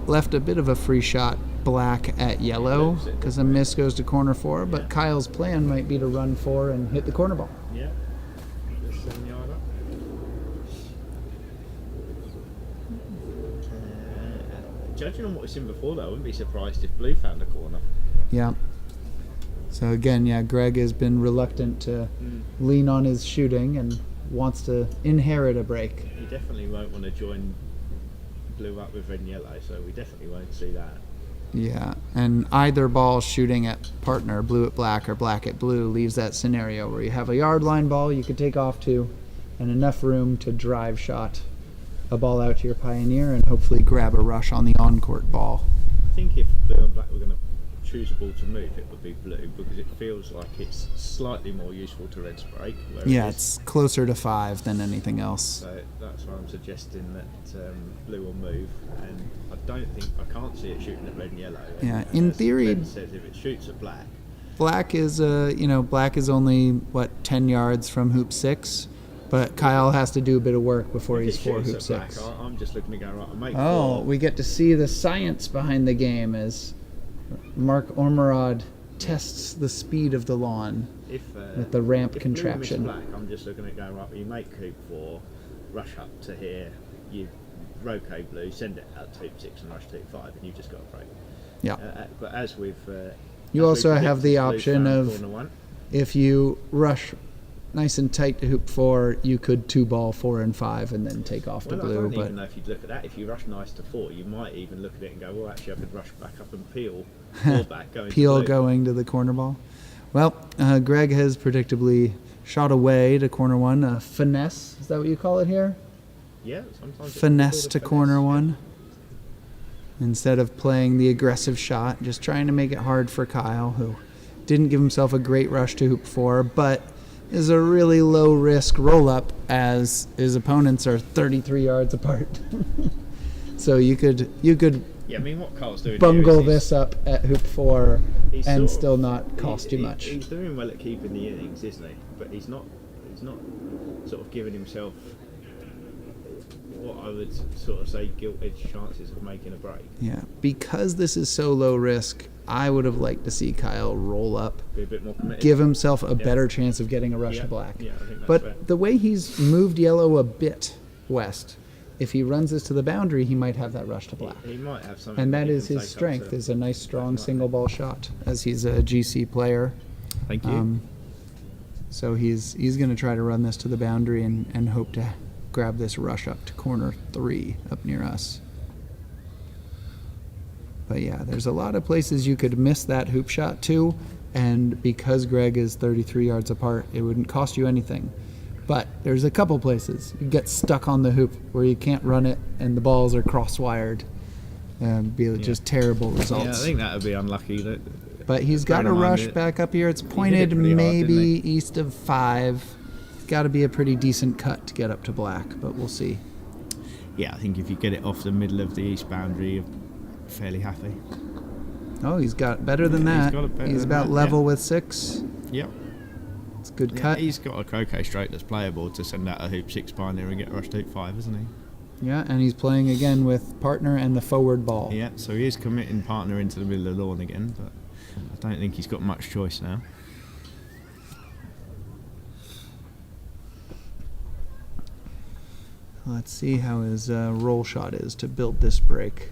left a bit of a free shot black at yellow because a miss goes to corner 4, but Kyle's plan might be to run 4 and hit the corner ball. Yeah. Just 7 yard up. Judging on what we've seen before, though, I wouldn't be surprised if Blue found a corner. Yeah. So again, yeah, Greg has been reluctant to lean on his shooting and wants to inherit a break. He definitely won't want to join Blue up with red and yellow, so we definitely won't see that. Yeah, and either ball shooting at partner, blue at black or black at blue, leaves that scenario where you have a yard line ball you could take off to and enough room to drive shot a ball out to your pioneer and hopefully grab a rush on the on-court ball. I think if Blue and Black were going to choose a ball to move, it would be Blue because it feels like it's slightly more useful to Red's break. Yeah, it's closer to 5 than anything else. So that's why I'm suggesting that Blue will move, and I can't see it shooting at red and yellow. Yeah, And in as theory, Ben says if it shoots at black, Black is Black is only 10 yards from hoop 6, but Kyle has to do a bit of work before if he's it for shoots hoop at 6. black, I'm just looking to go right and make Oh, 4. we get to see the science behind the game as Mark Ormerod tests the speed of the lawn with the ramp if contraption. Blue miss black, I'm just looking at going right. You make hoop 4, rush up to here, you rotate Blue, send it out to hoop 6 and rush to hoop 5, and you've just got a break. Yeah. But as we've You also have the option of corner 1. if you rush nice and tight to hoop 4, you could 2-ball 4 and 5 and then take off to Well, I blue. don't But even know if you'd look at that. If you rush nice to 4, you might even look at it and go, well, actually, I could rush back up and peel 4 back, going Peel to blue. going to the corner ball. Well, Greg has predictably shot away to corner 1. A finesse, is that what you call it here? Yeah, sometimes it's Finesse called to a corner finesse. 1. Instead of playing the aggressive shot, just trying to make it hard for Kyle, who didn't give himself a great rush to hoop 4, but is a really low risk roll up as his opponents are 33 yards apart. So you could Yeah, I mean, what Carl's doing bungle here is this up at hoop 4 he's and sort still of- not cost you much. He's doing well at keeping the innings, isn't he? But he's not sort of giving himself what I would sort of say gilt-edged chances of making a break. Yeah, because this is so low risk, I would have liked to see Kyle roll up, Be a bit more committed. give himself a better chance of getting a rush Yeah, to black. yeah, I think that's But fair. the way he's moved yellow a bit west, if he runs this to the boundary, he might have that rush to black. He might have something. And that that he is can his take up strength, to- is a nice, strong like single ball shot, as he's a GC player. Thank you. So he's going to try to run this to the boundary and hope to grab this rush up to corner 3 up near us. But yeah, there's a lot of places you could miss that hoop shot too, and because Greg is 33 yards apart, it wouldn't cost you anything. But there's a couple places you get stuck on the hoop where you can't run it and the balls are cross-wired and be just terrible results. Yeah, I think that would be unlucky. But he's got a Bearing in mind rush that back up here. It's hit it pointed pretty hard, maybe didn't east of 5. It's got to be a pretty decent cut to get up to black, but we'll see. Yeah, I think if you get it off the middle of the east boundary, you're fairly happy. Oh, he's got better than Yeah, he's that. got it better He's than about that, level yeah. with 6. Yep. It's a good Yeah, cut. he's got a croquet straight that's playable to send out a hoop 6 pioneer and get rushed hoop 5, isn't he? Yeah, and he's playing again with partner and the forward ball. Yeah, so he is committing partner into the middle of the lawn again, but I don't think he's got much choice now. Let's see how his roll shot is to build this break.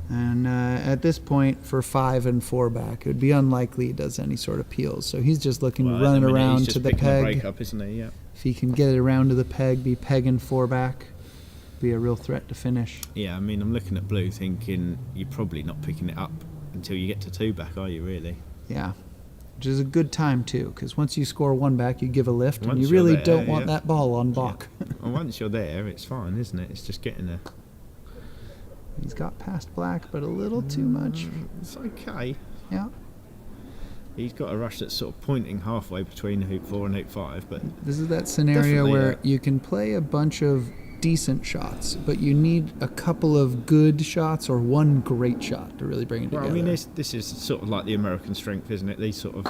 And at this point, for 5 and 4 back, it would be unlikely he does any sort of peels. So he's just looking to run it around to the peg. Break up, isn't he? Yeah. If he can get it around to the peg, be pegging 4 back, be a real threat to finish. Yeah, I mean, I'm looking at blue thinking you're probably not picking it up until you get to 2 back, are you really? Yeah, which is a good time too, because once you score 1 back, you give a lift, and Once you you're really there, don't want yeah. that ball on balk. Well, once you're there, it's fine, isn't it? It's just getting there. He's got past black, but a little too much. It's okay. Yeah. He's got a rush that's sort of pointing halfway between hoop 4 and hoop 5, but This is that scenario Definitely, where yeah. you can play a bunch of decent shots, but you need a couple of good shots or 1 great shot to really bring it well, together. I mean, this is sort of like the American strength, isn't it? These sort of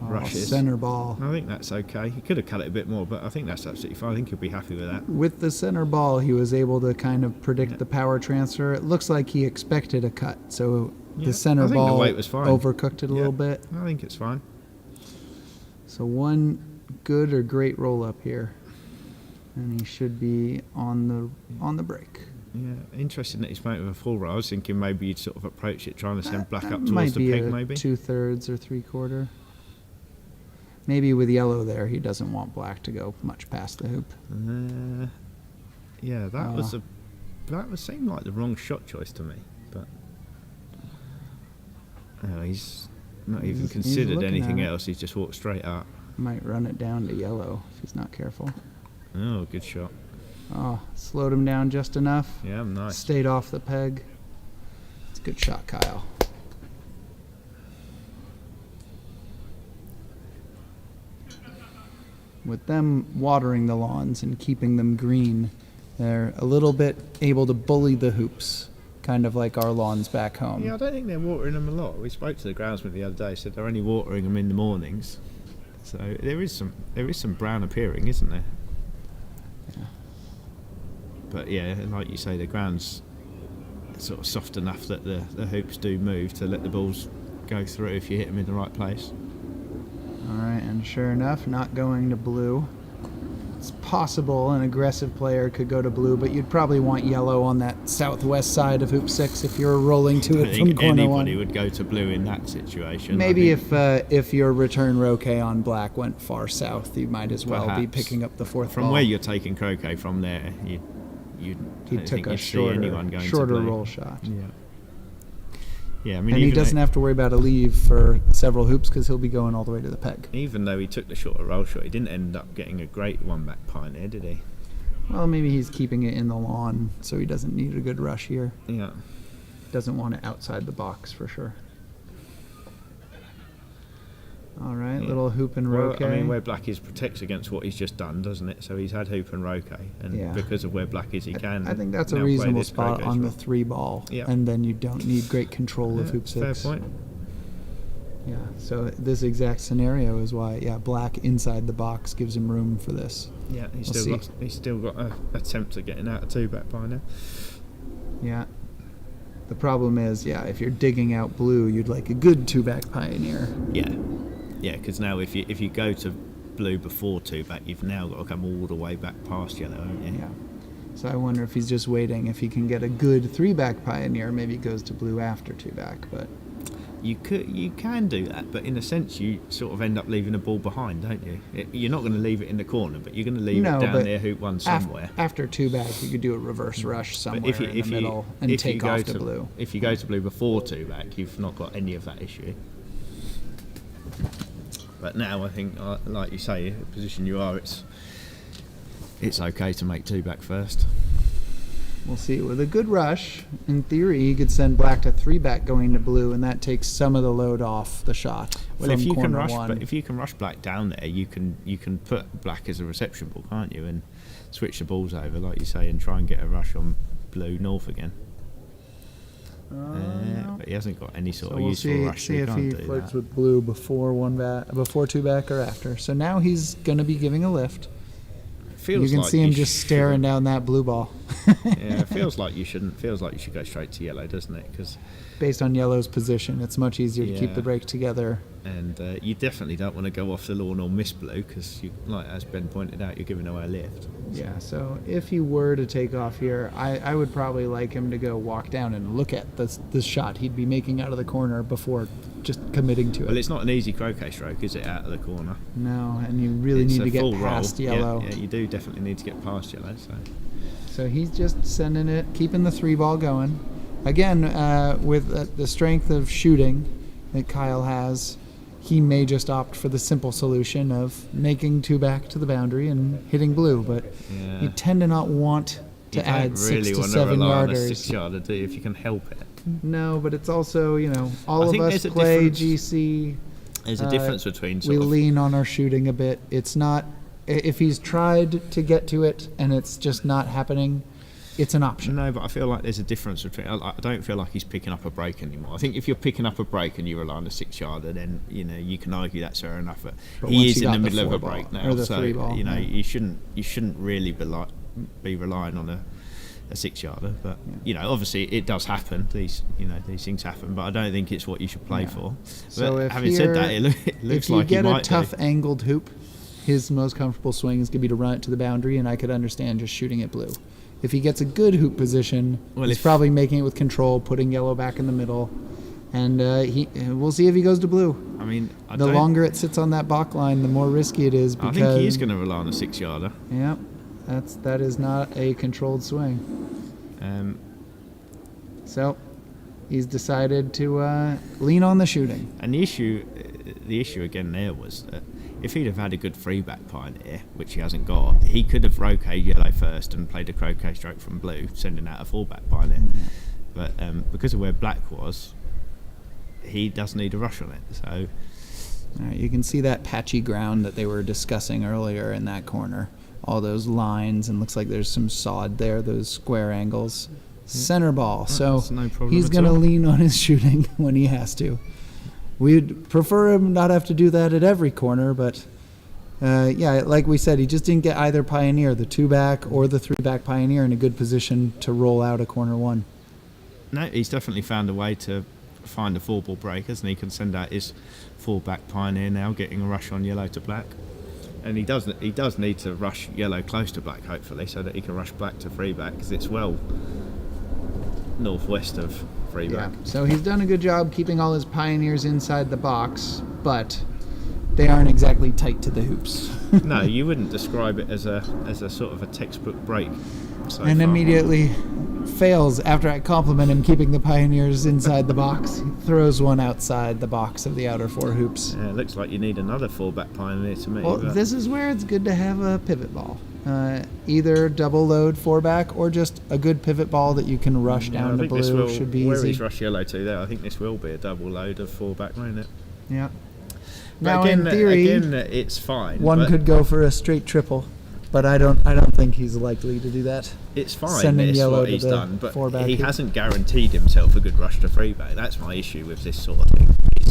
rushes. Center ball. I think that's okay. He could have cut it a bit more, but I think that's absolutely fine. I think he'll be happy with that. With the center ball, he was able to kind of predict the power transfer. It looks like he expected a cut, so Yeah, the center I think the ball weight was fine. overcooked it a Yeah. little bit. I think it's fine. So 1 good or great roll up here, and he should be on the break. Yeah, interesting that he's playing with a full roll. I was thinking maybe you'd sort of approach it trying to send black That up might towards the be peg, a maybe. 2/3 or 3/4. Maybe with yellow there, he doesn't want black to go much past the hoop. Yeah, that seemed like the wrong shot choice to me, but he's not even He's considered looking anything at it. else. He's just walked straight up. Might run it down to yellow if he's not careful. Oh, good shot. Oh, slowed him down just enough. Yeah, nice. Stayed off the peg. It's a good shot, Kyle. With them watering the lawns and keeping them green, they're a little bit able to bully the hoops, kind of like our lawns back home. Yeah, I don't think they're watering them a lot. We spoke to the groundsman the other day. Said they're only watering them in the mornings. So there is some brown appearing, isn't there? Yeah. But yeah, like you say, the ground's sort of soft enough that the hoops do move to let the balls go through if you hit them in the right place. All right, and sure enough, not going to blue. It's possible an aggressive player could go to blue, but you'd probably want yellow on that southwest side of hoop 6 if you're rolling to I it from think corner anybody 1. would go to blue in that situation. Maybe I think if your return Roquet on black went far south, you might as well be Perhaps. picking up the 4th from ball. where you're taking croquet from there, you He don't took think a you'd see anyone going shorter to blue. roll shot. Yeah. Yeah, I mean, And he even doesn't though, have to worry about a leave for several hoops because he'll be going all the way to the peg. even though he took the shorter roll shot, he didn't end up getting a great one back pioneer, did he? Well, maybe he's keeping it in the lawn so he doesn't need a good rush here. Yeah. Doesn't want it outside the box for sure. All right, Yeah. little hoop and Well, Roquet. I mean, where black is protects against what he's just done, doesn't it? So he's had hoop and roquet, and Yeah. because of where black is, he can. I think that's a now play reasonable this spot croquet on the as well. 3 ball. Yeah. And then you don't need great control of Yeah, hoop 6. fair point. Yeah, so this exact scenario is why, black inside the box gives him room for this. Yeah, We'll see. he's still got a attempt at getting out of 2 back pioneer. Yeah. The problem is, if you're digging out blue, you'd like a good 2-back pioneer. Yeah, yeah, because now if you go to blue before 2 back, you've now got to come all the way back past yellow, haven't you? Yeah. So I wonder if he's just waiting. If he can get a good 3-back pioneer, maybe he goes to blue after 2-back. But You can do that, but in a sense, you sort of end up leaving a ball behind, don't you? You're not going to leave it in the corner, but you're going to leave it down but near hoop 1 somewhere. After 2-back, you could do a reverse rush somewhere in the middle and take off to blue. If you go to blue before 2 back, you've not got any of that issue. But now I think, like you say, the position you are, it's okay to make 2 back first. We'll see. With a good rush, in theory, he could send black to 3-back going to blue, and that takes some of the load off the shot. Well, from if you can corner rush, 1. but if you can rush black down there, you can put black as a reception ball, can't you? And switch the balls over, like you say, and try and get a rush on blue north again. No. But he hasn't got any sort So of we'll useful rush, so see he if can't he do flirts that. with blue before two back or after. So now he's going to be giving a lift. Feels You can like see him you just staring down that blue ball. Yeah, it feels like you shouldn't. Feels like you should go straight to yellow, doesn't it? Because Based on yellow's position, it's much easier to keep Yeah. the break together. and you definitely don't want to go off the lawn or miss blue because, like as Ben pointed out, you're giving away a lift. Yeah, so if he were to take off here, I would probably like him to go walk down and look at this shot he'd be making out of the corner before just committing to it. Well, it's not an easy croquet stroke, is it? Out of the corner. No, and you really It's need a to get full past roll. yellow. Yeah, you do definitely need to get past yellow. So he's just sending it, keeping the 3-ball going. Again, with the strength of shooting that Kyle has, he may just opt for the simple solution of making 2 back to the boundary and hitting blue. But Yeah. you tend to not want to You add don't 6 really to want to 7 rely on a yarders. 6-yarder, do you, if you can help it? No, but it's also, all I of think us there's a play difference- GC. There's a difference between We sort of lean on our shooting a bit. It's not, if he's tried to get to it and it's just not happening, it's an option. No, but I feel like there's a difference between. I don't feel like he's picking up a break anymore. I think if you're picking up a break and you rely on a 6-yarder, then you can argue that's fair enough. But But he once is you in got the the middle of a 4-ball, break now, or the so 3-ball, yeah. you shouldn't really be relying on a 6-yarder. But obviously it does happen. These things happen, but I don't think it's what you should play Yeah. for. So But if having said that, it looks if you like he get might a tough do. angled hoop, his most comfortable swing is going to be to run it to the boundary, and I could understand just shooting it blue. If he gets a good hoop position, Well, he's if- probably making it with control, putting yellow back in the middle, and we'll see if he goes to blue. I mean, The longer it sits on that balk line, the more risky it is. I Because think he is going to rely on a 6-yarder. Yep, that is not a controlled swing. So he's decided to lean on the shooting. And the issue again there was that if he'd have had a good 3-back pioneer, which he hasn't got, he could have roquet yellow first and played a croquet stroke from blue, sending out a 4-back pioneer. But because of where black was, he does need a rush on it. So All right, you can see that patchy ground that they were discussing earlier in that corner. All those lines, and looks like there's some sod there, those square angles. Center ball. So That's no problem he's at going to all. lean on his shooting when he has to. We'd prefer him not have to do that at every corner, but like we said, he just didn't get either pioneer, the 2-back or the 3-back pioneer, in a good position to roll out a corner 1. no, he's definitely found a way to find a 4-ball break, hasn't he? He can send out his 4-back pioneer now, getting a rush on yellow to black. And he does need to rush yellow close to black, hopefully, so that he can rush black to 3-back, because it's well northwest of 3-back. Yeah. So he's done a good job keeping all his pioneers inside the box, but they aren't exactly tight to the hoops. No, you wouldn't describe it as a sort of a textbook break. So And far. immediately fails after I compliment him keeping the pioneers inside the box. He throws one outside the box of the outer 4 hoops. Yeah, it looks like you need another 4-back pioneer to me. Well, but this is where it's good to have a pivot ball. Either double load 4-back or just a good pivot ball that you can rush I down to think this blue. will, Should be where easy. he's rush yellow to there, I think this will be a double load of 4-back, won't it? Yeah. But Now, again, in theory, it's fine. one but could go for a straight triple, but I don't think he's likely to do that. It's fine. sending This yellow what to he's the done, but 4-back he hoop. hasn't guaranteed himself a good rush to 3-back. That's my issue with this sort of thing. Is,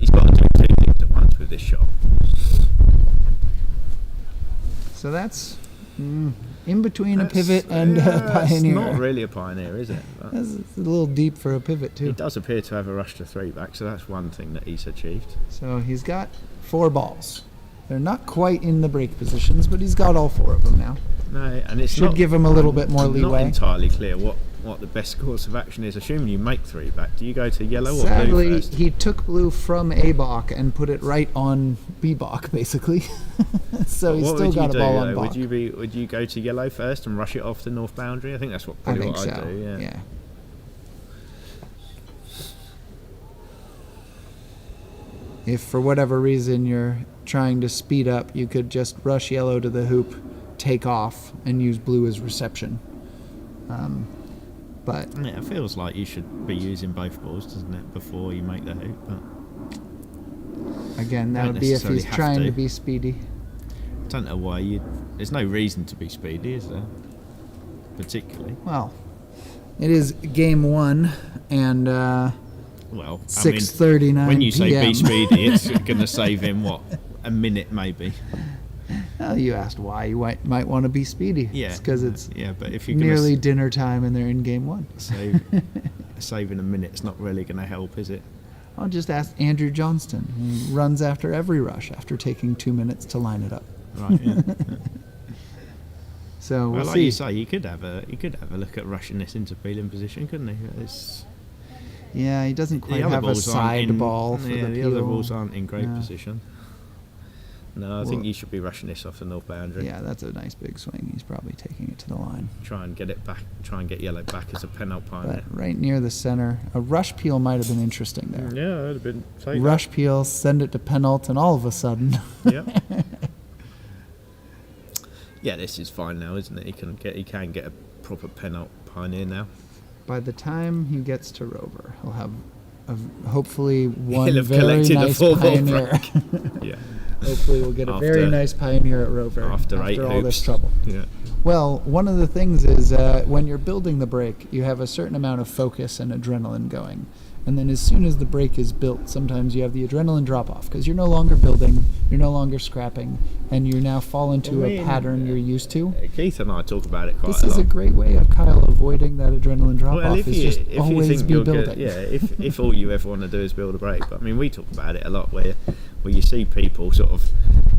he's got to do 2 things at once with this shot. So that's in between a That's- pivot and yeah, a pioneer. It's not really a pioneer, is it? But That's a little deep for a pivot he too. does appear to have a rush to 3-back, so that's one thing that he's achieved. So he's got 4 balls. They're not quite in the break positions, but he's got all 4 of them now. No, and it Should give him a little bit more Not leeway. entirely clear what the best course of action is. Assuming you make 3-back, do you go to yellow or blue Sadly, first? he took blue from A balk and put it right on B balk, basically. So he's What still would you got a do, ball though? on balk. Would you go to yellow first and rush it off the north boundary? I think that's I probably think what so. I'd do. Yeah. If for whatever reason you're trying to speed up, you could just rush yellow to the hoop, take off, and use blue as reception. But Yeah, it feels like you should be using both balls, doesn't it, before you make the hoop? But again, that Don't would be if necessarily he's have trying to. to be speedy. I don't know why you. There's no reason to be speedy, is there? Particularly. Well, It is game 1, and Well, 6:39 when you say PM. be speedy, it's going to save him, what, a minute maybe? You asked why you might want to be speedy. Yeah. It's because it's but if you're nearly going dinner time and they're in game 1. to saving a minute's not really going to help, is it? I'll just ask Andrew Johnston, who runs after every rush after taking 2 minutes to line it up. Right, yeah. So we'll Well, like see. you say, you could have a look at rushing this into peeling position, couldn't he? Yeah, he doesn't The quite other have a balls aren't side in, ball for yeah, the the peel. other balls aren't in great Yeah. position. No, I think you should be rushing this off the north boundary. Yeah, that's a nice big swing. He's probably taking it to the line. Try and get it back. Try and get yellow back as a penalty pioneer. But right near the center, a rush peel might have been interesting there. Yeah, that would have been. Rush peel, send it to penalty, and all of a sudden, Yeah. Yeah, this is fine now, isn't it? He can get a proper penalty pioneer now. by the time he gets to Rover, he'll have hopefully one He'll have very collected a nice 4-ball pioneer. Yeah. Hopefully we'll get a very nice pioneer at Rover After 8 all hoops. this trouble. Yeah. Well, one of the things is when you're building the break, you have a certain amount of focus and adrenaline going. And then as soon as the break is built, sometimes you have the adrenaline drop off because you're no longer building, you're no longer scrapping, and you now fall into a pattern you're used to. Keith and I talk about it quite This a lot. is a great way of Kyle avoiding that adrenaline drop Well, off. if Is you just if you always think be you're building. good, if all you ever want to do is build a break, but I mean we talk about it a lot where you see people sort of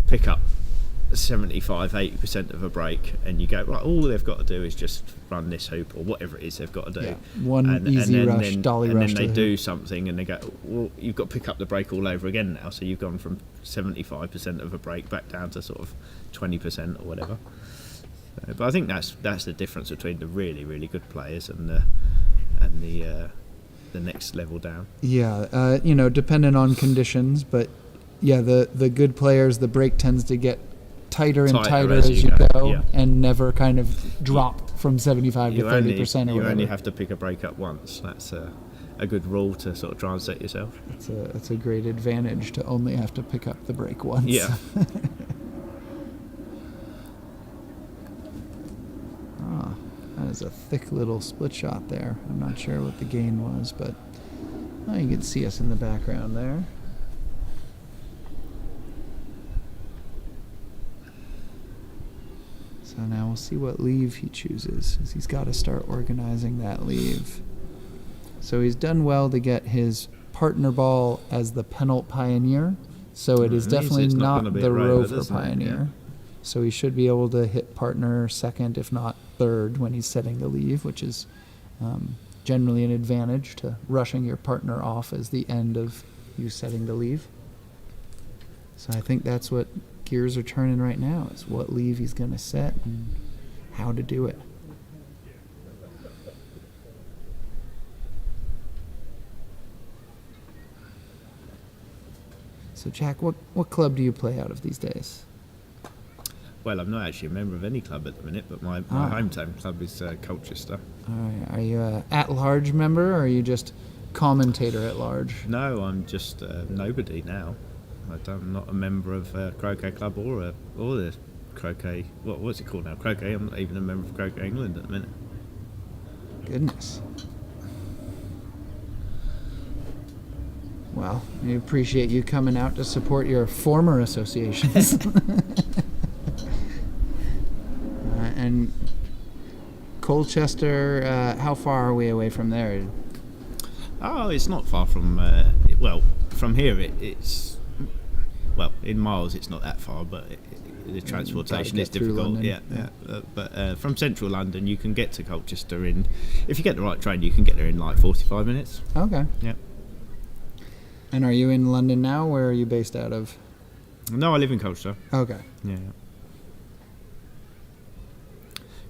pick up 75-80% of a break, and you go right. All they've got to do is just run this hoop or whatever it is they've got to do. Yeah, one easy rush, dolly rush. And then to they the do hoop. something, and they go, well, you've got to pick up the break all over again now. So you've gone from 75% of a break back down to sort of 20% or whatever. But I think that's the difference between the really really good players and the next level down. Yeah, dependent on conditions, but yeah, the good players, the break tends to get tighter and tighter as you go, yeah. and never kind of drop from 75 to 30% or whatever. You only have to pick a break up once. That's a good rule to sort of try and set yourself. It's a great advantage to only have to pick up the break once. Yeah. That is a thick little split shot there. I'm not sure what the gain was, but you can see us in the background there. So now we'll see what leave he chooses, as he's got to start organizing that leave. So he's done well to get his partner ball as the penalty pioneer, so it is definitely not the Rover pioneer. So he should be able to hit partner second, if not third, when he's setting the leave, which is generally an advantage to rushing your partner off as the end of you setting the leave. So I think that's what gears are turning right now, is what leave he's going to set and how to do it. So Jack, what club do you play out of these days? Well, I'm not actually a member of any club at the minute, but my hometown club is Colchester. All right. Are you a at-large member, or are you just commentator at large? No, I'm just nobody now. I'm not a member of Croquet Club or the Croquet. What's it called now? Croquet. I'm not even a member of Croquet England at the minute. Goodness. Well, I appreciate you coming out to support your former associations. And Colchester, how far are we away from there? Oh, it's not far from. From here it's. Well, in miles it's not that far, but the transportation is difficult. London. Yeah. But from central London, you can get to Colchester if you get the right train, you can get there in like 45 minutes. Okay. Yeah. And are you in London now? Where are you based out of? No, I live in Colchester. Okay. Yeah.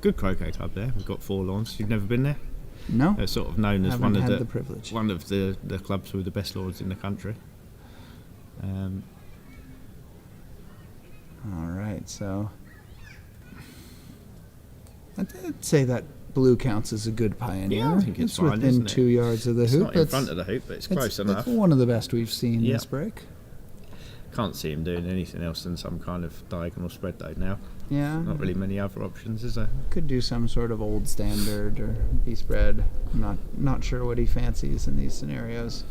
Good croquet club there. We've got 4 lawns. You've never been there? No. They're sort of known as Haven't one of had the privilege. one of the clubs with the best lawns in the country. All right, so I'd say that blue counts as a good pioneer. Yeah, I think it's fine, within isn't it? 2 yards of the It's hoop. not in front of the hoop, but it's close enough. It's one of the best we've seen Yeah. this break. Can't see him doing anything else than some kind of diagonal spread though now. Yeah. Not really many other options, is there? Could do some sort of old standard or B-spread. I'm not sure what he fancies in these scenarios.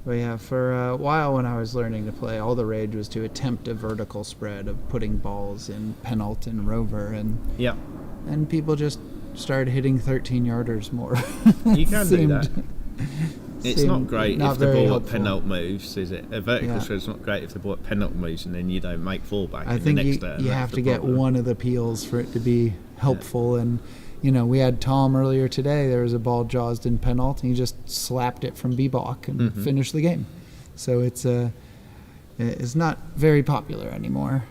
But yeah, for a while when I was learning to play, all the rage was to attempt a vertical spread of putting balls in Penalt and Rover, and Yeah. and people just started hitting 13-yarders more. You can do that. Seemed- It's seemed not great not if the very ball helpful. at penalt moves, is it? A vertical Yeah. spread's not great if the ball at penalt moves and then you don't make fallback I in think the next you turn. you That's have the to get problem. one of the peels for it to be helpful. And we had Tom earlier today. There was a ball jawsed in Penalt, and he just slapped it from B-block and Mhm. finished the game. So it's not very popular anymore.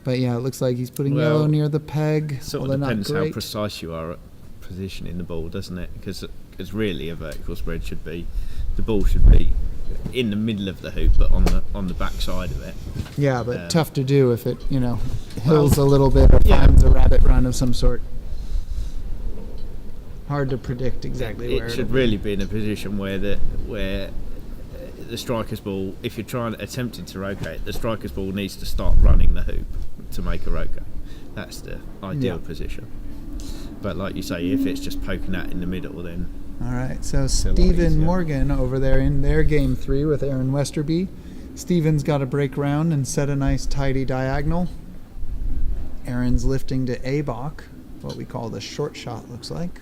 But yeah, it looks like he's putting Well, yellow near the peg. Sort although of not depends how great. precise you are at positioning the ball, doesn't it? Because really a vertical spread should be, the ball should be in the middle of the hoop, but on the back side of it. Yeah, but Um, tough to do if it hills a little bit or yeah. finds a rabbit run of some sort. Hard to predict exactly where It should it'll be. really be in a position where the striker's ball, if you're attempting to rotate, the striker's ball needs to start running the hoop to make a rotate. That's the ideal Yeah. position. But like you say, if it's just poking out in the middle, then All right, so a lot Stephen easier. Morgan over there in their game 3 with Aaron Westerby. Stephen's got a break round and set a nice tidy diagonal. Aaron's lifting to A-Bach, what we call the short shot looks like.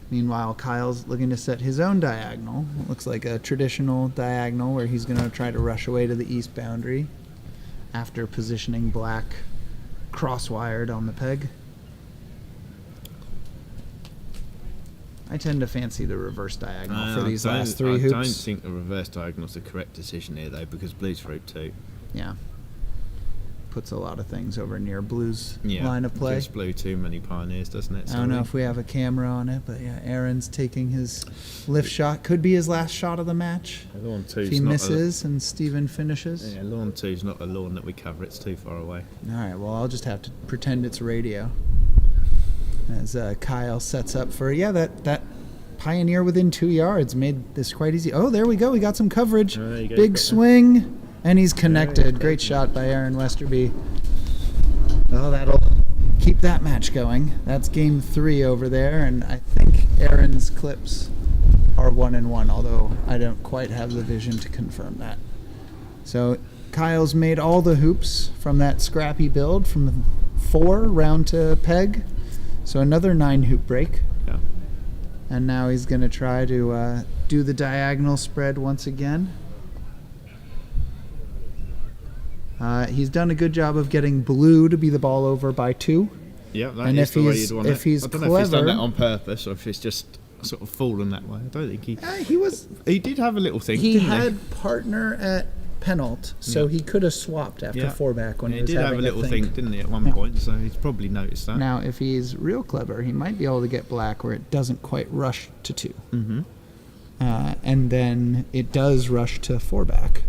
Meanwhile, Kyle's looking to set his own diagonal. It looks like a traditional diagonal where he's going to try to rush away to the east boundary after positioning black crosswired on the peg. I tend to fancy the reverse diagonal for these last 3 hoops. I don't think the reverse diagonal is the correct decision here, though, because blue's for hoop 2. Yeah. Puts a lot of things over near blue's Yeah, line of play. gives blue too many pioneers, doesn't it? I don't know if we have a camera on it, but yeah, Aaron's taking his lift shot. Could be his last shot of the match. Lawn If 2's he not misses and Steven finishes. Yeah, lawn 2's not a lawn that we cover. It's too far away. All right, well, I'll just have to pretend it's radio. As Kyle sets up for, that pioneer within 2 yards made this quite easy. Oh, there we go. We got some coverage. Oh, there you go. Big Got swing, and he's connected. Yeah, Great shot by Aaron Westerby. Well, that'll keep that match going. That's game 3 over there, and I think Aaron's clips are 1-1, although I don't quite have the vision to confirm that. So Kyle's made all the hoops from that scrappy build from 4 round to peg. So another 9 hoop break. Yeah. And now he's going to try to do the diagonal spread once again. He's done a good job of getting blue to be the ball over by 2. Yeah, that And is if the way he's- you'd want if it. he's I don't know if he's done clever- that on purpose or if it's just sort of fallen that way. I don't think he. He He did have a little thing. He didn't had partner at Penalt, so Yeah. he could have swapped after Yeah. 4 back when he he was did have having a little think. thing, didn't he, at one Yeah. point? So he's probably noticed that. Now, if he's real clever, he might be able to get black where it doesn't quite rush to 2. Mm-hmm. And then it does rush to 4 back.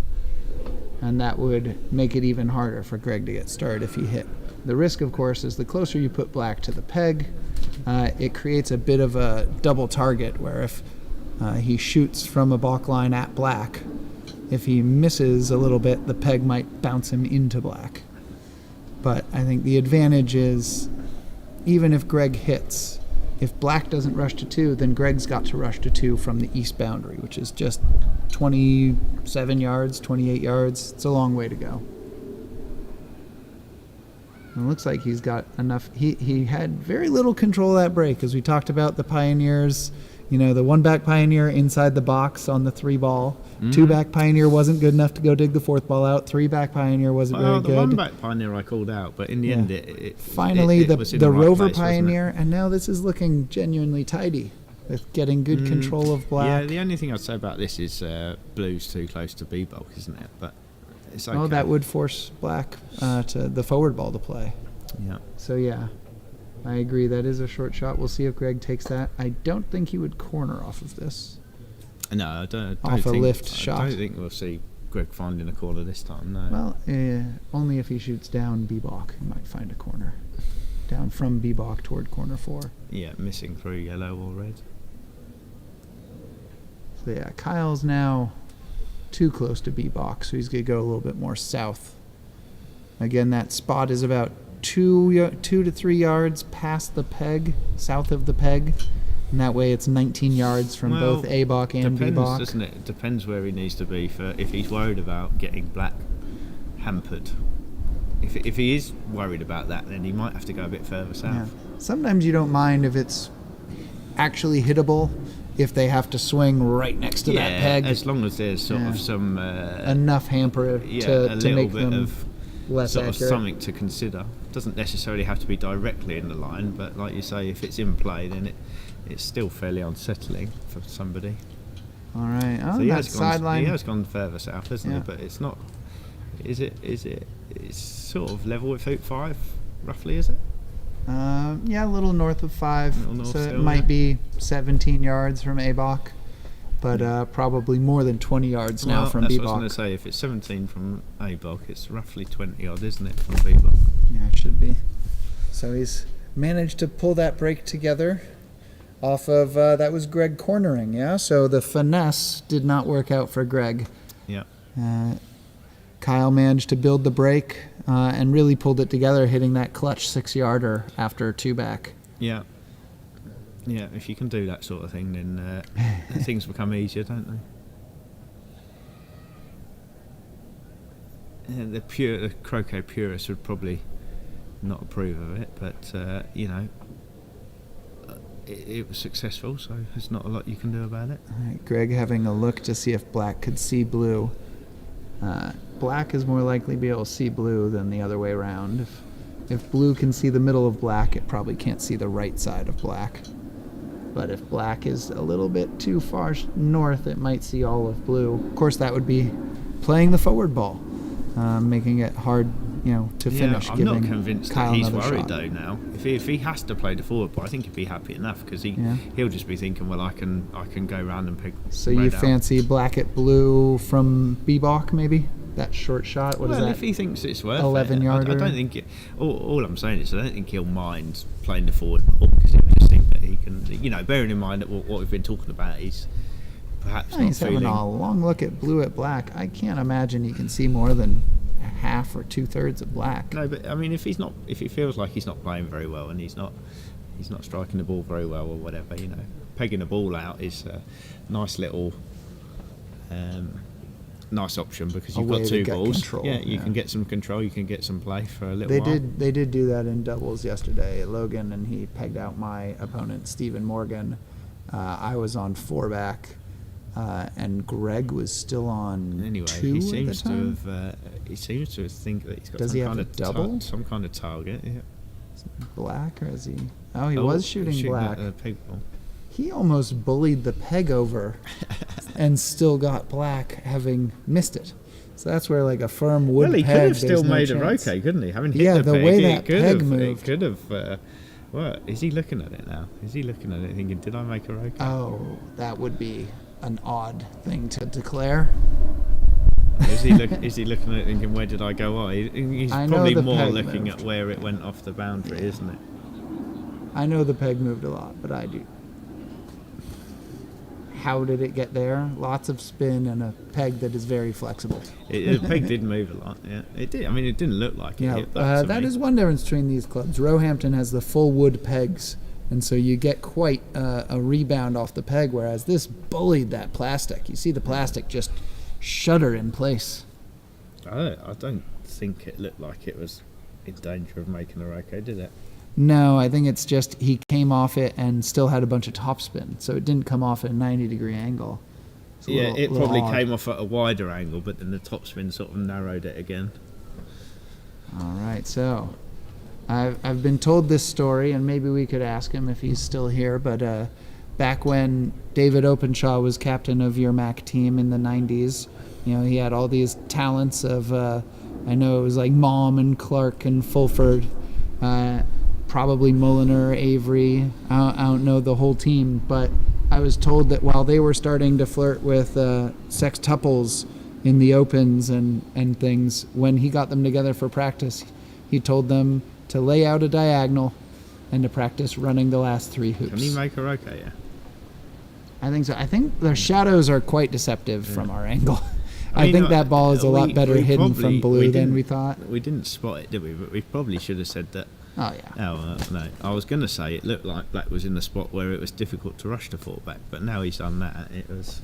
And that would make it even harder for Greg to get started if he hit. The risk, of course, is the closer you put black to the peg, it creates a bit of a double target where if he shoots from a balk line at black, if he misses a little bit, the peg might bounce him into black. But I think the advantage is, even if Greg hits, if black doesn't rush to 2, then Greg's got to rush to 2 from the east boundary, which is just 27 yards, 28 yards. It's a long way to go. And it looks like he's got enough. He had very little control of that break, as we talked about the Pioneers. The 1-back Pioneer inside the box on the 3 ball. 2-back Pioneer wasn't good enough to go dig the 4th ball out. 3-back Pioneer wasn't very the good. 1-back Pioneer I called out, but in the end, it Finally, it was in the right Rover place, wasn't it? Pioneer, and now this is looking genuinely tidy with getting good control of black. Yeah, the only thing I'd say about this is blue's too close to B-bulk, isn't it? But it's okay. Oh, that would force black to the forward ball to play. Yeah. So yeah, I agree. That is a short shot. We'll see if Greg takes that. I don't think he would corner off of this. No, I don't Off a think, lift I shot. don't think we'll see Greg finding a corner this time, no. Well, only if he shoots down B-block, he might find a corner. Down from B-block toward corner 4. Yeah, missing through yellow or red. So yeah, Kyle's now too close to B-box, so he's going to go a little bit more south. Again, that spot is about 2 to 3 yards past the peg, south of the peg. And that way it's 19 yards from both A-Bach and B-Bach. Doesn't it? It depends where he needs to be for if he's worried about getting black hampered. If he is worried about that, then he might have to go a bit further south. Yeah. Sometimes you don't mind if it's actually hittable, if they have to swing right next to that peg. As long as there's sort of some... enough hamper to make them of less sort accurate. of something to consider. Doesn't necessarily have to be directly in the line, but like you say, if it's in play, then it's still fairly unsettling for somebody. All right. Oh, So that sideline. he has gone further south, hasn't Yeah. he? But it's not. Is it? It's sort of level with Hoop 5, roughly, is it? Yeah, a little north of 5. Little north So it still, might yeah. be 17 yards from A-Bach, but probably more than 20 yards now from that's B-Bach. what I was going to say. If it's 17 from A-Bach, it's roughly 20 odd, isn't it, from B-Bach? Yeah, it should be. So he's managed to pull that break together off of, that was Greg cornering, yeah? So the finesse did not work out for Greg. Yeah. Kyle managed to build the break and really pulled it together, hitting that clutch 6-yarder after 2 back. Yeah. Yeah, if you can do that sort of thing, then things become easier, don't they? The croquet purists would probably not approve of it, but it was successful, so there's not a lot you can do about it. All right, Greg having a look to see if black could see blue. Black is more likely to be able to see blue than the other way around. If blue can see the middle of black, it probably can't see the right side of black. But if black is a little bit too far north, it might see all of blue. Of course, that would be playing the forward ball, making it hard, to finish. I'm not convinced Kyle that he's another worried shot. though now. If he has to play the forward ball, I think he'd be happy enough because he'll just be thinking, well, I can go round and pick. So red you out. fancy black at blue from B-Bach, maybe? That short shot? What is that? If he thinks it's worth 11 it, yarder? I don't think it. All I'm saying is I don't think he'll mind playing the forward ball because he'll just think that he can. Bearing in mind that what we've been talking about is perhaps not He's having feeling. a long look at blue at black. I can't imagine he can see more than half or 2/3 of black. No, but I mean, if he feels like he's not playing very well and he's not striking the ball very well or whatever, pegging the ball out is a nice little. Nice option because A you've way got to two get balls. control, You yeah. can get some control. You can get some play for a little while. They did do that in doubles yesterday. Logan and he pegged out my opponent Stephen Morgan. I was on 4 back, and Greg was still on Anyway, 2 he at seems the to time. have. He seems to think that he's got Does some he have kind a of double? some kind of target. Yeah. Black, or is he? Oh, he was shooting black. At the peg ball. He almost bullied the peg over and still got black, having missed it. So that's where, like, a firm wood Well, he peg, could have still there's no made chance. a roquet, couldn't he? Having hit Yeah, the the peg, way it that could peg have, moved. It could have. Well, is he looking at it now? Is he looking at it thinking, did I make a roquet? Oh, that would be an odd thing to declare. Is he looking at it thinking, where did I go on? He's I know probably the more peg looking moved. at where it went off the boundary, isn't it? I know the peg moved a lot, but I do. How did it get there? Lots of spin and a peg that is very flexible. The peg did move a lot. Yeah, it did. I mean, it didn't look like it Yeah, hit that. that is one difference between these clubs. Roehampton has the full wood pegs, and so you get quite a rebound off the peg, whereas this bullied that plastic. You see the plastic just shudder in place. I don't think it looked like it was in danger of making a roquet, did it? No, I think it's just he came off it and still had a bunch of topspin, so it didn't come off at a 90-degree angle. It's a Yeah, little- it little probably odd. came off at a wider angle, but then the topspin sort of narrowed it again. All right, so I've been told this story, and maybe we could ask him if he's still here, but back when David Openshaw was captain of your Mac team in the 90s, he had all these talents of, I know it was like Mom and Clark and Fulford, probably Mulliner, Avery, I don't know the whole team, but I was told that while they were starting to flirt with sextuples in the opens and things, when he got them together for practice, he told them to lay out a diagonal and to practice running the last 3 hoops. Can he make a roquet? Yeah. I think so. I think the shadows are quite deceptive from our angle. I I mean, think that ball is a lot better we hidden probably- from blue than didn't- we thought. We didn't spot it, did we? But we probably should have said that. Oh, yeah. No. I was going to say it looked like Black was in the spot where it was difficult to rush to fullback, but now he's done that. It was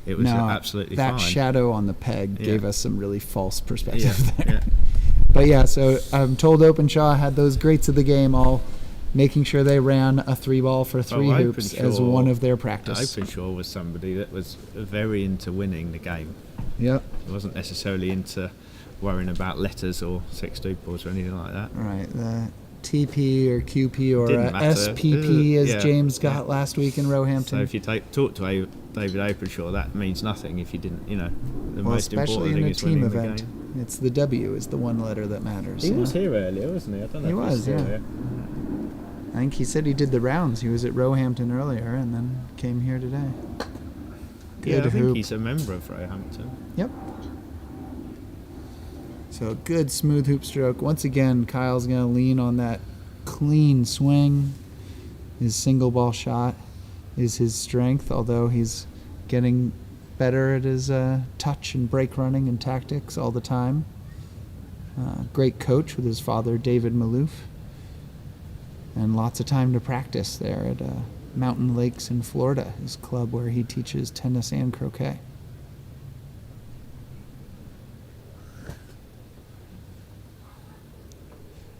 No, absolutely that fine. shadow on the peg Yeah. gave us some really false perspective Yeah, there. yeah. But yeah, so I'm told Openshaw had those greats of the game all making sure they ran a 3-ball for 3 hoops as Openshaw- one of their practice. Openshaw was somebody that was very into winning the game. Yep. He wasn't necessarily into worrying about letters or six-dude balls or anything like that. Right. The TP or QP or Didn't matter. SPP as Yeah, James got yeah. last week in Roehampton. So if you talk to David Openshaw, that means nothing if you didn't, the well, most especially important in thing a is team winning the event. game. It's the W is the one letter that matters. He yeah. was here earlier, wasn't he? I don't know He if was, he's still yeah. here. I think he said he did the rounds. He was at Roehampton earlier and then came here today. Yeah, I Good think hoop. he's a member of Roehampton. Yep. So a good smooth hoop stroke. Once again, Kyle's going to lean on that clean swing. His single ball shot is his strength, although he's getting better at his touch and break running and tactics all the time. Great coach with his father, David Malouf. And lots of time to practice there at Mountain Lakes in Florida, his club where he teaches tennis and croquet.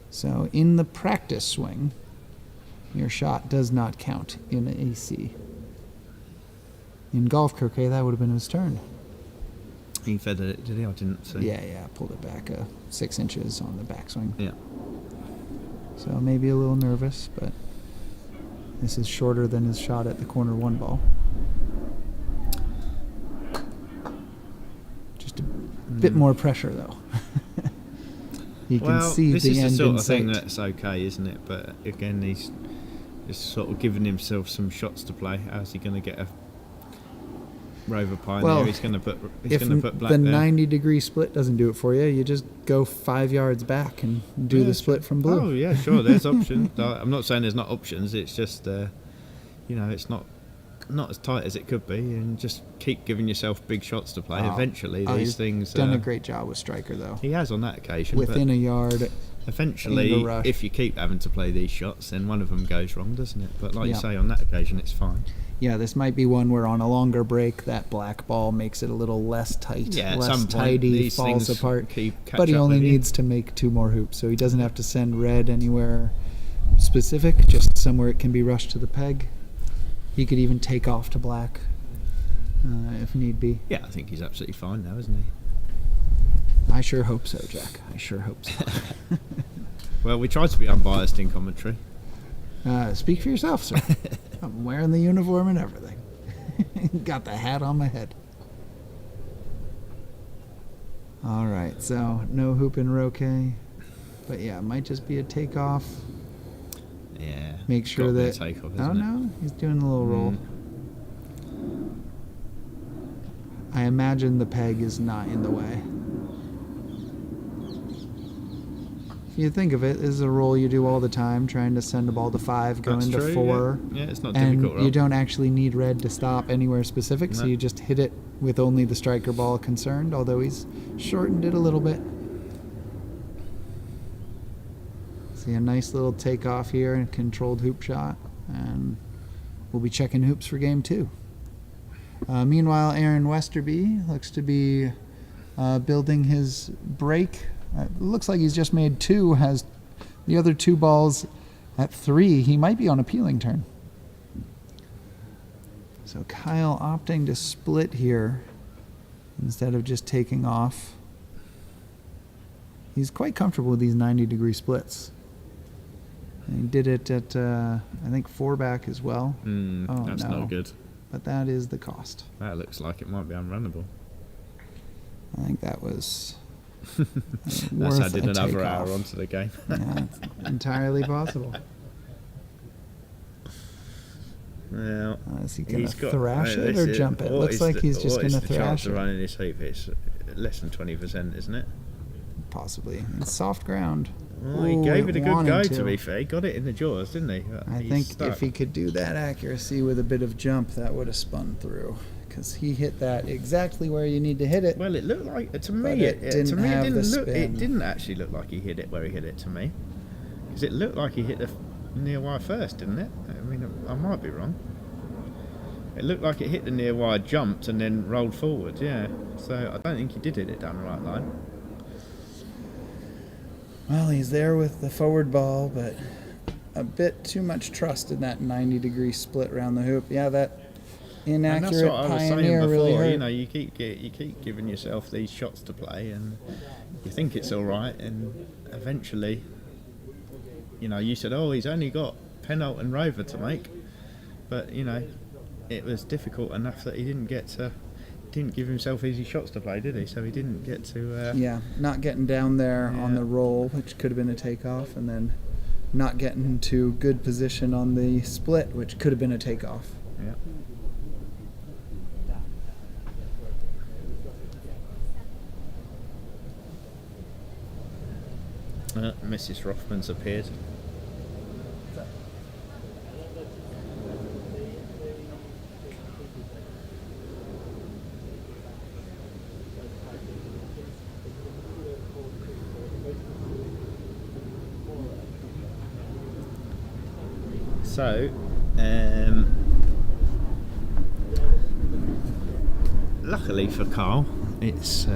So in the practice swing, your shot does not count in AC. In golf croquet, that would have been his turn. He feathered it, did he? I didn't see. Yeah, pulled it back 6 inches on the backswing. Yeah. So maybe a little nervous, but this is shorter than his shot at the corner 1 ball. Just a bit more pressure, though. You can see this the is end the sort in of thing sight. that's okay, isn't it? But again, he's just sort of giving himself some shots to play. How's he going to get a Rover Pioneer? Well, He's going to put If Black the there. 90-degree split doesn't do it for you, you just go 5 yards back and do the split from blue. Oh yeah, sure. There's options. I'm not saying there's not options. It's just it's not as tight as it could be, and just keep giving yourself big shots to play. Eventually, these he's things. done a great job with striker, though. He has on that occasion. Within a yard. Eventually, and a rush. if you keep having to play these shots, then one of them goes wrong, doesn't it? But like Yeah. you say, on that occasion, it's fine. Yeah, this might be one where on a longer break, that black ball makes it a little less tight, Yeah, at less some point, tidy, these falls things apart. catch But he up only with you. needs to make 2 more hoops, so he doesn't have to send red anywhere specific, just somewhere it can be rushed to the peg. He could even take off to black if need be. Yeah, I think he's absolutely fine now, isn't he? I sure hope so, Jack. I sure hope so. Well, we try to be unbiased in commentary. Speak for yourself, sir. I'm wearing the uniform and everything. Got the hat on my head. All right, so no hoop in Roquet. But yeah, it might just be a takeoff. Yeah. Make sure Gotta be a that. takeoff, Oh isn't it? no, he's doing the little roll. I imagine the peg is not in the way. If you think of it, this is a roll you do all the time, trying to send a ball to 5, go That's into true, 4. Yeah, it's not And difficult. you don't actually need red to stop anywhere specific, so No. you just hit it with only the striker ball concerned, although he's shortened it a little bit. See a nice little takeoff here and controlled hoop shot, and we'll be checking hoops for game 2. Meanwhile, Aaron Westerby looks to be building his break. Looks like he's just made 2, has the other 2 balls at 3. He might be on a peeling turn. So Kyle opting to split here instead of just taking off. He's quite comfortable with these 90-degree splits. And he did it at, I think, 4 back as well. Oh, That's no. not good. But that is the cost. That looks like it might be unrunnable. I think that was That's worth added a another takeoff. hour onto the game. Yeah, it's entirely possible. Well, Is he going he's to got- thrash it this or is- jump it? what Looks is like the- he's just what is going to the chance thrash of it. running this hoop? It's less than 20%, isn't it? possibly. It's soft ground. Well, he Ooh, gave it a good wanted go, to be fair. He got it in the jaws, didn't he? I He's think stuck. if he could do that accuracy with a bit of jump, that would have spun through. Because he hit that exactly where you need to hit it. Well, it looked like to But me. it didn't have the look. spin. It didn't actually look like he hit it where he hit it to me, because it looked like he hit the near wire first, didn't it? I mean, I might be wrong. It looked like it hit the near wire, jumped, and then rolled forward. Yeah. So I don't think he did hit it down the right line. Well, he's there with the forward ball, but a bit too much trust in that 90-degree split around the hoop. Yeah, that And that's inaccurate what I was saying Pioneer before. really hurt. You know, you keep giving yourself these shots to play, and you think it's all right, and eventually, you know, you said, "Oh, he's only got Penalt and Rover to make," but you know, it was difficult enough that he didn't give himself easy shots to play, did he? So he didn't get to. Yeah, not getting down there on Yeah. the roll, which could have been a takeoff, and then not getting into good position on the split, which could have been a takeoff. Yeah. Mrs. Rothman's appeared. So, luckily for Carl, it's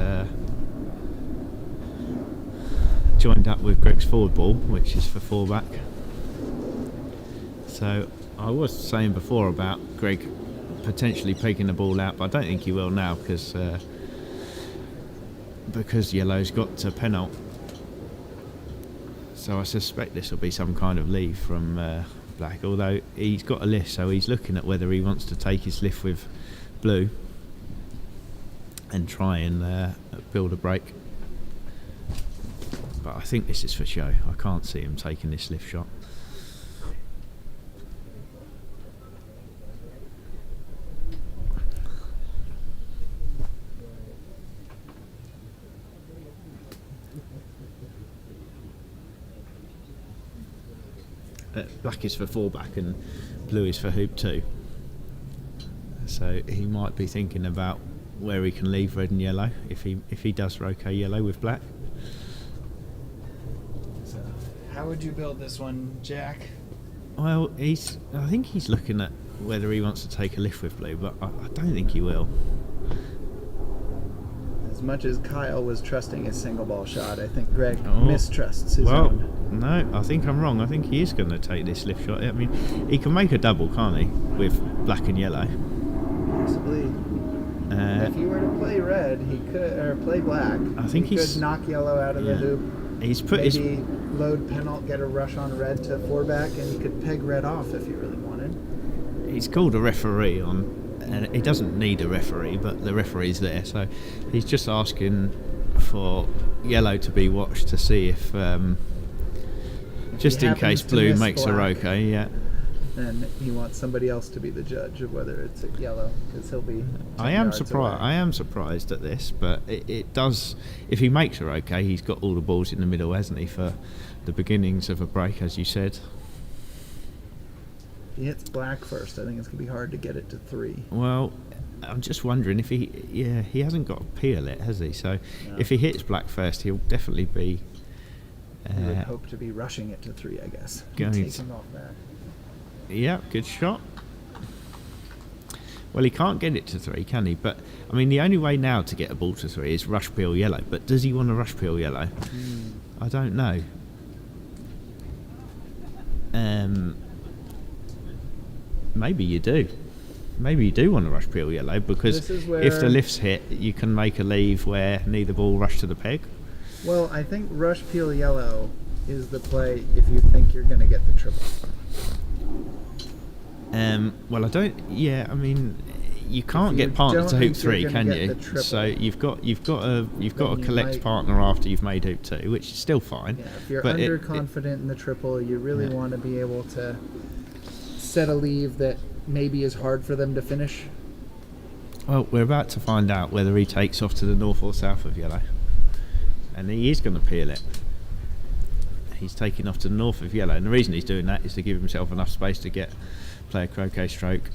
joined up with Greg's forward ball, which is for fullback. So I was saying before about Greg potentially pegging the ball out, but I don't think he will now because Yellow's got to Penalt. So I suspect this will be some kind of leave from Black, although he's got a lift, so he's looking at whether he wants to take his lift with Blue and try and build a break. But I think this is for show. I can't see him taking this lift shot. Black is for fullback and Blue is for hoop 2. So he might be thinking about where he can leave red and yellow if he does Croquet yellow with black. So, how would you build this one, Jack? Well, I think he's looking at whether he wants to take a lift with Blue, but I don't think he will. As much as Kyle was trusting his single ball shot, I think Greg mistrusts his Well, own. no, I think I'm wrong. I think he is going to take this lift shot. I mean, he can make a double, can't he, with black and yellow? Possibly. If he were to play red, he could, or play black. I think he he's could knock yellow out of the hoop. He's put maybe load Penalt, get a rush on red to 4-back, and he could peg red off if he really wanted. He's called a referee on, and he doesn't need a referee, but the referee's there, so he's just asking for yellow to be watched to see if just in case Blue makes a Croquet, yeah. Then he wants somebody else to be the judge of whether it's a yellow, because he'll be. I am surprised at this, but it does. If he makes a Croquet, he's got all the balls in the middle, hasn't he, for the beginnings of a break, as you said. If he hits black first, I think it's gonna be hard to get it to 3. Well, I'm just wondering if he hasn't got a peel it, has he? So if he hits black first, he'll definitely be. He would hope to be rushing it to 3, I guess. Going Taking off that. Yeah, good shot. Well, he can't get it to 3, can he? But I mean, the only way now to get a ball to 3 is rush peel yellow. But does he want to rush peel yellow? I don't know. Maybe you do. Maybe you do want to rush peel yellow, because if the lift's hit, you can make a leave where neither ball rush to the peg. Well, I think rush peel yellow is the play if you think you're going to get the triple. Well, I don't. Yeah, I mean, you can't get partner to hoop 3, can you? So you've got to collect partner after you've made hoop 2, which is still fine. Yeah, if you're underconfident in the triple, you really want to be able to set a leave that maybe is hard for them to finish. Well, we're about to find out whether he takes off to the north or south of yellow. and he is going to peel it. He's taking off to the north of yellow, and the reason he's doing that is to give himself enough space to play a croquet stroke,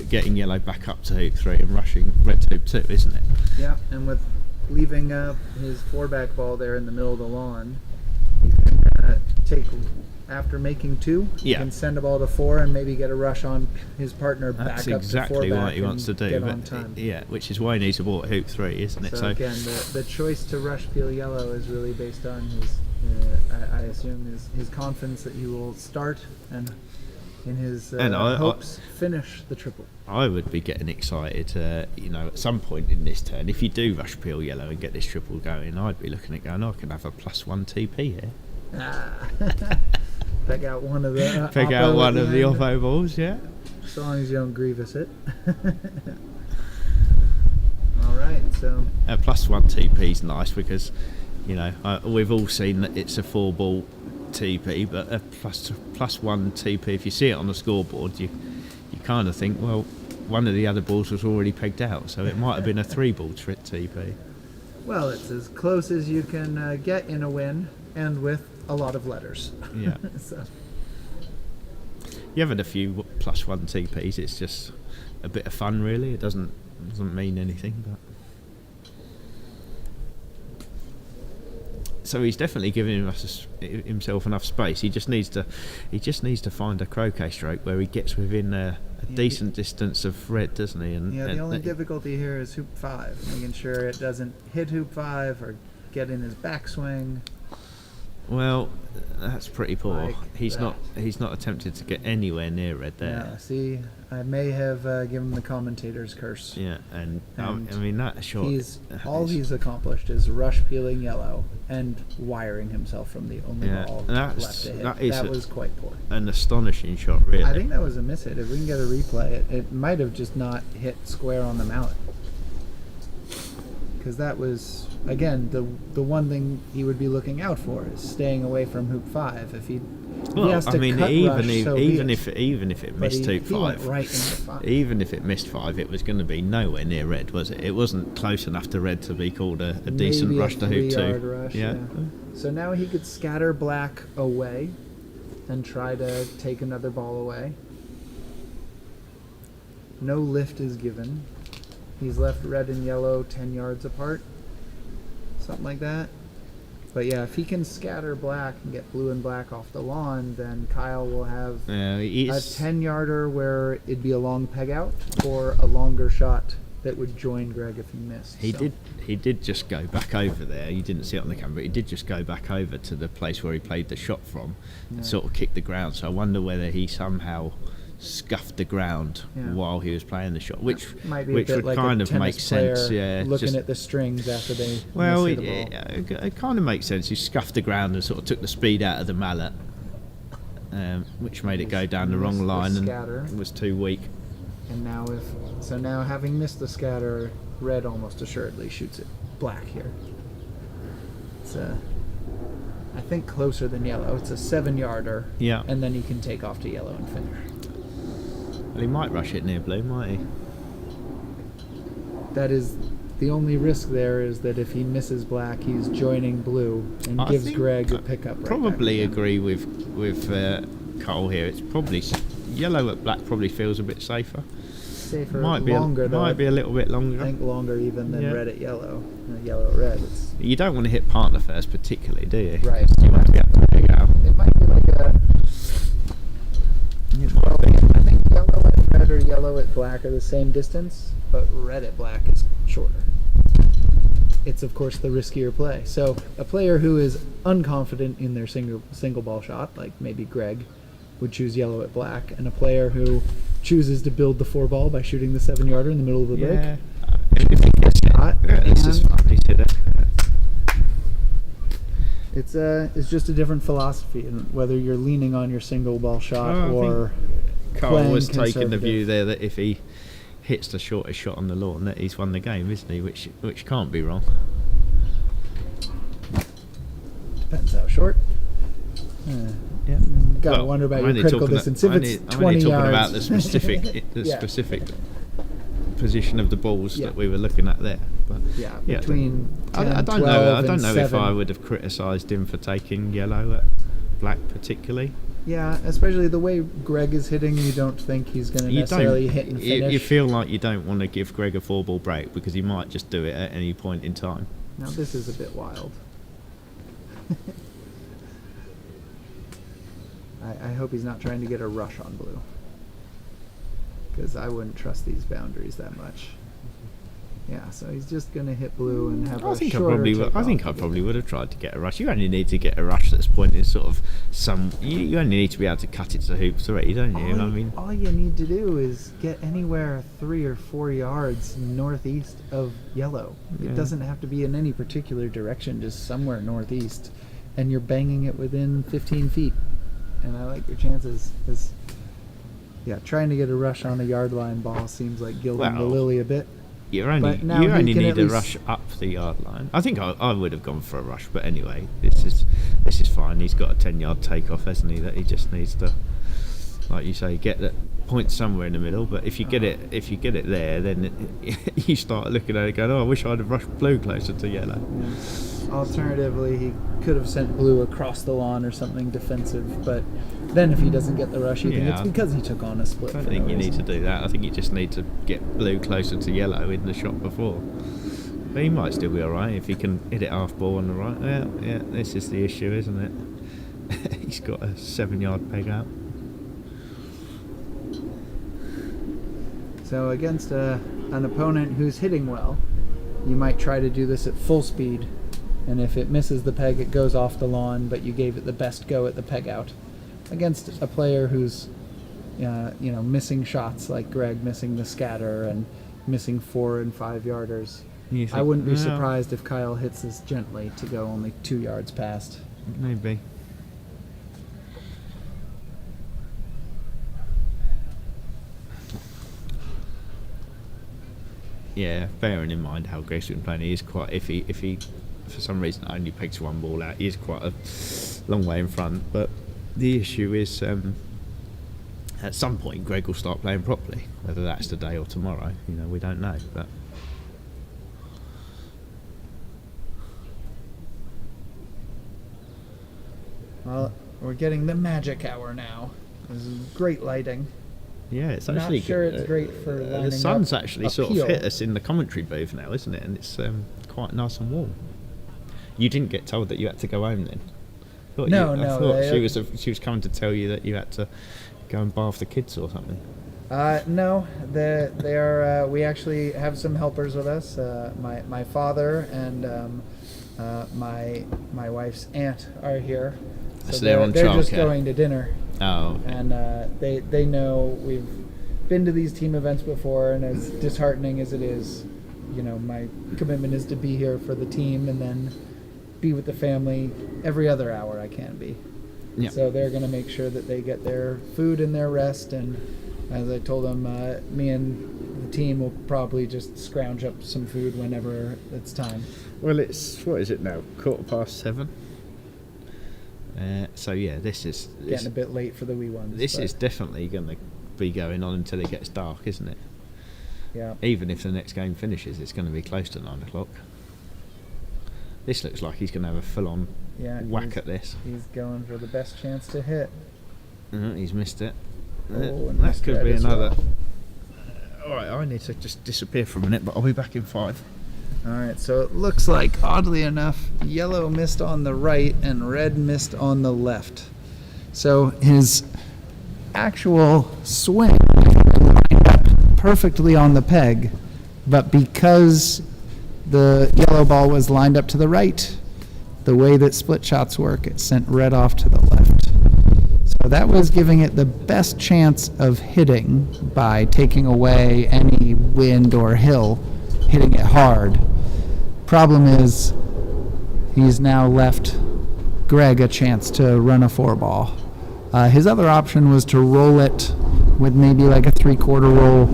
getting yellow back up to hoop 3 and rushing red to hoop 2, isn't it? Yeah, and with leaving his 4-back ball there in the middle of the lawn, he can take, after making 2, he can send a ball to 4 and maybe get a rush on his partner back That's up to 4-back. That's exactly what he wants to do. Get on time. Yeah, which is why he needs to ball at hoop 3, isn't it? So again, the choice to rush peel yellow is really based on his, I assume, his confidence that he will start and in his hopes finish the triple. I would be getting excited, at some point in this turn, if you do rush peel yellow and get this triple going, I'd be looking at going, I can have a +1 TP here. Peg out one of the OVO balls, yeah. As long as you don't grievous it. All right, so a +1 TP is nice because, we've all seen that it's a 4-ball TP, but a +1 TP, if you see it on the scoreboard, you kind of think, well, one of the other balls was already pegged out, so it might have been a 3-ball TP. Well, it's as close as you can get in a win, and with a lot of letters. Yeah. So. You have had a few +1 TPs. It's just a bit of fun, really. It doesn't mean anything, but. So he's definitely giving himself enough space. He just needs to find a croquet stroke where he gets within a decent distance of red, doesn't he? And the only difficulty here is hoop 5, making sure it doesn't hit hoop 5 or get in his backswing. Well, that's pretty poor. Like he's not attempted to get anywhere near red there. Yeah, see, I may have given him the commentator's curse. Yeah, and I mean that shot. He's accomplished is rush peeling yellow and wiring himself from the only ball left to hit. That was quite poor. An astonishing shot, really. I think that was a miss hit. If we can get a replay, it might have just not hit square on the mallet. Because that was, again, the one thing he would be looking out for is staying away from hoop 5. If he has to even if it missed hoop 5, right into 5, even if it missed 5, it was going to be nowhere near red, was it? It wasn't close enough to red to be called a decent rush to hoop 2. Rush, yeah. So now he could scatter black away and try to take another ball away. No lift is given. He's left red and yellow 10 yards apart, something like that. But yeah, if he can scatter black and get blue and black off the lawn, then Kyle will have a 10-yarder where it'd be a long peg out or a longer shot that would join Greg if he missed. He did just go back over there. You didn't see it on the camera, but he did just go back over to the place where he played the shot from and sort of kick the ground. So I wonder whether he somehow scuffed the ground while he was playing the shot, which would like kind of make sense. Yeah, looking at the strings after they the ball. It kind of makes sense. He scuffed the ground and sort of took the speed out of the mallet, which made it go down the wrong line and was too weak. And now having missed the scatter, red almost assuredly shoots it black here. It's I think closer than yellow. It's a 7-yarder. Yeah, and then he can take off to yellow and finish. Well, he might rush it near blue, might he? That is the only risk there, is that if he misses black, he's joining blue and gives Greg a pickup. Probably agree with Cole here. It's probably yellow at black. Probably feels a bit safer. Might be longer. Might be a little bit longer. I think longer even than red at yellow. Yellow at red. You don't want to hit partner first, particularly, do you? Right. You want to get the big out. It might be like a. I think yellow at red or yellow at black are the same distance, but red at black is shorter. It's of course the riskier play. So a player who is unconfident in their single ball shot, like maybe Greg, would choose yellow at black, and a player who chooses to build the 4-ball by shooting the 7-yarder in the middle of the break. This is fun. It's just a different philosophy, and whether you're leaning on your single ball shot or Carl was taking the view there that if he hits the shortest shot on the lawn, that he's won the game, isn't he? Which can't be wrong. Depends how short. Gotta wonder about your critical distance. If it's 20 yards, I'm only talking about the specific. position of the balls Yeah. that we were looking at there. But Yeah, yeah, between 10, I don't 12 know. I don't and know 7. if I would have criticised him for taking yellow at black particularly. Yeah, especially the way Greg is hitting, you don't think he's going to necessarily hit and finish. You feel like you don't want to give Greg a 4-ball break because he might just do it at any point in time. Now this is a bit wild. I hope he's not trying to get a rush on blue, because I wouldn't trust these boundaries that much. Yeah, so he's just going to hit blue and have I a think I shorter probably would. I takeoff. think I probably would have tried to get a rush. You only need to get a rush that's pointing sort of some. You only need to be able to cut it to hoop 3, don't you? All you need to do is get anywhere 3 or 4 yards northeast of yellow. Yeah. It doesn't have to be in any particular direction, just somewhere northeast, and you're banging it within 15 feet. And I like your chances. Because, yeah, trying to get a rush on a yard line ball seems like gilding the lily a bit. You But now only he can need at a least- rush up the yard line. I think I would have gone for a rush, but anyway, this is fine. He's got a 10-yard takeoff, hasn't he? That he just needs to, like you say, get that point somewhere in the middle. But if you get it there, then you start looking at it going, oh, I wish I'd have rushed blue closer to yellow. Yeah. Alternatively, he could have sent blue across the lawn or something defensive, but then if he doesn't get the rush, you think Yeah. it's because he took on a split. I don't for think no you need reason. to do that. I think you just need to get blue closer to yellow in the shot before. But he might still be alright if he can hit it half ball on the right. Yeah, this is the issue, isn't it? He's got a 7-yard peg out. So against an opponent who's hitting well, you might try to do this at full speed, and if it misses the peg, it goes off the lawn, but you gave it the best go at the peg out. Against a player who's missing shots like Greg, missing the scatter and missing 4 and 5 yarders, You think, I wouldn't be well, surprised if Kyle hits this gently to go only 2 yards past. Maybe. Yeah, bearing in mind how Greg's been playing, he is quite. If he for some reason only pegs 1 ball out, he is quite a long way in front. But the issue is, at some point, Greg will start playing properly. Whether that's today or tomorrow, we don't know. But Well, we're getting the magic hour now. This is great lighting. yeah, it's Not actually sure good. it's great for the lining sun's up actually a sort of peel. hit us in the commentary booth now, isn't it? And it's quite nice and warm. You didn't get told that you had to go home then? No, I no, thought they- she was coming to tell you that you had to go and bath the kids or something. No, they are. We actually have some helpers with us. My father and my wife's aunt are here. So they're on they're just childcare. going to dinner, Oh, okay. and they know we've been to these team events before, and as disheartening as it is, my commitment is to be here for the team and then be with the family every other hour I can be. Yeah. So they're going to make sure that they get their food and their rest, and as I told them, me and the team will probably just scrounge up some food whenever it's time. Well, it's, what is it now? 7:15? So yeah, this is Getting a bit late for the wee ones. this but is definitely going to be going on until it gets dark, isn't it? yeah. Even if the next game finishes, it's going to be close to 9 o'clock. This looks like he's going to have a full-on Yeah, whack he's- at this. He's going for the best chance to hit. He's missed it. Oh, and that missed could red be as another. well. Alright, I need to just disappear for a minute, but I'll be back in 5. All right, so it looks like, oddly enough, yellow missed on the right and red missed on the left. So his actual swing lined up perfectly on the peg, but because the yellow ball was lined up to the right, the way that split shots work, it sent red off to the left. So that was giving it the best chance of hitting by taking away any wind or hill, hitting it hard. Problem is, he's now left Greg a chance to run a 4-ball. His other option was to roll it with maybe like a 3/4 roll,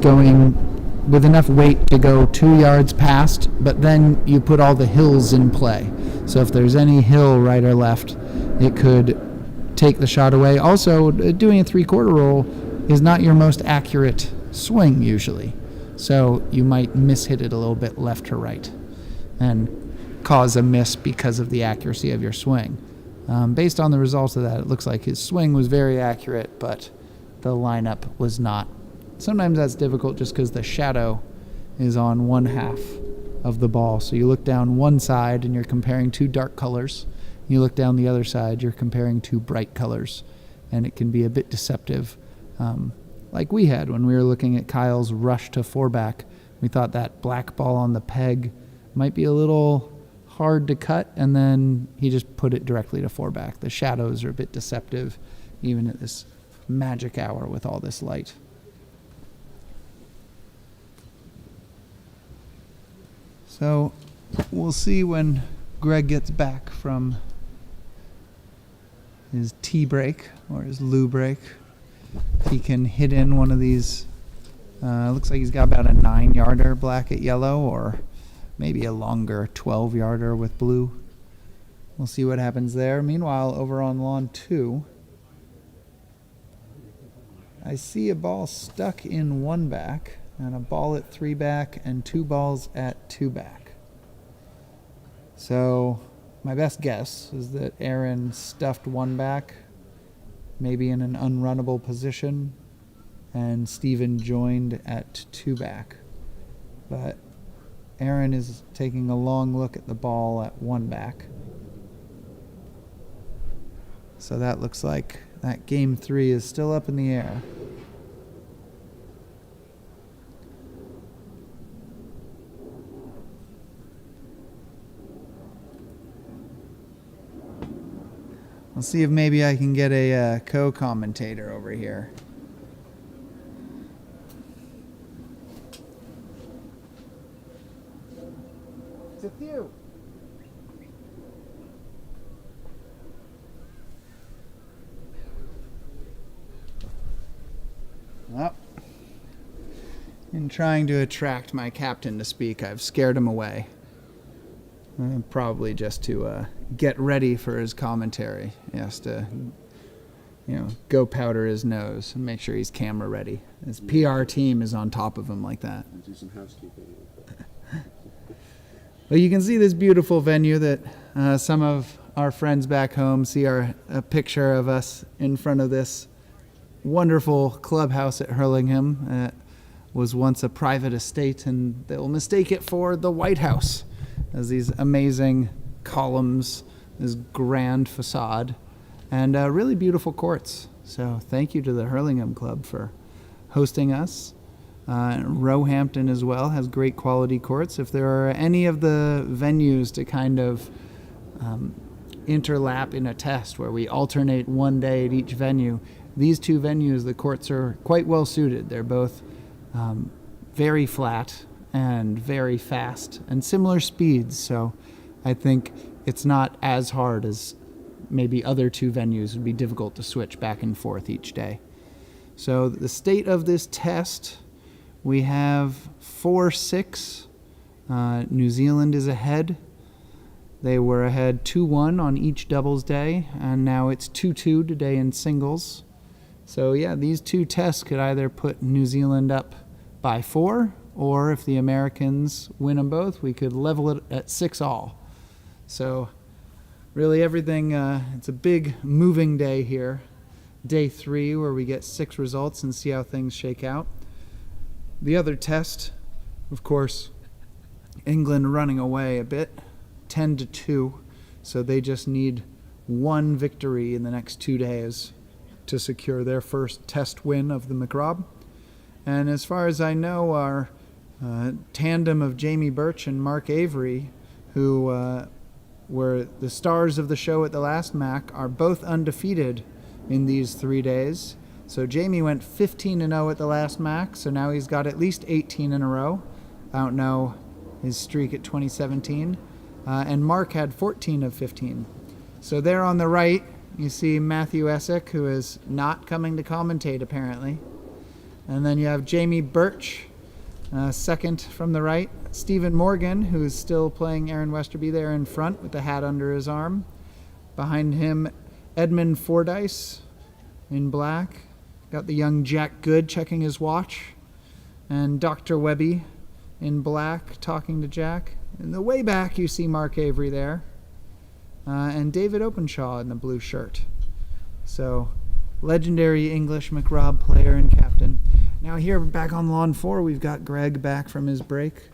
going with enough weight to go 2 yards past, but then you put all the hills in play. So if there's any hill right or left, it could take the shot away. Also, doing a 3/4 roll is not your most accurate swing usually. So you might mishit it a little bit left to right and cause a miss because of the accuracy of your swing. Based on the results of that, it looks like his swing was very accurate, but the lineup was not. Sometimes that's difficult just because the shadow is on one half of the ball. So you look down one side and you're comparing two dark colors. You look down the other side, you're comparing two bright colors. And it can be a bit deceptive. Like we had when we were looking at Kyle's rush to four back. We thought that black ball on the peg might be a little hard to cut, and then he just put it directly to four back. The shadows are a bit deceptive, even at this magic hour with all this light. So we'll see when Greg gets back from his tea break or his loo break. He can hit in one of these. Looks like he's got about a 9-yarder black at yellow, or maybe a longer 12-yarder with blue. We'll see what happens there. Meanwhile, over on lawn 2, I see a ball stuck in 1 back, and a ball at 3 back, and 2 balls at 2 back. So my best guess is that Aaron stuffed 1 back, maybe in an unrunnable position, and Steven joined at 2 back. But Aaron is taking a long look at the ball at 1 back. So that looks like that game 3 is still up in the air. I'll see if maybe I can get a co-commentator over here. It's you. Well, in trying to attract my captain to speak, I've scared him away. Probably just to get ready for his commentary. He has to, go powder his nose and make sure he's camera ready. His PR team is on top of him like that. And do some housekeeping. Well, you can see this beautiful venue that some of our friends back home see a picture of us in front of this wonderful clubhouse at Hurlingham. It was once a private estate, and they'll mistake it for the White House, as these amazing columns, this grand facade, and really beautiful courts. So thank you to the Hurlingham Club for hosting us. Roehampton as well has great quality courts. If there are any of the venues to kind of interlap in a test where we alternate one day at each venue, these 2 venues, the courts are quite well suited. They're both very flat and very fast and similar speeds, so I think it's not as hard as maybe other 2 venues. Would be difficult to switch back and forth each day. So the state of this test, we have 4-6. New Zealand is ahead. They were ahead 2-1 on each doubles day, and now it's 2-2 today in singles. So yeah, these 2 tests could either put New Zealand up by 4, or if the Americans win them both, we could level it at 6-all. So really everything, it's a big moving day here. Day 3, where we get 6 results and see how things shake out. The other test, of course, England running away a bit, 10-2. So they just need 1 victory in the next 2 days to secure their first test win of the MacRob. And as far as I know, our tandem of Jamie Birch and Mark Avery, who were the stars of the show at the last Mac, are both undefeated in these 3 days. So Jamie went 15-0 at the last Mac, so now he's got at least 18 in a row. I don't know his streak at 2017. And Mark had 14 of 15. So there on the right, you see Matthew Essick, who is not coming to commentate apparently. And then you have Jamie Birch, second from the right. Stephen Morgan, who is still playing Aaron Westerby there in front with the hat under his arm. Behind him, Edmund Fordyce in black. Got the young Jack Good checking his watch. and Dr. Webby in black talking to Jack. In the way back, you see Mark Avery there, and David Openshaw in the blue shirt. So, legendary English MacRob player and captain. Now here, back on lawn 4, we've got Greg back from his break.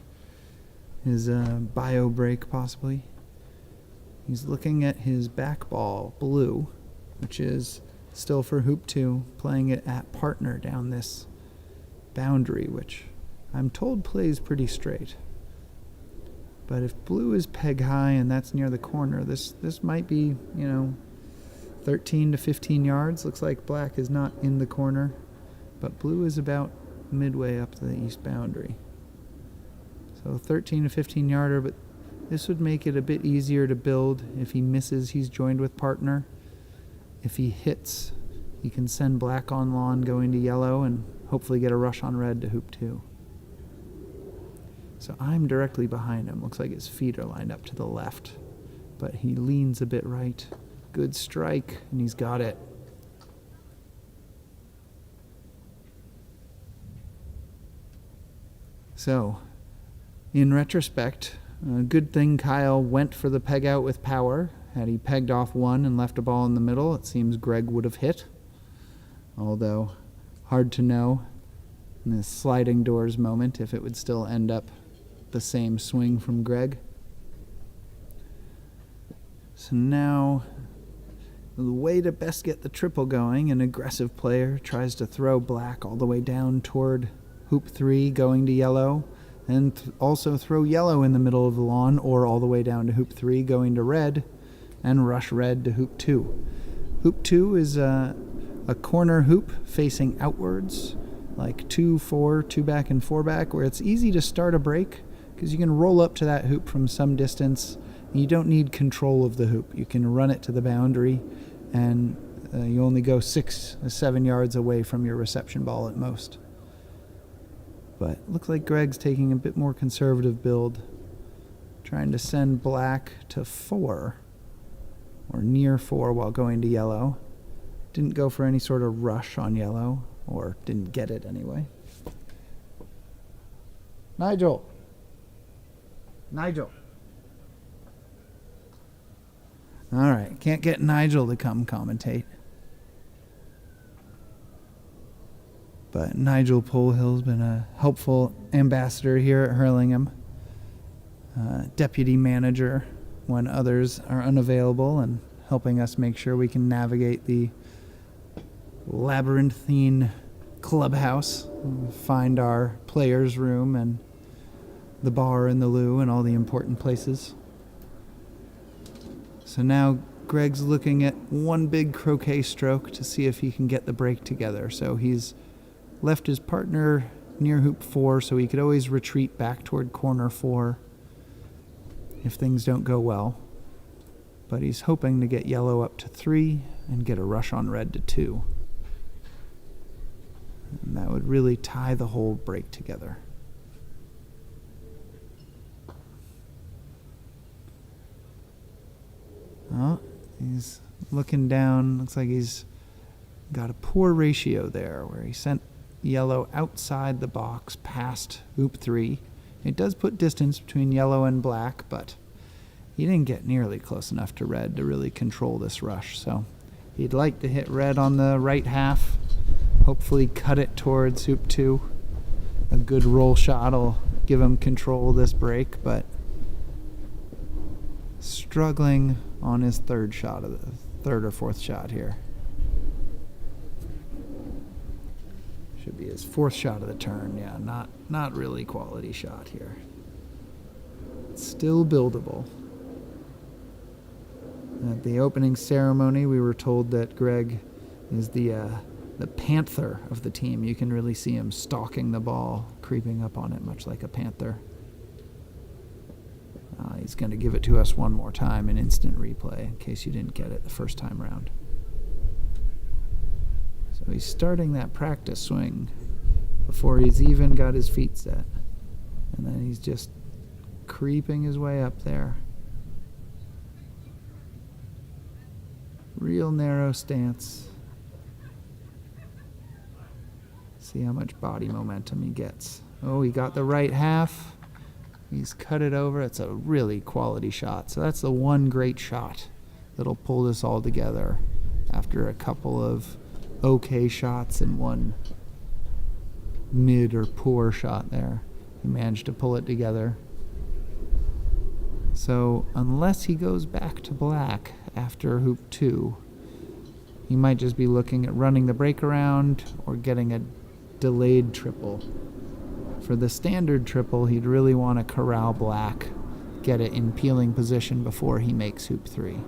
His bio break, possibly. He's looking at his back ball, blue, which is still for hoop 2, playing it at partner down this boundary, which I'm told plays pretty straight. But if blue is peg high and that's near the corner, this might be, 13 to 15 yards. Looks like black is not in the corner, but blue is about midway up the east boundary. So 13 to 15 yarder, but this would make it a bit easier to build. If he misses, he's joined with partner. If he hits, he can send black on lawn going to yellow and hopefully get a rush on red to hoop 2. So I'm directly behind him. Looks like his feet are lined up to the left, but he leans a bit right. Good strike, and he's got it. So, in retrospect, a good thing Kyle went for the peg out with power. Had he pegged off 1 and left a ball in the middle, it seems Greg would have hit. Although, hard to know in this sliding doors moment if it would still end up the same swing from Greg. So now, the way to best get the triple going, an aggressive player tries to throw black all the way down toward hoop 3 going to yellow, and also throw yellow in the middle of the lawn or all the way down to hoop 3 going to red, and rush red to hoop 2. Hoop 2 is a corner hoop facing outwards, like 2-4, 2 back and 4 back, where it's easy to start a break because you can roll up to that hoop from some distance. You don't need control of the hoop. You can run it to the boundary, and you only go 6 or 7 yards away from your reception ball at most. But looks like Greg's taking a bit more conservative build, trying to send black to 4, or near 4 while going to yellow. Didn't go for any sort of rush on yellow, or didn't get it anyway. Nigel. All right, can't get Nigel to come commentate. But Nigel Polhill's been a helpful ambassador here at Hurlingham, deputy manager when others are unavailable, and helping us make sure we can navigate the labyrinthine clubhouse, find our players' room and the bar and the loo and all the important places. So now Greg's looking at one big croquet stroke to see if he can get the break together. So he's left his partner near hoop 4 so he could always retreat back toward corner 4 if things don't go well. But he's hoping to get yellow up to 3 and get a rush on red to 2. And that would really tie the whole break together. Oh, he's looking down. Looks like he's got a poor ratio there where he sent yellow outside the box past hoop 3. It does put distance between yellow and black, but he didn't get nearly close enough to red to really control this rush. So he'd like to hit red on the right half, hopefully cut it towards hoop 2. A good roll shot will give him control of this break, but struggling on his third or fourth shot here. Should be his 4th shot of the turn. Yeah, not really quality shot here. Still buildable. At the opening ceremony, we were told that Greg is the panther of the team. You can really see him stalking the ball, creeping up on it, much like a panther. He's going to give it to us one more time in instant replay, in case you didn't get it the first time round. So he's starting that practice swing before he's even got his feet set. And then he's just creeping his way up there. Real narrow stance. See how much body momentum he gets. Oh, he got the right half. He's cut it over. It's a really quality shot. So that's the one great shot that'll pull this all together after a couple of okay shots and one mid or poor shot there. He managed to pull it together. So unless he goes back to black after hoop 2, he might just be looking at running the break around or getting a delayed triple. For the standard triple, he'd really want to corral black, get it in peeling position before he makes hoop 3.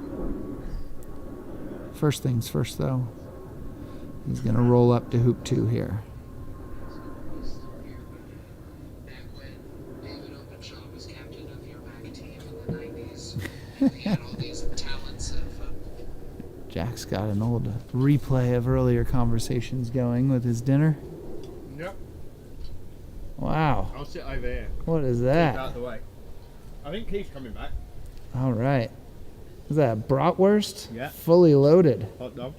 First things first, though, he's going to roll up to hoop 2 here. Jack's got an old replay of earlier conversations going with his dinner. Yep. Wow. I'll sit over here. What is Keep that? out the way. I think Keith's coming back. All right. Is that bratwurst? Yeah. Fully loaded. Hot dog.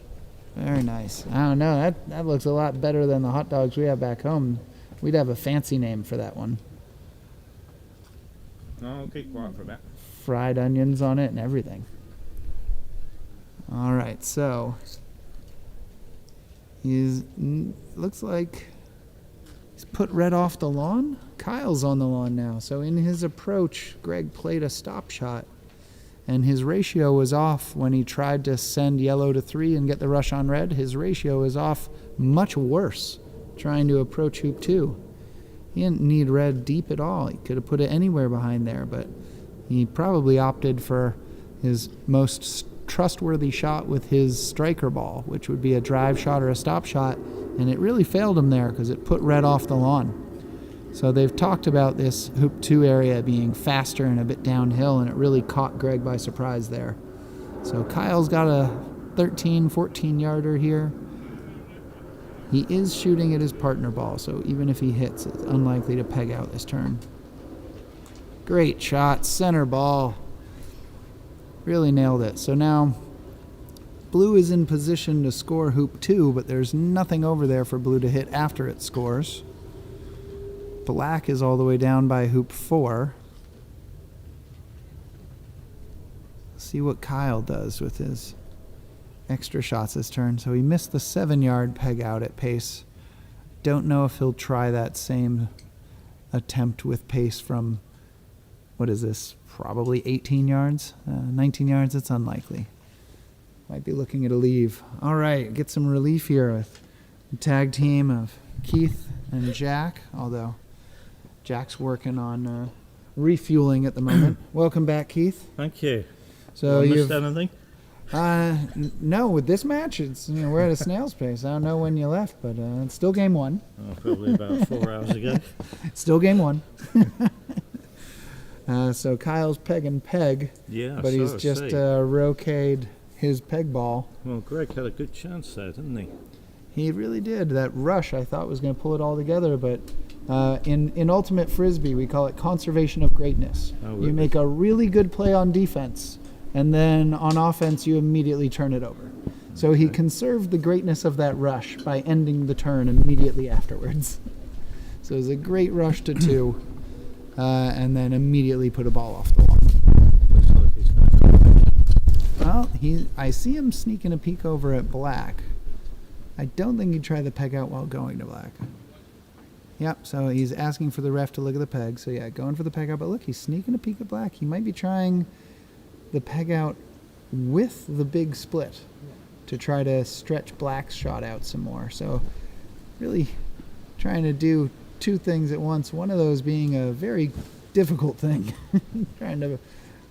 Very nice. I don't know. That looks a lot better than the hot dogs we have back home. We'd have a fancy name for that one. No, I'll keep quiet for a bit. Fried onions on it and everything. All right, so looks like he's put red off the lawn. Kyle's on the lawn now. So in his approach, Greg played a stop shot, and his ratio was off when he tried to send yellow to 3 and get the rush on red. His ratio is off much worse trying to approach hoop 2. He didn't need red deep at all. He could have put it anywhere behind there, but he probably opted for his most trustworthy shot with his striker ball, which would be a drive shot or a stop shot, and it really failed him there because it put red off the lawn. So they've talked about this hoop 2 area being faster and a bit downhill, and it really caught Greg by surprise there. So Kyle's got a 13, 14 yarder here. He is shooting at his partner ball, so even if he hits, it's unlikely to peg out this turn. Great shot, center ball. Really nailed it. So now blue is in position to score hoop 2, but there's nothing over there for blue to hit after it scores. Black is all the way down by hoop 4. See what Kyle does with his extra shots this turn. So he missed the 7-yard peg out at pace. Don't know if he'll try that same attempt with pace from, what is this, probably 18 yards, 19 yards. It's unlikely. Might be looking at a leave. All right, get some relief here with the tag team of Keith and Jack, although Jack's working on refueling at the moment. Welcome back, Keith. Thank you. So you you've missed anything? No, with this match, it's we're at a snail's pace. I don't know when you left, but it's still game 1. Oh, probably about 4 hours ago. Still game 1. So Kyle's peg and peg, Yeah, but he's just roqueed his peg ball. Well, Greg had a good chance there, didn't he? He really did. That rush, I thought, was going to pull it all together, but in Ultimate Frisbee, we call it conservation of greatness. Oh, really? You make a really good play on defense, and then on offense, you immediately turn it over. So he conserved the greatness of that rush by ending the turn immediately afterwards. So it was a great rush to 2, and then immediately put a ball off the lawn. Looks like he's going to Well, I see him sneaking a peek over at black. I don't think he'd try the peg out while going to black. Yep, so he's asking for the ref to look at the peg. So yeah, going for the peg out, but look, he's sneaking a peek at black. He might be trying the peg out with the big split to try to stretch black's shot out some more. So really trying to do 2 things at once, one of those being a very difficult thing. Trying to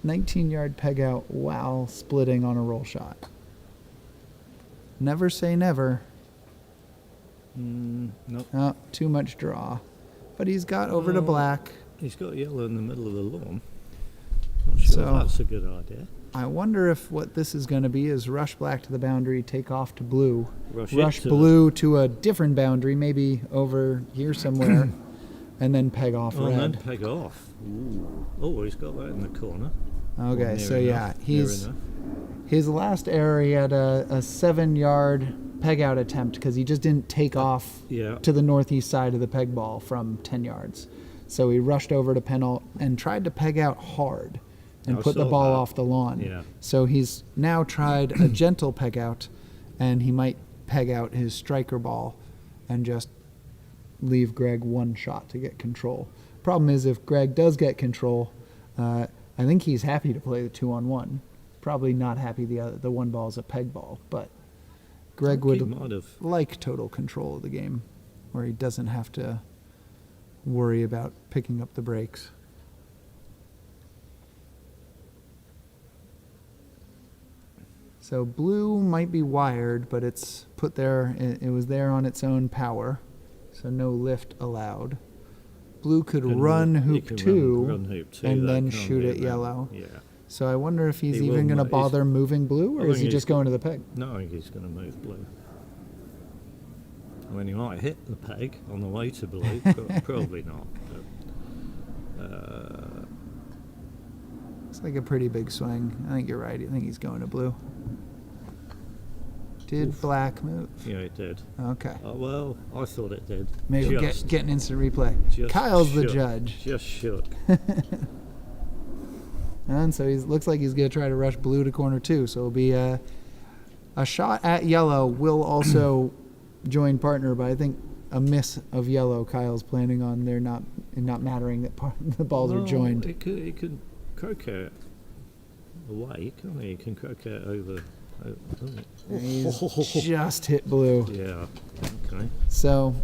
19-yard peg out while splitting on a roll shot. Never say never. Nope. Oh, too much draw. But he's got over to black. He's got yellow in the middle of the lawn. Not sure So- if that's a good idea. I wonder if what this is going to be is rush black to the boundary, take off to blue. Rush Rush it to blue to a different boundary, maybe over here somewhere, and then peg off Oh, and then red. peg off. Ooh. Oh, he's got that in the corner. Okay, Near so enough, yeah, near he's enough. his last error, he had a 7-yard peg out attempt because he just didn't take off Yeah. to the northeast side of the peg ball from 10 yards. So he rushed over to penalt and tried to peg out hard and I put the saw ball that. off the lawn. Yeah. So he's now tried a gentle peg out, and he might peg out his striker ball and just leave Greg one shot to get control. Problem is, if Greg does get control, I think he's happy to play the 2-on-1. Probably not happy the one ball is a peg ball, but Greg He would might have. like total control of the game, where he doesn't have to worry about picking up the breaks. So blue might be wired, but it's put there, it was there on its own power, so no lift allowed. Blue could run He hoop can two run hoop two, and that then can't shoot be at bad. yellow. Yeah. So I wonder if he's He even will going to mo- he's- bother moving blue, I or is think he he's just going to the peg? No, I think he's going to move blue. I mean, he might hit the peg on the way to blue. Probably not. But, It's like a pretty big swing. I think you're right. I think he's going to blue. Did black move? yeah, it did. Okay. Oh, well, I thought it did. Maybe we'll Just- get an instant replay. just Kyle's the shook. judge. Just shook. And so he looks like he's going to try to rush blue to corner two. So it'll be a shot at yellow. Will also join partner, but I think a miss of yellow. Kyle's planning on there not mattering that the balls are Well, joined. It could croquet away, can't he? It can croquet over. He's just hit blue. Yeah. Okay. So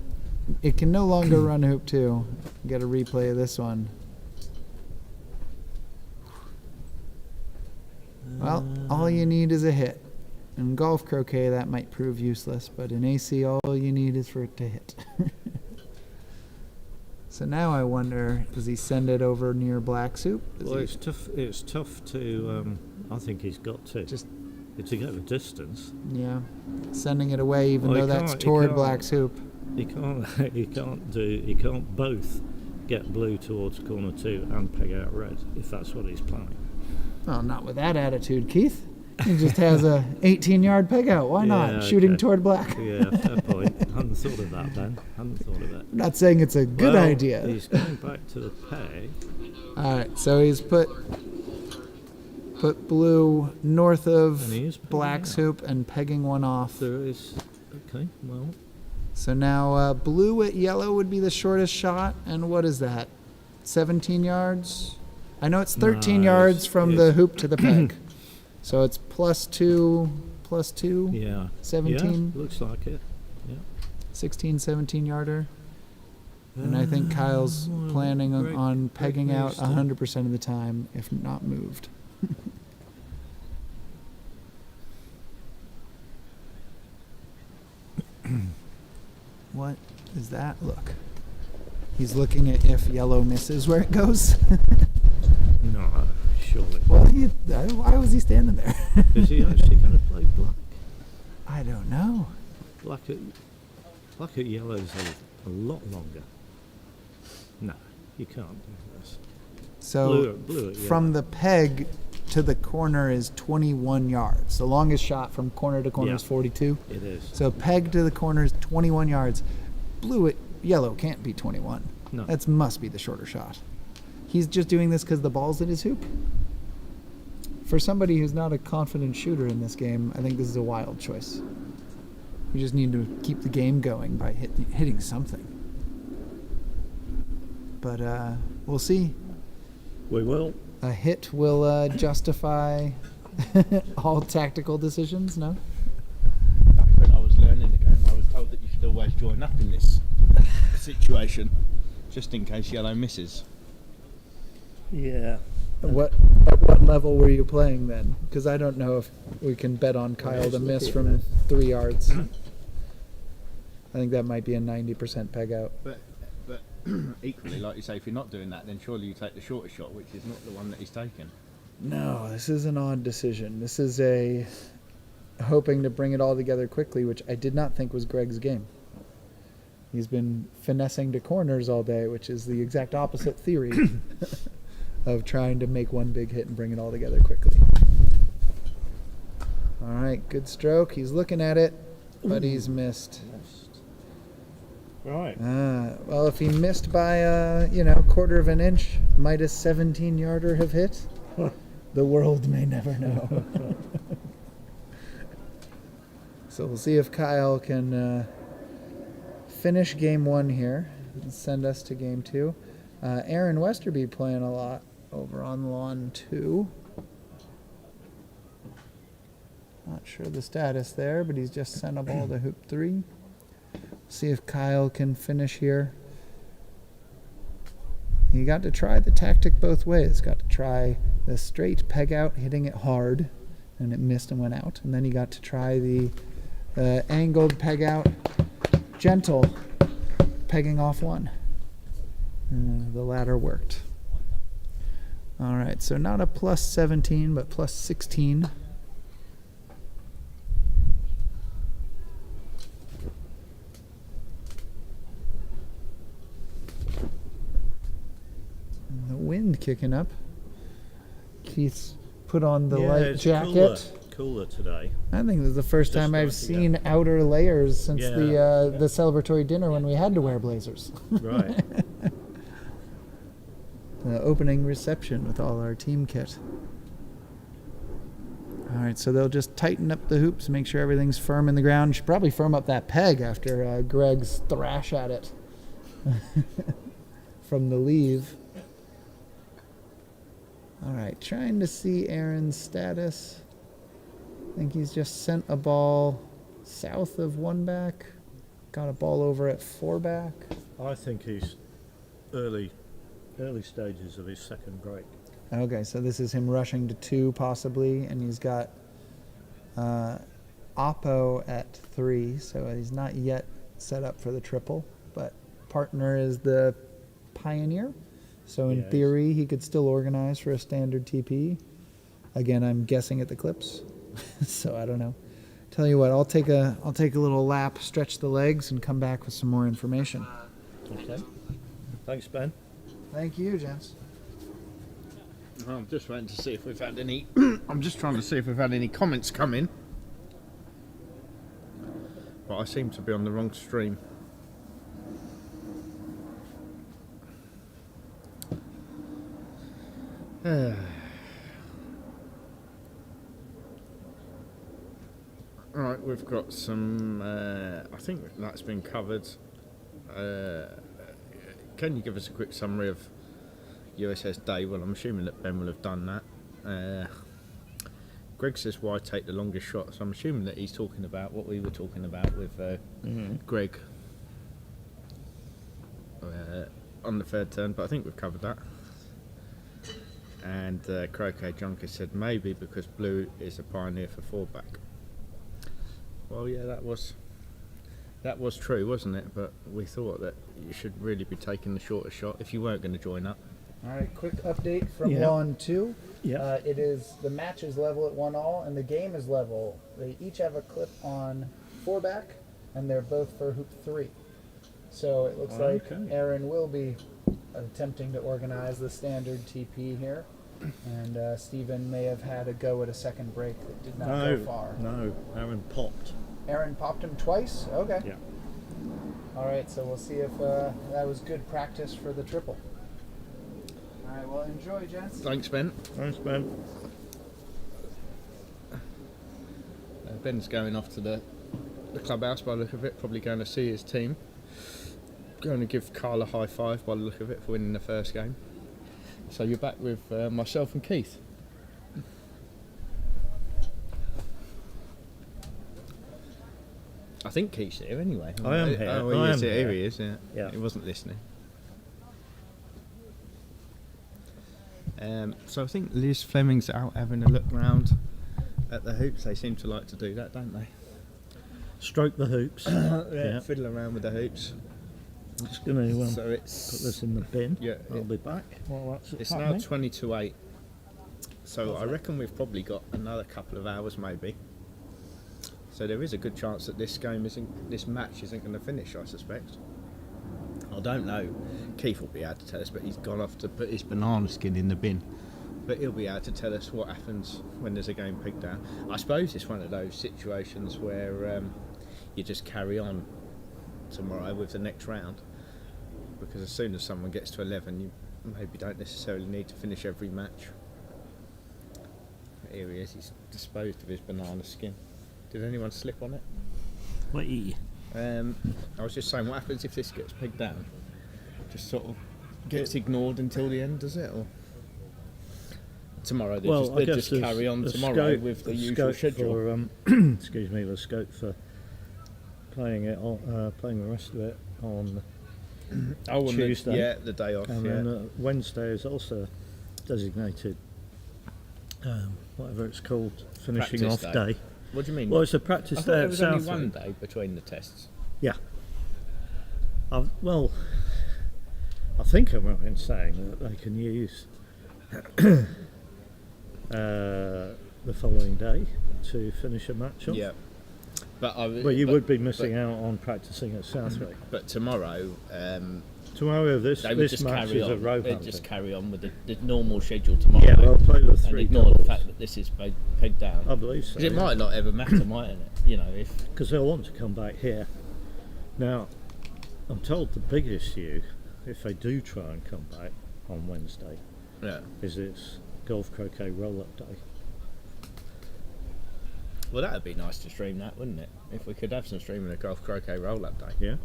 it can no longer run hoop two. Get a replay of this one. Well, all you need is a hit. In golf croquet, that might prove useless, but in AC, all you need is for it to hit. So now I wonder, does he send it over near black soup? Well, it's tough. It's tough to. I think he's got to Just- to get the distance. Yeah, sending it away, even Well, he though that's can't- he toward can't. black soup. He can't. He can't both get blue towards corner two and peg out red if that's what he's planning. Well, not with that attitude, Keith. He just has a 18-yard peg out. Why not? Yeah, Shooting okay. toward black. Yeah, fair point. Hadn't thought of that, Ben. Hadn't thought of that. I'm not saying it's a good Well, idea. He's going back to the peg. All right, so he's put blue north of And he is pegging black out. soup and pegging one off. There is. Okay. Well. So now blue at yellow would be the shortest shot. And what is that? 17 yards? I know it's 13 No, yards from the it's- hoop to the peg. So it's plus two, Yeah. 17, Yeah, looks like it. 16, 17 yarder. And I think Kyle's planning Greg- on Greg pegging out needs to- 100% of the time, if not moved. What is that? Look. He's looking at if yellow misses where it goes. No, surely. Well, why was he standing there? Is he actually going to play black? I don't know. Black at yellow is a lot longer. No, you can't do this. So Blue at from yellow. the peg to the corner is 21 yards. The longest shot from corner to corner Yeah. is 42. It is. So peg to the corner is 21 yards. Blue at yellow can't be 21. No. That must be the shorter shot. He's just doing this because the ball's at his hoop. For somebody who's not a confident shooter in this game, I think this is a wild choice. We just need to keep the game going by hitting something. But we'll see. We will. A hit will justify all tactical decisions, no? Back when I was learning the game, I was told that you should always join up in this situation, just in case yellow misses. Yeah. At what level were you playing then? Because I don't know if we can bet on Kyle to miss from 3 yards. I think that might be a 90% peg out. But equally, like you say, if you're not doing that, then surely you take the shorter shot, which is not the one that he's taken. No, this is an odd decision. This is a hoping to bring it all together quickly, which I did not think was Greg's game. He's been finessing to corners all day, which is the exact opposite theory of trying to make one big hit and bring it all together quickly. All right, good stroke. He's looking at it. but he's missed. Right. Well, if he missed by quarter of an inch, might a 17-yarder have hit? The world may never know. So we'll see if Kyle can finish game 1 here and send us to game 2. Aaron Westerby playing a lot over on lawn 2. Not sure the status there, but he's just sent a ball to hoop 3. See if Kyle can finish here. He got to try the tactic both ways. Got to try the straight peg out, hitting it hard, and it missed and went out. And then he got to try the angled peg out, gentle, pegging off 1. The latter worked. All right, so not a plus 17, but plus 16. The wind kicking up. Keith's put on the light it's jacket. Cooler today. I think this is the first time I've seen outer layers since the celebratory dinner when we had to wear blazers. Right. The opening reception with all our team kit. All right, so they'll just tighten up the hoops, make sure everything's firm in the ground. Should probably firm up that peg after Greg's thrash at it from the leave. All right, trying to see Aaron's status. I think he's just sent a ball south of 1 back. Got a ball over at 4 back. I think he's early stages of his second break. Okay, so this is him rushing to 2 possibly, and he's got Oppo at 3, so he's not yet set up for the triple, but partner is the Pioneer, so in theory he could still organize for a standard TP. Again, I'm guessing at the clips, so I don't know. Tell you what, I'll take a little lap, stretch the legs, and come back with some more information. Okay. Thanks, Ben. Thank you, gents. I'm just waiting to see if we've had any. I'm just trying to see if we've had any comments come in. But I seem to be on the wrong stream. Right, we've got some. I think that's been covered. Can you give us a quick summary of USS Day? Well, I'm assuming that Ben will have done that. Greg says, why take the longest shot? So I'm assuming that he's talking about what we were talking about with Greg on the 3rd turn, but I think we've covered that. And Croquet Junkie said, maybe because blue is a pioneer for 4 back. Well, yeah, that was true, wasn't it? But we thought that you should really be taking the shorter shot if you weren't going to join up. All right, quick update from lawn 2. Yeah. It is the match is level at 1-all, and the game is level. They each have a clip on 4 back, and they're both for hoop 3. So it looks like Aaron will be attempting to organize the standard TP here, and Stephen may have had a go at a second break that did not go far. No, Aaron popped. Aaron popped him twice? Okay. Yeah. All right, so we'll see if that was good practice for the triple. All right, well, enjoy, gents. Thanks, Ben. Thanks, Ben. Ben's going off to the clubhouse by the look of it, probably going to see his team. Going to give Carl a high five by the look of it for winning the first game. So you're back with myself and Keith. I think Keith's here anyway. I am here. Oh, I am here. here. Here he is, Yeah. He wasn't listening. So I think Liz Fleming's out having a look round at the hoops. They seem to like to do that, don't they? Stroke the hoops. Yeah. Fiddle around with the hoops. I'm just going to So put it's this in the bin. Yeah, I'll be back while that's it's happening. now 20 to 8. So I reckon we've probably got another couple of hours maybe. So there is a good chance that this match isn't going to finish, I suspect. I don't know. Keith will be able to tell us, but he's gone off to put his banana skin in the bin. But he'll be able to tell us what happens when there's a game pegged down. I suppose it's one of those situations where you just carry on tomorrow with the next round, because as soon as someone gets to 11, you maybe don't necessarily need to finish every match. Here he is, he's disposed of his banana skin. Did anyone slip on it? Wait. I was just saying, what happens if this gets pegged down? Just sort of gets ignored until the end, does it? Or tomorrow they just carry on tomorrow with the usual schedule. Excuse me, the scope for playing it on, playing the rest of it on Tuesday. The day off. And then Wednesday is also designated, whatever it's called, finishing Practice off day. day. What do you mean? Well, it's a practice I thought day there at was only Southwick. one day between the tests. Yeah. Well, I think I'm right in saying that they can use the following day to finish a match off. Yeah. But you would be missing out on practicing at Southwick. But tomorrow, tomorrow they would this just match carry is on. a rope They'd hunting. just carry on with the normal schedule tomorrow. Yeah, they'll play the and three ignore the doubles. fact that this is pegged down. I believe so. 'Cause it might not ever matter, mightn't it? You know, if Because they'll want to come back here. Now, I'm told the big issue, if they do try and come back on Wednesday, is it's golf croquet roll-up day. well, that'd be nice to stream that, wouldn't it? If we could have some streaming of golf croquet roll-up day. Yeah.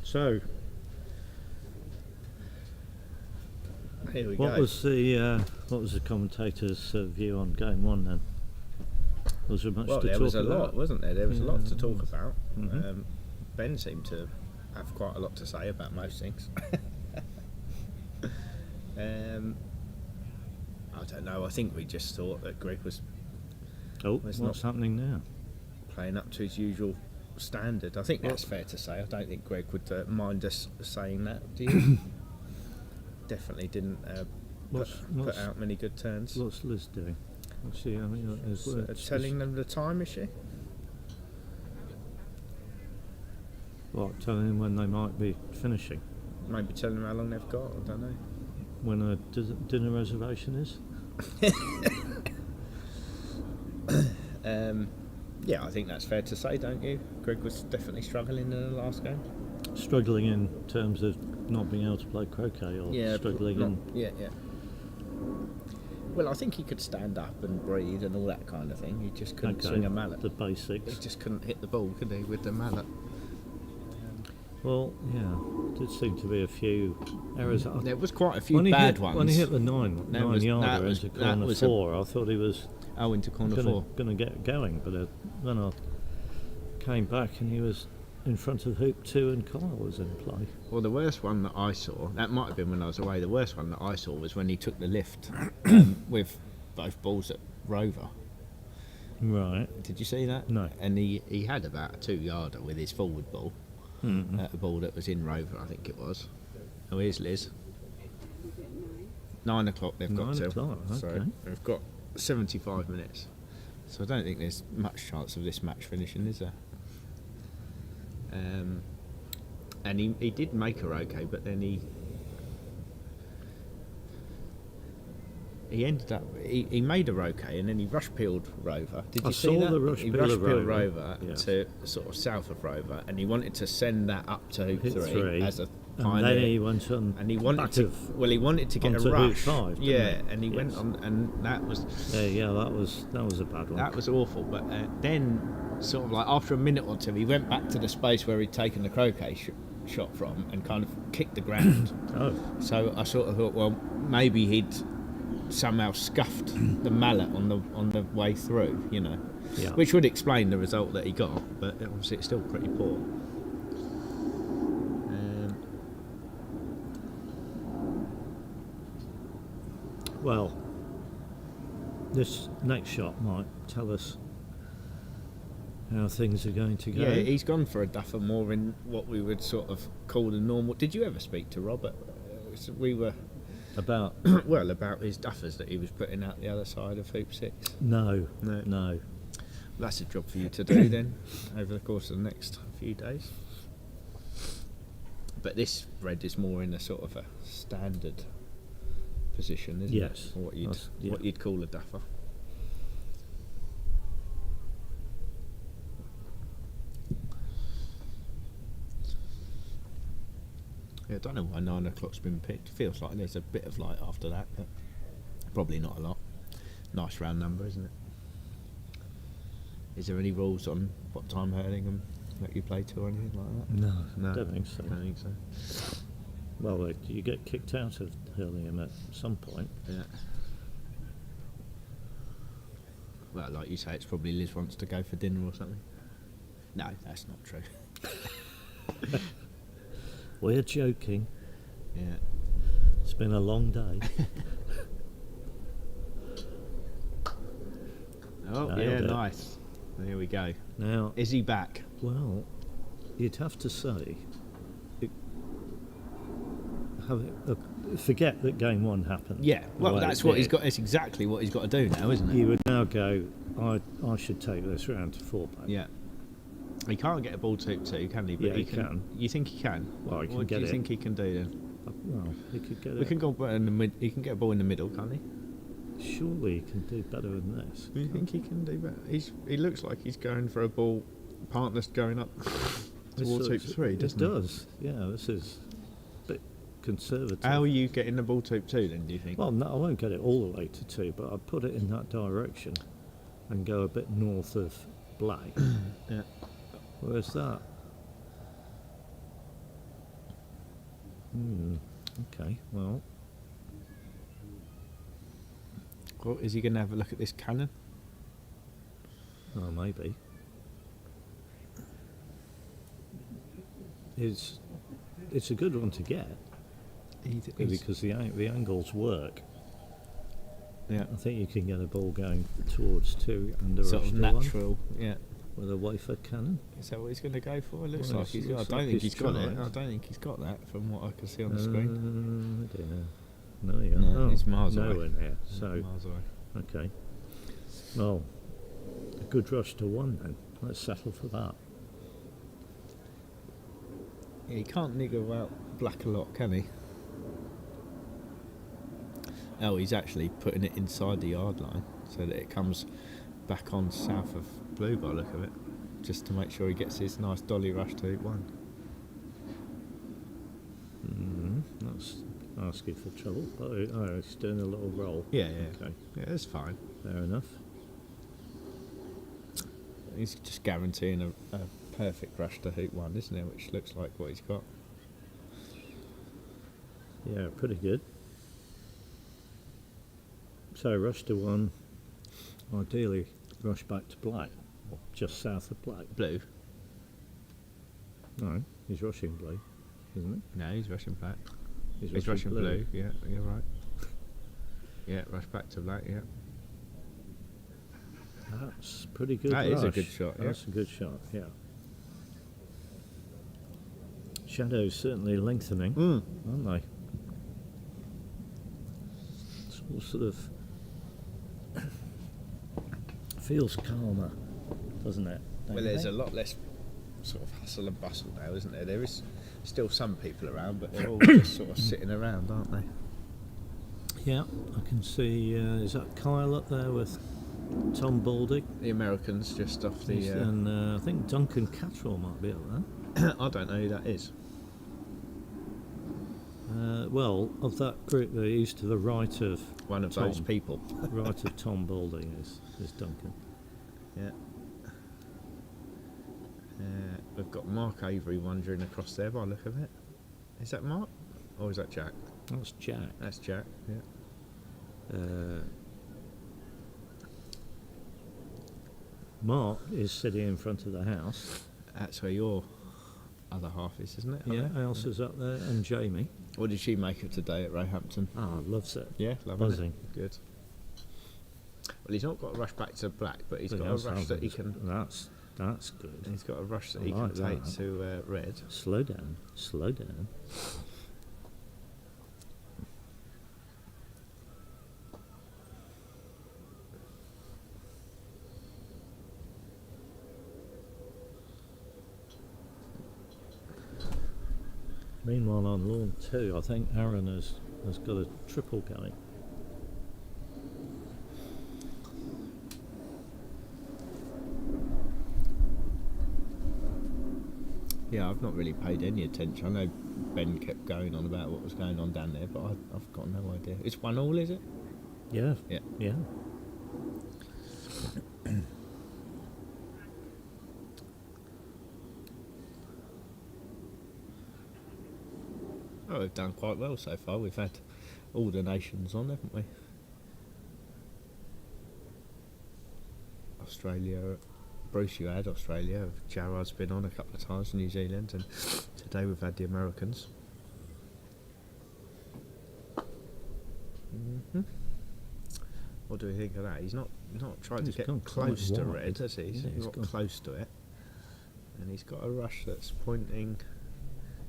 So, Here we what go. was the commentator's view on game one then? Was there much Well, to there talk was a about? lot, wasn't there? There was a lot to talk about. Mhm. Ben seemed to have quite a lot to say about most things. I don't know. I think we just thought that Greg was What's not happening now? playing up to his usual standard. I think that's fair to say. I don't think Greg would mind us saying that. Do you? Definitely didn't put out many good turns. What's Liz doing? What's she, Telling them the time, is she? What, telling them when they might be finishing? Maybe telling them how long they've got. I don't know. When a dinner reservation is? Yeah, I think that's fair to say, don't you? Greg was definitely struggling in the last game. Struggling in terms of not being able to play croquet, or struggling in... Yeah. Well, I think he could stand up and breathe and all that kind of thing. He just couldn't swing a mallet. The basics. He just couldn't hit the ball, could he, with the mallet? Well, yeah, did seem to be a few errors. There was quite a few bad ones. When he hit the nine-yarder into corner four, I thought he was into corner four. Going to get going, but then I came back and he was in front of hoop 2 and Kyle was in play. Well, the worst one that I saw, that might have been when I was away, the worst one that I saw was when he took the lift with both balls at Rover. Right. Did you see that? No. And he had about a 2-yarder with his forward ball. Mm-hmm. A ball that was in Rover, I think it was. Oh, here's Liz. 9 o'clock they've got 9 till. o'clock, So okay. they've got 75 minutes. So I don't think there's much chance of this match finishing, is there? And he did make her okay, but then he ended up he made her okay, and then he rush peeled Rover. Did you see that? He rush peeled Rover to sort of south of Rover, and he wanted to send that up to hoop three as a pioneer. And then he went on. And he wanted to get a onto rush. hoop 5, yeah, and he went on, and that was that was a bad one. that was awful. But then, sort of like after a minute or two, he went back to the space where he'd taken the croquet shot from, and kind of kicked the ground. So I sort of thought, well, maybe he'd somehow scuffed the mallet on the way through, you know, which would explain the result that he got, but obviously it's still pretty poor. Well, this next shot might tell us how things are going to go. Yeah, he's gone for a duffer more in what we would sort of call the normal. Did you ever speak to Robert? We were about about his duffers that he was putting out the other side of hoop 6. No. That's a job for you to do then over the course of the next few days. But this red is more in a sort of a standard position, isn't Yes. it? Or That's- yeah. what you'd call a duffer. Yeah, I don't know why 9 o'clock's been picked. Feels like there's a bit of light after that, but probably not a lot. Nice round number, isn't it? Is there any rules on what time Hurlingham let you play to or anything like that? No, don't think so. Don't think so. Well, you get kicked out of Hurlingham at some point. Yeah. Well, like you say, it's probably Liz wants to go for dinner or something. No, that's not true. We're joking. Yeah. It's been a long day. Oh, Nailed yeah, it. nice. There we go. Now, Is he back? well, you'd have to say, forget that game 1 happened. Yeah. Well, the way that's it what he's did. got. It's exactly what he's got to do now, isn't it? You would now go, I should take this round to 4-back. Yeah. He can't get a ball 2-2, can he? But Yeah, he can. You think he can? Well, he can what get do you it. think he can do then? Well, he could get We it. can go in the mid. He can get a ball in the middle, can't he? Surely he can do better than this. Do you think he can do better? He looks like he's going for a ball. Partner's going up towards hoop 3, doesn't It does. Yeah, this is a bit conservative. How are you getting the ball to hoop 2 then, do you think? Well, no, I won't get it all the way to 2, but I'd put it in that direction and go a bit north of black. Yeah. Where's that? Okay, well, Well, is he going to have a look at this cannon? well, maybe. It's a good one to get because the angles work. Yeah. I think you can get a ball going towards 2 and a Sort rush of to 1 natural, yeah. with a wafer cannon. Is that what he's going to go for? It looks Well, like he's. I looks don't like think he's he's got it. tried. I don't think he's got that from what I can see on the screen. I don't know. No, yeah. No, it's miles away. Nowhere near. So, Miles away. okay. Well, a good rush to 1 then. Let's settle for that. Yeah, he can't niggle out black a lot, can he? Oh, he's actually putting it inside the yard line so that it comes back on south of blue by the look of it, just to make sure he gets his nice dolly rush to hoop 1. That's asking for trouble. Oh, he's doing a little roll. Yeah, yeah. Okay, Yeah, that's fine. fair enough. He's just guaranteeing a perfect rush to hoop 1, isn't it? Which looks like what he's got. Yeah, pretty good. So rush to 1, ideally rush back to black, or just south of black. Blue? No, he's rushing blue, isn't he? No, he's rushing back. He's rushing blue. Yeah, you're right. Yeah, rush back to black, yeah. That's pretty good. That is a rush. good shot, yeah. That's a good shot, yeah. Shadows certainly lengthening, aren't they? It's all sort of feels calmer, doesn't it? Don't Well, you there's a think? lot less sort of hustle and bustle now, isn't there? There is still some people around, but they're all just sort of sitting around, aren't they? Yeah, I can see. Is that Kyle up there with Tom Baldy? The Americans just off the. And I think Duncan Cattrall might be up there. I don't know who that is. Well, of that group, he's to the right of One of Tom. those people. Right of Tom Baldy is Duncan. Yeah. We've got Mark Avery wandering across there by the look of it. Is that Mark? Or is that Jack? That's Jack. That's Jack, yeah. Mark is sitting in front of the house. That's where your other half is, isn't it? Yeah, Elsa's up there, and Jamie. What did she make of today at Roehampton? Ah, loves it. Yeah, loving Buzzing. it. Good. Well, he's not got a rush back to black, but he's He got a has, rush that he hasn't can. That's good. He's got a rush that I he like can take that. to red. Slow down. Slow down. Meanwhile, on lawn 2, I think Aaron has got a triple going. Yeah, I've not really paid any attention. I know Ben kept going on about what was going on down there, but I've got no idea. It's 1-1, is it? Yeah. Yeah. Yeah. Oh, we've done quite well so far. We've had all the nations on, haven't we? Australia, Bruce, you had Australia. Gerard's been on a couple of times, New Zealand, and today we've had the Americans. What do we think of that? He's not tried to get close to red, has he? He's got close to it, and he's got a rush that's pointing.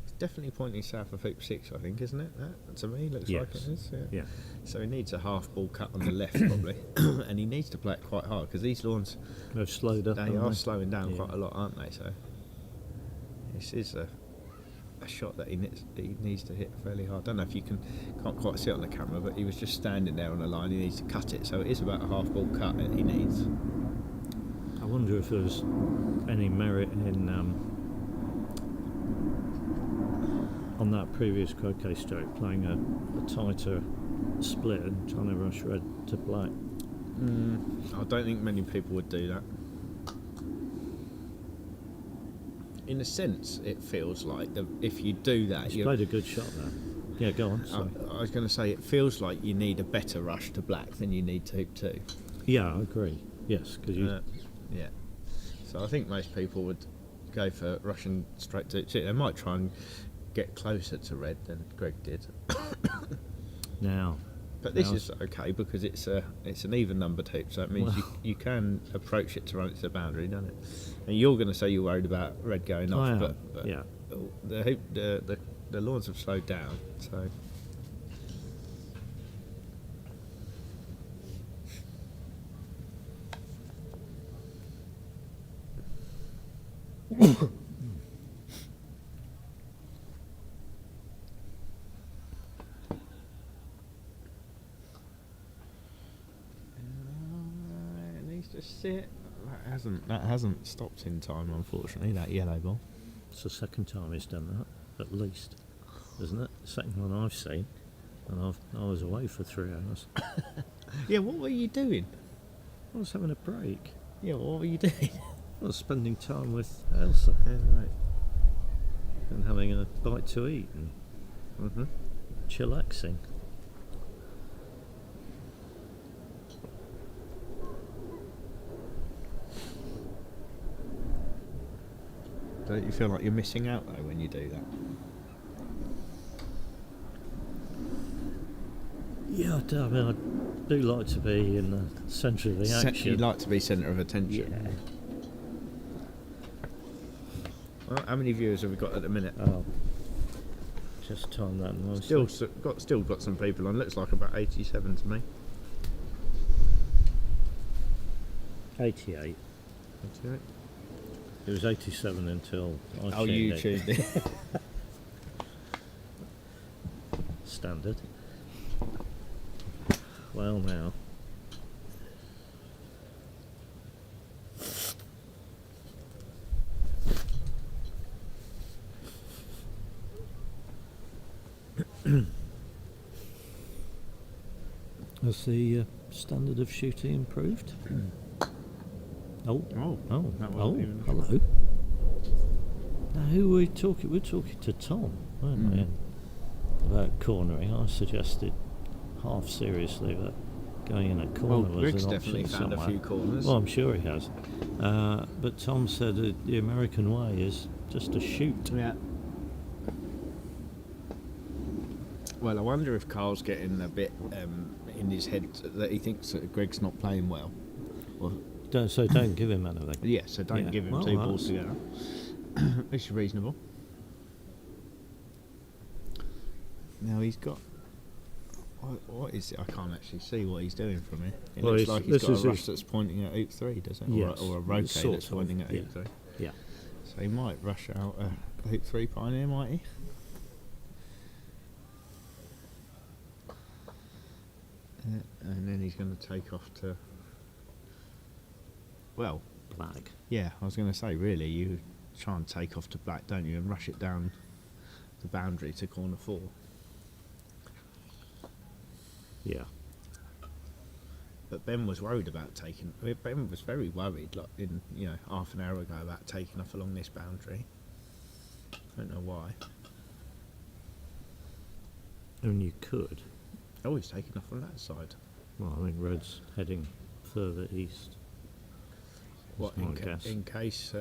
It's definitely pointing south of hoop 6, I think, isn't it? That to me looks like it is. Yeah. So he needs a half ball cut on the left probably, and he needs to play it quite hard because these lawns They've slowed up. they are slowing down quite a lot, aren't they? So this is a shot that he needs to hit fairly hard. I don't know if you can't quite see it on the camera, but he was just standing there on the line. He needs to cut it, so it is about a half ball cut that he needs. I wonder if there's any merit in on that previous croquet stroke playing a tighter split and trying to rush red to black. I don't think many people would do that. In a sense, it feels like if you do that, He's played a good shot there. Yeah, go on. Sorry. I was going to say it feels like you need a better rush to black than you need to hoop 2. Yeah, I agree. Yes, because you. Yeah. So I think most people would go for rushing straight to hoop 2. They might try and get closer to red than Greg did. Now. But this is okay because it's an even numbered hoop, so it means you can approach it to run it to the boundary, doesn't it? And you're going to say you're worried about red going off, but yeah, the hoop, the lawns have slowed down, so. Sit. That hasn't stopped in time, unfortunately. That yellow ball. It's the second time he's done that, at least, isn't it? The second one I've seen, and I was away for 3 hours. Yeah, what were you doing? I was having a break. Yeah, what were you doing? I was spending time with Elsa. Yeah, right. And having a bite to eat and chillaxing. Don't you feel like you're missing out though when you do that? Yeah, I do. I mean, I do like to be in the centre of the action. You like to be centre of attention. Yeah. Well, how many viewers have we got at the minute? Oh, just time that noise. Still got some people on. Looks like about 87 to me. 88. 88. It was 87 until I tuned it. Standard. Well, now. Has the standard of shooting improved? Oh, hello. Now, who were we talking? We're talking to Tom, weren't we? About cornering. I suggested half seriously that going in a corner was Rick's an option definitely found somewhere. a few corners. Well, I'm sure he has. But Tom said the American way is just to shoot. Yeah. Well, I wonder if Carl's getting a bit in his head that he thinks that Greg's not playing well. Or Don't give him anything. Yeah, so don't give him 2 balls together. It's reasonable. Now he's got. What is it? I can't actually see what he's doing from here. It looks like he's got a rush that's pointing at hoop 3, does it? Yes, or a rotate that's pointing at hoop 3. Yeah. So he might rush out a hoop 3 pioneer, might he? And then he's going to take off to. Well, Black. Yeah, I was going to say, really, you try and take off to black, don't you, and rush it down the boundary to corner 4. Yeah. But Ben was worried about taking. Ben was very worried, like in half an hour ago, about taking off along this boundary. I don't know why. And you could. Oh, he's taking off on that side. Well, I think Red's heading further east. What That's my guess. in case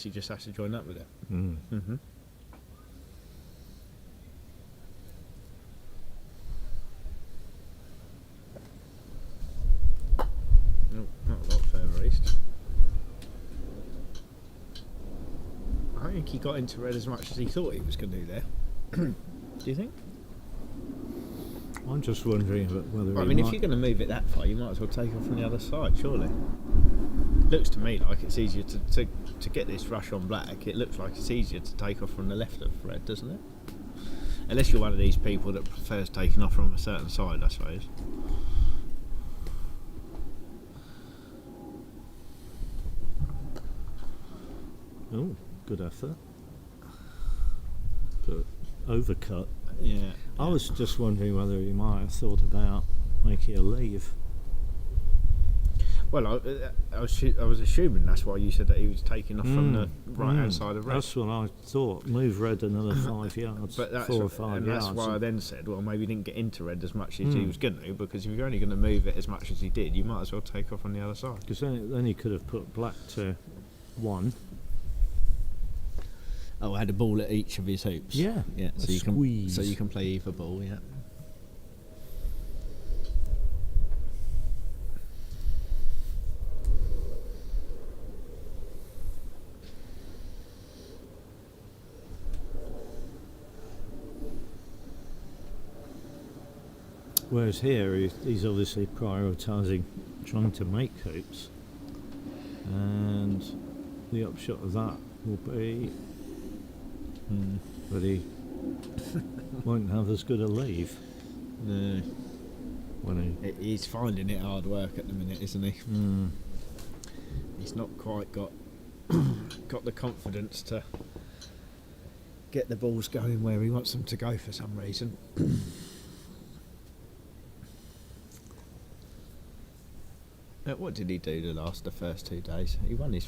he just has to join up with it. Mm. Mm-hmm. No, not a lot further east. I don't think he got into red as much as he thought he was going to do there. Do you think? I'm just wondering whether. Well, I mean, if you're going to move it that far, you might as well take off from the other side, surely. Looks to me like it's easier to get this rush on black. It looks like it's easier to take off from the left of red, doesn't it? Unless you're one of these people that prefers taking off from a certain side, I suppose. Oh, good effort. But overcut. Yeah. I was just wondering whether he might have thought about making a leave. Well, I was assuming that's why you said that he was taking off from the right-hand side of red. That's what I thought. Move red another 5 yards, But that's 4 or 5 yards. That's why I then said, well, maybe he didn't get into red as much as he was going to, because if you're only going to move it as much as he did, you might as well take off on the other side. Because then he could have put black to 1. Oh, had a ball at each of his hoops. Yeah, yeah. a So you squeeze. can play either ball. Yeah. Whereas here, he's obviously prioritising trying to make hoops, and the upshot of that will be that he won't have as good a leave. No. When He's finding it hard work at the minute, isn't he? He's not quite got the confidence to get the balls going where he wants them to go for some reason. What did he do the first 2 days? They won the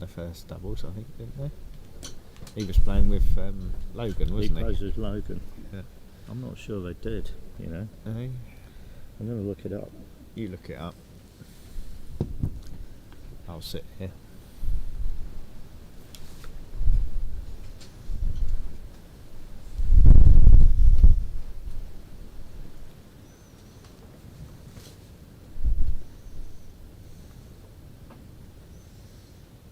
first doubles, I think, didn't they? He was playing with Logan, wasn't he? He plays with Logan. Yeah. I'm not sure they did, Uh-huh. I'm going to look it up. You look it up. I'll sit here.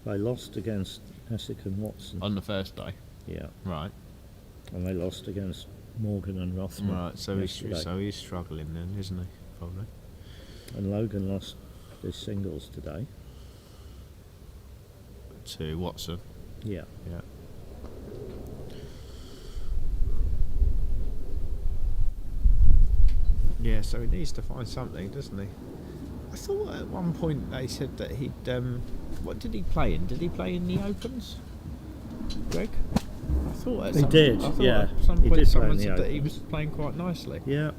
They lost against Essex and Watson. On the first day? Yeah. Right. And they lost against Morgan and Rothman. Right, so he's struggling then, isn't he? Probably. And Logan lost his singles today. To Watson? Yeah. Yeah. Yeah, so he needs to find something, doesn't he? I thought at one point they said that he'd... what did he play in? Did he play in the Opens? Greg? I thought at He some, did, I thought yeah. at some He point did play someone in the said that he Opens. was playing quite nicely. Yeah.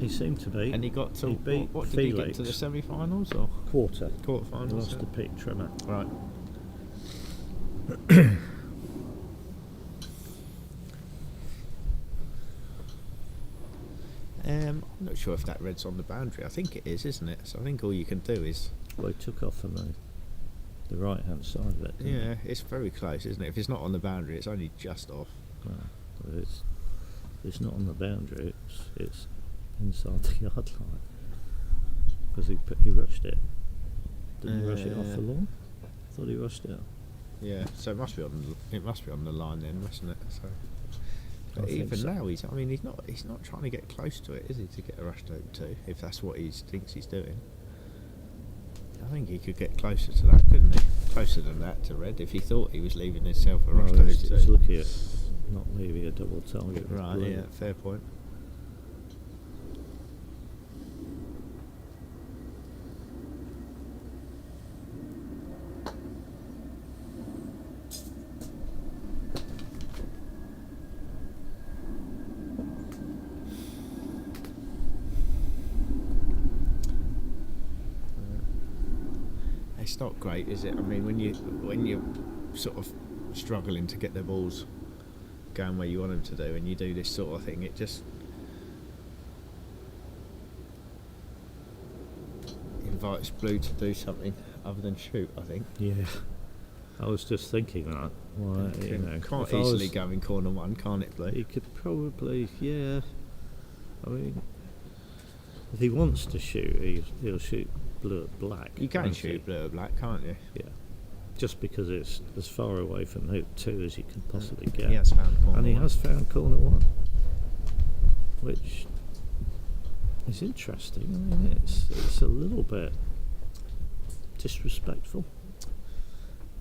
He seemed to be. And he got to... He beat what did he get Felix. to the semi-finals or...? He Quarter-finals. lost yeah. to Pete Trimmer. Right. I'm not sure if that red's on the boundary. I think it is, isn't it? So I think all you can do is... Well, he took off from the right-hand side of it. didn't Yeah, it's very close, isn't it? If it's not on the boundary, it's only just off. he? No, but it's not on the boundary. It's inside the yard line. Because he rushed it. Didn't he rush it off the lawn? I thought he rushed it. Yeah, so it must be on the line then, mustn't it? So, but I think even so. now, he's not trying to get close to it, is he? To get a rushed out to, if that's what he thinks he's doing. I think he could get closer to that, couldn't he? Closer than that to red, if he thought he was leaving himself a rushed out He's to. looking at not leaving a double target. with Right, blue. yeah, fair point. it's not great, is it? I mean, when you're sort of struggling to get the balls going where you want them to do, and you do this sort of thing, it just invites Blue to do something other than shoot, I think. Yeah. I was just thinking that. Well, you know, can't if I easily was- go in corner one, can't it, Blue? He could probably, yeah. I mean, if he wants to shoot, he'll shoot blue at black. You can won't shoot he? blue or black, can't you? Yeah. Just because it's as far away from hoop 2 as you can possibly get. He has found corner And he one. has found corner 1. Which is interesting. I mean, it's a little bit disrespectful,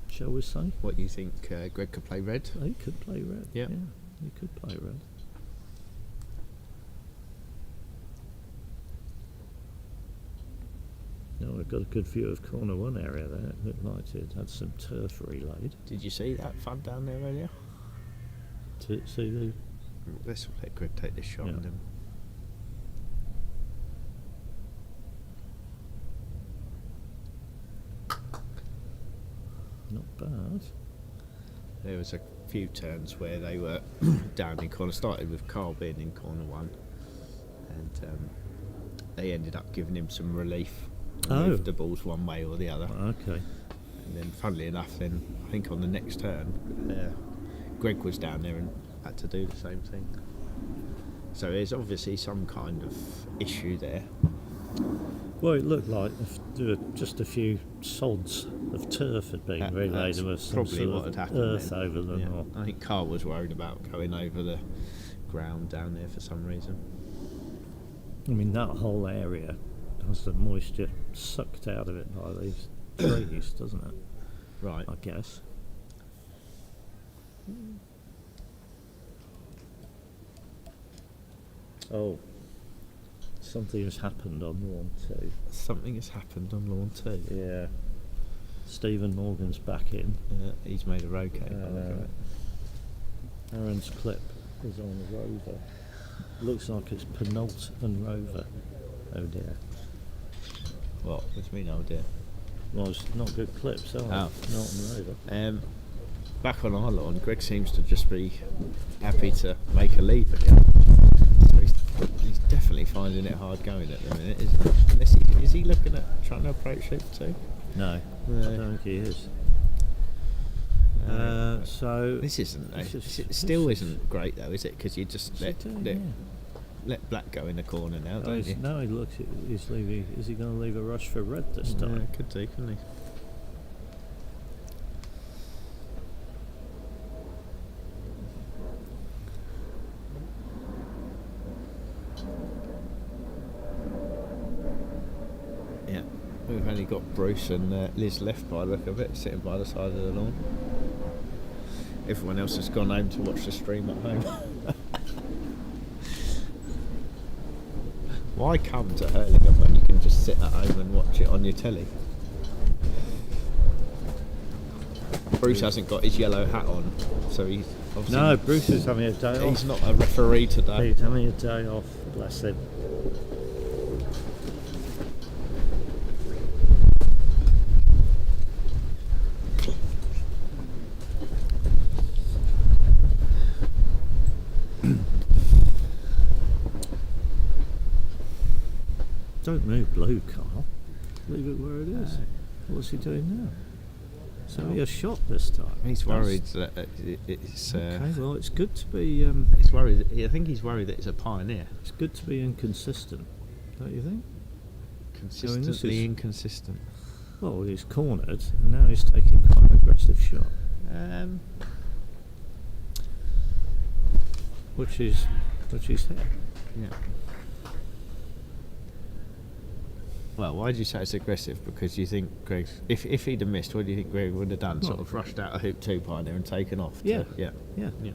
shall we say. What, you think Greg could play red? He could play red. Yeah. Yeah, he could play red. No, we've got a good view of corner 1 area there. It looked like it had some turf relayed. Did you see that fun down there earlier? To see the Let's let Greg take this shot Yeah. and then. not bad. There was a few turns where they were down in corner. Started with Carl being in corner 1, and they ended up giving him some relief. Moved the balls one way or the other. Okay. And then, funnily enough, then I think on the next turn, Greg was down there and had to do the same thing. So there's obviously some kind of issue there. Well, it looked like if there were just a few sods of turf had been relayed, That's there was some probably sort what of had happened earth then. over them. Yeah. Or, I think Carl was worried about going over the ground down there for some reason. I mean, that whole area has the moisture sucked out of it by these trees, doesn't it? Right. I guess. Oh, something has happened on lawn 2. Something has happened on lawn 2. Yeah. Stephen Morgan's back in. He's made a roquet. by the look of it. Aaron's clip is on Rover. Looks like it's Penalt and Rover. Oh dear. What? What do you mean, oh dear? Well, it's not good clips, are they? Oh. Penalt and Rover. Back on our lawn, Greg seems to just be happy to make a leap again. So he's definitely finding it hard going at the minute, isn't he? Unless is he looking at trying to approach hoop 2? No, No. I don't think he is. So This isn't. this is- It still isn't great though, is it? Because you just What's he doing? let black go in the corner now, Oh, don't you? no, he looks. He's leaving. Is he going to leave a rush for red this time? Yeah, could do, couldn't he? Yeah, we've only got Bruce and Liz left by the look of it, sitting by the side of the lawn. Everyone else has gone home to watch the stream at home. Why come to Hurlingham when you can just sit at home and watch it on your telly? Bruce hasn't got his yellow hat on, so he's obviously No, Bruce is having a day off. he's not a referee today. He's having a day off. Bless him. Don't move blue, Carl. Leave it where it is. What's he doing now? So he has shot this time. He's worried that it's. Okay, well, it's good to be. He's worried. I think he's worried that it's a pioneer. It's good to be inconsistent, don't you think? Consistently inconsistent. Well, he's cornered, and now he's taking quite an aggressive shot, which is hit. Yeah. Well, why do you say it's aggressive? Because you think Greg, if he'd have missed, what do you think Greg would have done? Sort of rushed out a hoop 2 pioneer and taken off. Yeah. Yeah. Yeah. Yeah.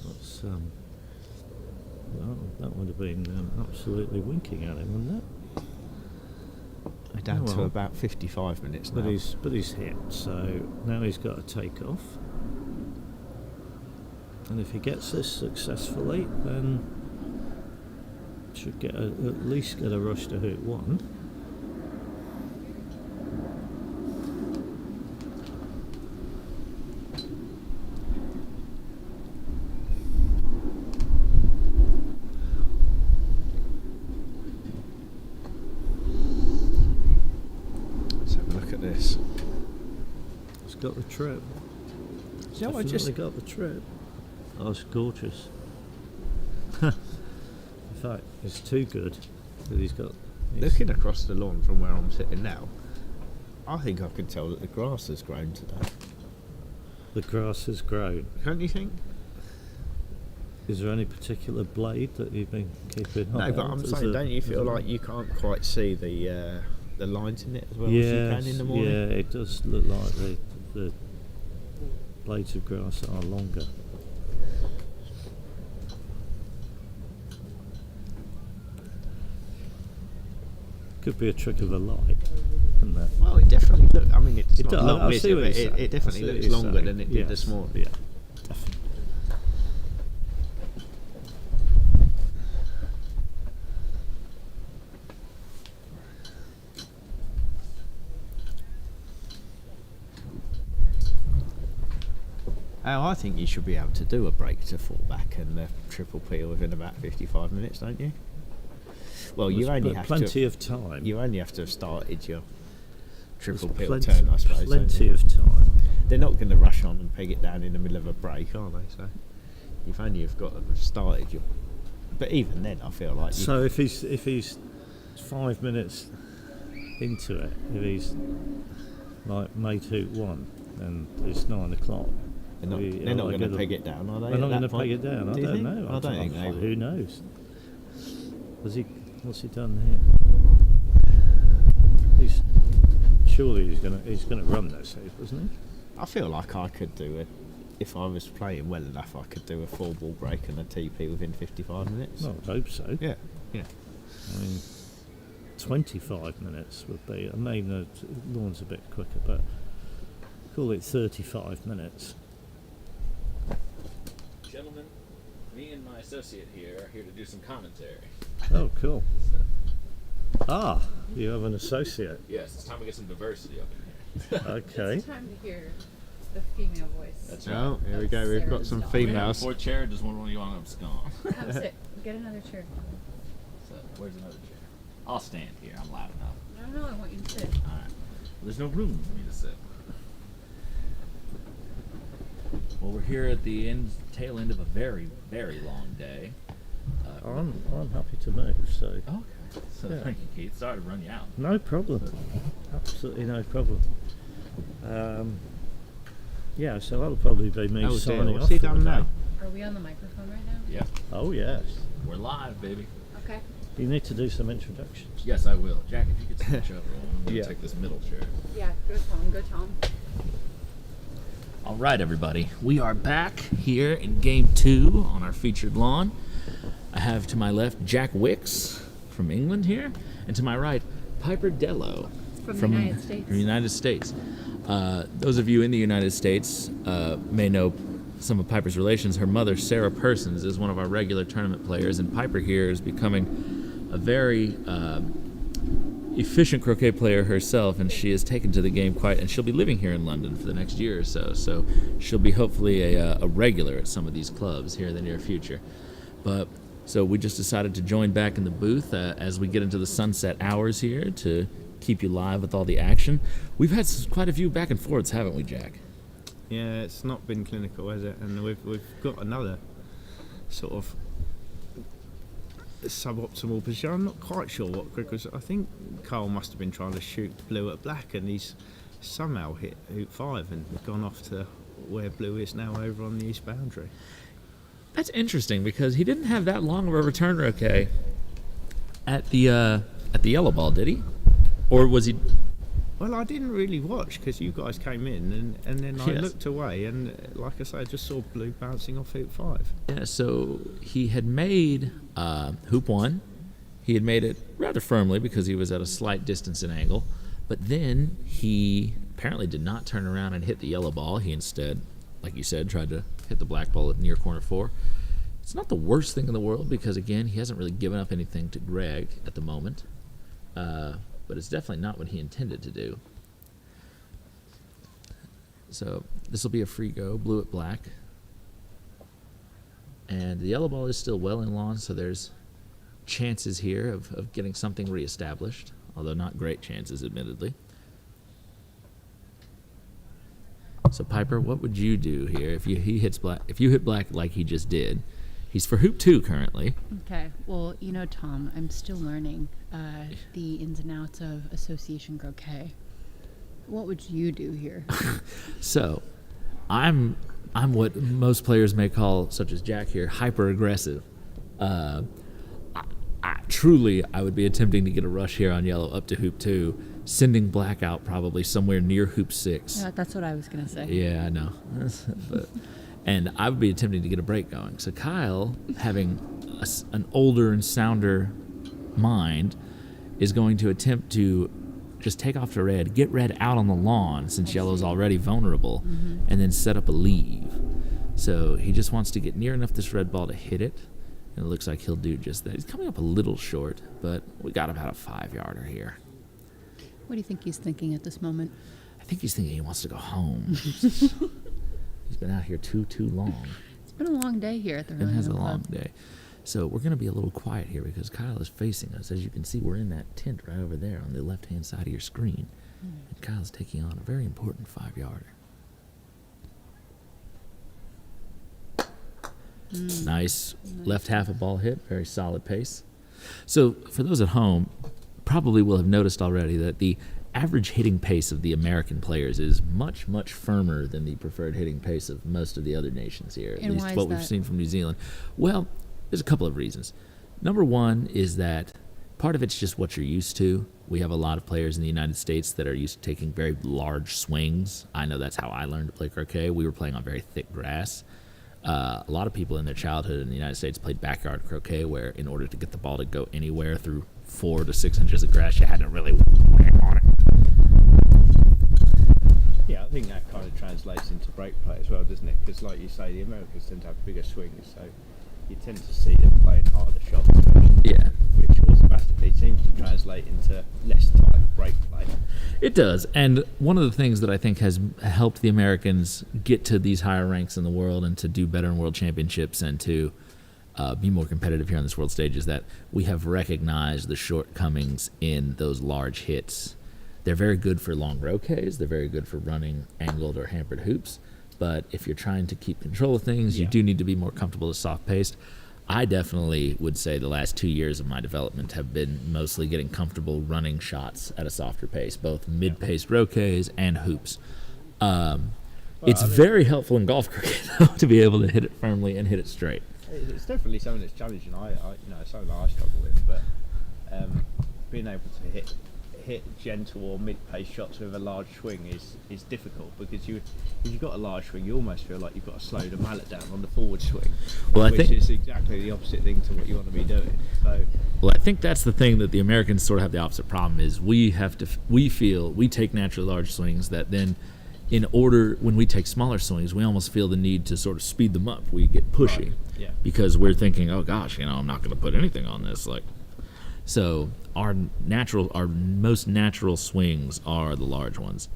That's well, that would have been absolutely winking at him, wouldn't it? We're down to well. about 55 minutes now. But he's hit, so now he's got to take off. And if he gets this successfully, then should at least get a rush to hoop 1. Let's have a look at this. It's got the trip. You know, I Definitely just got the trip. Oh, it's gorgeous. In fact, it's too good that he's got. looking across the lawn from where I'm sitting now. I think I can tell that the grass has grown today. The grass has grown. Don't you think? Is there any particular blade that you've been keeping? No, on? but I'm Is saying, there- don't you is feel there- like you can't quite see the lines in it as well as you can in the morning? Yeah, it does look like the blades of grass are longer. Could be a trick of a light, couldn't it? Well, it definitely looks. I mean, it's It not does, long I is see it, what but you're it saying. definitely I see what looks you're longer saying. than it did this Yes, morning. Yeah, definitely. Oh, I think you should be able to do a break to fall back and the triple peel within about 55 minutes, don't you? Well, you There's only pl- have plenty to. of time. You only have to have started your triple There's peel plenty- turn, I suppose. don't Plenty you? of time. They're not going to rush on and peg it down in the middle of a break, are they? So you've only have got to have started your. But even then, I feel like. So if he's 5 minutes into it, if he's like made hoop 1 and it's 9 o'clock, they're not, we- they're not I going get to a- peg it down, are they? They're not at going that to peg point? it down. Do I you don't think? know. I don't think they will. Who knows? What's he done here? Surely he's gonna run those hoop, isn't he? I feel like I could do it. If I was playing well enough, I could do a 4-ball break and a TP within 55 minutes. Well, I hope so. Yeah, yeah. I mean, 25 minutes would be. I mean, the lawn's a bit quicker, but call it 35 minutes. Gentlemen, me and my associate here are here to do some commentary. Oh, cool. Ah, you have an associate. Yes, it's time to get some diversity up in here. Okay. It's time to hear the female voice. That's Oh, here we go. We've got some Sarah's females. Before chair, just one you want to abscond. Come sit. Get another chair. So, where's another chair? I'll stand here. I'm loud enough. No, I want you to sit. All right. There's no room for me to sit. Well, we're here at the tail end of a very, very long day. I'm happy to move, so Okay. So Yeah. thank you, Keith. Sorry to run you out. no problem. Absolutely no problem. Yeah, so that'll probably be me Oh dear, signing what's off. he for done the now? day. Are we on the microphone right now? Yeah. Oh yes. We're live, baby. Okay. You need to do some introductions. Yes, I will. Jack, if you could switch over, I'm going to Yeah. take this middle chair. Yeah, go Tom, go Tom. All right, everybody. We are back here in Game 2 on our featured lawn. I have to my left Jack Wicks from England here, and to my right Piper Dello From the United States. From the United States. Those of you in the United States may know some of Piper's relations. Her mother, Sarah Persons, is one of our regular tournament players, and Piper here is becoming a very efficient croquet player herself, and she has taken to the game quite, and she'll be living here in London for the next year or so, so she'll be hopefully a regular at some of these clubs here in the near future. But so we just decided to join back in the booth as we get into the sunset hours here to keep you live with all the action. We've had quite a few back and forths, haven't we, Jack? Yeah, it's not been clinical, has it? And we've got another sort of suboptimal position. I'm not quite sure what Greg was. I think Carl must have been trying to shoot blue at black, and he's somehow hit hoop 5 and gone off to where blue is now over on the east boundary. That's interesting because he didn't have that long of a return roquet at the yellow ball, did he? Or was he? Well, I didn't really watch because you guys came in, and then I Yes. looked away, and like I say, I just saw blue bouncing off hoop 5. Yeah, so he had made hoop 1. He had made it rather firmly because he was at a slight distance and angle. But then he apparently did not turn around and hit the yellow ball. He instead, like you said, tried to hit the black ball at near corner 4. not the worst thing in the world because, again, he hasn't really given up anything to Greg at the moment. But it's definitely not what he intended to do. So this will be a free go, blue at black. And the yellow ball is still well in lawn, so there's chances here of getting something reestablished, although not great chances, admittedly. So Piper, what would you do here if you hit black like he just did? He's for hoop 2 currently. Okay. Well, Tom, I'm still learning the ins and outs of Association Croquet. What would you do here? So, I'm what most players may call, such as Jack here, hyper aggressive. Truly, I would be attempting to get a rush here on yellow up to hoop 2, sending black out probably somewhere near hoop 6. Yeah, that's what I was gonna say. Yeah, I know. And I would be attempting to get a break going. So Kyle, having an older and sounder mind, is going to attempt to just take off to red, get red out on the lawn since yellow's already vulnerable, and then set up a leave. So he just wants to get near enough this red ball to hit it, and it looks like he'll do just that. He's coming up a little short, but we got about a 5-yarder here. What do you think he's thinking at this moment? I think he's thinking he wants to go home. He's been out here too long. It's been a long day here at the Hurlingham Club. It has a long day. So we're going to be a little quiet here because Kyle is facing us. As you can see, we're in that tent right over there on the left-hand side of your screen. And Kyle's taking on a very important 5-yarder. Nice left half of ball hit, very solid pace. So for those at home, probably will have noticed already that the average hitting pace of the American players is much, much firmer than the preferred hitting pace of most of the other nations here, at least what we've seen from New Zealand. Well, there's a couple of reasons. Number one is that part of it's just what you're used to. We have a lot of players in the United States that are used to taking very large swings. I know that's how I learned to play croquet. We were playing on very thick grass. A lot of people in their childhood in the United States played backyard croquet, where in order to get the ball to go anywhere through 4 to 6 inches of grass, you had to really whack on it. Yeah, I think that kind of translates into break play as well, doesn't it? Because like you say, the Americans tend to have bigger swings, so you tend to see them playing harder shots. Yeah. Which automatically seems to translate into less tight break play. It does, and one of the things that I think has helped the Americans get to these higher ranks in the world and to do better in world championships and to be more competitive here on this world stage is that we have recognized the shortcomings in those large hits. They're very good for long croquets. They're very good for running angled or hampered hoops. But if you're trying to keep control of things, you do need to be more comfortable with soft-paced. I definitely would say the last 2 years of my development have been mostly getting comfortable running shots at a softer pace, both mid-paced croquets and hoops. It's very helpful in golf cricket, though, to be able to hit it firmly and hit it straight. It's definitely something that's challenging. Something that I struggle with, but being able to hit gentle or mid-pace shots with a large swing is difficult because if you've got a large swing, you almost feel like you've got to slow the mallet down on the forward swing, which is exactly the opposite thing to what you want to be doing. Well, I think that's the thing that the Americans sort of have the opposite problem is we feel we take naturally large swings that then when we take smaller swings, we almost feel the need to sort of speed them up. We get pushy because we're thinking, oh gosh, I'm not going to put anything on this. So our most natural swings are the large ones,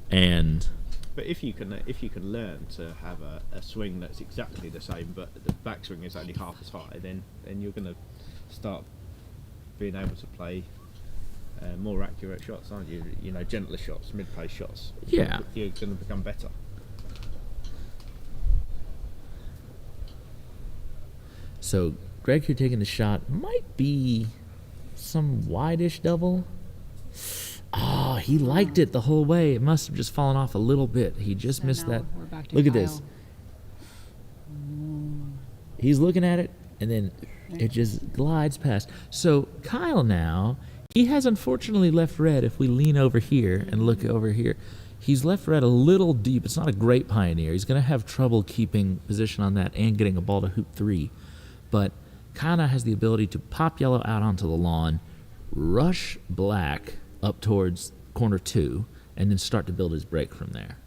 but if you can learn to have a swing that's exactly the same, but the backswing is only half as high, then you're going to start being able to play more accurate shots, aren't you? Gentler shots, mid-pace shots. Yeah, you're going to become better. So Greg here taking the shot might be some wide-ish double. Oh, he liked it the whole way. It must have just fallen off a little bit. He just missed that. Look at this. He's looking at it, and then it just glides past. So Kyle now, he has unfortunately left red. If we lean over here and look over here, he's left red a little deep. It's not a great pioneer. He's going to have trouble keeping position on that and getting a ball to hoop 3. But Kana has the ability to pop yellow out onto the lawn, rush black up towards corner 2, and then start to build his break from there.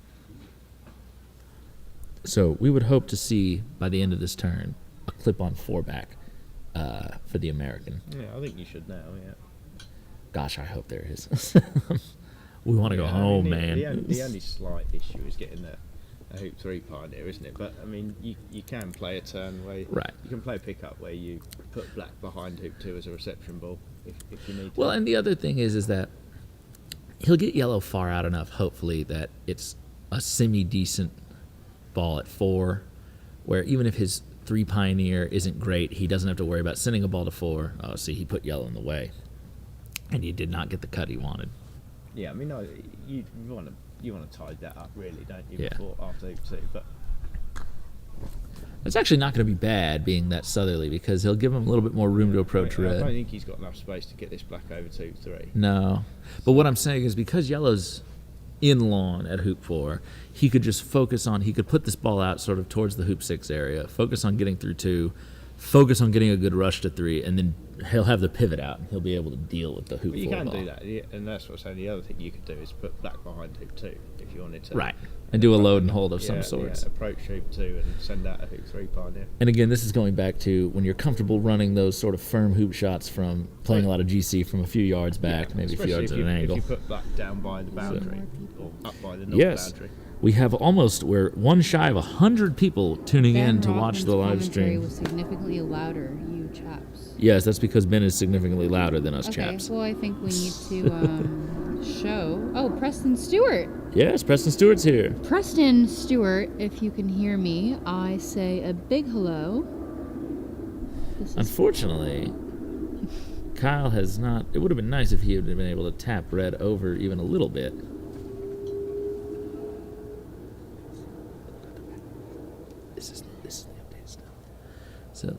So we would hope to see by the end of this turn a clip-on 4-back for the American. Yeah, I think you should now. Yeah. Gosh, I hope there is. We want to go home, man. The only slight issue is getting a hoop 3 pioneer, isn't it? But I mean, you can play a turn where you can play a pickup where you put black behind hoop 2 as a reception ball if you need to. Well, and the other thing is that he'll get yellow far out enough, hopefully, that it's a semi-decent ball at 4, where even if his 3 pioneer isn't great, he doesn't have to worry about sending a ball to 4. Oh, see, he put yellow in the way, and he did not get the cut he wanted. Yeah, I mean, no, you want to tie that up, really, don't you? Yeah. Before after hoop 2, but It's actually not going to be bad being that southerly, because he'll give him a little bit more room to approach I red. don't think he's got enough space to get this black over to hoop 3. No. But what I'm saying is, because yellow's in lawn at hoop 4, he could just he could put this ball out sort of towards the hoop 6 area, focus on getting through 2, focus on getting a good rush to 3, and then he'll have the pivot out, and he'll be able to deal with the hoop 4 But you can ball. do that, yeah, and that's what I'm saying. The other thing you could do is put black behind hoop 2 if you wanted to. Right. And do a load and hold of some sorts. Yeah, approach hoop 2 and send out a hoop 3 pioneer. And again, this is going back to when you're comfortable running those sort of firm hoop shots from playing a lot of GC from a few yards back, maybe a few yards at an angle. If you put black down by the boundary or up by the north Yes. boundary. We have we're one shy of 100 people tuning in to watch the live stream. Was significantly louder, you chaps. Yes, that's because Ben is significantly louder than us Okay, chaps. well, I think we need to show. Oh, Preston Stewart. Yes, Preston Stewart's here. Preston Stewart, if you can hear me, I say a big hello. Unfortunately, Kyle has not. It would have been nice if he had been able to tap red over even a little bit. This is the update stuff. So.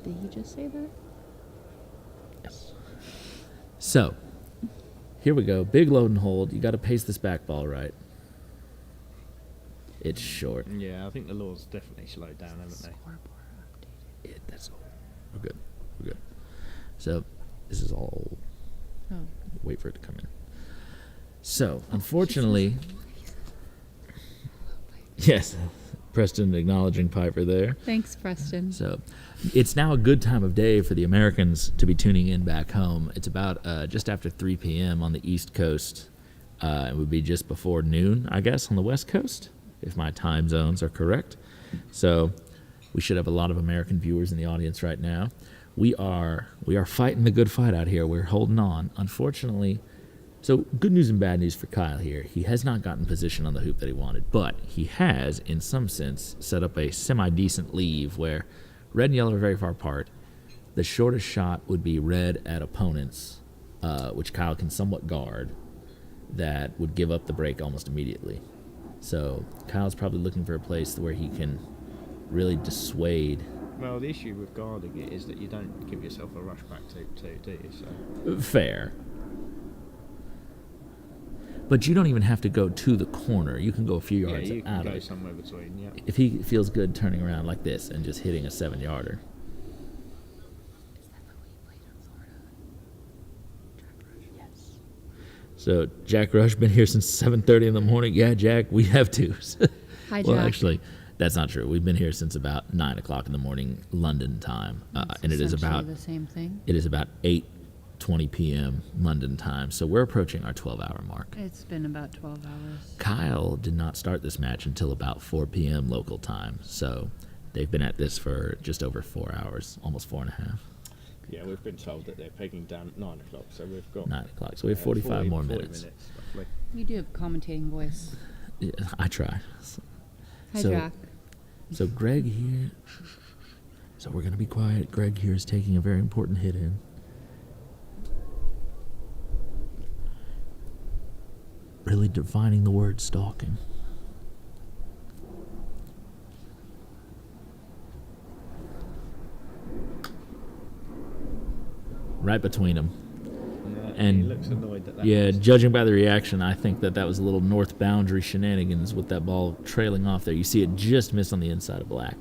Did he just say that? Yes. So, here we go. Big load and hold. You got to pace this back ball right. It's short. Yeah, I think the laws definitely slowed down, haven't they? That's all. We're good. We're good. So, this is all. Oh. Wait for it to come in. So, unfortunately. Yes. Preston acknowledging Piper there. Thanks, Preston. So, it's now a good time of day for the Americans to be tuning in back home. It's about just after 3 p.m. on the East Coast. It would be just before noon, I guess, on the West Coast, if my time zones are correct. So, we should have a lot of American viewers in the audience right now. We are fighting the good fight out here. We're holding on. Unfortunately, so good news and bad news for Kyle here. He has not gotten position on the hoop that he wanted, but he has, in some sense, set up a semi-decent leave where red and yellow are very far apart. The shortest shot would be red at opponents, which Kyle can somewhat guard, that would give up the break almost immediately. So Kyle's probably looking for a place where he can really dissuade. Well, the issue with guarding it is that you don't give yourself a rush back to do you? So. Fair. But you don't even have to go to the corner. You can go a few yards you can out go of it. somewhere between, yeah. If he feels good turning around like this and just hitting a 7-yarder. So Jack Rush been here since 7:30 in the morning. Yeah, Jack, we have too. Hi, Well, Jack. actually, that's not true. We've been here since about 9 o'clock in the morning, London time, and it is Essentially about the same thing. It is about 8:20 p.m. London time. So we're approaching our 12-hour mark. It's been about 12 hours. Kyle did not start this match until about 4 p.m. local time. So they've been at this for just over 4 hours, almost 4.5. Yeah, we've been told that they're pegging down at 9 o'clock, so we've got 9 o'clock. So we have 45 more 40 minutes. roughly. You do have a commentating voice. Yeah, I try. Hi, Jack. So Greg here. So we're going to be quiet. Greg here is taking a very important hit in. Really defining the word stalking. Right between them. Yeah, And he looks annoyed that yeah, missed. judging by the reaction, I think that was a little north boundary shenanigans with that ball trailing off there. You see it just miss on the inside of black.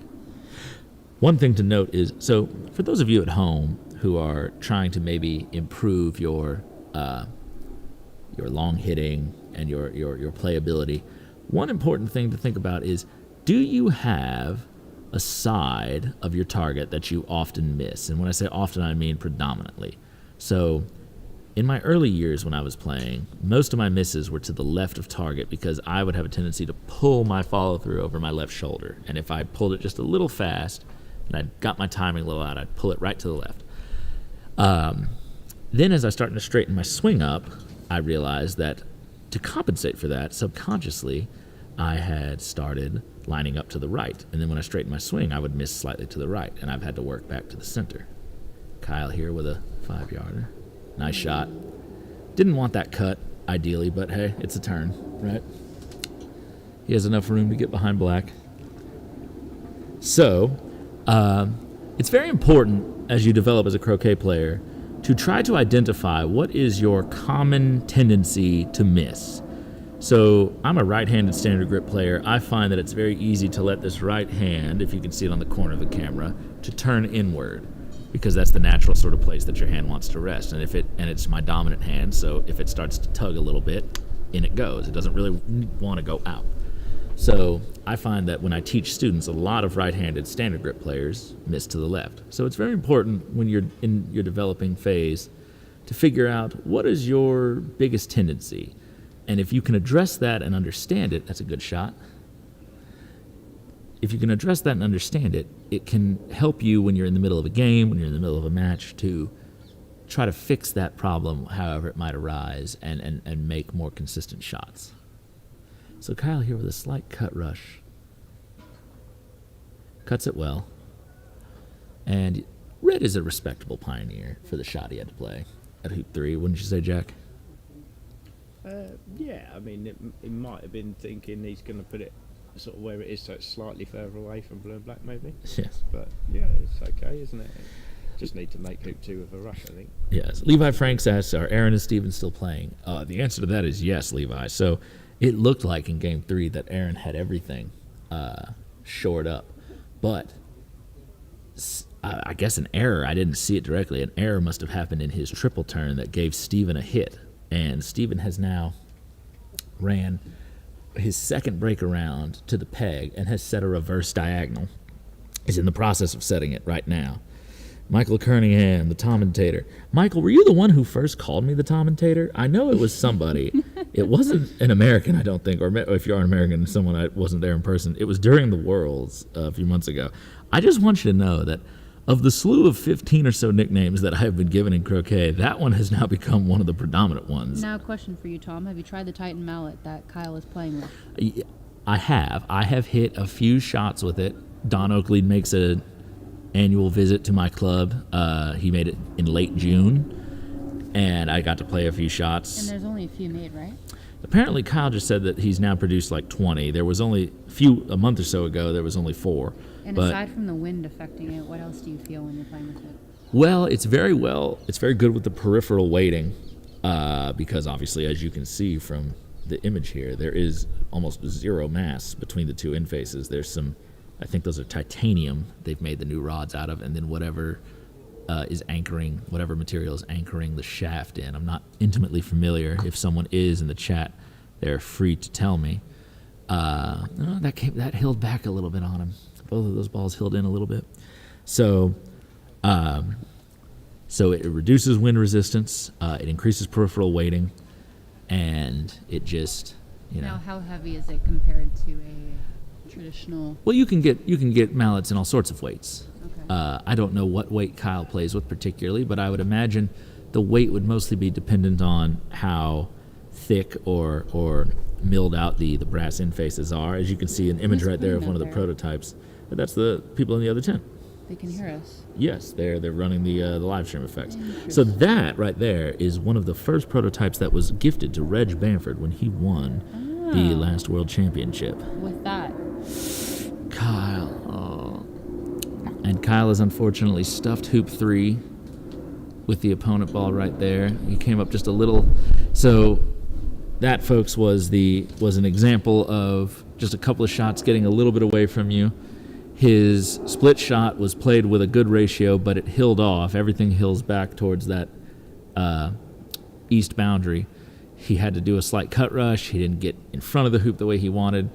One thing to note is, so for those of you at home who are trying to maybe improve your long hitting and your playability, one important thing to think about is, do you have a side of your target that you often miss. And when I say often, I mean predominantly. So in my early years when I was playing, most of my misses were to the left of target because I would have a tendency to pull my follow-through over my left shoulder. And if I pulled it just a little fast and I got my timing a little out, I'd pull it right to the left. Then as I started to straighten my swing up, I realized that to compensate for that, subconsciously, I had started lining up to the right. And then when I straightened my swing, I would miss slightly to the right, and I've had to work back to the center. Kyle here with a 5-yarder. Nice shot. Didn't want that cut, ideally, but hey, it's a turn, right? He has enough room to get behind black. So, it's very important as you develop as a croquet player to try to identify what is your common tendency to miss. So I'm a right-handed standard grip player. I find that it's very easy to let this right hand, if you can see it on the corner of the camera, to turn inward, because that's the natural sort of place that your hand wants to rest. And it's my dominant hand, so if it starts to tug a little bit, in it goes. It doesn't really want to go out. So I find that when I teach students, a lot of right-handed standard grip players miss to the left. So it's very important when you're in your developing phase to figure out what is your biggest tendency. And if you can address that and understand it, that's a good shot. If you can address that and understand it, it can help you when you're in the middle of a game, when you're in the middle of a match, to try to fix that problem however it might arise and make more consistent shots. So Kyle here with a slight cut rush. Cuts it well. And Red is a respectable pioneer for the shot he had to play at hoop 3, wouldn't you say, Jack? Yeah, I mean, it might have been thinking he's going to put it sort of where it is, so it's slightly further away from blue and black, maybe. Yes. But yeah, it's okay, isn't it? Just need to make hoop 2 with a rush, I think. Yes. Levi Franks asks, are Aaron and Steven still playing? The answer to that is yes, Levi. So it looked like in game 3 that Aaron had everything shored up. But I guess an error, I didn't see it directly, an error must have happened in his triple turn that gave Steven a hit. And Steven has now ran his second break around to the peg and has set a reverse diagonal. He's in the process of setting it right now. Michael Kerningham, the commentator. Michael, were you the one who first called me the commentator? I know it was somebody. It wasn't an American, I don't think, or if you are an American, someone I wasn't there in person. It was during the Worlds a few months ago. I just want you to know that of the slew of 15 or so nicknames that I have been given in croquet, that one has now become one of the predominant ones. Now, a question for you, Tom. Have you tried the Titan mallet that Kyle is playing with? I have. I have hit a few shots with it. Don Oakley makes an annual visit to my club. He made it in late June, and I got to play a few shots. And there's only a few made, right? Apparently, Kyle just said that he's now produced like 20. There was only a month or so ago, there was only 4. And aside from the wind affecting it, what else do you feel when you're playing with it? Well, it's very good with the peripheral weighting, because obviously, as you can see from the image here, there is almost zero mass between the two end faces. There's some, I think those are titanium they've made the new rods out of, and then whatever material is anchoring the shaft in. I'm not intimately familiar. If someone is in the chat, they're free to tell me. That held back a little bit on him. Both of those balls held in a little bit. So it reduces wind resistance, it increases peripheral weighting, and it just, Now, how heavy is it compared to a traditional? Well, you can get mallets in all sorts of weights. Okay. I don't know what weight Kyle plays with particularly, but I would imagine the weight would mostly be dependent on how thick or milled out the brass end faces are. As you can see an image right there of one of the prototypes. But that's the people in the other tent. They can hear us. Yes, they're running the live stream effects. So that right there is one of the first prototypes that was gifted to Reg Bamford when he won the last World Championship. With that, Kyle. Oh. And Kyle has unfortunately stuffed hoop 3 with the opponent ball right there. He came up just a little. So that, folks, was an example of just a couple of shots getting a little bit away from you. His split shot was played with a good ratio, but it hilled off. Everything hills back towards that east boundary. He had to do a slight cut rush. He didn't get in front of the hoop the way he wanted.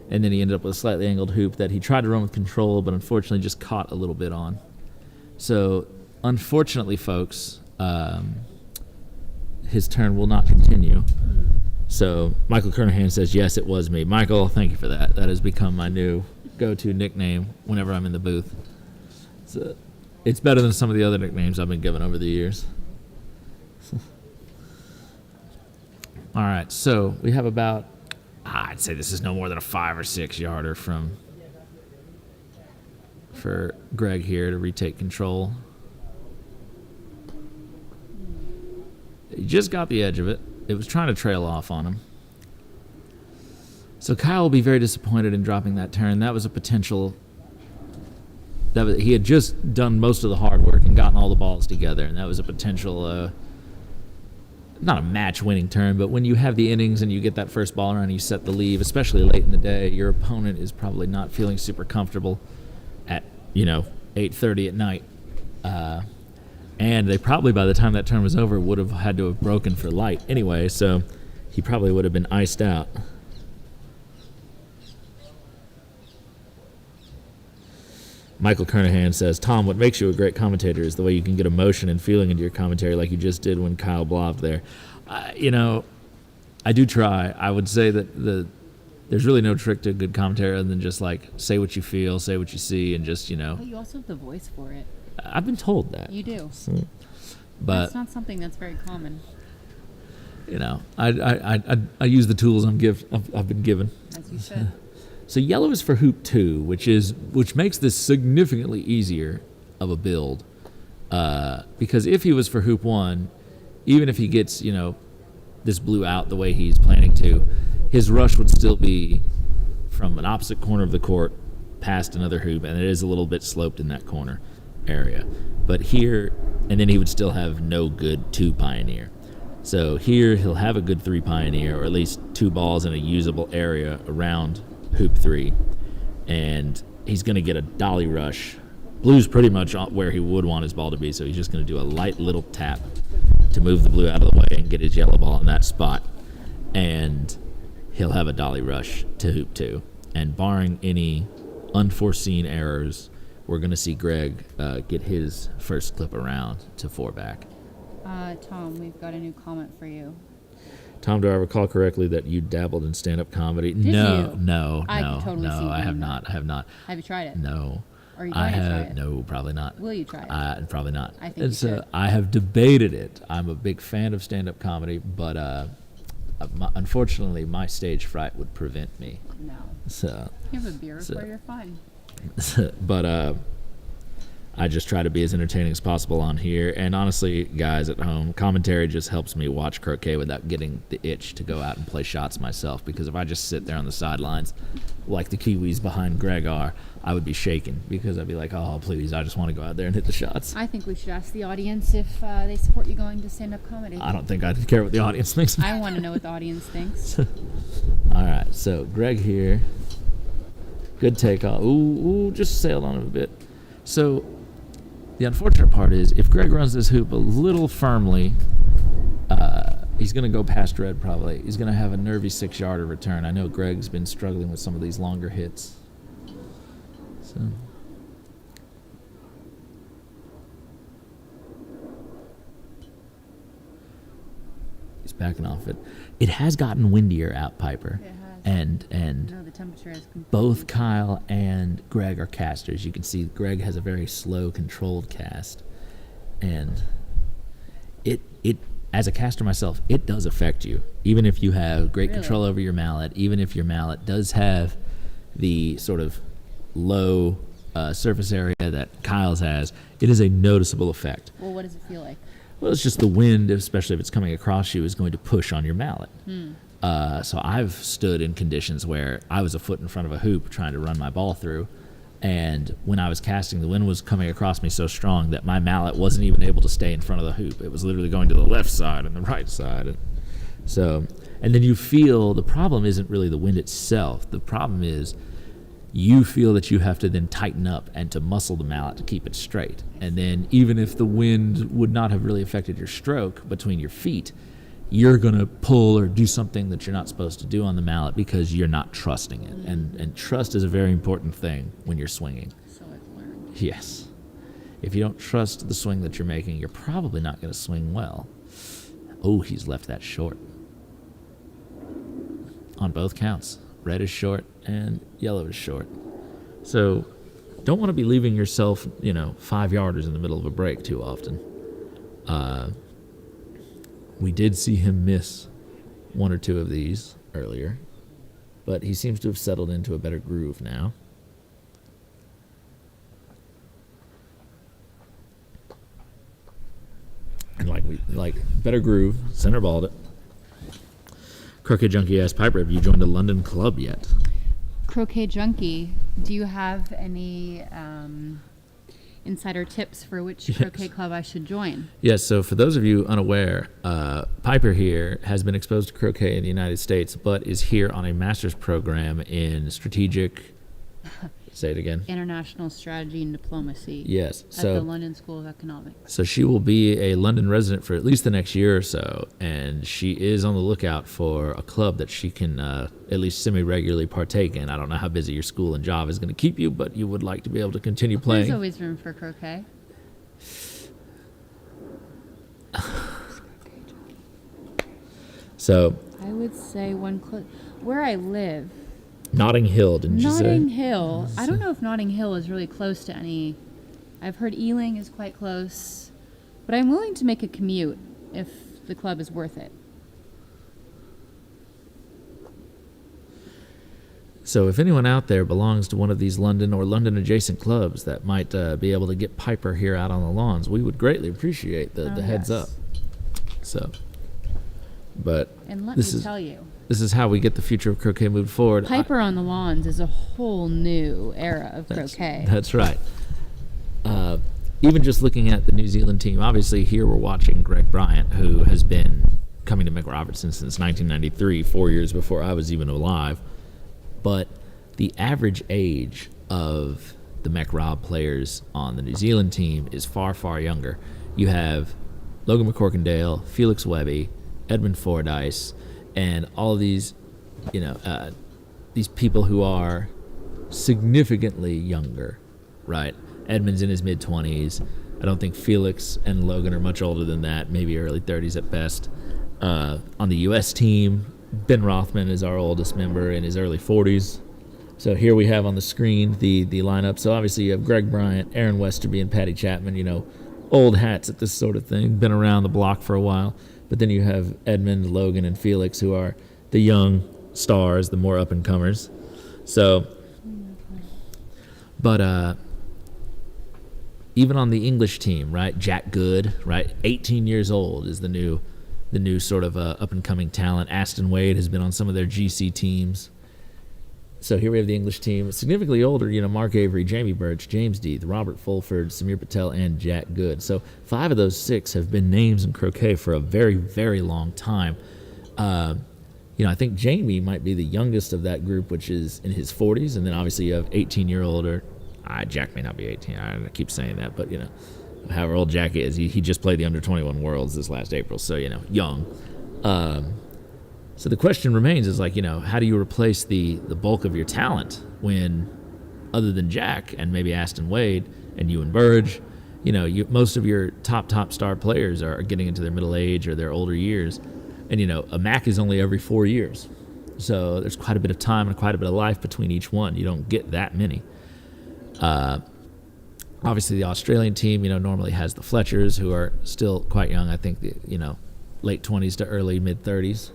and then he ended up with a slightly angled hoop that he tried to run with control, but unfortunately just caught a little bit on. So, unfortunately, folks, his turn will not continue. So, Michael Kernahan says, yes, it was me. Michael, thank you for that. That has become my new go-to nickname whenever I'm in the booth. So, it's better than some of the other nicknames I've been given over the years. All right, so we have about, I'd say this is no more than a 5 or 6 yarder for Greg here to retake control. He just got the edge of it. It was trying to trail off on him. So Kyle will be very disappointed in dropping that turn. That was a potential. He had just done most of the hard work and gotten all the balls together, and that was a potential, not a match-winning turn, but when you have the innings and you get that first ball around and you set the lead, especially late in the day, your opponent is probably not feeling super comfortable at 8:30 at night. And they probably, by the time that turn was over, would have had to have broken for light anyway, so he probably would have been iced out. Michael Kernahan says, Tom, what makes you a great commentator is the way you can get emotion and feeling into your commentary like you just did when Kyle blobbed there. I do try. I would say that there's really no trick to a good commentary other than just, like, say what you feel, say what you see, and just, But you also have the voice for it. I've been told that. You do. But that's not something that's very common. I use the tools I've been given. As you should. So yellow is for hoop 2, which makes this significantly easier of a build. Because if he was for hoop 1, even if he gets, this blue out the way he's planning to, his rush would still be from an opposite corner of the court past another hoop, and it is a little bit sloped in that corner area. But here, and then he would still have no good 2 pioneer. So here he'll have a good 3 pioneer, or at least 2 balls in a usable area around hoop 3, and he's going to get a dolly rush. Blue's pretty much where he would want his ball to be, so he's just going to do a light little tap to move the blue out of the way and get his yellow ball in that spot, and he'll have a dolly rush to hoop 2. And barring any unforeseen errors, we're going to see Greg get his first clip around to 4 back. Tom, we've got a new comment for you. Tom, do I recall correctly that you dabbled in stand-up comedy? Did you? No, I could totally see you I have doing not. I have not. Have you tried it? No. Are you going to try it? No, probably not. Will you try it? Probably not. I think you should. I have debated it. I'm a big fan of stand-up comedy, but unfortunately, my stage fright would prevent me. No. So. You have a beer before you're fine. But I just try to be as entertaining as possible on here. And honestly, guys at home, commentary just helps me watch croquet without getting the itch to go out and play shots myself. Because if I just sit there on the sidelines, like the Kiwis behind Greg are, I would be shaking because I'd be like, oh, please, I just want to go out there and hit the shots. I think we should ask the audience if they support you going to stand-up comedy. I don't think I'd care what the audience thinks. I want to know what the audience thinks. All right, so Greg here. Good takeoff. Ooh, just sailed on him a bit. So the unfortunate part is if Greg runs this hoop a little firmly, he's going to go past red probably. He's going to have a nervy 6-yarder return. I know Greg's been struggling with some of these longer hits. So he's backing off it. It has gotten windier out Piper. It has. And No, the temperature is both Kyle and Greg are casters. You can see Greg has a very slow, controlled cast. And it as a caster myself, it does affect you. Even if you have great control over your mallet, even if your mallet does have the sort of low surface area that Kyle's has, it is a noticeable effect. Well, what does it feel like? Well, it's just the wind, especially if it's coming across you, is going to push on your mallet. So I've stood in conditions where I was a foot in front of a hoop trying to run my ball through, and when I was casting, the wind was coming across me so strong that my mallet wasn't even able to stay in front of the hoop. It was literally going to the left side and the right side. And then you feel the problem isn't really the wind itself. The problem is you feel that you have to then tighten up and to muscle the mallet to keep it straight. And then even if the wind would not have really affected your stroke between your feet, you're going to pull or do something that you're not supposed to do on the mallet because you're not trusting it. And trust is a very important thing when you're swinging. So I've learned. Yes. If you don't trust the swing that you're making, you're probably not going to swing well. Oh, he's left that short. On both counts. Red is short and yellow is short. So don't want to be leaving yourself, 5-yarders in the middle of a break too often. We did see him miss one or two of these earlier, but he seems to have settled into a better groove now. And better groove, center balled it. Croquet Junkie asked Piper, have you joined a London club yet? Croquet Junkie, do you have any insider tips for which croquet club I should join? Yes, so for those of you unaware, Piper here has been exposed to croquet in the United States, but is here on a master's program in strategic, say it again. International Strategy and Diplomacy. Yes. At the London School of Economics. So she will be a London resident for at least the next year or so, and she is on the lookout for a club that she can at least semi-regularly partake in. I don't know how busy your school and job is going to keep you, but you would like to be able to continue playing. There's always room for croquet. So I would say where I live. Notting Hill, didn't you say? Notting Hill. I don't know if Notting Hill is really close to any. I've heard Ealing is quite close, but I'm willing to make a commute if the club is worth it. So if anyone out there belongs to one of these London or London adjacent clubs that might be able to get Piper here out on the lawns, we would greatly appreciate the heads up. So, but and let me tell you, this is how we get the future of croquet moved forward. Piper on the lawns is a whole new era of croquet. That's right. Even just looking at the New Zealand team, obviously here we're watching Greg Bryant, who has been coming to MacRobertson since 1993, 4 years before I was even alive. But the average age of the MacRob players on the New Zealand team is far, far younger. You have Logan McCorkindale, Felix Webby, Edmund Fordyce, and all of these, these people who are significantly younger, right? Edmund's in his mid-20s. I don't think Felix and Logan are much older than that, maybe early 30s at best. On the U.S. team, Ben Rothman is our oldest member in his early 40s. So here we have on the screen the lineup. So obviously you have Greg Bryant, Aaron Westerby, and Patty Chapman, old hats at this sort of thing, been around the block for a while. But then you have Edmund, Logan, and Felix, who are the young stars, the more up-and-comers. So, but even on the English team, right, Jack Good, right, 18 years old is the new sort of up-and-coming talent. Aston Wade has been on some of their GC teams. So here we have the English team. Significantly older, Mark Avery, Jamie Birch, James Deeth, Robert Fulford, Samir Patel, and Jack Good. So 5 of those 6 have been names in croquet for a very, very long time. I think Jamie might be the youngest of that group, which is in his 40s. And then obviously you have 18-year-old, or Jack may not be 18. I keep saying that, but, however old Jack is, he just played the Under-21 Worlds this last April, so, young. So the question remains is how do you replace the bulk of your talent when, other than Jack and maybe Aston Wade and Ewan Burge, most of your top star players are getting into their middle age or their older years. And, a Mac is only every 4 years. So there's quite a bit of time and quite a bit of life between each one. You don't get that many. Obviously, the Australian team, normally has the Fletchers, who are still quite young. I think, late 20s to early mid-30s.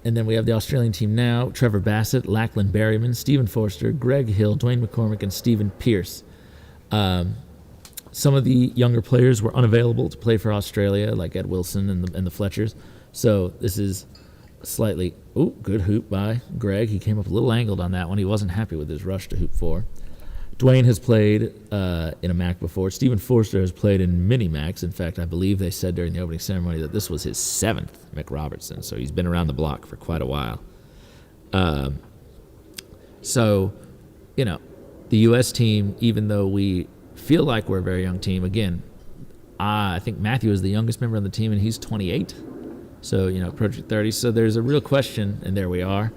And then we have the Australian team now: Trevor Bassett, Lachlan Berryman, Stephen Forster, Greg Hill, Dwayne McCormick, and Stephen Pearce. Some of the younger players were unavailable to play for Australia, like Ed Wilson and the Fletchers. So this is slightly... good hoop by Greg. He came up a little angled on that one. He wasn't happy with his rush to hoop 4. Dwayne has played in a MAC before. Stephen Forster has played in many MACs. In fact, I believe they said during the opening ceremony that this was his 7th MacRobertson, so he's been around the block for quite a while. So, the U.S. team, even though we feel like we're a very young team, again, I think Matthew is the youngest member on the team, and he's 28. So, approaching 30. So there's a real question, and there we are.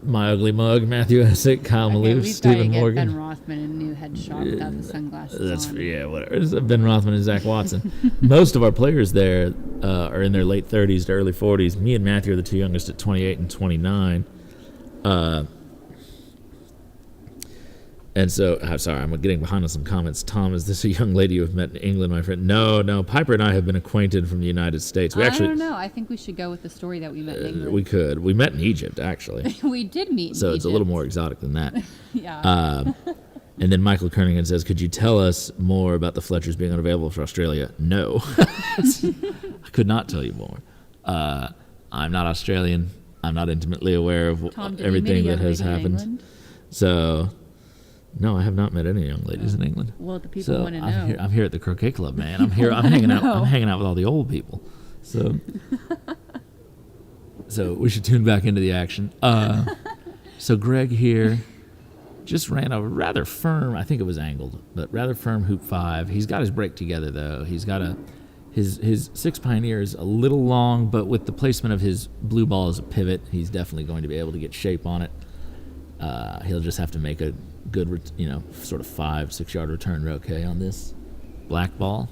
My Ugly Mug, Matthew Essick, Kyle Maloof, Stephen Morgan. Ben Rothman in a new headshot without the sunglasses on. Yeah, whatever. It's Ben Rothman and Zach Watson. Most of our players there are in their late 30s to early 40s. Me and Matthew are the two youngest at 28 and 29. And so, I'm sorry, I'm getting behind on some comments. Tom, is this a young lady you have met in England, my friend? No, Piper and I have been acquainted from the United States. I don't know. I think we should go with the story that we met in England. We could. We met in Egypt, actually. We did meet in So Egypt. it's a little more exotic than that. Yeah. And then Michael Kernigan says, could you tell us more about the Fletchers being unavailable for Australia? No. I could not tell you more. I'm not Australian. I'm not intimately aware of Tom, did everything you meet a that young has lady in happened. England? So, no, I have not met any young ladies in England. Well, the people want to know. I'm here at the Croquet Club, man. I'm here. I'm hanging out. No. I'm hanging out with all the old people. So we should tune back into the action. So Greg here just ran a rather firm. I think it was angled, but rather firm hoop 5. He's got his break together though. He's got his 6 Pioneer is a little long, but with the placement of his blue ball as a pivot, he's definitely going to be able to get shape on it. He'll just have to make a good, sort of 5-6 yard return roquet on this black ball.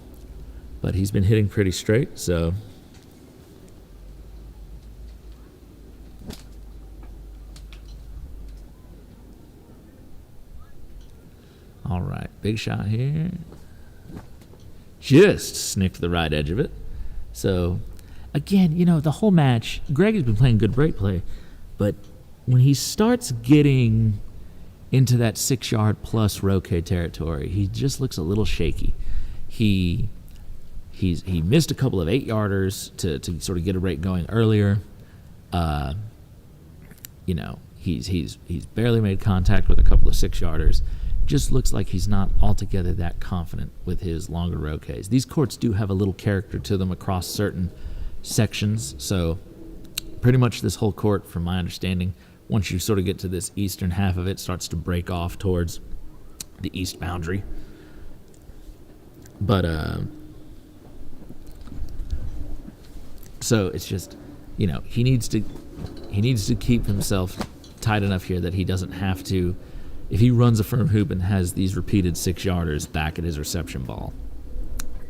But he's been hitting pretty straight, so. All right, big shot here. Just snicked the right edge of it. So, again, the whole match, Greg has been playing good break play, but when he starts getting into that 6 yard plus roquet territory, he just looks a little shaky. He missed a couple of 8 yarders to sort of get a break going earlier. He's barely made contact with a couple of 6 yarders. Just looks like he's not altogether that confident with his longer roquets. These courts do have a little character to them across certain sections, so pretty much this whole court, from my understanding, once you sort of get to this eastern half of it, starts to break off towards the east boundary. But so it's just, he needs to keep himself tight enough here that he doesn't have to. If he runs a firm hoop and has these repeated 6 yarders back at his reception ball,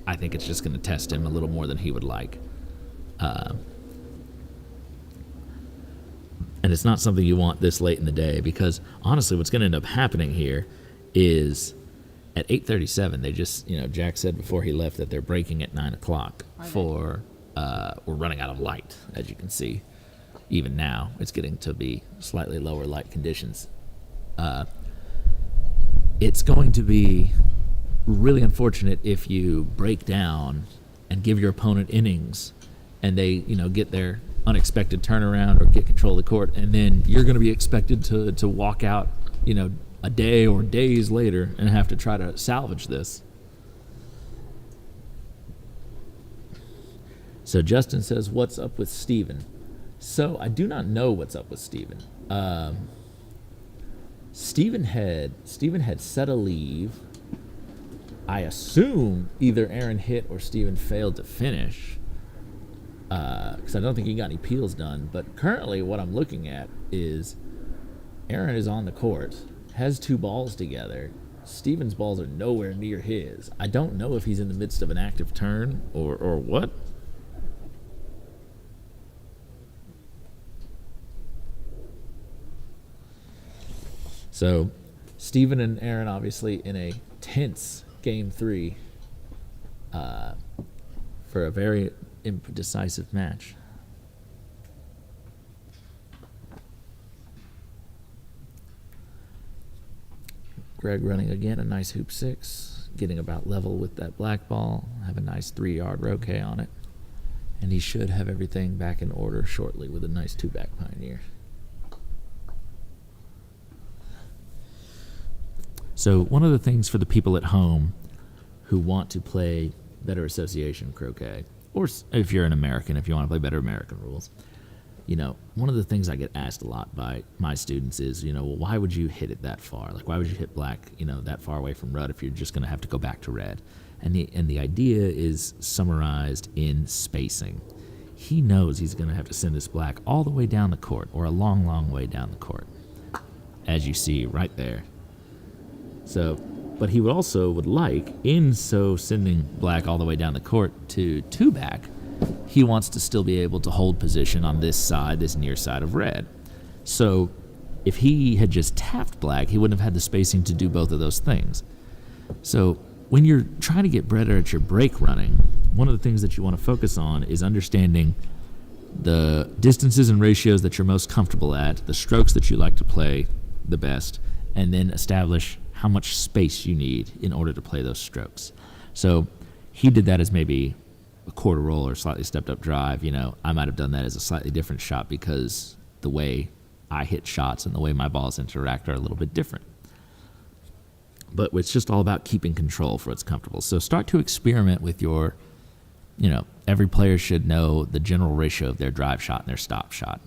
I think it's just going to test him a little more than he would like. And it's not something you want this late in the day, because honestly what's going to end up happening here is at 8:37 they just, Jack said before he left that they're breaking at 9 o'clock for we're running out of light, as you can see. Even now it's getting to be slightly lower light conditions. It's going to be really unfortunate if you break down and give your opponent innings and they, get their unexpected turnaround or get control of the court, and then you're going to be expected to walk out, a day or days later and have to try to salvage this. So Justin says, what's up with Steven? So I do not know what's up with Steven. Steven had set a leave. I assume either Aaron hit or Steven failed to finish, because I don't think he got any peels done. But currently what I'm looking at is Aaron is on the court, has 2 balls together. Steven's balls are nowhere near his. I don't know if he's in the midst of an active turn or what. So, Steven and Aaron obviously in a tense Game 3 for a very indecisive match. Greg running again a nice hoop 6, getting about level with that black ball, have a nice 3 yard roquet on it, and he should have everything back in order shortly with a nice 2 back Pioneer. So one of the things for the people at home who want to play better association croquet, or if you're an American, if you want to play better American rules, one of the things I get asked a lot by my students is, well, why would you hit it that far? Like, why would you hit black, that far away from red if you're just going to have to go back to red? And the idea is summarized in spacing. He knows he's going to have to send this black all the way down the court, or a long, long way down the court, as you see right there. So, but he would like, in so sending black all the way down the court to 2 back, he wants to still be able to hold position on this side, this near side of red. So if he had just tapped black, he wouldn't have had the spacing to do both of those things. So when you're trying to get better at your break running, one of the things that you want to focus on is understanding the distances and ratios that you're most comfortable at, the strokes that you like to play the best, and then establish how much space you need in order to play those strokes. So he did that as maybe a quarter roll or slightly stepped up drive. I might have done that as a slightly different shot because the way I hit shots and the way my balls interact are a little bit different. But it's just all about keeping control for what's comfortable. So start to experiment with your, every player should know the general ratio of their drive shot and their stop shot.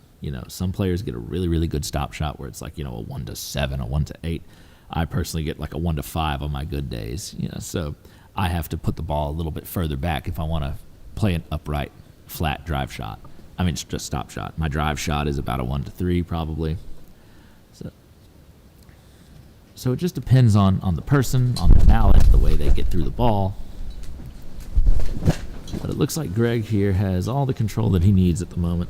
Some players get a really, really good stop shot where it's like, a 1-7, a 1-8. I personally get like a 1-5 on my good days, so I have to put the ball a little bit further back if I want to play an upright, flat drive shot. I mean, it's just stop shot. My drive shot is about a 1-3 probably. So it just depends on the person, on the mallet, the way they get through the ball. But it looks like Greg here has all the control that he needs at the moment.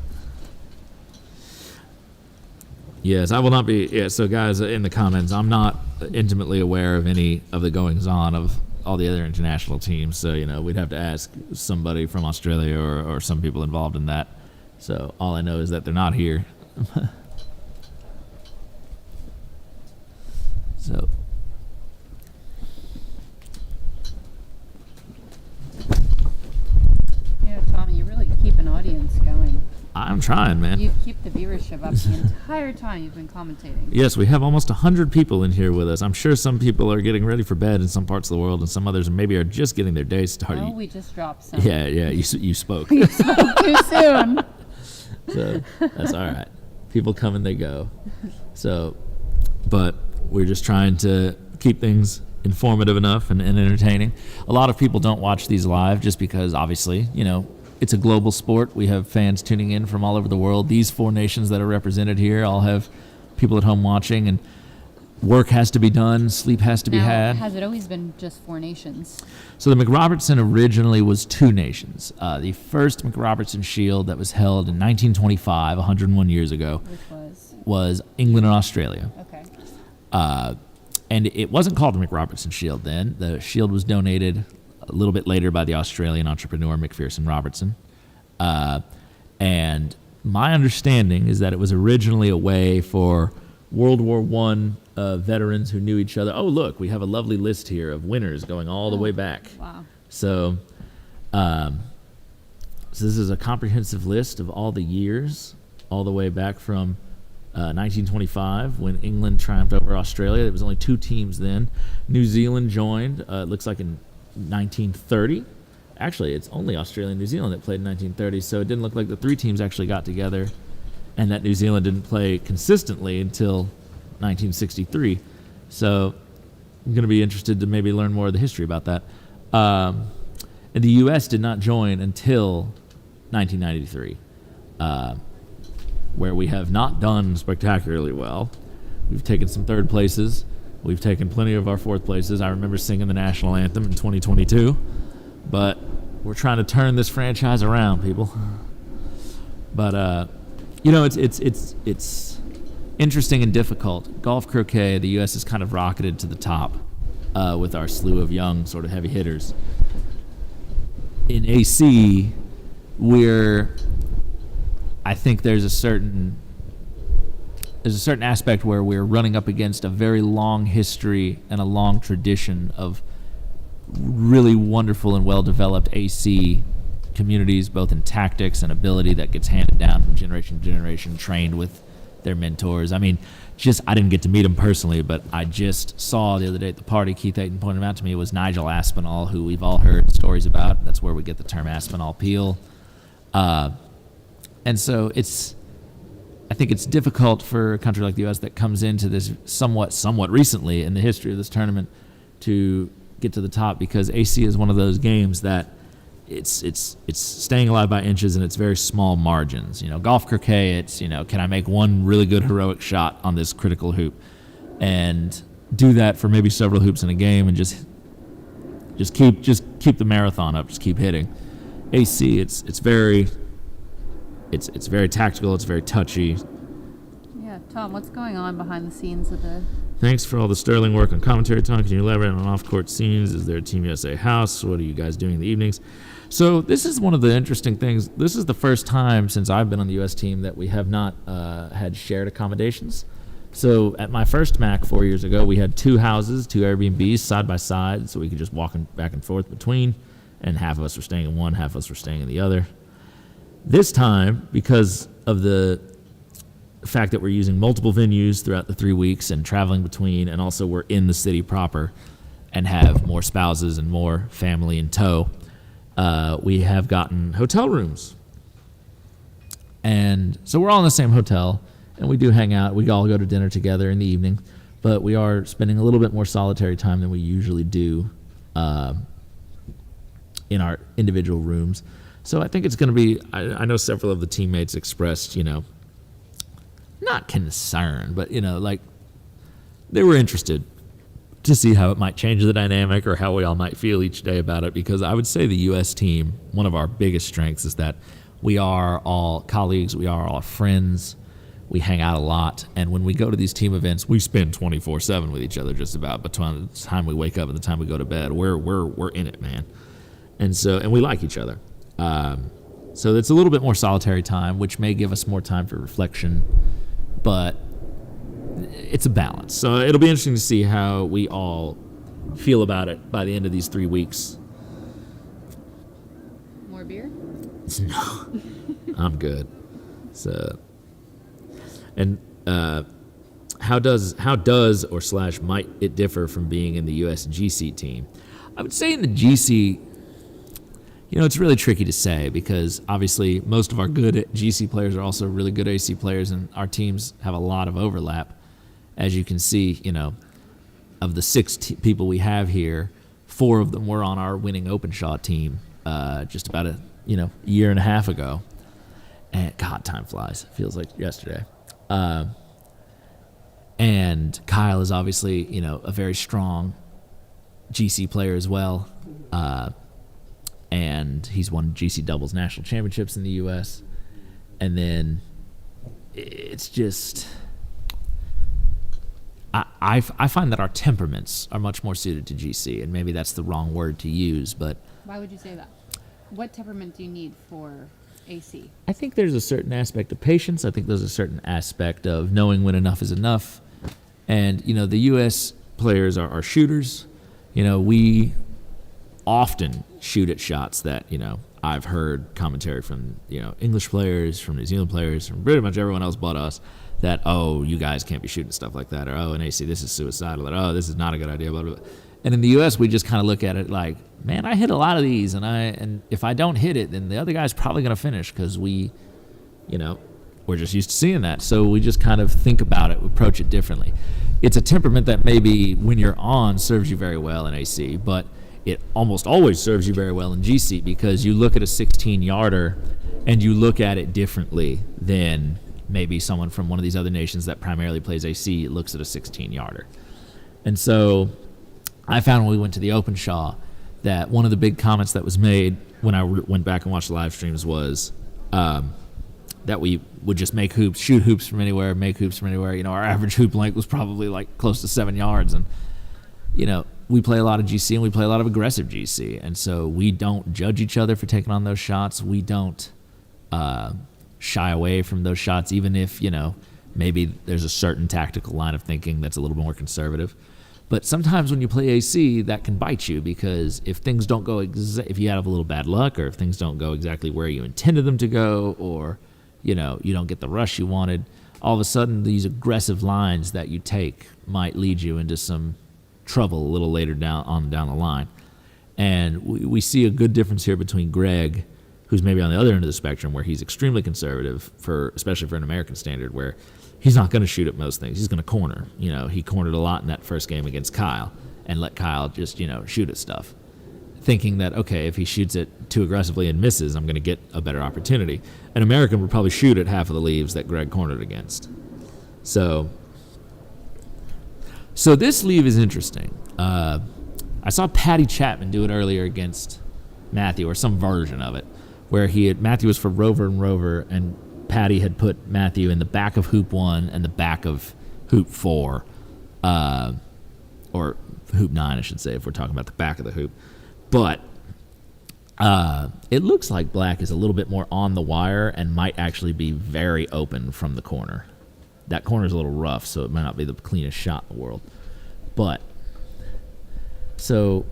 Yes, I will not be. Yeah, so guys, in the comments, I'm not intimately aware of any of the goings-on of all the other international teams. So, we'd have to ask somebody from Australia or some people involved in that. So all I know is that they're not here. So. Yeah, Tommy, you really keep an audience going. I'm trying, man. You keep the viewership up the entire time you've been commentating. Yes, we have almost 100 people in here with us. I'm sure some people are getting ready for bed in some parts of the world, and some others maybe are just getting their day started. Oh, we just dropped some. Yeah, you spoke. You spoke too soon. So that's all right. People come and they go. So, but we're just trying to keep things informative enough and entertaining. A lot of people don't watch these live just because, obviously, it's a global sport. We have fans tuning in from all over the world. These 4 nations that are represented here all have people at home watching, and work has to be done, sleep has to be had. Has it always been just 4 nations? So the MacRobertson originally was 2 nations. The first MacRobertson Shield that was held in 1925, 101 years ago, which was England and Australia. Okay. And it wasn't called the MacRobertson Shield then. The shield was donated a little bit later by the Australian entrepreneur McPherson Robertson. And my understanding is that it was originally a way for World War I veterans who knew each other. Oh, look, we have a lovely list here of winners going all the way back. Wow. So, so this is a comprehensive list of all the years, all the way back from 1925 when England triumphed over Australia. There was only 2 teams then. New Zealand joined, it looks like in 1930. Actually, it's only Australia and New Zealand that played in 1930, so it didn't look like the 3 teams actually got together, and that New Zealand didn't play consistently until 1963. So I'm going to be interested to maybe learn more of the history about that. And the U.S. did not join until 1993, where we have not done spectacularly well. We've taken some 3rd places. We've taken plenty of our 4th places. I remember singing the national anthem in 2022. But we're trying to turn this franchise around, people. But it's interesting and difficult. Golf croquet, the U.S. has kind of rocketed to the top with our slew of young sort of heavy hitters. In AC, I think there's a certain aspect where we're running up against a very long history and a long tradition of really wonderful and well-developed AC communities, both in tactics and ability that gets handed down from generation to generation, trained with their mentors. I mean, I didn't get to meet him personally, but I just saw the other day at the party, Keith Ayton pointed him out to me, was Nigel Aspinall, who we've all heard stories about. That's where we get the term Aspinall peel. And so it's I think it's difficult for a country like the U.S. that comes into this somewhat recently in the history of this tournament to get to the top, because AC is one of those games that it's staying alive by inches and it's very small margins. Golf croquet, it's can I make one really good heroic shot on this critical hoop, and do that for maybe several hoops in a game, and just keep the marathon up, just keep hitting. AC, it's very tactical, it's very touchy. Yeah, Tom, what's going on behind the scenes of the... Thanks for all the sterling work on commentary, Tom. Can you elaborate on off-court scenes? Is there a Team USA house? What are you guys doing in the evenings? So this is one of the interesting things. This is the first time since I've been on the U.S. team that we have not had shared accommodations. So at my first MAC 4 years ago, we had 2 houses, 2 Airbnbs side by side, so we could just walk back and forth between, and half of us were staying in one, half of us were staying in the other. This time, because of the fact that we're using multiple venues throughout the 3 weeks and traveling between, and also we're in the city proper and have more spouses and more family in tow, we have gotten hotel rooms. And so we're all in the same hotel, and we do hang out. We all go to dinner together in the evening, but we are spending a little bit more solitary time than we usually do in our individual rooms. So I think it's going to be, I know several of the teammates expressed, not concern, but, they were interested to see how it might change the dynamic or how we all might feel each day about it, because I would say the U.S. team, one of our biggest strengths is that we are all colleagues, we are all friends, we hang out a lot, and when we go to these team events, we spend 24/7 with each other just about between the time we wake up and the time we go to bed. We're in it, man. And we like each other. So it's a little bit more solitary time, which may give us more time for reflection, but it's a balance. So it'll be interesting to see how we all feel about it by the end of these 3 weeks. More beer? No, I'm good. So, and how does or / might it differ from being in the U.S. GC team? I would say in the GC, it's really tricky to say, because obviously most of our good GC players are also really good AC players, and our teams have a lot of overlap. As you can see, of the 6 people we have here, 4 of them were on our winning Open Shot team just about a year and a half ago. And God, time flies. It feels like yesterday. And Kyle is obviously, a very strong GC player as well. And he's won GC doubles national championships in the U.S. And then it's just, I find that our temperaments are much more suited to GC, and maybe that's the wrong word to use, but... Why would you say that? What temperament do you need for AC? I think there's a certain aspect of patience. I think there's a certain aspect of knowing when enough is enough. And, the U.S. players are shooters. We often shoot at shots that, I've heard commentary from, English players, from New Zealand players, from pretty much everyone else but us, that, oh, you guys can't be shooting stuff like that, or, oh, in AC, this is suicidal, or, oh, this is not a good idea, blah, blah, blah. And in the U.S., we just kind of look at it like, man, I hit a lot of these, and if I don't hit it, then the other guy's probably going to finish, because we're just used to seeing that. So we just kind of think about it, approach it differently. It's a temperament that maybe when you're on serves you very well in AC, but it almost always serves you very well in GC, because you look at a 16-yarder and you look at it differently than maybe someone from one of these other nations that primarily plays AC looks at a 16-yarder. And so I found when we went to the Open Shaw that one of the big comments that was made when I went back and watched the live streams was that we would just make hoops, shoot hoops from anywhere, make hoops from anywhere. Our average hoop length was probably like close to 7 yards. And, we play a lot of GC and we play a lot of aggressive GC. And so we don't judge each other for taking on those shots. We don't shy away from those shots, even if, maybe there's a certain tactical line of thinking that's a little more conservative. But sometimes when you play AC, that can bite you, because if things don't go, if you have a little bad luck, or if things don't go exactly where you intended them to go, or, you don't get the rush you wanted, all of a sudden these aggressive lines that you take might lead you into some trouble a little later down the line. And we see a good difference here between Greg who's maybe on the other end of the spectrum where he's extremely conservative, especially for an American standard, where he's not going to shoot at most things. He's going to corner. He cornered a lot in that first game against Kyle and let Kyle just, shoot at stuff, thinking that, okay, if he shoots it too aggressively and misses, I'm going to get a better opportunity. An American would probably shoot at half of the leaves that Greg cornered against. So this leave is interesting. I saw Patty Chapman do it earlier against Matthew, or some version of it, where Matthew was for Rover and Rover, and Patty had put Matthew in the back of hoop 1 and the back of hoop 4, or hoop 9, I should say, if we're talking about the back of the hoop. But it looks like black is a little bit more on the wire and might actually be very open from the corner. That corner is a little rough, so it might not be the cleanest shot in the world. But, so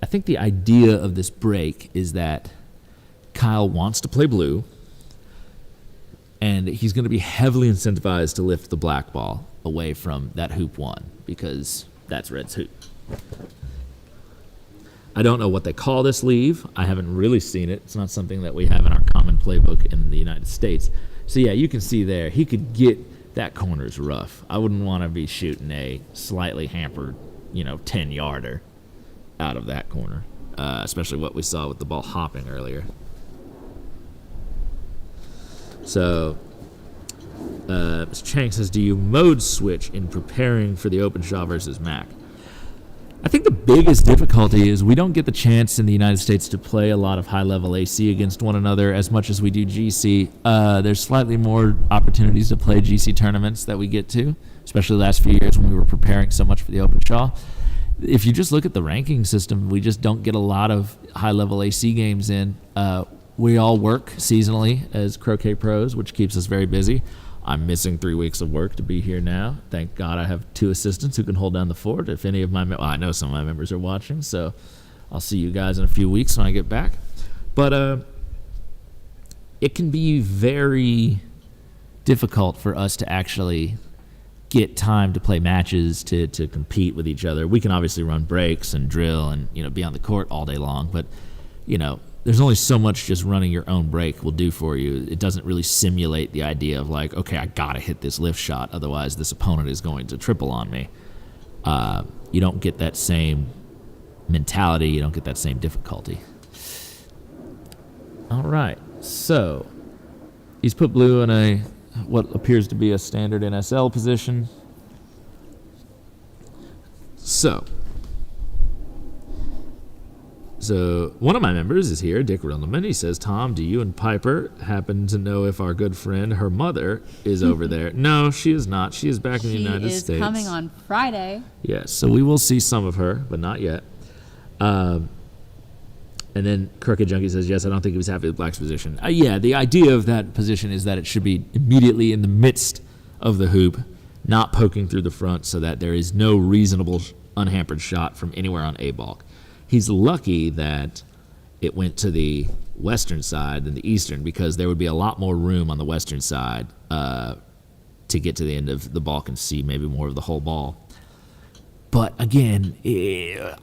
I think the idea of this break is that Kyle wants to play blue, and he's going to be heavily incentivized to lift the black ball away from that hoop 1, because that's red's hoop. I don't know what they call this leave. I haven't really seen it. It's not something that we have in our common playbook in the United States. So yeah, you can see there, he could get, that corner's rough. I wouldn't want to be shooting a slightly hampered, 10-yarder out of that corner, especially what we saw with the ball hopping earlier. So, Ms. Chang says, do you mode switch in preparing for the Open Shaw versus Mac? I think the biggest difficulty is we don't get the chance in the United States to play a lot of high-level AC against one another as much as we do GC. There's slightly more opportunities to play GC tournaments that we get to, especially the last few years when we were preparing so much for the Open Shaw. If you just look at the ranking system, we just don't get a lot of high-level AC games in. We all work seasonally as Croquet pros, which keeps us very busy. I'm missing 3 weeks of work to be here now. Thank God I have 2 assistants who can hold down the fort. If any of I know some of my members are watching, so I'll see you guys in a few weeks when I get back. But it can be very difficult for us to actually get time to play matches, to compete with each other. We can obviously run breaks and drill and be on the court all day long, but there's only so much just running your own break will do for you. It doesn't really simulate the idea of like, okay, I gotta hit this lift shot, otherwise this opponent is going to triple on me. You don't get that same mentality, you don't get that same difficulty. All right, so he's put blue in what appears to be a standard NSL position. So one of my members is here, Dick Rildeman. He says, Tom, do you and Piper happen to know if our good friend, her mother, is over there? No, she is not. She is back in the United States. She is coming on Friday. Yes, so we will see some of her, but not yet. And then Crooked Junkie says, yes, I don't think he was happy with Black's position. Yeah, the idea of that position is that it should be immediately in the midst of the hoop, not poking through the front, so that there is no reasonable unhampered shot from anywhere on A-balk. He's lucky that it went to the western side than the eastern, because there would be a lot more room on the western side to get to the end of the balk and see maybe more of the whole ball. But again,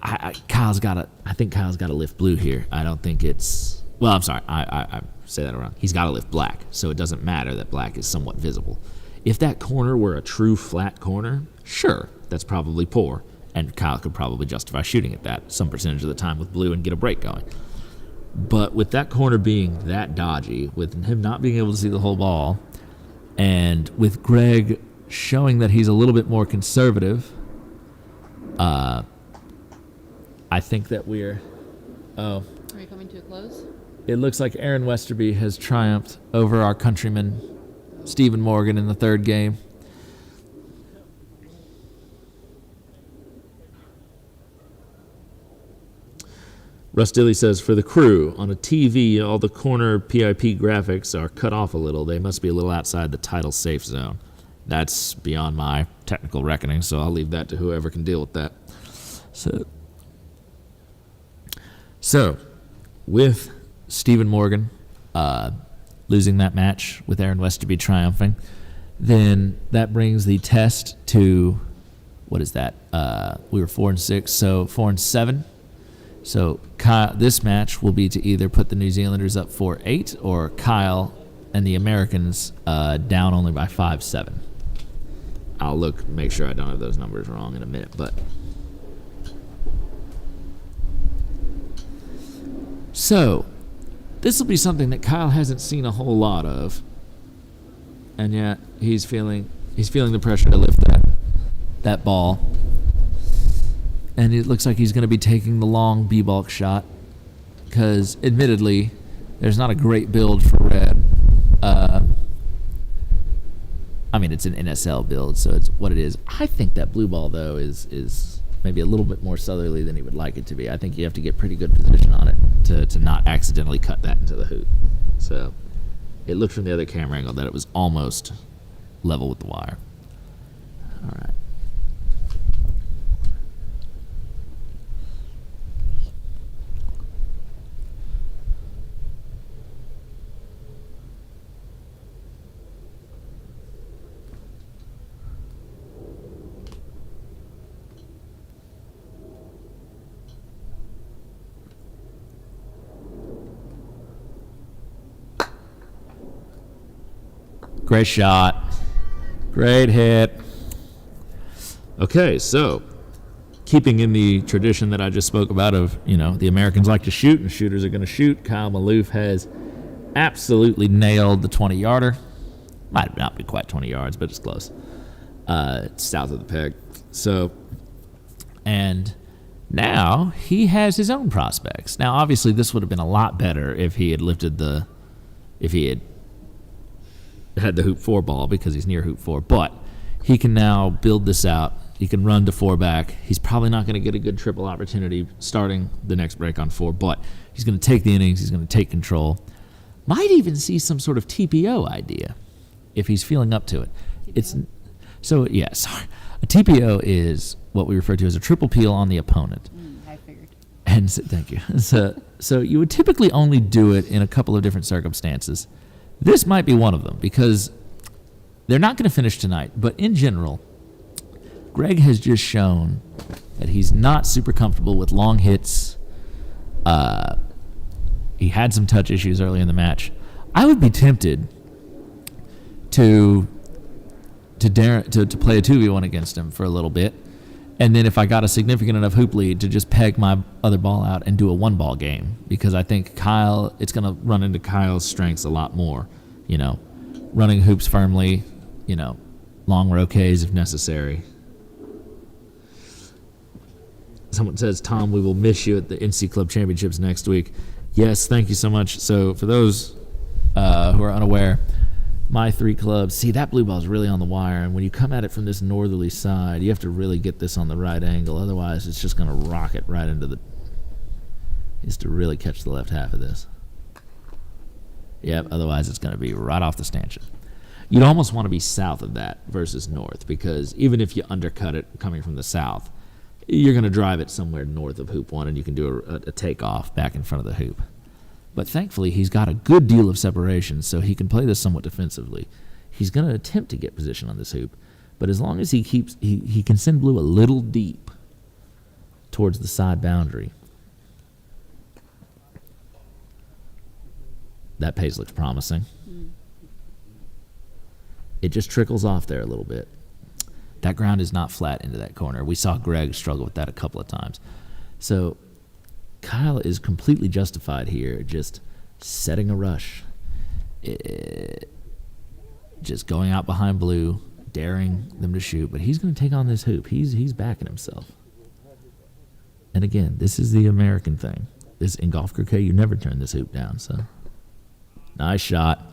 I think Kyle's got to lift blue here. I don't think it's... Well, I'm sorry. I say that wrong. He's got to lift black, so it doesn't matter that black is somewhat visible. If that corner were a true flat corner, sure, that's probably poor. And Kyle could probably justify shooting at that some percentage of the time with blue and get a break going. But with that corner being that dodgy, with him not being able to see the whole ball, and with Greg showing that he's a little bit more conservative, I think that we're... Oh. Are we coming to a close? It looks like Aaron Westerby has triumphed over our countryman, Stephen Morgan, in the third game. Russ Dilly says, for the crew, on a TV, all the corner PIP graphics are cut off a little. They must be a little outside the title safe zone. That's beyond my technical reckoning, so I'll leave that to whoever can deal with that. So with Stephen Morgan losing that match, with Aaron Westerby triumphing, then that brings the test to, what is that? We were 4-6, so 4-7. So this match will be to either put the New Zealanders up 4-8 or Kyle and the Americans down only by 5-7. I'll make sure I don't have those numbers wrong in a minute, but so this will be something that Kyle hasn't seen a whole lot of, and yet he's feeling the pressure to lift that ball, and it looks like he's going to be taking the long B-bulk shot because, admittedly, there's not a great build for red. I mean, it's an NSL build, so it's what it is. I think that blue ball, though, is maybe a little bit more southerly than he would like it to be. I think you have to get pretty good position on it to not accidentally cut that into the hoop. So it looked from the other camera angle that it was almost level with the wire. All right. Great shot. Great hit. Okay, so keeping in the tradition that I just spoke about of, the Americans like to shoot and shooters are going to shoot, Kyle Maloof has absolutely nailed the 20-yarder. Might not be quite 20 yards, but it's close. It's south of the peg. So, and now he has his own prospects. Now, obviously, this would have been a lot better if he had had the hoop 4 ball because he's near hoop 4, but he can now build this out. He can run to 4 back. He's probably not going to get a good triple opportunity starting the next break on 4, but he's going to take the innings. He's going to take control. Might even see some sort of TPO idea if he's feeling up to it. A TPO is what we refer to as a triple peel on the opponent. I figured. And thank you. So you would typically only do it in a couple of different circumstances. This might be one of them because they're not going to finish tonight. But in general, Greg has just shown that he's not super comfortable with long hits. He had some touch issues early in the match. I would be tempted to play a 2v1 against him for a little bit. And then if I got a significant enough hoop lead to just peg my other ball out and do a 1-ball game. Because I think it's going to run into Kyle's strengths a lot more. Running hoops firmly, long roquets if necessary. Someone says, Tom, we will miss you at the NC Club Championships next week. Yes, thank you so much. So for those who are unaware, my 3 clubs, see, that blue ball is really on the wire, and when you come at it from this northerly side, you have to really get this on the right angle. Otherwise, it's just going to rocket right into the... Just to really catch the left half of this. Yep, otherwise it's going to be right off the stanchion. You'd almost want to be south of that versus north, because even if you undercut it coming from the south, you're going to drive it somewhere north of hoop 1, and you can do a takeoff back in front of the hoop. But thankfully, he's got a good deal of separation, so he can play this somewhat defensively. He's going to attempt to get position on this hoop, but as long as he can send blue a little deep towards the side boundary. That pace looks promising. It just trickles off there a little bit. That ground is not flat into that corner. We saw Greg struggle with that a couple of times. So Kyle is completely justified here, just setting a rush. Just going out behind blue, daring them to shoot, but he's going to take on this hoop. He's backing himself. And again, this is the American thing. In golf croquet, you never turn this hoop down, so nice shot.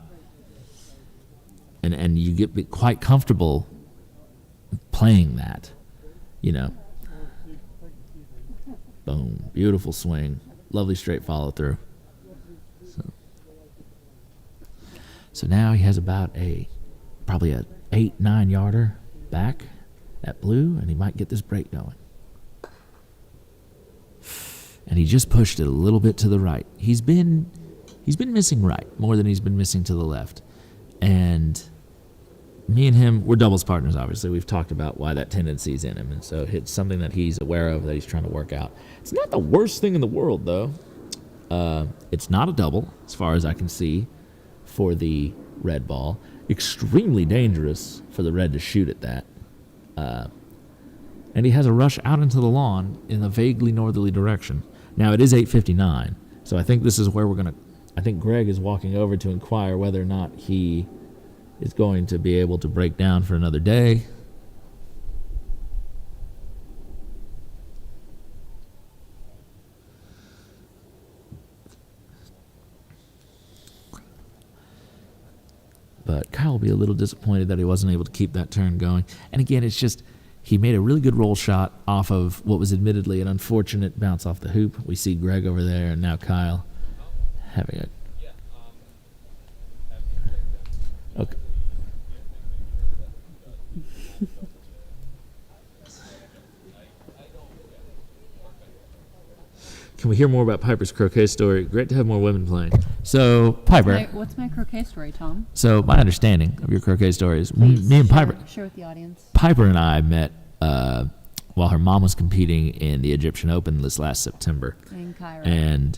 And you get quite comfortable playing that, Boom. Beautiful swing. Lovely straight follow through. So now he has about probably a 8-9 yarder back at blue, and he might get this break going. And he just pushed it a little bit to the right. He's been missing right more than he's been missing to the left. And me and him, we're doubles partners, obviously. We've talked about why that tendency is in him, and so it's something that he's aware of, that he's trying to work out. It's not the worst thing in the world, though. It's not a double, as far as I can see, for the red ball. Extremely dangerous for the red to shoot at that. And he has a rush out into the lawn in a vaguely northerly direction. Now, it is 8:59, so I think this is where we're going to... I think Greg is walking over to inquire whether or not he is going to be able to break down for another day. But Kyle will be a little disappointed that he wasn't able to keep that turn going. And again, it's just, he made a really good roll shot off of what was admittedly an unfortunate bounce off the hoop. We see Greg over there, and now Kyle having it. Okay. Can we hear more about Piper's croquet story? Great to have more women playing. So, Piper. What's my croquet story, Tom? So, my understanding of your croquet story is me and Piper. Share with the audience. Piper and I met while her mom was competing in the Egyptian Open this last September. In Cairo. And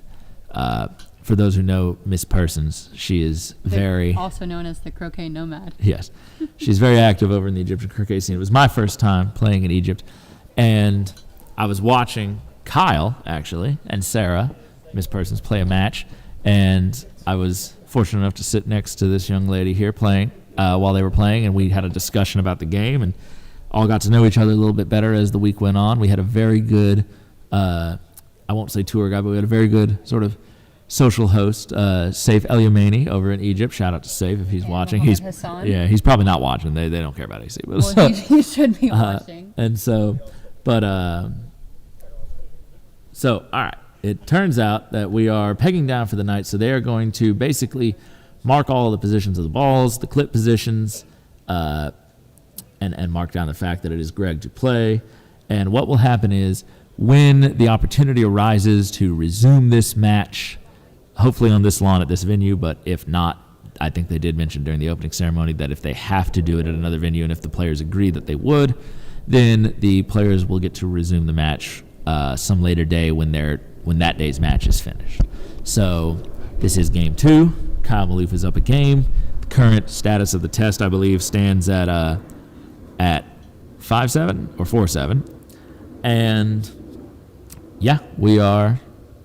for those who know Miss Persons, she is very... Also known as the croquet nomad. Yes. She's very active over in the Egyptian croquet scene. It was my first time playing in Egypt. And I was watching Kyle, actually, and Sarah, Miss Persons, play a match. And I was fortunate enough to sit next to this young lady here playing while they were playing. And we had a discussion about the game and all got to know each other a little bit better as the week went on. We had a very good, I won't say tour guide, but we had a very good sort of social host, Saif El Yemeni over in Egypt. Shout out to Saif if he's watching. He's Hassan. Yeah, he's probably not watching. They don't care about AC. But Well, he should be watching. And so, but so all right. It turns out that we are pegging down for the night, so they are going to basically mark all the positions of the balls, the clip positions, and mark down the fact that it is Greg to play. And what will happen is, when the opportunity arises to resume this match, hopefully on this lawn at this venue, but if not, I think they did mention during the opening ceremony that if they have to do it at another venue and if the players agree that they would, then the players will get to resume the match some later day when that day's match is finished. So this is game 2. Kyle Maloof is up a game. The current status of the test, I believe, stands at 5-7 or 4-7. And yeah, we are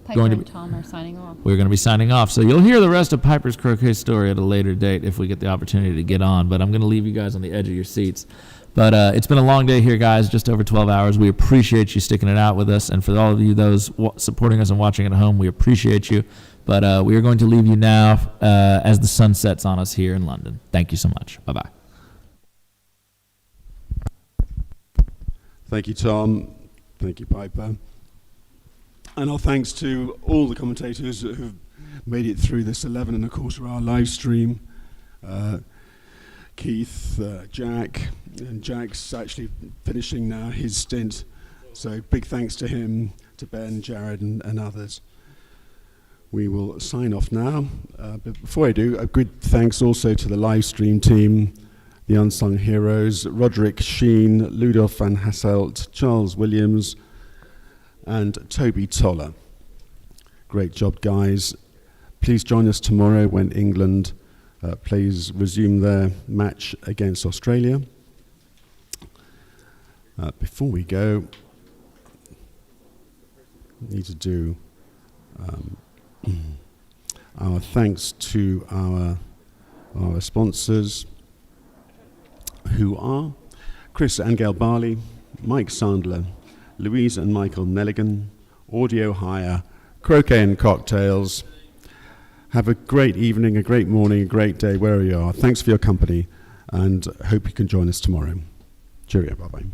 Piper and Tom are signing off. We're going to be signing off. So you'll hear the rest of Piper's croquet story at a later date if we get the opportunity to get on. But I'm going to leave you guys on the edge of your seats. But it's been a long day here, guys, just over 12 hours. We appreciate you sticking it out with us. And for all of you, those supporting us and watching at home, we appreciate you. But we are going to leave you now as the sun sets on us here in London. Thank you so much. Bye-bye. Thank you, Tom. Thank you, Piper. And our thanks to all the commentators who've made it through this 11 and a quarter hour live stream. Keith, Jack, and Jack's actually finishing now his stint. So big thanks to him, to Ben, Jared, and others. We will sign off now. But before I do, a good thanks also to the live stream team, the unsung heroes, Roderick Sheen, Ludolf van Hasselt, Charles Williams, and Toby Toller. Great job, guys. Please join us tomorrow when England resume their match against Australia. Before we go, we need to do our thanks to our sponsors, who are Chris and Gail Barley, Mike Sandler, Louise and Michael Nelligan, Audio Hire, Croquet and Cocktails. Have a great evening, a great morning, a great day, wherever you are. Thanks for your company, and hope you can join us tomorrow. Cheerio, bye-bye.